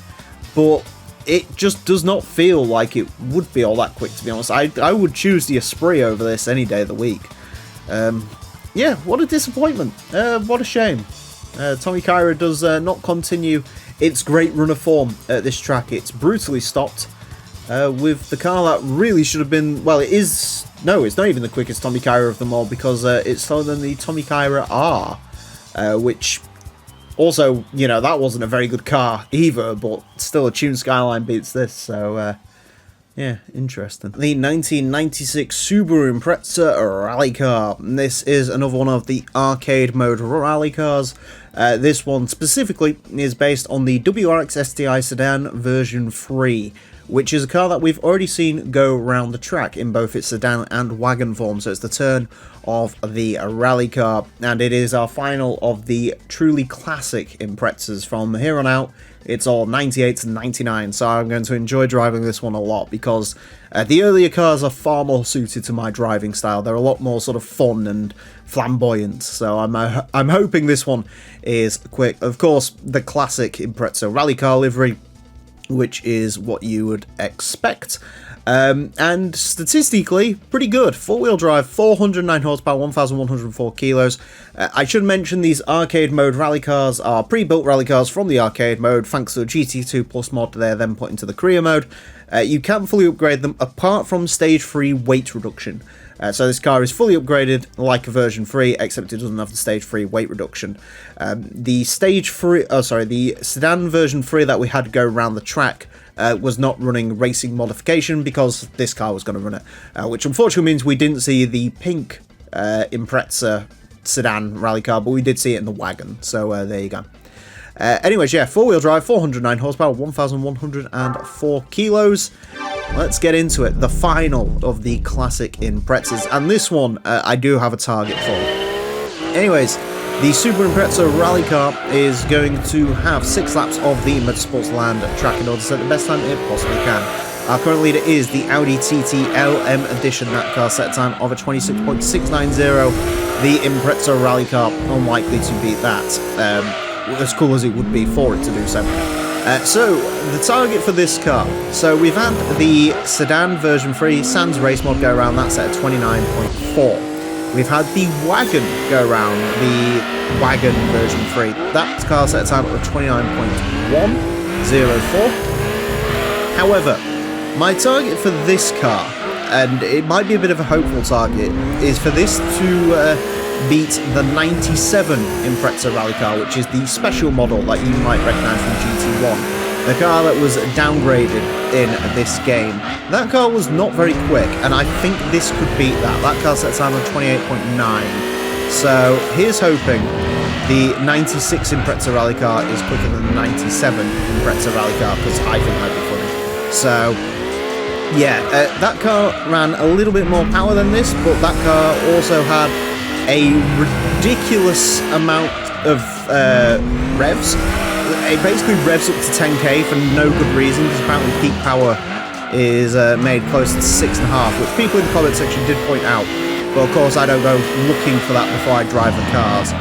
But it just does not feel like it would be all that quick, to be honest. I would choose the Esprit over this any day of the week. Yeah, what a disappointment. What a shame. Tommy Kyra does not continue its great run of form at this track. It's brutally stopped with the car that really should have been... Well, it is... No, it's not even the quickest Tommy Kyra of them all, because it's slower than the Tommy Kyra R, which... Also, you know, that wasn't a very good car either, but still a tuned Skyline beats this, so, yeah, interesting. The 1996 Subaru Impreza rally car. This is another one of the arcade mode rally cars. This one specifically is based on the WRX STI sedan version 3, which is a car that we've already seen go around the track in both its sedan and wagon form, so it's the turn of the rally car, and it is our final of the truly classic Imprezas. From here on out, it's all 98 to 99, so I'm going to enjoy driving this one a lot, because the earlier cars are far more suited to my driving style. They're a lot more sort of fun and flamboyant, so I'm hoping this one is quick. Of course, the classic Impreza rally car livery, which is what you would expect. And statistically, pretty good. Four-wheel drive, 409 horsepower, 1,104 kilos. I should mention these arcade mode rally cars are pre-built rally cars from the arcade mode. Thanks to a GT2 Plus mod, they're then put into the career mode. You can fully upgrade them, apart from stage 3 weight reduction. So this car is fully upgraded like a version 3, except it doesn't have the stage 3 weight reduction. The sedan version 3 that we had to go around the track was not running racing modification, because this car was going to run it, which unfortunately means we didn't see the pink Impreza sedan rally car, but we did see it in the wagon, so there you go. Anyways, yeah, four-wheel drive, 409 horsepower, 1,104 kilos. Let's get into it. The final of the classic Imprezas, and this one I do have a target for. Anyways, the Super Impreza rally car is going to have 6 laps of the Motorsports Land track in order to set the best time it possibly can. Our current leader is the Audi TT LM Edition. That car set a time of a 26.690. The Impreza rally car, unlikely to beat that, as cool as it would be for it to do so. So, the target for this car. So, we've had the sedan version 3 Sans race mod go around, that's set at 29.4. We've had the wagon go around, the wagon version 3. That car set a time of 29.104. However, my target for this car, and it might be a bit of a hopeful target, is for this to beat the 97 Impreza rally car, which is the special model that you might recognise from GT1. The car that was downgraded in this game. That car was not very quick, and I think this could beat that. That car set a time of 28.9. So here's hoping the 96 Impreza rally car is quicker than the 97 Impreza rally car, because I think that'd be funny. So Yeah, that car ran a little bit more power than this, but that car also had a ridiculous amount of revs. It basically revs up to 10k for no good reason, because apparently peak power is made close to 6.5, which people in the comment section did point out. But of course, I don't go looking for that before I drive the cars.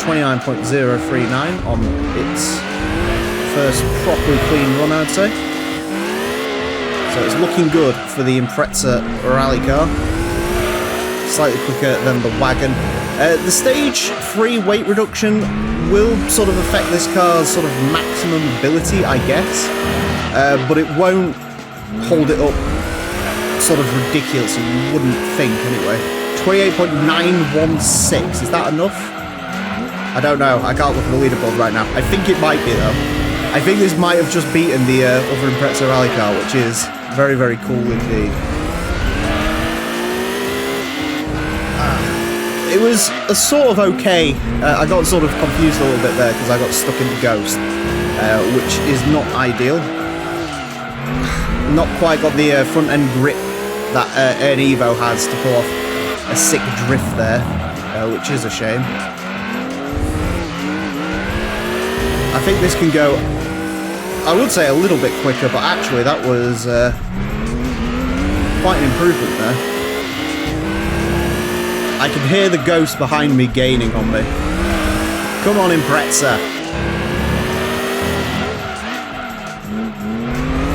29.039 on its first properly clean run, I'd say. So it's looking good for the Impreza rally car. Slightly quicker than the wagon. The stage 3 weight reduction will sort of affect this car's sort of maximum ability, I guess. But it won't hold it up sort of ridiculously, you wouldn't think anyway. 28.916, is that enough? I don't know, I can't look at the leaderboard right now. I think it might be though. I think this might have just beaten the other Impreza rally car, which is very, very cool indeed. It was a sort of okay. I got sort of confused a little bit there because I got stuck in the Ghost, which is not ideal. Not quite got the front end grip that an Evo has to pull off a sick drift there, which is a shame. I think this can go, I would say a little bit quicker, but actually that was quite an improvement there. I can hear the Ghost behind me gaining on me. Come on, Impreza.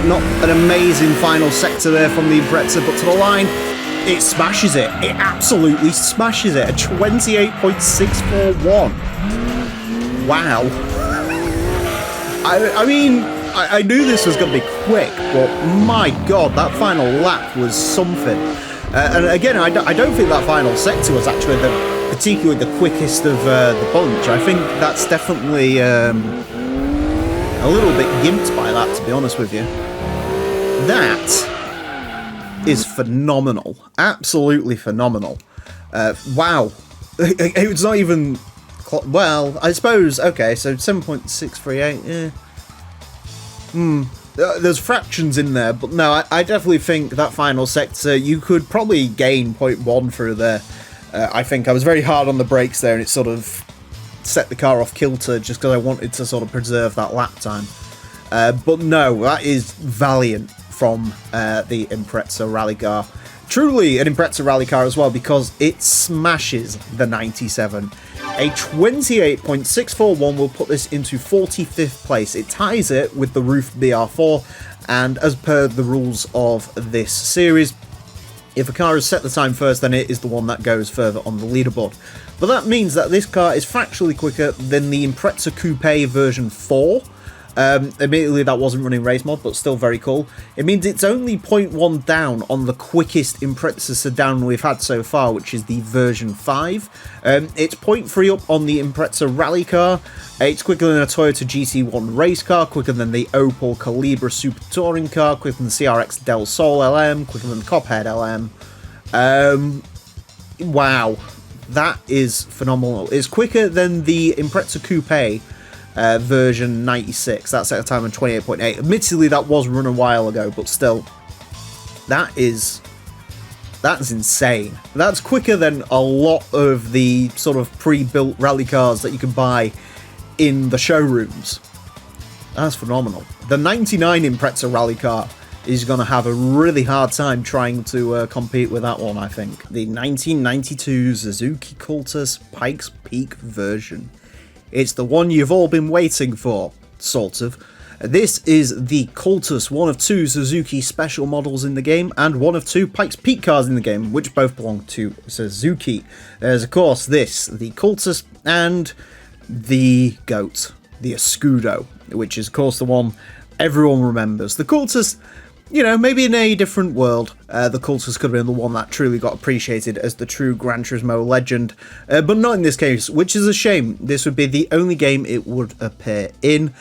Not an amazing final sector there from the Impreza, but to the line, it smashes it. It absolutely smashes it. A 28.641. Wow. I mean, I knew this was going to be quick, but my god, that final lap was something. And again, I don't think that final sector was actually particularly the quickest of the bunch. I think that's definitely a little bit gimped by that, to be honest with you. That is phenomenal. Absolutely phenomenal. Wow. It's not even... Well, I suppose, okay, so 7.638, yeah. There's fractions in there, but no, I definitely think that final sector, you could probably gain 0.1 through there. I think I was very hard on the brakes there, and it sort of set the car off kilter just because I wanted to sort of preserve that lap time. But no, that is valiant from the Impreza rally car. Truly an Impreza rally car as well, because it smashes the 97. A 28.641 will put this into 45th place. It ties it with the Roof BR4, and as per the rules of this series, if a car has set the time first, then it is the one that goes further on the leaderboard. But that means that this car is fractionally quicker than the Impreza Coupe version 4. Admittedly, that wasn't running race mod, but still very cool. It means it's only 0.1 down on the quickest Impreza sedan we've had so far, which is the version 5. It's 0.3 up on the Impreza rally car. It's quicker than a Toyota GT1 race car, quicker than the Opel Calibra Super Touring car, quicker than the CRX Del Sol LM, quicker than the Cophead LM. Wow, that is phenomenal. It's quicker than the Impreza Coupe version 96. That's at a time of 28.8. Admittedly, that was run a while ago, but still, that's insane. That's quicker than a lot of the sort of pre-built rally cars that you can buy in the showrooms. That's phenomenal. The 99 Impreza rally car is going to have a really hard time trying to compete with that one, I think. The 1992 Suzuki Cultus Pikes Peak version. It's the one you've all been waiting for, sort of. This is the Cultus, one of 2 Suzuki special models in the game, and one of 2 Pikes Peak cars in the game, which both belong to Suzuki. There's, of course, this, the Cultus, and the GOAT, the Escudo, which is, of course, the one everyone remembers. The Cultus, you know, maybe in a different world, the Cultus could have been the one that truly got appreciated as the true Gran Turismo legend, but not in this case, which is a shame. This would be the only game it would appear in,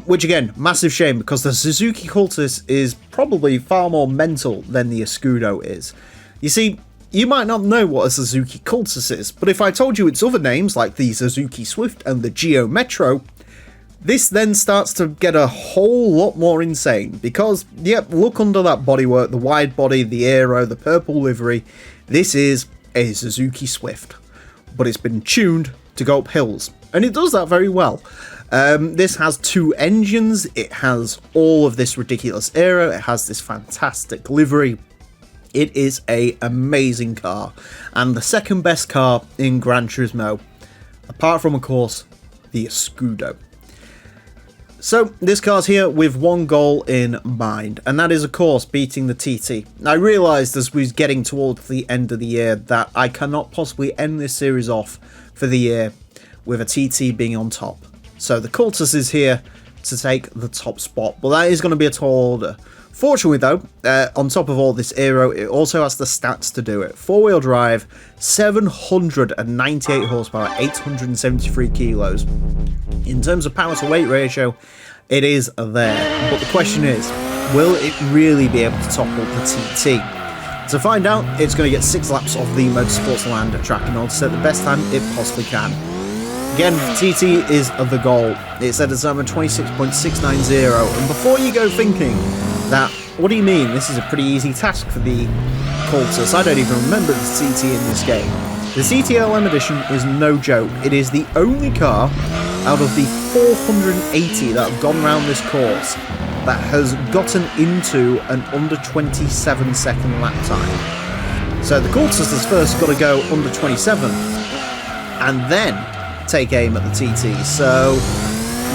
which again, massive shame, because the Suzuki Cultus is probably far more mental than the Escudo is. You see, you might not know what a Suzuki Cultus is, but if I told you its other names, like the Suzuki Swift and the Geo Metro, This then starts to get a whole lot more insane because, yep, look under that bodywork, the wide body, the aero, the purple livery. This is a Suzuki Swift, but it's been tuned to go up hills, and it does that very well. This has 2 engines, it has all of this ridiculous aero, it has this fantastic livery. It is an amazing car, and the second best car in Gran Turismo, apart from, of course, the Escudo. So, this car's here with one goal in mind, and that is, of course, beating the TT. I realised as we was getting towards the end of the year that I cannot possibly end this series off for the year with a TT being on top. So, the Cultus is here to take the top spot, but that is going to be a tall order. Fortunately, though, on top of all this aero, it also has the stats to do it. 4-wheel drive, 798 horsepower, 873 kilos. In terms of power to weight ratio, it is there. But the question is, will it really be able to topple the TT? To find out, it's going to get 6 laps of the Motorsports Land track in order to set the best time it possibly can. Again, TT is the goal. It's set at 26.690, and before you go thinking that, what do you mean, this is a pretty easy task for the Cultus, I don't even remember the TT in this game. The CTLM edition is no joke. It is the only car out of the 480 that have gone around this course that has gotten into an under 27 second lap time. So the Cultus has first got to go under 27 and then take aim at the TT. So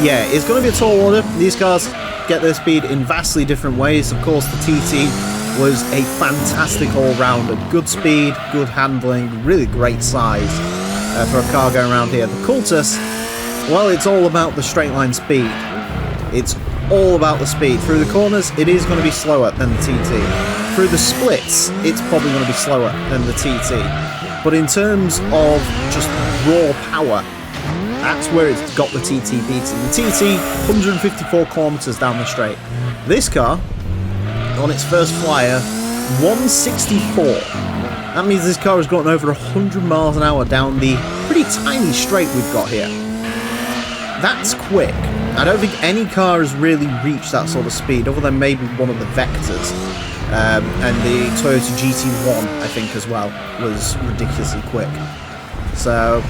yeah, it's going to be a tall order. These cars get their speed in vastly different ways. Of course, the TT was a fantastic all-rounder. Good speed, good handling, really great size for a car going around here. The Cultus, well, it's all about the straight line speed. It's all about the speed. Through the corners, it is going to be slower than the TT. Through the splits, it's probably going to be slower than the TT. But in terms of just raw power, that's where it's got the TT beaten. The TT, 154 kilometers down the straight. This car, on its first flyer, 164. That means this car has gotten over 100 miles an hour down the pretty tiny straight we've got here. That's quick. I don't think any car has really reached that sort of speed, other than maybe one of the Vectors. And the Toyota GT1, I think, as well, was ridiculously quick. So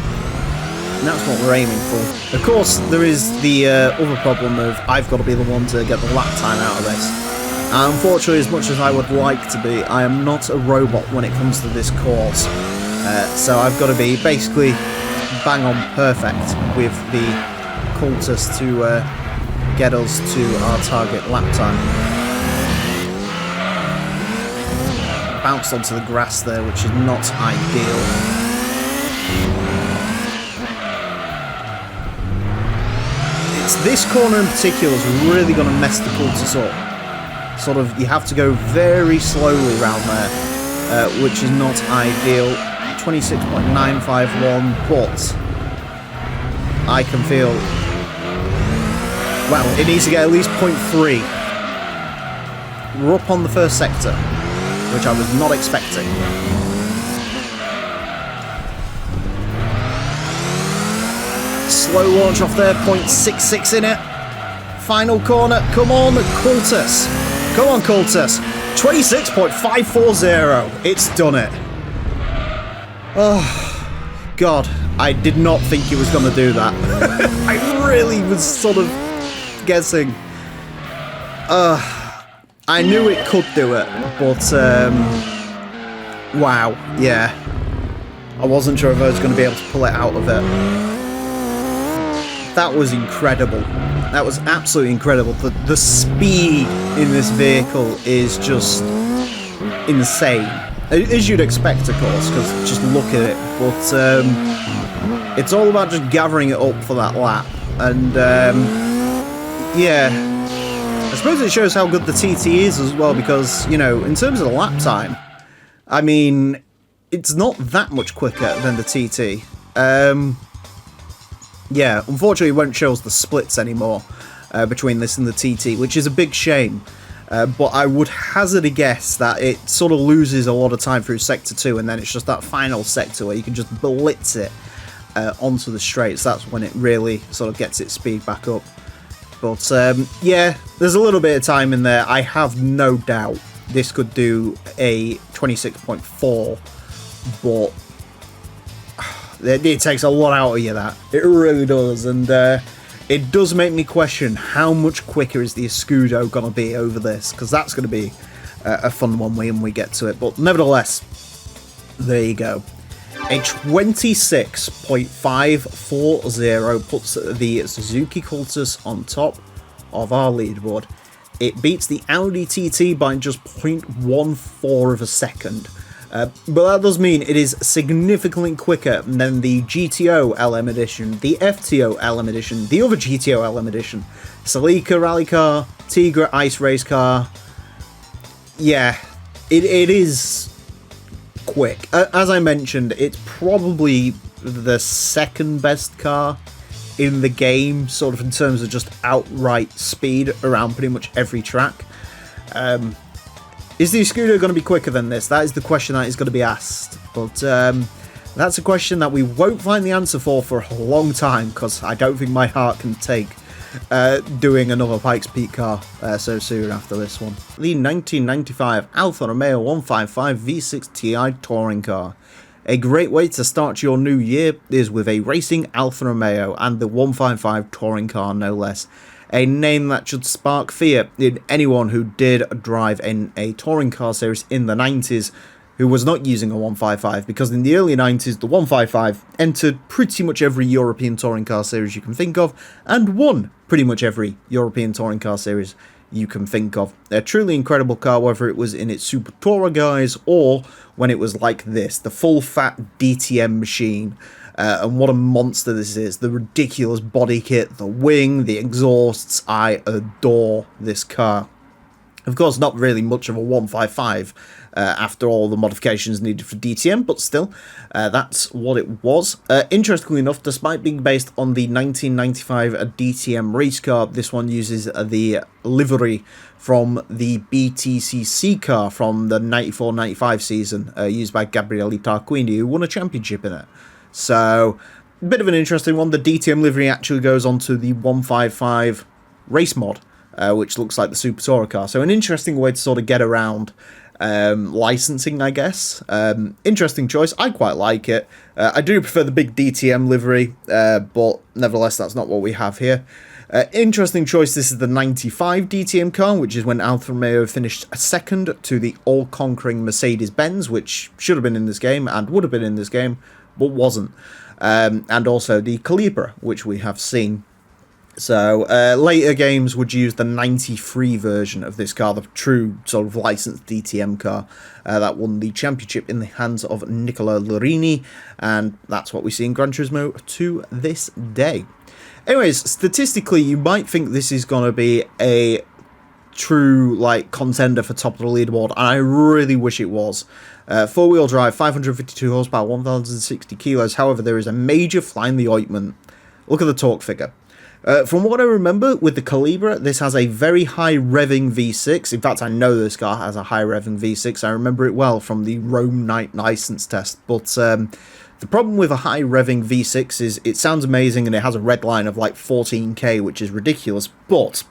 that's what we're aiming for. Of course, there is the other problem of I've got to be the one to get the lap time out of this. And unfortunately, as much as I would like to be, I am not a robot when it comes to this course. So I've got to be basically bang on perfect with the Cultus to get us to our target lap time. Bounced onto the grass there, which is not ideal. This corner in particular is really going to mess the Cultus up. Sort of, you have to go very slowly around there, which is not ideal. 26.951, but I can feel, well, it needs to get at least 0.3. We're up on the first sector, which I was not expecting. Slow launch off there, 0.66 in it. Final corner, come on, Cultus. Come on, Cultus. 26.540. It's done it. Oh, God. I did not think he was going to do that. I really was sort of guessing. I knew it could do it, but, wow, yeah. I wasn't sure if I was going to be able to pull it out of it. That was incredible. That was absolutely incredible. The speed in this vehicle is just insane. As you'd expect, of course, because just look at it. But it's all about just gathering it up for that lap. And, yeah. I suppose it shows how good the TT is as well, because, you know, in terms of the lap time, I mean, it's not that much quicker than the TT. Yeah, unfortunately it won't show us the splits anymore between this and the TT, which is a big shame. But I would hazard a guess that it sort of loses a lot of time through Sector 2, and then it's just that final sector where you can just blitz it onto the straights. That's when it really sort of gets its speed back up. But yeah, there's a little bit of time in there. I have no doubt this could do a 26.4, but it takes a lot out of you, that. It really does, and it does make me question how much quicker is the Escudo going to be over this, because that's going to be a fun one when we get to it. But nevertheless, there you go. A 26.540 puts the Suzuki Cultus on top of our leaderboard. It beats the Audi TT by just 0.14 of a second. But that does mean it is significantly quicker than the GTO LM Edition, the FTO LM Edition, the other GTO LM Edition, Celica Rally Car, Tigra Ice Race Car. Yeah, it is quick. As I mentioned, it's probably the second best car in the game, sort of in terms of just outright speed around pretty much every track. Is the Escudo going to be quicker than this? That is the question that is going to be asked. But that's a question that we won't find the answer for a long time, because I don't think my heart can take doing another Pikes Peak car so soon after this one. The 1995 Alfa Romeo 155 V6 Ti Touring Car. A great way to start your new year is with a racing Alfa Romeo, and the 155 Touring Car no less. A name that should spark fear in anyone who did drive in a touring car series in the 90s who was not using a 155, because in the early 90s the 155 entered pretty much every European touring car series you can think of, and won pretty much every European touring car series you can think of. A truly incredible car, whether it was in its Super Tourer guise or when it was like this, the full fat DTM machine. And what a monster this is. The ridiculous body kit, the wing, the exhausts. I adore this car. Of course, not really much of a 155 after all the modifications needed for DTM, but still, that's what it was. Interestingly enough, despite being based on the 1995 DTM race car, this one uses the livery from the BTCC car from the 94-95 season, used by Gabriele Tarquini, who won a championship in it. So, a bit of an interesting one. The DTM livery actually goes onto the 155 race mod, which looks like the Super Tourer car. So, an interesting way to sort of get around licensing, I guess. Interesting choice. I quite like it. I do prefer the big DTM livery, but nevertheless, that's not what we have here. Interesting choice. This is the 95 DTM car, which is when Alfa Romeo finished second to the all-conquering Mercedes-Benz, which should have been in this game and would have been in this game, but wasn't. And also the Calibra, which we have seen. So later games would use the 93 version of this car, the true sort of licensed DTM car that won the championship in the hands of Nicola Lorini, and that's what we see in Gran Turismo to this day. Anyways, statistically, you might think this is going to be a true like contender for top of the leaderboard, and I really wish it was. Four-wheel drive, 552 horsepower, 1,060 kilos. However, there is a major fly in the ointment. Look at the torque figure. From what I remember, with the Calibra, this has a very high revving V6. In fact, I know this car has a high revving V6. I remember it well from the Rome Night license test. But the problem with a high revving V6 is it sounds amazing and it has a red line of like 14k, which is ridiculous. But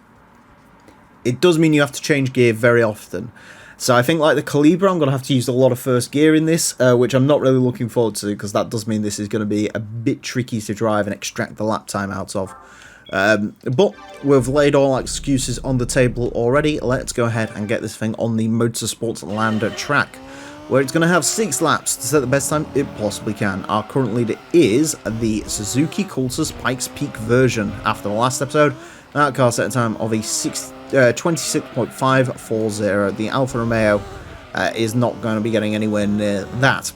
it does mean you have to change gear very often. So I think like the Calibra, I'm going to have to use a lot of first gear in this, which I'm not really looking forward to, because that does mean this is going to be a bit tricky to drive and extract the lap time out of. But we've laid all our excuses on the table already. Let's go ahead and get this thing on the Motorsports Lander track, where it's going to have 6 laps to set the best time it possibly can. Our current leader is the Suzuki Cultus Pikes Peak version. After the last episode, that car set a time of a 26.540. The Alfa Romeo is not going to be getting anywhere near that.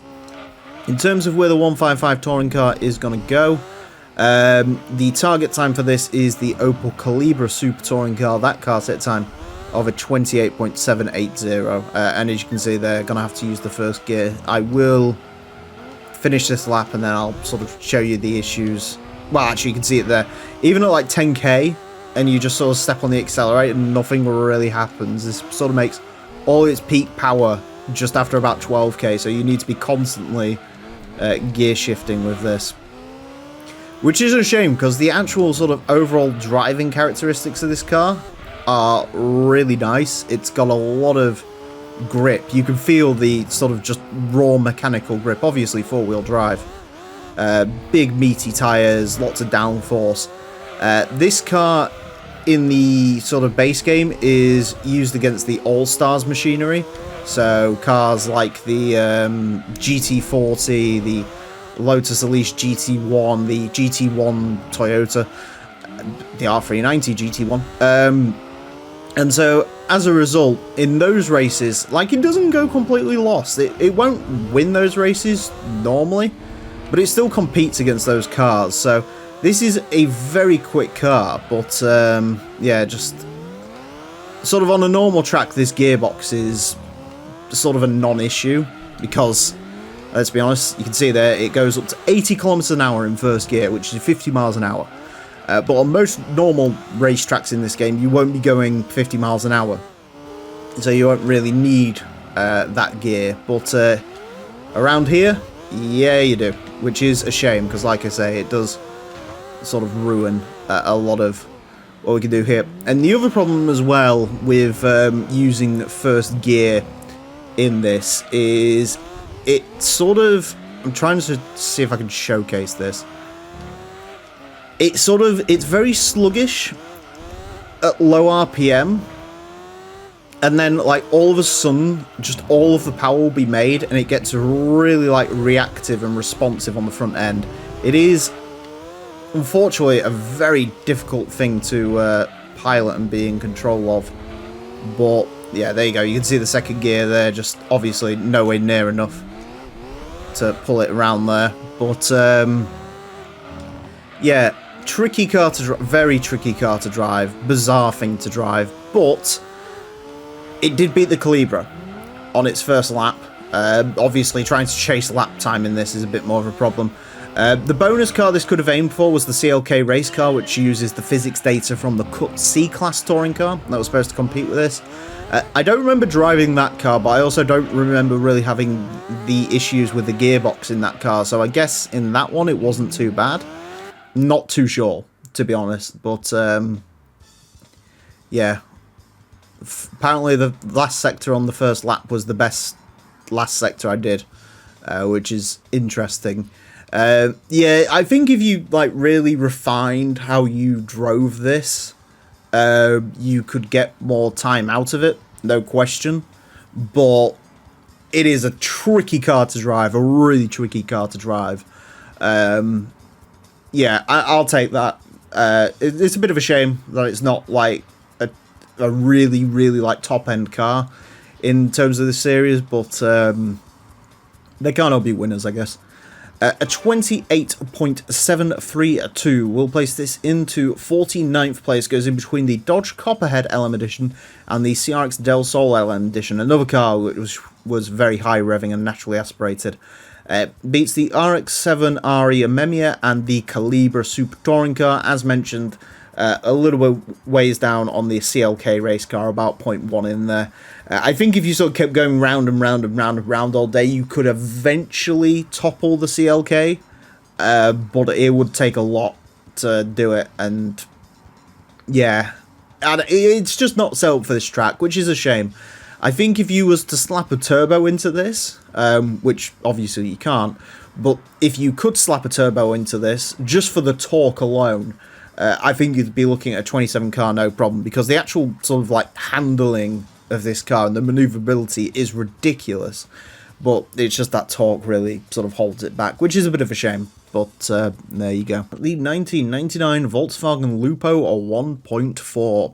In terms of where the 155 touring car is going to go, the target time for this is the Opel Calibra Super Touring car. That car set time of a 28.780, and as you can see, they're going to have to use the first gear. I will finish this lap and then I'll sort of show you the issues. Well, actually, you can see it there. Even at like 10k, and you just sort of step on the accelerator and nothing really happens. This sort of makes all its peak power just after about 12k, so you need to be constantly gear shifting with this. which is a shame because the actual sort of overall driving characteristics of this car are really nice. It's got a lot of grip. You can feel the sort of just raw mechanical grip, obviously 4-wheel drive. Big meaty tyres, lots of downforce. This car in the sort of base game is used against the All-Stars machinery. So cars like the GT40, the Lotus Elise GT1, the GT1 Toyota, the R390 GT1. And so, as a result, in those races, like, it doesn't go completely lost. It won't win those races normally, but it still competes against those cars. So, this is a very quick car, but, yeah, just sort of on a normal track, this gearbox is sort of a non-issue, because, let's be honest, you can see there, it goes up to 80 kilometers an hour in first gear, which is 50 miles an hour. But on most normal racetracks in this game, you won't be going 50 miles an hour. So you won't really need that gear. But around here, yeah, you do. Which is a shame, because like I say, it does sort of ruin a lot of what we can do here. And the other problem as well with using first gear in this is it sort of... I'm trying to see if I can showcase this. It's very sluggish at low RPM, and then, like, all of a sudden, just all of the power will be made, and it gets really, like, reactive and responsive on the front end. It is, unfortunately, a very difficult thing to pilot and be in control of, but, yeah, there you go. You can see the second gear there, just obviously nowhere near enough to pull it around there, but, yeah, tricky car to drive, very tricky car to drive, bizarre thing to drive, but it did beat the Calibra on its first lap. Obviously, trying to chase lap time in this is a bit more of a problem. The bonus car this could have aimed for was the CLK race car, which uses the physics data from the Cut C-Class touring car that was supposed to compete with this. I don't remember driving that car, but I also don't remember really having the issues with the gearbox in that car, so I guess in that one it wasn't too bad. Not too sure, to be honest, but yeah. Apparently the last sector on the first lap was the best last sector I did, which is interesting. Yeah, I think if you, like, really refined how you drove this, you could get more time out of it, no question, but it is a tricky car to drive, a really tricky car to drive. Yeah, I'll take that. It's a bit of a shame that it's not, like, a really, really, like, top-end car in terms of the series, but they can't all be winners, I guess. A 28.732 will place this into 49th place, goes in between the Dodge Copperhead LM Edition and the CRX Del Sol LM Edition, another car which was very high revving and naturally aspirated. Beats the RX-7 RE Amemia and the Calibra Super Touring car, as mentioned, a little bit ways down on the CLK race car, about 0.1 in there. I think if you sort of kept going round and round and round and round all day, you could eventually topple the CLK, but it would take a lot to do it, and yeah, and it's just not set up for this track, which is a shame. I think if you was to slap a turbo into this, which obviously you can't, but if you could slap a turbo into this, just for the torque alone, I think you'd be looking at a 27 car no problem, because the actual sort of, like, handling of this car and the maneuverability is ridiculous, but it's just that torque really sort of holds it back, which is a bit of a shame, but there you go. The 1999 Volkswagen Lupo 1.4,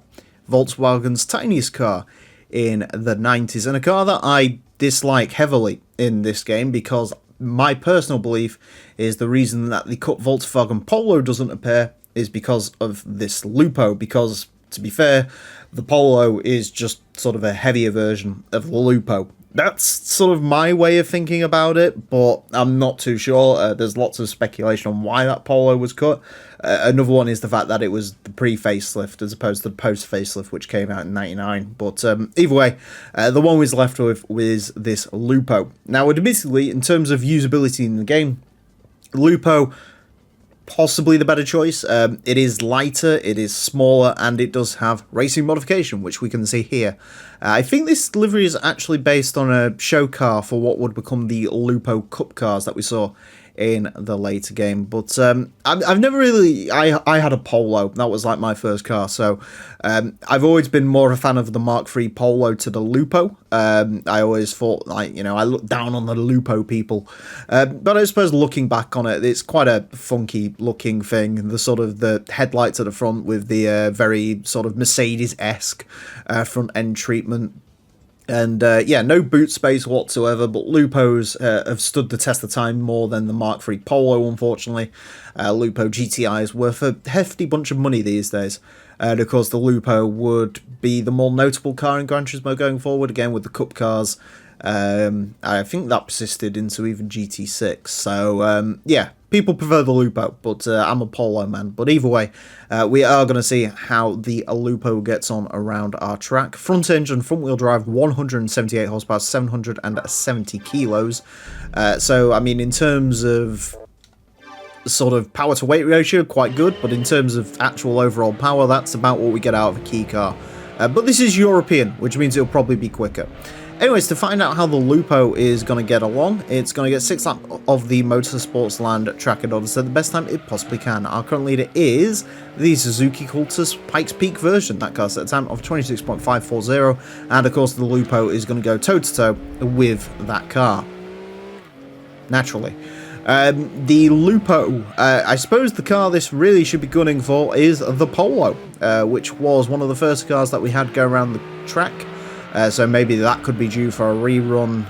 Volkswagen's tiniest car in the 90s, and a car that I dislike heavily in this game, because my personal belief is the reason that the cut Volkswagen Polo doesn't appear is because of this Lupo, because, to be fair, the Polo is just sort of a heavier version of the Lupo. That's sort of my way of thinking about it, but I'm not too sure. There's lots of speculation on why that Polo was cut. Another one is the fact that it was the pre-facelift as opposed to the post-facelift, which came out in '99. But either way, the one we was left with was this Lupo. Now, admittedly, in terms of usability in the game, Lupo possibly the better choice. It is lighter, it is smaller, and it does have racing modification, which we can see here. I think this livery is actually based on a show car for what would become the Lupo Cup cars that we saw in the later game. But I've never really... I had a Polo. That was like my first car. So I've always been more a fan of the Mark III Polo to the Lupo. I always thought, like, you know, I looked down on the Lupo people. But I suppose looking back on it, it's quite a funky looking thing. The sort of the headlights at the front with the very sort of Mercedes-esque front end treatment. And yeah, no boot space whatsoever, but Lupos have stood the test of time more than the Mark III Polo, unfortunately. Lupo GTI is worth a hefty bunch of money these days. And of course, the Lupo would be the more notable car in Gran Turismo going forward, again with the Cup cars. I think that persisted into even GT6. So yeah, people prefer the Lupo, but I'm a Polo man. But either way, we are going to see how the Lupo gets on around our track. Front engine, front wheel drive, 178 horsepower, 770 kilos. So I mean, in terms of sort of power to weight ratio, quite good, but in terms of actual overall power, that's about what we get out of a key car. But this is European, which means it'll probably be quicker. Anyways, to find out how the Lupo is going to get along, it's going to get 6 laps of the Motorsports Land track in order to set the best time it possibly can. Our current leader is the Suzuki Cultus Pikes Peak version. That car set a time of 26.540, and of course the Lupo is going to go toe-to-toe with that car. Naturally. The Lupo, I suppose the car this really should be gunning for is the Polo, which was one of the first cars that we had go around the track. So maybe that could be due for a rerun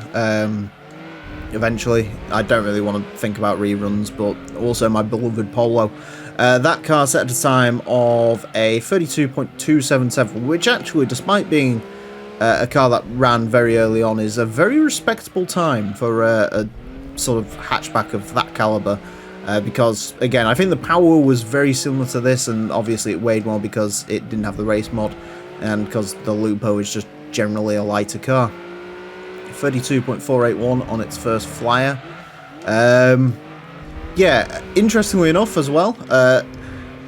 eventually. I don't really want to think about reruns, but also my beloved Polo. That car set at a time of a 32.277, which actually, despite being a car that ran very early on, is a very respectable time for a sort of hatchback of that caliber. Because, again, I think the power was very similar to this, and obviously it weighed more because it didn't have the race mod, and because the Lupo is just generally a lighter car. 32.481 on its first flyer. Yeah, interestingly enough as well,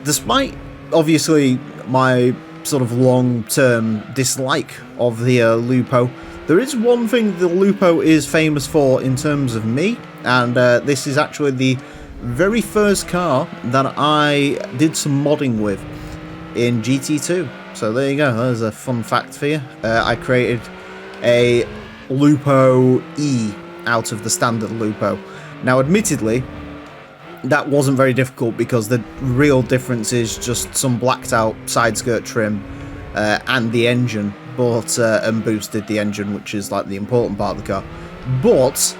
despite obviously my sort of long-term dislike of the Lupo, there is one thing the Lupo is famous for in terms of me, and this is actually the very first car that I did some modding with in GT2. So there you go, there's a fun fact for you. I created a Lupo E out of the standard Lupo. Now admittedly, that wasn't very difficult because the real difference is just some blacked out side skirt trim and the engine, but and boosted the engine, which is like the important part of the car. But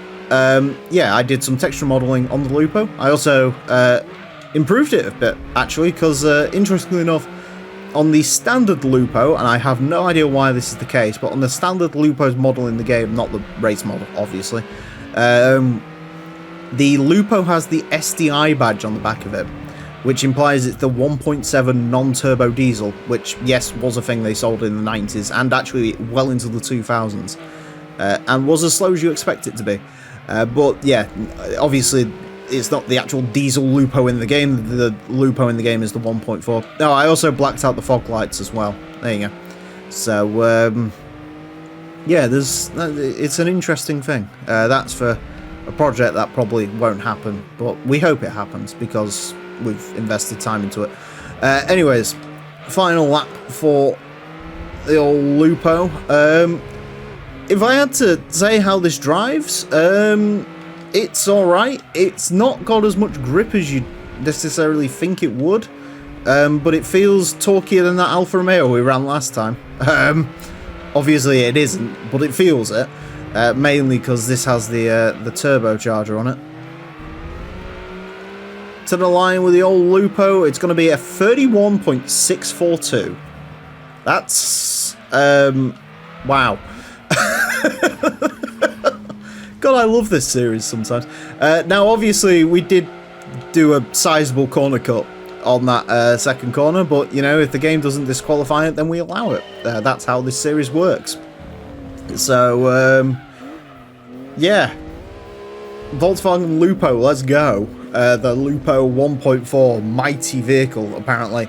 yeah, I did some texture modeling on the Lupo. I also improved it a bit actually, because interestingly enough, on the standard Lupo, and I have no idea why this is the case, but on the standard Lupo's model in the game, not the race model, obviously, the Lupo has the SDI badge on the back of it, which implies it's the 1.7 non-turbo diesel, which, yes, was a thing they sold in the 90s, and actually well into the 2000s, and was as slow as you expect it to be. But, yeah, obviously, it's not the actual diesel Lupo in the game. The Lupo in the game is the 1.4. Oh, I also blacked out the fog lights as well. There you go. So, yeah, it's an interesting thing. That's for a project that probably won't happen, but we hope it happens because we've invested time into it. Anyways, final lap for the old Lupo. If I had to say how this drives, it's alright. It's not got as much grip as you'd necessarily think it would, but it feels torquier than that Alfa Romeo we ran last time. Obviously it isn't, but it feels it, mainly because this has the turbocharger on it. To the line with the old Lupo, it's going to be a 31.642. That's, wow. God, I love this series sometimes. Now, obviously, we did do a sizable corner cut on that second corner, but, you know, if the game doesn't disqualify it, then we allow it. That's how this series works. So, yeah. Volkswagen Lupo, let's go. The Lupo 1.4 mighty vehicle, apparently.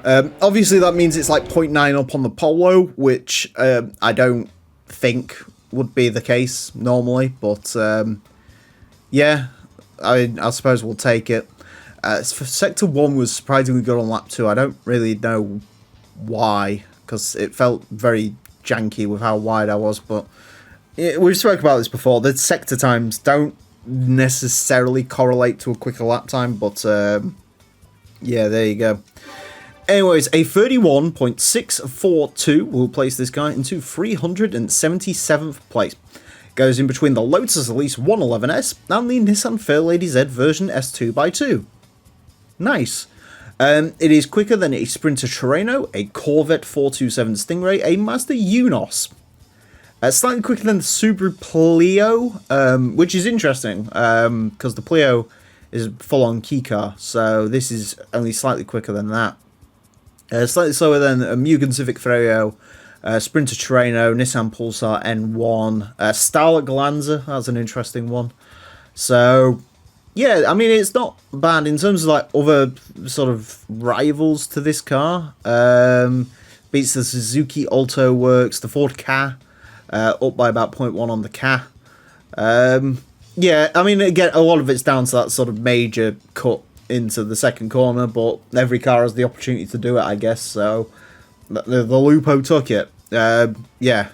Obviously, that means it's like 0.9 up on the Polo, which I don't think would be the case normally, but yeah, I suppose we'll take it. Sector 1 was surprisingly good on lap 2. I don't really know why, because it felt very janky with how wide I was, but we've spoken about this before. The sector times don't necessarily correlate to a quicker lap time, but yeah, there you go. Anyways, a 31.642 will place this guy into 377th place. Goes in between the Lotus Elise 111S and the Nissan Fairlady Z version S2x2. Nice. It is quicker than a Sprinter Terreno, a Corvette 427 Stingray, a Mazda Unos. Slightly quicker than the Subaru Plio, which is interesting, because the Plio is a full-on key car, so this is only slightly quicker than that. Slightly slower than a Mugen Civic Freo, Sprinter Terreno, Nissan Pulsar N1, Starlet Glanza, that's an interesting one. So, yeah, I mean, it's not bad in terms of like other sort of rivals to this car. Beats the Suzuki Alto Works, the Ford Ka, up by about 0.1 on the Ka. Yeah, I mean, again, a lot of it's down to that sort of major cut into the second corner, but every car has the opportunity to do it, I guess, so the Lupo took it. Yeah,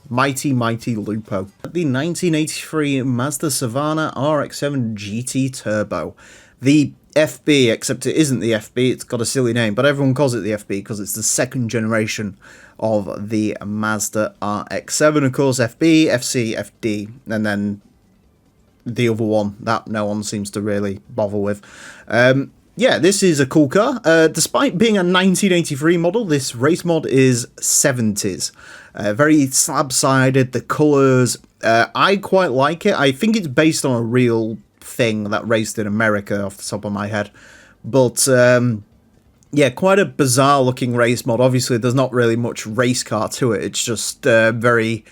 mighty Lupo. The 1983 Mazda Savana RX-7 GT Turbo. The FB, except it isn't the FB, it's got a silly name, but everyone calls it the FB because it's the second generation of the Mazda RX-7. Of course, FB, FC, FD, and then the other one that no one seems to really bother with. Yeah, this is a cool car. Despite being a 1983 model, this race mod is 70s. Very slab-sided, the colours, I quite like it. I think it's based on a real thing that raced in America off the top of my head. But, yeah, quite a bizarre-looking race mod. Obviously, there's not really much race car to it. It's just very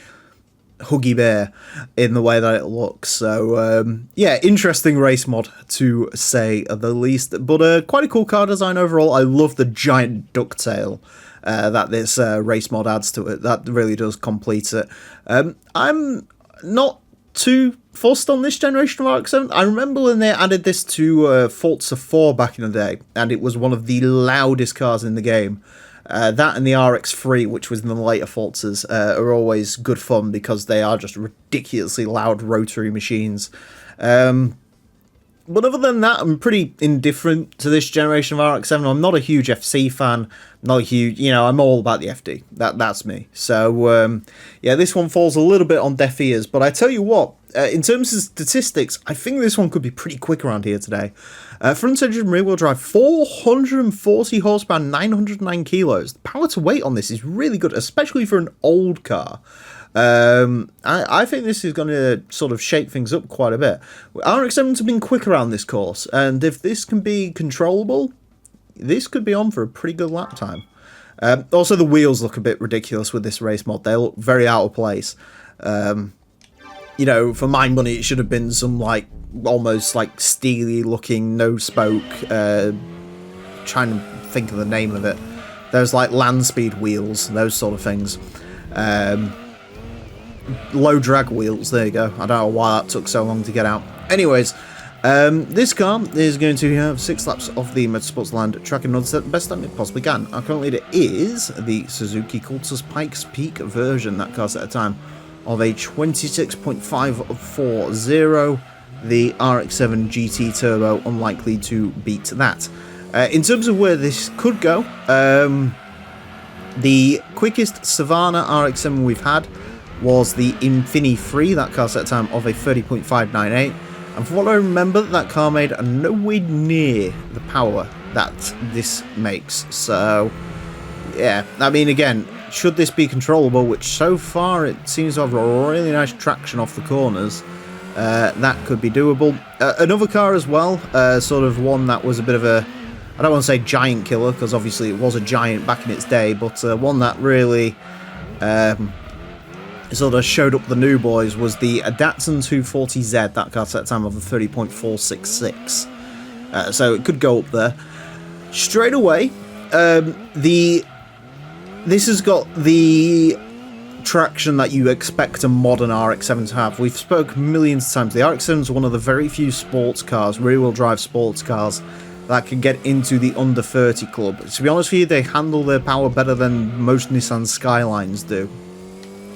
Huggy Bear in the way that it looks. So yeah, interesting race mod to say the least, but quite a cool car design overall. I love the giant ducktail that this race mod adds to it. That really does complete it. I'm not too fussed on this generation of RX-7. I remember when they added this to Forza 4 back in the day, and it was one of the loudest cars in the game. That and the RX-3, which was in the later Forzas, are always good fun because they are just ridiculously loud rotary machines. But other than that, I'm pretty indifferent to this generation of RX-7. I'm not a huge FC fan, not a huge, you know, I'm all about the FD. That's me. So, yeah, this one falls a little bit on deaf ears, but I tell you what, in terms of statistics, I think this one could be pretty quick around here today. Front engine rear wheel drive, 440 horsepower, 909 kilos. The power to weight on this is really good, especially for an old car. I think this is going to sort of shake things up quite a bit. RX-7s have been quick around this course, and if this can be controllable, this could be on for a pretty good lap time. Also, the wheels look a bit ridiculous with this race mod. They look very out of place. You know, for my money, it should have been some, like, almost, like, steely-looking, no-spoke, trying to think of the name of it. There's, like, land speed wheels, those sort of things. Low drag wheels, there you go. I don't know why that took so long to get out. Anyways, this car is going to have 6 laps of the Motorsports Land track and the best time it possibly can. Our current leader is the Suzuki Cultus Pikes Peak version. That car's at a time of a 26.540. The RX-7 GT Turbo, unlikely to beat that. In terms of where this could go, the quickest Savana RX-7 we've had was the Infini 3, that car set time of a 30.598, and from what I remember, that car made nowhere near the power that this makes. So yeah, I mean, again, should this be controllable, which so far it seems to have a really nice traction off the corners, that could be doable. Another car as well, sort of one that was a bit of a, I don't want to say giant killer, because obviously it was a giant back in its day, but one that really sort of showed up the new boys was the Datsun 240Z. That car set time of a 30.466. So it could go up there. Straight away, this has got the traction that you expect a modern RX-7 to have. We've spoken millions of times. The RX-7 is one of the very few sports cars, rear-wheel drive sports cars, that can get into the under 30 club. To be honest with you, they handle their power better than most Nissan Skylines do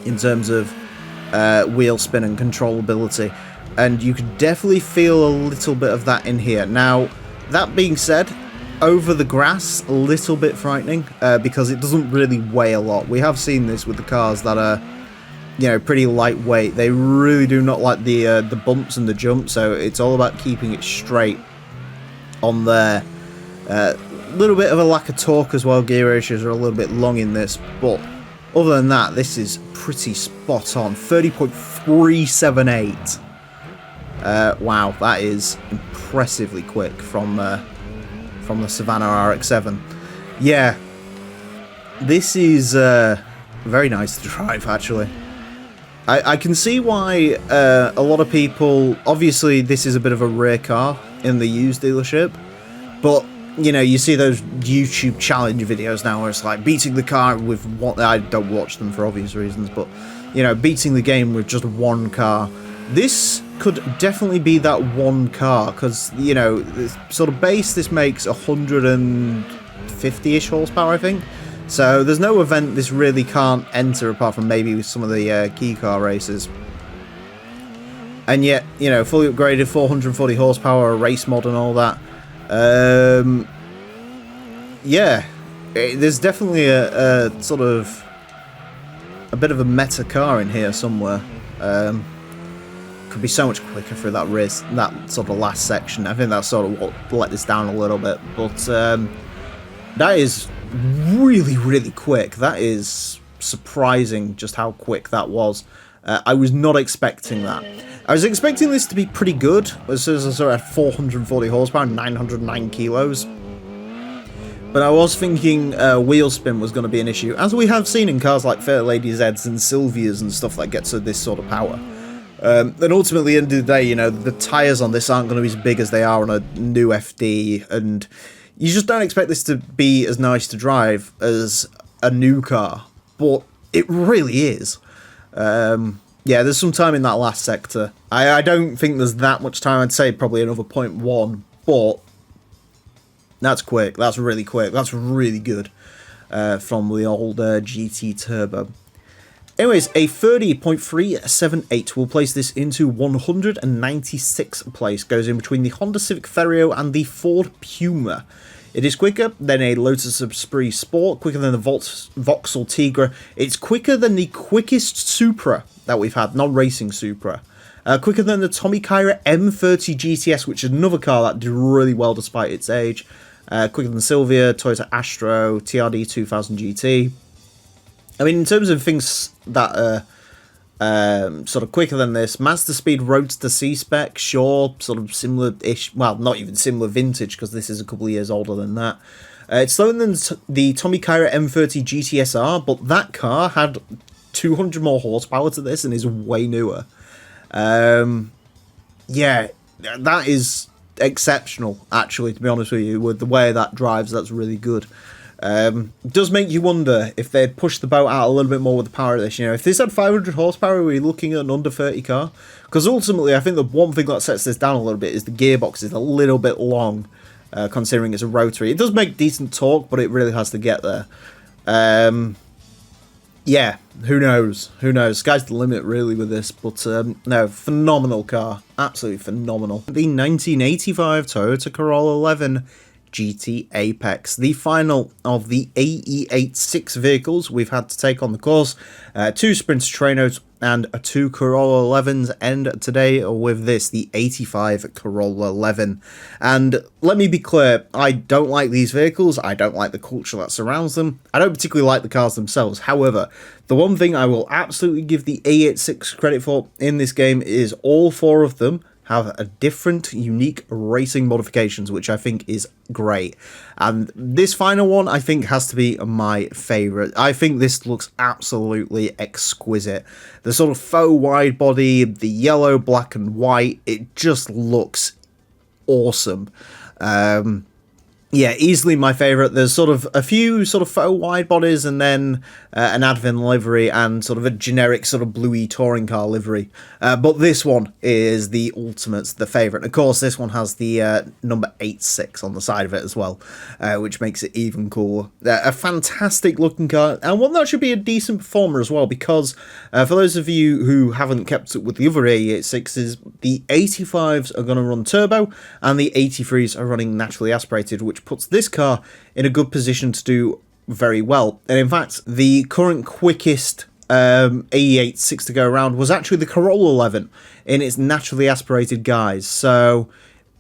in terms of wheel spin and controllability, and you can definitely feel a little bit of that in here. Now, that being said, over the grass, a little bit frightening, because it doesn't really weigh a lot. We have seen this with the cars that are, you know, pretty lightweight. They really do not like the bumps and the jumps, so it's all about keeping it straight on there. A little bit of a lack of torque as well. Gear ratios are a little bit long in this, but other than that, this is pretty spot on. 30.378. Wow, that is impressively quick from the Savannah RX-7. Yeah, this is very nice to drive, actually. I can see why a lot of people... Obviously, this is a bit of a rare car in the used dealership, but, you know, you see those YouTube challenge videos now where it's like beating the car with one... I don't watch them for obvious reasons, but, you know, beating the game with just one car. This could definitely be that one car, because, you know, sort of base, this makes 150-ish horsepower, I think. So there's no event this really can't enter apart from maybe with some of the key car races. And yet, you know, fully upgraded, 440 horsepower, a race mod and all that. Yeah, there's definitely a sort of a bit of a meta car in here somewhere. Could be so much quicker through that race, that sort of last section. I think that's sort of what let this down a little bit. But that is really, really quick. That is surprising just how quick that was. I was not expecting that. I was expecting this to be pretty good, as soon as I saw it at 440 horsepower, 909 kilos. But I was thinking wheel spin was going to be an issue, as we have seen in cars like Fair Lady Zs and Silvias and stuff that gets to this sort of power. And ultimately, at the end of the day, you know, the tyres on this aren't going to be as big as they are on a new FD, and you just don't expect this to be as nice to drive as a new car, but it really is. Yeah, there's some time in that last sector. I don't think there's that much time. I'd say probably another 0.1, but that's quick. That's really quick. That's really good from the old GT Turbo. Anyways, a 30.378 will place this into 196th place. Goes in between the Honda Civic Ferio and the Ford Puma. It is quicker than a Lotus Esprit Sport, quicker than the Vauxhall Tigra. It's quicker than the quickest Supra that we've had, non-racing Supra. Quicker than the Tommy Kaira M30 GTS, which is another car that did really well despite its age. Quicker than Silvia, Toyota Astro, TRD 2000 GT. I mean, in terms of things that are sort of quicker than this, Mazda Speed Roadster C-Spec, sure, sort of similar-ish, well, not even similar vintage, because this is a couple of years older than that. It's slower than the Tommy Kaira M30 GTSR, but that car had 200 more horsepower to this and is way newer. Yeah, that is exceptional, actually, to be honest with you. With the way that drives, that's really good. It does make you wonder if they'd push the boat out a little bit more with the power of this. You know, if this had 500 horsepower, are we looking at an under 30 car? Because ultimately, I think the one thing that sets this down a little bit is the gearbox is a little bit long, considering it's a rotary. It does make decent torque, but it really has to get there. Yeah, who knows? Who knows? Sky's the limit, really, with this. But, no, phenomenal car. Absolutely phenomenal. The 1985 Toyota Corolla 11 GT Apex, the final of the AE86 vehicles we've had to take on the course. 2 Sprinter Trainos and 2 Corolla 11s, and today with this, the 85 Corolla 11. And let me be clear, I don't like these vehicles, I don't like the culture that surrounds them, I don't particularly like the cars themselves. However, the one thing I will absolutely give the AE86 credit for in this game is all 4 of them have a different, unique racing modifications, which I think is great. And this final one, I think, has to be my favourite. I think this looks absolutely exquisite. The sort of faux wide body, the yellow, black and white, it just looks awesome. Yeah, easily my favourite. There's sort of a few sort of faux wide bodies and then an Advent livery and sort of a generic sort of bluey touring car livery. But this one is the ultimate, the favourite. Of course, this one has the number 86 on the side of it as well, which makes it even cooler. A fantastic looking car, and one that should be a decent performer as well, because for those of you who haven't kept up with the other 86s, the 85s are going to run turbo and the 83s are running naturally aspirated, which puts this car in a good position to do very well. And in fact, the current quickest 86 to go around was actually the Corolla 11 in its naturally aspirated guise. So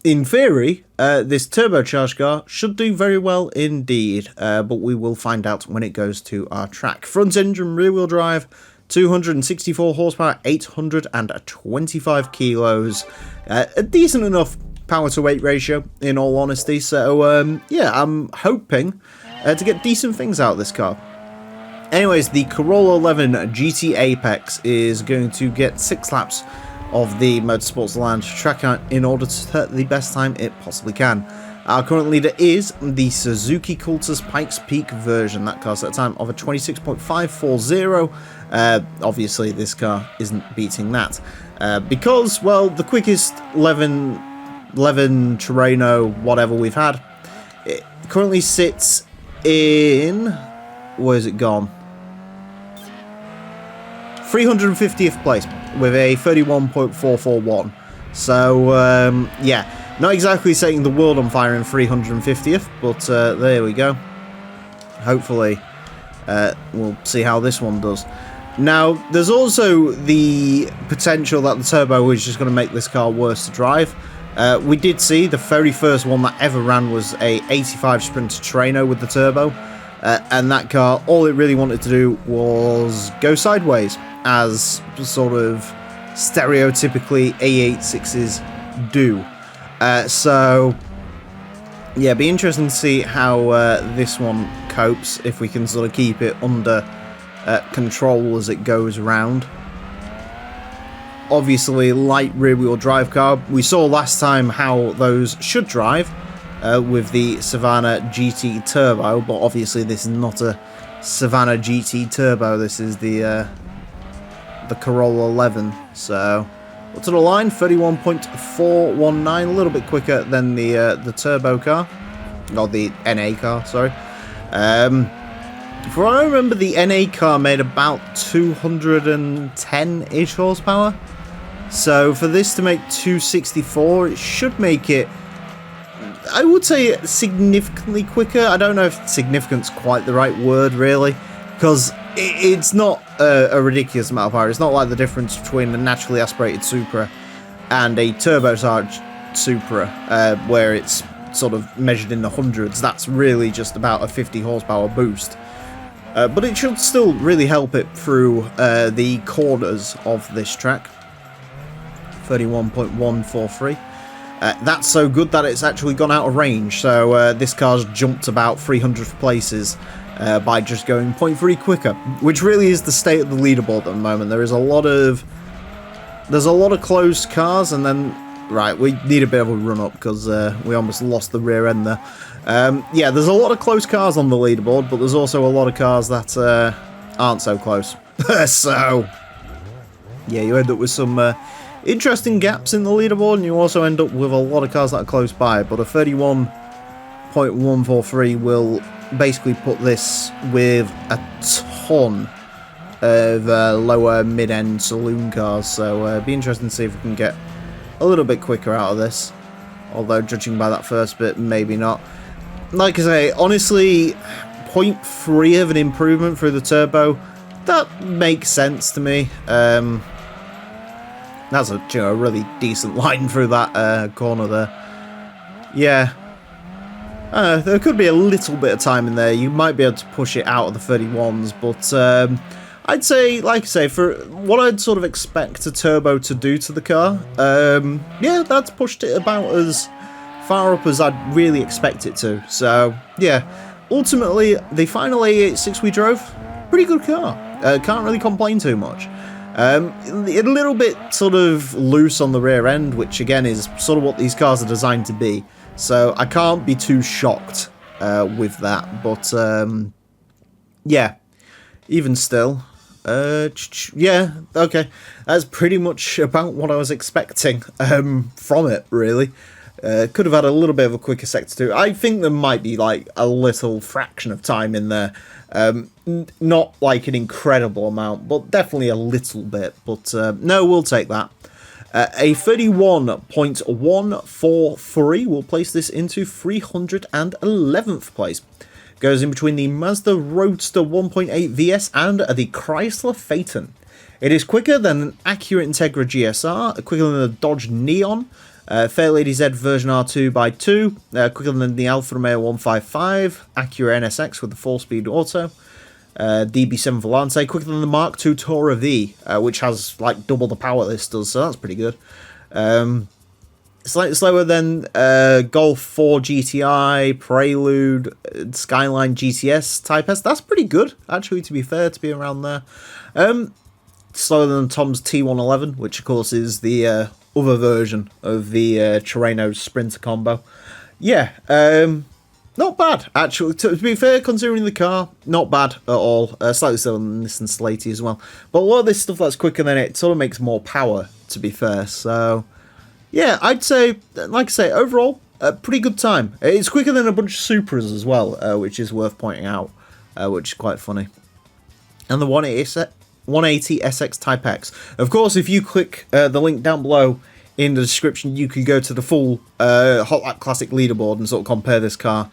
in theory, this turbocharged car should do very well indeed, but we will find out when it goes to our track. Front engine, rear wheel drive, 264 horsepower, 825 kilos, a decent enough power to weight ratio, in all honesty. So yeah, I'm hoping to get decent things out of this car. Anyways, the Corolla 11 GT Apex is going to get 6 laps of the Motorsports Lounge track in order to set the best time it possibly can. Our current leader is the Suzuki Cultus Pikes Peak version. That car's at a time of a 26.540. Obviously, this car isn't beating that because, well, the quickest 11 Terreno, whatever we've had, it currently sits in, where's it gone? 350th place with a 31.441. So yeah, not exactly setting the world on fire in 350th, but there we go. Hopefully we'll see how this one does. Now, there's also the potential that the turbo is just going to make this car worse to drive. We did see the very first one that ever ran was a 85 Sprinter Terreno with the turbo, and that car, all it really wanted to do was go sideways, as sort of stereotypically A86s do. So yeah, be interesting to see how this one copes, if we can sort of keep it under control as it goes around. Obviously, light rear-wheel drive car. We saw last time how those should drive with the Savannah GT Turbo, but obviously this is not a Savannah GT Turbo. This is the Corolla 11. So, up to the line, 31.419, a little bit quicker than the turbo car, or the NA car. Sorry. For what I remember, the NA car made about 210-ish horsepower. So for this to make 264, it should make it, I would say, significantly quicker. I don't know if significant's quite the right word, really, because it's not a ridiculous amount of power. It's not like the difference between a naturally aspirated Supra and a turbocharged Supra, where it's sort of measured in the hundreds. That's really just about a 50 horsepower boost. But it should still really help it through the corners of this track. 31.143. That's so good that it's actually gone out of range. So this car's jumped about 300 places by just going 0.3 quicker, which really is the state of the leaderboard at the moment. There's a lot of closed cars, and then right, we need a bit of a run up because we almost lost the rear end there. Yeah, there's a lot of close cars on the leaderboard, but there's also a lot of cars that aren't so close. So, yeah, you end up with some interesting gaps in the leaderboard, and you also end up with a lot of cars that are close by. But a 31.143 will basically put this with a ton of lower mid-end saloon cars. So, it'd be interesting to see if we can get a little bit quicker out of this. Although, judging by that first bit, maybe not. Like I say, honestly, 0.3 of an improvement through the turbo, that makes sense to me. That's a really decent line through that corner there. Yeah. there could be a little bit of time in there. You might be able to push it out of the 31s, but I'd say, like I say, for what I'd sort of expect a turbo to do to the car, yeah, that's pushed it about as far up as I'd really expect it to. So, yeah, ultimately, the final A86 we drove, pretty good car. Can't really complain too much. A little bit sort of loose on the rear end, which again is sort of what these cars are designed to be. So I can't be too shocked with that. But yeah, even still, yeah, okay, that's pretty much about what I was expecting from it, really. Could have had a little bit of a quicker sector too. I think there might be like a little fraction of time in there. Not like an incredible amount, but definitely a little bit. But no, we'll take that. A 31.143 will place this into 311th place. Goes in between the Mazda Roadster 1.8 VS and the Chrysler Phaeton. It is quicker than an Acura Integra GSR, quicker than the Dodge Neon, Fairlady Z version R2 by 2, quicker than the Alfa Romeo 155, Acura NSX with the 4-speed auto, DB7 Volante, quicker than the Mark II Tourer V, which has like double the power this does, so that's pretty good. Slightly slower than Golf 4 GTI, Prelude, Skyline GTS Type S. That's pretty good, actually, to be fair, to be around there. Slower than Tom's T111, which of course is the other version of the Terreno Sprinter combo. Yeah, not bad, actually. To be fair, considering the car, not bad at all. Slightly slower than Nissan Slatey as well. But a lot of this stuff that's quicker than it sort of makes more power, to be fair. So, yeah, I'd say, like I say, overall, a pretty good time. It's quicker than a bunch of Supras as well, which is worth pointing out, which is quite funny. And the 180 SX Type X. Of course, if you click the link down below in the description, you can go to the full Hot Lap Classic leaderboard and sort of compare this car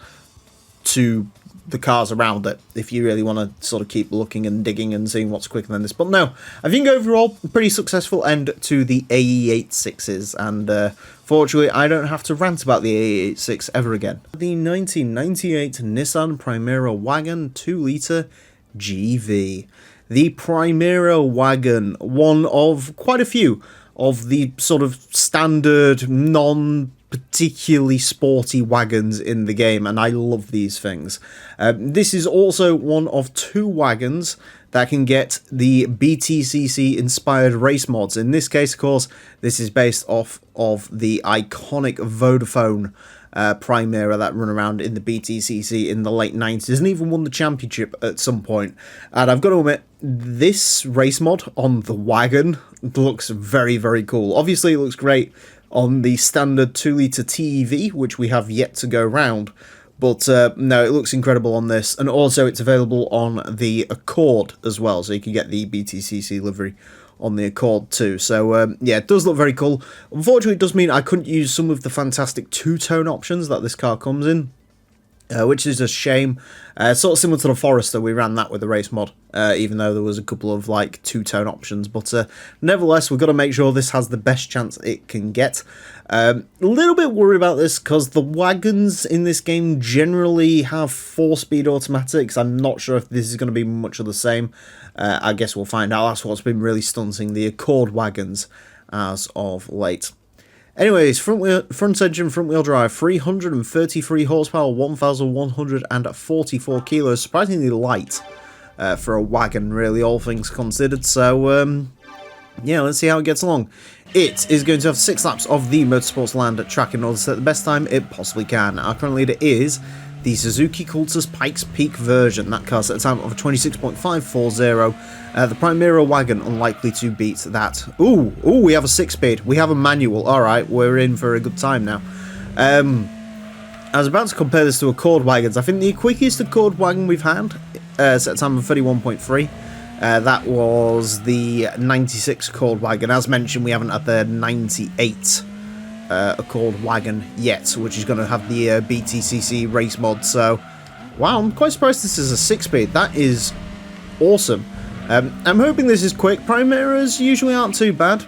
to the cars around it, if you really want to sort of keep looking and digging and seeing what's quicker than this. But no, I think overall, pretty successful end to the AE86s, and fortunately, I don't have to rant about the AE86 ever again. The 1998 Nissan Primera Wagon 2-litre GV. The Primera Wagon, one of quite a few of the sort of standard, non-particularly sporty wagons in the game, and I love these things. This is also one of 2 wagons that can get the BTCC-inspired race mods. In this case, of course, this is based off of the iconic Vodafone Primera that run around in the BTCC in the late 90s and even won the championship at some point. And I've got to admit, this race mod on the wagon looks very, very cool. Obviously, it looks great on the standard 2-litre TEV, which we have yet to go round. But no, it looks incredible on this. And also, it's available on the Accord as well, so you can get the BTCC livery on the Accord too. So yeah, it does look very cool. Unfortunately, it does mean I couldn't use some of the fantastic two-tone options that this car comes in, which is a shame. Sort of similar to the Forester, we ran that with the race mod, even though there was a couple of like two-tone options. But nevertheless, we've got to make sure this has the best chance it can get. A little bit worried about this because the wagons in this game generally have 4-speed automatics. I'm not sure if this is going to be much of the same. I guess we'll find out. That's what's been really stunting the Accord wagons as of late. Anyways, front engine, front wheel drive, 333 horsepower, 1,144 kilos, surprisingly light for a wagon, really, all things considered. So, yeah, let's see how it gets along. It is going to have 6 laps of the Motorsports Land track in order to set the best time it possibly can. Our current leader is the Suzuki Cultus Pikes Peak version. That car set a time of 26.540. The Primera wagon unlikely to beat that. Ooh, we have a 6-speed. We have a manual. Alright, we're in for a good time now. I was about to compare this to Accord wagons. I think the quickest Accord wagon we've had set a time of 31.3. That was the 96 Accord wagon. As mentioned, we haven't had the 98 Accord wagon yet, which is going to have the BTCC race mod. So, wow, I'm quite surprised this is a 6-speed. That is awesome. I'm hoping this is quick. Primeras usually aren't too bad.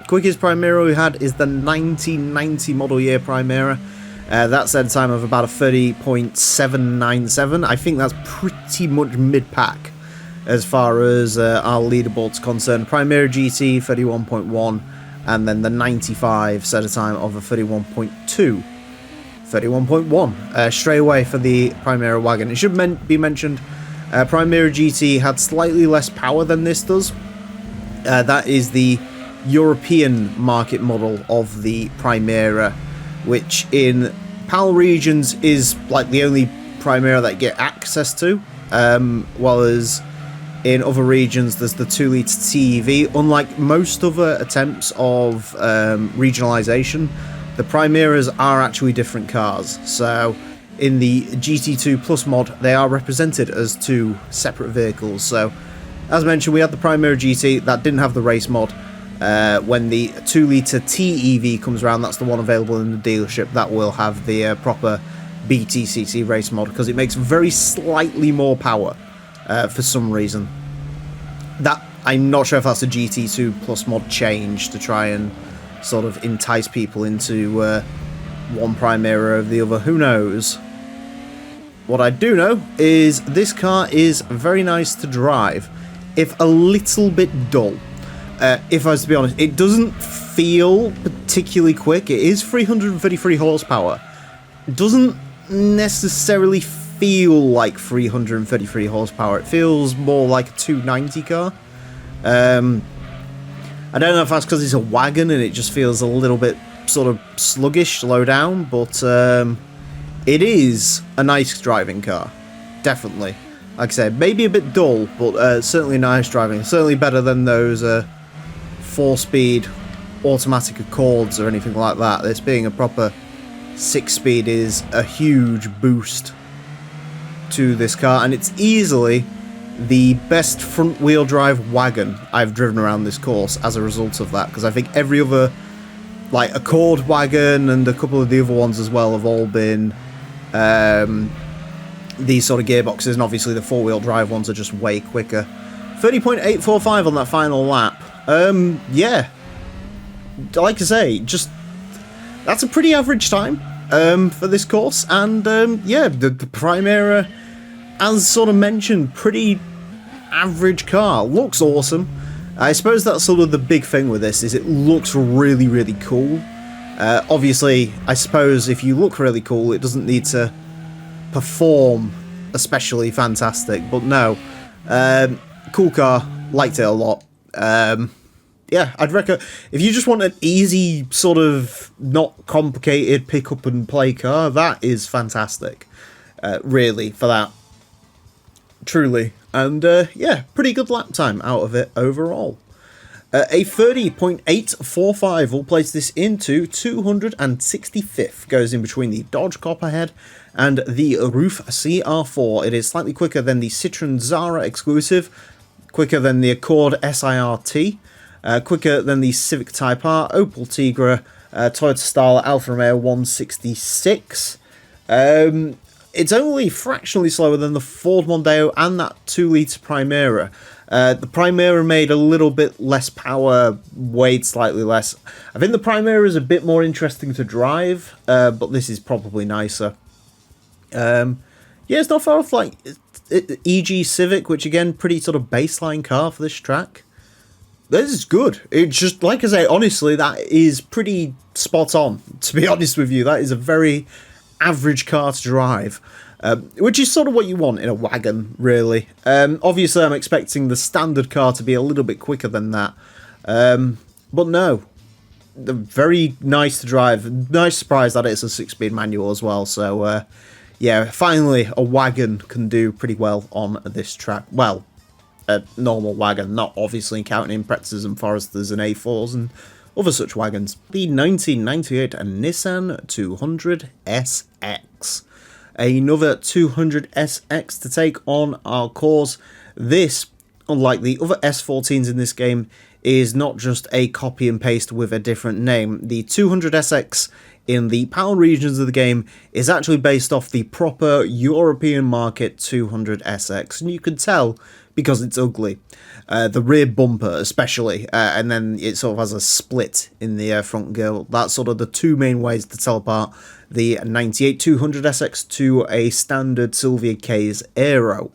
Quickest Primera we had is the 1990 model year Primera. That said time of about a 30.797. I think that's pretty much mid-pack as far as our leaderboard's concerned. Primera GT 31.1, and then the 95 set a time of a 31.2. 31.1 straight away for the Primera wagon. It should be mentioned, Primera GT had slightly less power than this does. That is the European market model of the Primera, which in PAL regions is like the only Primera that you get access to, while as in other regions there's the 2-litre TEV. Unlike most other attempts of regionalisation, the Primeras are actually different cars. So in the GT2 Plus mod, they are represented as two separate vehicles. So as mentioned, we had the Primera GT that didn't have the race mod. When the 2-litre TEV comes around, that's the one available in the dealership that will have the proper BTCC race mod, because it makes very slightly more power for some reason. That I'm not sure if that's a GT2 Plus mod change to try and sort of entice people into one Primera over the other. Who knows? What I do know is this car is very nice to drive, if a little bit dull. If I was to be honest, it doesn't feel particularly quick. It is 333 horsepower. It doesn't necessarily feel like 333 horsepower. It feels more like a 290 car. I don't know if that's because it's a wagon and it just feels a little bit sort of sluggish, slow down, but it is a nice driving car. Definitely. Like I said, maybe a bit dull, but certainly nice driving. Certainly better than those 4-speed automatic Accords or anything like that. This being a proper 6-speed is a huge boost to this car, and it's easily the best front-wheel drive wagon I've driven around this course as a result of that, because I think every other like Accord wagon and a couple of the other ones as well have all been these sort of gearboxes, and obviously the 4-wheel drive ones are just way quicker. 30.845 on that final lap. Yeah, like I say, just that's a pretty average time for this course, and yeah, the Primera, as sort of mentioned, pretty average car. Looks awesome. I suppose that's sort of the big thing with this, is it looks really, really cool. Obviously, I suppose if you look really cool, it doesn't need to perform especially fantastic, but no. Cool car, liked it a lot. Yeah, I'd recommend, if you just want an easy, sort of not complicated pick up and play car, that is fantastic. Really, for that. Truly. And yeah, pretty good lap time out of it overall. A 30.845 will place this into 265th. Goes in between the Dodge Copperhead and the Roof CR4. It is slightly quicker than the Citroen Zara exclusive, quicker than the Accord SIRT, quicker than the Civic Type R, Opel Tigra, Toyota Style Alfa Romeo 166. It's only fractionally slower than the Ford Mondeo and that 2-litre Primera. The Primera made a little bit less power, weighed slightly less. I think the Primera is a bit more interesting to drive, but this is probably nicer. Yeah, it's not far off like EG Civic, which again, pretty sort of baseline car for this track. This is good. It's just, like I say, honestly, that is pretty spot on, to be honest with you. That is a very average car to drive, which is sort of what you want in a wagon, really. Obviously, I'm expecting the standard car to be a little bit quicker than that, but no, they're very nice to drive. Nice surprise that it's a 6-speed manual as well, so yeah, finally a wagon can do pretty well on this track. Well, a normal wagon, not obviously counting Pretzers and Foresters and A4s and other such wagons. The 1998 Nissan 200SX. Another 200SX to take on our course. This, unlike the other S14s in this game, is not just a copy and paste with a different name. The 200SX in the PAL regions of the game is actually based off the proper European market 200SX, and you can tell because it's ugly. The rear bumper especially, and then it sort of has a split in the front grille. That's sort of the two main ways to tell apart the 98 200SX to a standard Sylvia K's Aero.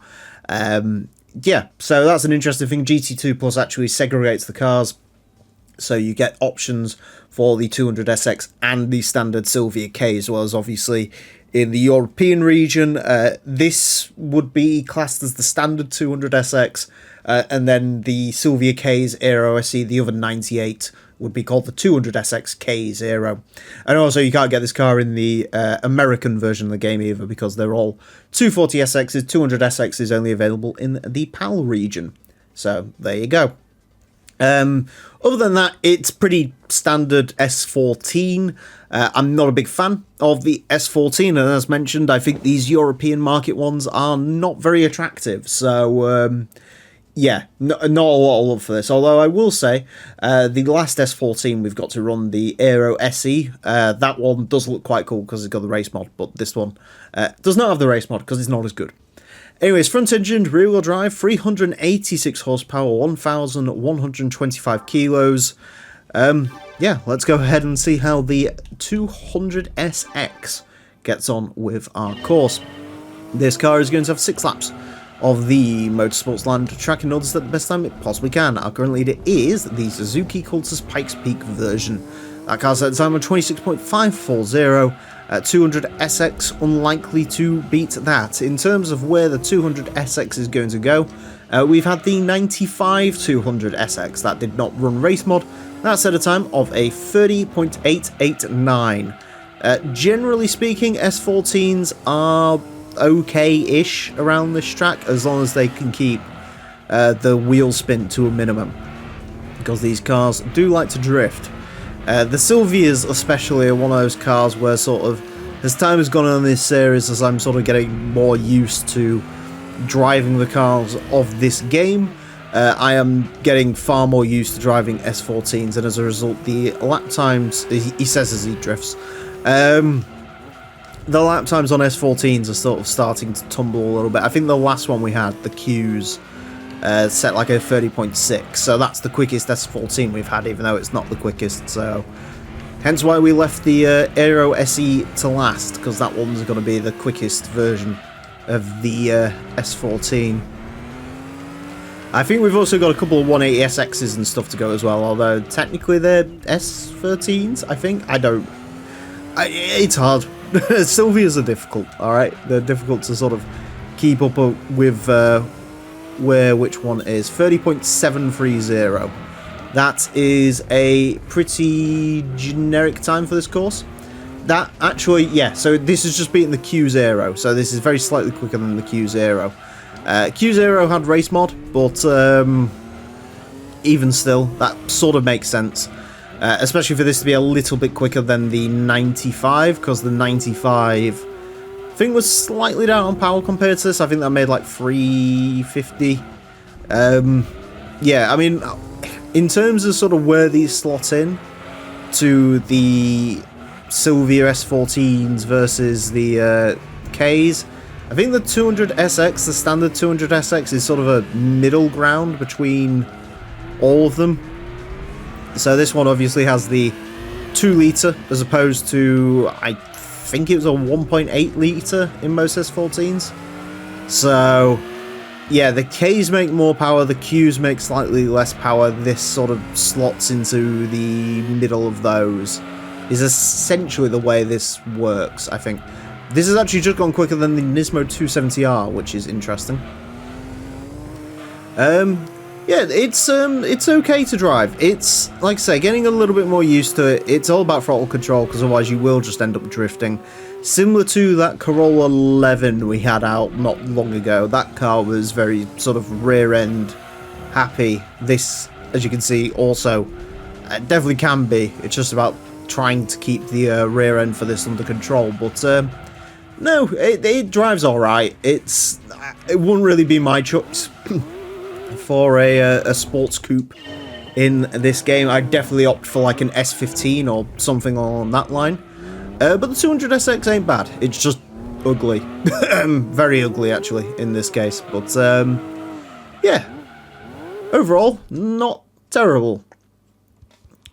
yeah, so that's an interesting thing. GT2 Plus actually segregates the cars, so you get options for the 200SX and the standard Silvia K, as well as obviously in the European region. This would be classed as the standard 200SX, and then the Silvia K's Aero SE, the other 98, would be called the 200SX K's Aero. And also you can't get this car in the American version of the game either, because they're all 240SXs. 200SX is only available in the PAL region. So there you go. Other than that, it's pretty standard S14. I'm not a big fan of the S14, and as mentioned, I think these European market ones are not very attractive. So, yeah, not a lot of love for this. Although I will say, the last S14 we've got to run, the Aero SE, that one does look quite cool because it's got the race mod, but this one does not have the race mod because it's not as good. Anyways, front-engined, rear-wheel drive, 386 horsepower, 1,125 kilos. Yeah, let's go ahead and see how the 200SX gets on with our course. This car is going to have 6 laps of the Motorsports Land track in order to set the best time it possibly can. Our current leader is the Suzuki Cultus Pikes Peak version. That car set a time of 26.540. 200SX unlikely to beat that. In terms of where the 200SX is going to go, we've had the 95 200SX that did not run race mod. That set a time of a 30.889. Generally speaking, S14s are okay-ish around this track as long as they can keep the wheel spin to a minimum, because these cars do like to drift. The Silvias especially are one of those cars where sort of, as time has gone on in this series, as I'm sort of getting more used to driving the cars of this game, I am getting far more used to driving S14s, and as a result the lap times, he says as he drifts, the lap times on S14s are sort of starting to tumble a little bit. I think the last one we had, the Qs, set like a 30.6, so that's the quickest S14 we've had, even though it's not the quickest, so hence why we left the Aero SE to last, because that one's going to be the quickest version of the S14. I think we've also got a couple of 180SXs and stuff to go as well, although technically they're S13s, I think. It's hard. Silvias are difficult, alright? They're difficult to sort of keep up with which one is 30.730. That is a pretty generic time for this course. That actually, yeah, so this is just beating the Q's Aero, so this is very slightly quicker than the Q's Aero. Q's Aero had race mod, but even still, that sort of makes sense. Especially for this to be a little bit quicker than the 95, because the 95 I think was slightly down on power compared to this. I think that made like 350. Yeah, I mean, in terms of sort of where these slot in to the Silvia S14s versus the Ks, I think the 200SX, the standard 200SX, is sort of a middle ground between all of them. So this one obviously has the 2 litre as opposed to, I think it was a 1.8 litre in most S14s. So yeah, the Ks make more power, the Qs make slightly less power. This sort of slots into the middle of those, is essentially the way this works, I think. This has actually just gone quicker than the Nismo 270R, which is interesting. Yeah, it's okay to drive. It's, like I say, getting a little bit more used to it. It's all about throttle control, because otherwise you will just end up drifting. Similar to that Corolla 11 we had out not long ago. That car was very sort of rear-end happy. This, as you can see, also definitely can be. It's just about trying to keep the rear end for this under control. But no, it drives alright. It wouldn't really be my choice for a sports coupe in this game. I'd definitely opt for like an S15 or something along that line. But the 200SX ain't bad. It's just ugly. Very ugly, actually, in this case. But, yeah. Overall, not terrible.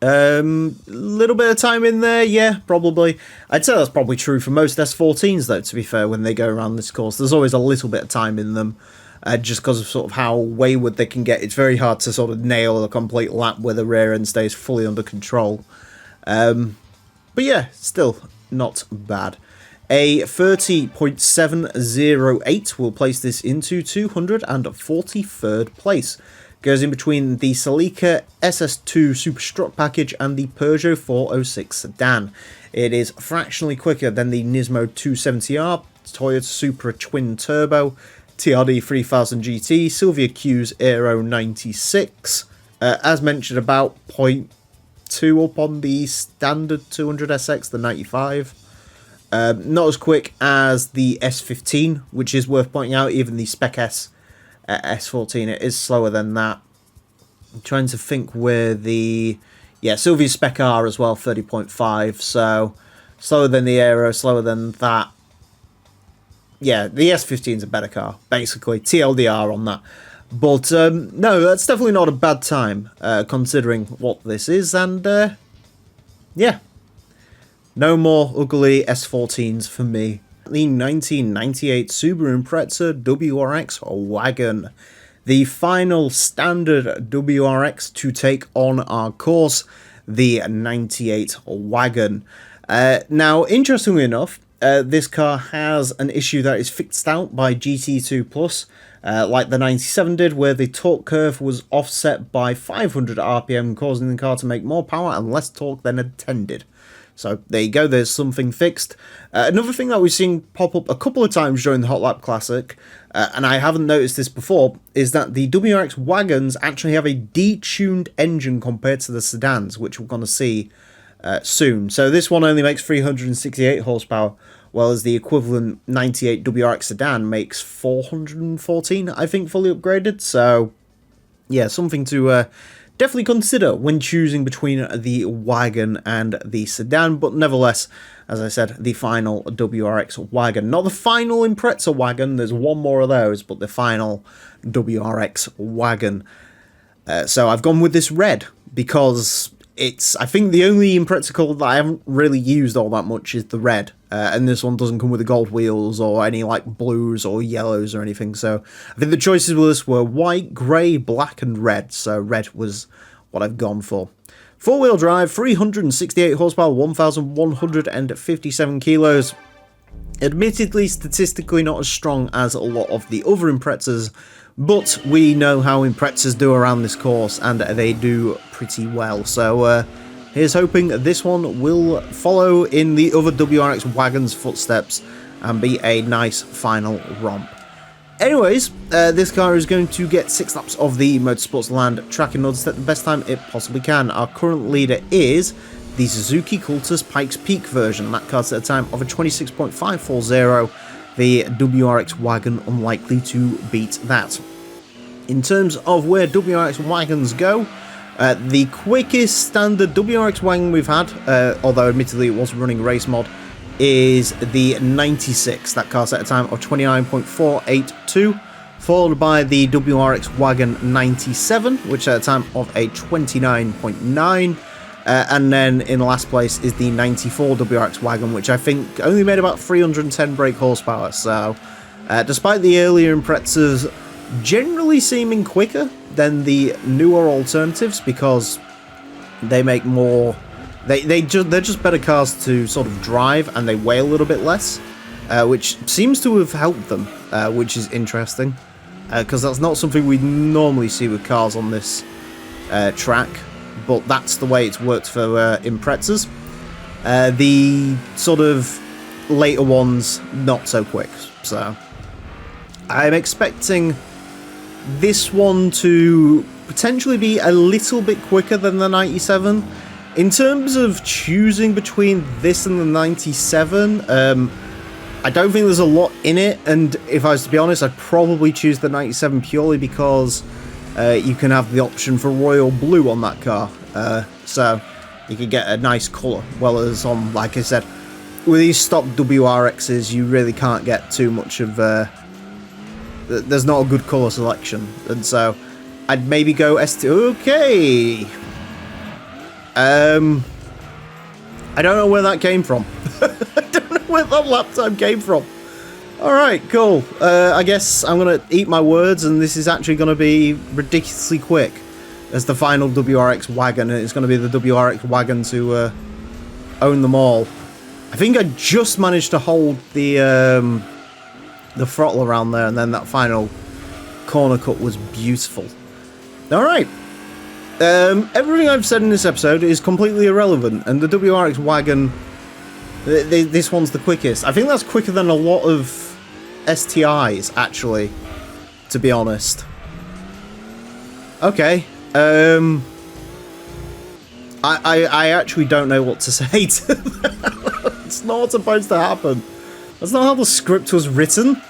Little bit of time in there, yeah, probably. I'd say that's probably true for most S14s, though, to be fair, when they go around this course. There's always a little bit of time in them. just because of sort of how wayward they can get. It's very hard to sort of nail a complete lap where the rear end stays fully under control. But yeah, still not bad. A 30.708 will place this into 243rd place. Goes in between the Celica SS2 Super Strut package and the Peugeot 406 sedan. It is fractionally quicker than the Nismo 270R, Toyota Supra Twin Turbo, TRD 3000 GT, Silvia Q's Aero 96. As mentioned, about 0.2 up on the standard 200SX, the 95. Not as quick as the S15, which is worth pointing out. Even the Spec S S14, it is slower than that. I'm trying to think where the... Yeah, Silvia's Spec R as well, 30.5, so slower than the Aero, slower than that. Yeah, the S15 is a better car, basically. TLDR on that. But, no, that's definitely not a bad time, considering what this is, and, yeah. No more ugly S14s for me. The 1998 Subaru Impreza WRX wagon. The final standard WRX to take on our course, the 98 wagon. Now, interestingly enough, this car has an issue that is fixed out by GT2 Plus, like the 97 did, where the torque curve was offset by 500 RPM, causing the car to make more power and less torque than intended. So there you go, there's something fixed. Another thing that we've seen pop up a couple of times during the Hot Lap Classic, and I haven't noticed this before, is that the WRX wagons actually have a detuned engine compared to the sedans, which we're going to see soon. So this one only makes 368 horsepower, whereas the equivalent 98 WRX sedan makes 414, I think, fully upgraded. So yeah, something to... definitely consider when choosing between the wagon and the sedan, but nevertheless, as I said, the final WRX wagon. Not the final Impreza wagon, there's one more of those, but the final WRX wagon. So I've gone with this red, because it's, I think, the only Impreza colour that I haven't really used all that much is the red. And this one doesn't come with the gold wheels or any like blues or yellows or anything. So I think the choices with this were white, grey, black and red. So red was what I've gone for. Four-wheel drive, 368 horsepower, 1,157 kilos. Admittedly, statistically not as strong as a lot of the other Imprezas, but we know how Imprezas do around this course, and they do pretty well. So here's hoping this one will follow in the other WRX wagon's footsteps and be a nice final romp. Anyways, this car is going to get 6 laps of the Motorsports Land track in order to set the best time it possibly can. Our current leader is the Suzuki Cultus Pikes Peak version. That car's at a time of a 26.540. The WRX wagon unlikely to beat that. In terms of where WRX wagons go, the quickest standard WRX wagon we've had, although admittedly it was running race mod, is the 96. That car's at a time of 29.482, followed by the WRX wagon 97, which at a time of a 29.9, and then in last place is the 94 WRX wagon, which I think only made about 310 brake horsepower. So despite the earlier Imprezas generally seeming quicker than the newer alternatives, because they make more... They're just better cars to sort of drive, and they weigh a little bit less, which seems to have helped them, which is interesting, because that's not something we normally see with cars on this track, but that's the way it's worked for Imprezas. The sort of later ones, not so quick, so I'm expecting this one to potentially be a little bit quicker than the 97. In terms of choosing between this and the 97, I don't think there's a lot in it, and if I was to be honest, I'd probably choose the 97 purely because you can have the option for royal blue on that car, so you can get a nice colour, well as on, like I said, with these stock WRXs, you really can't get too much of... there's not a good colour selection, and so I'd maybe go ST... Okay! I don't know where that came from. I don't know where that lap time came from. Alright, cool. I guess I'm going to eat my words, and this is actually going to be ridiculously quick as the final WRX wagon, and it's going to be the WRX wagon to own them all. I think I just managed to hold the throttle around there, and then that final corner cut was beautiful. Alright. Everything I've said in this episode is completely irrelevant, and the WRX wagon, this one's the quickest. I think that's quicker than a lot of STIs, actually, to be honest. Okay. I actually don't know what to say to that. It's not supposed to happen. That's not how the script was written.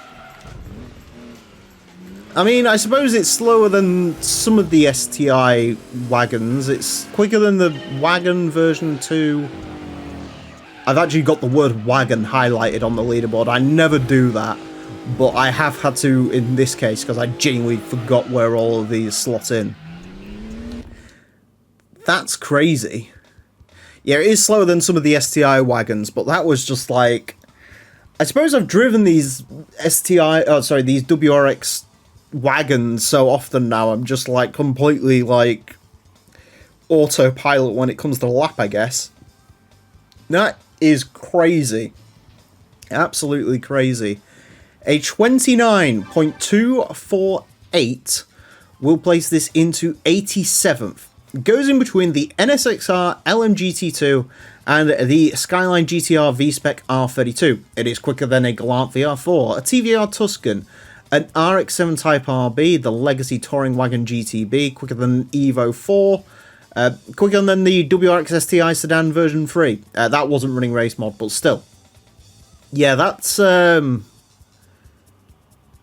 I mean, I suppose it's slower than some of the STI wagons. It's quicker than the wagon version 2. I've actually got the word wagon highlighted on the leaderboard. I never do that, but I have had to in this case because I genuinely forgot where all of these slot in. That's crazy. Yeah, it is slower than some of the STI wagons, but that was just like... I suppose I've driven these these WRX wagons so often now, I'm just like completely like autopilot when it comes to lap, I guess. That is crazy. Absolutely crazy. A 29.248 will place this into 87th. It goes in between the NSXR LMGT2 and the Skyline GTR V-Spec R32. It is quicker than a Galant VR4, a TVR Tuscan, an RX-7 Type RB, the Legacy Touring Wagon GTB, quicker than Evo 4, quicker than the WRX STI Sedan version 3. That wasn't running race mod, but still. Yeah, that's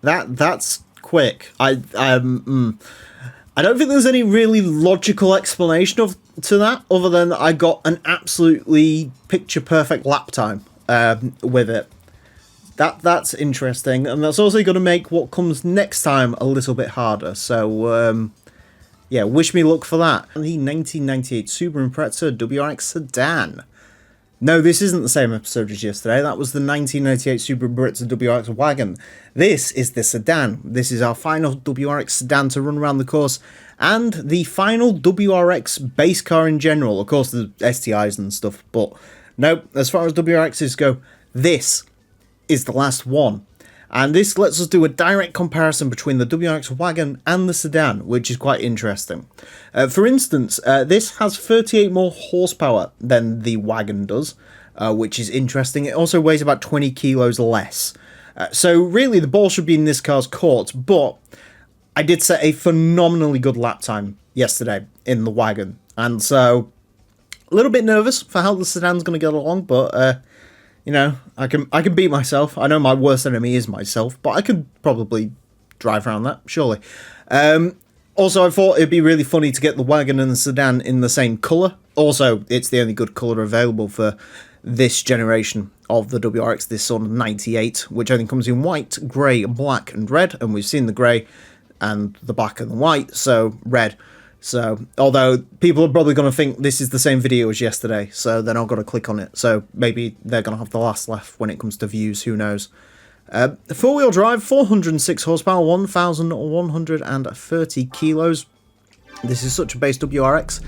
that's quick. I don't think there's any really logical explanation to that, other than I got an absolutely picture-perfect lap time with it. That's interesting, and that's also going to make what comes next time a little bit harder. So, yeah, wish me luck for that. The 1998 Subaru Impreza WRX Sedan. No, this isn't the same episode as yesterday. That was the 1998 Subaru Impreza WRX Wagon. This is the sedan. This is our final WRX sedan to run around the course, and the final WRX base car in general. Of course, the STIs and stuff, but no, as far as WRXs go, this is the last one. And this lets us do a direct comparison between the WRX wagon and the sedan, which is quite interesting. For instance, this has 38 more horsepower than the wagon does, which is interesting. It also weighs about 20 kilos less. So really, the ball should be in this car's court, but I did set a phenomenally good lap time yesterday in the wagon. And so, a little bit nervous for how the sedan's going to get along, but... you know, I can beat myself. I know my worst enemy is myself, but I could probably drive around that, surely. Also, I thought it'd be really funny to get the wagon and the sedan in the same colour. Also, it's the only good colour available for this generation of the WRX, this sort of 98, which only comes in white, grey, black and red, and we've seen the grey and the black and the white, so red. So, although people are probably going to think this is the same video as yesterday, so they're not going to click on it. So maybe they're going to have the last laugh when it comes to views, who knows. Four-wheel drive, 406 horsepower, 1,130 kilos. This is such a base WRX.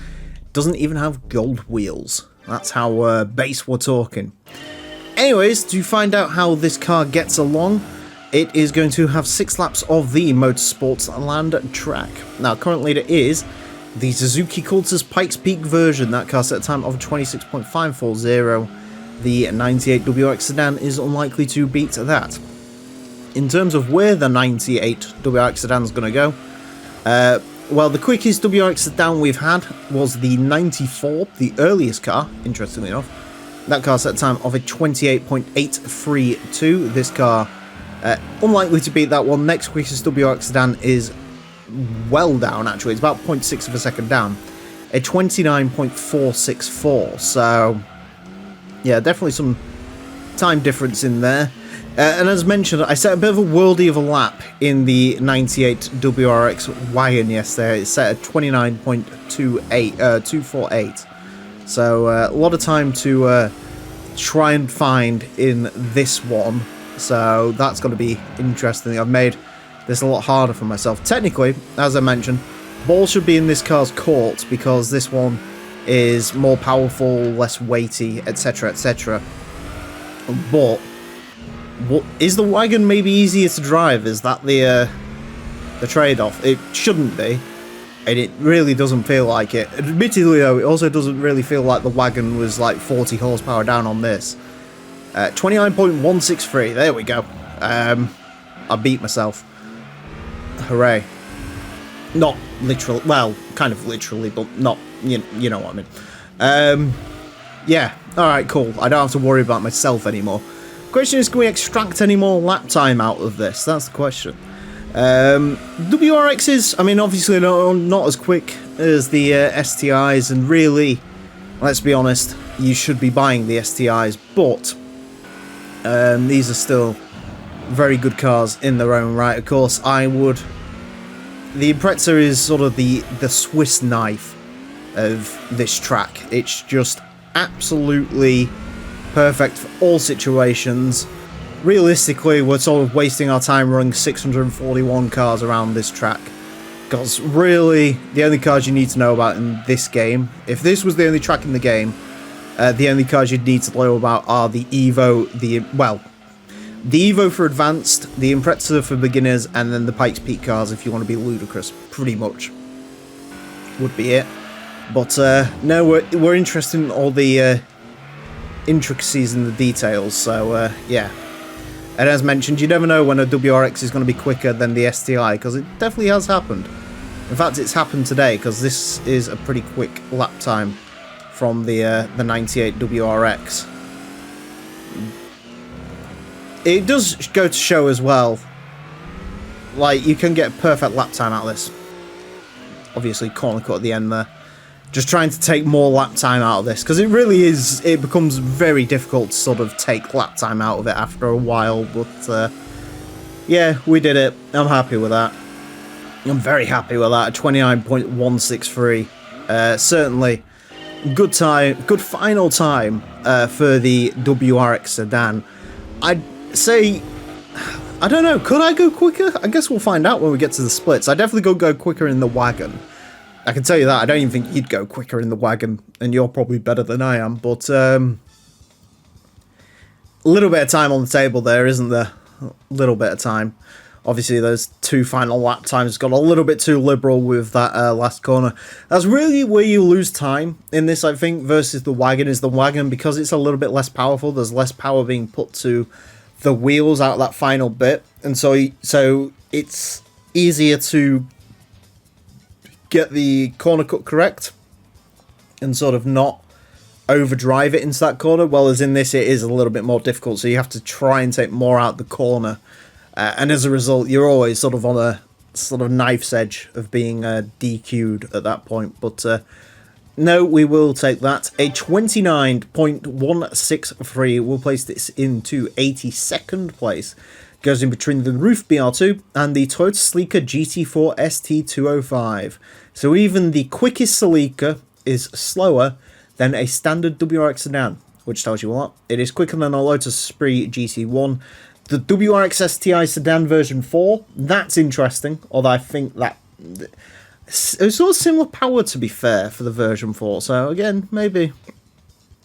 Doesn't even have gold wheels. That's how base we're talking. Anyways, to find out how this car gets along, it is going to have 6 laps of the Motorsports Land track. Now, currently it is the Suzuki Cultus Pikes Peak version. That car set a time of 26.540. The 98 WRX sedan is unlikely to beat that. In terms of where the 98 WRX sedan is going to go, well, the quickest WRX sedan we've had was the 94, the earliest car, interestingly enough. That car set a time of a 28.832. This car... unlikely to beat that one. Next quickest WRX sedan is well down, actually. It's about 0.6 of a second down. A 29.464. So, yeah, definitely some time difference in there. And as mentioned, I set a bit of a worldie of a lap in the 98 WRX wagon yesterday. It set at 29.248. So, a lot of time to try and find in this one. so that's going to be interesting. I've made this a lot harder for myself. Technically, as I mentioned, ball should be in this car's court because this one is more powerful, less weighty, etc, etc. But what is the wagon maybe easier to drive? Is that the trade-off? It shouldn't be, and it really doesn't feel like it. Admittedly though, it also doesn't really feel like the wagon was like 40 horsepower down on this. 29.163, there we go. I beat myself. Hooray. Not literally, well, kind of literally, but not, you know what I mean. Yeah, alright, cool. I don't have to worry about myself anymore. Question is, can we extract any more lap time out of this? That's the question. WRXs, I mean, obviously not as quick as the STIs, and really, let's be honest, you should be buying the STIs, but these are still very good cars in their own right. Of course, the Impreza is sort of the Swiss knife of this track. It's just absolutely perfect for all situations. Realistically, we're sort of wasting our time running 641 cars around this track, because really, the only cars you need to know about in this game, if this was the only track in the game, the only cars you'd need to know about are the Evo, the Evo for Advanced, the Impreza for Beginners, and then the Pikes Peak cars if you want to be ludicrous. Pretty much would be it. But no, we're interested in all the intricacies and the details, so yeah. And as mentioned, you never know when a WRX is going to be quicker than the STI, because it definitely has happened. In fact, it's happened today, because this is a pretty quick lap time from the 98 WRX. It does go to show as well, like, you can get a perfect lap time out of this. Obviously, corner cut at the end there. Just trying to take more lap time out of this, because it really is, it becomes very difficult to sort of take lap time out of it after a while, but yeah, we did it. I'm happy with that. I'm very happy with that. 29.163. Certainly, good time, good final time for the WRX sedan. I'd say, I don't know, could I go quicker? I guess we'll find out when we get to the splits. I definitely go quicker in the wagon. I can tell you that. I don't even think you'd go quicker in the wagon, and you're probably better than I am, but a little bit of time on the table there, isn't there? A little bit of time. Obviously, those two final lap times got a little bit too liberal with that last corner. That's really where you lose time in this, I think, versus the wagon, is the wagon, because it's a little bit less powerful. There's less power being put to the wheels out of that final bit, and so it's easier to get the corner cut correct and sort of not overdrive it into that corner, well, as in this it is a little bit more difficult, so you have to try and take more out the corner, and as a result you're always sort of on a sort of knife's edge of being DQ'd at that point. But no, we will take that. A 29.163 will place this into 82nd place. Goes in between the Roof BR2 and the Toyota Celica GT4 ST205. So even the quickest Celica is slower than a standard WRX sedan, which tells you a lot. It is quicker than a Lotus Esprit GT1. The WRX STI sedan version 4, that's interesting, although I think that it's sort of similar power, to be fair, for the version 4. So again, maybe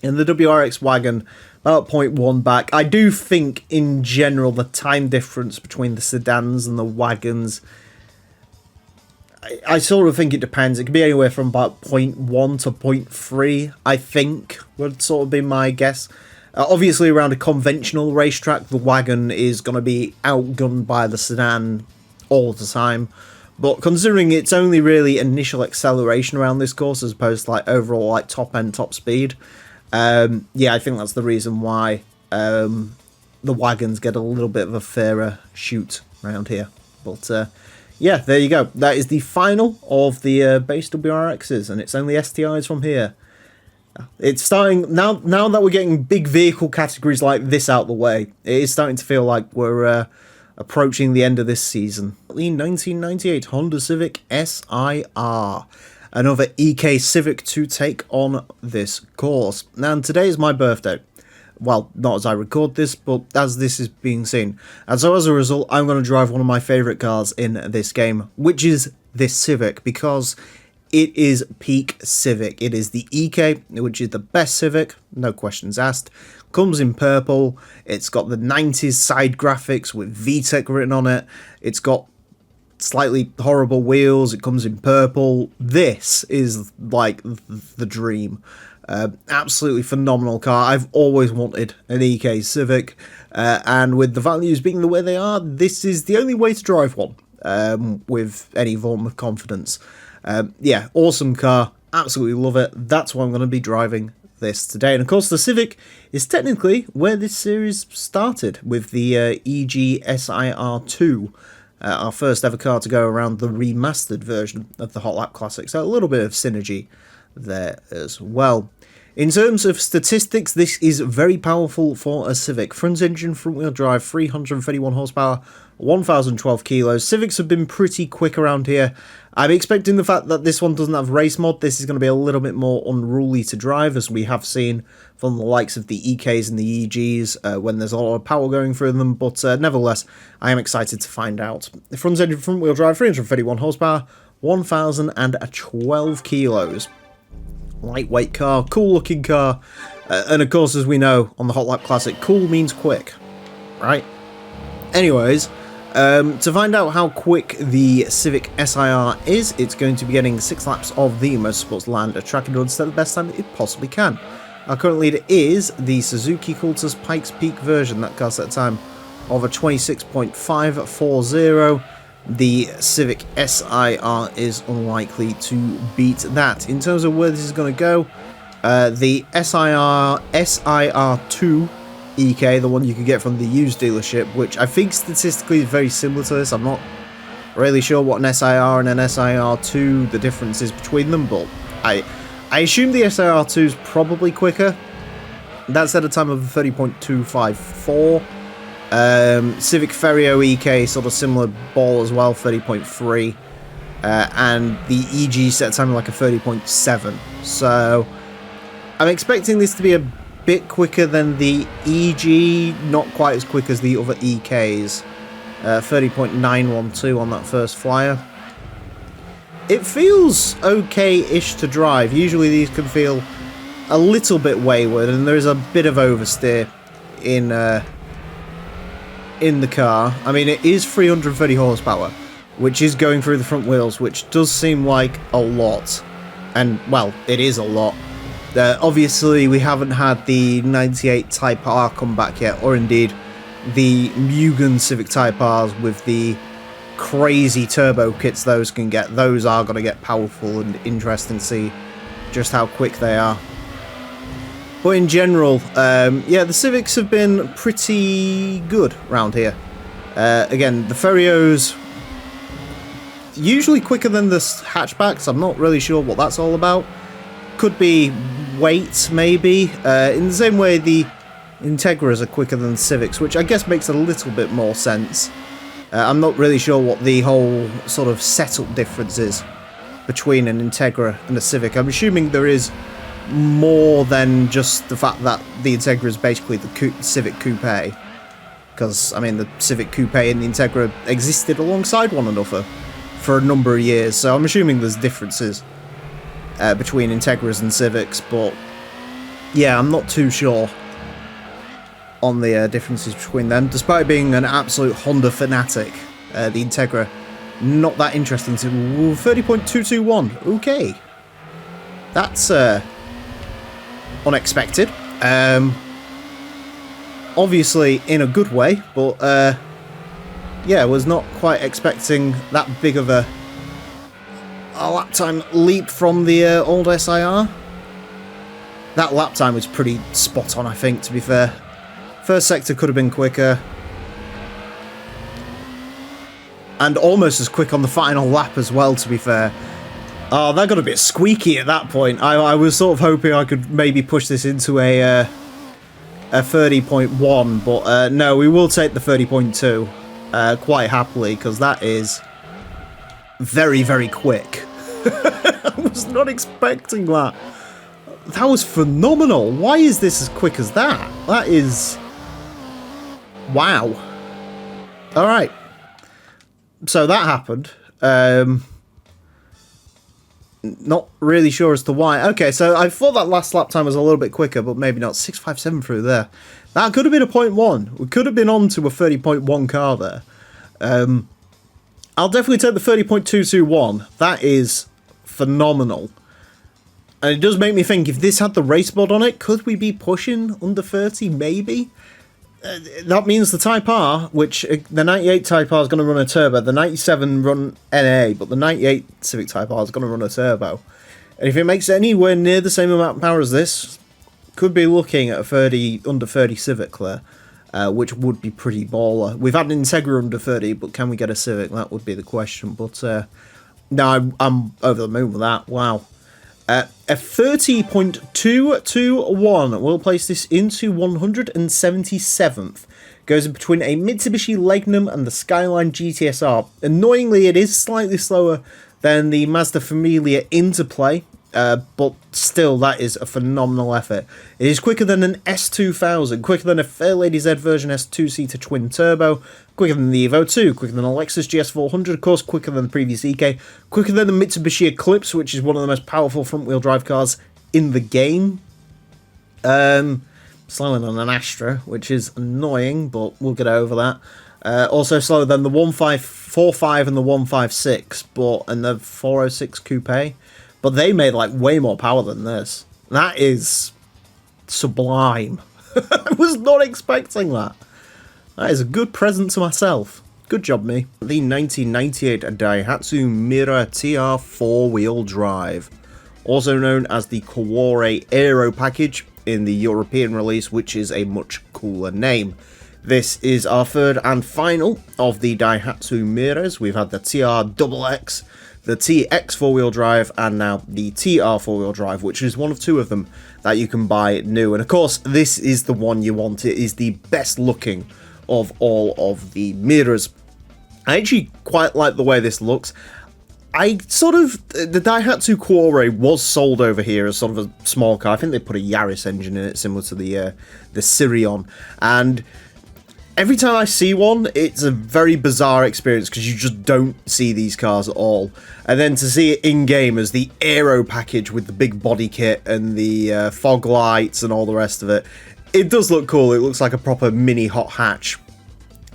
in the WRX wagon, about 0.1 back. I do think, in general, the time difference between the sedans and the wagons, I sort of think it depends. It could be anywhere from about 0.1 to 0.3, I think, would sort of be my guess. Obviously, around a conventional racetrack, the wagon is going to be outgunned by the sedan all the time. But considering it's only really initial acceleration around this course, as opposed to like overall like top-end top speed, yeah, I think that's the reason why the wagons get a little bit of a fairer shoot around here. But yeah, there you go. That is the final of the base WRXs, and it's only STIs from here. It's starting now that we're getting big vehicle categories like this out the way. It is starting to feel like we're approaching the end of this season. The 1998 Honda Civic SIR. Another EK Civic to take on this course. Now, today is my birthday. Well, not as I record this, but as this is being seen. And so as a result, I'm going to drive one of my favourite cars in this game, which is this Civic, because it is peak Civic. It is the EK, which is the best Civic, no questions asked. Comes in purple, it's got the 90s side graphics with VTEC written on it, it's got slightly horrible wheels, it comes in purple. This is like the dream. Absolutely phenomenal car. I've always wanted an EK Civic, and with the values being the way they are, this is the only way to drive one with any form of confidence. Yeah, awesome car, absolutely love it. That's why I'm going to be driving this today. And of course the Civic is technically where this series started, with the EGSIR2, our first ever car to go around the remastered version of the Hot Lap Classic, so a little bit of synergy there as well. In terms of statistics, this is very powerful for a Civic. Front engine, front wheel drive, 331 horsepower, 1012 kilos. Civics have been pretty quick around here. I'm expecting the fact that this one doesn't have race mod, this is going to be a little bit more unruly to drive, as we have seen from the likes of the EKs and the EGs when there's a lot of power going through them, but nevertheless, I am excited to find out. The front engine, front wheel drive, 331 horsepower, 1012 kilos. Lightweight car, cool looking car, and of course, as we know on the Hot Lap Classic, cool means quick, right? Anyways, to find out how quick the Civic SIR is, it's going to be getting 6 laps of the Motorsports Land, a track and run set the best time it possibly can. Our current leader is the Suzuki Cultus Pikes Peak version, that car set a time of a 26.540. The Civic SIR is unlikely to beat that. In terms of where this is going to go, the SIR2 EK, the one you could get from the used dealership, which I think statistically is very similar to this. I'm not really sure what an SIR and an SIR2, the difference is between them, but I assume the SIR2 is probably quicker. That's at a time of 30.254. Civic Ferio EK, sort of similar ball as well, 30.3, and the EG set time like a 30.7, so I'm expecting this to be a bit quicker than the EG, not quite as quick as the other EKs, 30.912 on that first flyer. It feels okay-ish to drive. Usually these can feel a little bit wayward, and there is a bit of oversteer in the car. I mean, it is 330 horsepower, which is going through the front wheels, which does seem like a lot. And, well, it is a lot. Obviously, we haven't had the 98 Type R come back yet, or indeed the Mugen Civic Type Rs with the crazy turbo kits those can get. Those are going to get powerful and interesting to see just how quick they are. But in general, yeah, the Civics have been pretty good around here. Again, the Ferios, usually quicker than the hatchbacks. I'm not really sure what that's all about. Could be weight, maybe. In the same way, the Integras are quicker than the Civics, which I guess makes a little bit more sense. I'm not really sure what the whole sort of setup difference is between an Integra and a Civic. I'm assuming there is more than just the fact that the Integra is basically the Civic Coupe, because I mean the Civic Coupe and the Integra existed alongside one another for a number of years, so I'm assuming there's differences between Integras and Civics, but yeah, I'm not too sure on the differences between them. Despite being an absolute Honda fanatic, the Integra not that interesting to 30.221. Okay, that's unexpected, obviously in a good way, but yeah, was not quite expecting that big of a lap time leap from the old SIR. That lap time was pretty spot on, I think, to be fair. First sector could have been quicker, and almost as quick on the final lap as well, to be fair. Oh, that got a bit squeaky at that point. I was sort of hoping I could maybe push this into a 30.1, but no, we will take the 30.2 quite happily, because that is very, very quick. I was not expecting that. That was phenomenal. Why is this as quick as that? That is... wow. Alright. So that happened. Not really sure as to why. Okay, so I thought that last lap time was a little bit quicker, but maybe not. 6.57 through there. That could have been a 0.1. We could have been on to a 30.1 car there. I'll definitely take the 30.221. That is phenomenal. And it does make me think, if this had the race mod on it, could we be pushing under 30? Maybe? That means the Type R, which the 98 Type R is going to run a turbo, the 97 run NA, but the 98 Civic Type R is going to run a turbo. And if it makes anywhere near the same amount of power as this, could be looking at a under 30 Civic there, which would be pretty baller. We've had an Integra under 30, but can we get a Civic? That would be the question. But no, I'm over the moon with that. Wow. A 30.221 will place this into 177th. Goes in between a Mitsubishi Legnum and the Skyline GTSR. Annoyingly, it is slightly slower than the Mazda Familia Interplay, but still, that is a phenomenal effort. It is quicker than an S2000, quicker than a Fairlady Z version S2-seater twin turbo, quicker than the Evo 2, quicker than a Lexus GS400, of course, quicker than the previous EK, quicker than the Mitsubishi Eclipse, which is one of the most powerful front-wheel drive cars in the game. Slower than an Astra, which is annoying, but we'll get over that. Also slower than the 1545 and the 156, and the 406 Coupe. But they made like way more power than this. That is sublime. I was not expecting that. That is a good present to myself. Good job, me. The 1998 Daihatsu Mira TR 4-wheel drive, also known as the Kawore Aero package in the European release, which is a much cooler name. This is our third and final of the Daihatsu Miras. We've had the TR-XX, the TX 4-wheel drive, and now the TR 4-wheel drive, which is one of two of them that you can buy new. And of course, this is the one you want. It is the best looking of all of the Miras. I actually quite like the way this looks. The Daihatsu Kawore was sold over here as sort of a small car. I think they put a Yaris engine in it, similar to the Sirion. And every time I see one, it's a very bizarre experience because you just don't see these cars at all. And then to see it in-game as the Aero package with the big body kit and the fog lights and all the rest of it, it does look cool. It looks like a proper mini hot hatch.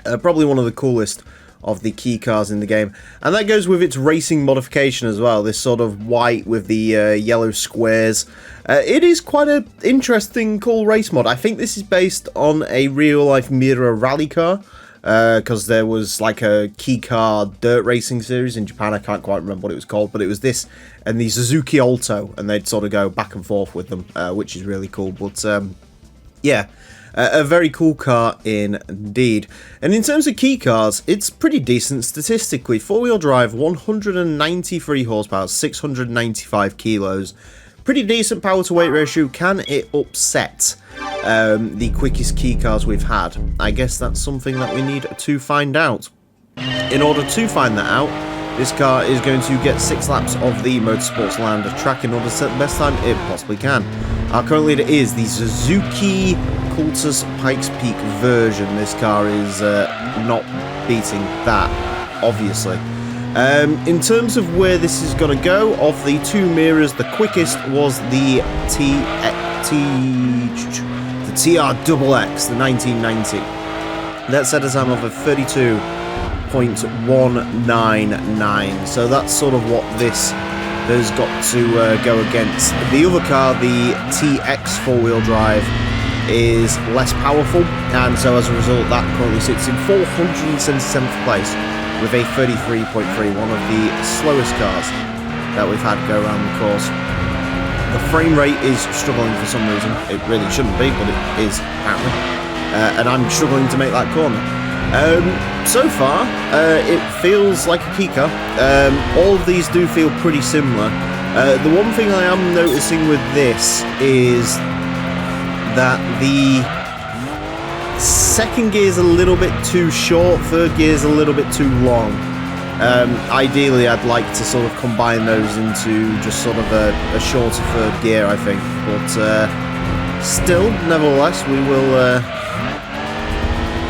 Probably one of the coolest of the key cars in the game. And that goes with its racing modification as well, this sort of white with the yellow squares. It is quite an interesting, cool race mod. I think this is based on a real-life Mira rally car, because there was like a key car dirt racing series in Japan. I can't quite remember what it was called, but it was this and the Suzuki Alto, and they'd sort of go back and forth with them, which is really cool. But yeah, a very cool car indeed. And in terms of key cars, it's pretty decent statistically. 4-wheel drive, 193 horsepower, 695 kilos. Pretty decent power to weight ratio. Can it upset the quickest key cars we've had? I guess that's something that we need to find out. In order to find that out, this car is going to get 6 laps of the Motorsports Land track in order to set the best time it possibly can. Our current leader is the Suzuki Cultus Pikes Peak version. This car is not beating that, obviously. In terms of where this is going to go, of the two Miras, the quickest was the TR-XX, the 1990. That set a time of a 32.199. So that's sort of what this has got to go against. The other car, the TX 4-wheel drive, is less powerful, and so as a result that currently sits in 477th place with a 33.3, one of the slowest cars that we've had go around the course. The frame rate is struggling for some reason. It really shouldn't be, but it is apparently, and I'm struggling to make that corner. So far, it feels like a key car. All of these do feel pretty similar. The one thing I am noticing with this is that the second gear is a little bit too short, third gear is a little bit too long. Ideally, I'd like to sort of combine those into just sort of a shorter third gear, I think. But still, nevertheless, we will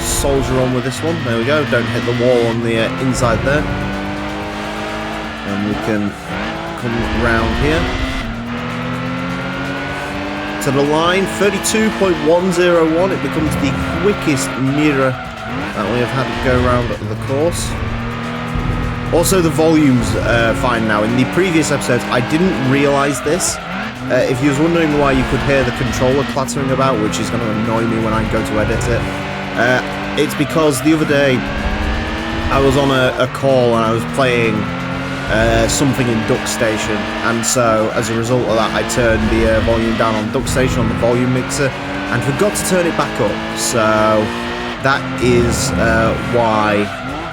soldier on with this one. There we go. Don't hit the wall on the inside there. And we can come round here to the line. 32.101. It becomes the quickest mirror that we have had to go around the course. Also, the volume's fine now. In the previous episodes, I didn't realise this. If you was wondering why you could hear the controller clattering about, which is going to annoy me when I go to edit it, it's because the other day I was on a call and I was playing something in Duck Station, and so as a result of that, I turned the volume down on Duck Station on the volume mixer and forgot to turn it back up. So that is why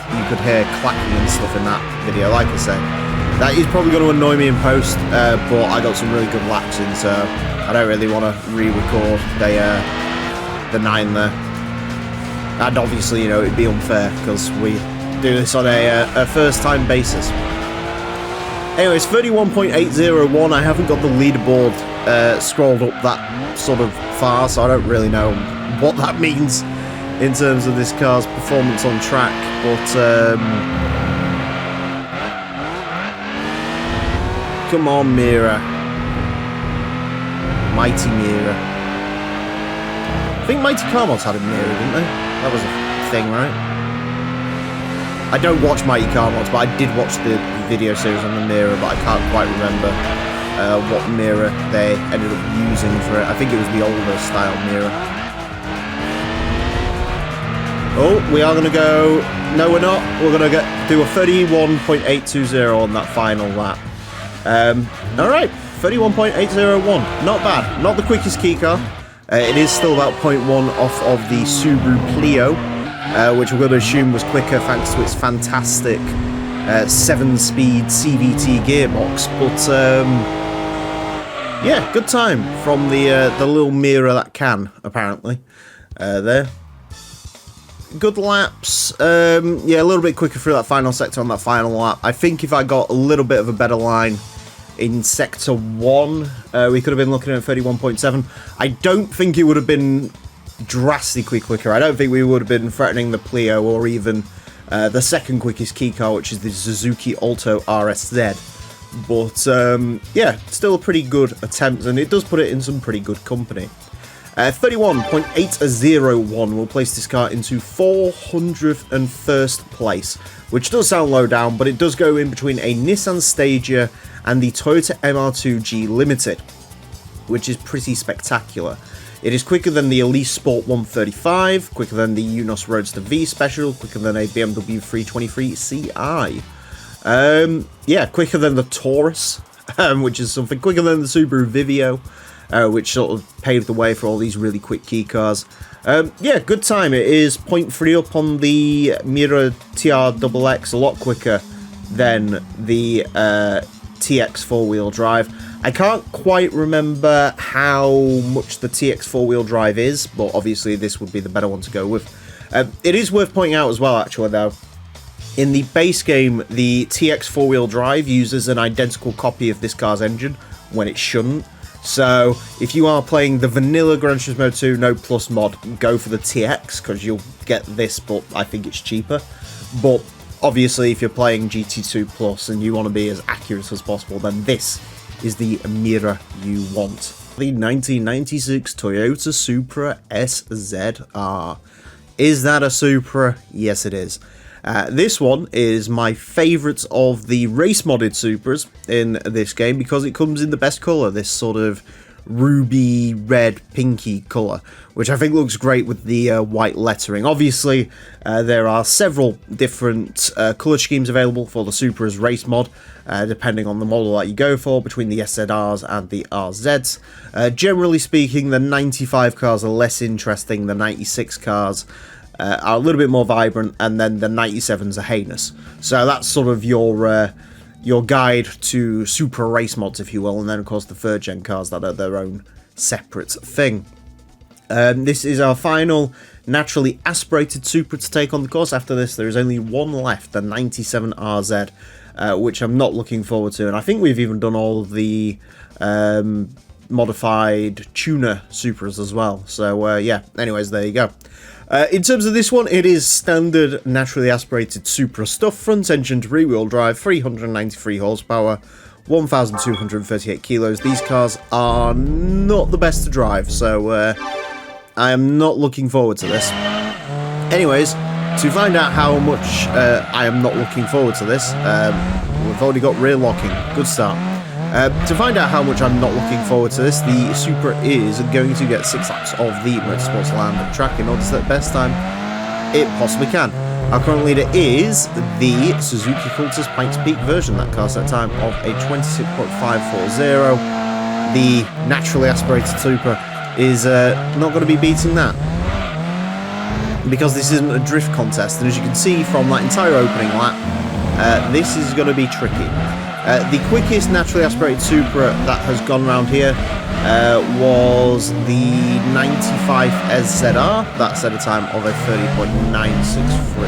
you could hear clacking and stuff in that video. Like I say, that is probably going to annoy me in post, but I got some really good laps in, so I don't really want to re-record the 9 there. And obviously, you know, it'd be unfair because we do this on a first-time basis. Anyways, 31.801. I haven't got the leaderboard scrolled up that sort of far, so I don't really know what that means in terms of this car's performance on track, but come on, Mira. Mighty Mira. I think Mighty Car Mods had a Mira, didn't they? That was a thing, right? I don't watch Mighty Car Mods, but I did watch the video series on the Mira, but I can't quite remember what Mira they ended up using for it. I think it was the older style Mira. Oh, we are going to go... No, we're not. We're going to do a 31.820 on that final lap. Alright, 31.801. Not bad. Not the quickest key car. It is still about 0.1 off of the Subaru Clio, which we're going to assume was quicker thanks to its fantastic 7-speed CVT gearbox. But, yeah, good time from the little mirror that can, apparently. There. Good laps. Yeah, a little bit quicker through that final sector on that final lap. I think if I got a little bit of a better line in sector 1, we could have been looking at 31.7. I don't think it would have been drastically quicker. I don't think we would have been threatening the Clio or even the second quickest key car, which is the Suzuki Alto RSZ. But yeah, still a pretty good attempt, and it does put it in some pretty good company. 31.801 will place this car into 401st place, which does sound low down, but it does go in between a Nissan Stagia and the Toyota MR2G Limited, which is pretty spectacular. It is quicker than the Elise Sport 135, quicker than the Unos Roadster V Special, quicker than a BMW 323 Ci. Yeah, quicker than the Taurus, which is something, quicker than the Subaru Vivio, which sort of paved the way for all these really quick key cars. Yeah, good time. It is 0.3 up on the Mira TRXX, a lot quicker than the TX four-wheel drive. I can't quite remember how much the TX four-wheel drive is, but obviously this would be the better one to go with. It is worth pointing out as well, actually, though, in the base game, the TX four-wheel drive uses an identical copy of this car's engine when it shouldn't. So, if you are playing the vanilla Gran Turismo 2 No Plus mod, go for the TX, because you'll get this, but I think it's cheaper. But, obviously, if you're playing GT2 Plus and you want to be as accurate as possible, then this is the mirror you want. The 1996 Toyota Supra SZR. Is that a Supra? Yes, it is. This one is my favourite of the race-modded Supras in this game because it comes in the best colour, this sort of ruby red pinky colour, which I think looks great with the white lettering. Obviously, there are several different colour schemes available for the Supra's race mod, depending on the model that you go for, between the SZRs and the RZs. Generally speaking, the 95 cars are less interesting, the 96 cars are a little bit more vibrant, and then the 97s are heinous. So that's sort of your guide to Supra race mods, if you will, and then of course the third gen cars that are their own separate thing. This is our final naturally aspirated Supra to take on the course. After this, there is only one left, the 97RZ, which I'm not looking forward to. And I think we've even done all of the modified tuner Supras as well. So, yeah, anyways, there you go. In terms of this one, it is standard naturally aspirated Supra stuff. Front engine to rear-wheel drive, 393 horsepower, 1,238 kilos. These cars are not the best to drive, so I am not looking forward to this. Anyways, to find out how much I am not looking forward to this, we've already got rear locking. Good start. To find out how much I'm not looking forward to this, the Supra is going to get 6 laps of the Motorsports Land track in order to set the best time it possibly can. Our current leader is the Suzuki Cultus Pikes Peak version. That car set time of a 26.540. The naturally aspirated Supra is not going to be beating that, because this isn't a drift contest, and as you can see from that entire opening lap, this is going to be tricky. The quickest naturally aspirated Supra that has gone around here was the 95 SZR. That set a time of a 30.963.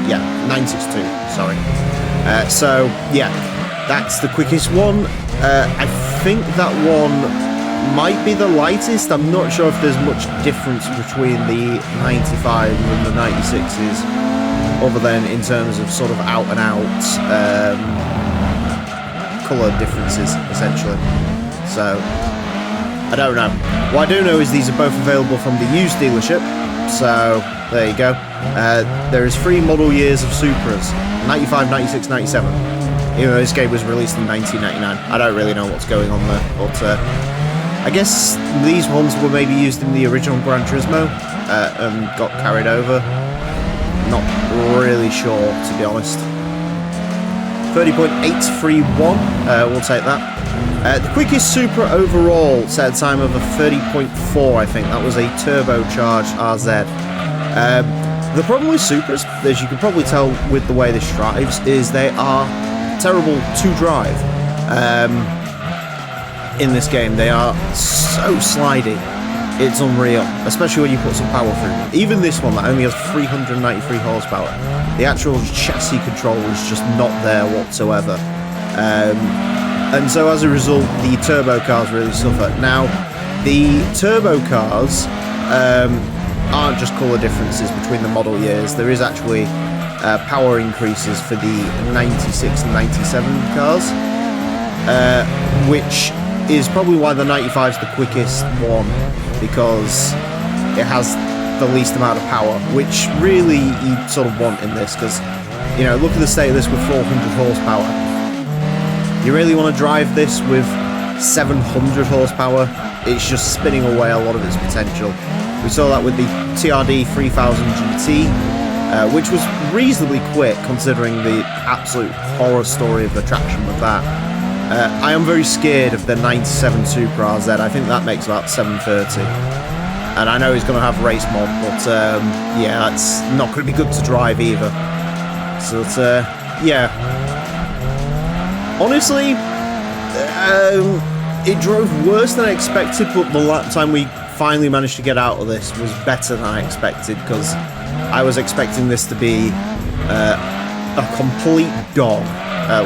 Yeah, 962, sorry. So, yeah, that's the quickest one. I think that one might be the lightest. I'm not sure if there's much difference between the 95 and the 96s, other than in terms of sort of out and out colour differences, essentially. So, I don't know. What I do know is these are both available from the used dealership, so there you go. There is 3 model years of Supras, 95, 96, 97. Even though this game was released in 1999. I don't really know what's going on there, but I guess these ones were maybe used in the original Gran Turismo and got carried over. Not really sure, to be honest. 30.831, we'll take that. The quickest Supra overall set a time of a 30.4, I think. That was a turbocharged RZ. The problem with Supras, as you can probably tell with the way this drives, is they are terrible to drive. In this game, they are so slidey. It's unreal, especially when you put some power through them. Even this one that only has 393 horsepower, the actual chassis control is just not there whatsoever. And so as a result, the turbo cars really suffer. Now, the turbo cars aren't just colour differences between the model years. There is actually power increases for the 96 and 97 cars, which is probably why the 95 is the quickest one, because it has the least amount of power, which really you sort of want in this, because, you know, look at the state of this with 400 horsepower. You really want to drive this with 700 horsepower, it's just spinning away a lot of its potential. We saw that with the TRD 3000 GT, which was reasonably quick considering the absolute horror story of the traction with that. I am very scared of the 97 Supra RZ. I think that makes about 730. And I know he's going to have race mod, but yeah, that's not going to be good to drive either. So, yeah. Honestly, it drove worse than I expected, but the lap time we finally managed to get out of this was better than I expected, because I was expecting this to be a complete dog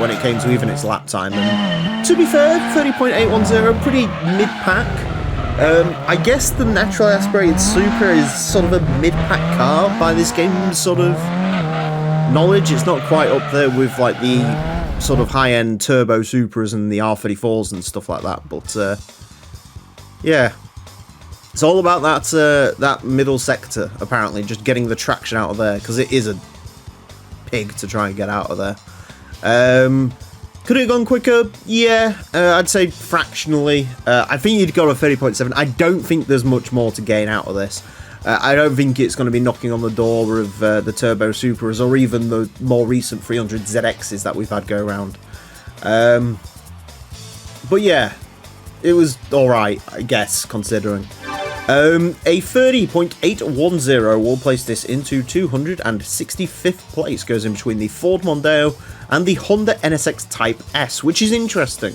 when it came to even its lap time. And to be fair, 30.810, pretty mid-pack. I guess the naturally aspirated Supra is sort of a mid-pack car by this game's sort of knowledge. It's not quite up there with like the sort of high-end turbo Supras and the R34s and stuff like that, but yeah, it's all about that middle sector, apparently, just getting the traction out of there, because it is a pig to try and get out of there. Could it have gone quicker? Yeah, I'd say fractionally. I think you'd go to 30.7. I don't think there's much more to gain out of this. I don't think it's going to be knocking on the door of the Turbo Supras or even the more recent 300 ZXs that we've had go around. But yeah, it was alright, I guess, considering. A 30.810 will place this into 265th place. Goes in between the Ford Mondeo and the Honda NSX Type S, which is interesting.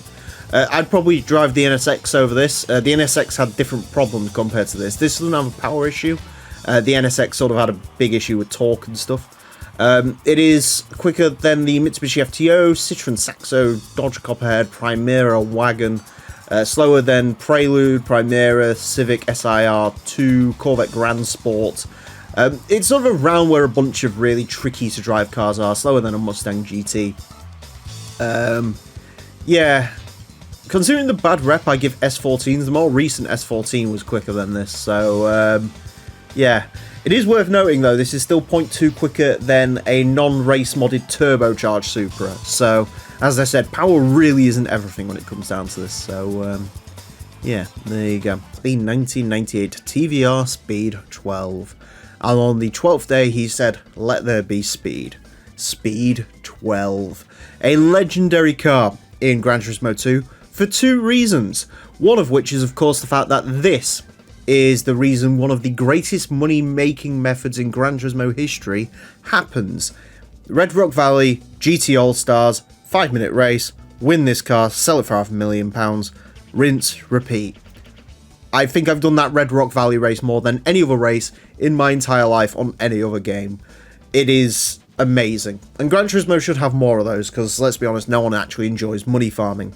I'd probably drive the NSX over this. The NSX had different problems compared to this. This doesn't have a power issue. The NSX sort of had a big issue with torque and stuff. It is quicker than the Mitsubishi FTO, Citroen Saxo, Dodge Copperhead, Primera Wagon, slower than Prelude, Primera, Civic SIR2, Corvette Gran Sport. It's sort of around where a bunch of really tricky to drive cars are, slower than a Mustang GT. Yeah, considering the bad rep I give S14s, the more recent S14 was quicker than this, so yeah. It is worth noting though, this is still 0.2 quicker than a non-race modded turbocharged Supra, so as I said, power really isn't everything when it comes down to this, so yeah, there you go. The 1998 TVR Speed 12. And on the 12th day, he said, let there be speed. Speed 12. A legendary car in Gran Turismo 2 for two reasons. One of which is, of course, the fact that this is the reason one of the greatest money-making methods in Gran Turismo history happens. Red Rock Valley, GT All-Stars, 5-minute race, win this car, sell it for £500,000, rinse, repeat. I think I've done that Red Rock Valley race more than any other race in my entire life on any other game. It is amazing. And Gran Turismo should have more of those, because let's be honest, no one actually enjoys money farming.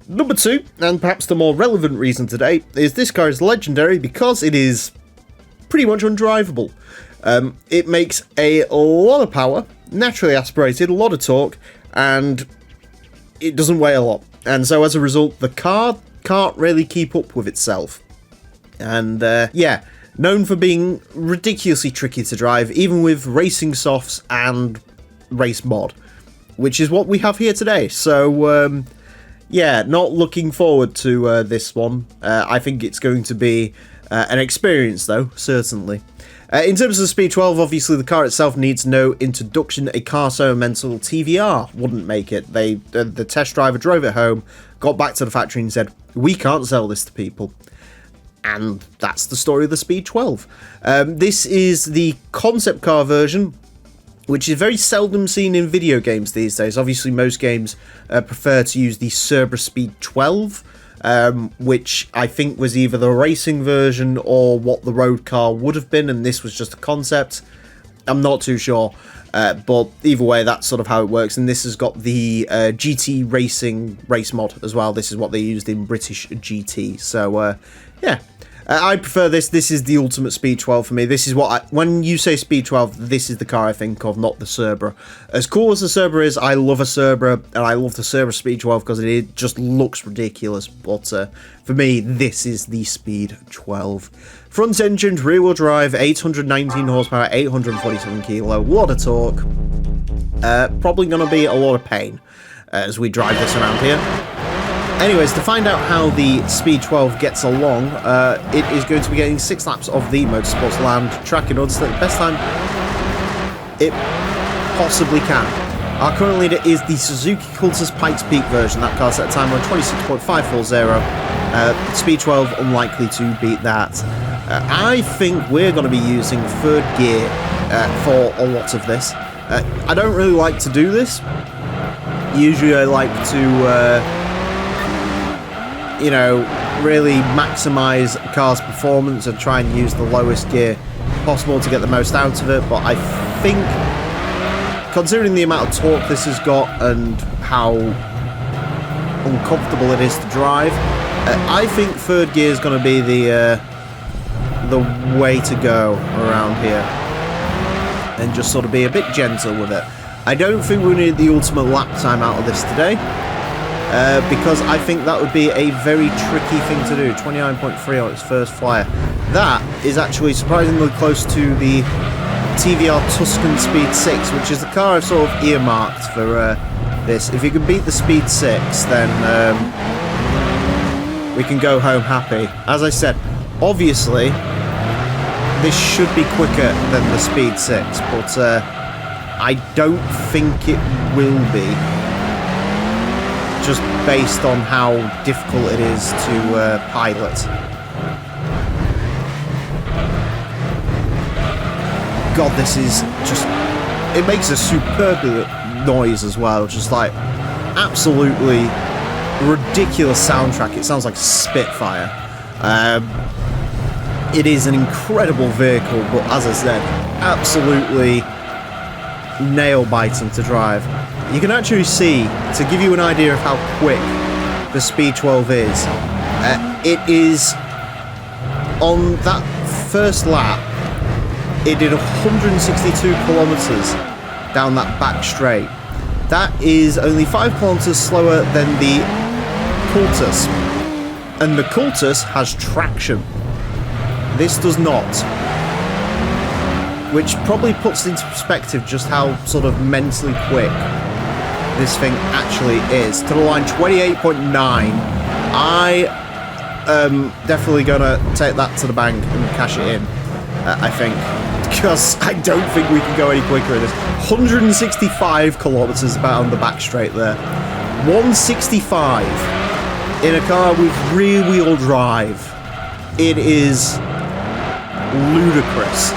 Number two, and perhaps the more relevant reason today, is this car is legendary because it is pretty much undrivable. It makes a lot of power, naturally aspirated, a lot of torque, and it doesn't weigh a lot. And so as a result, the car can't really keep up with itself. And yeah, known for being ridiculously tricky to drive, even with racing softs and race mod, which is what we have here today. So yeah, not looking forward to this one. I think it's going to be an experience though, certainly. In terms of the Speed 12, obviously the car itself needs no introduction. A car so mental TVR wouldn't make it. The test driver drove it home, got back to the factory and said, we can't sell this to people. And that's the story of the Speed 12. This is the concept car version, which is very seldom seen in video games these days. Obviously, most games prefer to use the Cerberus Speed 12, which I think was either the racing version or what the road car would have been, and this was just a concept. I'm not too sure, but either way, that's sort of how it works. And this has got the GT Racing race mod as well. This is what they used in British GT. So, yeah. I prefer this. This is the ultimate Speed 12 for me. This is what when you say Speed 12, this is the car I think of, not the Cerberus. As cool as the Cerberus is, I love a Cerberus, and I love the Cerberus Speed 12 because it just looks ridiculous. But for me, this is the Speed 12. Front engined, rear-wheel drive, 819 horsepower, 847 kilo, a lot of torque. Probably going to be a lot of pain as we drive this around here. Anyways, to find out how the Speed 12 gets along, it is going to be getting 6 laps of the Motorsports Land track in order to take the best time it possibly can. Our current leader is the Suzuki Cultus Pikes Peak version. That car set a time on 26.540. Speed 12 unlikely to beat that. I think we're going to be using third gear for a lot of this. I don't really like to do this. Usually I like to you know, really maximize a car's performance and try and use the lowest gear possible to get the most out of it, but I think, considering the amount of torque this has got and how uncomfortable it is to drive, I think third gear is going to be the way to go around here, and just sort of be a bit gentle with it. I don't think we need the ultimate lap time out of this today. Because I think that would be a very tricky thing to do. 29.3 on its first flyer. That is actually surprisingly close to the TVR Tuscan Speed 6, which is the car I've sort of earmarked for this. If you can beat the Speed 6, then we can go home happy. As I said, obviously, this should be quicker than the Speed 6, but I don't think it will be. Just based on how difficult it is to pilot. God, this is just... It makes a superb noise as well, just like absolutely ridiculous soundtrack. It sounds like Spitfire. It is an incredible vehicle, but as I said, absolutely nail-biting to drive. You can actually see, to give you an idea of how quick the Speed 12 is, it is, on that first lap, it did 162 kilometers down that back straight. That is only 5 kilometers slower than the Cultus. And the Cultus has traction. This does not. Which probably puts into perspective just how sort of mentally quick this thing actually is. To the line 28.9. I am definitely gonna take that to the bank and cash it in, I think. Because I don't think we can go any quicker in this. 165 kilometers about on the back straight there. 165 in a car with rear wheel drive. It is ludicrous.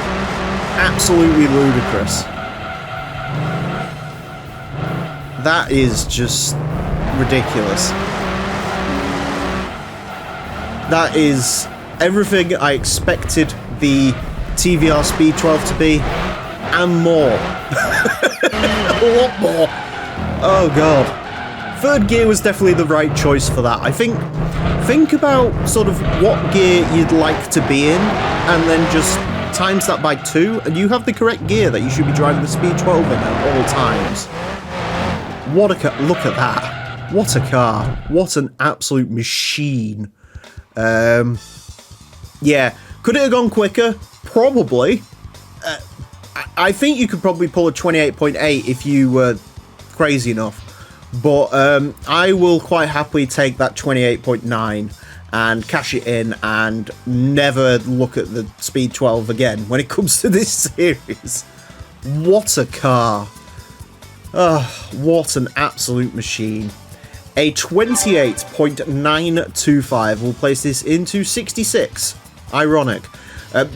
Absolutely ludicrous. That is just ridiculous. That is everything I expected the TVR Speed 12 to be, and more. A lot more. Oh god. Third gear was definitely the right choice for that. I think about sort of what gear you'd like to be in, and then just times that by 2, and you have the correct gear that you should be driving the Speed 12 in at all times. What a car. Look at that. What a car. What an absolute machine. Yeah. Could it have gone quicker? Probably. I think you could probably pull a 28.8 if you were crazy enough. But I will quite happily take that 28.9 and cash it in and never look at the Speed 12 again when it comes to this series. What a car. Oh, what an absolute machine. A 28.925 will place this into 66. Ironic.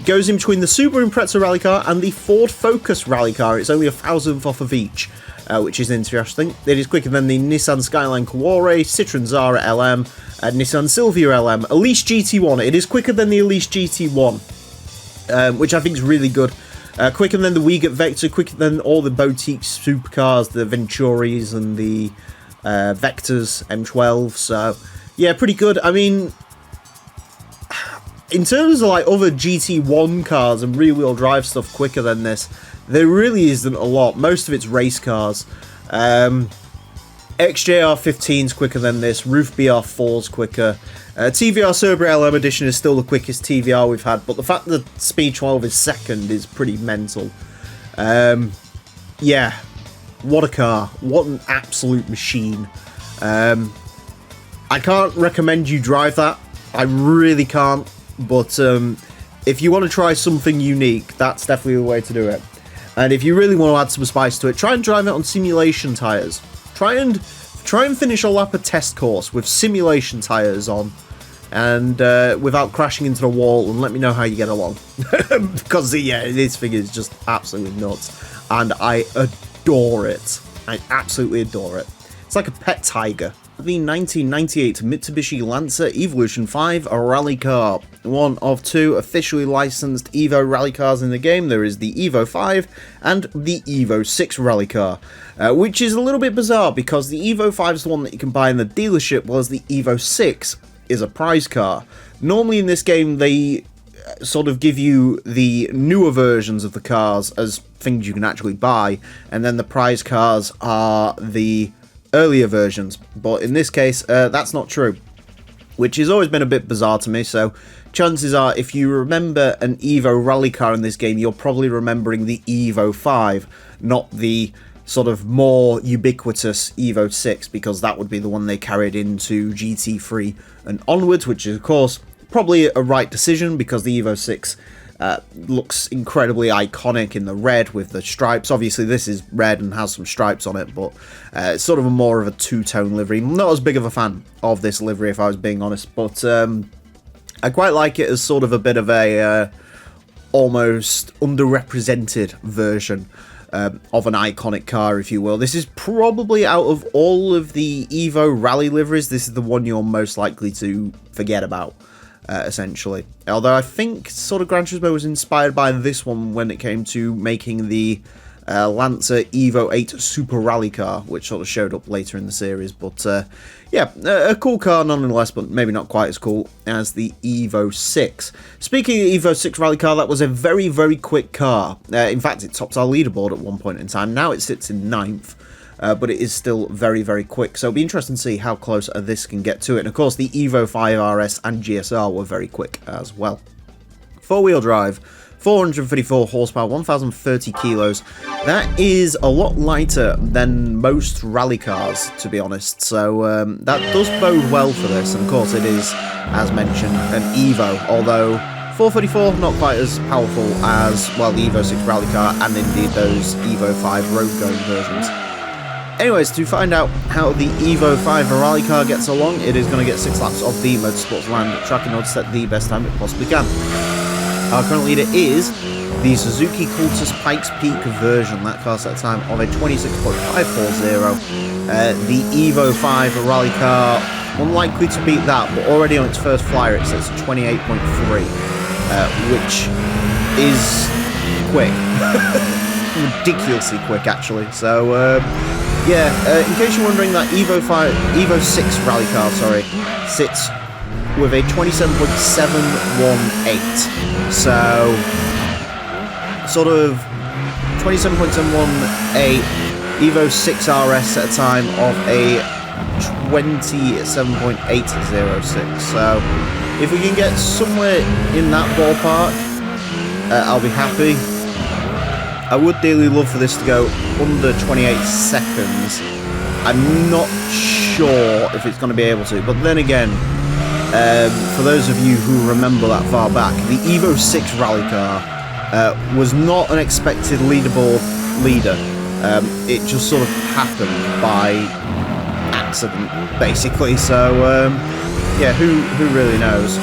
Goes in between the Subaru Impreza rally car and the Ford Focus rally car. It's only a thousandth off of each, which is interesting. It is quicker than the Nissan Skyline Kaware, Citroen Zara LM, Nissan Silvia LM, Elise GT1. It is quicker than the Elise GT1, which I think is really good. Quicker than the Wiegert Vector, quicker than all the boutique supercars, the Venturis and the Vectors M12. So, yeah, pretty good. I mean, in terms of like other GT1 cars and rear-wheel drive stuff quicker than this, there really isn't a lot. Most of it's race cars. XJR15's quicker than this. Roof BR4's quicker. TVR Cerberus LM Edition is still the quickest TVR we've had, but the fact that Speed 12 is second is pretty mental. Yeah, what a car. What an absolute machine. I can't recommend you drive that. I really can't. But if you want to try something unique, that's definitely the way to do it. And if you really want to add some spice to it, try and drive it on simulation tyres. Try and finish a lap of test course with simulation tyres on, and without crashing into the wall, and let me know how you get along. Because yeah, this thing is just absolutely nuts, and I adore it. I absolutely adore it. It's like a pet tiger. The 1998 Mitsubishi Lancer Evolution 5 rally car. One of 2 officially licensed Evo rally cars in the game. There is the Evo 5 and the Evo 6 rally car, which is a little bit bizarre because the Evo 5 is the one that you can buy in the dealership, whereas the Evo 6 is a prize car. Normally in this game they sort of give you the newer versions of the cars as things you can actually buy, and then the prize cars are the earlier versions, but in this case that's not true, which has always been a bit bizarre to me. So chances are, if you remember an Evo rally car in this game, you're probably remembering the Evo 5, not the sort of more ubiquitous Evo 6, because that would be the one they carried into GT3 and onwards, which is of course probably a right decision because the Evo 6 looks incredibly iconic in the red with the stripes. Obviously this is red and has some stripes on it, but it's sort of more of a two-tone livery. Not as big of a fan of this livery, if I was being honest, but I quite like it as sort of a bit of a almost underrepresented version of an iconic car, if you will. This is probably, out of all of the Evo rally liveries, this is the one you're most likely to forget about, essentially. Although I think sort of Gran Turismo was inspired by this one when it came to making the Lancer Evo 8 Super Rally car, which sort of showed up later in the series. But yeah, a cool car nonetheless, but maybe not quite as cool as the Evo 6. Speaking of Evo 6 Rally car, that was a very, very quick car. In fact, it topped our leaderboard at one point in time. Now it sits in 9th. But it is still very, very quick. So it'll be interesting to see how close this can get to it. And of course, the Evo 5 RS and GSR were very quick as well. Four-wheel drive, 434 horsepower, 1,030 kilos. That is a lot lighter than most rally cars, to be honest. So that does bode well for this. And of course, it is, as mentioned, an Evo. Although 434 not quite as powerful as, well, the Evo 6 rally car and indeed those Evo 5 road-going versions. Anyways, to find out how the Evo 5 rally car gets along, it is going to get 6 laps of the Motorsports Land track in order to set the best time it possibly can. Our current leader is the Suzuki Cultus Pikes Peak version. That car set a time of a 26.540. The Evo 5 rally car, unlikely to beat that, but already on its first flyer it sets a 28.3, which is quick. Ridiculously quick, actually. So, yeah, in case you're wondering, that Evo 6 rally car, sits with a 27.718. So, sort of 27.718, Evo 6 RS at a time of a 27.806. So, if we can get somewhere in that ballpark, I'll be happy. I would dearly love for this to go under 28 seconds. I'm not sure if it's going to be able to, but then again, for those of you who remember that far back, the Evo 6 rally car was not an expected leaderboard leader. It just sort of happened by accident, basically. So, yeah, who really knows?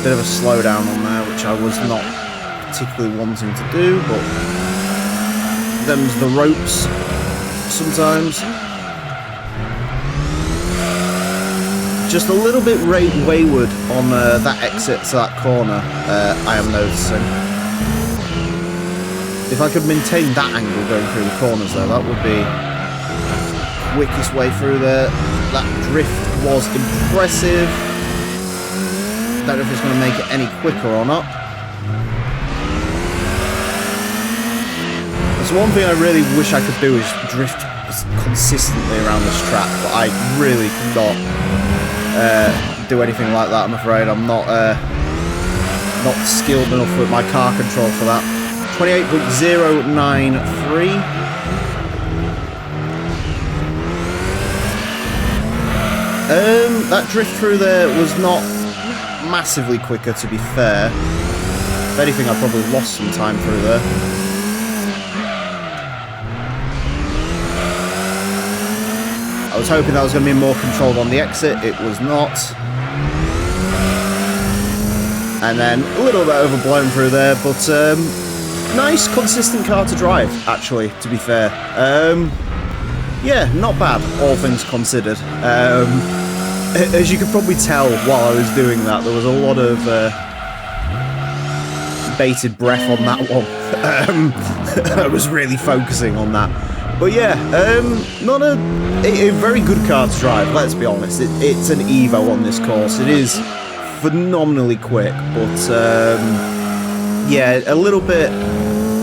Bit of a slowdown on there, which I was not particularly wanting to do, but them's the ropes sometimes. Just a little bit wayward on that exit to that corner, I am noticing. If I could maintain that angle going through the corners though, that would be the quickest way through there. That drift was impressive. Don't know if it's going to make it any quicker or not. So one thing I really wish I could do is drift consistently around this track, but I really cannot do anything like that, I'm afraid. I'm not skilled enough with my car control for that. 28.093. That drift through there was not massively quicker, to be fair. If anything, I probably lost some time through there. I was hoping that was going to be more controlled on the exit. It was not. And then a little bit overblown through there, but nice, consistent car to drive, actually, to be fair. Yeah, not bad, all things considered. As you could probably tell while I was doing that, there was a lot of bated breath on that one. I was really focusing on that. But yeah, not a very good car to drive, let's be honest. It's an Evo on this course. It is phenomenally quick, but yeah, a little bit...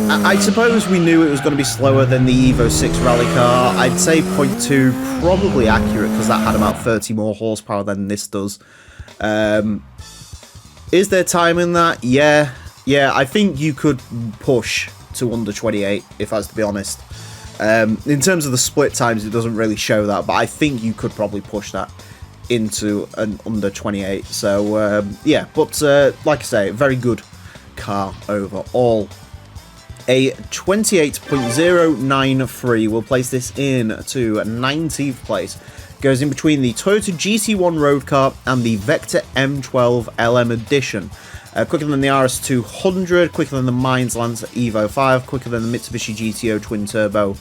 I suppose we knew it was going to be slower than the Evo 6 rally car. I'd say 0.2 probably accurate, because that had about 30 more horsepower than this does. Is there time in that? Yeah, I think you could push to under 28, if I was to be honest. In terms of the split times, it doesn't really show that, but I think you could probably push that into an under 28. So, yeah, but like I say, very good car overall. A 28.093 will place this in to 19th place. Goes in between the Toyota GT1 road car and the Vector M12 LM Edition. quicker than the RS200, quicker than the Mainz Lancer Evo 5, quicker than the Mitsubishi GTO Twin Turbo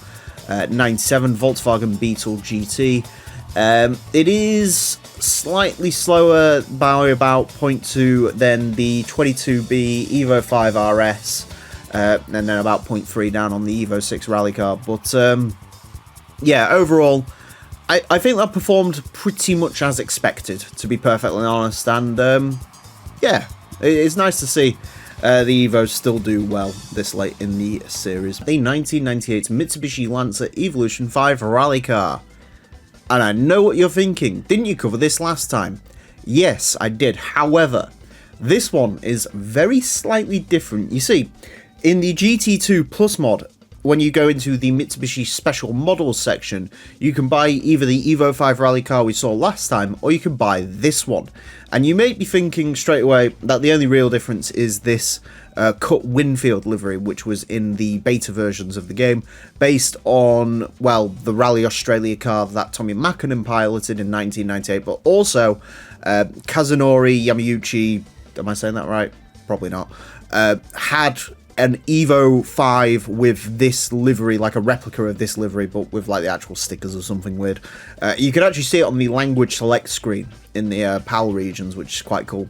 97, Volkswagen Beetle GT. It is slightly slower by about 0.2 than the 22B Evo 5 RS, and then about 0.3 down on the Evo 6 rally car. But yeah, overall, I think that performed pretty much as expected, to be perfectly honest. And yeah, it's nice to see the Evos still do well this late in the series. The 1998 Mitsubishi Lancer Evolution 5 rally car. And I know what you're thinking, didn't you cover this last time? Yes, I did. However, this one is very slightly different. You see, in the GT2 Plus mod, when you go into the Mitsubishi Special Models section, you can buy either the Evo 5 rally car we saw last time, or you can buy this one. And you may be thinking straight away that the only real difference is this cut Winfield livery, which was in the beta versions of the game, based on, well, the Rally Australia car that Tommy Mäkinen piloted in 1998, but also Kazunori Yamauchi, am I saying that right? Probably not, had an Evo 5 with this livery, like a replica of this livery, but with like the actual stickers or something weird. You can actually see it on the language select screen in the PAL regions, which is quite cool.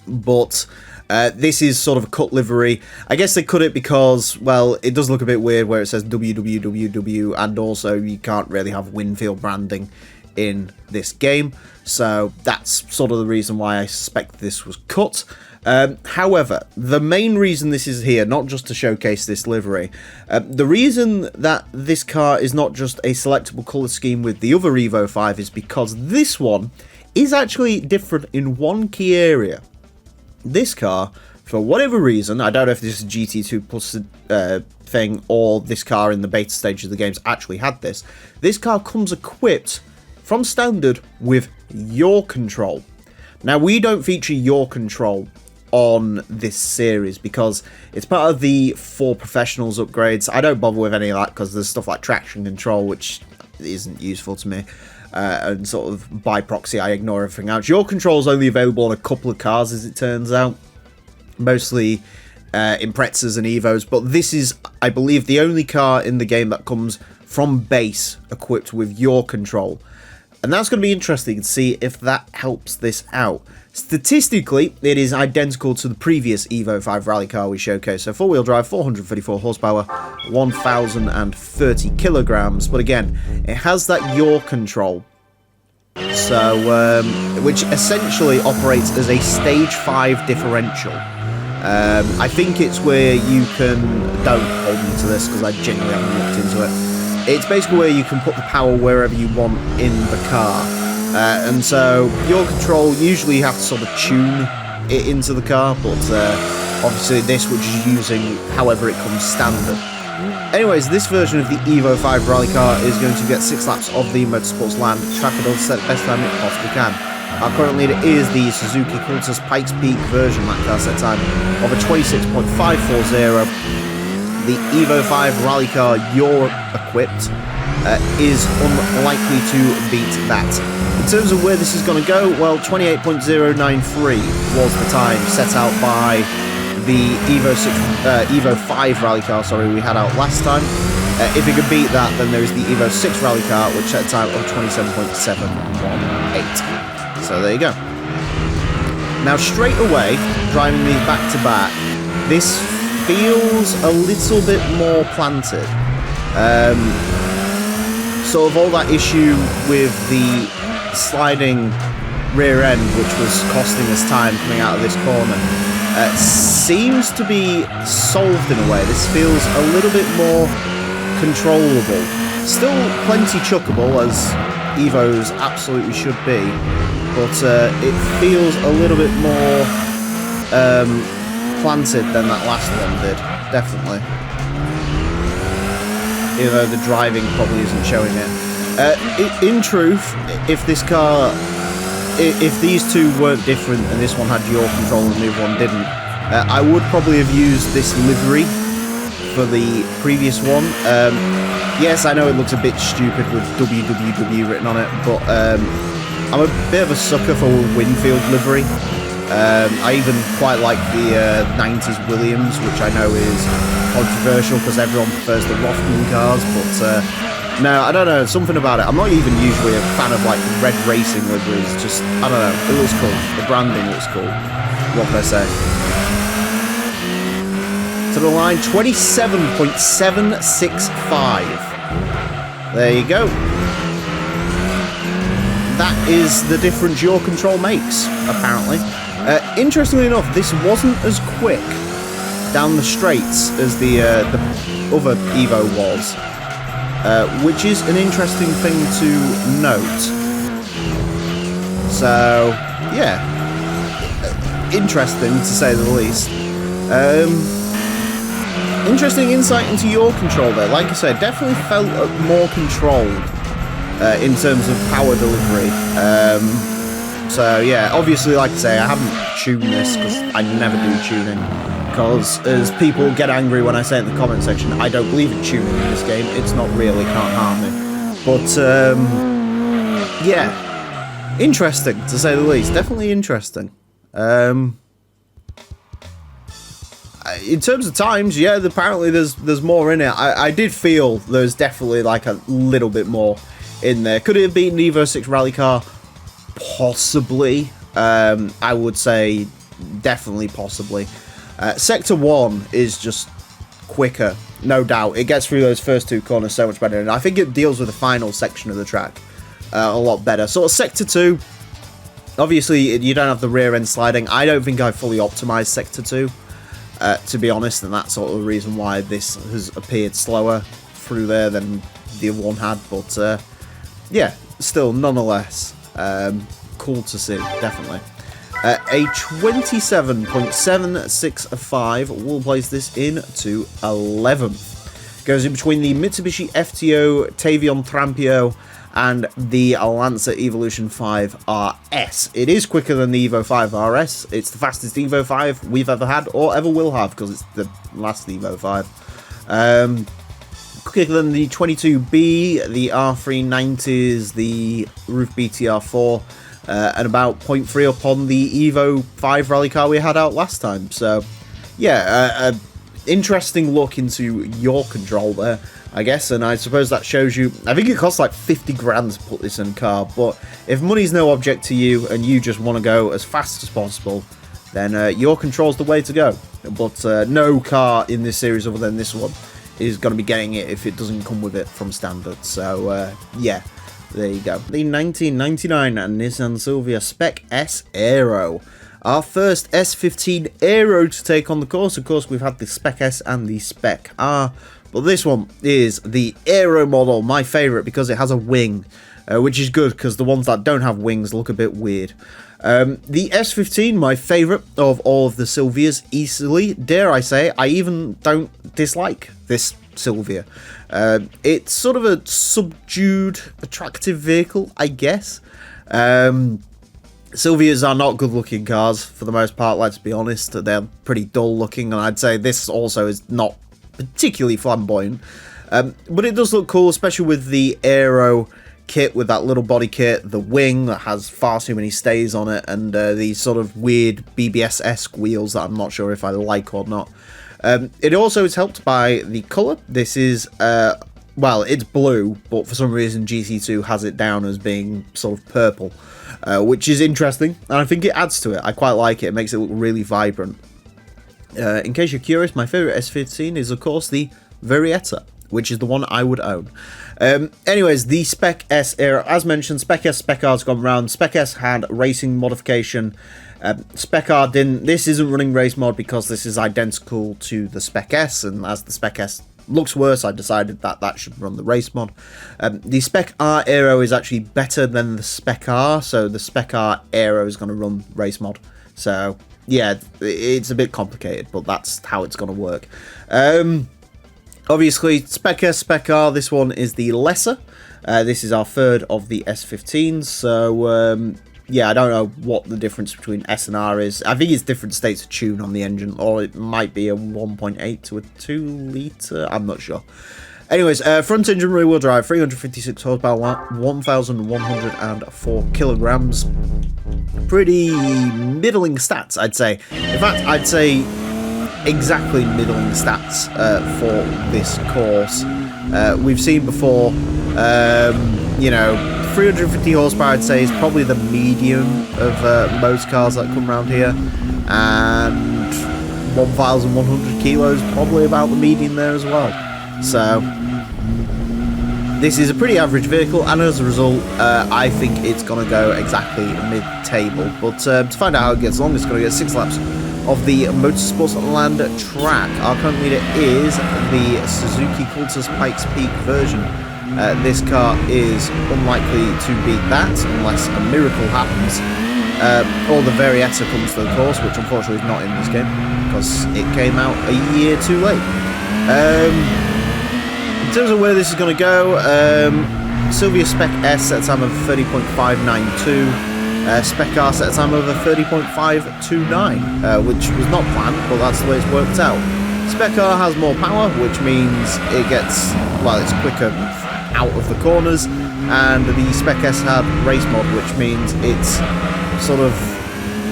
But this is sort of a cut livery. I guess they cut it because, well, it does look a bit weird where it says WWWW, and also you can't really have Winfield branding in this game. So that's sort of the reason why I suspect this was cut. However, the main reason this is here, not just to showcase this livery, the reason that this car is not just a selectable colour scheme with the other Evo 5 is because this one is actually different in one key area. This car, for whatever reason, I don't know if this is a GT2 Plus thing or this car in the beta stage of the games actually had this. This car comes equipped from standard with yaw control. Now, we don't feature yaw control on this series because it's part of the For Professionals upgrades. I don't bother with any of that because there's stuff like traction control, which isn't useful to me. And sort of by proxy, I ignore everything else. Yaw control is only available on a couple of cars, as it turns out. Mostly Imprezas and Evos. But this is, I believe, the only car in the game that comes from base equipped with yaw control. And that's going to be interesting to see if that helps this out. Statistically, it is identical to the previous Evo 5 rally car we showcased. So four-wheel drive, 434 horsepower, 1,030 kilograms. But again, it has that yaw control. So, which essentially operates as a stage 5 differential. I think it's where you can... Don't hold me to this because I genuinely haven't looked into it. It's basically where you can put the power wherever you want in the car. And so, your control, usually you have to sort of tune it into the car, but obviously this, which is using however it comes standard. Anyways, this version of the Evo 5 rally car is going to get 6 laps of the Motorsports Land track and set the best time it possibly can. Our current leader is the Suzuki Cultus Pikes Peak version, that car set time of a 26.540. The Evo 5 rally car you're equipped is unlikely to beat that. In terms of where this is going to go, well, 28.093 was the time set out by the Evo 5 rally car, we had out last time. If it could beat that, then there is the Evo 6 rally car, which set a time of 27.718. So there you go. Now, straight away, driving these back to back, this feels a little bit more planted. Sort of all that issue with the sliding rear end, which was costing us time coming out of this corner, seems to be solved in a way. This feels a little bit more controllable. Still plenty chuckable, as Evos absolutely should be, but it feels a little bit more planted than that last one did, definitely. Even though the driving probably isn't showing it. In truth, if this car, if these two weren't different and this one had yaw control and the other one didn't, I would probably have used this livery for the previous one. Yes, I know it looks a bit stupid with WWW written on it, but I'm a bit of a sucker for Winfield livery. I even quite like the 90s Williams, which I know is controversial because everyone prefers the Rothman cars, but no, I don't know, something about it. I'm not even usually a fan of like red racing liveries, just, I don't know, it looks cool. The branding looks cool. What can I say? To the line, 27.765. There you go. That is the difference your control makes, apparently. Interestingly enough, this wasn't as quick down the straights as the other Evo was, which is an interesting thing to note. So, yeah, interesting to say the least. Interesting insight into your control there. Like I said, definitely felt more controlled in terms of power delivery. So yeah, obviously, like I say, I haven't tuned this because I never do tuning. Because as people get angry when I say it in the comment section, I don't believe in tuning in this game. It's not real, it can't harm me. But yeah, interesting to say the least. Definitely interesting. In terms of times, yeah, apparently there's more in it. I did feel there's definitely like a little bit more in there. Could it have been an Evo 6 rally car? Possibly. I would say definitely possibly. Sector 1 is just quicker, no doubt. It gets through those first two corners so much better, and I think it deals with the final section of the track a lot better. Sort of Sector 2, obviously you don't have the rear end sliding. I don't think I fully optimized Sector 2. To be honest, and that's sort of the reason why this has appeared slower through there than the other one had, but yeah, still, nonetheless, cool to see, definitely. A 27.765 will place this into 11th. Goes in between the Mitsubishi FTO Tavion Trampio and the Lancer Evolution 5 RS. It is quicker than the Evo 5 RS. It's the fastest Evo 5 we've ever had or ever will have because it's the last Evo 5. Quicker than the 22B, the R390s, the Roof BTR4, and about 0.3 up on the Evo 5 rally car we had out last time. So, yeah, interesting look into your control there, I guess, and I suppose that shows you. I think it costs like 50 grand to put this in a car, but if money's no object to you and you just want to go as fast as possible, then your control's the way to go. But no car in this series other than this one is going to be getting it if it doesn't come with it from standard. So yeah, there you go. The 1999 Nissan Silvia Spec S Aero. Our first S15 Aero to take on the course. Of course, we've had the Spec S and the Spec R, but this one is the Aero model, my favourite, because it has a wing, which is good, because the ones that don't have wings look a bit weird. The S15, my favourite of all of the Silvias, easily, dare I say, I even don't dislike this Silvia. It's sort of a subdued, attractive vehicle, I guess. Silvias are not good looking cars for the most part, let's be honest. They're pretty dull looking, and I'd say this also is not particularly flamboyant. But it does look cool, especially with the Aero kit, with that little body kit, the wing that has far too many stays on it, and these sort of weird BBS-esque wheels that I'm not sure if I like or not. It also is helped by the colour. This is, well, it's blue, but for some reason GC2 has it down as being sort of purple, which is interesting, and I think it adds to it. I quite like it. It makes it look really vibrant. In case you're curious, my favourite S15 is, of course, the Varietta, which is the one I would own. Anyways, the Spec S era, as mentioned, Spec S, Spec R's gone round. Spec S had racing modification. Spec R didn't. This isn't running race mod because this is identical to the Spec S, and as the Spec S looks worse, I decided that that should run the race mod. The Spec R Aero is actually better than the Spec R, so the Spec R Aero is going to run race mod. So yeah, it's a bit complicated, but that's how it's going to work. Obviously, Spec S, Spec R, this one is the lesser. This is our third of the S15s, so yeah, I don't know what the difference between S and R is. I think it's different states of tune on the engine, or it might be a 1.8 to a 2 litre, I'm not sure. Anyways, front engine rear wheel drive, 356 horsepower, 1,104 kilograms. pretty middling stats, I'd say. In fact, I'd say exactly middling stats for this course. We've seen before, you know, 350 horsepower, I'd say, is probably the medium of most cars that come around here, and 1,100 kilos, probably about the median there as well. So this is a pretty average vehicle, and as a result, I think it's going to go exactly mid-table. But to find out how it gets along, it's going to get 6 laps of the Motorsports Land track. Our current leader is the Suzuki Cultus Pikes Peak version. This car is unlikely to beat that unless a miracle happens. Or the Varietta comes to the course, which unfortunately is not in this game because it came out a year too late. In terms of where this is going to go, Silvia Spec S set a time of 30.592, Spec R set a time of 30.529, which was not planned, but that's the way it's worked out. Spec R has more power, which means it gets, well, it's quicker out of the corners, and the Spec S had race mod, which means it's sort of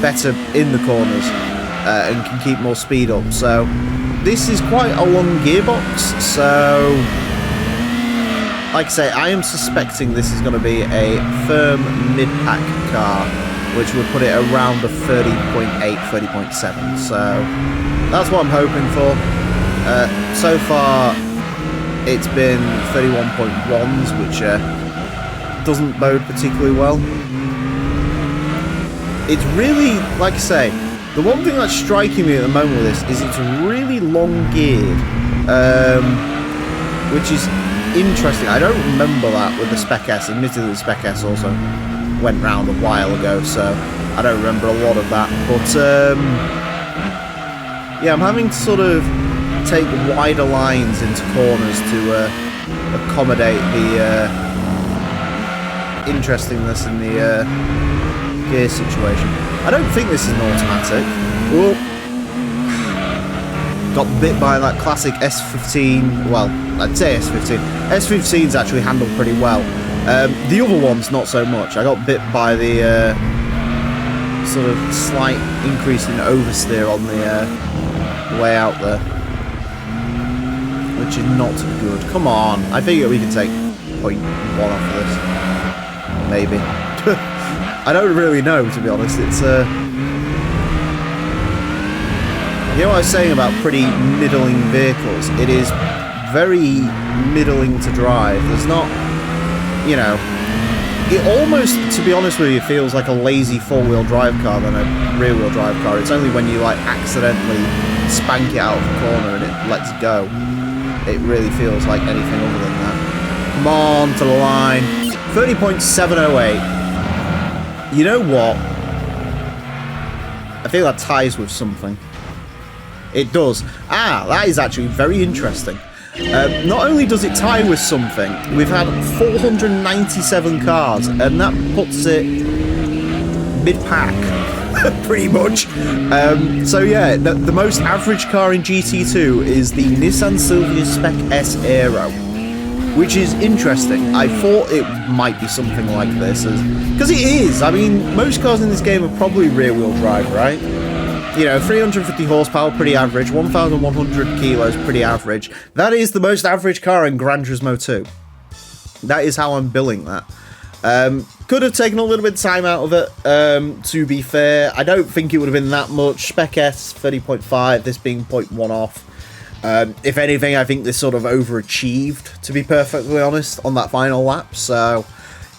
better in the corners and can keep more speed up. So this is quite a long gearbox, so like I say, I am suspecting this is going to be a firm mid-pack car, which would put it around the 30.8, 30.7. So that's what I'm hoping for. So far, it's been 31.1s, which doesn't bode particularly well. It's really, like I say, the one thing that's striking me at the moment with this is it's really long geared, which is interesting. I don't remember that with the Spec S. Admittedly, the Spec S also went round a while ago, so I don't remember a lot of that. But yeah, I'm having to sort of take wider lines into corners to accommodate the interestingness in the gear situation. I don't think this is an automatic. Well, got bit by that classic S15. Well, I'd say S15. S15's actually handled pretty well. The other ones, not so much. I got bit by the sort of slight increase in oversteer on the way out there, which is not good. Come on, I figure we can take 0.1 off of this. Maybe. I don't really know, to be honest. It's you know what I was saying about pretty middling vehicles? It is very middling to drive. There's not, you know, it almost, to be honest with you, feels like a lazy four-wheel drive car than a rear-wheel drive car. It's only when you, like, accidentally spank it out of the corner and it lets go. It really feels like anything other than that. Come on, to the line. 30.708. You know what? I feel that ties with something. It does. Ah, that is actually very interesting. Not only does it tie with something, we've had 497 cars, and that puts it mid-pack, pretty much. So yeah, the most average car in GT2 is the Nissan Silvia Spec S Aero, which is interesting. I thought it might be something like this, because it is. I mean, most cars in this game are probably rear-wheel drive, right? You know, 350 horsepower, pretty average. 1,100 kilos, pretty average. That is the most average car in Gran Turismo 2. That is how I'm billing that. Could have taken a little bit of time out of it, to be fair. I don't think it would have been that much. Spec S, 30.5, this being 0.1 off. If anything, I think this sort of overachieved, to be perfectly honest, on that final lap. So,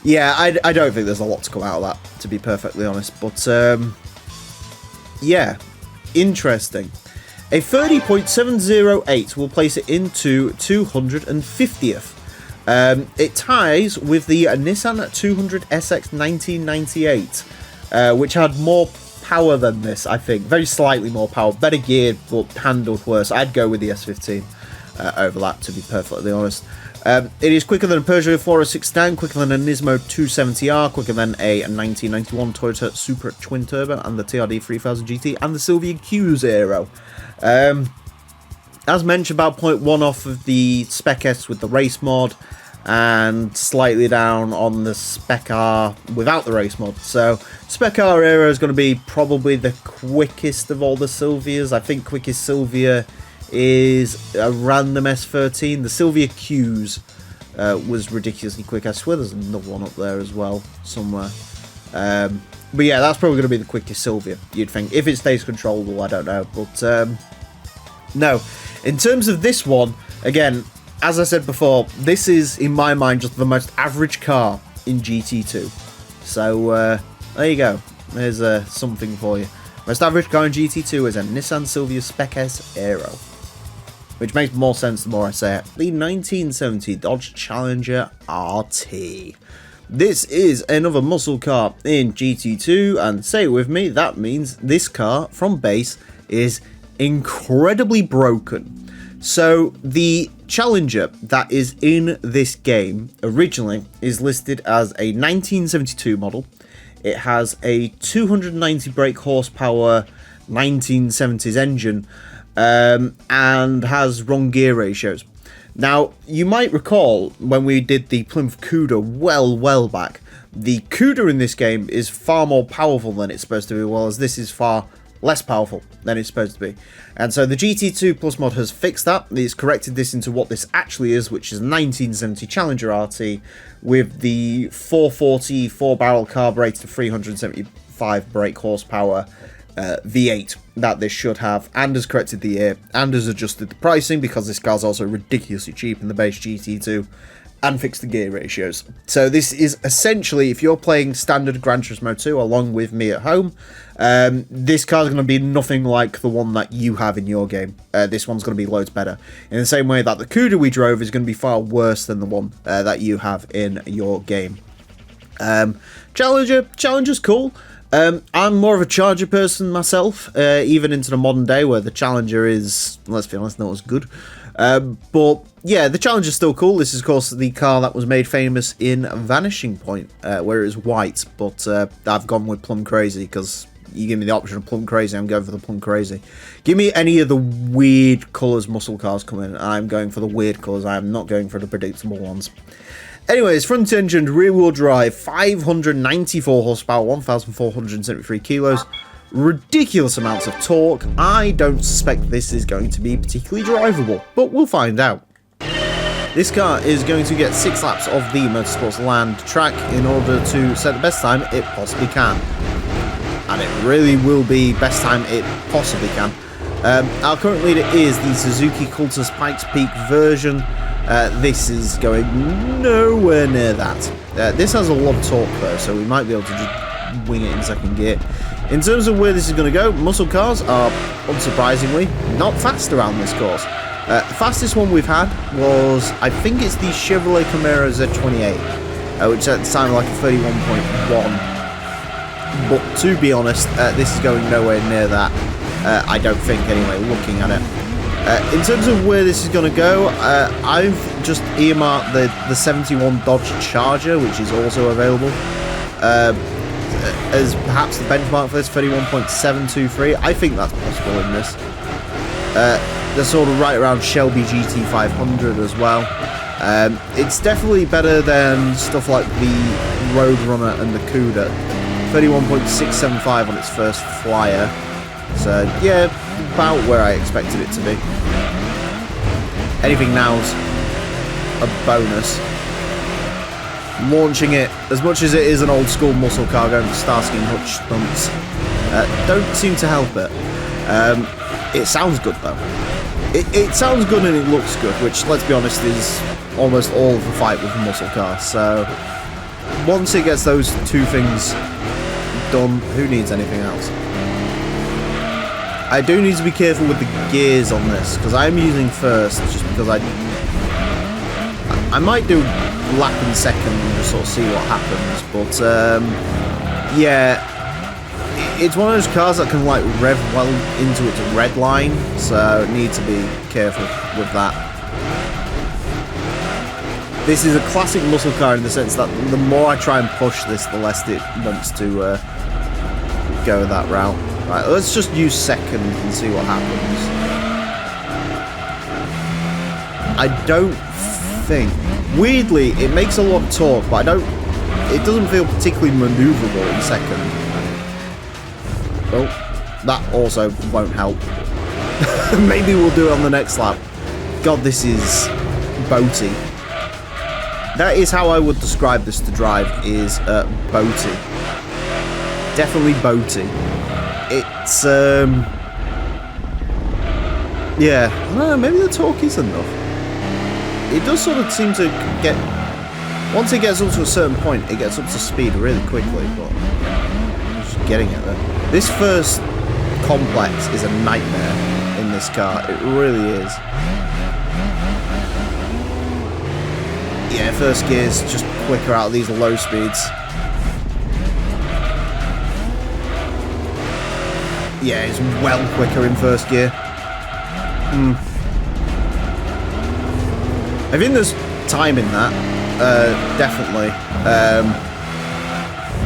yeah, I don't think there's a lot to come out of that, to be perfectly honest. But, yeah, interesting. A 30.708 will place it into 250th. It ties with the Nissan 200 SX 1998, which had more power than this, I think. Very slightly more power. Better geared, but handled worse. I'd go with the S15 over that, to be perfectly honest. It is quicker than a Peugeot 406 quicker than a Nismo 270R, quicker than a 1991 Toyota Supra Twin Turbo, and the TRD 3000 GT, and the Silvia Q's Aero. As mentioned, about 0.1 off of the Spec S with the race mod. and slightly down on the Spec R without the race mod. So Spec R Aero is going to be probably the quickest of all the Silvias. I think quickest Silvia is a random S13. The Silvia Q's was ridiculously quick. I swear there's another one up there as well somewhere. But yeah, that's probably going to be the quickest Silvia, you'd think. If it stays controllable, I don't know. But no, in terms of this one, again, as I said before, this is, in my mind, just the most average car in GT2. So, there you go. There's something for you. Most average car in GT2 is a Nissan Silvia Spec S Aero. Which makes more sense the more I say it. The 1970 Dodge Challenger RT. This is another muscle car in GT2, and say it with me, that means this car from base is incredibly broken. So the Challenger that is in this game originally is listed as a 1972 model. It has a 290 brake horsepower 1970s engine and has wrong gear ratios. Now, you might recall when we did the Plymouth Cuda well back, the Cuda in this game is far more powerful than it's supposed to be, whereas this is far less powerful than it's supposed to be. And so the GT2 Plus mod has fixed that. It's corrected this into what this actually is, which is 1970 Challenger RT with the 440 4-barrel carburetor, 375 brake horsepower V8 that this should have, and has corrected the year, and has adjusted the pricing because this car's also ridiculously cheap in the base GT2, and fixed the gear ratios. So this is essentially, if you're playing standard Gran Turismo 2 along with me at home, this car's going to be nothing like the one that you have in your game. This one's going to be loads better. In the same way that the Cuda we drove is going to be far worse than the one that you have in your game. Challenger's cool. I'm more of a Charger person myself, even into the modern day where the Challenger is, let's be honest, not as good. But yeah, the Challenger's still cool. This is, of course, the car that was made famous in Vanishing Point, where it was white, but I've gone with Plum Crazy because you give me the option of Plum Crazy, I'm going for the Plum Crazy. Give me any of the weird colours muscle cars come in, I'm going for the weird colours. I am not going for the predictable ones. Anyways, front-engined, rear-wheel drive, 594 horsepower, 1,473 kilos, ridiculous amounts of torque. I don't suspect this is going to be particularly drivable, but we'll find out. This car is going to get 6 laps of the Motorsports Land track in order to set the best time it possibly can. And it really will be best time it possibly can. Our current leader is the Suzuki Cultus Pikes Peak version. This is going nowhere near that. This has a lot of torque though, so we might be able to just wing it in second gear. In terms of where this is going to go, muscle cars are, unsurprisingly, not fast around this course. The fastest one we've had was, I think it's the Chevrolet Camaro Z28, which sounded like a 31.1. But to be honest, this is going nowhere near that. I don't think, anyway, looking at it. In terms of where this is going to go, I've just earmarked the 71 Dodge Charger, which is also available, as perhaps the benchmark for this, 31.723. I think that's possible in this. They're sort of right around Shelby GT500 as well. It's definitely better than stuff like the Roadrunner and the Cuda. 31.675 on its first flyer. So yeah, about where I expected it to be. Anything now's a bonus. Launching it, as much as it is an old school muscle car going for Starsky and Hutch stunts, don't seem to help it. It sounds good though. It sounds good and it looks good, which, let's be honest, is almost all of the fight with a muscle car. So once it gets those two things done, who needs anything else? I do need to be careful with the gears on this, because I'm using first, just because I might do lap and second and just sort of see what happens, but yeah, it's one of those cars that can like rev well into its red line, so need to be careful with that. This is a classic muscle car in the sense that the more I try and push this, the less it wants to go that route. Right, let's just use second and see what happens. I don't thing. Weirdly, it makes a lot of torque, but it doesn't feel particularly maneuverable in second. Oh, that also won't help. Maybe we'll do it on the next lap. God, this is boaty. That is how I would describe this to drive, is boaty. Definitely boaty. It's, yeah, I don't know, maybe the torque is enough. It does sort of seem to get, once it gets up to a certain point, it gets up to speed really quickly, but I'm just getting it there. This first complex is a nightmare in this car, it really is. Yeah, first gear's just quicker out of these low speeds. Yeah, it's well quicker in first gear. I think there's time in that, definitely.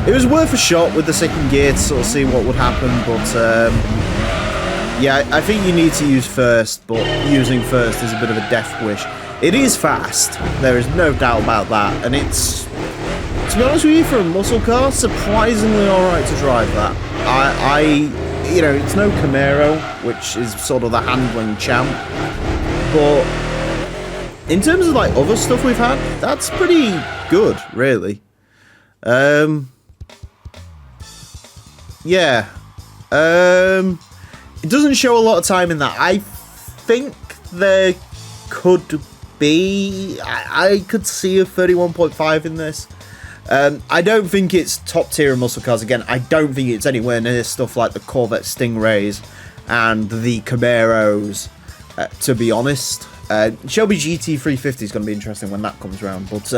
It was worth a shot with the second gear to sort of see what would happen, but yeah, I think you need to use first, but using first is a bit of a death wish. It is fast, there is no doubt about that, and it's, to be honest with you, for a muscle car, surprisingly alright to drive that. You know, it's no Camaro, which is sort of the handling champ, but in terms of like other stuff we've had, that's pretty good, really. Yeah. It doesn't show a lot of time in that. I think there could be, I could see a 31.5 in this. I don't think it's top tier muscle cars. Again, I don't think it's anywhere near stuff like the Corvette Stingrays and the Camaros, to be honest. Shelby GT350 is going to be interesting when that comes around, but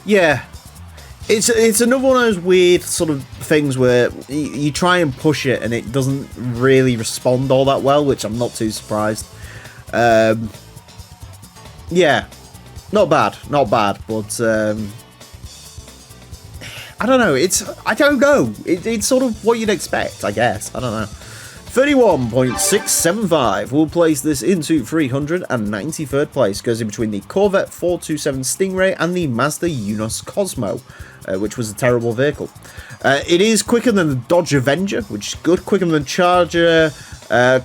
yeah, it's another one of those weird sort of things where you try and push it and it doesn't really respond all that well, which I'm not too surprised. Yeah, not bad, but I don't know, I don't know, it's sort of what you'd expect, I guess, I don't know. 31.675 will place this into 393rd place. Goes in between the Corvette 427 Stingray and the Mazda Yunus Cosmo, which was a terrible vehicle. It is quicker than the Dodge Avenger, which is good. Quicker than the Charger,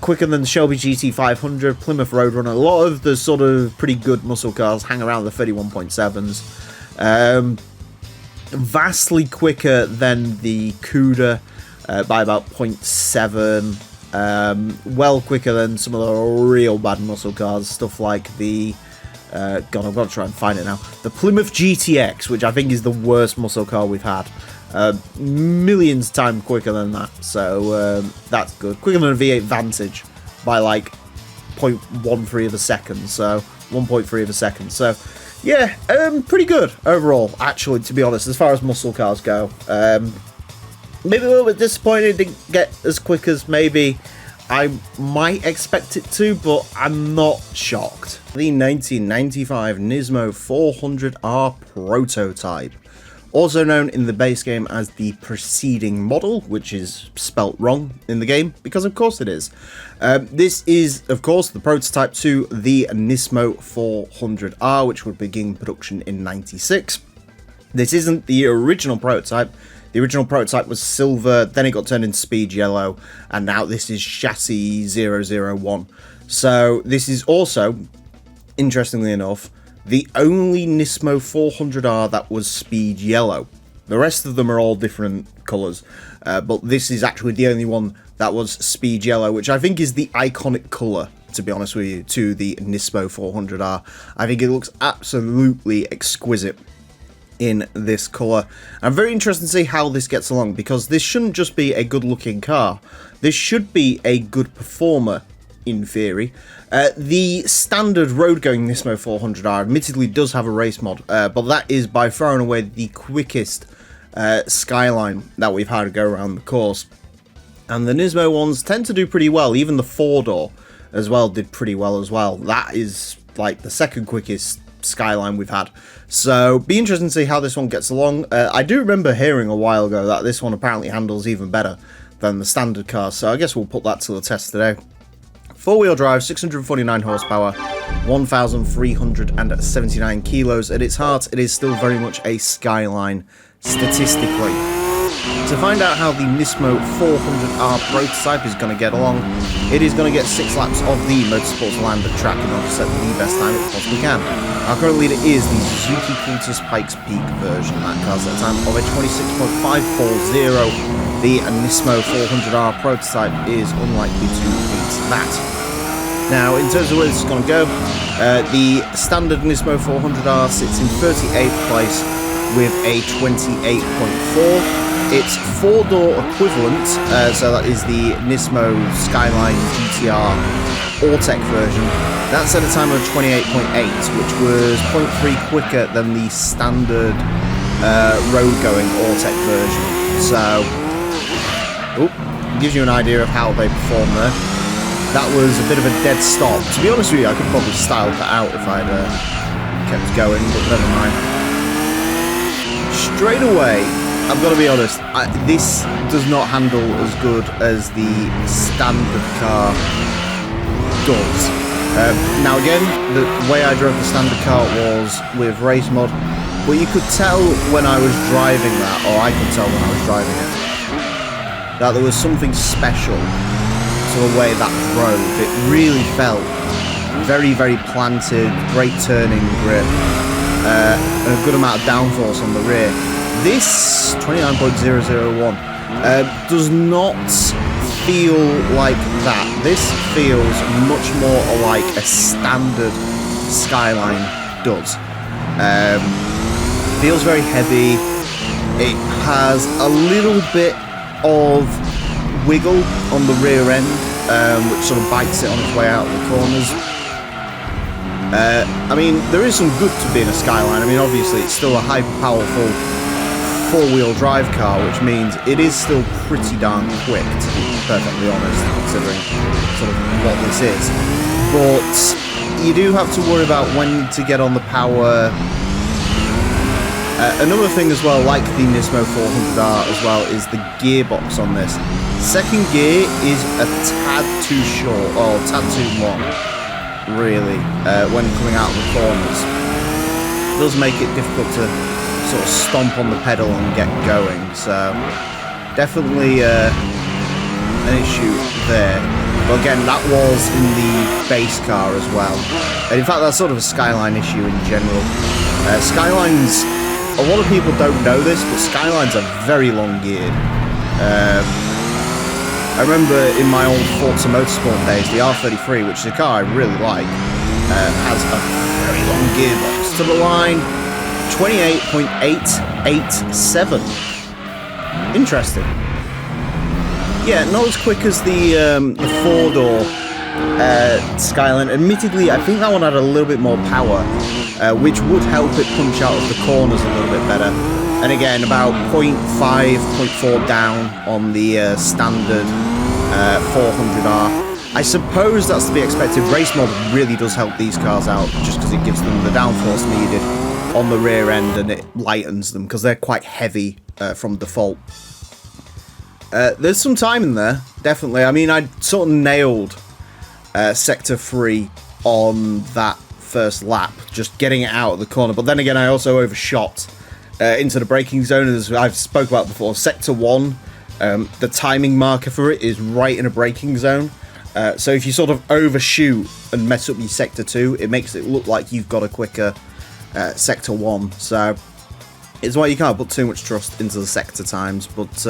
quicker than the Shelby GT500, Plymouth Roadrunner. A lot of the sort of pretty good muscle cars hang around the 31.7s. Vastly quicker than the Cuda by about 0.7. Well quicker than some of the real bad muscle cars, stuff like the God, I've got to try and find it now, the Plymouth GTX, which I think is the worst muscle car we've had. Millions times quicker than that, so that's good. Quicker than a V8 Vantage by like 0.13 of a second, so 1.3 of a second, so yeah, pretty good overall, actually, to be honest, as far as muscle cars go. Maybe a little bit disappointed it didn't get as quick as maybe I might expect it to, but I'm not shocked. The 1995 Nismo 400R prototype, also known in the base game as the preceding model, which is spelt wrong in the game, because of course it is. This is, of course, the prototype to the Nismo 400R, which would begin production in '96. This isn't the original prototype. The original prototype was silver, then it got turned into speed yellow, and now this is chassis 001. So this is also, interestingly enough, the only Nismo 400R that was speed yellow. The rest of them are all different colours, but this is actually the only one that was speed yellow, which I think is the iconic colour, to be honest with you, to the Nismo 400R. I think it looks absolutely exquisite in this colour. I'm very interested to see how this gets along, because this shouldn't just be a good looking car, this should be a good performer in theory. The standard road going Nismo 400R admittedly does have a race mod, but that is by far and away the quickest Skyline that we've had to go around the course, and the Nismo ones tend to do pretty well. Even the 4-door as well did pretty well as well. That is like the second quickest Skyline we've had, so be interesting to see how this one gets along. I do remember hearing a while ago that this one apparently handles even better than the standard car, so I guess we'll put that to the test today. Four-wheel drive, 649 horsepower, 1,379 kilos. At its heart, it is still very much a Skyline, statistically. To find out how the Nismo 400R prototype is going to get along, it is going to get 6 laps of the Motorsports Land track in order to set the best time it possibly can. Our current leader is the Suzuki Cultus Pikes Peak version. That car's at a time of a 26.540. The Nismo 400R prototype is unlikely to beat that. Now, in terms of where this is going to go, the standard Nismo 400R sits in 38th place with a 28.4. Its 4-door equivalent, so that is the Nismo Skyline GTR All-Tech version, that's at a time of 28.8, which was 0.3 quicker than the standard road-going All-Tech version. So, gives you an idea of how they perform there. That was a bit of a dead stop. To be honest with you, I could probably style that out if I'd kept going, but never mind. Straight away, I've got to be honest, this does not handle as good as the standard car does. Now again, the way I drove the standard car was with race mod, but you could tell when I was driving that, or I could tell when I was driving it, that there was something special to the way that drove. It really felt very, very planted, great turning grip, and a good amount of downforce on the rear. This 29.001 does not feel like that. This feels much more like a standard Skyline does. Feels very heavy. It has a little bit of wiggle on the rear end, which sort of bites it on its way out of the corners. I mean, there is some good to being a Skyline. I mean, obviously, it's still a hyper-powerful four-wheel drive car, which means it is still pretty darn quick, to be perfectly honest, considering sort of what this is. But you do have to worry about when to get on the power. Another thing as well, like the Nismo 400R as well, is the gearbox on this. Second gear is a tad too short, or tad too long, really, when coming out of the corners. It does make it difficult to sort of stomp on the pedal and get going, so definitely an issue there. But again, that was in the base car as well, and in fact that's sort of a Skyline issue in general. Skylines, a lot of people don't know this, but Skylines are very long geared. I remember in my old Forza Motorsport days, the R33, which is a car I really like, has a very long gearbox to the line. 28.887. Interesting. Yeah, not as quick as the 4-door Skyline. Admittedly, I think that one had a little bit more power, which would help it punch out of the corners a little bit better. And again, about 0.5, 0.4 down on the standard 400R. I suppose that's to be expected. Race mod really does help these cars out, just because it gives them the downforce needed on the rear end, and it lightens them because they're quite heavy from default. There's some time in there, definitely. I mean, I sort of nailed Sector 3 on that first lap, just getting it out of the corner. But then again, I also overshot into the braking zone, as I've spoke about before. Sector 1, the timing marker for it is right in a braking zone. So if you sort of overshoot and mess up your Sector 2, it makes it look like you've got a quicker Sector 1, so it's why you can't put too much trust into the sector times, but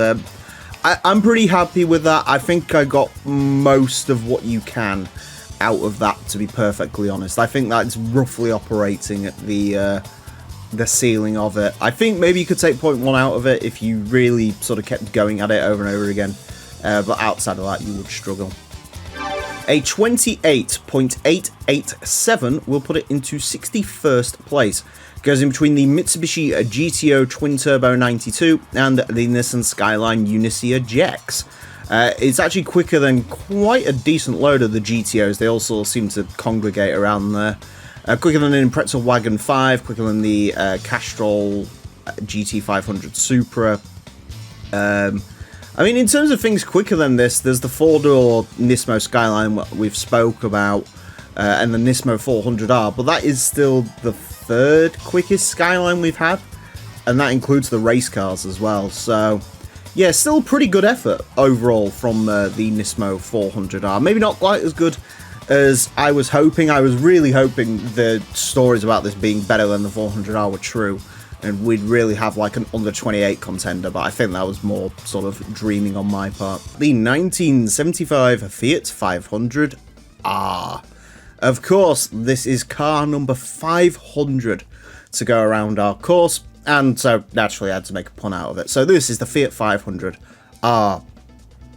I'm pretty happy with that. I think I got most of what you can out of that, to be perfectly honest. I think that's roughly operating at the ceiling of it. I think maybe you could take 0.1 out of it if you really sort of kept going at it over and over again, but outside of that you would struggle. A 28.887 will put it into 61st place. Goes in between the Mitsubishi GTO Twin Turbo 92 and the Nissan Skyline Unicia GX. It's actually quicker than quite a decent load of the GTOs. They also seem to congregate around there. Quicker than an Impreza Wagon 5, quicker than the Castrol GT500 Supra. I mean, in terms of things quicker than this, there's the 4-door Nismo Skyline we've spoke about, and the Nismo 400R, but that is still the 3rd quickest Skyline we've had, and that includes the race cars as well. So, yeah, still pretty good effort overall from the Nismo 400R. Maybe not quite as good as I was hoping. I was really hoping the stories about this being better than the 400R were true, and we'd really have like an under 28 contender, but I think that was more sort of dreaming on my part. The 1975 Fiat 500R. Of course, this is car number 500 to go around our course, and so naturally I had to make a pun out of it. So this is the Fiat 500R.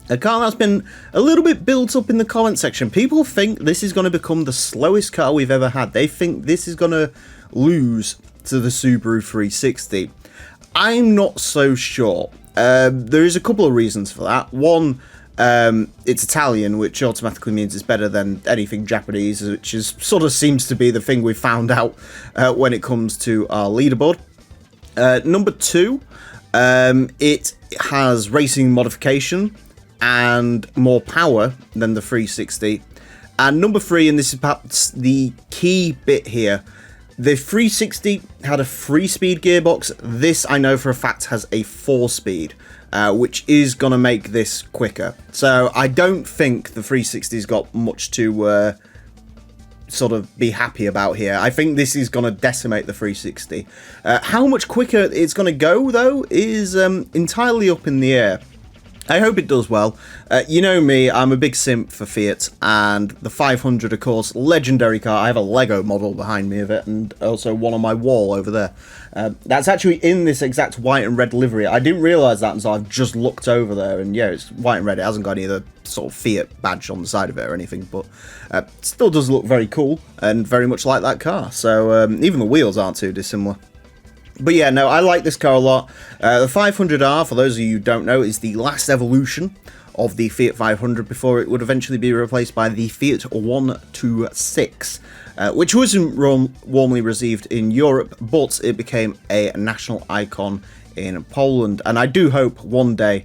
A car that's been a little bit built up in the comment section. People think this is going to become the slowest car we've ever had. They think this is going to lose to the Subaru 360. I'm not so sure. There is a couple of reasons for that. One, it's Italian, which automatically means it's better than anything Japanese, which is sort of seems to be the thing we found out when it comes to our leaderboard. Number 2, it has racing modification and more power than the 360. And number 3, and this is perhaps the key bit here, the 360 had a 3-speed gearbox. This, I know for a fact, has a 4-speed, which is going to make this quicker. So I don't think the 360's got much to sort of be happy about here. I think this is going to decimate the 360. How much quicker it's going to go, though, is entirely up in the air. I hope it does well. You know me, I'm a big simp for Fiat, and the 500, of course, legendary car. I have a Lego model behind me of it, and also one on my wall over there. That's actually in this exact white and red livery. I didn't realise that until I've just looked over there, and yeah, it's white and red. It hasn't got any of the sort of Fiat badge on the side of it or anything, but still does look very cool, and very much like that car. So even the wheels aren't too dissimilar. But yeah, no, I like this car a lot. The 500R, for those of you who don't know, is the last evolution of the Fiat 500 before it would eventually be replaced by the Fiat 126, which wasn't warmly received in Europe, but it became a national icon in Poland. And I do hope one day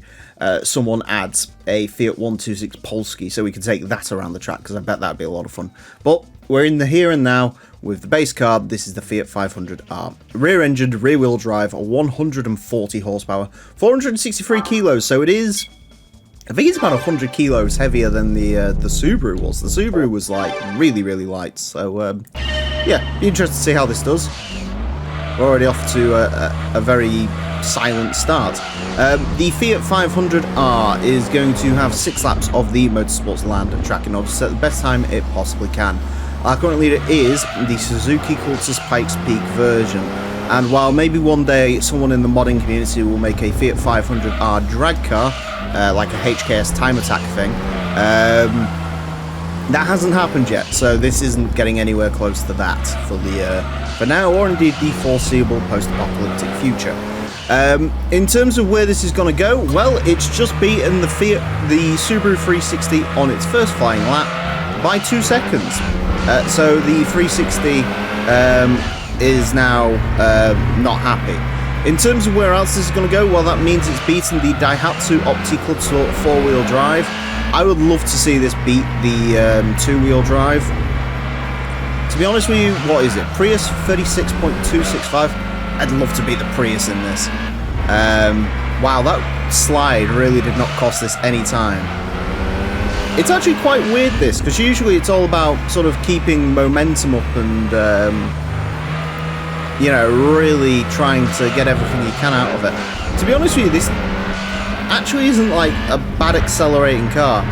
someone adds a Fiat 126 Polski so we can take that around the track, because I bet that'd be a lot of fun. But we're in the here and now with the base car. This is the Fiat 500R. Rear-engined, rear-wheel drive, 140 horsepower, 463 kilos, so it is... I think it's about 100 kilos heavier than the Subaru was. The Subaru was, like, really, really light, so, yeah, be interested to see how this does. We're already off to a very silent start. The Fiat 500R is going to have 6 laps of the Motorsports Land track in order to set the best time it possibly can. Our current leader is the Suzuki Cultus Pikes Peak version, and while maybe one day someone in the modding community will make a Fiat 500R drag car, like a HKS Time Attack thing, that hasn't happened yet, so this isn't getting anywhere close to that for now, or indeed the foreseeable post-apocalyptic future. In terms of where this is going to go, well, it's just beaten the Subaru 360 on its first flying lap by 2 seconds. So the 360 is now not happy. In terms of where else this is going to go, well, that means it's beaten the Daihatsu Opticultor 4-wheel drive. I would love to see this beat the 2-wheel drive. To be honest with you, what is it? Prius 36.265? I'd love to beat the Prius in this. Wow, that slide really did not cost this any time. It's actually quite weird, this, because usually it's all about sort of keeping momentum up and, you know, really trying to get everything you can out of it. To be honest with you, this actually isn't like a bad accelerating car.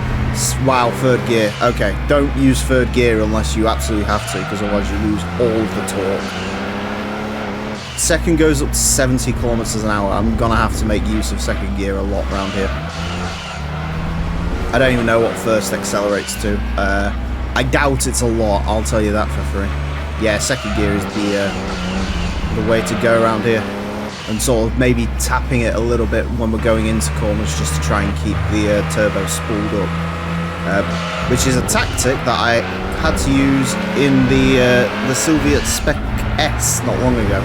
Wow, 3rd gear. Okay, don't use 3rd gear unless you absolutely have to, because otherwise you lose all of the torque. 2nd goes up to 70 kilometers an hour. I'm gonna have to make use of 2nd gear a lot around here. I don't even know what 1st accelerates to. I doubt it's a lot, I'll tell you that for free. Yeah, 2nd gear is the way to go around here. And sort of maybe tapping it a little bit when we're going into corners just to try and keep the turbo spooled up. Which is a tactic that I had to use in the Silvia Spec S not long ago.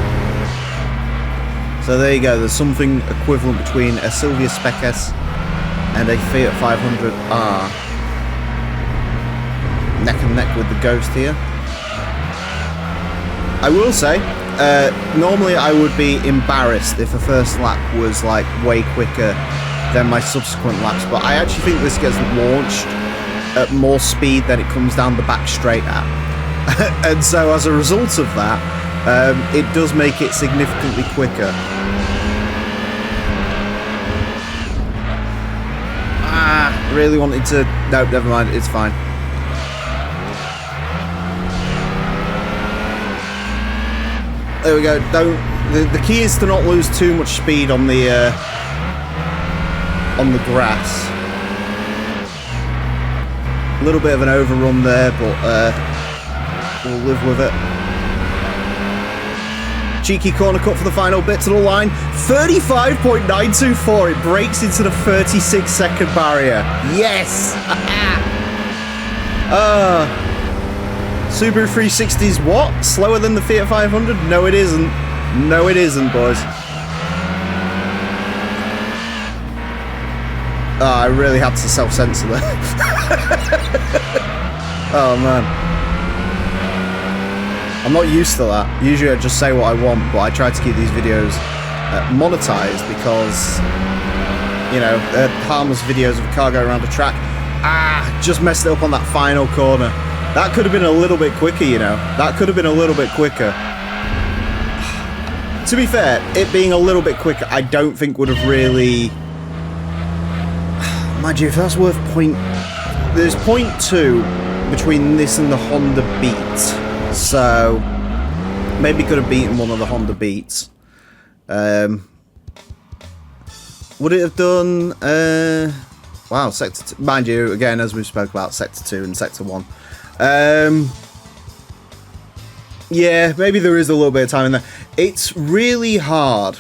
So there you go, there's something equivalent between a Silvia Spec S and a Fiat 500R neck and neck with the Ghost here. I will say, normally I would be embarrassed if the first lap was like way quicker than my subsequent laps, but I actually think this gets launched at more speed than it comes down the back straight at. And so as a result of that, it does make it significantly quicker. Really wanted to... Nope, never mind, it's fine. There we go. Don't. The key is to not lose too much speed on the grass. A little bit of an overrun there, but we'll live with it. Cheeky corner cut for the final bit to the line. 35.924. It breaks into the 36-second barrier. Yes! Subaru 360's what? Slower than the Fiat 500? No, it isn't. No, it isn't, boys. I really had to self-censor there. Oh, man. I'm not used to that. Usually I just say what I want, but I try to keep these videos monetized because, you know, they're harmless videos of a car going around a track. Just messed it up on that final corner. That could have been a little bit quicker, you know. That could have been a little bit quicker. To be fair, it being a little bit quicker, I don't think would have really... Mind you, if that's worth point... There's 0.2 between this and the Honda Beat. So, maybe could have beaten one of the Honda Beats. Would it have done... wow, Sector 2. Mind you, again, as we spoke about, Sector 2 and Sector 1. Yeah, maybe there is a little bit of time in there. It's really hard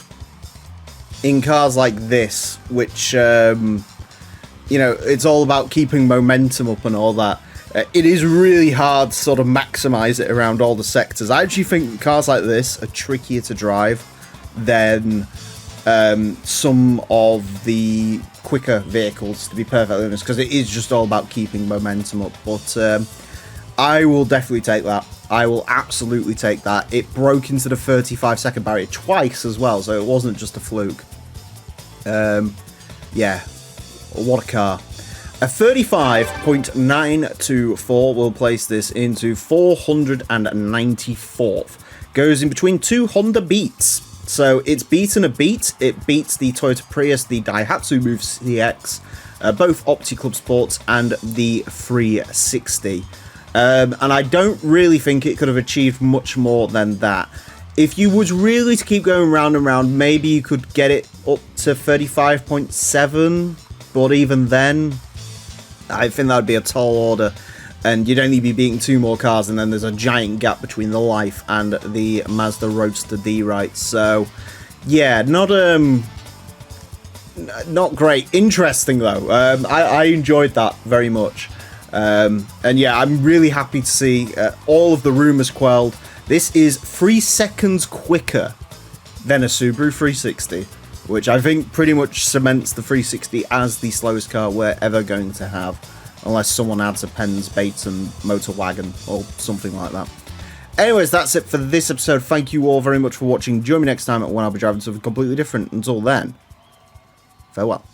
in cars like this, which, you know, it's all about keeping momentum up and all that. It is really hard to sort of maximize it around all the sectors. I actually think cars like this are trickier to drive than some of the quicker vehicles, to be perfectly honest, because it is just all about keeping momentum up. But I will definitely take that. I will absolutely take that. It broke into the 35-second barrier twice as well, so it wasn't just a fluke. Yeah, what a car. A 35.924 will place this into 494th. Goes in between two Honda Beats. So it's beaten a Beat. It beats the Toyota Prius, the Daihatsu Move CX, both Opti Club Sports, and the 360. And I don't really think it could have achieved much more than that. If you was really to keep going round and round, maybe you could get it up to 35.7, but even then, I think that would be a tall order, and you'd only be beating two more cars, and then there's a giant gap between the Life and the Mazda Roadster D, right? So, yeah, not great. Interesting, though. I enjoyed that very much. And yeah, I'm really happy to see all of the rumours quelled. This is 3 seconds quicker than a Subaru 360, which I think pretty much cements the 360 as the slowest car we're ever going to have, unless someone adds a Penn's Baton motor wagon or something like that. Anyways, that's it for this episode. Thank you all very much for watching. Join me next time when I'll be driving something completely different. Until then, farewell.